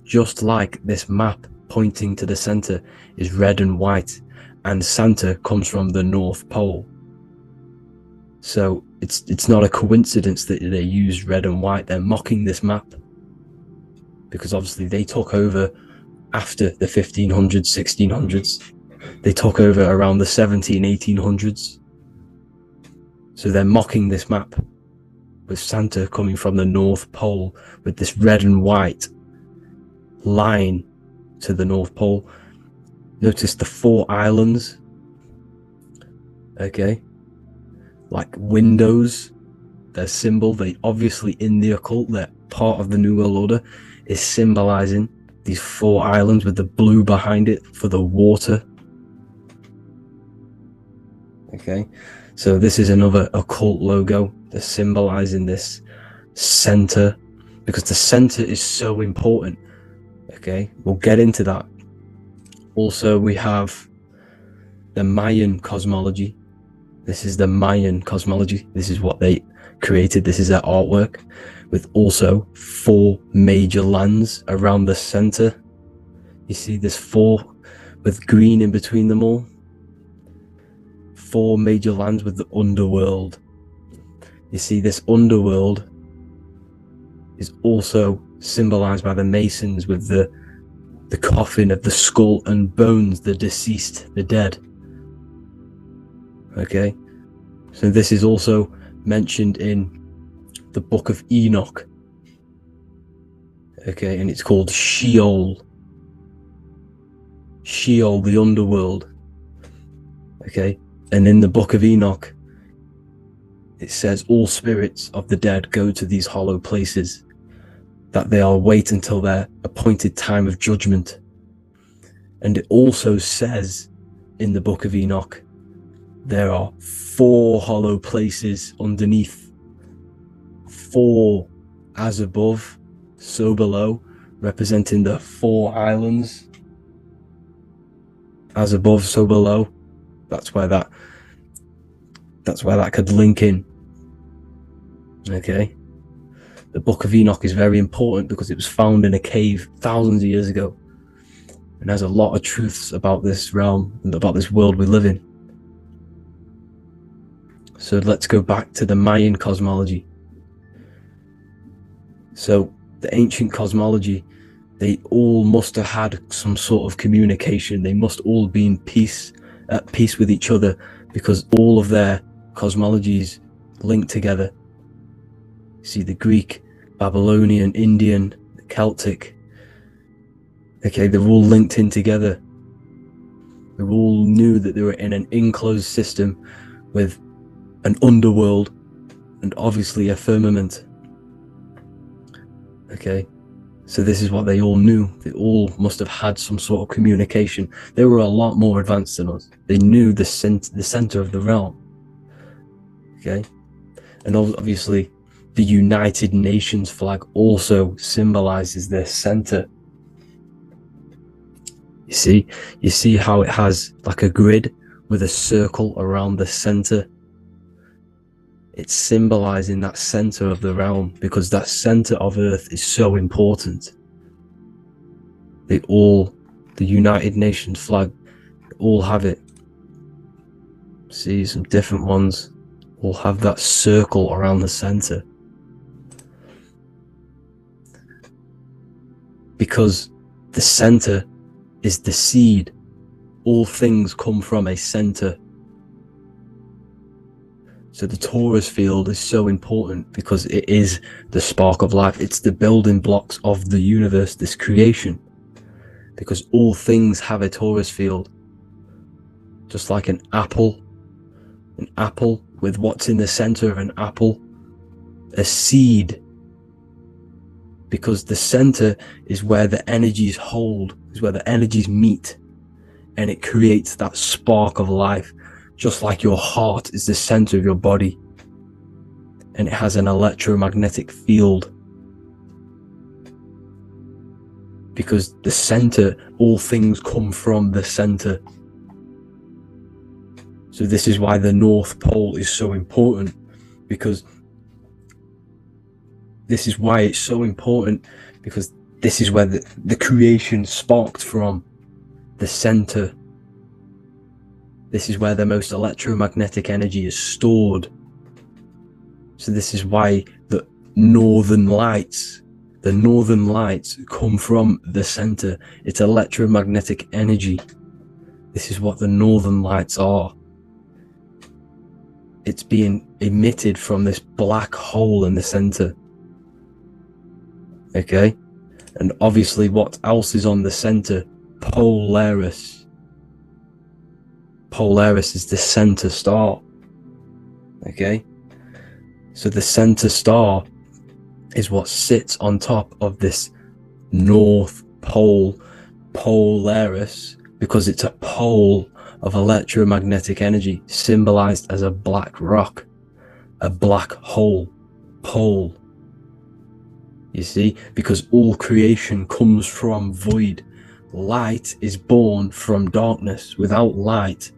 Just like this map pointing to the center is red and white, and Santa comes from the North Pole. So it's not a coincidence that they use red and white. They're mocking this map because obviously they took over after the 1500s, 1600s. They took over around the 1800s. So they're mocking this map with Santa coming from the North Pole with this red and white line to the North Pole. Notice the 4 islands. Okay, like windows, their symbol. They obviously in the occult, they're part of the New World Order, is symbolizing these 4 islands with the blue behind it for the water. Okay, So this is another occult logo. They're symbolizing this center, because the center is so important. Okay, we'll get into that. Also, we have the Mayan cosmology. This is the Mayan cosmology. This is what they created. This is their artwork, with also 4 major lands around the center. You see there's 4 with green in between them all. 4 major lands with the underworld. You see this underworld is also symbolized by the Masons with the coffin of the skull and bones, the deceased, the dead. Okay, so this is also mentioned in the book of Enoch. Okay, and it's called Sheol. Sheol, the underworld. Okay, and in the book of Enoch, it says all spirits of the dead go to these hollow places, that they will wait until their appointed time of judgment. And it also says in the book of Enoch, there are 4 hollow places underneath. 4, as above, so below, representing the 4 islands. As above, so below. That's where that could link in. Okay. The Book of Enoch is very important because it was found in a cave thousands of years ago, and has a lot of truths about this realm and about this world we live in. So let's go back to the Mayan cosmology. So the ancient cosmology, they all must have had some sort of communication. They must all be at peace with each other, because all of their cosmologies link together. See, the Greek, Babylonian, Indian, the Celtic. Okay, they're all linked in together. They all knew that they were in an enclosed system with an underworld and obviously a firmament. Okay, so this is what they all knew. They all must have had some sort of communication. They were a lot more advanced than us. They knew the center of the realm. Okay, and obviously the United Nations flag also symbolizes their center. You see how it has like a grid with a circle around the center. It's symbolizing that center of the realm, because that center of Earth is so important. The United Nations flag, all have it. See, some different ones all have that circle around the center. Because the center is the seed. All things come from a center. So the torus field is so important because it is the spark of life. It's the building blocks of the universe, this creation. Because all things have a torus field. Just like an apple with what's in the center of an apple, a seed. Because the center is where the energies hold, is where the energies meet, and it creates that spark of life. Just like your heart is the center of your body, and it has an electromagnetic field. Because the center, all things come from the center. So this is why the North Pole is so important, because this is why it's so important, because this is where the creation sparked from, the center. This is where the most electromagnetic energy is stored. So this is why the northern lights come from the center. It's electromagnetic energy. This is what the northern lights are. It's being emitted from this black hole in the center. Okay? And obviously what else is on the center? Polaris. Polaris is the center star. Okay? So the center star is what sits on top of this North Pole, Polaris, because it's a pole of electromagnetic energy, symbolized as a black rock, a black hole, pole. You see, because all creation comes from void. Light is born from darkness. Without light,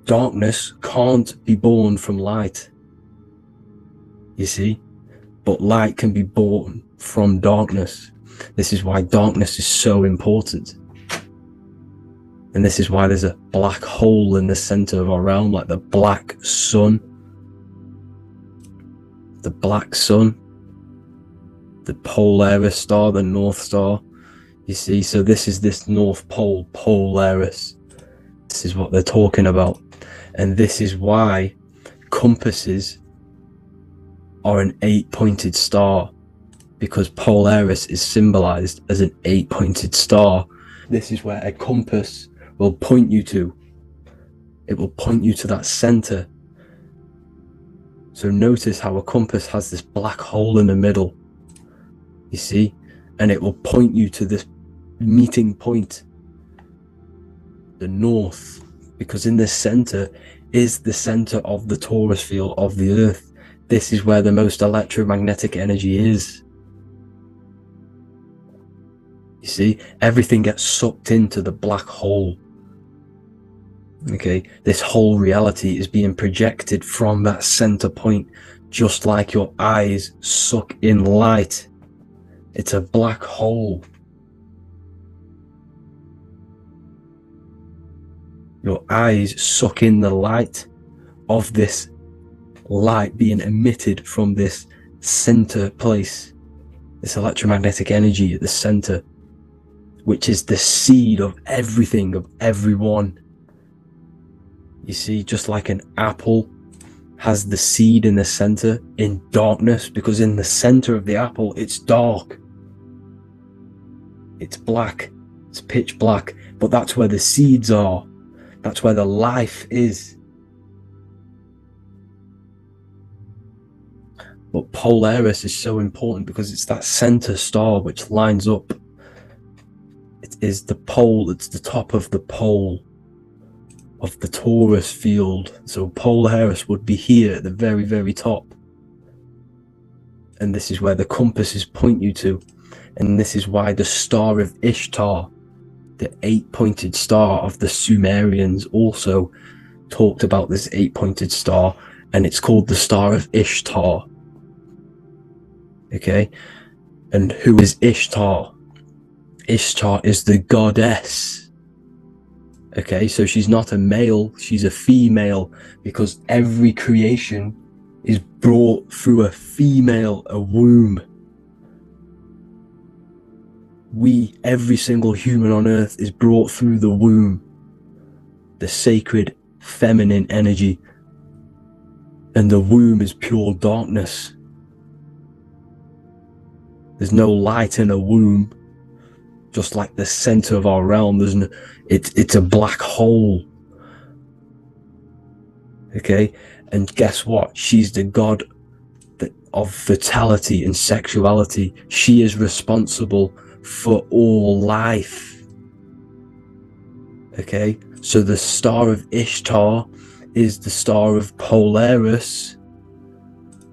darkness can't be born from light. You see, but light can be born from darkness. This is why darkness is so important. And this is why there's a black hole in the center of our realm, like the black sun. The black sun. The Polaris star, the North Star. You see, so this is this North Pole, Polaris. This is what they're talking about. And this is why compasses are an 8-pointed star, because Polaris is symbolized as an 8-pointed star. This is where a compass will point you to. It will point you to that center. So notice how a compass has this black hole in the middle. You see, and it will point you to this meeting point, the north, because in the center is the center of the torus field of the earth. This is where the most electromagnetic energy is. You see, everything gets sucked into the black hole. Okay, this whole reality is being projected from that center point, just like your eyes suck in light. It's a black hole. Your eyes suck in the light of this light being emitted from this center place, this electromagnetic energy at the center, which is the seed of everything, of everyone. You see, just like an apple has the seed in the center in darkness, because in the center of the apple it's dark. It's black, it's pitch black, but that's where the seeds are. That's where the life is. But Polaris is so important because it's that center star which lines up. It is the pole, it's the top of the pole of the torus field. So Polaris would be here at the very, very top. And this is where the compasses point you to. And this is why the Star of Ishtar, the 8-pointed star of the Sumerians, also talked about this 8-pointed star, and it's called the Star of Ishtar. Okay, and who is Ishtar? Ishtar is the goddess. Okay, so she's not a male, she's a female, because every creation is brought through a female, a womb. Every single human on earth is brought through the womb, the sacred feminine energy, and the womb is pure darkness. There's no light in a womb, just like the center of our realm. It's a black hole. Okay, and guess what? She's the god of fertility and sexuality. She is responsible for all life. Okay, so the Star of Ishtar is the Star of Polaris,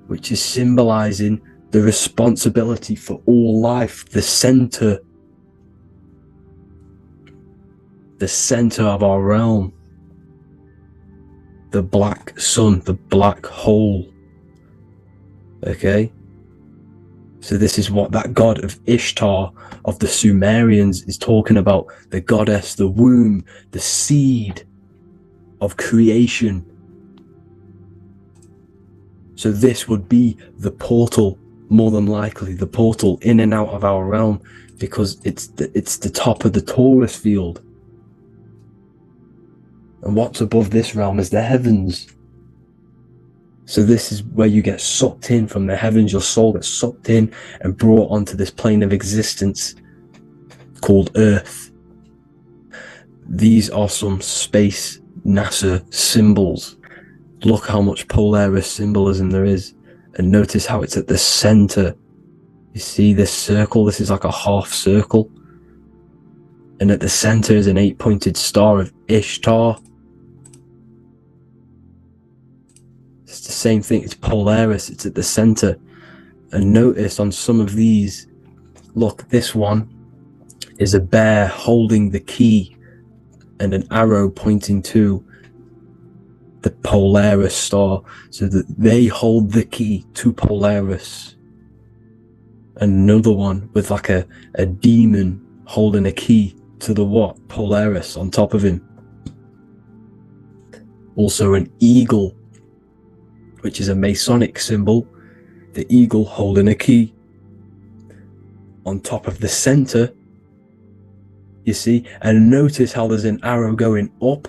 which is symbolizing the responsibility for all life, the center of our realm, the black sun, the black hole. Okay, so this is what that god of Ishtar of the Sumerians is talking about, the goddess, the womb, the seed of creation. So this would be the portal, more than likely the portal in and out of our realm, because it's the top of the torus field. And what's above this realm is the heavens. So this is where you get sucked in from the heavens. Your soul gets sucked in and brought onto this plane of existence called Earth. These are some space NASA symbols. Look how much Polaris symbolism there is. And notice how it's at the center. You see this circle? This is like a half circle. And at the center is an 8-pointed star of Ishtar. It's the same thing. It's Polaris. It's at the center. And notice on some of these, look, this one is a bear holding the key and an arrow pointing to the Polaris star, so that they hold the key to Polaris. Another one with like a demon holding a key to the what? Polaris on top of him. Also an eagle, which is a Masonic symbol. The eagle holding a key on top of the center, you see. And notice how there's an arrow going up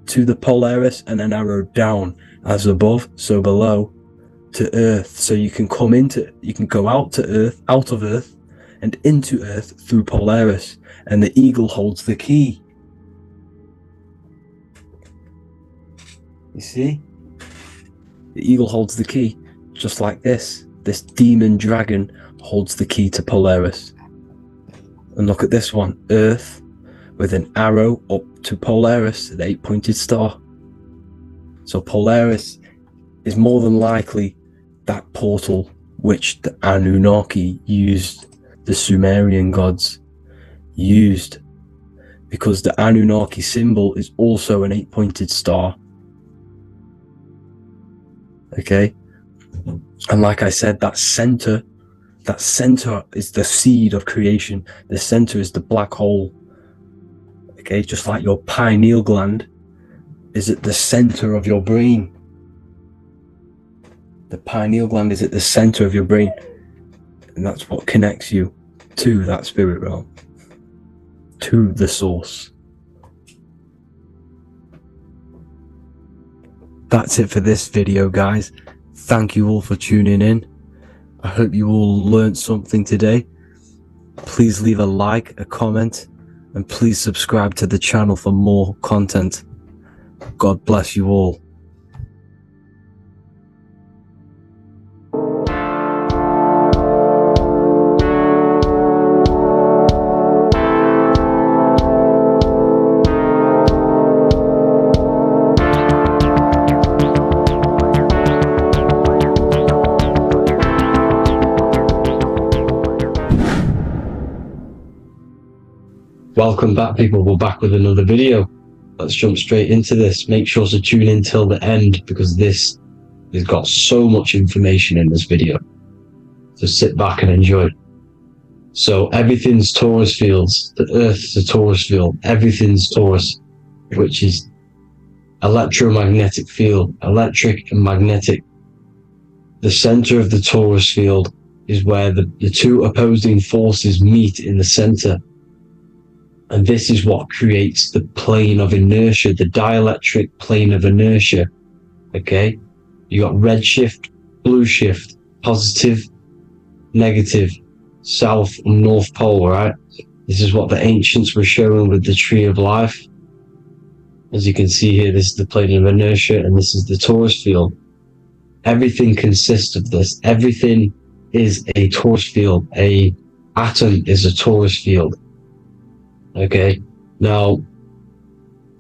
to the Polaris and an arrow down, as above so below, to Earth. So you can go out of Earth and into Earth through Polaris, and the eagle holds the key. You see? The eagle holds the key, just like this. This demon dragon holds the key to Polaris. And look at this one, Earth, with an arrow up to Polaris, the 8-pointed star. So Polaris is more than likely that portal which the Anunnaki used, the Sumerian gods used, because the Anunnaki symbol is also an 8-pointed star. Okay? And like I said, that center is the seed of creation. The center is the black hole. Okay, just like your pineal gland is at the center of your brain. The pineal gland is at the center of your brain. And that's what connects you to that spirit realm, to the source. That's it for this video, guys. Thank you all for tuning in. I hope you all learned something today. Please leave a like, a comment, and please subscribe to the channel for more content. God bless you all. Welcome back, people. We're back with another video. Let's jump straight into this. Make sure to tune in till the end, because this has got so much information in this video. So sit back and enjoy. So everything's Taurus fields. The Earth's a Taurus field. Everything's Taurus, which is electromagnetic field, electric and magnetic. The center of the Taurus field is where the two opposing forces meet in the center. And this is what creates the plane of inertia, the dielectric plane of inertia. Okay? You got red shift, blue shift, positive, negative, south and north pole, right? This is what the ancients were showing with the tree of life. As you can see here, this is the plane of inertia, and this is the Taurus field. Everything consists of this. Everything is a Taurus field. A atom is a Taurus field. Okay, now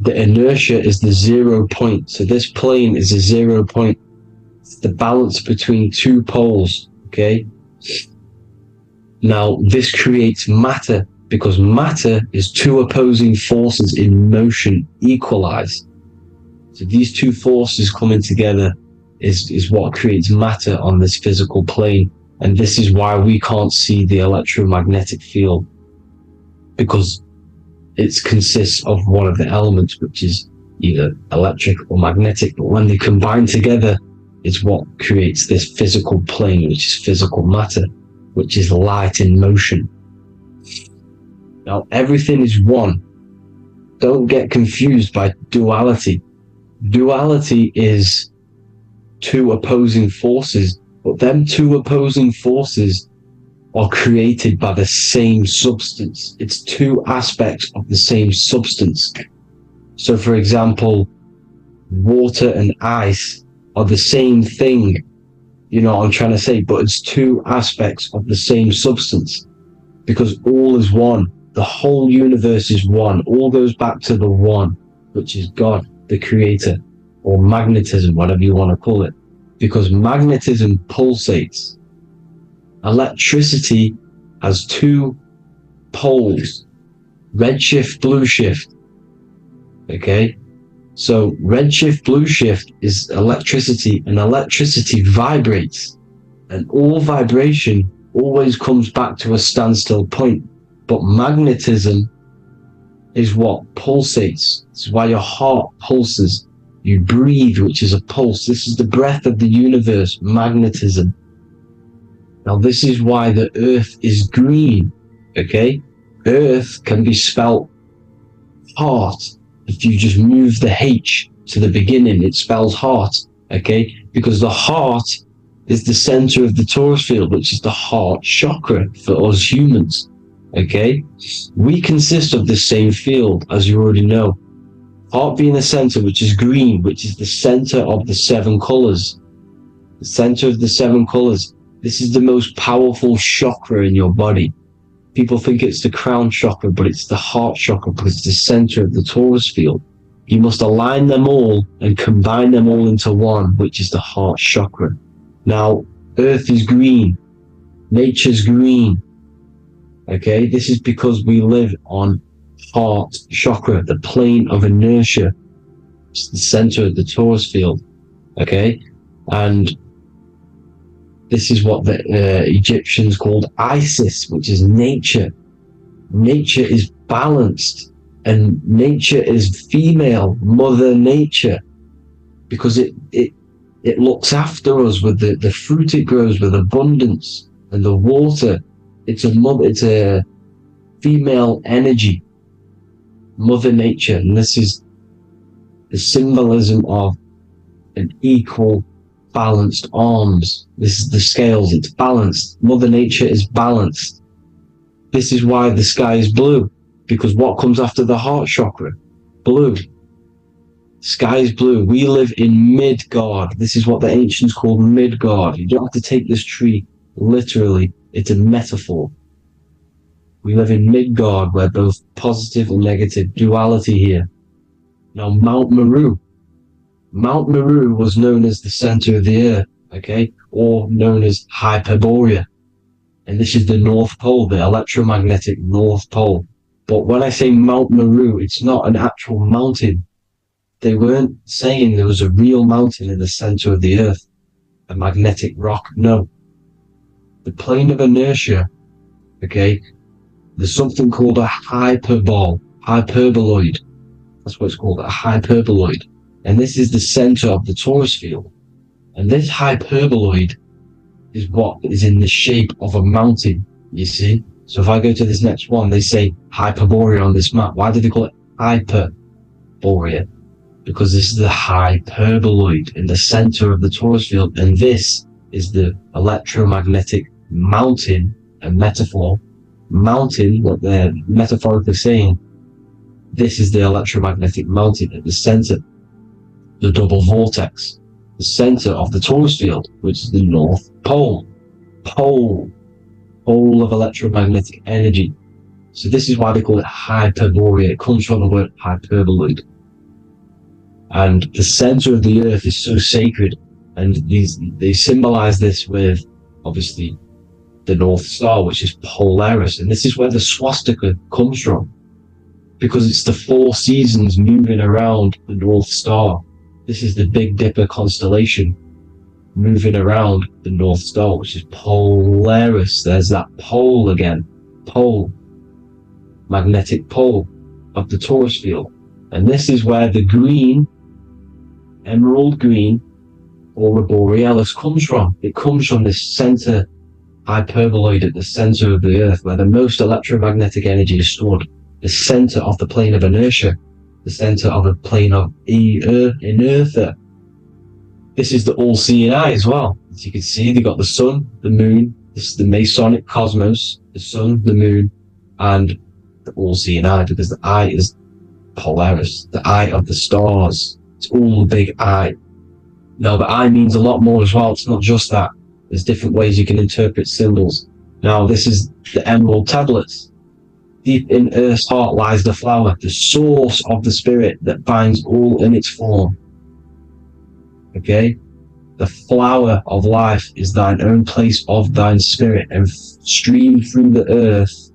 the inertia is the 0 point. So this plane is a 0 point. It's the balance between two poles. Okay, now this creates matter, because matter is two opposing forces in motion equalized. So these two forces coming together is what creates matter on this physical plane. And this is why we can't see the electromagnetic field, because it consists of one of the elements, which is either electric or magnetic, but when they combine together is what creates this physical plane, which is physical matter, which is light in motion. Now everything is one. Don't get confused by duality. Duality is two opposing forces, but them two opposing forces are created by the same substance. It's two aspects of the same substance. So for example, water and ice are the same thing, you know what I'm trying to say, but it's two aspects of the same substance, because all is one. The whole universe is one. All goes back to the one, which is God, the creator, or magnetism, whatever you want to call it. Because magnetism pulsates. Electricity has two poles, redshift, blue shift. Okay, so redshift, blue shift is electricity, and electricity vibrates, and all vibration always comes back to a standstill point. But magnetism is what pulsates. This is why your heart pulses. You breathe, which is a pulse. This is the breath of the universe, magnetism. Now, this is why the earth is green, okay? Earth can be spelt heart. If you just move the H to the beginning, it spells heart, okay? Because the heart is the center of the torus field, which is the heart chakra for us humans, okay? We consist of the same field, as you already know. Heart being the center, which is green, which is the center of the 7 colors. The center of the 7 colors. This is the most powerful chakra in your body. People think it's the crown chakra, but it's the heart chakra because it's the center of the torus field. You must align them all and combine them all into one, which is the heart chakra. Now, earth is green. Nature's green. Okay, this is because we live on heart chakra, the plane of inertia. It's the center of the torus field. Okay, and this is what the Egyptians called Isis, which is nature. Nature is balanced, and nature is female, Mother Nature, because it looks after us with the fruit it grows with abundance, and the water. It's a female energy, Mother Nature, and this is the symbolism of an equal, balanced arms. This is the scales, it's balanced. Mother Nature is balanced. This is why the sky is blue, because what comes after the heart chakra? Blue. Sky is blue. We live in Midgard. This is what the ancients called Midgard. You don't have to take this tree literally. It's a metaphor. We live in Midgard, where both positive and negative duality here. Now, Mount Meru. Mount Meru was known as the center of the earth, okay, or known as Hyperborea. And this is the North Pole, the electromagnetic North Pole. But when I say Mount Meru, it's not an actual mountain. They weren't saying there was a real mountain in the center of the earth, a magnetic rock. No. The plane of inertia, okay, there's something called a hyperboloid. That's what it's called, a hyperboloid. And this is the center of the torus field. And this hyperboloid is what is in the shape of a mountain, you see? So if I go to this next one, they say Hyperborea on this map. Why do they call it Hyperborea? Because this is the hyperboloid in the center of the torus field. And this is the electromagnetic mountain, a metaphor. Mountain, what they're metaphorically saying, this is the electromagnetic mountain at the center. The double vortex, the center of the torus field, which is the North Pole. Pole of electromagnetic energy. So this is why they call it Hyperborea. It comes from the word hyperboloid. And the center of the earth is so sacred, and they symbolize this with, obviously, the North Star, which is Polaris. And this is where the swastika comes from, because it's the 4 seasons moving around the North Star. This is the Big Dipper constellation moving around the North Star, which is Polaris. There's that pole again. Pole. Magnetic pole of the torus field. And this is where the green, emerald green, aurora borealis comes from. It comes from this center hyperboloid at the center of the earth, where the most electromagnetic energy is stored. The center of the plane of inertia. The center of the plane of inertia. This is the all-seeing eye as well. As you can see, they've got the sun, the moon. This is the Masonic cosmos, the sun, the moon, and the all-seeing eye, because the eye is Polaris, the eye of the stars. It's all the big eye. Now, the eye means a lot more as well. It's not just that. There's different ways you can interpret symbols. Now, this is the emerald tablets. Deep in Earth's heart lies the flower, the source of the spirit that binds all in its form. Okay? The flower of life is thine own place of thine spirit, and stream through the earth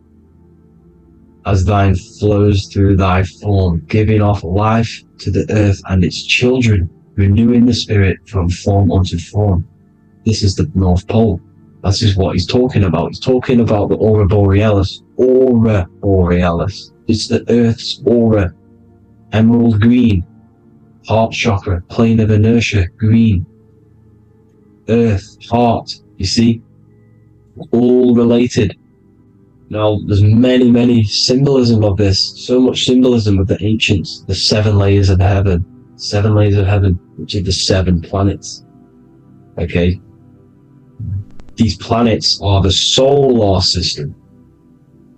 as thine flows through thy form, giving off life to the earth and its children, renewing the spirit from form unto form. This is the North Pole. That is what he's talking about. He's talking about the aura borealis. Aura borealis. It's the earth's aura. Emerald green. Heart chakra. Plane of inertia. Green. Earth. Heart. You see? All related. Now, there's many symbolism of this. So much symbolism of the ancients. The 7 layers of heaven. 7 layers of heaven, which are the 7 planets. Okay? These planets are the solar system.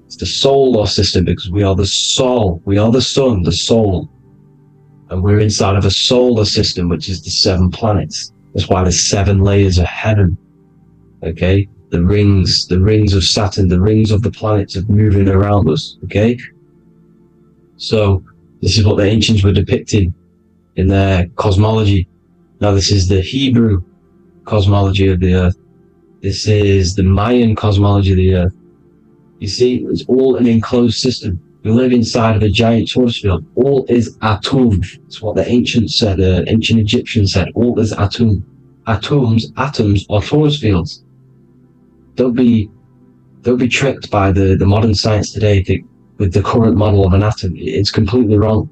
It's the solar system because we are the soul. We are the sun, the soul. And we're inside of a solar system, which is the 7 planets. That's why there's 7 layers of heaven. Okay? The rings of Saturn, the rings of the planets are moving around us. Okay? So, this is what the ancients were depicting in their cosmology. Now, this is the Hebrew cosmology of the earth. This is the Mayan cosmology of the earth. You see, it's all an enclosed system. We live inside of a giant torus field. All is atum. It's what the ancients said, ancient Egyptians said. All is atum. Atoms are torus fields. Don't be tricked by the modern science today with the current model of an atom. It's completely wrong.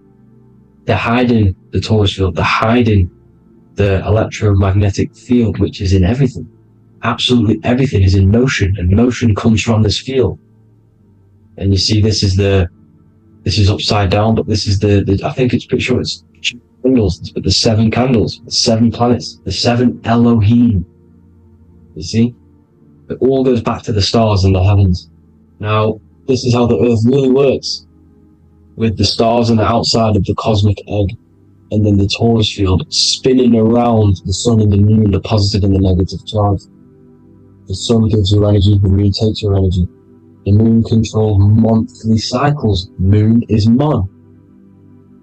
They're hiding the torus field. They're hiding the electromagnetic field, which is in everything. Absolutely everything is in motion, and motion comes from this field. And you see, this is upside down, but this is I think it's pretty sure it's candles, but the 7 candles, the 7 planets, the 7 Elohim. You see? It all goes back to the stars and the heavens. Now, this is how the earth really works, with the stars on the outside of the cosmic egg, and then the torus field spinning around the sun and the moon, the positive and the negative charge. The sun gives you energy, the moon takes your energy. The moon controls monthly cycles. Moon is mon.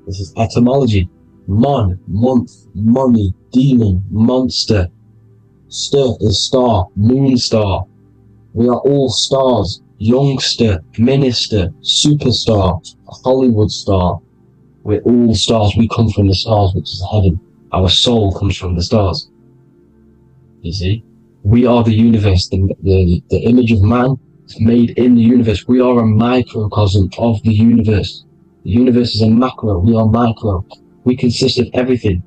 This is etymology. Mon, month, money, demon, monster. Stir is star, moon star. We are all stars. Youngster, minister, superstar, Hollywood star. We're all stars. We come from the stars, which is heaven. Our soul comes from the stars. You see? We are the universe. The image of man is made in the universe. We are a microcosm of the universe. The universe is a macro. We are micro. We consist of everything.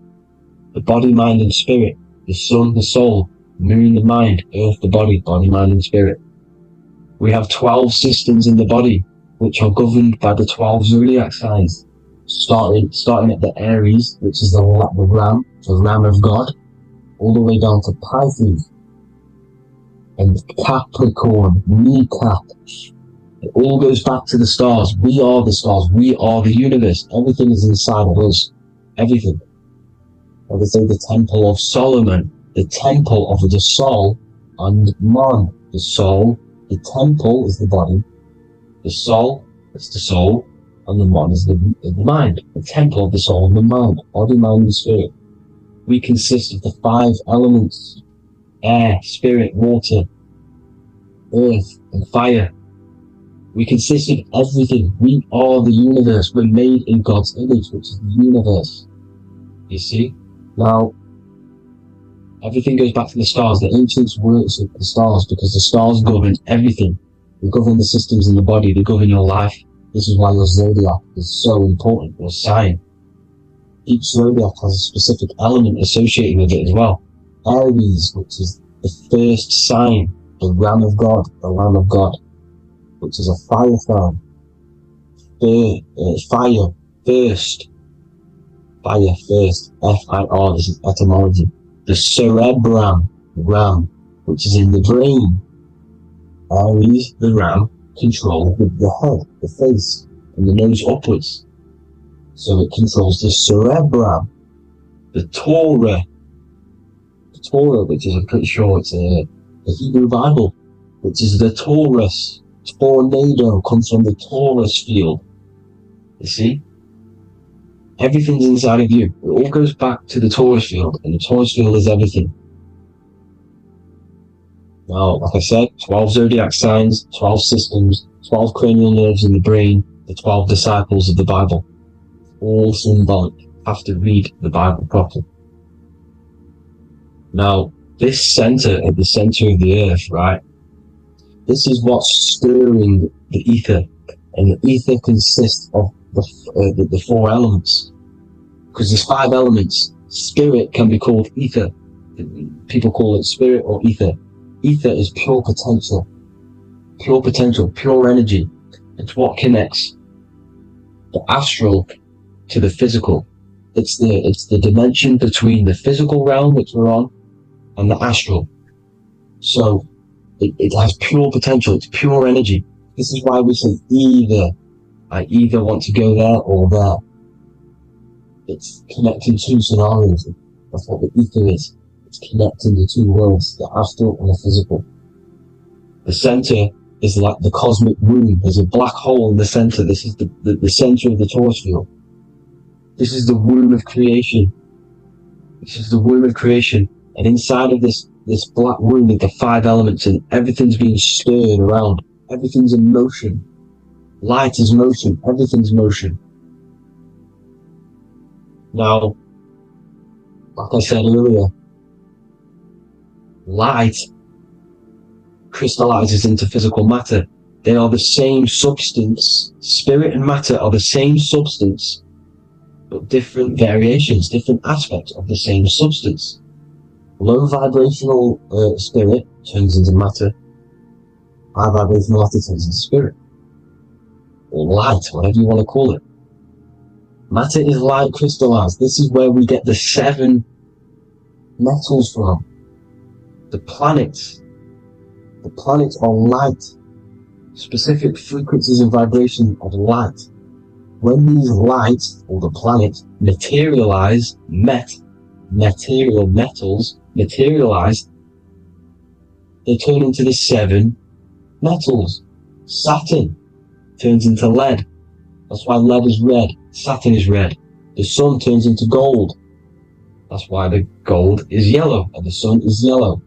The body, mind, and spirit. The sun, the soul. Moon, the mind. Earth, the body. Body, mind, and spirit. We have 12 systems in the body, which are governed by the 12 zodiac signs. Starting at the Aries, which is the ram of God, all the way down to Pisces. And Capricorn, kneecap. It all goes back to the stars. We are the stars. We are the universe. Everything is inside of us. Everything. I would say the Temple of Solomon, the Temple of the Soul, and man. The soul, the temple is the body. The soul is the soul, and the man is the mind. The temple of the soul and the mind. Body, mind, and spirit. We consist of the 5 elements. Air, spirit, water, earth, and fire. We consist of everything. We are the universe. We're made in God's image, which is the universe. You see? Now, everything goes back to the stars. The ancients worshipped the stars because the stars govern everything. They govern the systems in the body. They govern your life. This is why your zodiac is so important, your sign. Each zodiac has a specific element associated with it as well. Aries, which is the first sign, the Ram of God, the Lamb of God, which is a fire sign. Fire, first. Fire, first. F-I-R, this is etymology. The cerebrum, ram, which is in the brain. Aries, the ram, controls the head, the face, and the nose upwards. So it controls the cerebrum. The Torah, which is, I'm pretty sure it's the Hebrew Bible, which is the Taurus. Tornado comes from the Taurus field. You see? Everything's inside of you. It all goes back to the Taurus field, and the Taurus field is everything. Now, like I said, 12 zodiac signs, 12 systems, 12 cranial nerves in the brain, the 12 disciples of the Bible. All symbolic. Have to read the Bible properly. Now, this center, at the center of the earth, right? This is what's stirring the ether. And the ether consists of the four elements. Because there's 5 elements. Spirit can be called ether. People call it spirit or ether. Ether is pure potential, pure energy. It's what connects the astral to the physical. It's the dimension between the physical realm, which we're on, and the astral. So it has pure potential. It's pure energy. This is why we say I either want to go there or there. It's connecting 2 scenarios. That's what the ether is. It's connecting the 2 worlds, the astral and the physical. The center is like the cosmic womb. There's a black hole in the center. This is the center of the torus field. This is the womb of creation. This is the womb of creation. And inside of this black womb are the 5 elements, and everything's being stirred around. Everything's in motion. Light is motion. Everything's motion. Now, like I said earlier, light crystallizes into physical matter. They are the same substance. Spirit and matter are the same substance, but different variations, different aspects of the same substance. Low vibrational spirit turns into matter. High vibrational matter turns into spirit. Or light, whatever you want to call it. Matter is light crystallized. This is where we get the 7 metals from. The planets are light. Specific frequencies and vibration of light. When these lights, or the planets, materialize, material metals materialize, they turn into the 7 metals. Saturn turns into lead. That's why lead is red. Saturn is red. The sun turns into gold. That's why the gold is yellow and the sun is yellow.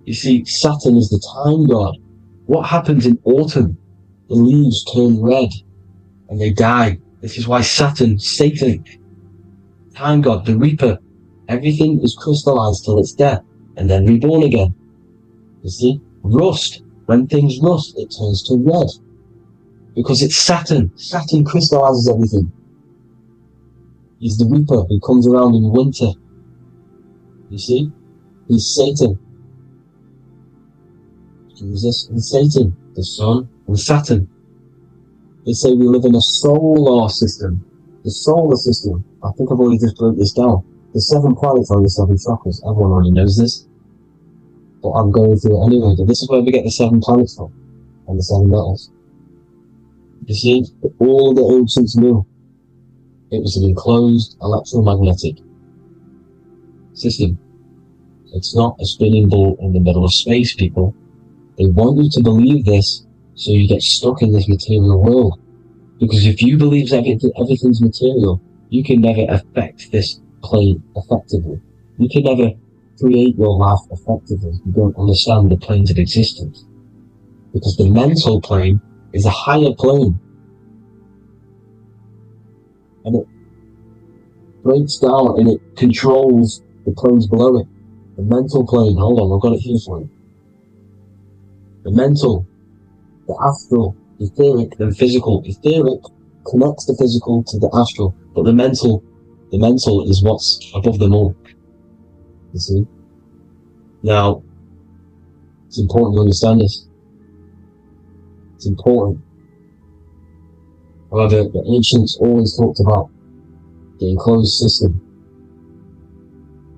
You see, Saturn is the time god. What happens in autumn? The leaves turn red and they die. This is why Satan, time god, the reaper, everything is crystallized till it's death and then reborn again. You see, rust, when things rust, it turns to red. Because it's Saturn. Saturn crystallizes everything. He's the reaper who comes around in winter. You see? He's Satan. Jesus and Satan, the sun and Saturn. They say we live in a solar system. The solar system, I think I've already just broke this down. The 7 planets are the 7 chakras. Everyone already knows this. But I'm going through it anyway. But this is where we get the 7 planets from. And the 7 metals. You see, all the ancients knew it was an enclosed electromagnetic system. It's not a spinning ball in the middle of space, people. They want you to believe this so you get stuck in this material world. Because if you believe everything's material, you can never affect this plane effectively. You can never create your life effectively if you don't understand the planes of existence. Because the mental plane is a higher plane. And it breaks down and it controls the planes below it. The mental plane, hold on, I've got it here for you. The mental, the astral, etheric, then physical. Etheric connects the physical to the astral, but the mental is what's above them all. You see? Now, it's important to understand this. It's important. However, the ancients always talked about the enclosed system.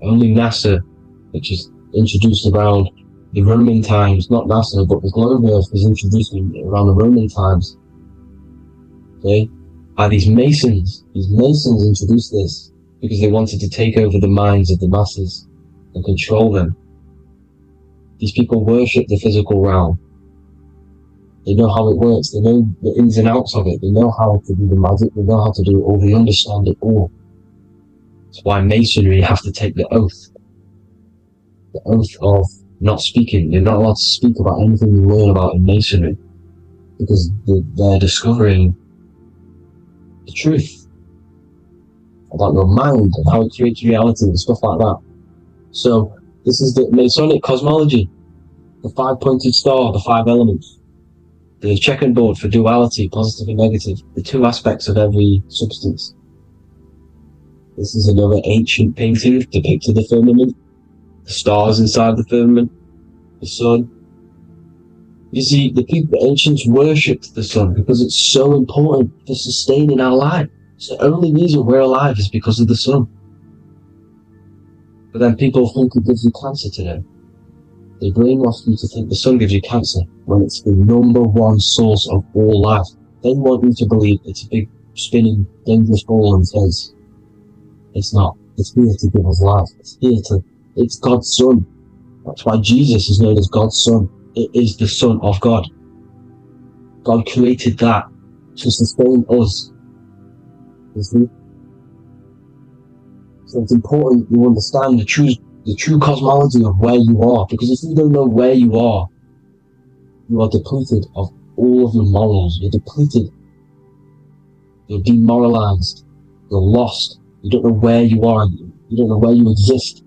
Only NASA, which is introduced around the Roman times, not NASA, but the globe Earth was introduced around the Roman times. Okay? By these Masons. These Masons introduced this because they wanted to take over the minds of the masses and control them. These people worship the physical realm. They know how it works. They know the ins and outs of it. They know how to do the magic. They know how to do it all. They understand it all. That's why Masonry have to take the oath. The oath of not speaking. You're not allowed to speak about anything you learn about in masonry, because they're discovering the truth about your mind and how it creates reality and stuff like that. So this is the Masonic cosmology, the 5-pointed star, the 5 elements, the checkerboard for duality, positive and negative, the 2 aspects of every substance. This is another ancient painting depicting the firmament, the stars inside the firmament, the sun. You see, the ancients worshipped the sun because it's so important for sustaining our life. It's the only reason we're alive is because of the sun. But then people think it gives you cancer today. They brainwash you to think the sun gives you cancer when it's the #1 source of all life. They want you to believe it's a big, spinning, dangerous ball in space. It's not. It's here to give us life. It's God's son. That's why Jesus is known as God's son. It is the Son of God. God created that to sustain us. You see? So it's important you understand the true cosmology of where you are, because if you don't know where you are depleted of all of your morals. You're depleted. You're demoralized. You're lost. You don't know where you are. You don't know where you exist.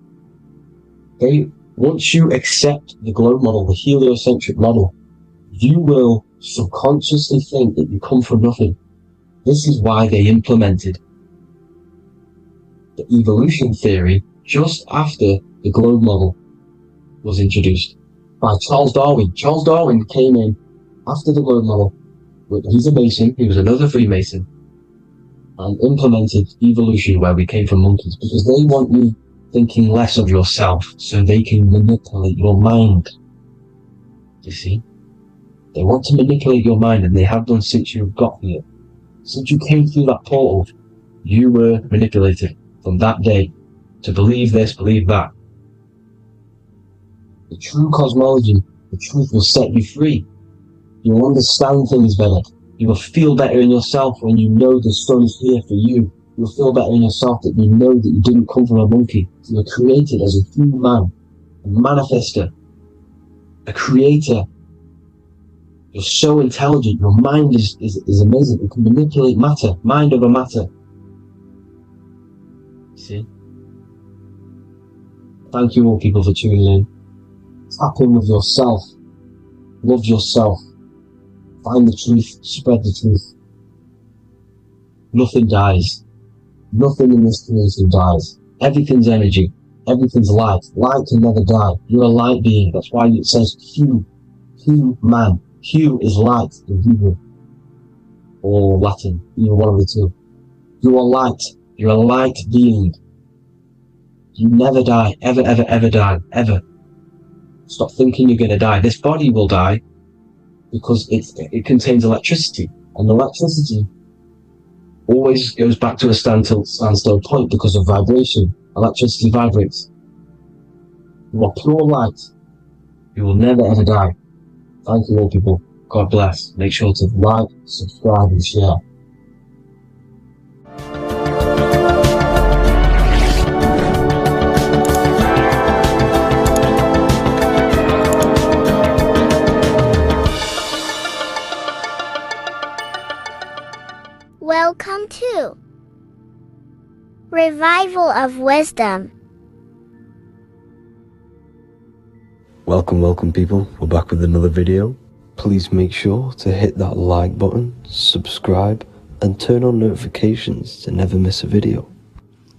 Okay? Once you accept the globe model, the heliocentric model, you will subconsciously think that you come from nothing. This is why they implemented the evolution theory just after the globe model was introduced by Charles Darwin. Charles Darwin came in after the globe model. He's a Mason, he was another Freemason, and implemented evolution where we came from monkeys, because they want you thinking less of yourself so they can manipulate your mind. You see? They want to manipulate your mind, and they have done since you got here. Since you came through that portal, you were manipulated from that day to believe this, believe that. The true cosmology, the truth will set you free. You will understand things better. You will feel better in yourself when you know the sun is here for you. You'll feel better in yourself that you know that you didn't come from a monkey. You were created as a human, a manifester, a creator. You're so intelligent. Your mind is amazing. It can manipulate matter, mind over matter. See? Thank you all people for tuning in. Tap in with yourself. Love yourself. Find the truth. Spread the truth. Nothing dies. Nothing in this creation dies. Everything's energy. Everything's light. Light can never die. You're a light being. That's why it says Q. Q man. Q is light in Hebrew. Or Latin. Either one of the two. You are light. You're a light being. You never die. Ever, ever, ever die. Ever. Stop thinking you're going to die. This body will die because it contains electricity. And electricity always goes back to a standstill point because of vibration. Electricity vibrates. You are pure light. You will never ever die. Thank you all people. God bless. Make sure to like, subscribe and share. Welcome to Revival of Wisdom. Welcome people, we're back with another video. Please make sure to hit that like button, subscribe and turn on notifications to never miss a video.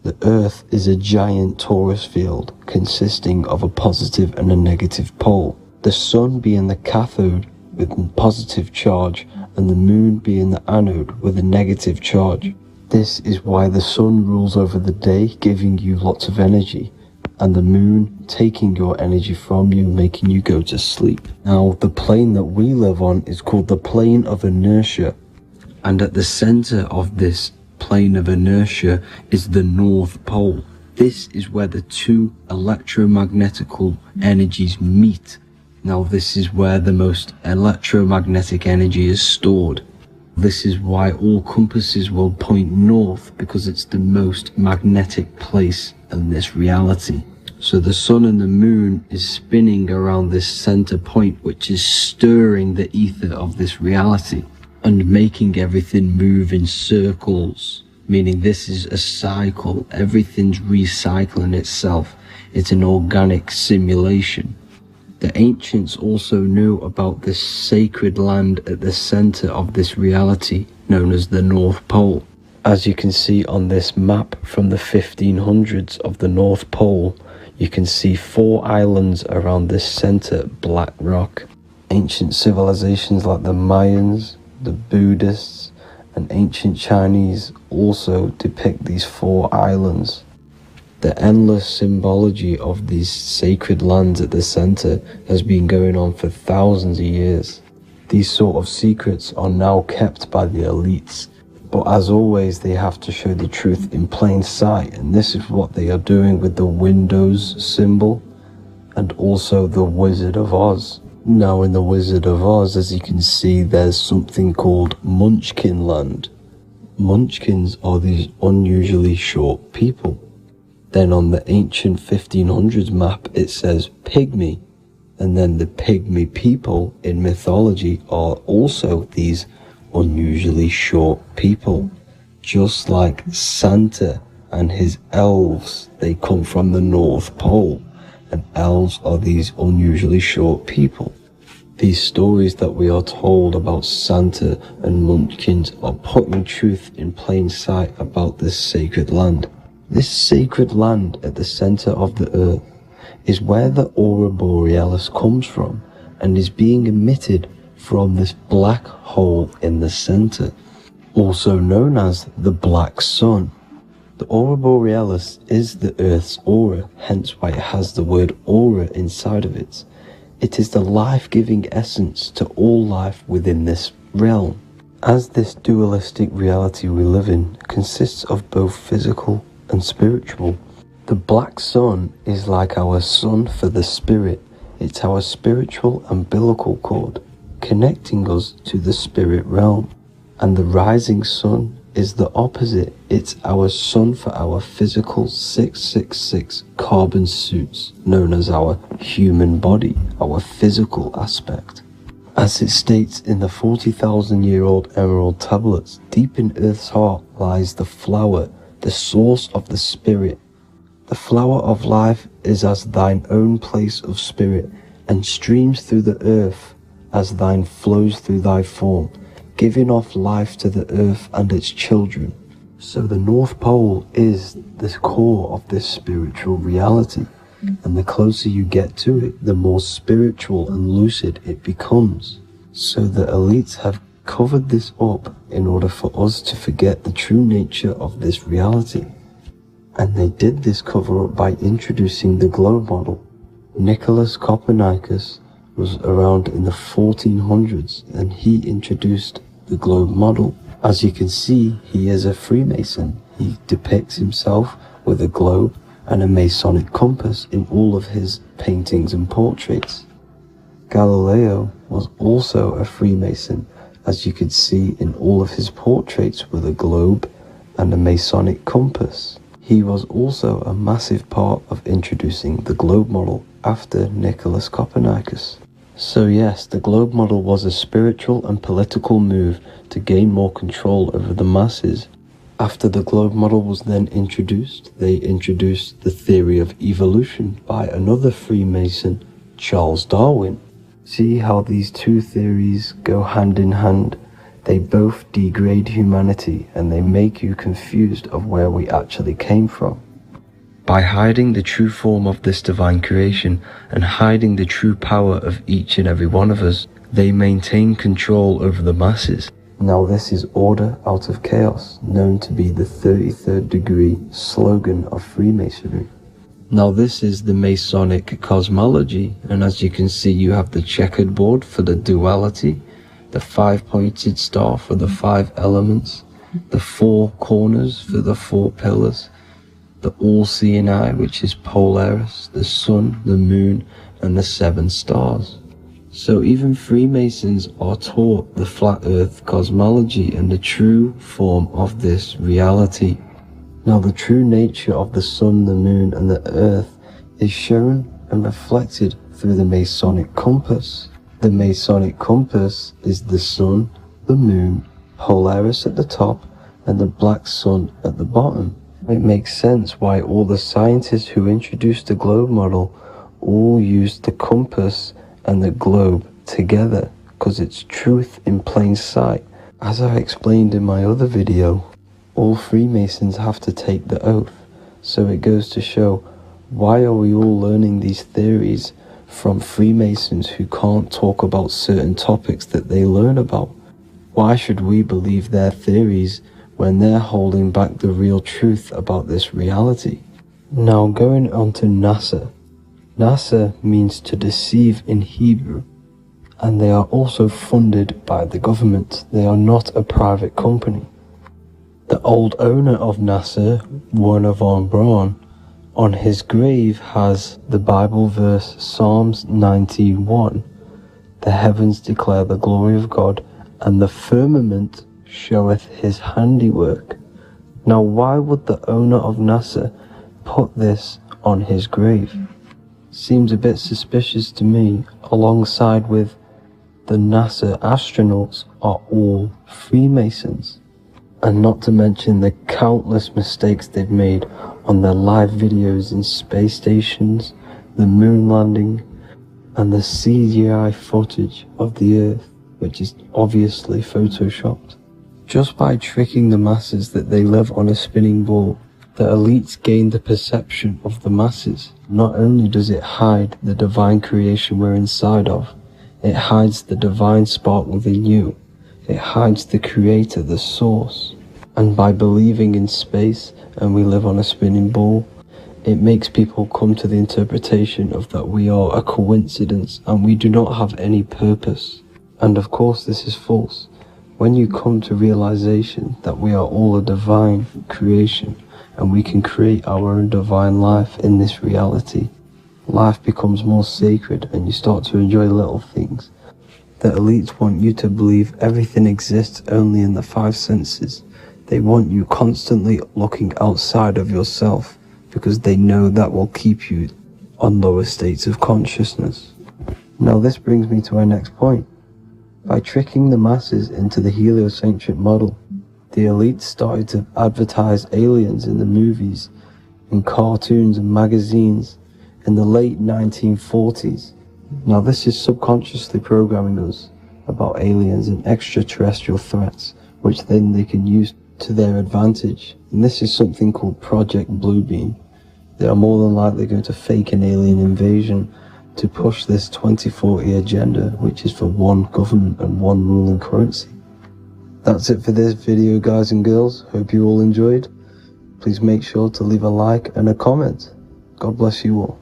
The Earth is a giant torus field consisting of a positive and a negative pole. The Sun being the cathode with a positive charge and the Moon being the anode with a negative charge. This is why the Sun rules over the day, giving you lots of energy, and the Moon taking your energy from you, making you go to sleep. Now, the plane that we live on is called the plane of inertia, and at the center of this plane of inertia is the North Pole. This is where the two electromagnetical energies meet. Now, this is where the most electromagnetic energy is stored. This is why all compasses will point north, because it's the most magnetic place in this reality. So the sun and the moon is spinning around this center point, which is stirring the ether of this reality and making everything move in circles, meaning this is a cycle. Everything's recycling itself. It's an organic simulation. The ancients also knew about this sacred land at the center of this reality, known as the North Pole. As you can see on this map from the 1500s of the North Pole, you can see 4 islands around this center black rock. Ancient civilizations like the Mayans, the Buddhists, and ancient Chinese also depict these 4 islands. The endless symbology of these sacred lands at the center has been going on for thousands of years. These sort of secrets are now kept by the elites, but as always they have to show the truth in plain sight, and this is what they are doing with the Windows symbol and also the Wizard of Oz. Now in the Wizard of Oz, as you can see, there's something called Munchkin Land. Munchkins are these unusually short people. Then on the ancient 1500s map it says Pygmy, and then the Pygmy people in mythology are also these unusually short people. Just like Santa and his elves, they come from the North Pole, and elves are these unusually short people. These stories that we are told about Santa and Munchkins are putting truth in plain sight about this sacred land. This sacred land at the center of the earth is where the aurora borealis comes from and is being emitted from this black hole in the center, also known as the black sun. The aurora borealis is the earth's aura, hence why it has the word aura inside of it. It is the life-giving essence to all life within this realm. As this dualistic reality we live in consists of both physical and spiritual, the black sun is like our sun for the spirit. It's our spiritual umbilical cord, connecting us to the spirit realm. And the rising sun is the opposite. It's our sun for our physical 666 carbon suits, known as our human body, our physical aspect. As it states in the 40,000-year-old emerald tablets, deep in Earth's heart lies the flower, the source of the spirit. The flower of life is as thine own place of spirit, and streams through the earth as thine flows through thy form, giving off life to the earth and its children. So the North Pole is the core of this spiritual reality, and the closer you get to it, the more spiritual and lucid it becomes. So the elites have covered this up in order for us to forget the true nature of this reality. And they did this cover up by introducing the globe model. Nicholas Copernicus was around in the 1400s, and he introduced the globe model. As you can see, he is a Freemason. He depicts himself with a globe and a Masonic compass in all of his paintings and portraits. Galileo was also a Freemason, as you could see in all of his portraits with a globe and a Masonic compass. He was also a massive part of introducing the globe model after Nicholas Copernicus. So yes, the globe model was a spiritual and political move to gain more control over the masses. After the globe model was then introduced, they introduced the theory of evolution by another Freemason, Charles Darwin. See how these two theories go hand in hand? They both degrade humanity, and they make you confused of where we actually came from. By hiding the true form of this divine creation and hiding the true power of each and every one of us, they maintain control over the masses. Now this is order out of chaos, known to be the 33rd degree slogan of Freemasonry. Now this is the Masonic cosmology, and as you can see, you have the checkered board for the duality, the 5-pointed star for the 5 elements, the 4 corners for the 4 pillars, the all-seeing eye, which is Polaris, the sun, the moon, and the 7 stars. So even Freemasons are taught the flat earth cosmology and the true form of this reality. Now the true nature of the sun, the moon, and the earth is shown and reflected through the Masonic compass. The Masonic compass is the sun, the moon, Polaris at the top, and the black sun at the bottom. It makes sense why all the scientists who introduced the globe model all used the compass and the globe together, because it's truth in plain sight. As I explained in my other video, all Freemasons have to take the oath, so it goes to show, why are we all learning these theories from Freemasons who can't talk about certain topics that they learn about? Why should we believe their theories when they're holding back the real truth about this reality? Now going on to NASA. NASA means to deceive in Hebrew, and they are also funded by the government. They are not a private company. The old owner of NASA, Werner von Braun, on his grave has the Bible verse Psalms 91. The heavens declare the glory of God, and the firmament showeth his handiwork. Now why would the owner of NASA put this on his grave? Seems a bit suspicious to me, alongside with the NASA astronauts are all Freemasons. And not to mention the countless mistakes they've made on their live videos in space stations, the moon landing, and the CGI footage of the Earth, which is obviously photoshopped. Just by tricking the masses that they live on a spinning ball, the elites gain the perception of the masses. Not only does it hide the divine creation we're inside of, it hides the divine spark within you. It hides the creator, the source. And by believing in space and we live on a spinning ball, it makes people come to the interpretation of that we are a coincidence and we do not have any purpose. And of course this is false. When you come to realization that we are all a divine creation and we can create our own divine life in this reality, life becomes more sacred and you start to enjoy little things. The elites want you to believe everything exists only in the five senses. They want you constantly looking outside of yourself because they know that will keep you on lower states of consciousness. Now this brings me to our next point. By tricking the masses into the heliocentric model, the elites started to advertise aliens in the movies, in cartoons and magazines in the late 1940s. Now this is subconsciously programming us about aliens and extraterrestrial threats, which then they can use to their advantage. And this is something called Project Bluebeam. They are more than likely going to fake an alien invasion to push this 2040 agenda, which is for one government and one ruling currency. That's it for this video, guys and girls. Hope you all enjoyed. Please make sure to leave a like and a comment. God bless you all.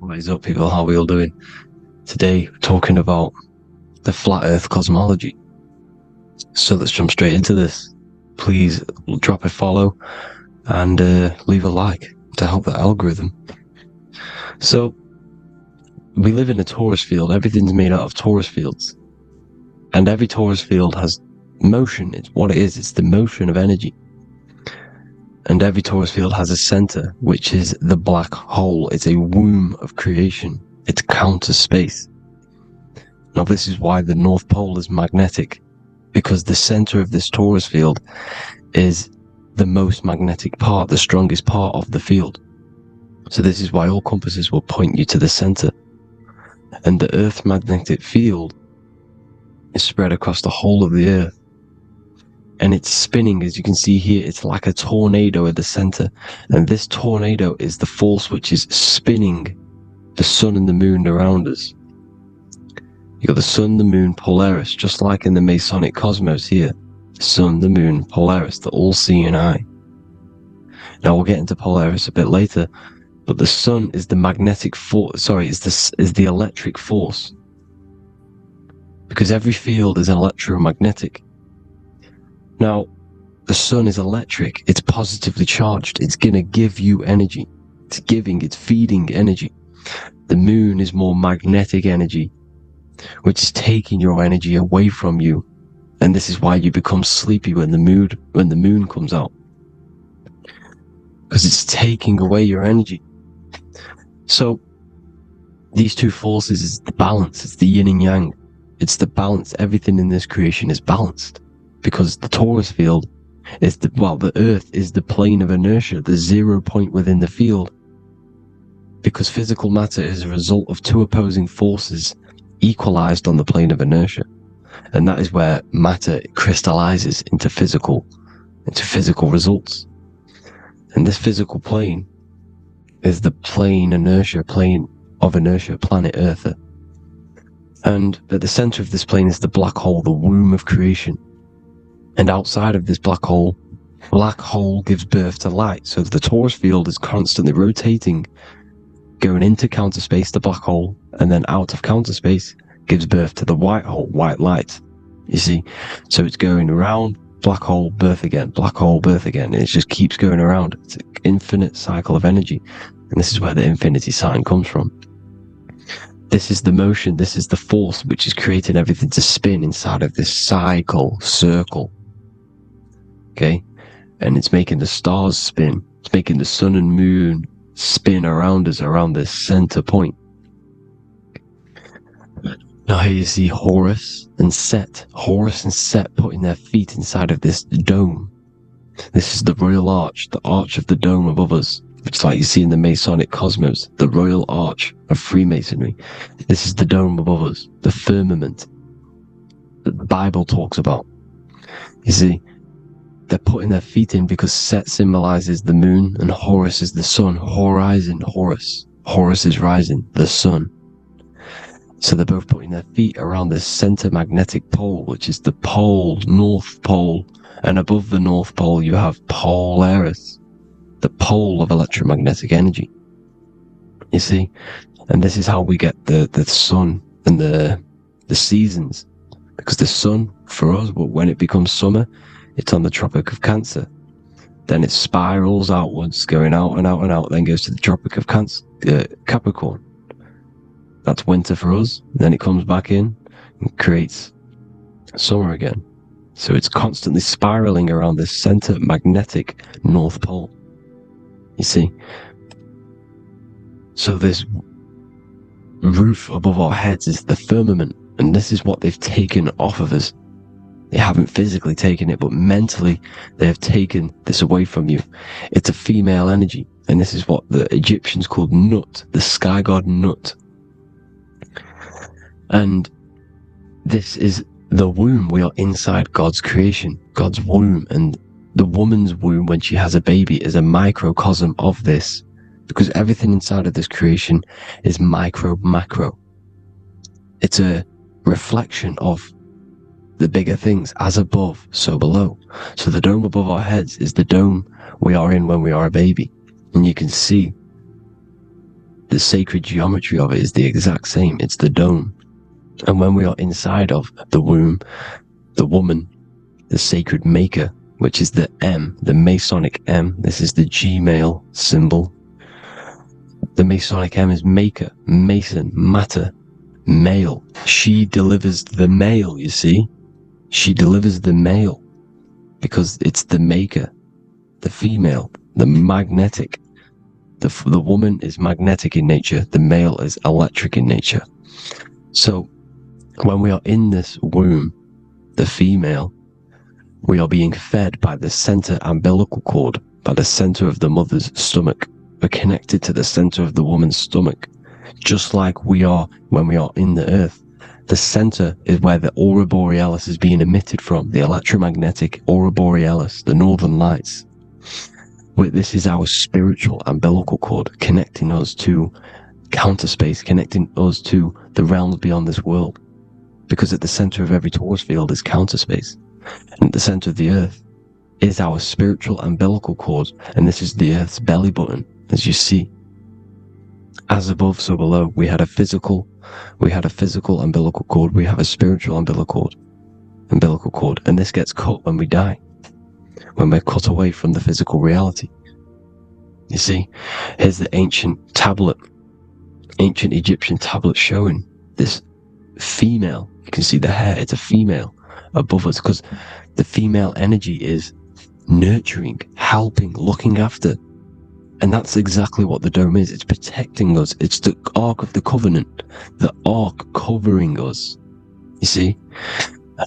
What is up, people? How are we all doing? Today, we're talking about the flat earth cosmology. So let's jump straight into this. Please drop a follow and leave a like to help the algorithm. So, we live in a torus field. Everything's made out of torus fields. And every torus field has motion. It's what it is. It's the motion of energy. And every torus field has a center, which is the black hole. It's a womb of creation. It's counter space. Now this is why the North Pole is magnetic, because the center of this torus field is the most magnetic part, the strongest part of the field. So this is why all compasses will point you to the center. And the Earth's magnetic field is spread across the whole of the Earth. And it's spinning, as you can see here. It's like a tornado at the center. And this tornado is the force which is spinning the sun and the moon around us. You got the sun, the moon, Polaris, just like in the Masonic cosmos here. The sun, the moon, Polaris, the all-seeing eye. Now we'll get into Polaris a bit later, but the sun is the magnetic force. Sorry, is the electric force. because every field is electromagnetic. Now, the sun is electric, it's positively charged, it's going to give you energy. It's feeding energy. The moon is more magnetic energy, which is taking your energy away from you. And this is why you become sleepy when the moon comes out. Because it's taking away your energy. So, these two forces is the balance, it's the yin and yang. It's the balance. Everything in this creation is balanced. Because the torus field is the earth is the plane of inertia, the 0 point within the field. Because physical matter is a result of two opposing forces equalized on the plane of inertia. And that is where matter crystallizes into physical results. And this physical plane is the plane of inertia, planet Earth. And at the center of this plane is the black hole, the womb of creation. And outside of this black hole gives birth to light. So the torus field is constantly rotating, going into counter space, the black hole, and then out of counter space gives birth to the white hole, white light. You see? So it's going around, black hole, birth again, black hole, birth again. And it just keeps going around. It's an infinite cycle of energy. And this is where the infinity sign comes from. This is the motion, this is the force which is creating everything to spin inside of this circle. Okay? And it's making the stars spin. It's making the sun and moon spin around us, around this center point. Now here you see Horus and Set. Horus and Set putting their feet inside of this dome. This is the royal arch, the arch of the dome above us. It's like you see in the Masonic cosmos, the royal arch of Freemasonry. This is the dome above us, the firmament that the Bible talks about. You see, they're putting their feet in because Set symbolizes the moon and Horus is the sun. Horizon, Horus. Horus is rising, the sun. So they're both putting their feet around the center magnetic pole, which is the pole, North Pole. And above the North Pole, you have Polaris, the pole of electromagnetic energy. You see? And this is how we get the sun and the seasons. Because the sun, for us, when it becomes summer, it's on the Tropic of Cancer. Then it spirals outwards, going out and out and out, then goes to the Tropic of Capricorn. That's winter for us. Then it comes back in and creates summer again. So it's constantly spiraling around this center magnetic North Pole. You see? So this roof above our heads is the firmament, and this is what they've taken off of us. They haven't physically taken it, but mentally they have taken this away from you. It's a female energy, and this is what the Egyptians called Nut, the sky god Nut. And this is the womb. We are inside God's creation, God's womb, and the woman's womb when she has a baby is a microcosm of this, because everything inside of this creation is macro. It's a reflection of the bigger things, as above, so below. So the dome above our heads is the dome we are in when we are a baby. And you can see the sacred geometry of it is the exact same. It's the dome. And when we are inside of the womb, the woman, the sacred maker, which is the M, the Masonic M. This is the Gmail symbol. The Masonic M is maker, mason, matter, male. She delivers the male, you see. She delivers the male because it's the maker, the female, the magnetic. The woman is magnetic in nature. The male is electric in nature. So when we are in this womb, the female, we are being fed by the center umbilical cord, by the center of the mother's stomach. We're connected to the center of the woman's stomach, just like we are when we are in the earth. The center is where the aurora borealis is being emitted from, the electromagnetic aurora borealis, the northern lights. This is our spiritual umbilical cord, connecting us to counter space, connecting us to the realms beyond this world. Because at the center of every torus field is counter space. And at the center of the earth is our spiritual umbilical cord, and this is the earth's belly button, as you see. As above, so below. We had a physical We had a physical umbilical cord. We have a spiritual umbilical cord. And this gets cut when we die, when we're cut away from the physical reality. You see, here's the ancient Egyptian tablet showing this female. You can see the hair. It's a female above us, because the female energy is nurturing, helping, looking after. And that's exactly what the dome is. It's protecting us. It's the Ark of the Covenant, the Ark covering us. You see?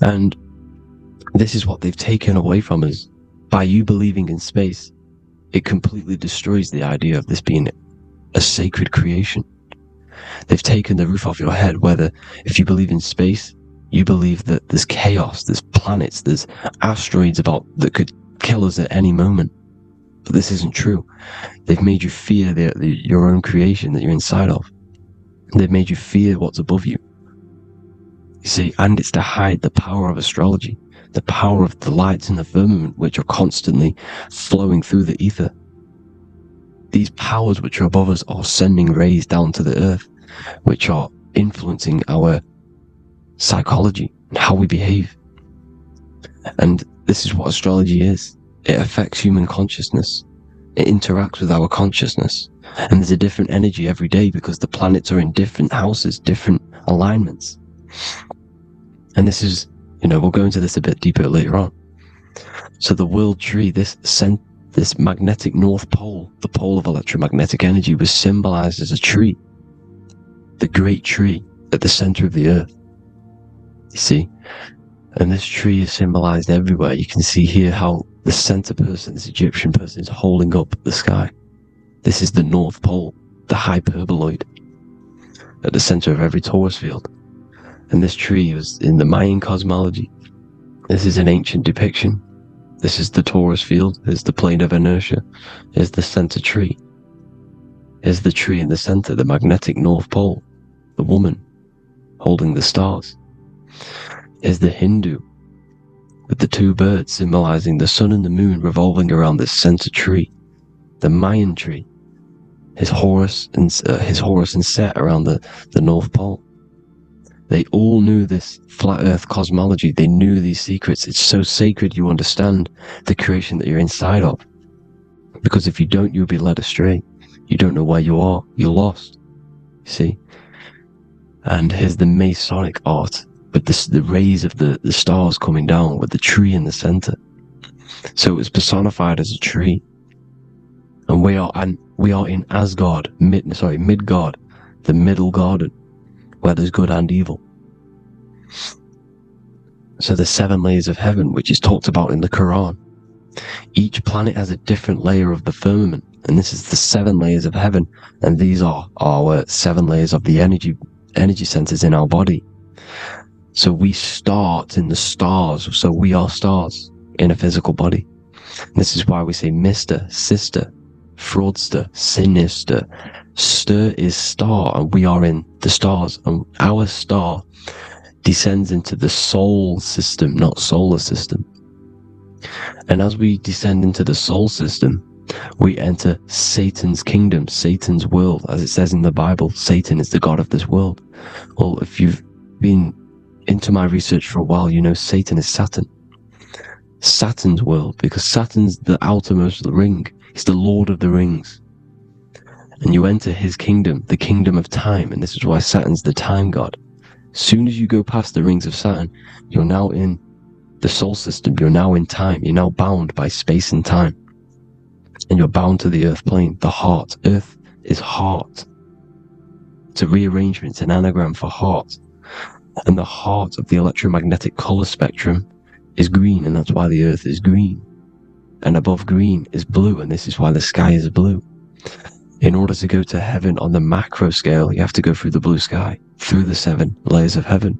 And this is what they've taken away from us. By you believing in space, it completely destroys the idea of this being a sacred creation. They've taken the roof off your head, whether if you believe in space, you believe that there's chaos, there's planets, there's asteroids about that could kill us at any moment. But this isn't true. They've made you fear your own creation that you're inside of. They've made you fear what's above you. You see, and it's to hide the power of astrology, the power of the lights in the firmament, which are constantly flowing through the ether. These powers which are above us are sending rays down to the earth, which are influencing our psychology and how we behave. And this is what astrology is. It affects human consciousness. It interacts with our consciousness. And there's a different energy every day because the planets are in different houses, different alignments. And this is, we'll go into this a bit deeper later on. So the world tree, this magnetic north pole, the pole of electromagnetic energy, was symbolized as a tree. The great tree at the center of the earth. You see? And this tree is symbolized everywhere. You can see here how the center person, this Egyptian person, is holding up the sky. This is the North Pole, the hyperboloid, at the center of every torus field. And this tree was in the Mayan cosmology. This is an ancient depiction. This is the torus field. Here's the plane of inertia. Here's the center tree. Here's the tree in the center, the magnetic North Pole, the woman holding the stars. Here's the Hindu, with the two birds symbolizing the sun and the moon revolving around this center tree. The Mayan tree, his Horus and Set around the North Pole. They all knew this flat earth cosmology. They knew these secrets. It's so sacred you understand the creation that you're inside of. Because if you don't, you'll be led astray. You don't know where you are. You're lost. You see? And here's the Masonic art, with the rays of the stars coming down, with the tree in the center. So it was personified as a tree. And we are in Asgard, Midgard, the middle garden, where there's good and evil. So the 7 layers of heaven, which is talked about in the Quran. Each planet has a different layer of the firmament, and this is the 7 layers of heaven, and these are our 7 layers of the energy centers in our body. So we start in the stars, so we are stars in a physical body. This is why we say Mr., Sister, Fraudster, Sinister. Stir is star, and we are in the stars, and our star descends into the soul system, not solar system. And as we descend into the soul system, we enter Satan's kingdom, Satan's world. As it says in the Bible, Satan is the god of this world. Well, if you've been into my research for a while, you know Satan is Saturn. Saturn's world, because Saturn's the outermost ring. He's the Lord of the Rings. And you enter his kingdom, the kingdom of time, and this is why Saturn's the time god. Soon as you go past the rings of Saturn, you're now in the soul system. You're now in time. You're now bound by space and time. And you're bound to the earth plane, the heart. Earth is heart. It's a rearrangement, it's an anagram for heart. And the heart of the electromagnetic color spectrum is green, and that's why the earth is green. And above green is blue, and this is why the sky is blue. In order to go to heaven on the macro scale, you have to go through the blue sky, through the 7 layers of heaven.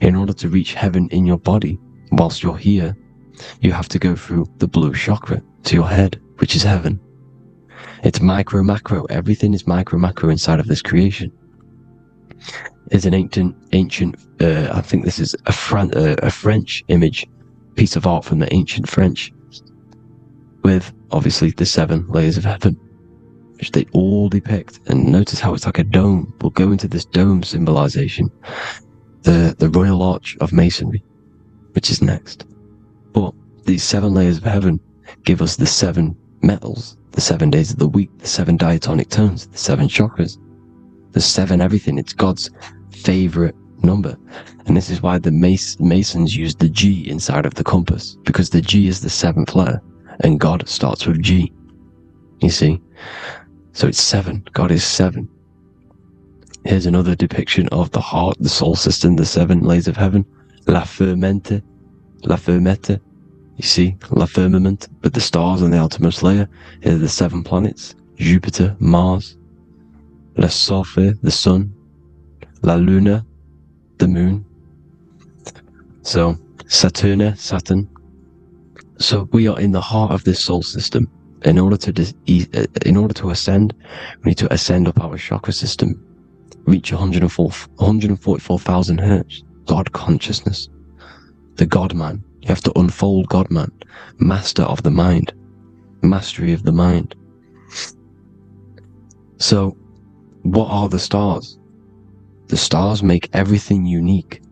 In order to reach heaven in your body, whilst you're here, you have to go through the blue chakra to your head, which is heaven. It's micro, macro. Everything is micro, macro inside of this creation. It's an ancient, I think this is a French image, piece of art from the ancient French, with obviously the 7 layers of heaven. which they all depict. And notice how it's like a dome. We'll go into this dome symbolization, the Royal Arch of Masonry, which is next. But these 7 layers of heaven give us the 7 metals, the 7 days of the week, the 7 diatonic tones, the 7 chakras, the 7 everything. It's God's favorite number. And this is why the Masons use the G inside of the compass, because the G is the 7th letter, and God starts with G. You see? So it's 7. God is 7. Here's another depiction of the heart, the soul system, the 7 layers of heaven. La firmamente. You see? La firmament. But the stars on the outermost layer. Here are the 7 planets. Jupiter, Mars. La Sophie, the sun. La Luna, the moon. So, Saturn. So we are in the heart of this soul system. In order to ascend, we need to ascend up our chakra system, reach 144,000 hertz. God consciousness, the God man. You have to unfold God man, master of the mind, mastery of the mind. So, what are the stars? The stars make everything unique.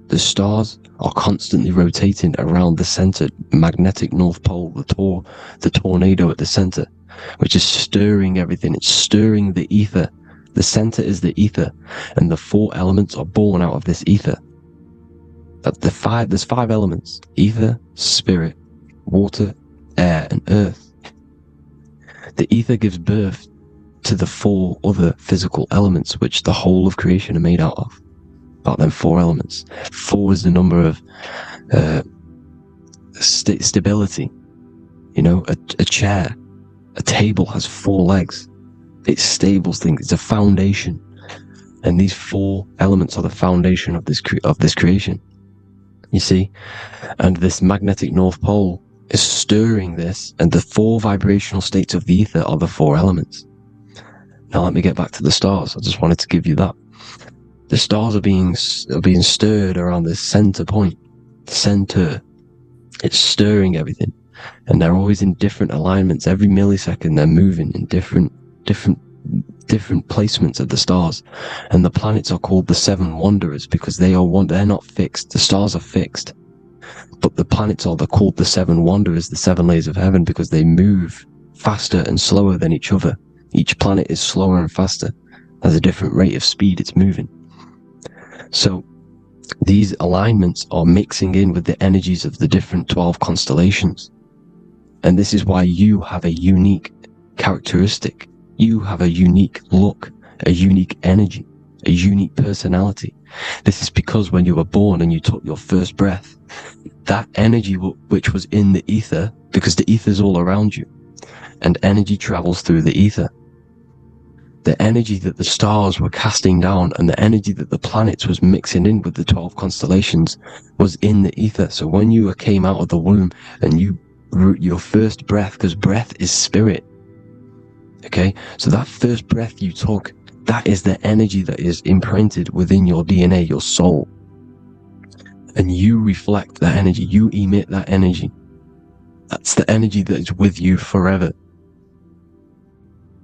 The stars are constantly rotating around the center, magnetic North Pole, the tornado at the center, which is stirring everything. It's stirring the ether. The center is the ether, and the 4 elements are born out of this ether. There's 5 elements: ether, spirit, water, air, and earth. The ether gives birth to the 4 other physical elements, which the whole of creation are made out of. About them 4 elements. 4 is the number of stability. You know, a chair, a table has 4 legs. It's stable things. It's a foundation, and these 4 elements are the foundation of this creation. You see, and this magnetic North Pole is stirring this, and the 4 vibrational states of the ether are the 4 elements. Now let me get back to the stars. I just wanted to give you that. The stars are being stirred around this center point. Center. It's stirring everything. And they're always in different alignments. Every millisecond they're moving in different placements of the stars. And the planets are called the 7 wanderers because they're not fixed. The stars are fixed. But the planets are called the 7 wanderers, the 7 layers of heaven, because they move faster and slower than each other. Each planet is slower and faster. Has a different rate of speed it's moving. So these alignments are mixing in with the energies of the different 12 constellations. And this is why you have a unique characteristic. You have a unique look, a unique energy, a unique personality. This is because when you were born and you took your first breath, that energy which was in the ether, because the ether is all around you, and energy travels through the ether. The energy that the stars were casting down and the energy that the planets was mixing in with the 12 constellations was in the ether. So when you came out of the womb and your first breath, because breath is spirit, okay? So that first breath you took, that is the energy that is imprinted within your DNA, your soul. And you reflect that energy, you emit that energy. That's the energy that is with you forever.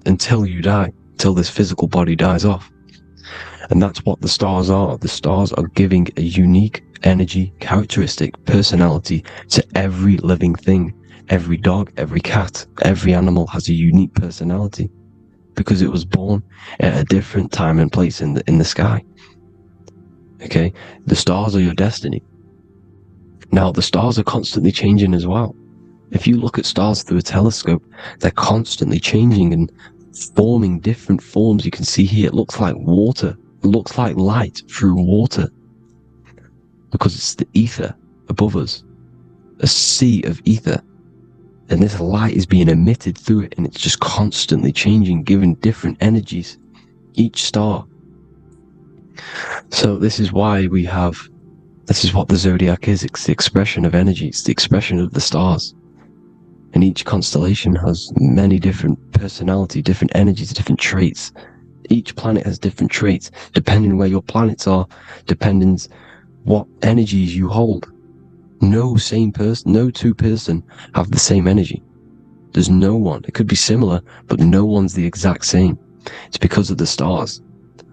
Until you die. Till this physical body dies off. And that's what the stars are. The stars are giving a unique energy, characteristic, personality to every living thing. Every dog, every cat, every animal has a unique personality because it was born at a different time and place in the sky. Okay? The stars are your destiny. Now, the stars are constantly changing as well. If you look at stars through a telescope, they're constantly changing and forming different forms. You can see here, it looks like water. It looks like light through water because it's the ether above us, a sea of ether. And this light is being emitted through it, and it's just constantly changing, giving different energies, each star. So this is why this is what the zodiac is. It's the expression of energy. It's the expression of the stars. And each constellation has many different personality, different energies, different traits. Each planet has different traits, depending where your planets are, depends what energies you hold. No two person have the same energy. There's no one. It could be similar, but no one's the exact same. It's because of the stars.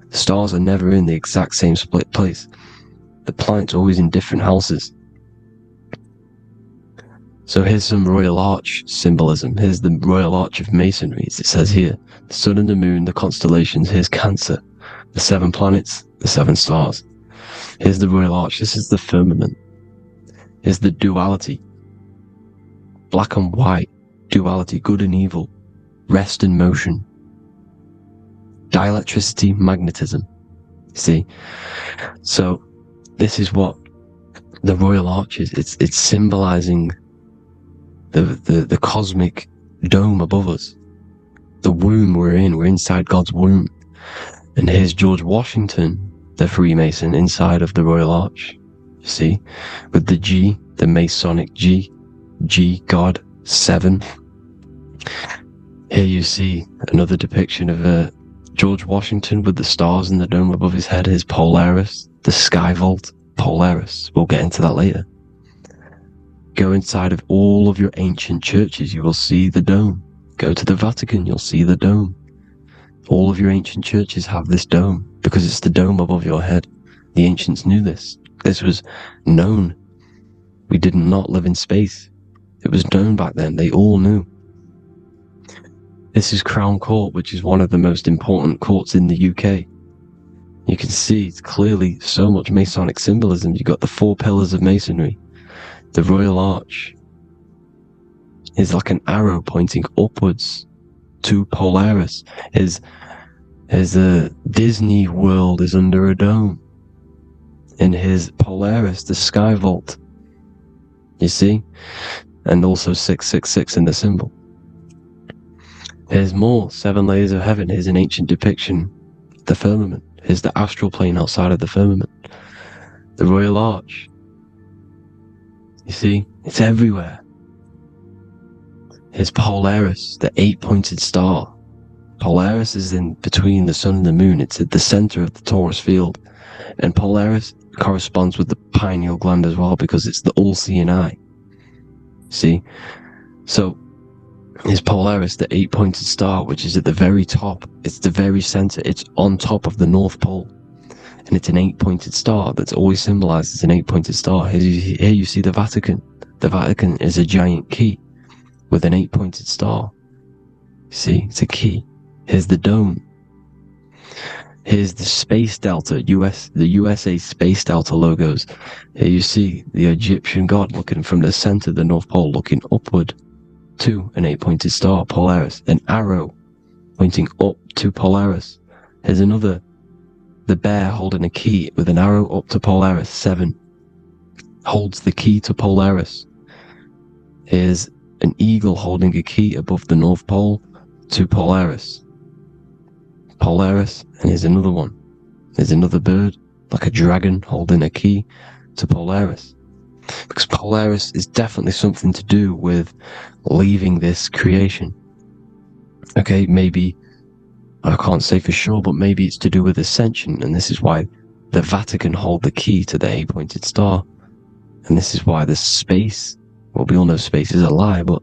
The stars are never in the exact same split place. The planet's always in different houses. So here's some Royal Arch symbolism. Here's the Royal Arch of Masonry, as it says here. The sun and the moon, the constellations. Here's Cancer, the 7 planets, the 7 stars. Here's the Royal Arch. This is the firmament. Here's the duality. Black and white. Duality, good and evil. Rest and motion. Dielectricity, magnetism. See? So this is what the Royal Arch is. It's symbolizing the cosmic dome above us. The womb we're in. We're inside God's womb. And here's George Washington, the Freemason, inside of the Royal Arch. You see? With the G, the Masonic G, God, 7. Here you see another depiction of George Washington with the stars in the dome above his head, his Polaris, the sky vault, Polaris. We'll get into that later. Go inside of all of your ancient churches, you will see the dome. Go to the Vatican, you'll see the dome. All of your ancient churches have this dome because it's the dome above your head. The ancients knew this. This was known. We did not live in space. It was known back then. They all knew. This is Crown Court, which is one of the most important courts in the UK. You can see it's clearly so much Masonic symbolism. You've got the 4 pillars of Masonry. The Royal Arch is like an arrow pointing upwards to Polaris. His Disney World is under a dome. In his Polaris, the sky vault. You see? And also 666 in the symbol. Here's more 7 layers of heaven. Here's an ancient depiction. The firmament. Here's the astral plane outside of the firmament. The Royal Arch. You see? It's everywhere. Here's Polaris, the 8-pointed star. Polaris is in between the sun and the moon. It's at the center of the Taurus field. And Polaris corresponds with the pineal gland as well because it's the all-seeing eye. See? So, here's Polaris, the 8-pointed star, which is at the very top. It's the very center. It's on top of the North Pole. And it's an 8-pointed star that's always symbolized as an 8-pointed star. Here you see the Vatican. The Vatican is a giant key with an 8-pointed star. See, it's a key. Here's the dome. Here's the Space Delta, the USA Space Delta logos. Here you see the Egyptian god looking from the center of the North Pole, looking upward to an 8-pointed star, Polaris. An arrow pointing up to Polaris. Here's another, the bear holding a key with an arrow up to Polaris. 7 holds the key to Polaris. Here's an eagle holding a key above the North Pole to Polaris. Polaris, and here's another one. There's another bird, like a dragon, holding a key to Polaris. Because Polaris is definitely something to do with leaving this creation. Okay, maybe, I can't say for sure, but maybe it's to do with ascension, and this is why the Vatican hold the key to the 8-pointed star. And this is why the space, well, we all know space is a lie, but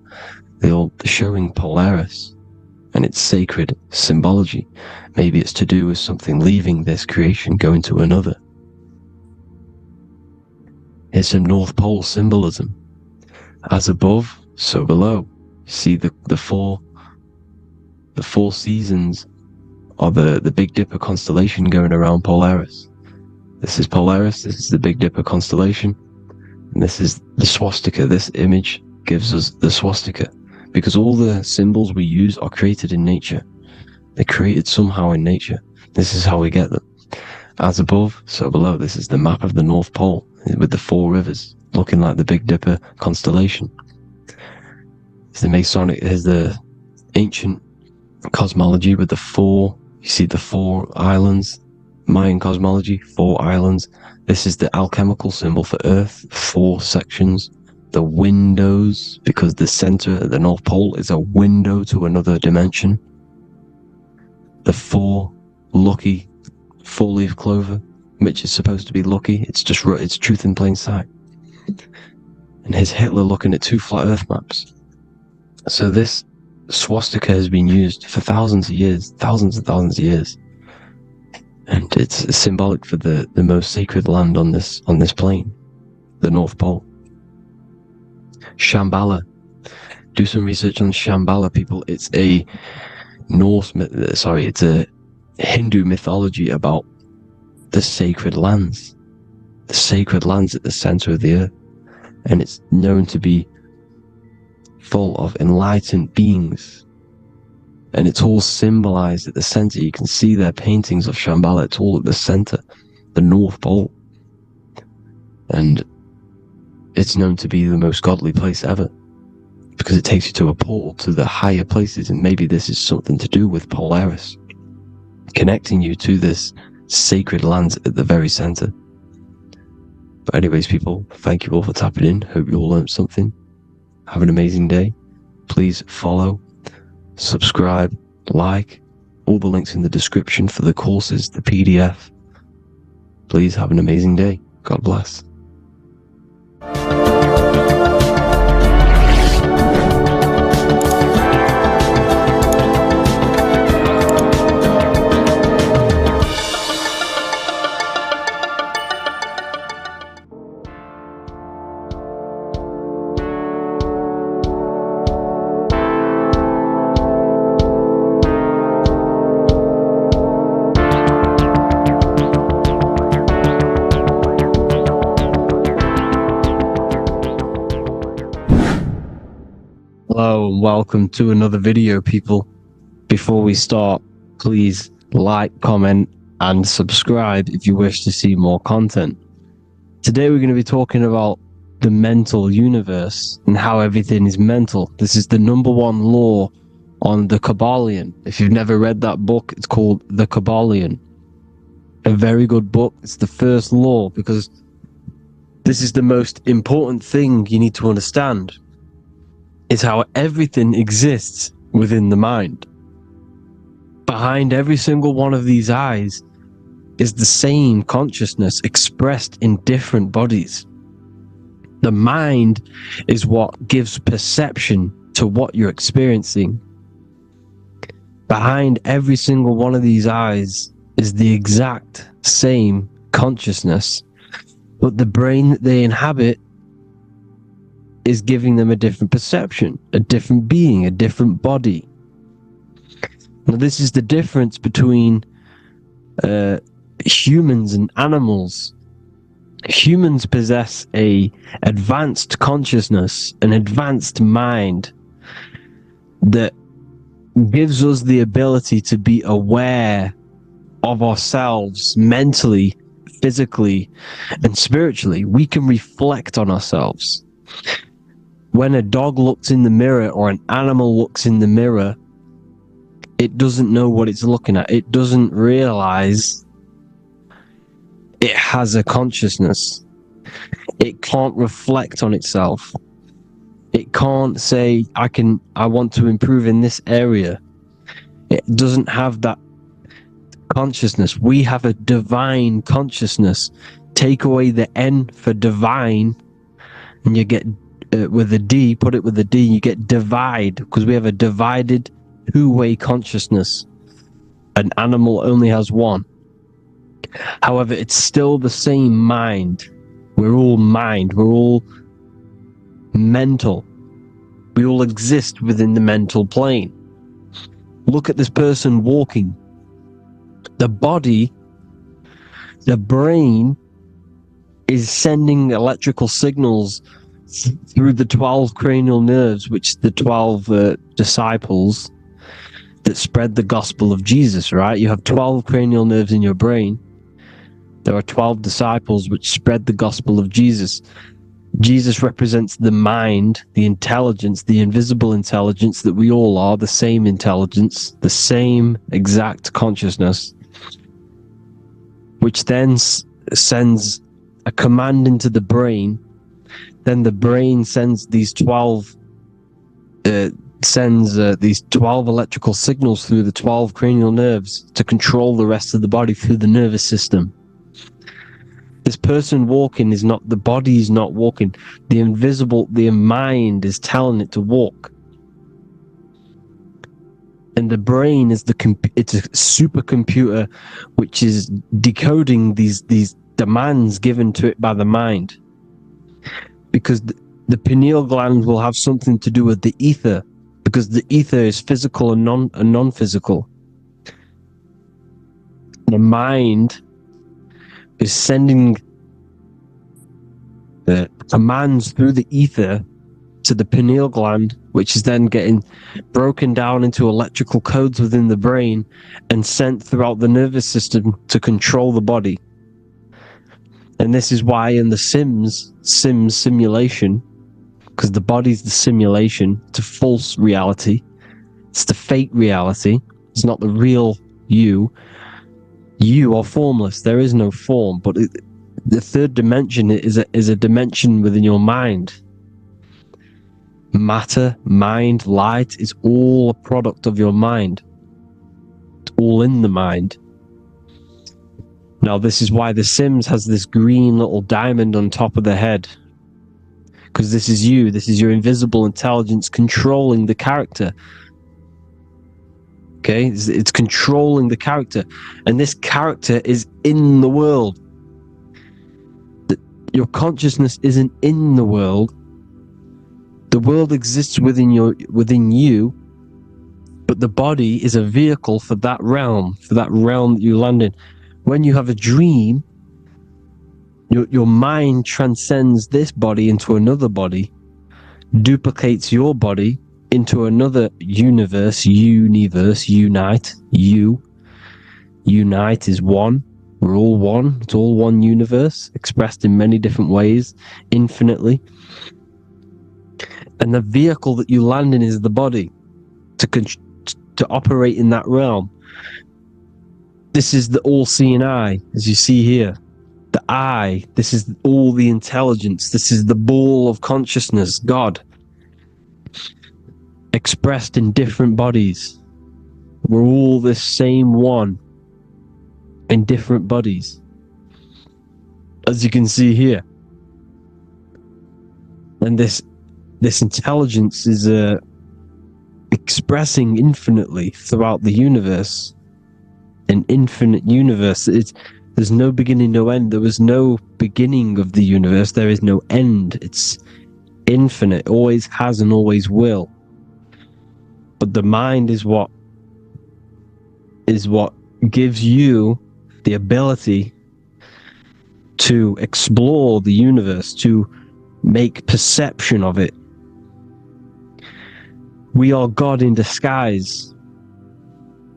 they're showing Polaris and its sacred symbology. Maybe it's to do with something leaving this creation, going to another. Here's some North Pole symbolism. As above, so below. See the four seasons of the Big Dipper constellation going around Polaris. This is Polaris, this is the Big Dipper constellation, and this is the swastika. This image gives us the swastika. Because all the symbols we use are created in nature. They're created somehow in nature. This is how we get them. As above, so below. This is the map of the North Pole with the 4 rivers, looking like the Big Dipper constellation. It's the Masonic, here's the ancient cosmology with the 4, you see the 4 islands, Mayan cosmology, 4 islands. This is the alchemical symbol for Earth, 4 sections. The windows, because the center of the North Pole is a window to another dimension. The 4 lucky 4-leaf clover, which is supposed to be lucky. It's truth in plain sight. And here's Hitler looking at 2 flat Earth maps. So this swastika has been used for thousands of years, thousands and thousands of years. And it's symbolic for the most sacred land on this plane, the North Pole. Shambhala. Do some research on Shambhala, people. It's a it's a Hindu mythology about the sacred lands at the center of the earth. And it's known to be full of enlightened beings. And it's all symbolized at the center. You can see their paintings of Shambhala. It's all at the center, the North Pole. And it's known to be the most godly place ever, because it takes you to a portal to the higher places. And maybe this is something to do with Polaris, connecting you to this sacred land at the very center. But anyways, people, thank you all for tapping in. Hope you all learned something. Have an amazing day. Please follow, subscribe, like, all the links in the description for the courses, the PDF. Please have an amazing day. God bless. Hello and welcome to another video, people. Before we start, please like, comment and subscribe if you wish to see more content. Today we're going to be talking about the mental universe and how everything is mental. This is the number one law on the Kabbalion. If you've never read that book, it's called The Kabbalion. A very good book. It's the first law, because this is the most important thing you need to understand. Is how everything exists within the mind. Behind every single one of these eyes is the same consciousness expressed in different bodies. The mind is what gives perception to what you're experiencing. Behind every single one of these eyes is the exact same consciousness, but the brain that they inhabit is giving them a different perception, a different being, a different body. Now, this is the difference between humans and animals. Humans possess a advanced consciousness, an advanced mind that gives us the ability to be aware of ourselves mentally, physically, and spiritually. We can reflect on ourselves. When a dog looks in the mirror or an animal looks in the mirror, it doesn't know what it's looking at. It doesn't realize it has a consciousness. It can't reflect on itself. It can't say, I want to improve in this area. It doesn't have that consciousness. We have a divine consciousness. Take away the N for divine, and you get with a D, put it with a D, you get divide, because we have a divided two-way consciousness. An animal only has one. However, it's still the same mind. We're all mind. We're all mental. We all exist within the mental plane. Look at this person walking. The body, the brain, is sending electrical signals through the 12 cranial nerves, which the 12 disciples that spread the gospel of Jesus, right? You have 12 cranial nerves in your brain. There are 12 disciples which spread the gospel of Jesus. Jesus represents the mind, the intelligence, the invisible intelligence that we all are, the same intelligence, the same exact consciousness, which then sends a command into the brain. Then the brain sends these 12 electrical signals through the 12 cranial nerves to control the rest of the body through the nervous system. This person walking is not, the body is not walking. The mind is telling it to walk. and the brain is it's a supercomputer which is decoding these demands given to it by the mind, because the pineal gland will have something to do with the ether, because the ether is physical and non-physical. The mind is sending the commands through the ether to the pineal gland, which is then getting broken down into electrical codes within the brain and sent throughout the nervous system to control the body. And this is why in the Sims simulation, because the body's the simulation, it's a false reality, it's the fake reality, it's not the real you. You are formless, there is no form, but the third dimension is a dimension within your mind. Matter, mind, light is all a product of your mind. It's all in the mind. Now, this is why The Sims has this green little diamond on top of the head. Because this is you. This is your invisible intelligence controlling the character. Okay? It's controlling the character. And this character is in the world. Your consciousness isn't in the world. The world exists within you, but the body is a vehicle for that realm that you land in. When you have a dream, your mind transcends this body into another body, duplicates your body into another universe, unite, unite is one. We're all one. It's all one universe, expressed in many different ways, infinitely. And the vehicle that you land in is the body to operate in that realm. This is the all-seeing eye, as you see here. The eye, this is all the intelligence. This is the ball of consciousness, God, expressed in different bodies. We're all this same one in different bodies, as you can see here. And this intelligence is expressing infinitely throughout the universe. An infinite universe. There's no beginning, no end. There was no beginning of the universe. There is no end. It's infinite. Always has and always will. But the mind is what gives you the ability to explore the universe, to make perception of it. We are God in disguise.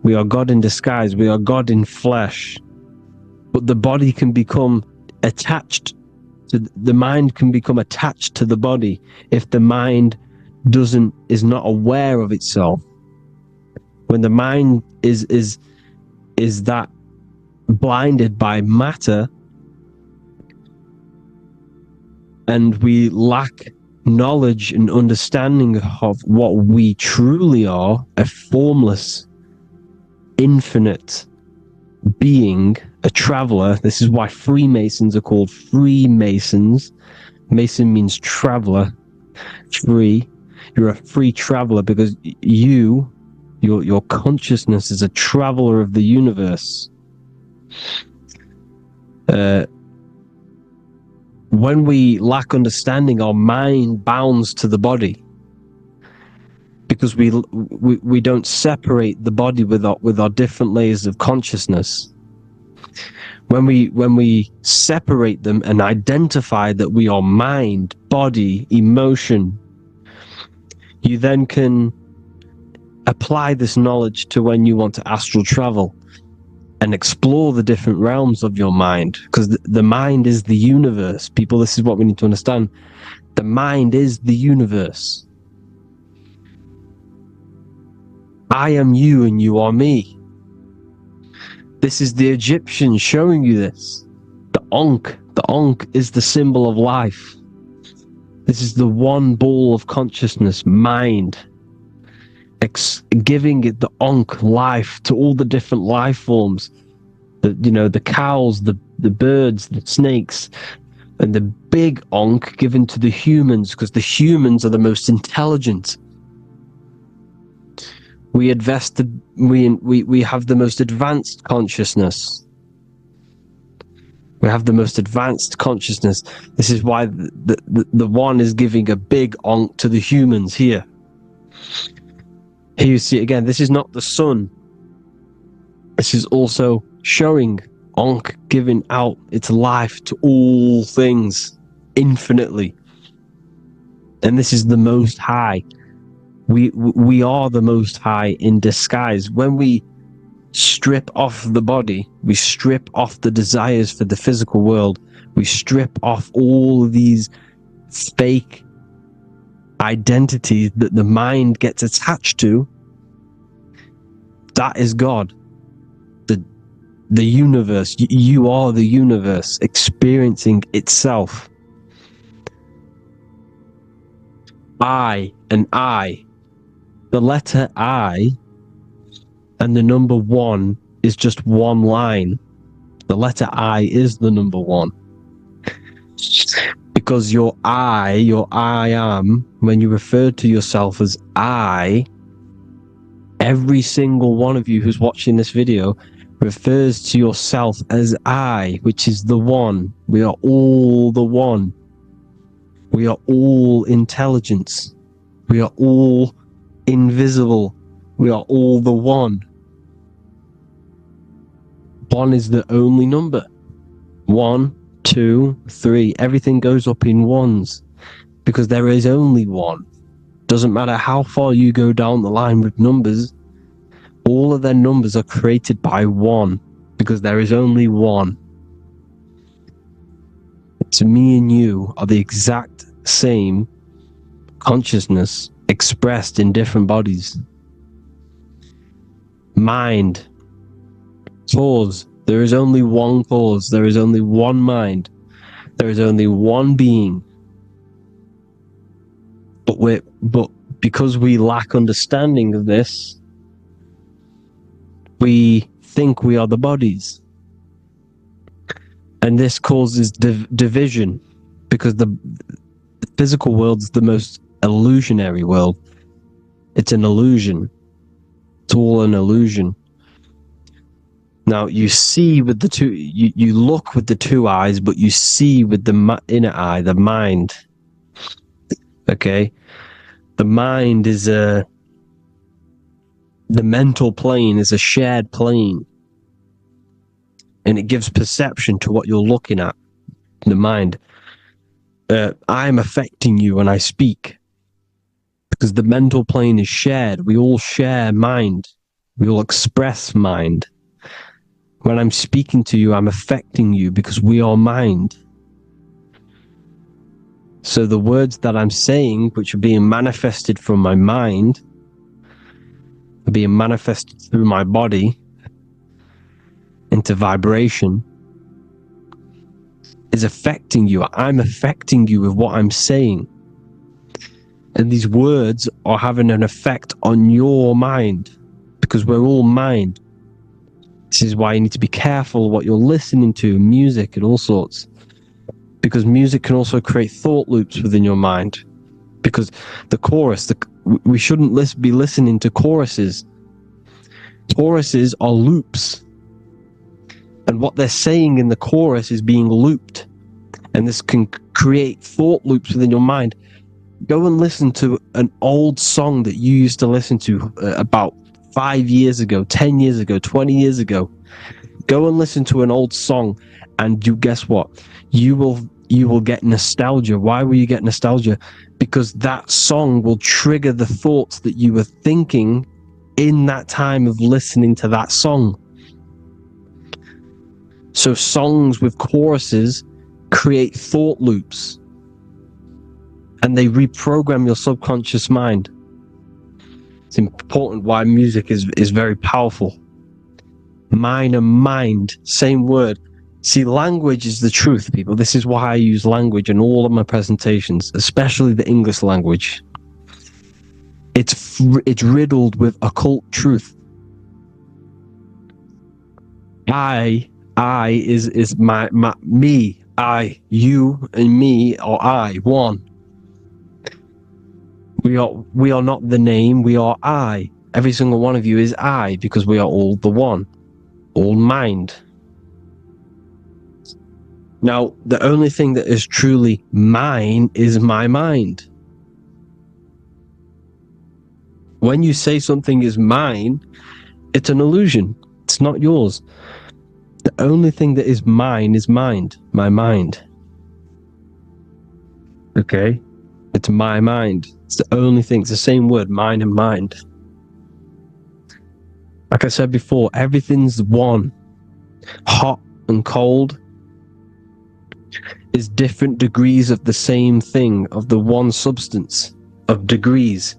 We are God in disguise. We are God in flesh. But the body can become attached to the mind, can become attached to the body if the mind is not aware of itself. When the mind is that blinded by matter, and we lack knowledge and understanding of what we truly are, a formless, infinite being, a traveler. This is why Freemasons are called Freemasons. Mason means traveler. Free. You're a free traveler because your consciousness is a traveler of the universe. When we lack understanding, our mind bounds to the body because we don't separate the body with our different layers of consciousness. When we separate them and identify that we are mind, body, emotion, you then can apply this knowledge to when you want to astral travel and explore the different realms of your mind, because the mind is the universe. People, this is what we need to understand. The mind is the universe. I am you and you are me. This is the Egyptians showing you this. The Ankh is the symbol of life. This is the one ball of consciousness, mind, giving it the Ankh life to all the different life forms. The cows, the birds, the snakes, and the big Ankh given to the humans, because the humans are the most intelligent. We have the most advanced consciousness. We have the most advanced consciousness. This is why the one is giving a big onk to the humans here. Here you see again, this is not the sun. This is also showing onk giving out its life to all things infinitely. And this is the Most High. We are the Most High in disguise. When we strip off the body, we strip off the desires for the physical world, we strip off all of these fake identities that the mind gets attached to. That is God. The universe. You are the universe experiencing itself. I and I. The letter I and the number 1 is just one line. The letter I is the number 1. Because your I am, when you refer to yourself as I, every single one of you who's watching this video refers to yourself as I, which is the one. We are all the one. We are all intelligence. We are all invisible. We are all the one. 1 is the only number. 1, 2, 3. Everything goes up in ones because there is only one. Doesn't matter how far you go down the line with numbers, all of their numbers are created by 1 because there is only one. So me and you are the exact same consciousness expressed in different bodies. Mind. Cause. There is only one cause. There is only one mind. There is only one being. But because we lack understanding of this, we think we are the bodies. And this causes division because the physical world is the most illusionary world. It's an illusion. It's all an illusion. Now you see with the two, you look with the two eyes, but you see with the inner eye, the mind. Okay, the mind is the mental plane is a shared plane, and it gives perception to what you're looking at. The mind. I'm affecting you when I speak because the mental plane is shared. We all share mind. We all express mind. When I'm speaking to you, I'm affecting you because we are mind. So the words that I'm saying, which are being manifested from my mind, are being manifested through my body into vibration, is affecting you. I'm affecting you with what I'm saying. And these words are having an effect on your mind because we're all mind. This is why you need to be careful what you're listening to, music and all sorts. Because music can also create thought loops within your mind. Because the chorus, we shouldn't be listening to choruses. Choruses are loops. And what they're saying in the chorus is being looped. And this can create thought loops within your mind. Go and listen to an old song that you used to listen to about 5 years ago, 10 years ago, 20 years ago. Go and listen to an old song, and you guess what? You will get nostalgia. Why will you get nostalgia? Because that song will trigger the thoughts that you were thinking in that time of listening to that song. So songs with choruses create thought loops, and they reprogram your subconscious mind. It's important why music is very powerful. Mine and mind, same word. See, language is the truth, people. This is why I use language in all of my presentations, especially the English language. It's riddled with occult truth. I is my me. I, you, and me are I, one. We are not the name, we are I. Every single one of you is I, because we are all the one, all mind. Now, the only thing that is truly mine is my mind. When you say something is mine, it's an illusion. It's not yours. The only thing that is mine is mind, my mind. Okay? It's my mind. It's the only thing. It's the same word, mine and mind. Like I said before, everything's one. Hot and cold is different degrees of the same thing, of the one substance, of degrees.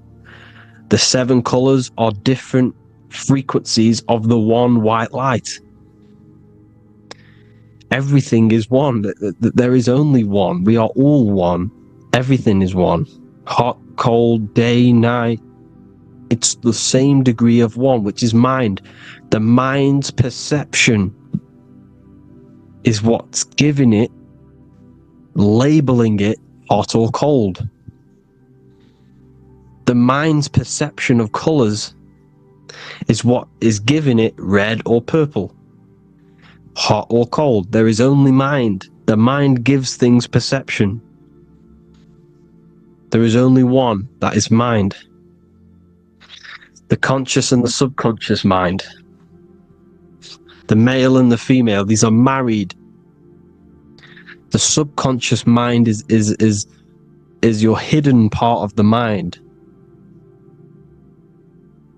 The 7 colors are different frequencies of the one white light. Everything is one. There is only one. We are all one. Everything is one. Hot, cold, day, night. It's the same degree of one, which is mind. The mind's perception is what's giving it, labeling it hot or cold. The mind's perception of colors is what is giving it red or purple, hot or cold. There is only mind. The mind gives things perception. There is only one, that is mind. The conscious and the subconscious mind. The male and the female, these are married. The subconscious mind is your hidden part of the mind.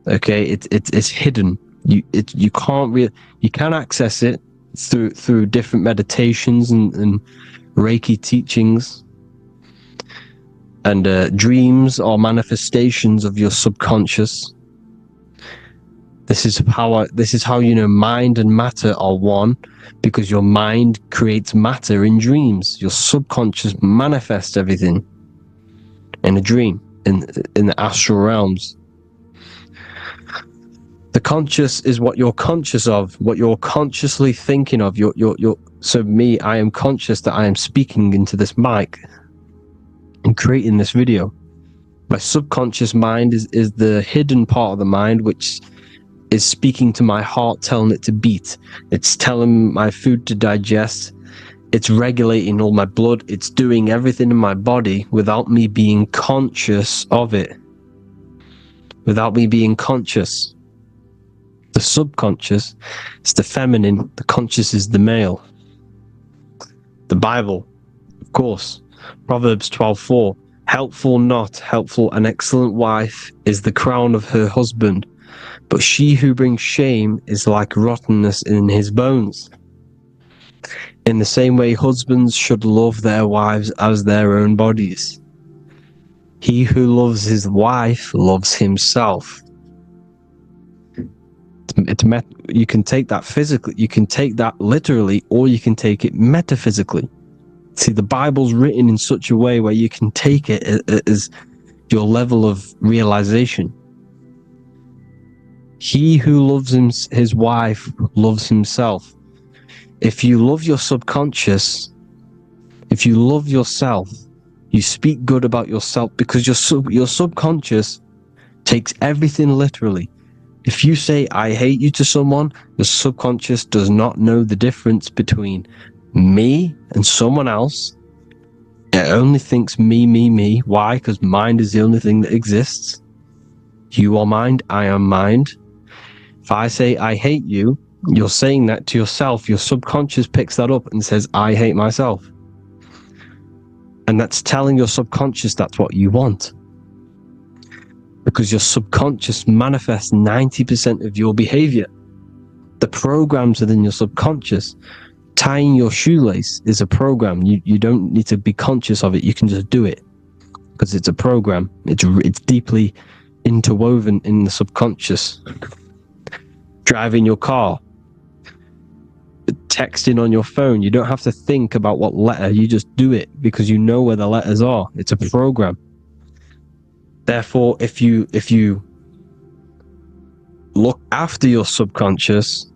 Okay, it's hidden. You can't you can access it through different meditations and Reiki teachings, and dreams or manifestations of your subconscious. This is how you know mind and matter are one, because your mind creates matter in dreams. Your subconscious manifests everything in a dream, in the astral realms. The conscious is what you're conscious of, what you're consciously thinking of. So me, I am conscious that I am speaking into this mic and creating this video. My subconscious mind is the hidden part of the mind, which is speaking to my heart, telling it to beat. It's telling my food to digest. It's regulating all my blood. It's doing everything in my body without me being conscious of it. Without me being conscious. The subconscious is the feminine. The conscious is the male. The Bible, of course. Proverbs 12:4. Helpful, not helpful, an excellent wife is the crown of her husband, but she who brings shame is like rottenness in his bones. In the same way, husbands should love their wives as their own bodies. He who loves his wife loves himself. You can take that physically, you can take that literally, or you can take it metaphysically. See, the Bible's written in such a way where you can take it as your level of realization. He who loves his wife loves himself. If you love your subconscious, if you love yourself, you speak good about yourself, because your subconscious takes everything literally. If you say, I hate you to someone, the subconscious does not know the difference between me and someone else. It only thinks me, me, me. Why? Because mind is the only thing that exists. You are mind, I am mind. If I say, I hate you, you're saying that to yourself. Your subconscious picks that up and says, I hate myself. And that's telling your subconscious that's what you want. Because your subconscious manifests 90% of your behavior. The programs within your subconscious. Tying your shoelace is a program. You don't need to be conscious of it. You can just do it because it's a program. It's deeply interwoven in the subconscious. Driving your car, texting on your phone. You don't have to think about what letter. You just do it because you know where the letters are. It's a program. Therefore, if you look after your subconscious,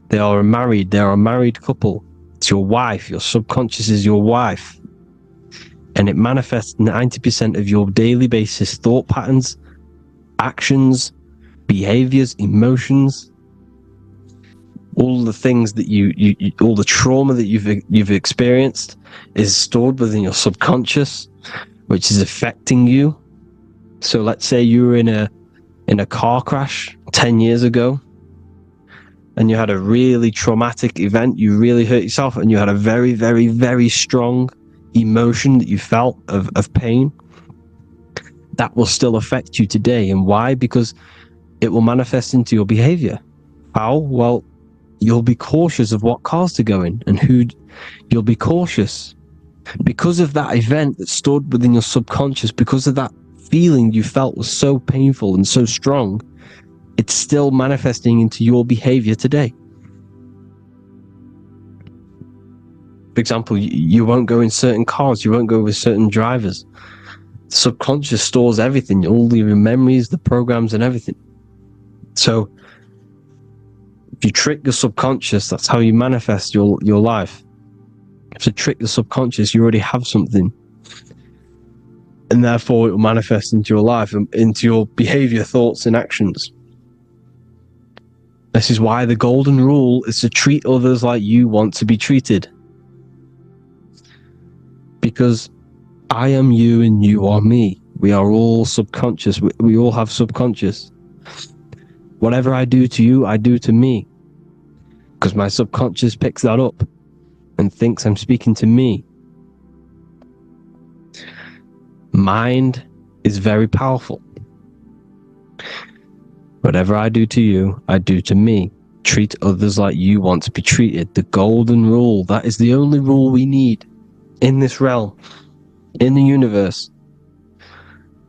they are a married couple. It's your wife. Your subconscious is your wife. And it manifests 90% of your daily basis thought patterns, actions, behaviors, emotions, all the things that you all the trauma that you've experienced is stored within your subconscious, which is affecting you. So let's say you were in a car crash 10 years ago, and you had a really traumatic event, you really hurt yourself, and you had a very, very, very strong emotion that you felt of pain. That will still affect you today. And why? Because it will manifest into your behavior. How? Well, you'll be cautious of what cars to go in and who. You'll be cautious because of that event that stored within your subconscious, because of that feeling you felt was so painful and so strong. It's still manifesting into your behavior today. For example, you won't go in certain cars, you won't go with certain drivers. The subconscious stores everything, all your memories, the programs, and everything. So if you trick the subconscious, that's how you manifest your life. If you trick the subconscious, you already have something. And therefore it will manifest into your life, into your behavior, thoughts, and actions. This is why the golden rule is to treat others like you want to be treated. Because I am you and you are me. We are all subconscious. We all have subconscious. Whatever I do to you, I do to me. Because my subconscious picks that up and thinks I'm speaking to me. Mind is very powerful. Whatever I do to you, I do to me. Treat others like you want to be treated. The golden rule. That is the only rule we need in this realm, in the universe.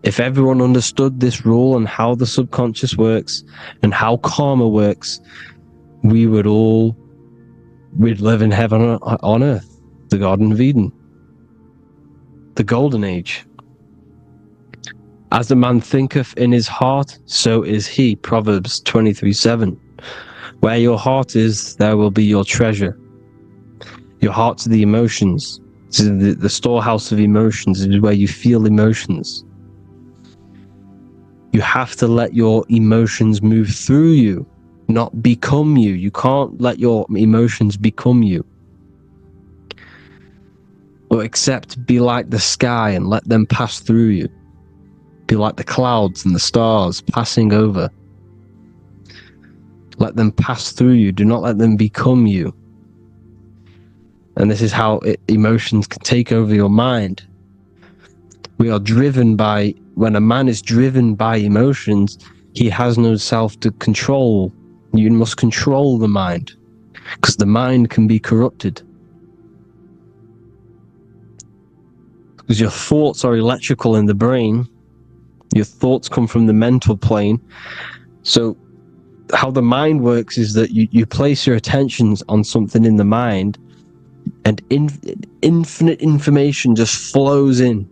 If everyone understood this rule and how the subconscious works and how karma works, we'd live in heaven on earth, the Garden of Eden, the golden age. As a man thinketh in his heart, so is he. Proverbs 23:7. Where your heart is, there will be your treasure. Your heart's the emotions. This is the storehouse of emotions. It is where you feel emotions. You have to let your emotions move through you, not become you. You can't let your emotions become you. Or except be like the sky and let them pass through you. Be like the clouds and the stars passing over. Let them pass through you. Do not let them become you. And this is how emotions can take over your mind. We are driven by, when a man is driven by emotions, he has no self to control. You must control the mind, because the mind can be corrupted. Because your thoughts are electrical in the brain. Your thoughts come from the mental plane. So how the mind works is that you place your attentions on something in the mind, and infinite information just flows in.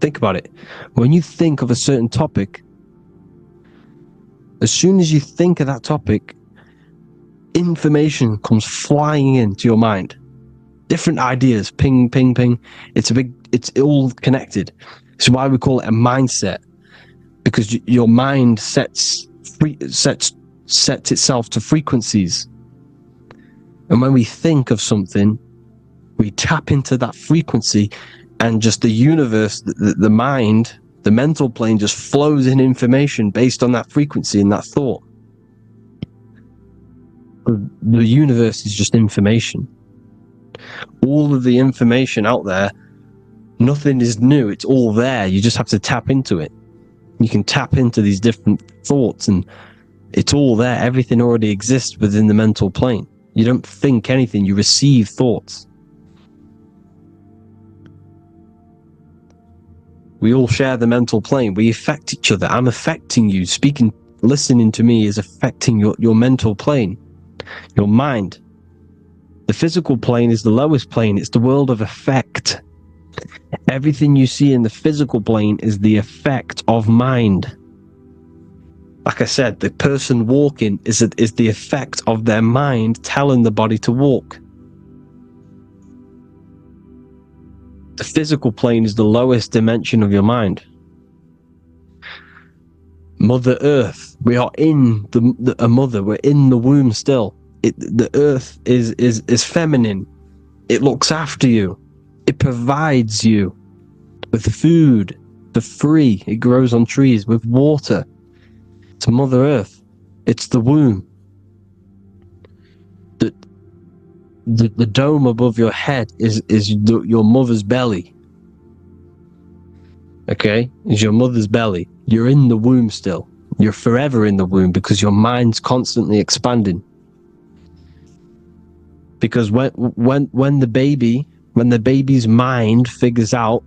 Think about it. When you think of a certain topic, as soon as you think of that topic, information comes flying into your mind. Different ideas, ping, ping, ping. It's all connected. It's why we call it a mindset. Because your mind sets itself to frequencies. And when we think of something, we tap into that frequency, and just the universe, the mind, the mental plane just flows in information based on that frequency and that thought. The universe is just information. All of the information out there, nothing is new. It's all there. You just have to tap into it. You can tap into these different thoughts, and it's all there. Everything already exists within the mental plane. You don't think anything, you receive thoughts. We all share the mental plane. We affect each other. I'm affecting you. Listening to me is affecting your mental plane, your mind. The physical plane is the lowest plane. It's the world of effect. Everything you see in the physical plane is the effect of mind. Like I said, the person walking is the effect of their mind telling the body to walk. The physical plane is the lowest dimension of your mind. Mother Earth. We are in a mother. We're in the womb still. The earth is feminine. It looks after you. It provides you with food for free. It grows on trees with water. It's Mother Earth. It's the womb. The dome above your head is your mother's belly. Okay? Is your mother's belly. You're in the womb still. You're forever in the womb because your mind's constantly expanding. Because when the baby's mind figures out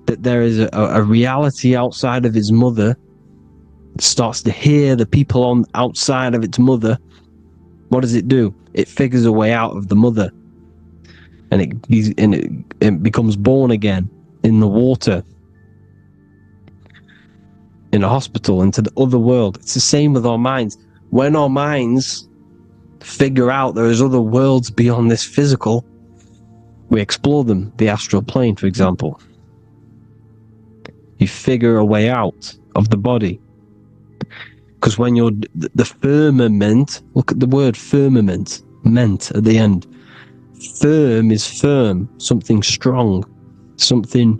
that there is a reality outside of its mother, starts to hear the people on outside of its mother, what does it do? It figures a way out of the mother, and it becomes born again in the water, in a hospital, into the other world. It's the same with our minds. When our minds figure out there is other worlds beyond this physical, we explore them. The astral plane, for example. You figure a way out of the body. Because when you're the firmament, look at the word firmament, meant at the end. Firm is firm, something strong, something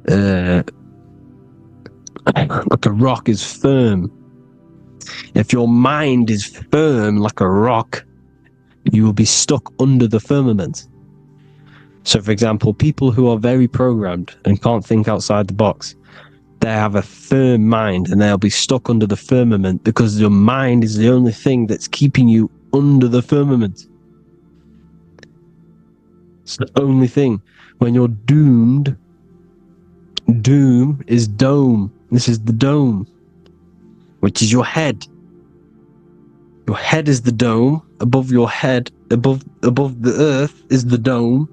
like a rock is firm. If your mind is firm like a rock, you will be stuck under the firmament. So, for example, people who are very programmed and can't think outside the box, they have a firm mind and they'll be stuck under the firmament because your mind is the only thing that's keeping you under the firmament. It's the only thing. When you're doomed, doom is dome. This is the dome, which is your head. Your head is the dome. Above your head, above the earth is the dome,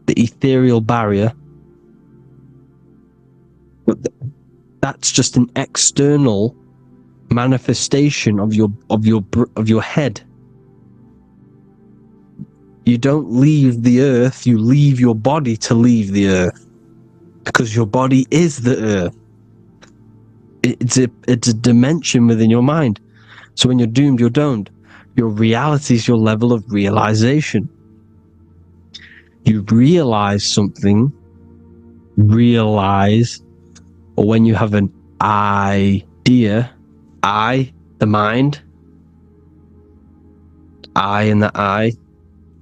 the ethereal barrier. But that's just an external manifestation of your head. You don't leave the earth, you leave your body to leave the earth, because your body is the earth. It's a dimension within your mind. So when you're doomed, you're domed. Your reality is your level of realization. You realize something, or when you have an idea, the mind, in the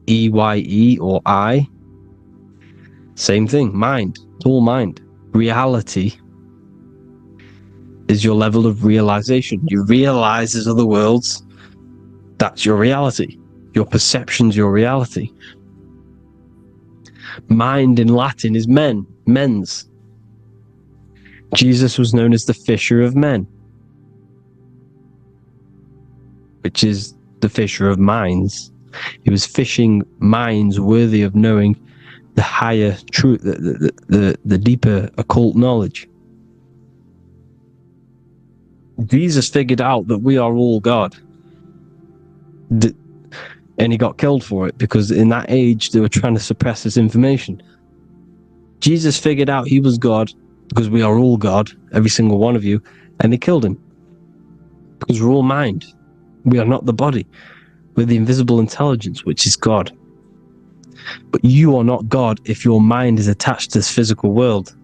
EYE or I, same thing, mind, it's all mind. Reality is your level of realization. You realize there's other worlds, that's your reality. Your perception's your reality. Mind in Latin is mens. Jesus was known as the fisher of men, which is the fisher of minds. He was fishing minds worthy of knowing the higher truth, the deeper occult knowledge. Jesus figured out that we are all God. And he got killed for it, because in that age they were trying to suppress this information. Jesus figured out he was God because we are all God, every single one of you, and they killed him. Because we're all mind. We are not the body. We're the invisible intelligence, which is God. But you are not God if your mind is attached to this physical world,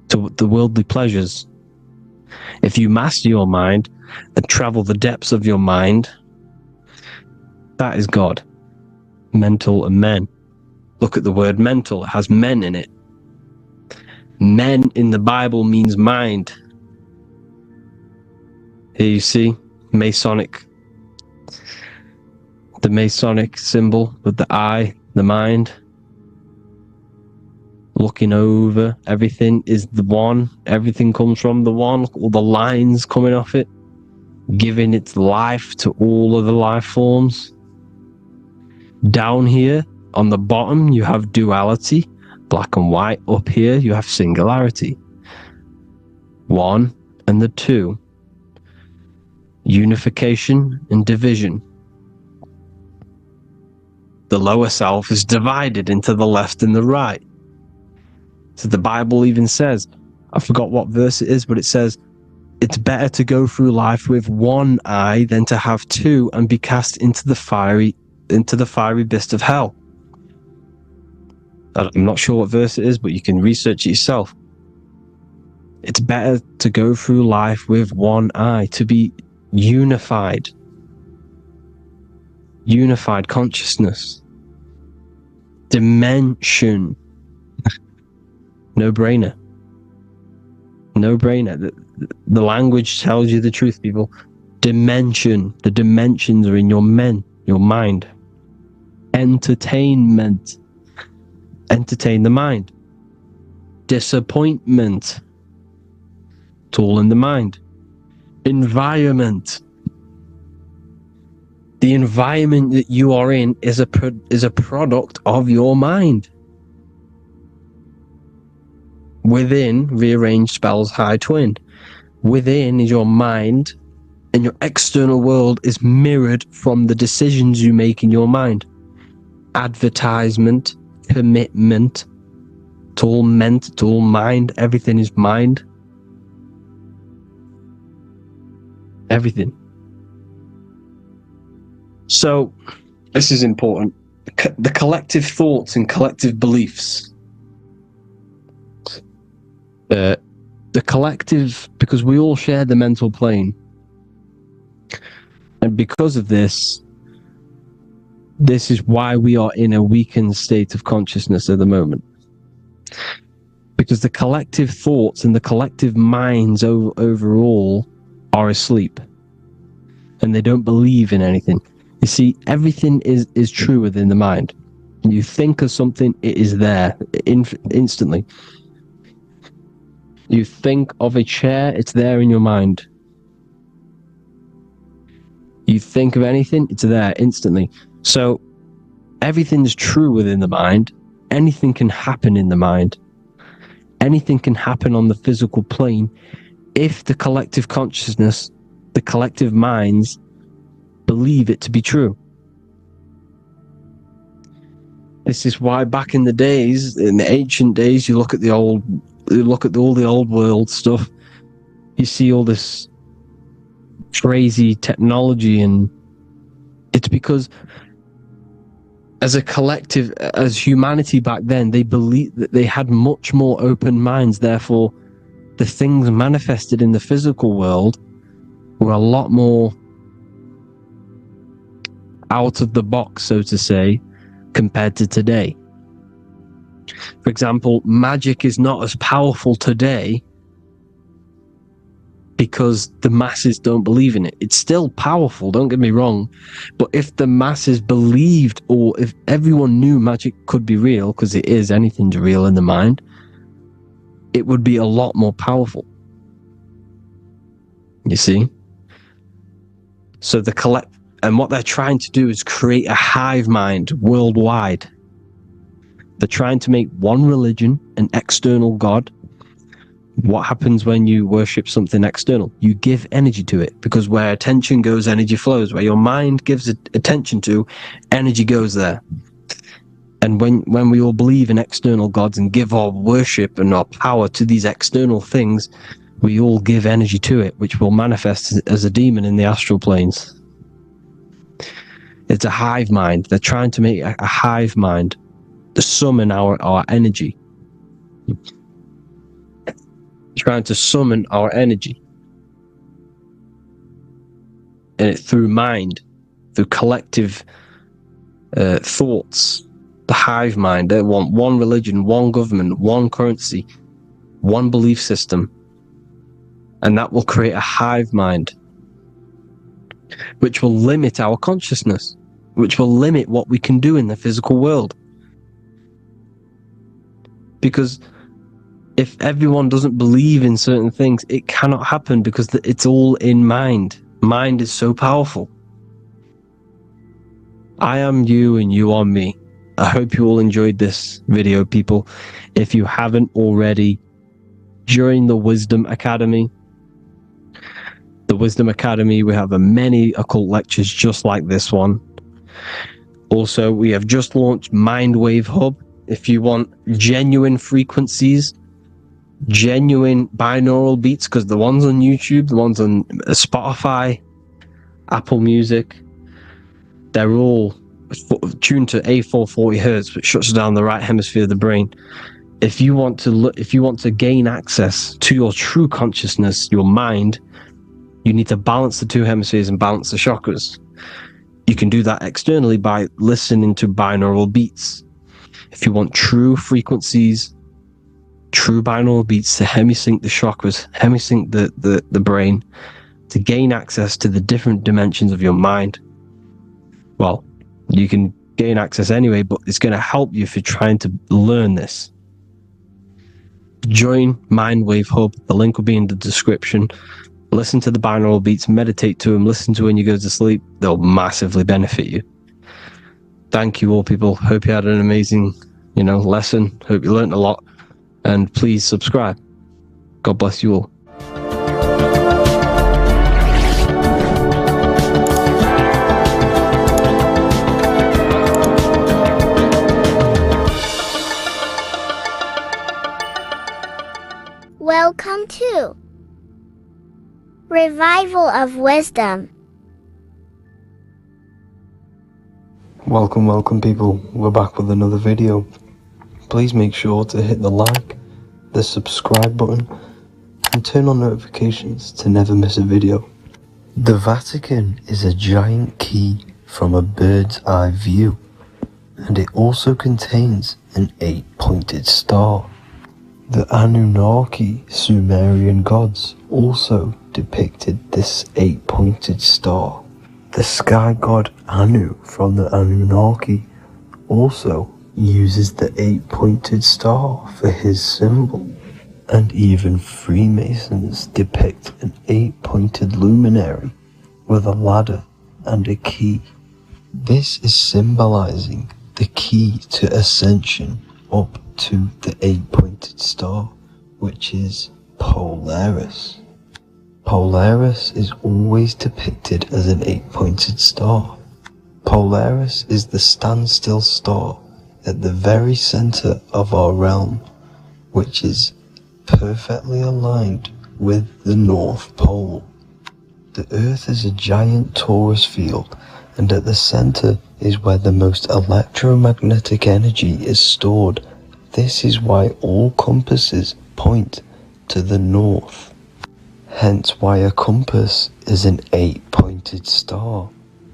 to the worldly pleasures. If you master your mind and travel the depths of your mind, that is God. Mental and men. Look at the word mental. It has men in it. Men in the Bible means mind. Here you see Masonic. The Masonic symbol with the eye, the mind. Looking over, everything is the one. Everything comes from the one. Look at all the lines coming off it, giving its life to all of the life forms. Down here on the bottom you have duality, black and white. Up here you have singularity, one and the two, unification and division. The lower self is divided into the left and the right. So the Bible even says, I forgot what verse it is, but it says, it's better to go through life with one eye than to have two and be cast into the fiery abyss of hell. I'm not sure what verse it is, but you can research it yourself. It's better to go through life with one eye, to be unified. Unified consciousness. Dimension. No brainer. No brainer. The language tells you the truth, people. Dimension. The dimensions are in your mind. Entertainment. Entertain the mind. Disappointment. It's all in the mind. Environment. The environment that you are in is a product of your mind. Within, rearranged spells high twin. Within is your mind, and your external world is mirrored from the decisions you make in your mind. Advertisement, commitment, it's all meant, it's all mind, everything is mind. Everything. So, this is important. The collective thoughts and collective beliefs. The collective, because we all share the mental plane. And because of this is why we are in a weakened state of consciousness at the moment. Because the collective thoughts and the collective minds overall are asleep. And they don't believe in anything. You see, everything is true within the mind. You think of something, it is there instantly. You think of a chair, it's there in your mind. You think of anything, it's there instantly. So everything's true within the mind. Anything can happen in the mind. Anything can happen on the physical plane if the collective consciousness, the collective minds, believe it to be true. This is why back in the days, in the ancient days, you look at all the old world stuff, you see all this crazy technology, and it's because as a collective, as humanity back then, they believed that they had much more open minds. Therefore, the things manifested in the physical world were a lot more out of the box, so to say, compared to today. For example, magic is not as powerful today because the masses don't believe in it. It's still powerful, don't get me wrong, but if the masses believed, or if everyone knew magic could be real, because it is, anything's real in the mind, it would be a lot more powerful. You see? So and what they're trying to do is create a hive mind worldwide. They're trying to make one religion, an external god. What happens when you worship something external? You give energy to it, because where attention goes, energy flows. Where your mind gives attention to, energy goes there. And when we all believe in external gods and give our worship and our power to these external things, we all give energy to it, which will manifest as a demon in the astral planes. It's a hive mind. They're trying to make a hive mind to summon our energy. Trying to summon our energy. And it through mind, through collective thoughts. The hive mind. They want one religion, one government, one currency, one belief system. And that will create a hive mind, which will limit our consciousness, which will limit what we can do in the physical world. Because if everyone doesn't believe in certain things, it cannot happen, because it's all in mind. Mind is so powerful. I am you and you are me. I hope you all enjoyed this video, people. If you haven't already, join the Wisdom Academy. The Wisdom Academy, we have many occult lectures just like this one. Also, we have just launched Mindwave Hub. If you want genuine frequencies genuine binaural beats, because the ones on YouTube, the ones on Spotify, Apple Music, they're all tuned to A440 hertz, which shuts down the right hemisphere of the brain. If you want to gain access to your true consciousness, your mind, you need to balance the two hemispheres and balance the chakras. You can do that externally by listening to binaural beats. If you want true frequencies, true binaural beats to hemisync the chakras, hemisync the brain, to gain access to the different dimensions of your mind, well, you can gain access anyway, but it's going to help you if you're trying to learn this. Join Mindwave Hub. The link will be in the description. Listen to the binaural beats, meditate to them, listen to when you go to sleep. They'll massively benefit you. Thank you all, people. Hope you had an amazing, lesson. Hope you learned a lot. And please subscribe. God bless you all. Welcome to Revival of Wisdom. Welcome people, we're back with another video. Please make sure to hit the like, the subscribe button, and turn on notifications to never miss a video. The Vatican is a giant key from a bird's eye view, and it also contains an 8-pointed star. The Anunnaki Sumerian gods also depicted this 8-pointed star. The sky god Anu from the Anunnaki also uses the 8-pointed star for his symbol. And even Freemasons depict an 8-pointed luminary with a ladder and a key. This is symbolizing the key to ascension up to the 8-pointed star, which is Polaris. Polaris is always depicted as an 8-pointed star. Polaris is the standstill star at the very center of our realm, which is perfectly aligned with the North Pole. The Earth is a giant torus field, and at the center is where the most electromagnetic energy is stored. This is why all compasses point to the north. Hence why a compass is an 8-pointed star,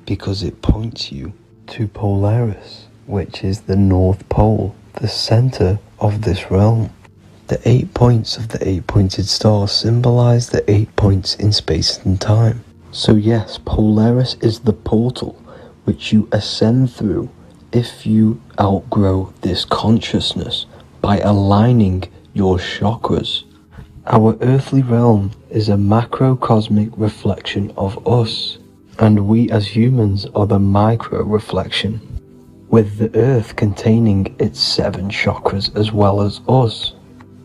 because it points you to Polaris, which is the North Pole, the center of this realm. The 8 points of the 8-pointed star symbolize the 8 points in space and time. So yes, Polaris is the portal which you ascend through if you outgrow this consciousness by aligning your chakras. Our earthly realm is a macrocosmic reflection of us, and we as humans are the micro reflection, with the earth containing its 7 chakras as well as us.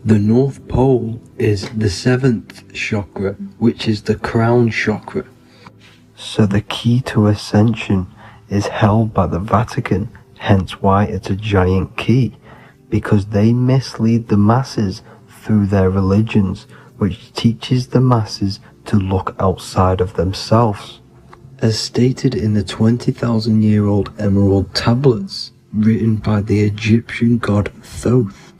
The North Pole is the 7th chakra, which is the crown chakra. So the key to ascension is held by the Vatican, hence why it's a giant key, because they mislead the masses through their religions, which teaches the masses to look outside of themselves. As stated in the 20,000-year-old emerald tablets written by the Egyptian god Thoth.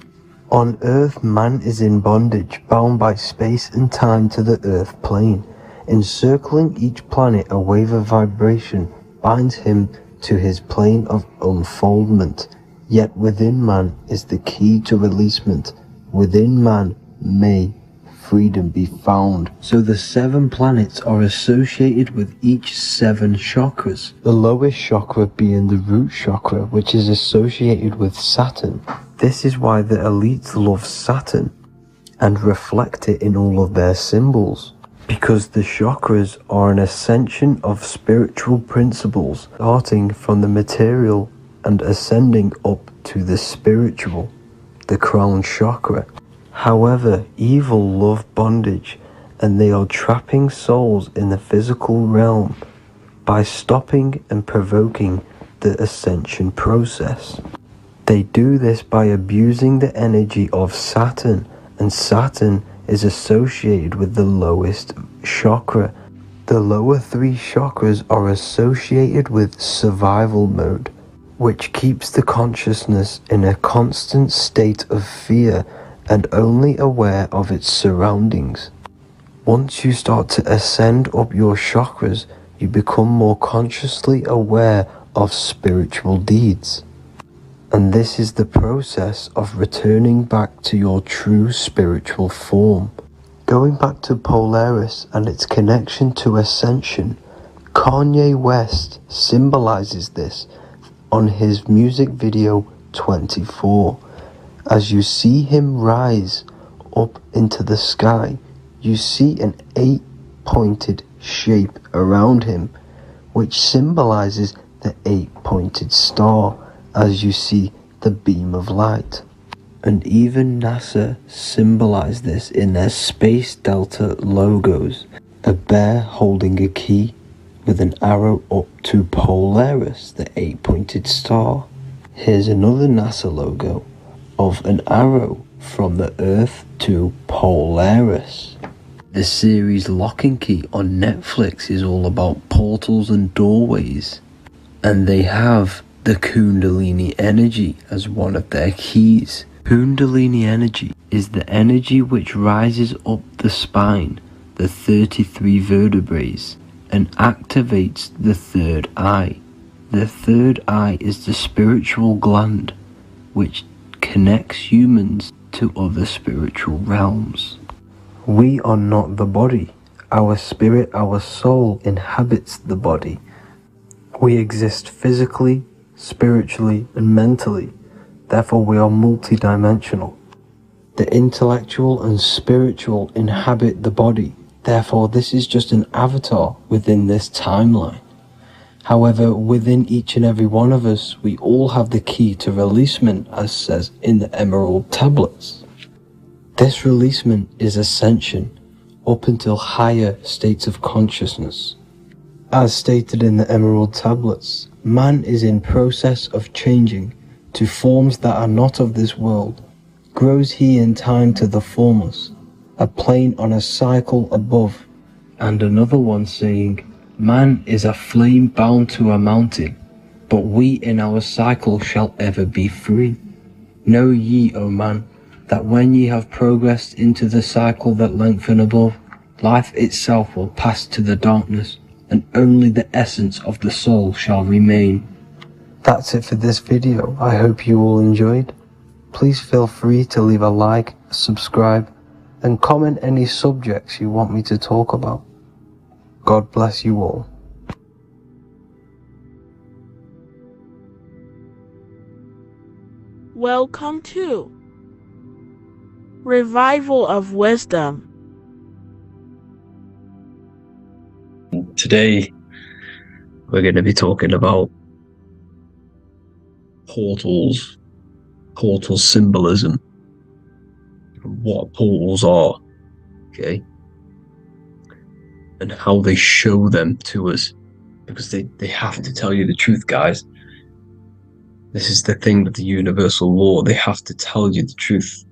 On Earth, man is in bondage, bound by space and time to the Earth plane. Encircling each planet, a wave of vibration binds him to his plane of unfoldment. Yet within man is the key to releasement. Within man may freedom be found. So the 7 planets are associated with each 7 chakras. The lowest chakra being the root chakra, which is associated with Saturn. This is why the elites love Saturn and reflect it in all of their symbols. Because the chakras are an ascension of spiritual principles, starting from the material and ascending up to the spiritual, the crown chakra. However, evil love bondage, and they are trapping souls in the physical realm by stopping and provoking the ascension process. They do this by abusing the energy of Saturn and Saturn is associated with the lowest chakra. The lower three chakras are associated with survival mode, which keeps the consciousness in a constant state of fear and only aware of its surroundings. Once you start to ascend up your chakras, you become more consciously aware of spiritual deeds. And this is the process of returning back to your true spiritual form. Going back to Polaris and its connection to ascension, Kanye West symbolizes this on his music video 24. As you see him rise up into the sky, you see an 8-pointed shape around him, which symbolizes the 8-pointed star, as you see the beam of light. And even NASA symbolized this in their Space Delta logos, a bear holding a key with an arrow up to Polaris, the 8-pointed star. Here's another NASA logo of an arrow from the Earth to Polaris. The series Lock and Key on Netflix is all about portals and doorways, and they have the Kundalini energy as one of their keys. Kundalini energy is the energy which rises up the spine, the 33 vertebrae, and activates the third eye. The third eye is the spiritual gland which connects humans to other spiritual realms. We are not the body. Our spirit, our soul inhabits the body. We exist physically, spiritually, and mentally. Therefore, we are multidimensional. The intellectual and spiritual inhabit the body. Therefore, this is just an avatar within this timeline. However, within each and every one of us, we all have the key to releasement, as says in the Emerald Tablets. This releasement is ascension up until higher states of consciousness. As stated in the Emerald Tablets, man is in process of changing to forms that are not of this world. Grows he in time to the formless, a plane on a cycle above, and another one saying, man is a flame bound to a mountain, but we in our cycle shall ever be free. Know ye, O man, that when ye have progressed into the cycle that lengthen above, life itself will pass to the darkness, and only the essence of the soul shall remain. That's it for this video. I hope you all enjoyed. Please feel free to leave a like, subscribe, and comment any subjects you want me to talk about. God bless you all. Welcome to Revival of Wisdom. Today, we're going to be talking about portals, portal symbolism, what portals are, okay, and how they show them to us, because they have to tell you the truth, guys. This is the thing with the universal law. They have to tell you the truth,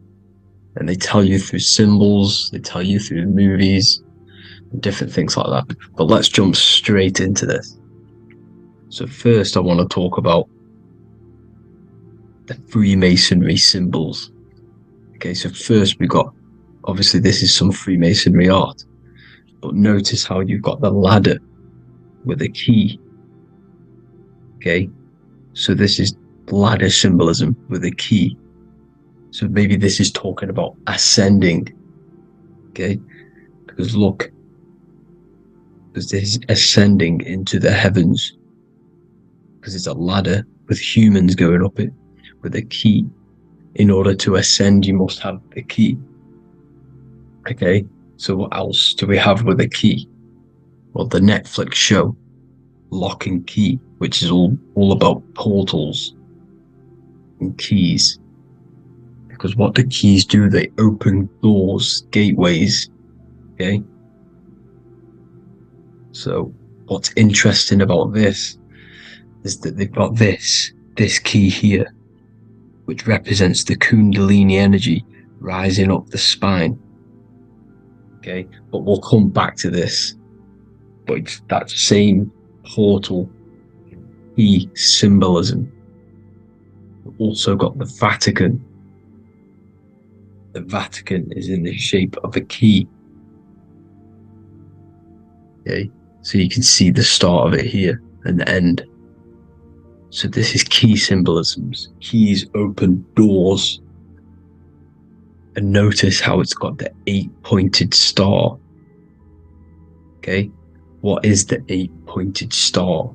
and they tell you through symbols, they tell you through movies, and different things like that. But let's jump straight into this. So first, I want to talk about the Freemasonry symbols. Okay, so first we got, obviously this is some Freemasonry art, but notice how you've got the ladder with a key. Okay, so this is ladder symbolism with a key. So maybe this is talking about ascending. Okay, because look, because this is ascending into the heavens, because it's a ladder with humans going up it with a key. In order to ascend, you must have the key. Okay, so what else do we have with a key? Well, the Netflix show Lock and Key, which is all about portals and keys. Because what the keys do, they open doors, gateways. Okay, so what's interesting about this is that they've got this key here, which represents the Kundalini energy, rising up the spine. Okay, but we'll come back to this. But it's that same portal key symbolism. We've also got the Vatican. The Vatican is in the shape of a key. Okay, so you can see the start of it here and the end. So this is key symbolisms. Keys open doors. And notice how it's got the 8-pointed star. Okay, what is the 8-pointed star?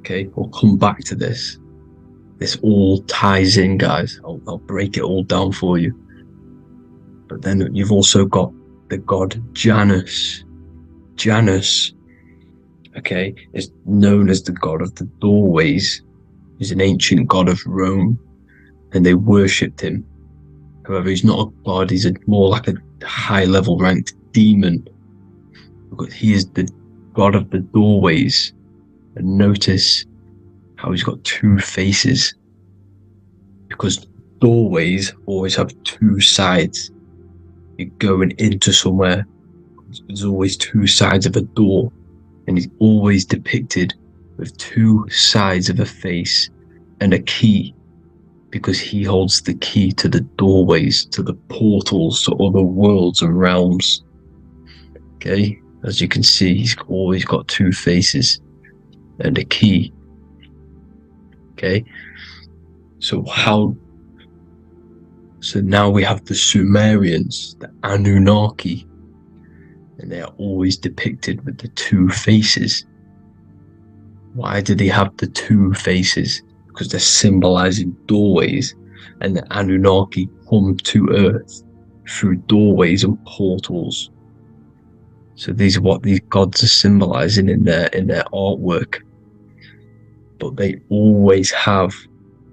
Okay, we'll come back to this. This all ties in, guys. I'll break it all down for you. But then you've also got the god Janus. Janus, okay, is known as the god of the doorways. He's an ancient god of Rome, and they worshipped him. However, he's not a god, he's more like a high-level ranked demon. Because he is the god of the doorways. And notice how he's got 2 faces. Because doorways always have 2 sides. You're going into somewhere, there's always 2 sides of a door. And he's always depicted with 2 sides of a face and a key. Because he holds the key to the doorways, to the portals, to other worlds and realms. Okay, as you can see, he's always got 2 faces and a key. Okay, so now we have the Sumerians, the Anunnaki, and they are always depicted with the 2 faces. Why do they have the 2 faces? Because they're symbolizing doorways, and the Anunnaki come to Earth through doorways and portals. So these are what these gods are symbolizing in their artwork. But they always have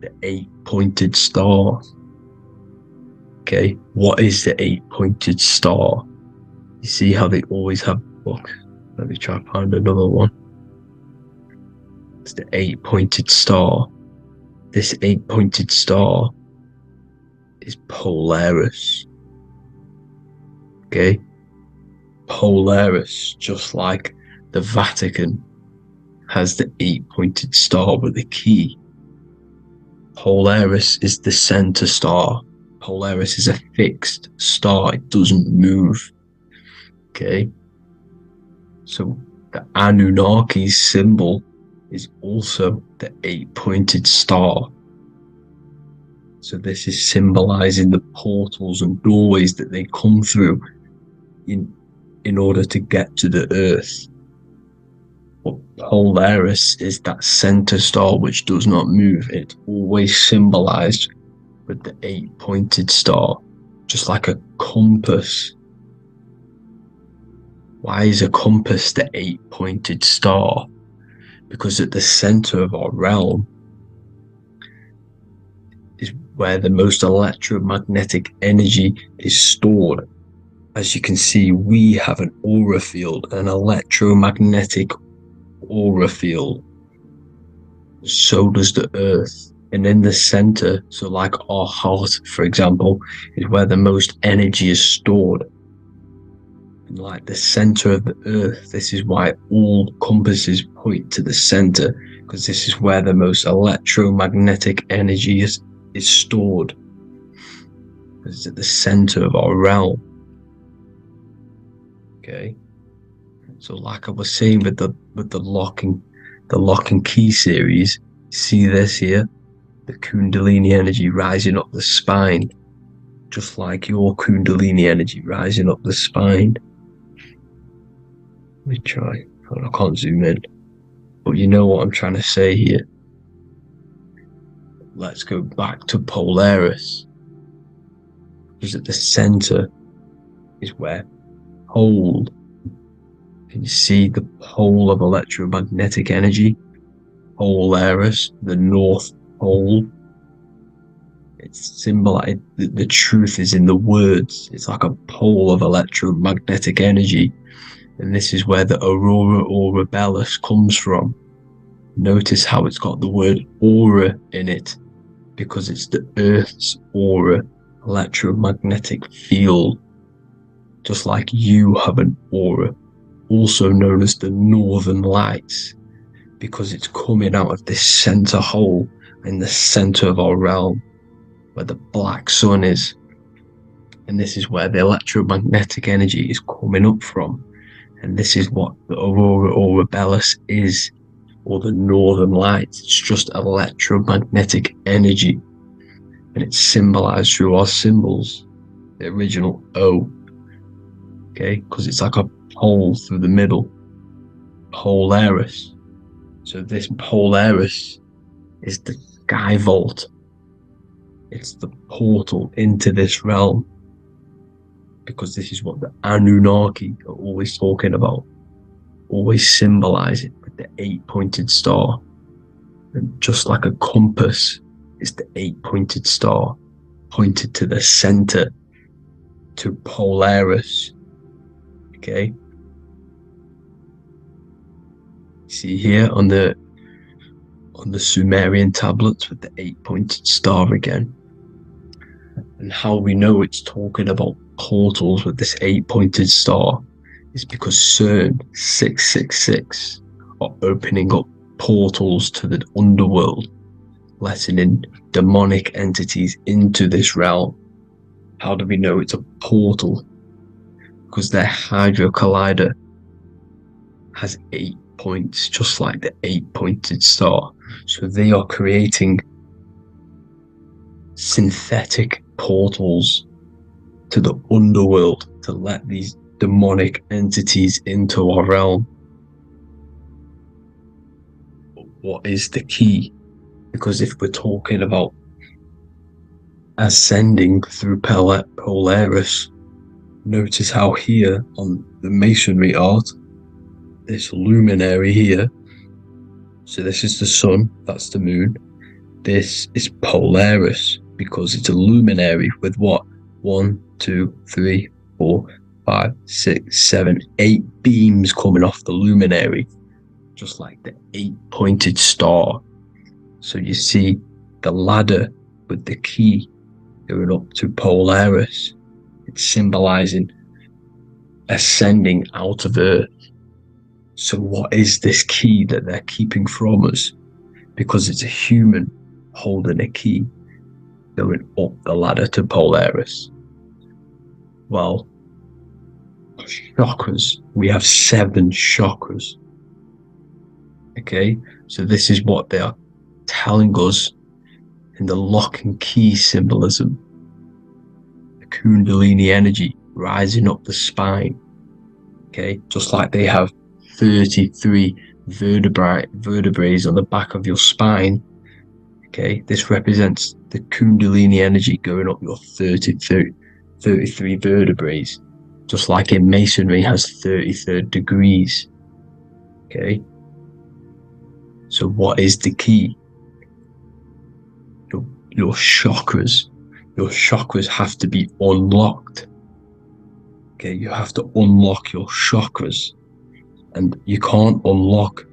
the 8-pointed star. Okay, what is the 8-pointed star? You see how they always have. Look, let me try to find another one. It's the 8-pointed star. This 8-pointed star is Polaris. Okay? Polaris, just like the Vatican has the 8-pointed star with a key. Polaris is the center star. Polaris is a fixed star. It doesn't move. Okay? So the Anunnaki's symbol is also the 8-pointed star. So this is symbolizing the portals and doorways that they come through in order to get to the Earth. But Polaris is that center star which does not move. It's always symbolized with the 8-pointed star, just like a compass. Why is a compass the 8-pointed star? Because at the center of our realm is where the most electromagnetic energy is stored. As you can see, we have an aura field, an electromagnetic aura field. So does the Earth. And in the center, so like our heart, for example, is where the most energy is stored. Like the center of the Earth, this is why all compasses point to the center, because this is where the most electromagnetic energy is stored. It's at the center of our realm. Okay, so like I was saying with the lock and key series, see this here, the Kundalini energy rising up the spine, just like your Kundalini energy rising up the spine. Let me try. I can't zoom in. But you know what I'm trying to say here. Let's go back to Polaris. Because at the center is where pole. Can you see the pole of electromagnetic energy? Polaris, the North Pole. It's symbolized. The truth is in the words. It's like a pole of electromagnetic energy. And this is where the aurora borealis comes from. Notice how it's got the word aura in it, because it's the Earth's aura electromagnetic field, just like you have an aura, also known as the northern lights, because it's coming out of this center hole in the center of our realm, where the black sun is. And this is where the electromagnetic energy is coming up from. And this is what the aurora borealis is, or the northern lights. It's just electromagnetic energy. And it's symbolized through our symbols, the original O. Okay, because it's like a hole through the middle, Polaris. So this Polaris is the sky vault. It's the portal into this realm, because this is what the Anunnaki are always talking about, always symbolize it with the 8-pointed star. And just like a compass, it's the 8-pointed star pointed to the center, to Polaris. Okay, see here on the Sumerian tablets with the 8-pointed star again. And how we know it's talking about portals with this 8-pointed star is because CERN 666 are opening up portals to the underworld, letting in demonic entities into this realm. How do we know it's a portal? Because their Hydra Collider has 8 points, just like the 8-pointed star. So they are creating synthetic portals to the underworld to let these demonic entities into our realm. But what is the key? Because if we're talking about ascending through Polaris, notice how here on the masonry art, this luminary here, so this is the sun, that's the moon, this is Polaris, because it's a luminary with what? 1, 2, 3, 4, 5, 6, 7, 8 beams coming off the luminary, just like the 8-pointed star. So you see the ladder with the key going up to Polaris. It's symbolizing ascending out of Earth. So what is this key that they're keeping from us? Because it's a human holding a key going up the ladder to Polaris. Well, chakras. We have 7 chakras. Okay, so this is what they are telling us in the lock and key symbolism. The Kundalini energy rising up the spine. Okay, just like they have 33 vertebrae on the back of your spine. Okay, this represents the Kundalini energy going up your 33 vertebrae, just like in masonry has 33rd degrees. Okay, so what is the key? Your chakras. Your chakras have to be unlocked. Okay, you have to unlock your chakras, and you can't unlock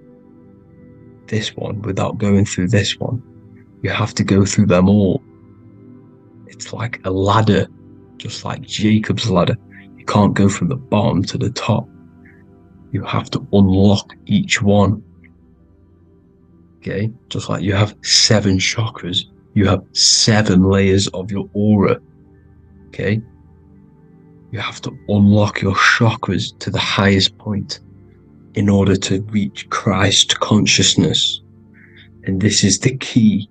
this one without going through this one. You have to go through them all. It's like a ladder, just like Jacob's ladder. You can't go from the bottom to the top. You have to unlock each one. Okay, just like you have 7 chakras, you have 7 layers of your aura. Okay, you have to unlock your chakras to the highest point in order to reach Christ consciousness. And this is the key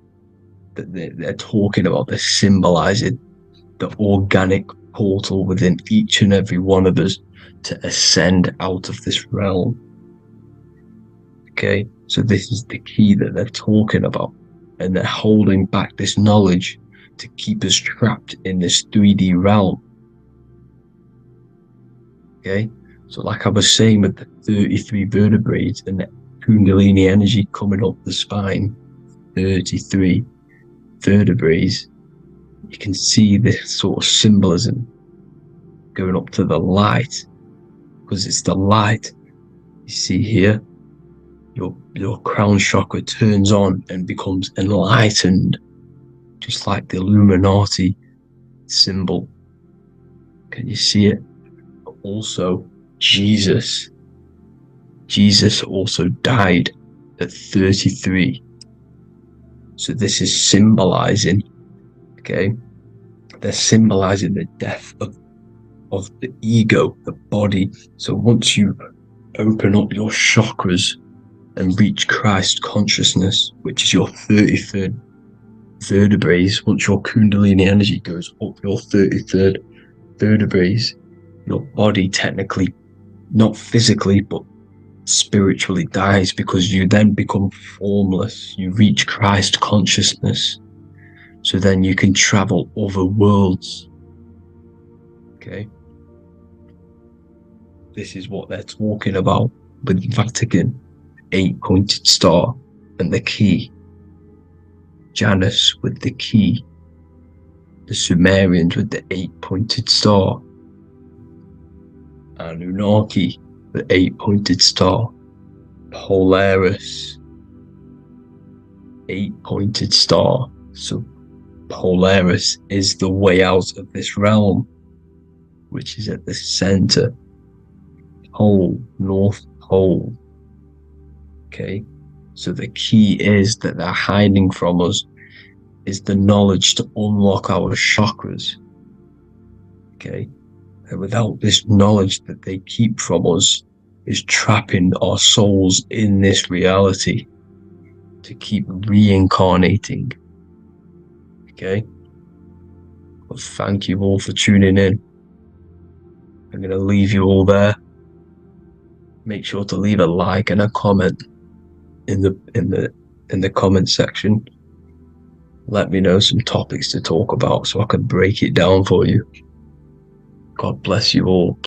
that they're talking about. They're symbolizing the organic portal within each and every one of us to ascend out of this realm. Okay, so this is the key that they're talking about, and they're holding back this knowledge to keep us trapped in this 3D realm. Okay, so like I was saying with the 33 vertebrae and the Kundalini energy coming up the spine, 33 vertebrae, you can see this sort of symbolism going up to the light, because it's the light. You see here, your crown chakra turns on and becomes enlightened, just like the Illuminati symbol. Can you see it? Also, Jesus also died at 33. So this is symbolizing, okay? They're symbolizing the death of the ego, the body. So once you open up your chakras and reach Christ consciousness, which is your 33rd vertebrae, once your Kundalini energy goes up your 33rd vertebrae, your body technically, not physically, but spiritually dies, because you then become formless. You reach Christ consciousness. So then you can travel other worlds. Okay? This is what they're talking about with Vatican, 8-pointed star, and the key. Janus with the key. The Sumerians with the 8-pointed star. Anunnaki, the 8-pointed star. Polaris, 8-pointed star. So Polaris is the way out of this realm, which is at the center. Pole, North Pole. Okay, so the key is that they're hiding from us is the knowledge to unlock our chakras. Okay, and without this knowledge that they keep from us is trapping our souls in this reality to keep reincarnating. Okay, well, thank you all for tuning in. I'm going to leave you all there. Make sure to leave a like and a comment in the comment section. Let me know some topics to talk about so I can break it down for you. God bless you all.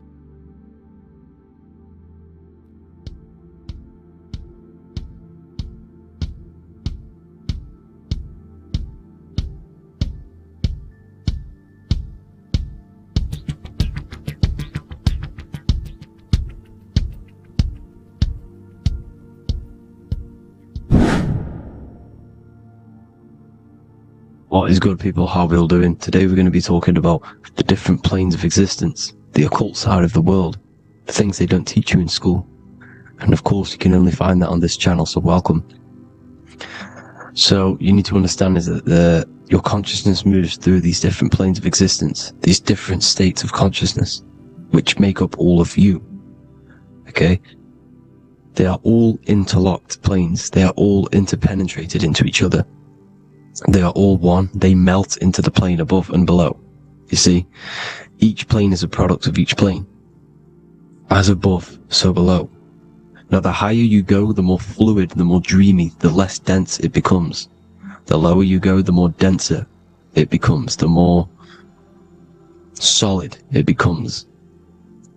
What is good, people? How are we all doing? Today we're going to be talking about the different planes of existence, the occult side of the world, the things they don't teach you in school. And of course, you can only find that on this channel, so welcome. So you need to understand is that your consciousness moves through these different planes of existence, these different states of consciousness, which make up all of you. Okay? They are all interlocked planes. They are all interpenetrated into each other. They are all one. They melt into the plane above and below. You see, each plane is a product of each plane. As above, so below. Now, the higher you go, the more fluid, the more dreamy, the less dense it becomes. The lower you go, the more denser it becomes, the more solid it becomes.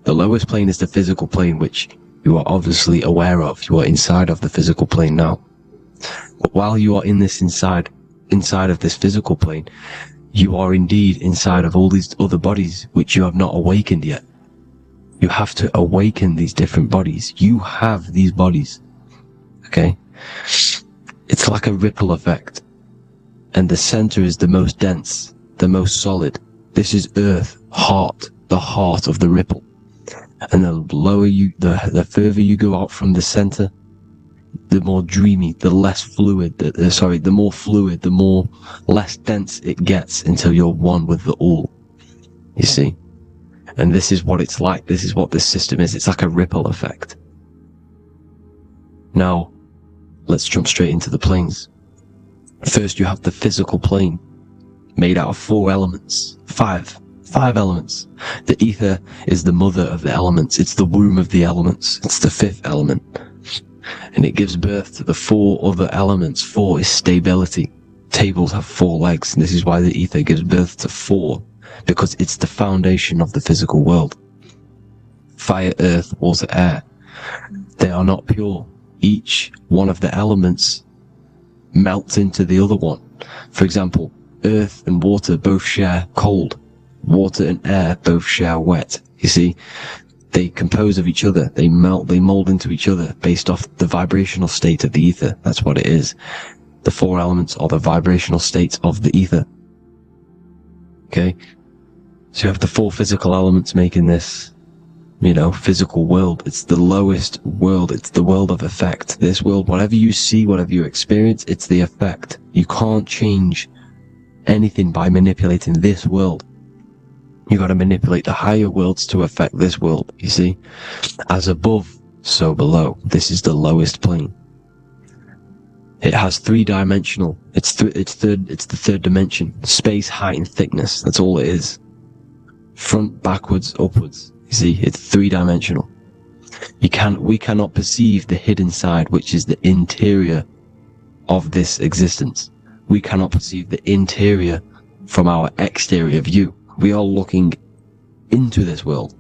The lowest plane is the physical plane, which you are obviously aware of. You are inside of the physical plane now. But while you are in this inside of this physical plane, you are indeed inside of all these other bodies which you have not awakened yet. You have to awaken these different bodies. You have these bodies. Okay? It's like a ripple effect. And the center is the most dense, the most solid. This is Earth, heart, the heart of the ripple. And the lower you, the further you go out from the center, the more dreamy, the less fluid, the more fluid, the more less dense it gets until you're one with the all. You see? And this is what it's like. This is what this system is. It's like a ripple effect. Now, let's jump straight into the planes. First, you have the physical plane, made out of 4 elements. 5 elements. The ether is the mother of the elements. It's the womb of the elements. It's the 5th element. And it gives birth to the 4 other elements. 4 is stability. Tables have 4 legs, and this is why the ether gives birth to 4, because it's the foundation of the physical world. Fire, earth, water, air. They are not pure. Each one of the elements melts into the other one. For example, earth and water both share cold. Water and air both share wet. You see? They compose of each other. They melt, they mold into each other based off the vibrational state of the ether. That's what it is. The 4 elements are the vibrational states of the ether. Okay? So you have the four physical elements making this, physical world. It's the lowest world. It's the world of effect. This world, whatever you see, whatever you experience, it's the effect. You can't change anything by manipulating this world. You got to manipulate the higher worlds to affect this world, you see? As above, so below. This is the lowest plane. It has three-dimensional. It's the third dimension. Space, height, and thickness. That's all it is. Front, backwards, upwards. You see, it's three-dimensional. We cannot perceive the hidden side, which is the interior of this existence. We cannot perceive the interior from our exterior view. We are looking into this world.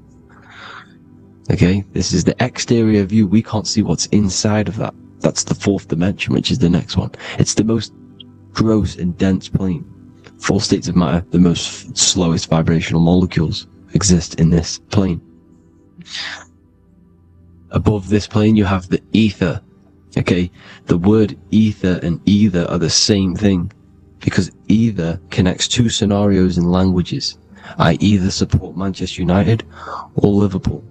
Okay, this is the exterior view. We can't see what's inside of that. That's the fourth dimension, which is the next one. It's the most gross and dense plane. Four states of matter, the most slowest vibrational molecules exist in this plane. Above this plane, you have the ether. Okay, the word ether and either are the same thing, because either connects two scenarios in languages. I either support Manchester United or Liverpool.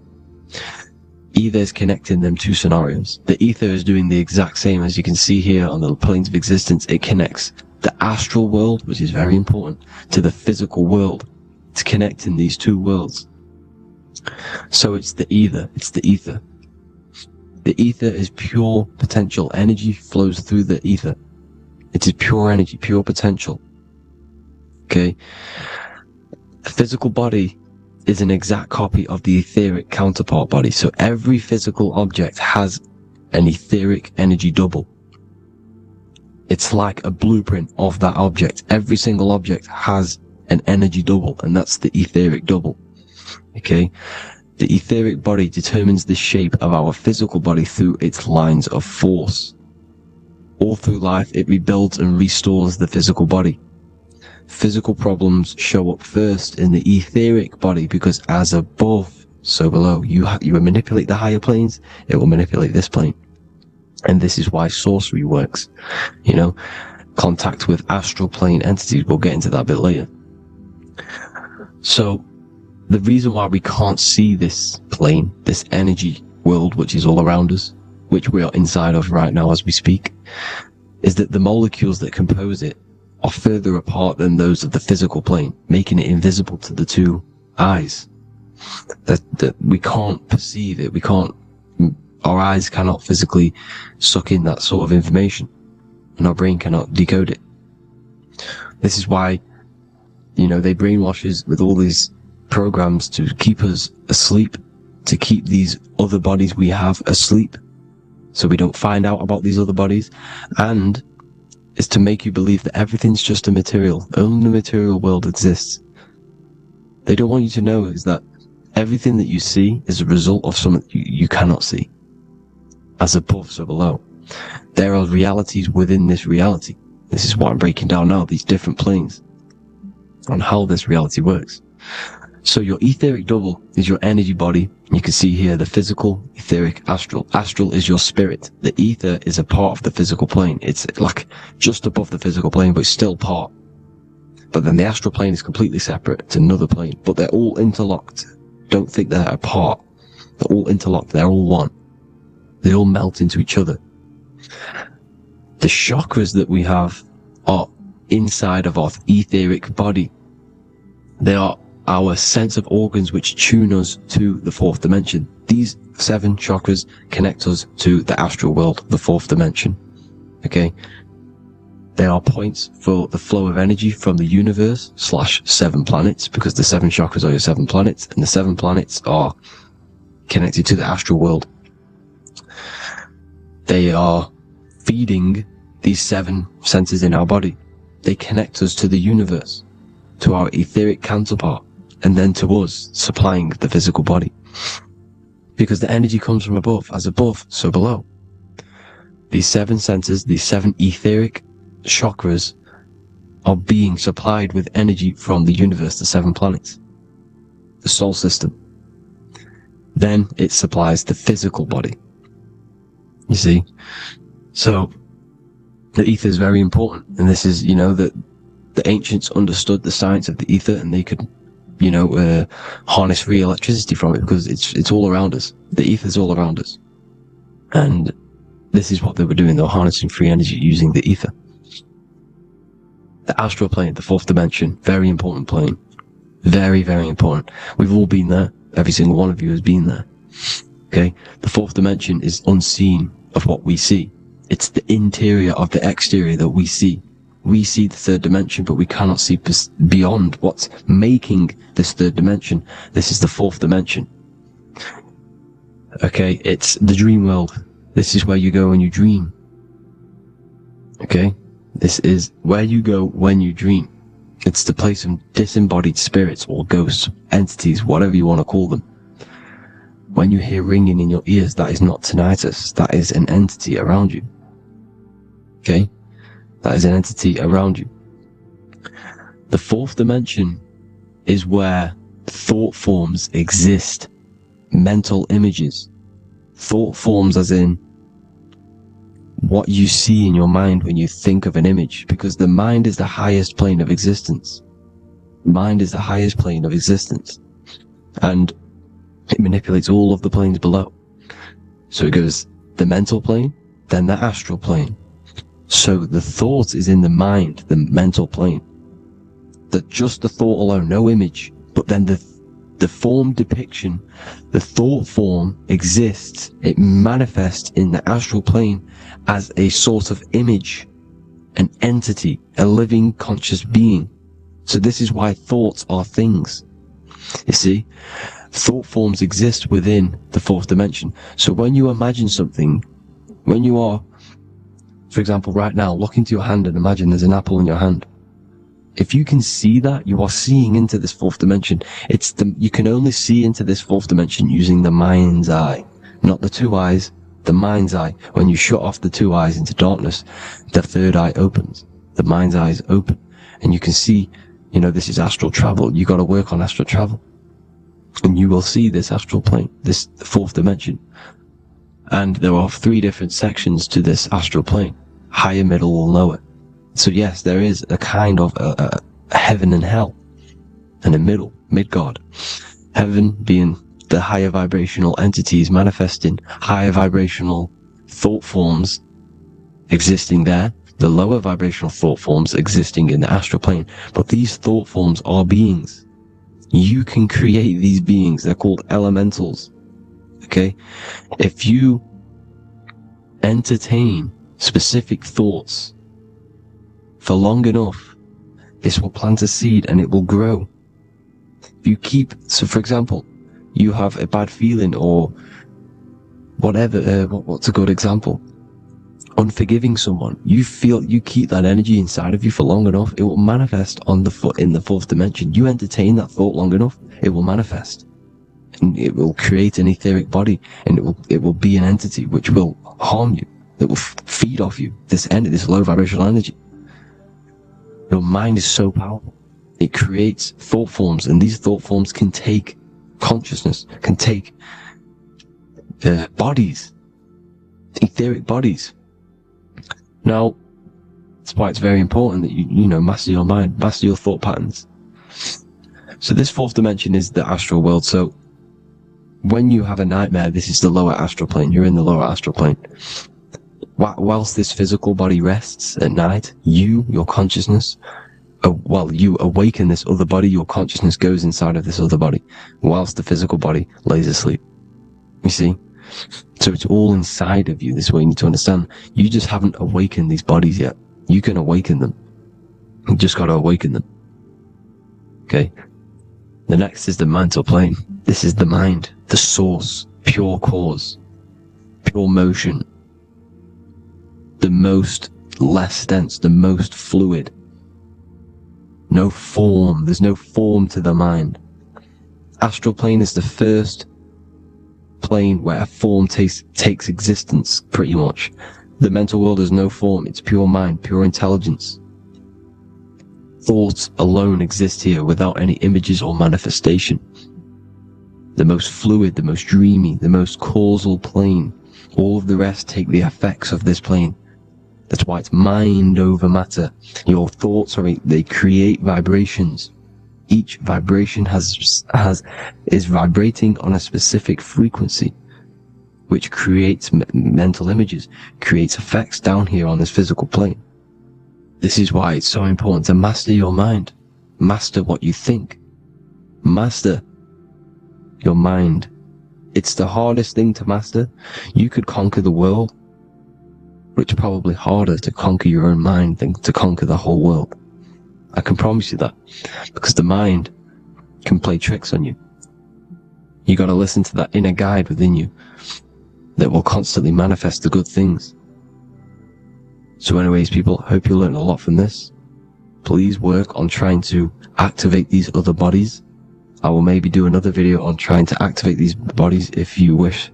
Either is connecting them two scenarios. The ether is doing the exact same, as you can see here on the planes of existence. It connects the astral world, which is very important, to the physical world. It's connecting these two worlds. So it's the ether. It's the ether. The ether is pure potential. Energy flows through the ether. It is pure energy, pure potential. Okay? The physical body is an exact copy of the etheric counterpart body. So every physical object has an etheric energy double. It's like a blueprint of that object. Every single object has an energy double, and that's the etheric double. Okay? The etheric body determines the shape of our physical body through its lines of force. All through life, it rebuilds and restores the physical body. Physical problems show up first in the etheric body, because as above, so below. You manipulate the higher planes, it will manipulate this plane. And this is why sorcery works. Contact with astral plane entities. We'll get into that a bit later. So, the reason why we can't see this plane, this energy world, which is all around us, which we are inside of right now as we speak, is that the molecules that compose it are further apart than those of the physical plane, making it invisible to the two eyes. That we can't perceive it. Our eyes cannot physically suck in that sort of information, and our brain cannot decode it. This is why, they brainwash us with all these programs to keep us asleep, to keep these other bodies we have asleep, so we don't find out about these other bodies, and is to make you believe that everything's just a material. Only the material world exists. They don't want you to know is that everything that you see is a result of something you cannot see. As above, so below. There are realities within this reality. This is what I'm breaking down now, these different planes, on how this reality works. So your etheric double is your energy body. You can see here the physical, etheric, astral. Astral is your spirit. The ether is a part of the physical plane. It's like just above the physical plane, but it's still part. But then the astral plane is completely separate. It's another plane, but they're all interlocked. Don't think they're apart. They're all interlocked. They're all one. They all melt into each other. The chakras that we have are inside of our etheric body. They are our sense of organs which tune us to the fourth dimension. These 7 chakras connect us to the astral world, the fourth dimension. Okay? They are points for the flow of energy from the universe / 7 planets, because the 7 chakras are your 7 planets, and the 7 planets are connected to the astral world. They are feeding these 7 senses in our body. They connect us to the universe, to our etheric counterpart, and then to us, supplying the physical body. Because the energy comes from above. As above, so below. These 7 senses, these 7 etheric chakras, are being supplied with energy from the universe, the 7 planets, the solar system. Then it supplies the physical body. You see? So, the ether is very important. And this is, that the ancients understood the science of the ether, and they could harness free electricity from it, because it's all around us. The ether's all around us. And this is what they were doing. They were harnessing free energy using the ether. The astral plane, the fourth dimension, very important plane. Very, very important. We've all been there. Every single one of you has been there. Okay? The fourth dimension is unseen of what we see. It's the interior of the exterior that we see. We see the third dimension, but we cannot see beyond what's making this third dimension. This is the fourth dimension. Okay? It's the dream world. This is where you go when you dream. Okay? This is where you go when you dream. It's the place of disembodied spirits or ghosts, entities, whatever you want to call them. When you hear ringing in your ears, that is not tinnitus. That is an entity around you. Okay? That is an entity around you. The fourth dimension is where thought forms exist. Mental images. Thought forms as in what you see in your mind when you think of an image, because the mind is the highest plane of existence. Mind is the highest plane of existence, and it manipulates all of the planes below. So it goes the mental plane, then the astral plane. So the thought is in the mind, the mental plane. That just the thought alone, no image, but then the form depiction, the thought form exists. It manifests in the astral plane as a sort of image, an entity, a living conscious being. So this is why thoughts are things. You see, thought forms exist within the fourth dimension. So when you imagine something, when you are, for example, right now, look into your hand and imagine there's an apple in your hand. If you can see that, you are seeing into this fourth dimension. You can only see into this fourth dimension using the mind's eye, not the two eyes, the mind's eye. When you shut off the two eyes into darkness, the third eye opens. The mind's eye is open, and you can see, this is astral travel. You got to work on astral travel, and you will see this astral plane, this fourth dimension. And there are 3 different sections to this astral plane: higher, middle, or lower. So yes, there is a kind of a heaven and hell, and a mid-God. Heaven being the higher vibrational entities manifesting higher vibrational thought forms existing there, the lower vibrational thought forms existing in the astral plane. But these thought forms are beings. You can create these beings. They're called elementals. Okay? If you entertain specific thoughts for long enough, this will plant a seed and it will grow. If you so for example, you have a bad feeling or whatever, what's a good example? Unforgiving someone. You keep that energy inside of you for long enough, it will manifest in the fourth dimension. You entertain that thought long enough, it will manifest. And it will create an etheric body, and it will be an entity which will harm you. It will feed off you, this low vibrational energy. Your mind is so powerful. It creates thought forms, and these thought forms can take consciousness, can take bodies, etheric bodies. Now, that's why it's very important that you master your mind, master your thought patterns. So this fourth dimension is the astral world. So when you have a nightmare, this is the lower astral plane. You're in the lower astral plane. Whilst this physical body rests at night, your consciousness, you awaken this other body, your consciousness goes inside of this other body, whilst the physical body lays asleep. You see? So it's all inside of you. This is what you need to understand. You just haven't awakened these bodies yet. You can awaken them. You just got to awaken them. Okay? The next is the mental plane. This is the mind, the source, pure cause, pure motion. The most less dense, the most fluid. No form. There's no form to the mind. Astral plane is the first plane where a form takes existence, pretty much. The mental world has no form. It's pure mind, pure intelligence. Thoughts alone exist here without any images or manifestation. The most fluid, the most dreamy, the most causal plane. All of the rest take the effects of this plane. That's why it's mind over matter. Your thoughts they create vibrations. Each vibration is vibrating on a specific frequency, which creates mental images, creates effects down here on this physical plane. This is why it's so important to master your mind. Master what you think. Master your mind. It's the hardest thing to master. You could conquer the world, but it's probably harder to conquer your own mind than to conquer the whole world. I can promise you that, because the mind can play tricks on you. You got to listen to that inner guide within you that will constantly manifest the good things. So anyways, people, hope you learned a lot from this. Please work on trying to activate these other bodies. I will maybe do another video on trying to activate these bodies if you wish.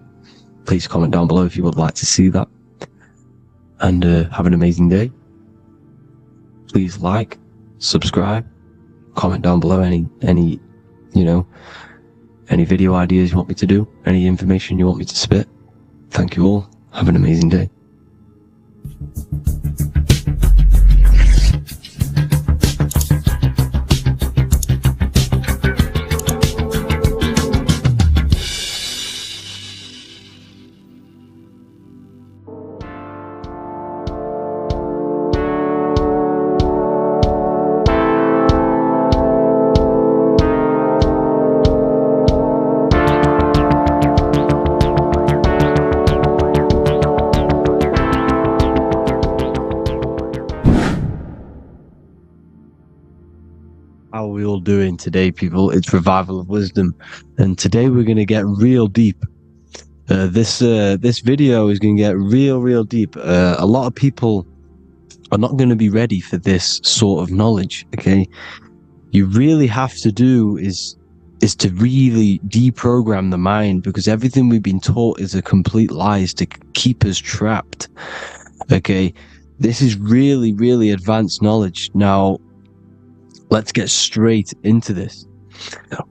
Please comment down below if you would like to see that. And have an amazing day. Please like, subscribe, comment down below any video ideas you want me to do, any information you want me to spit. Thank you all. Have an amazing day. How are we all doing today, people? It's Revival of Wisdom, and today we're going to get real deep. This video is going to get real deep. A lot of people are not going to be ready for this sort of knowledge. Okay, you really have to do is to really deprogram the mind, because everything we've been taught is a complete lie, is to keep us trapped. Okay, this is really advanced knowledge. Now, let's get straight into this.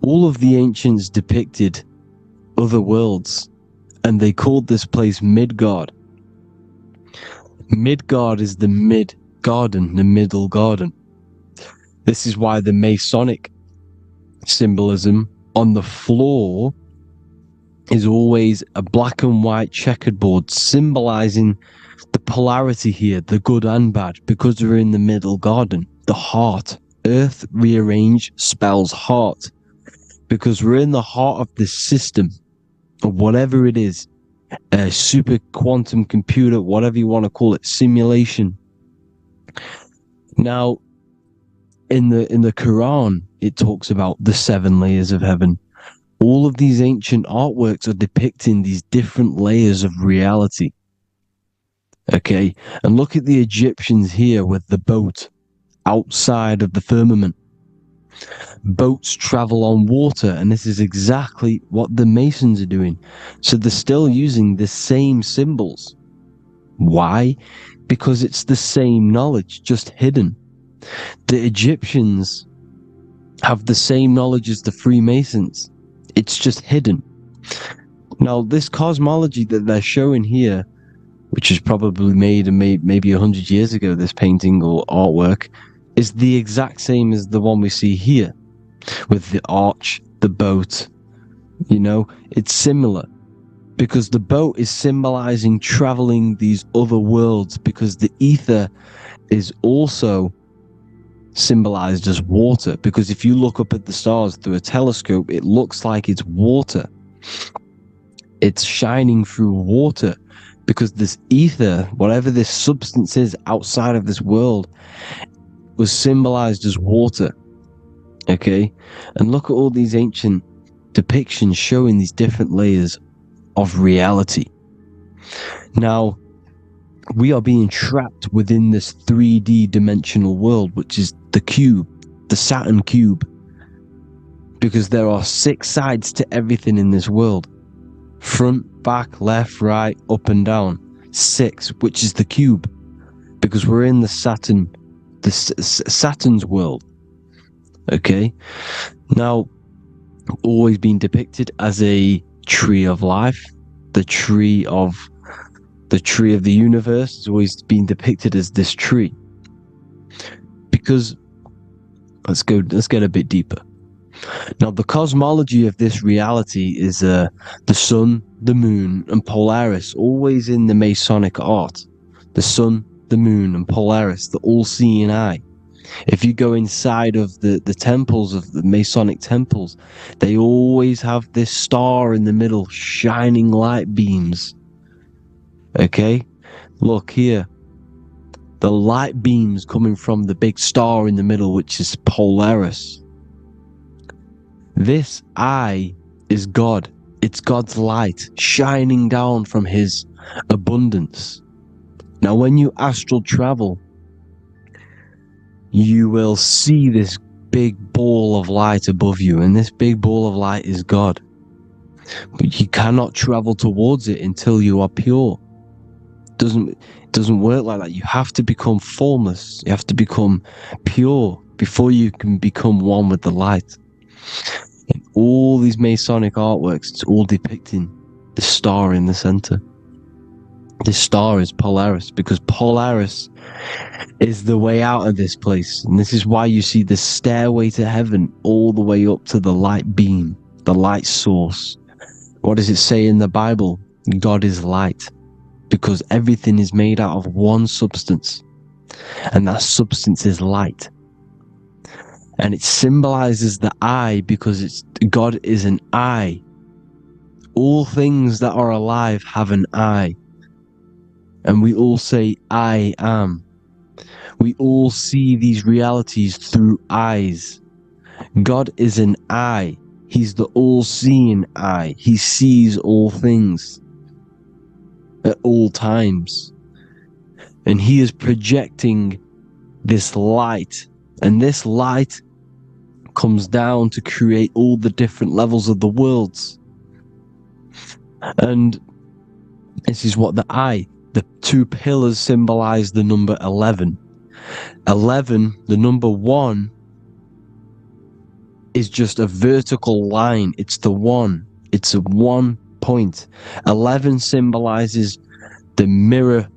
All of the ancients depicted other worlds, and they called this place Midgard. Midgard is the mid-garden, the middle garden. This is why the Masonic symbolism on the floor is always a black and white checkered board, symbolizing the polarity here, the good and bad, because we're in the middle garden, the heart. Earth rearranged spells heart, because we're in the heart of this system, or whatever it is, a super quantum computer, whatever you want to call it, simulation. Now, in the Quran, it talks about the 7 layers of heaven. All of these ancient artworks are depicting these different layers of reality. Okay, and look at the Egyptians here with the boat outside of the firmament. Boats travel on water, and this is exactly what the Masons are doing. So they're still using the same symbols. Why? Because it's the same knowledge, just hidden. The Egyptians have the same knowledge as the Freemasons. It's just hidden. Now, this cosmology that they're showing here, which is probably made maybe 100 years ago, this painting or artwork, is the exact same as the one we see here, with the arch, the boat. You know, it's similar, because the boat is symbolizing traveling these other worlds, because the ether is also symbolized as water, because if you look up at the stars through a telescope, it looks like it's water. It's shining through water, because this ether, whatever this substance is outside of this world, was symbolized as water. Okay, and look at all these ancient depictions showing these different layers of reality. Now, we are being trapped within this 3D dimensional world, which is the cube, the Saturn cube, because there are 6 sides to everything in this world: front, back, left, right, up and down. 6, which is the cube, because we're in the Saturn's world. Okay, now, always been depicted as a tree of life, the tree of the universe has always been depicted as this tree. Because let's get a bit deeper. Now, the cosmology of this reality is the sun, the moon, and Polaris, always in the Masonic art. The sun, the moon, and Polaris, the all-seeing eye. If you go inside of the temples, of the Masonic temples, they always have this star in the middle, shining light beams. Okay? Look here. The light beams coming from the big star in the middle, which is Polaris. This eye is God. It's God's light shining down from his abundance. Now, when you astral travel, you will see this big ball of light above you, and this big ball of light is God. But you cannot travel towards it until you are pure. It doesn't work like that. You have to become formless. You have to become pure before you can become one with the light. In all these Masonic artworks, it's all depicting the star in the center. This star is Polaris, because Polaris is the way out of this place. And this is why you see the stairway to heaven all the way up to the light beam, the light source. What does it say in the Bible? God is light, because everything is made out of one substance, and that substance is light. And it symbolizes the eye because God is an eye. All things that are alive have an eye. And we all say, I am. We all see these realities through eyes. God is an eye. He's the all-seeing eye. He sees all things at all times. And he is projecting this light. And this light comes down to create all the different levels of the worlds. And this is what the two pillars symbolize the number 11. 11, the number 1, is just a vertical line. It's the 1. It's a 1 point. 11 symbolizes the mirror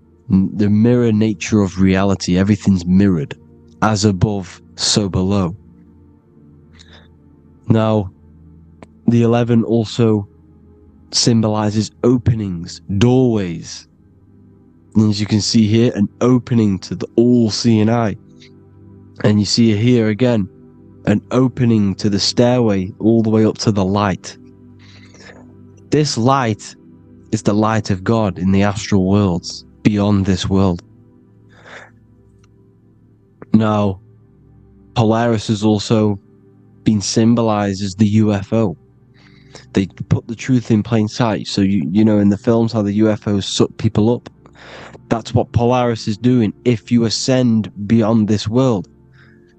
nature of reality. Everything's mirrored. As above, so below. Now, the 11 also symbolizes openings, doorways. And as you can see here, an opening to the all-seeing eye. And you see here again, an opening to the stairway all the way up to the light. This light is the light of God in the astral worlds, beyond this world. Now, Polaris has also been symbolized as the UFO. They put the truth in plain sight. So you know in the films how the UFOs suck people up. That's what Polaris is doing. If you ascend beyond this world,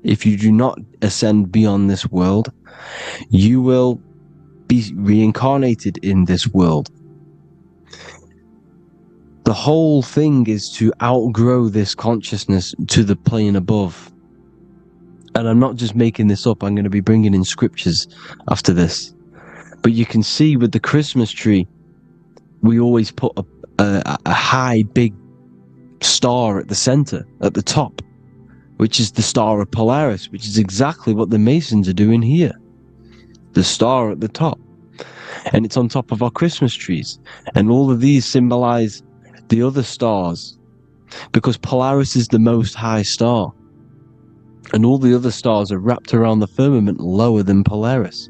if you do not ascend beyond this world, you will be reincarnated in this world. The whole thing is to outgrow this consciousness to the plane above. And I'm not just making this up. I'm going to be bringing in scriptures after this. But you can see with the Christmas tree, we always put a high, big star at the center, at the top, which is the star of Polaris, which is exactly what the Masons are doing here. The star at the top. And it's on top of our Christmas trees. And all of these symbolize the other stars, because Polaris is the most high star. And all the other stars are wrapped around the firmament lower than Polaris.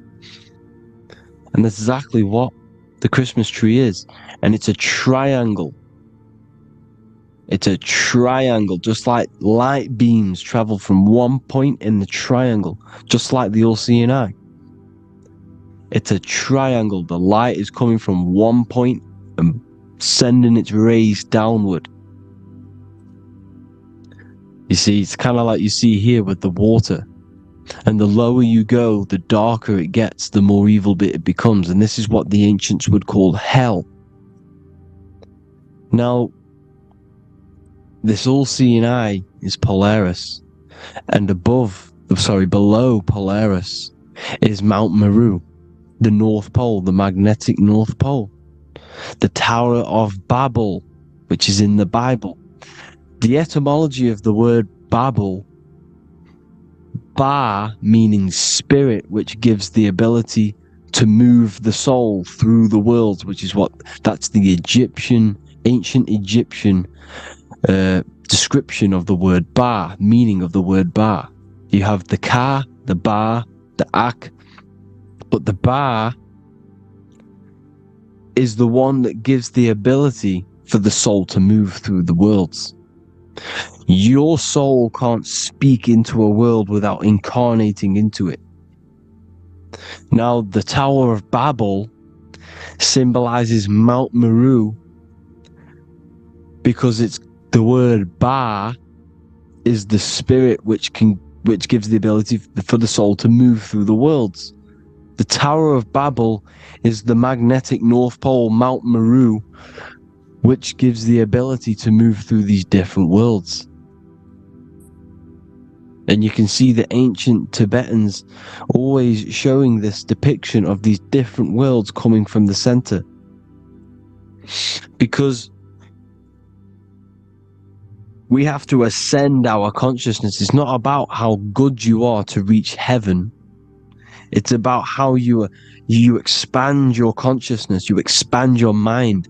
And that's exactly what the Christmas tree is. And it's a triangle. It's a triangle, just like light beams travel from one point in the triangle, just like the all-seeing eye. It's a triangle. The light is coming from one point and sending its rays downward. You see, it's kind of like you see here with the water. And the lower you go, the darker it gets, the more evil it becomes. And this is what the ancients would call hell. Now, this all-seeing eye is Polaris. And below Polaris is Mount Meru, the North Pole, the magnetic North Pole. The Tower of Babel, which is in the Bible. The etymology of the word Babel Ba, meaning spirit, which gives the ability to move the soul through the world, which is that's the ancient Egyptian description of the word Ba, meaning of the word Ba. You have the Ka, the Ba, the Ak, but the Ba is the one that gives the ability for the soul to move through the worlds. Your soul can't speak into a world without incarnating into it. Now, the Tower of Babel symbolizes Mount Meru because it's the word Ba is the spirit which gives the ability for the soul to move through the worlds. The Tower of Babel is the magnetic North Pole, Mount Meru, which gives the ability to move through these different worlds. And you can see the ancient Tibetans always showing this depiction of these different worlds coming from the center. Because we have to ascend our consciousness. It's not about how good you are to reach heaven. It's about how you expand your consciousness, you expand your mind.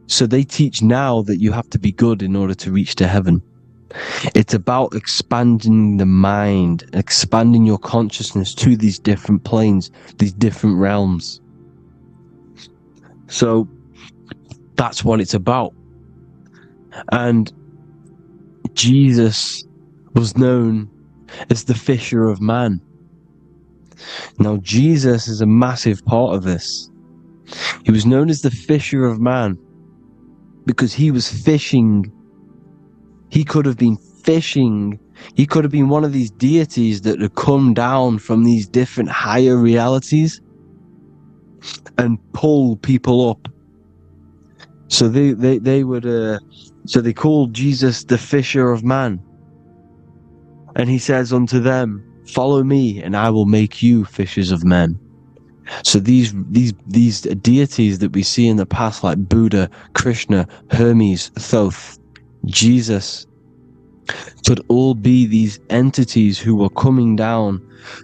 So they teach now that you have to be good in order to reach to heaven. It's about expanding the mind, expanding your consciousness to these different planes, these different realms. So that's what it's about. And Jesus was known as the fisher of man. Now, Jesus is a massive part of this. He was known as the fisher of man because he was fishing. He could have been fishing. He could have been one of these deities that had come down from these different higher realities and pull people up. So they would. So they called Jesus the fisher of man. And he says unto them, "Follow me, and I will make you fishers of men." So these deities that we see in the past, like Buddha, Krishna, Hermes, Thoth, Jesus, could all be these entities who were coming down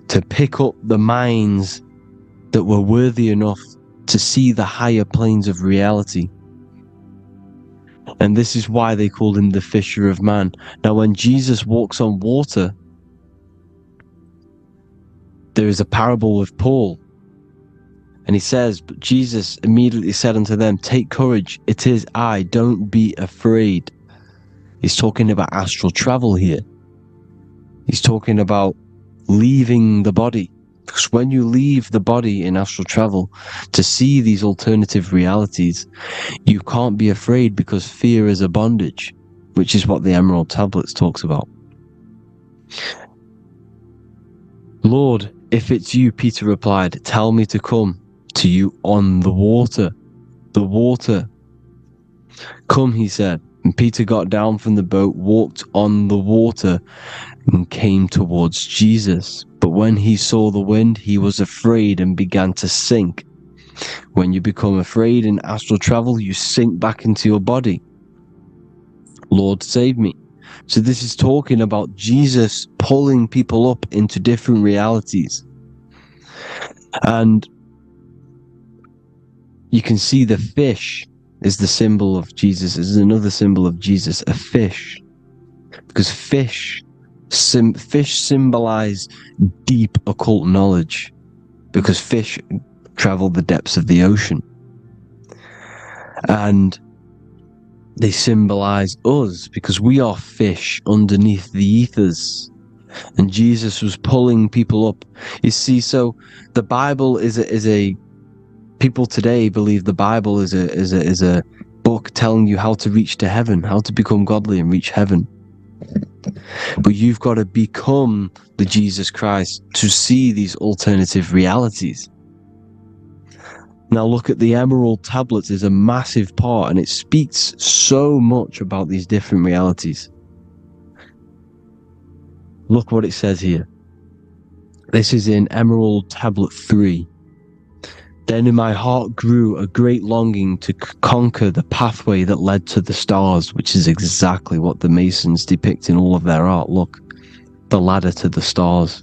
to pick up the minds that were worthy enough to see the higher planes of reality. And this is why they called him the fisher of man. Now, when Jesus walks on water, there is a parable with Paul. And he says, "But Jesus immediately said unto them, Take courage, it is I, don't be afraid." He's talking about astral travel here. He's talking about leaving the body. Because when you leave the body in astral travel to see these alternative realities, you can't be afraid because fear is a bondage, which is what the Emerald Tablets talks about. "Lord, if it's you," Peter replied, "tell me to come to you on the water." The water. "Come," he said. And Peter got down from the boat, walked on the water, and came towards Jesus. But when he saw the wind, he was afraid and began to sink. When you become afraid in astral travel, you sink back into your body. "Lord, save me." So this is talking about Jesus pulling people up into different realities. And you can see the fish is the symbol of Jesus. Is another symbol of Jesus, a fish. Because fish symbolize deep occult knowledge. Because fish travel the depths of the ocean. And they symbolize us because we are fish underneath the ethers. And Jesus was pulling people up. You see, so the Bible is a people today believe the Bible is a book telling you how to reach to heaven, how to become godly and reach heaven. But you've got to become the Jesus Christ to see these alternative realities. Now look at the Emerald Tablets is a massive part, and it speaks so much about these different realities. Look what it says here. This is in Emerald Tablet 3. "Then in my heart grew a great longing to conquer the pathway that led to the stars," which is exactly what the Masons depict in all of their art. Look. the ladder to the stars.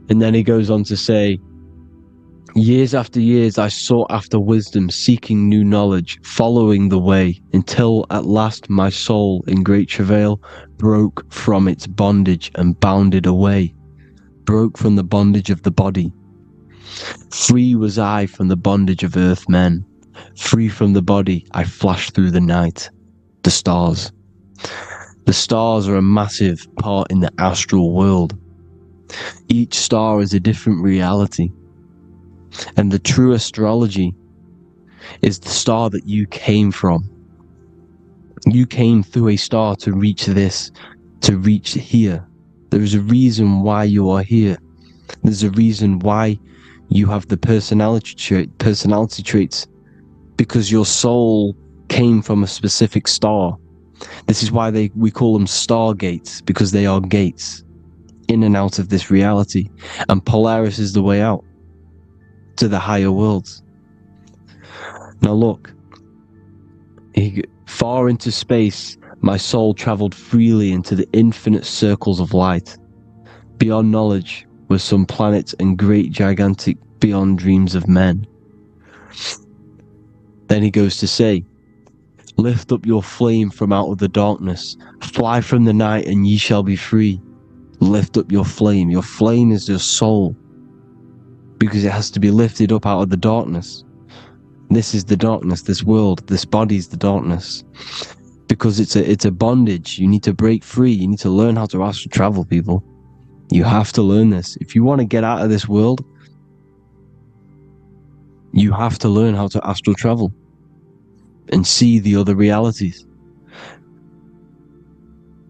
And then he goes on to say, years after years I sought after wisdom, seeking new knowledge, following the way, until at last my soul in great travail broke from its bondage and bounded away, broke from the bondage of the body. Free was I from the bondage of earth men, free from the body I flashed through the night. The stars. The stars are a massive part in the astral world. Each star is a different reality. And the true astrology is the star that you came from. You came through a star to reach this, to reach here. There is a reason why you are here. There's a reason why you have the personality traits, because your soul came from a specific star. This is why we call them stargates, because they are gates in and out of this reality. And Polaris is the way out to the higher worlds. Now look, far into space, my soul traveled freely into the infinite circles of light. Beyond knowledge were some planets and great gigantic beyond dreams of men. Then he goes to say, lift up your flame from out of the darkness, fly from the night and ye shall be free. Lift up your flame. Your flame is your soul, because it has to be lifted up out of the darkness. This is the darkness, this world, this body is the darkness. Because it's a bondage. You need to break free. You need to learn how to astral travel, people. You have to learn this. If you want to get out of this world, you have to learn how to astral travel and see the other realities.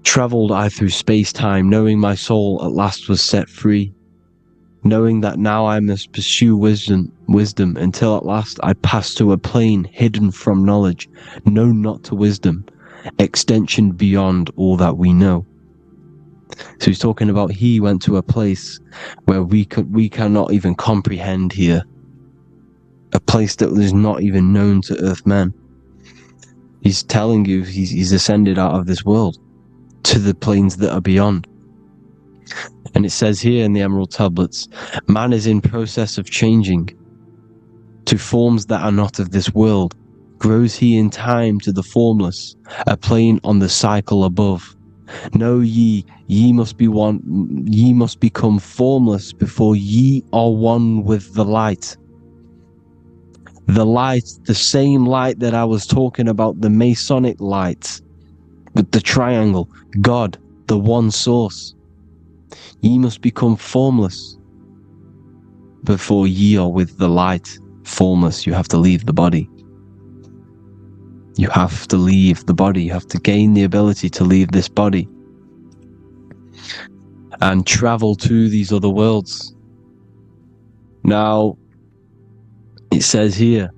Traveled I through space-time, knowing my soul at last was set free, knowing that now I must pursue wisdom until at last I pass to a plane hidden from knowledge, known not to wisdom, extension beyond all that we know. So he's talking about he went to a place where we cannot even comprehend here, a place that is not even known to Earthmen. He's telling you he's ascended out of this world to the planes that are beyond. And it says here in the Emerald Tablets, man is in process of changing to forms that are not of this world. Grows he in time to the formless, a plane on the cycle above. Know ye must be one, ye must become formless before ye are one with the light. The light, the same light that I was talking about, the Masonic light, with the triangle, God, the one source. Ye must become formless before ye are with the light. Formless, you have to leave the body. You have to leave the body. You have to gain the ability to leave this body and travel to these other worlds. Now, it says here,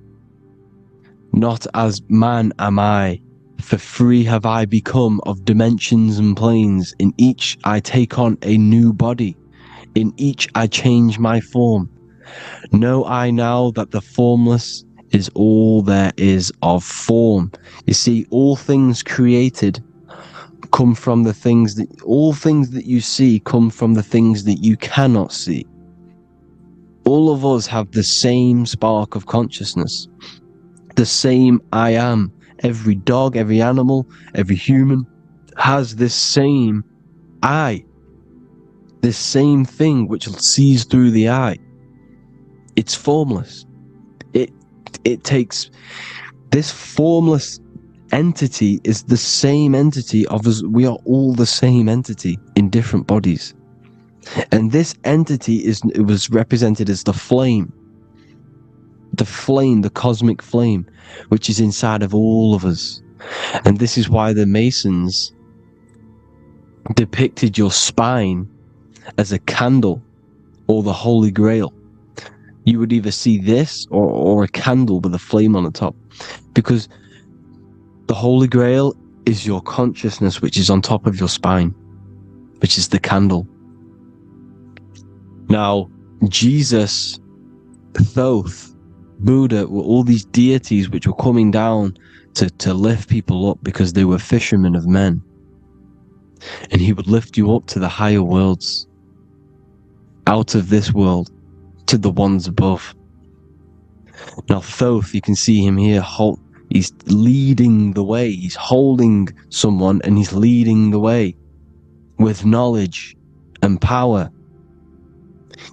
not as man am I, for free have I become of dimensions and planes. In each I take on a new body. In each I change my form. Know I now that the formless is all there is of form. You see, all things created come from the things that, all things that you see come from the things that you cannot see. All of us have the same spark of consciousness, the same I am. Every dog, every animal, every human has this same I, this same thing which sees through the eye. It's formless. It takes this formless entity is the same entity of us. We are all the same entity in different bodies. And this entity was represented as the flame, the cosmic flame, which is inside of all of us. And this is why the Masons depicted your spine as a candle or the Holy Grail. You would either see this or a candle with a flame on the top, because the Holy Grail is your consciousness, which is on top of your spine, which is the candle. Now, Jesus, Thoth, Buddha were all these deities which were coming down to lift people up because they were fishermen of men. and he would lift you up to the higher worlds, out of this world to the ones above. Now Thoth, you can see him here, he's leading the way. He's holding someone and he's leading the way with knowledge and power.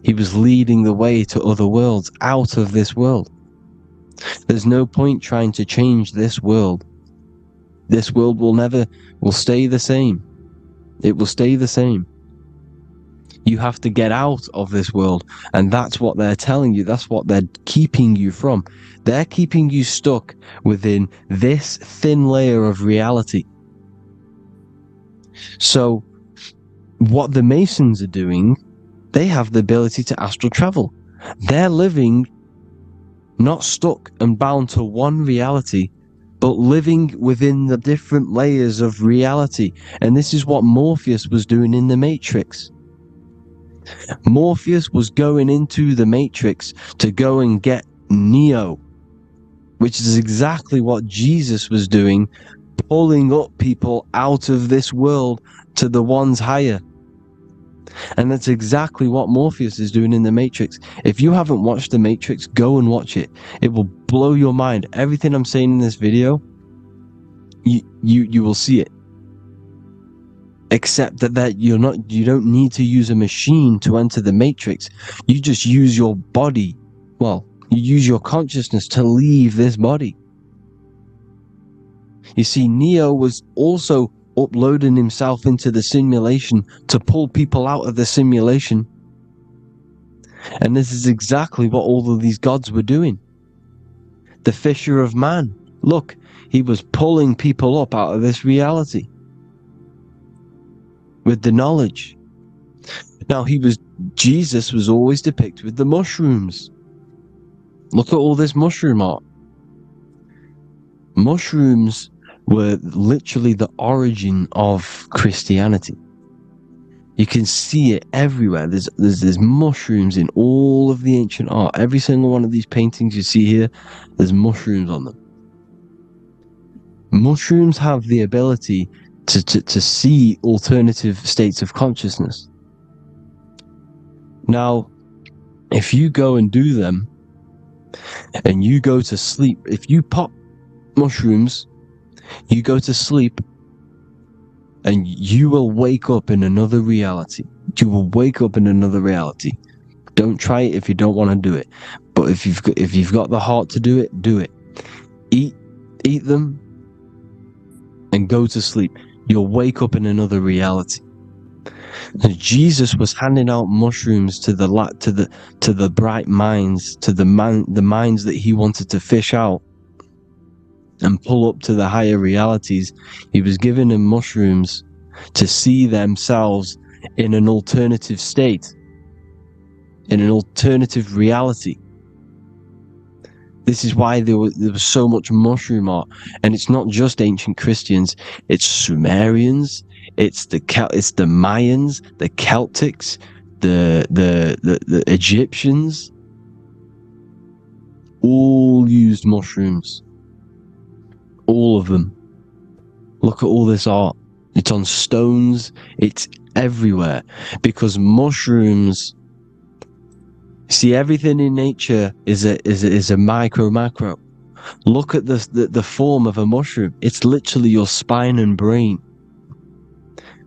He was leading the way to other worlds, out of this world. There's no point trying to change this world. This world will stay the same. It will stay the same. You have to get out of this world, and that's what they're telling you. That's what they're keeping you from. They're keeping you stuck within this thin layer of reality. So what the Masons are doing, they have the ability to astral travel. They're living not stuck and bound to one reality, but living within the different layers of reality. And this is what Morpheus was doing in the Matrix. Morpheus was going into the Matrix to go and get Neo, which is exactly what Jesus was doing, pulling up people out of this world to the ones higher. And that's exactly what Morpheus is doing in the Matrix. If you haven't watched the Matrix, go and watch it. It will blow your mind. Everything I'm saying in this video, you will see it. Except that you don't need to use a machine to enter the Matrix. You just use your body. Well, you use your consciousness to leave this body. You see, Neo was also uploading himself into the simulation to pull people out of the simulation. And this is exactly what all of these gods were doing. The Fisher of Man. Look, he was pulling people up out of this reality with the knowledge. Now Jesus was always depicted with the mushrooms. Look at all this mushroom art. Mushrooms were literally the origin of Christianity. You can see it everywhere. There's mushrooms in all of the ancient art. Every single one of these paintings you see here, there's mushrooms on them. Mushrooms have the ability to see alternative states of consciousness. Now, if you go and do them, and you go to sleep, if you pop mushrooms, you go to sleep, and you will wake up in another reality. You will wake up in another reality. Don't try it if you don't want to do it. But if you've got the heart to do it, do it. Eat them, and go to sleep. You'll wake up in another reality. And Jesus was handing out mushrooms to the bright minds, to the minds that he wanted to fish out and pull up to the higher realities. He was giving them mushrooms to see themselves in an alternative state, in an alternative reality. This is why there was so much mushroom art, and it's not just ancient Christians. It's Sumerians, it's the Mayans, the Celtics, the Egyptians. All used mushrooms. All of them. Look at all this art. It's on stones. It's everywhere, because mushrooms. See, everything in nature is a macro. Look at the form of a mushroom. It's literally your spine and brain,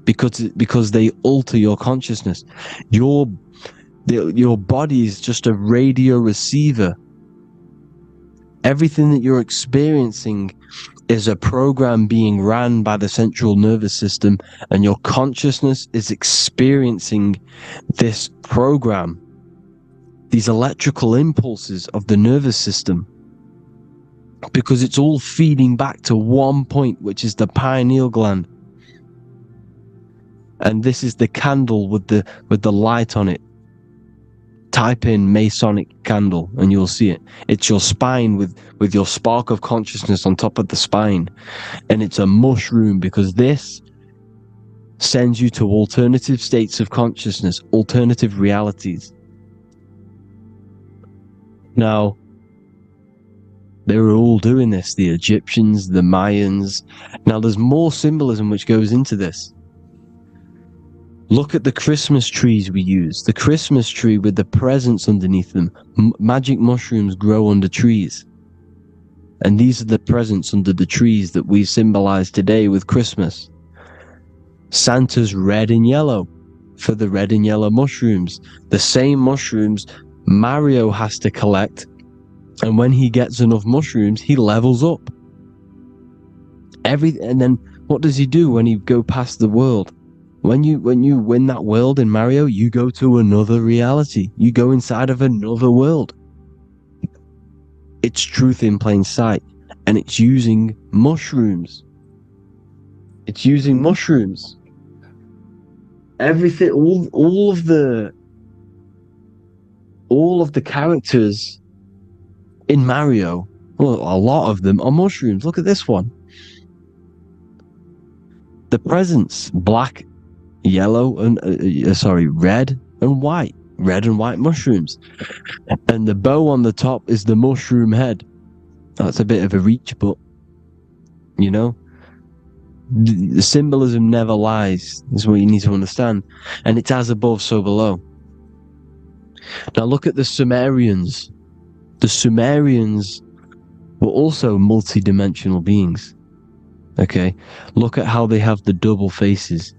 because they alter your consciousness. Your body is just a radio receiver. Everything that you're experiencing is a program being ran by the central nervous system, and your consciousness is experiencing this program, these electrical impulses of the nervous system, because it's all feeding back to one point, which is the pineal gland. And this is the candle with the light on it. Type in Masonic candle and you'll see it. It's your spine with your spark of consciousness on top of the spine. And it's a mushroom, because this sends you to alternative states of consciousness, alternative realities. Now, they were all doing this, the Egyptians, the Mayans. Now, there's more symbolism which goes into this. Look at the Christmas trees we use. The Christmas tree with the presents underneath them. Magic mushrooms grow under trees. And these are the presents under the trees that we symbolize today with Christmas. Santa's red and yellow for the red and yellow mushrooms. The same mushrooms Mario has to collect. And when he gets enough mushrooms, he levels up. And then what does he do when he go past the world? When you win that world in Mario, you go to another reality. You go inside of another world. It's truth in plain sight. And it's using mushrooms. It's using mushrooms. Everything, all of the characters in Mario, well, a lot of them are mushrooms. Look at this one. The presents, black, yellow, and red and white. Red and white mushrooms. And the bow on the top is the mushroom head. That's a bit of a reach, but, you know, the symbolism never lies, is what you need to understand. And it's as above, so below. Now look at the Sumerians. The Sumerians were also multi-dimensional beings. Okay, look at how they have the double faces.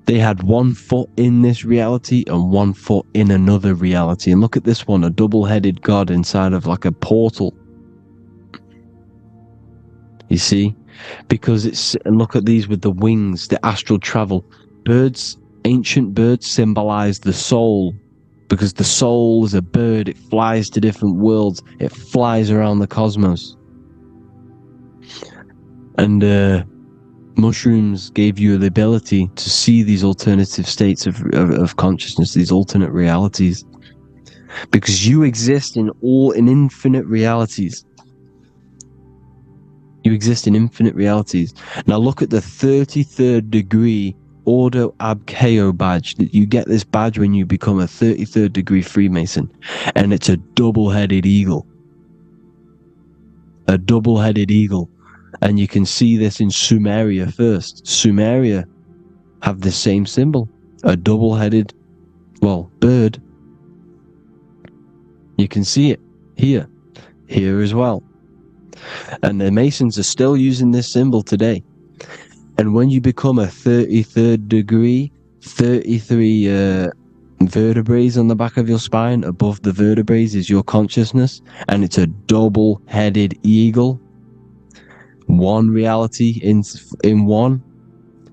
They had 1 foot in this reality and 1 foot in another reality. And look at this one, a double-headed god inside of like a portal. You see? Because it's, and look at these with the wings, the astral travel. Birds, ancient birds symbolize the soul. Because the soul is a bird, it flies to different worlds. It flies around the cosmos. And mushrooms gave you the ability to see these alternative states of consciousness, these alternate realities. Because you exist in infinite realities. You exist in infinite realities. Now look at the 33rd degree Ordo Abkeo badge. That you get this badge when you become a 33rd degree Freemason. And it's a double-headed eagle. A double-headed eagle. And you can see this in Sumeria first. Sumeria have the same symbol. A double-headed, well, bird. You can see it here. Here as well. And the Masons are still using this symbol today. And when you become a 33rd degree, 33 vertebrae on the back of your spine, above the vertebrae is your consciousness, and it's a double-headed eagle. One reality in one,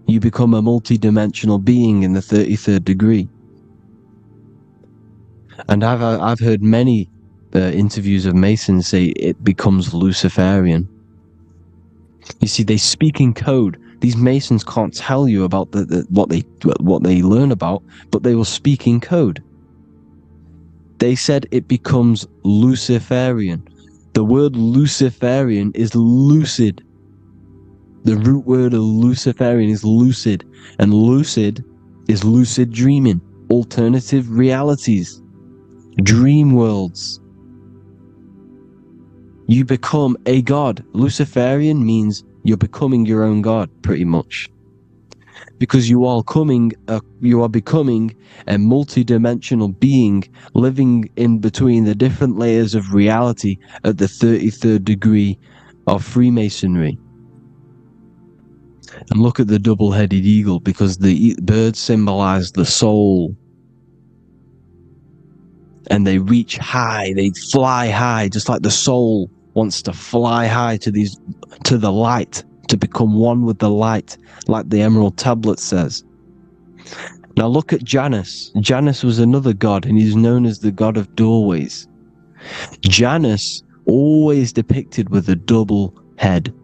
you become a multi-dimensional being in the 33rd degree. And I've heard many interviews of Masons say it becomes Luciferian. You see, they speak in code. These Masons can't tell you about what they learn about, but they will speak in code. They said it becomes Luciferian. The word Luciferian is lucid. The root word of Luciferian is lucid, and lucid is lucid dreaming, alternative realities, dream worlds. You become a god. Luciferian means you're becoming your own god, pretty much. Because you are becoming a multi-dimensional being living in between the different layers of reality at the 33rd degree of Freemasonry. And look at the double-headed eagle, because the birds symbolize the soul. And they reach high, they fly high, just like the soul wants to fly high to the light, to become one with the light, like the Emerald Tablet says. Now look at Janus. Janus was another god, and he's known as the god of doorways. Janus always depicted with a double head.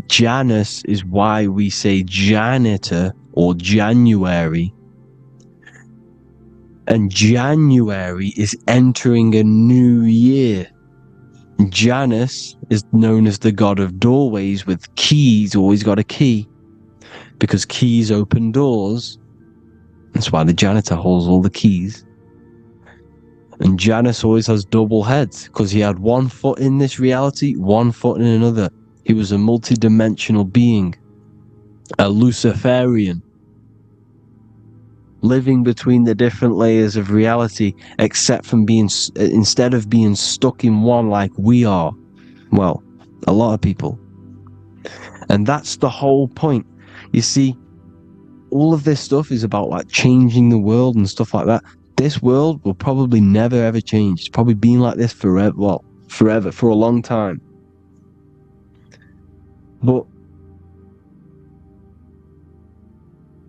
Janus is why we say janitor or January. And January is entering a new year. Janus is known as the god of doorways with keys, always got a key. Because keys open doors. That's why the janitor holds all the keys. And Janus always has double heads, because he had 1 foot in this reality, 1 foot in another. He was a multi-dimensional being. A Luciferian. living between the different layers of reality, except from instead of being stuck in one like we are. Well, a lot of people. And that's the whole point. You see, all of this stuff is about like changing the world and stuff like that. This world will probably never ever change. It's probably been like this forever. Well, forever, for a long time. But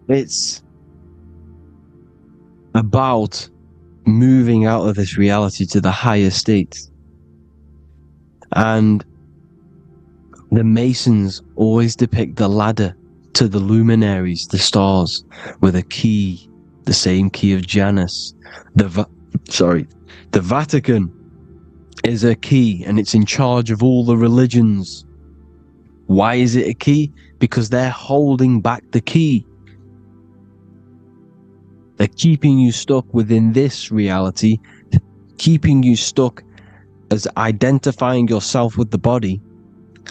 it's about moving out of this reality to the higher states. And the Masons always depict the ladder to the luminaries, the stars, with a key, the same key of Janus. The Vatican is a key, and it's in charge of all the religions. Why is it a key? Because they're holding back the key. They're keeping you stuck within this reality, keeping you stuck as identifying yourself with the body,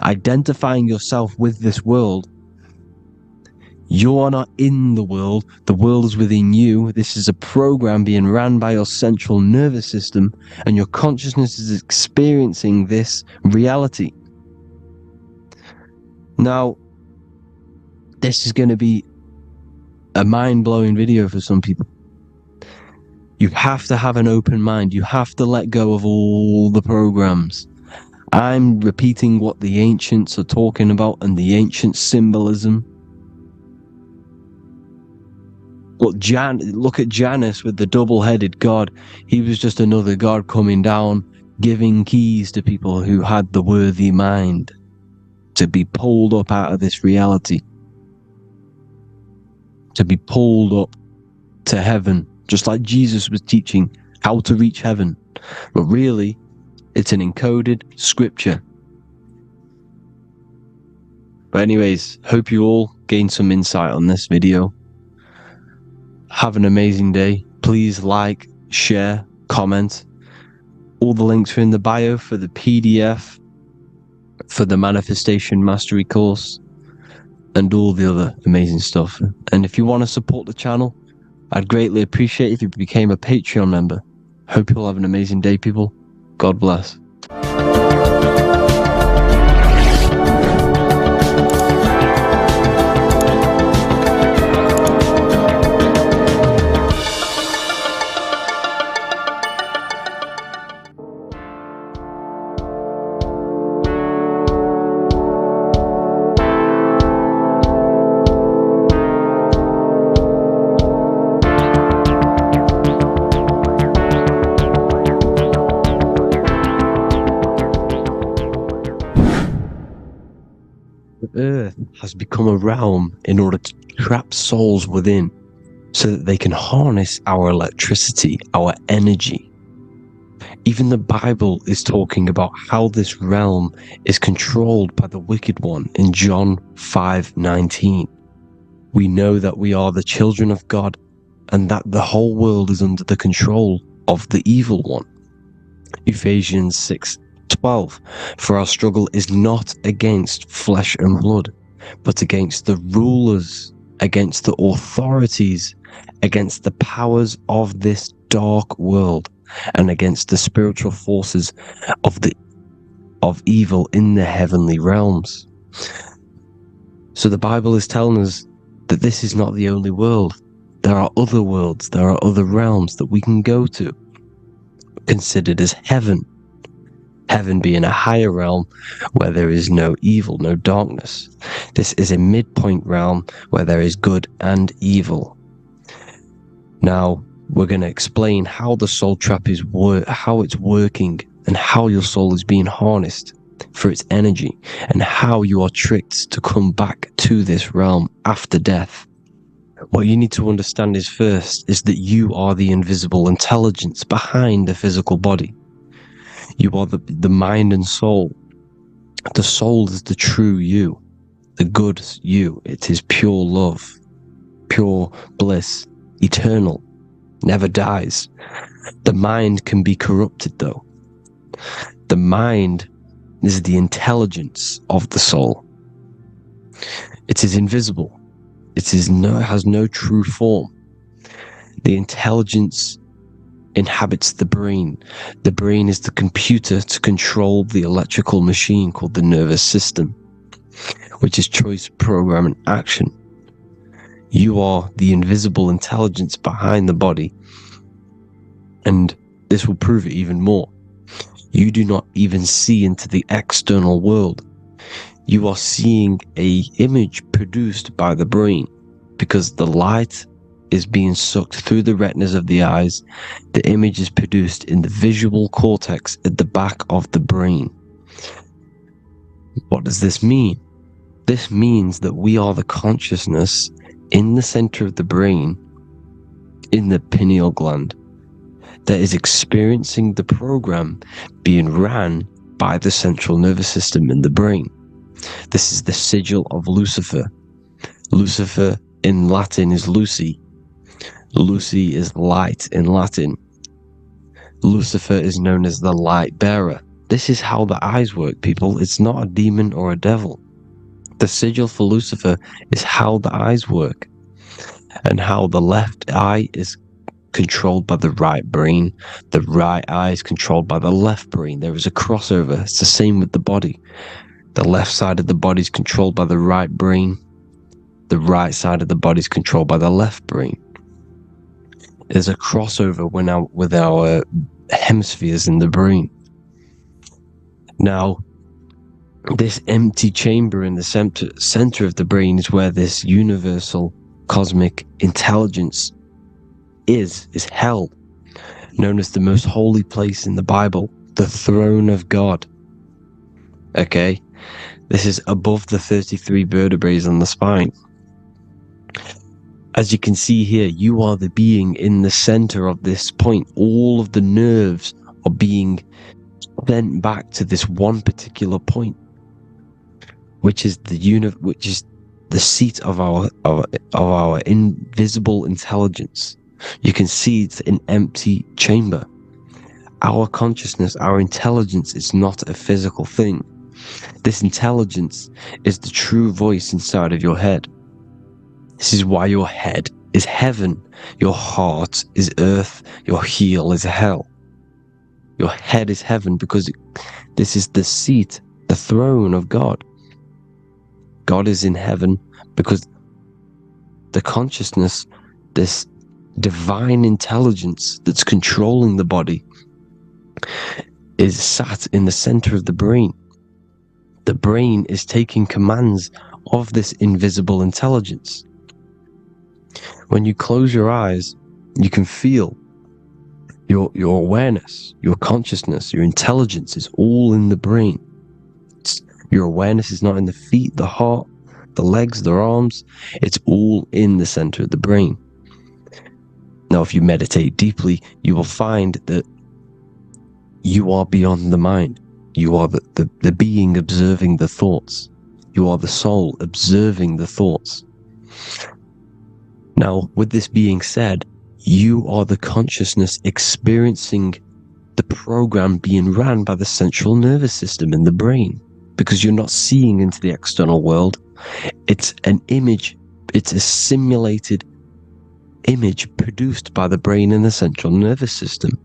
identifying yourself with this world. You are not in the world is within you. This is a program being ran by your central nervous system, and your consciousness is experiencing this reality. Now, this is going to be a mind-blowing video for some people. You have to have an open mind. You have to let go of all the programs. I'm repeating what the ancients are talking about and the ancient symbolism. Look at Janus with the double-headed god. He was just another god coming down, giving keys to people who had the worthy mind to be pulled up out of this reality, to be pulled up to heaven, just like Jesus was teaching how to reach heaven. But really, it's an encoded scripture. But anyways, hope you all gained some insight on this video. Have an amazing day. Please like, share, comment. All the links are in the bio for the PDF, for the Manifestation Mastery course, and all the other amazing stuff. And if you want to support the channel, I'd greatly appreciate if you became a Patreon member. Hope you all have an amazing day, people. God bless. Earth has become a realm in order to trap souls within, so that they can harness our electricity, our energy. Even the Bible is talking about how this realm is controlled by the wicked one in John 5:19. We know that we are the children of God, and that the whole world is under the control of the evil one. Ephesians 6:12. For our struggle is not against flesh and blood, but against the rulers, against the authorities, against the powers of this dark world, and against the spiritual forces of evil in the heavenly realms. So the Bible is telling us that this is not the only world. There are other worlds, there are other realms that we can go to, considered as heaven. Heaven being a higher realm where there is no evil, no darkness. This is a midpoint realm where there is good and evil. Now, we're going to explain how the soul trap is how it's working, and how your soul is being harnessed for its energy, and how you are tricked to come back to this realm after death. What you need to understand is that you are the invisible intelligence behind the physical body. You are the mind and soul. The soul is the true you, the good you. It is pure love, pure bliss, eternal, never dies. The mind can be corrupted though. The mind is the intelligence of the soul. It is invisible. It has no true form. The intelligence inhabits the brain. The brain is the computer to control the electrical machine called the nervous system, which is choice, program, and action. You are the invisible intelligence behind the body, and this will prove it even more. You do not even see into the external world. You are seeing an image produced by the brain, because the light is being sucked through the retinas of the eyes. The image is produced in the visual cortex at the back of the brain. What does this mean? This means that we are the consciousness in the center of the brain, in the pineal gland, that is experiencing the program being ran by the central nervous system in the brain. This is the sigil of Lucifer. Lucifer in Latin is Lucy. Lucy is light in Latin. Lucifer is known as the light bearer. This is how the eyes work, people. It's not a demon or a devil. The sigil for Lucifer is how the eyes work, and how the left eye is controlled by the right brain. The right eye is controlled by the left brain. There is a crossover. It's the same with the body. The left side of the body is controlled by the right brain. The right side of the body is controlled by the left brain. There's a crossover with our hemispheres in the brain. Now, this empty chamber in the center of the brain is where this universal cosmic intelligence is held, known as the most holy place in the Bible, the throne of God. Okay, this is above the 33 vertebrae on the spine. As you can see here, you are the being in the center of this point. All of the nerves are being sent back to this one particular point, which is the seat of our invisible intelligence. You can see it's an empty chamber. Our consciousness, our intelligence is not a physical thing. This intelligence is the true voice inside of your head. This is why your head is heaven, your heart is earth, your heel is hell. Your head is heaven because this is the seat, the throne of God. God is in heaven because the consciousness, this divine intelligence that's controlling the body, is sat in the center of the brain. The brain is taking commands of this invisible intelligence. When you close your eyes, you can feel your awareness, your consciousness, your intelligence is all in the brain. Your awareness is not in the feet, the heart, the legs, the arms. It's all in the center of the brain. Now, if you meditate deeply, you will find that you are beyond the mind. You are the being observing the thoughts. You are the soul observing the thoughts. Now, with this being said, you are the consciousness experiencing the program being ran by the central nervous system in the brain, because you're not seeing into the external world. It's an image. It's a simulated image produced by the brain and the central nervous system.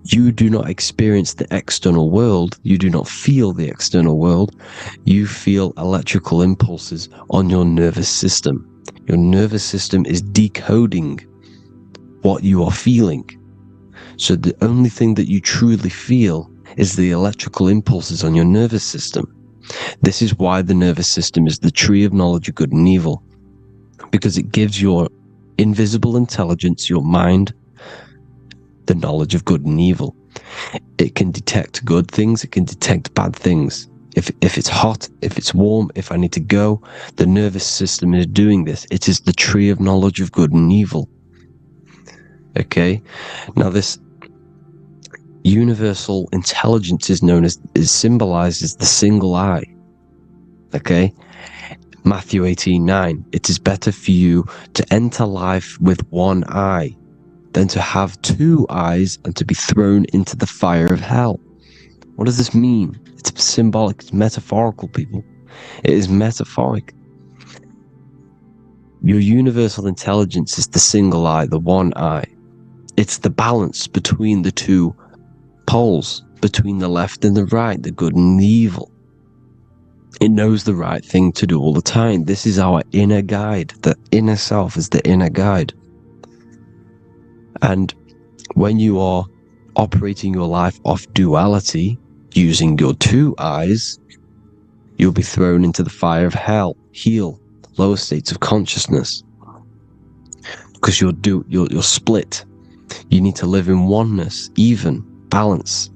You do not experience the external world. You do not feel the external world. You feel electrical impulses on your nervous system. Your nervous system is decoding what you are feeling. So the only thing that you truly feel is the electrical impulses on your nervous system. This is why the nervous system is the tree of knowledge of good and evil, because it gives your invisible intelligence, your mind, the knowledge of good and evil. It can detect good things, it can detect bad things. If it's hot, if it's warm, if I need to go, the nervous system is doing this. It is the tree of knowledge of good and evil. Okay, now this universal intelligence is symbolized as the single eye. Okay, Matthew 18:9. It is better for you to enter life with one eye than to have two eyes and to be thrown into the fire of hell. What does this mean? It's symbolic, it's metaphorical, people. It is metaphoric. Your universal intelligence is the single eye, the one eye. It's the balance between the two poles, between the left and the right, the good and the evil. It knows the right thing to do all the time. This is our inner guide. The inner self is the inner guide. And when you are operating your life off duality, using your two eyes, you'll be thrown into the fire of hell, lower states of consciousness. Because you're split. You need to live in oneness, even, balance.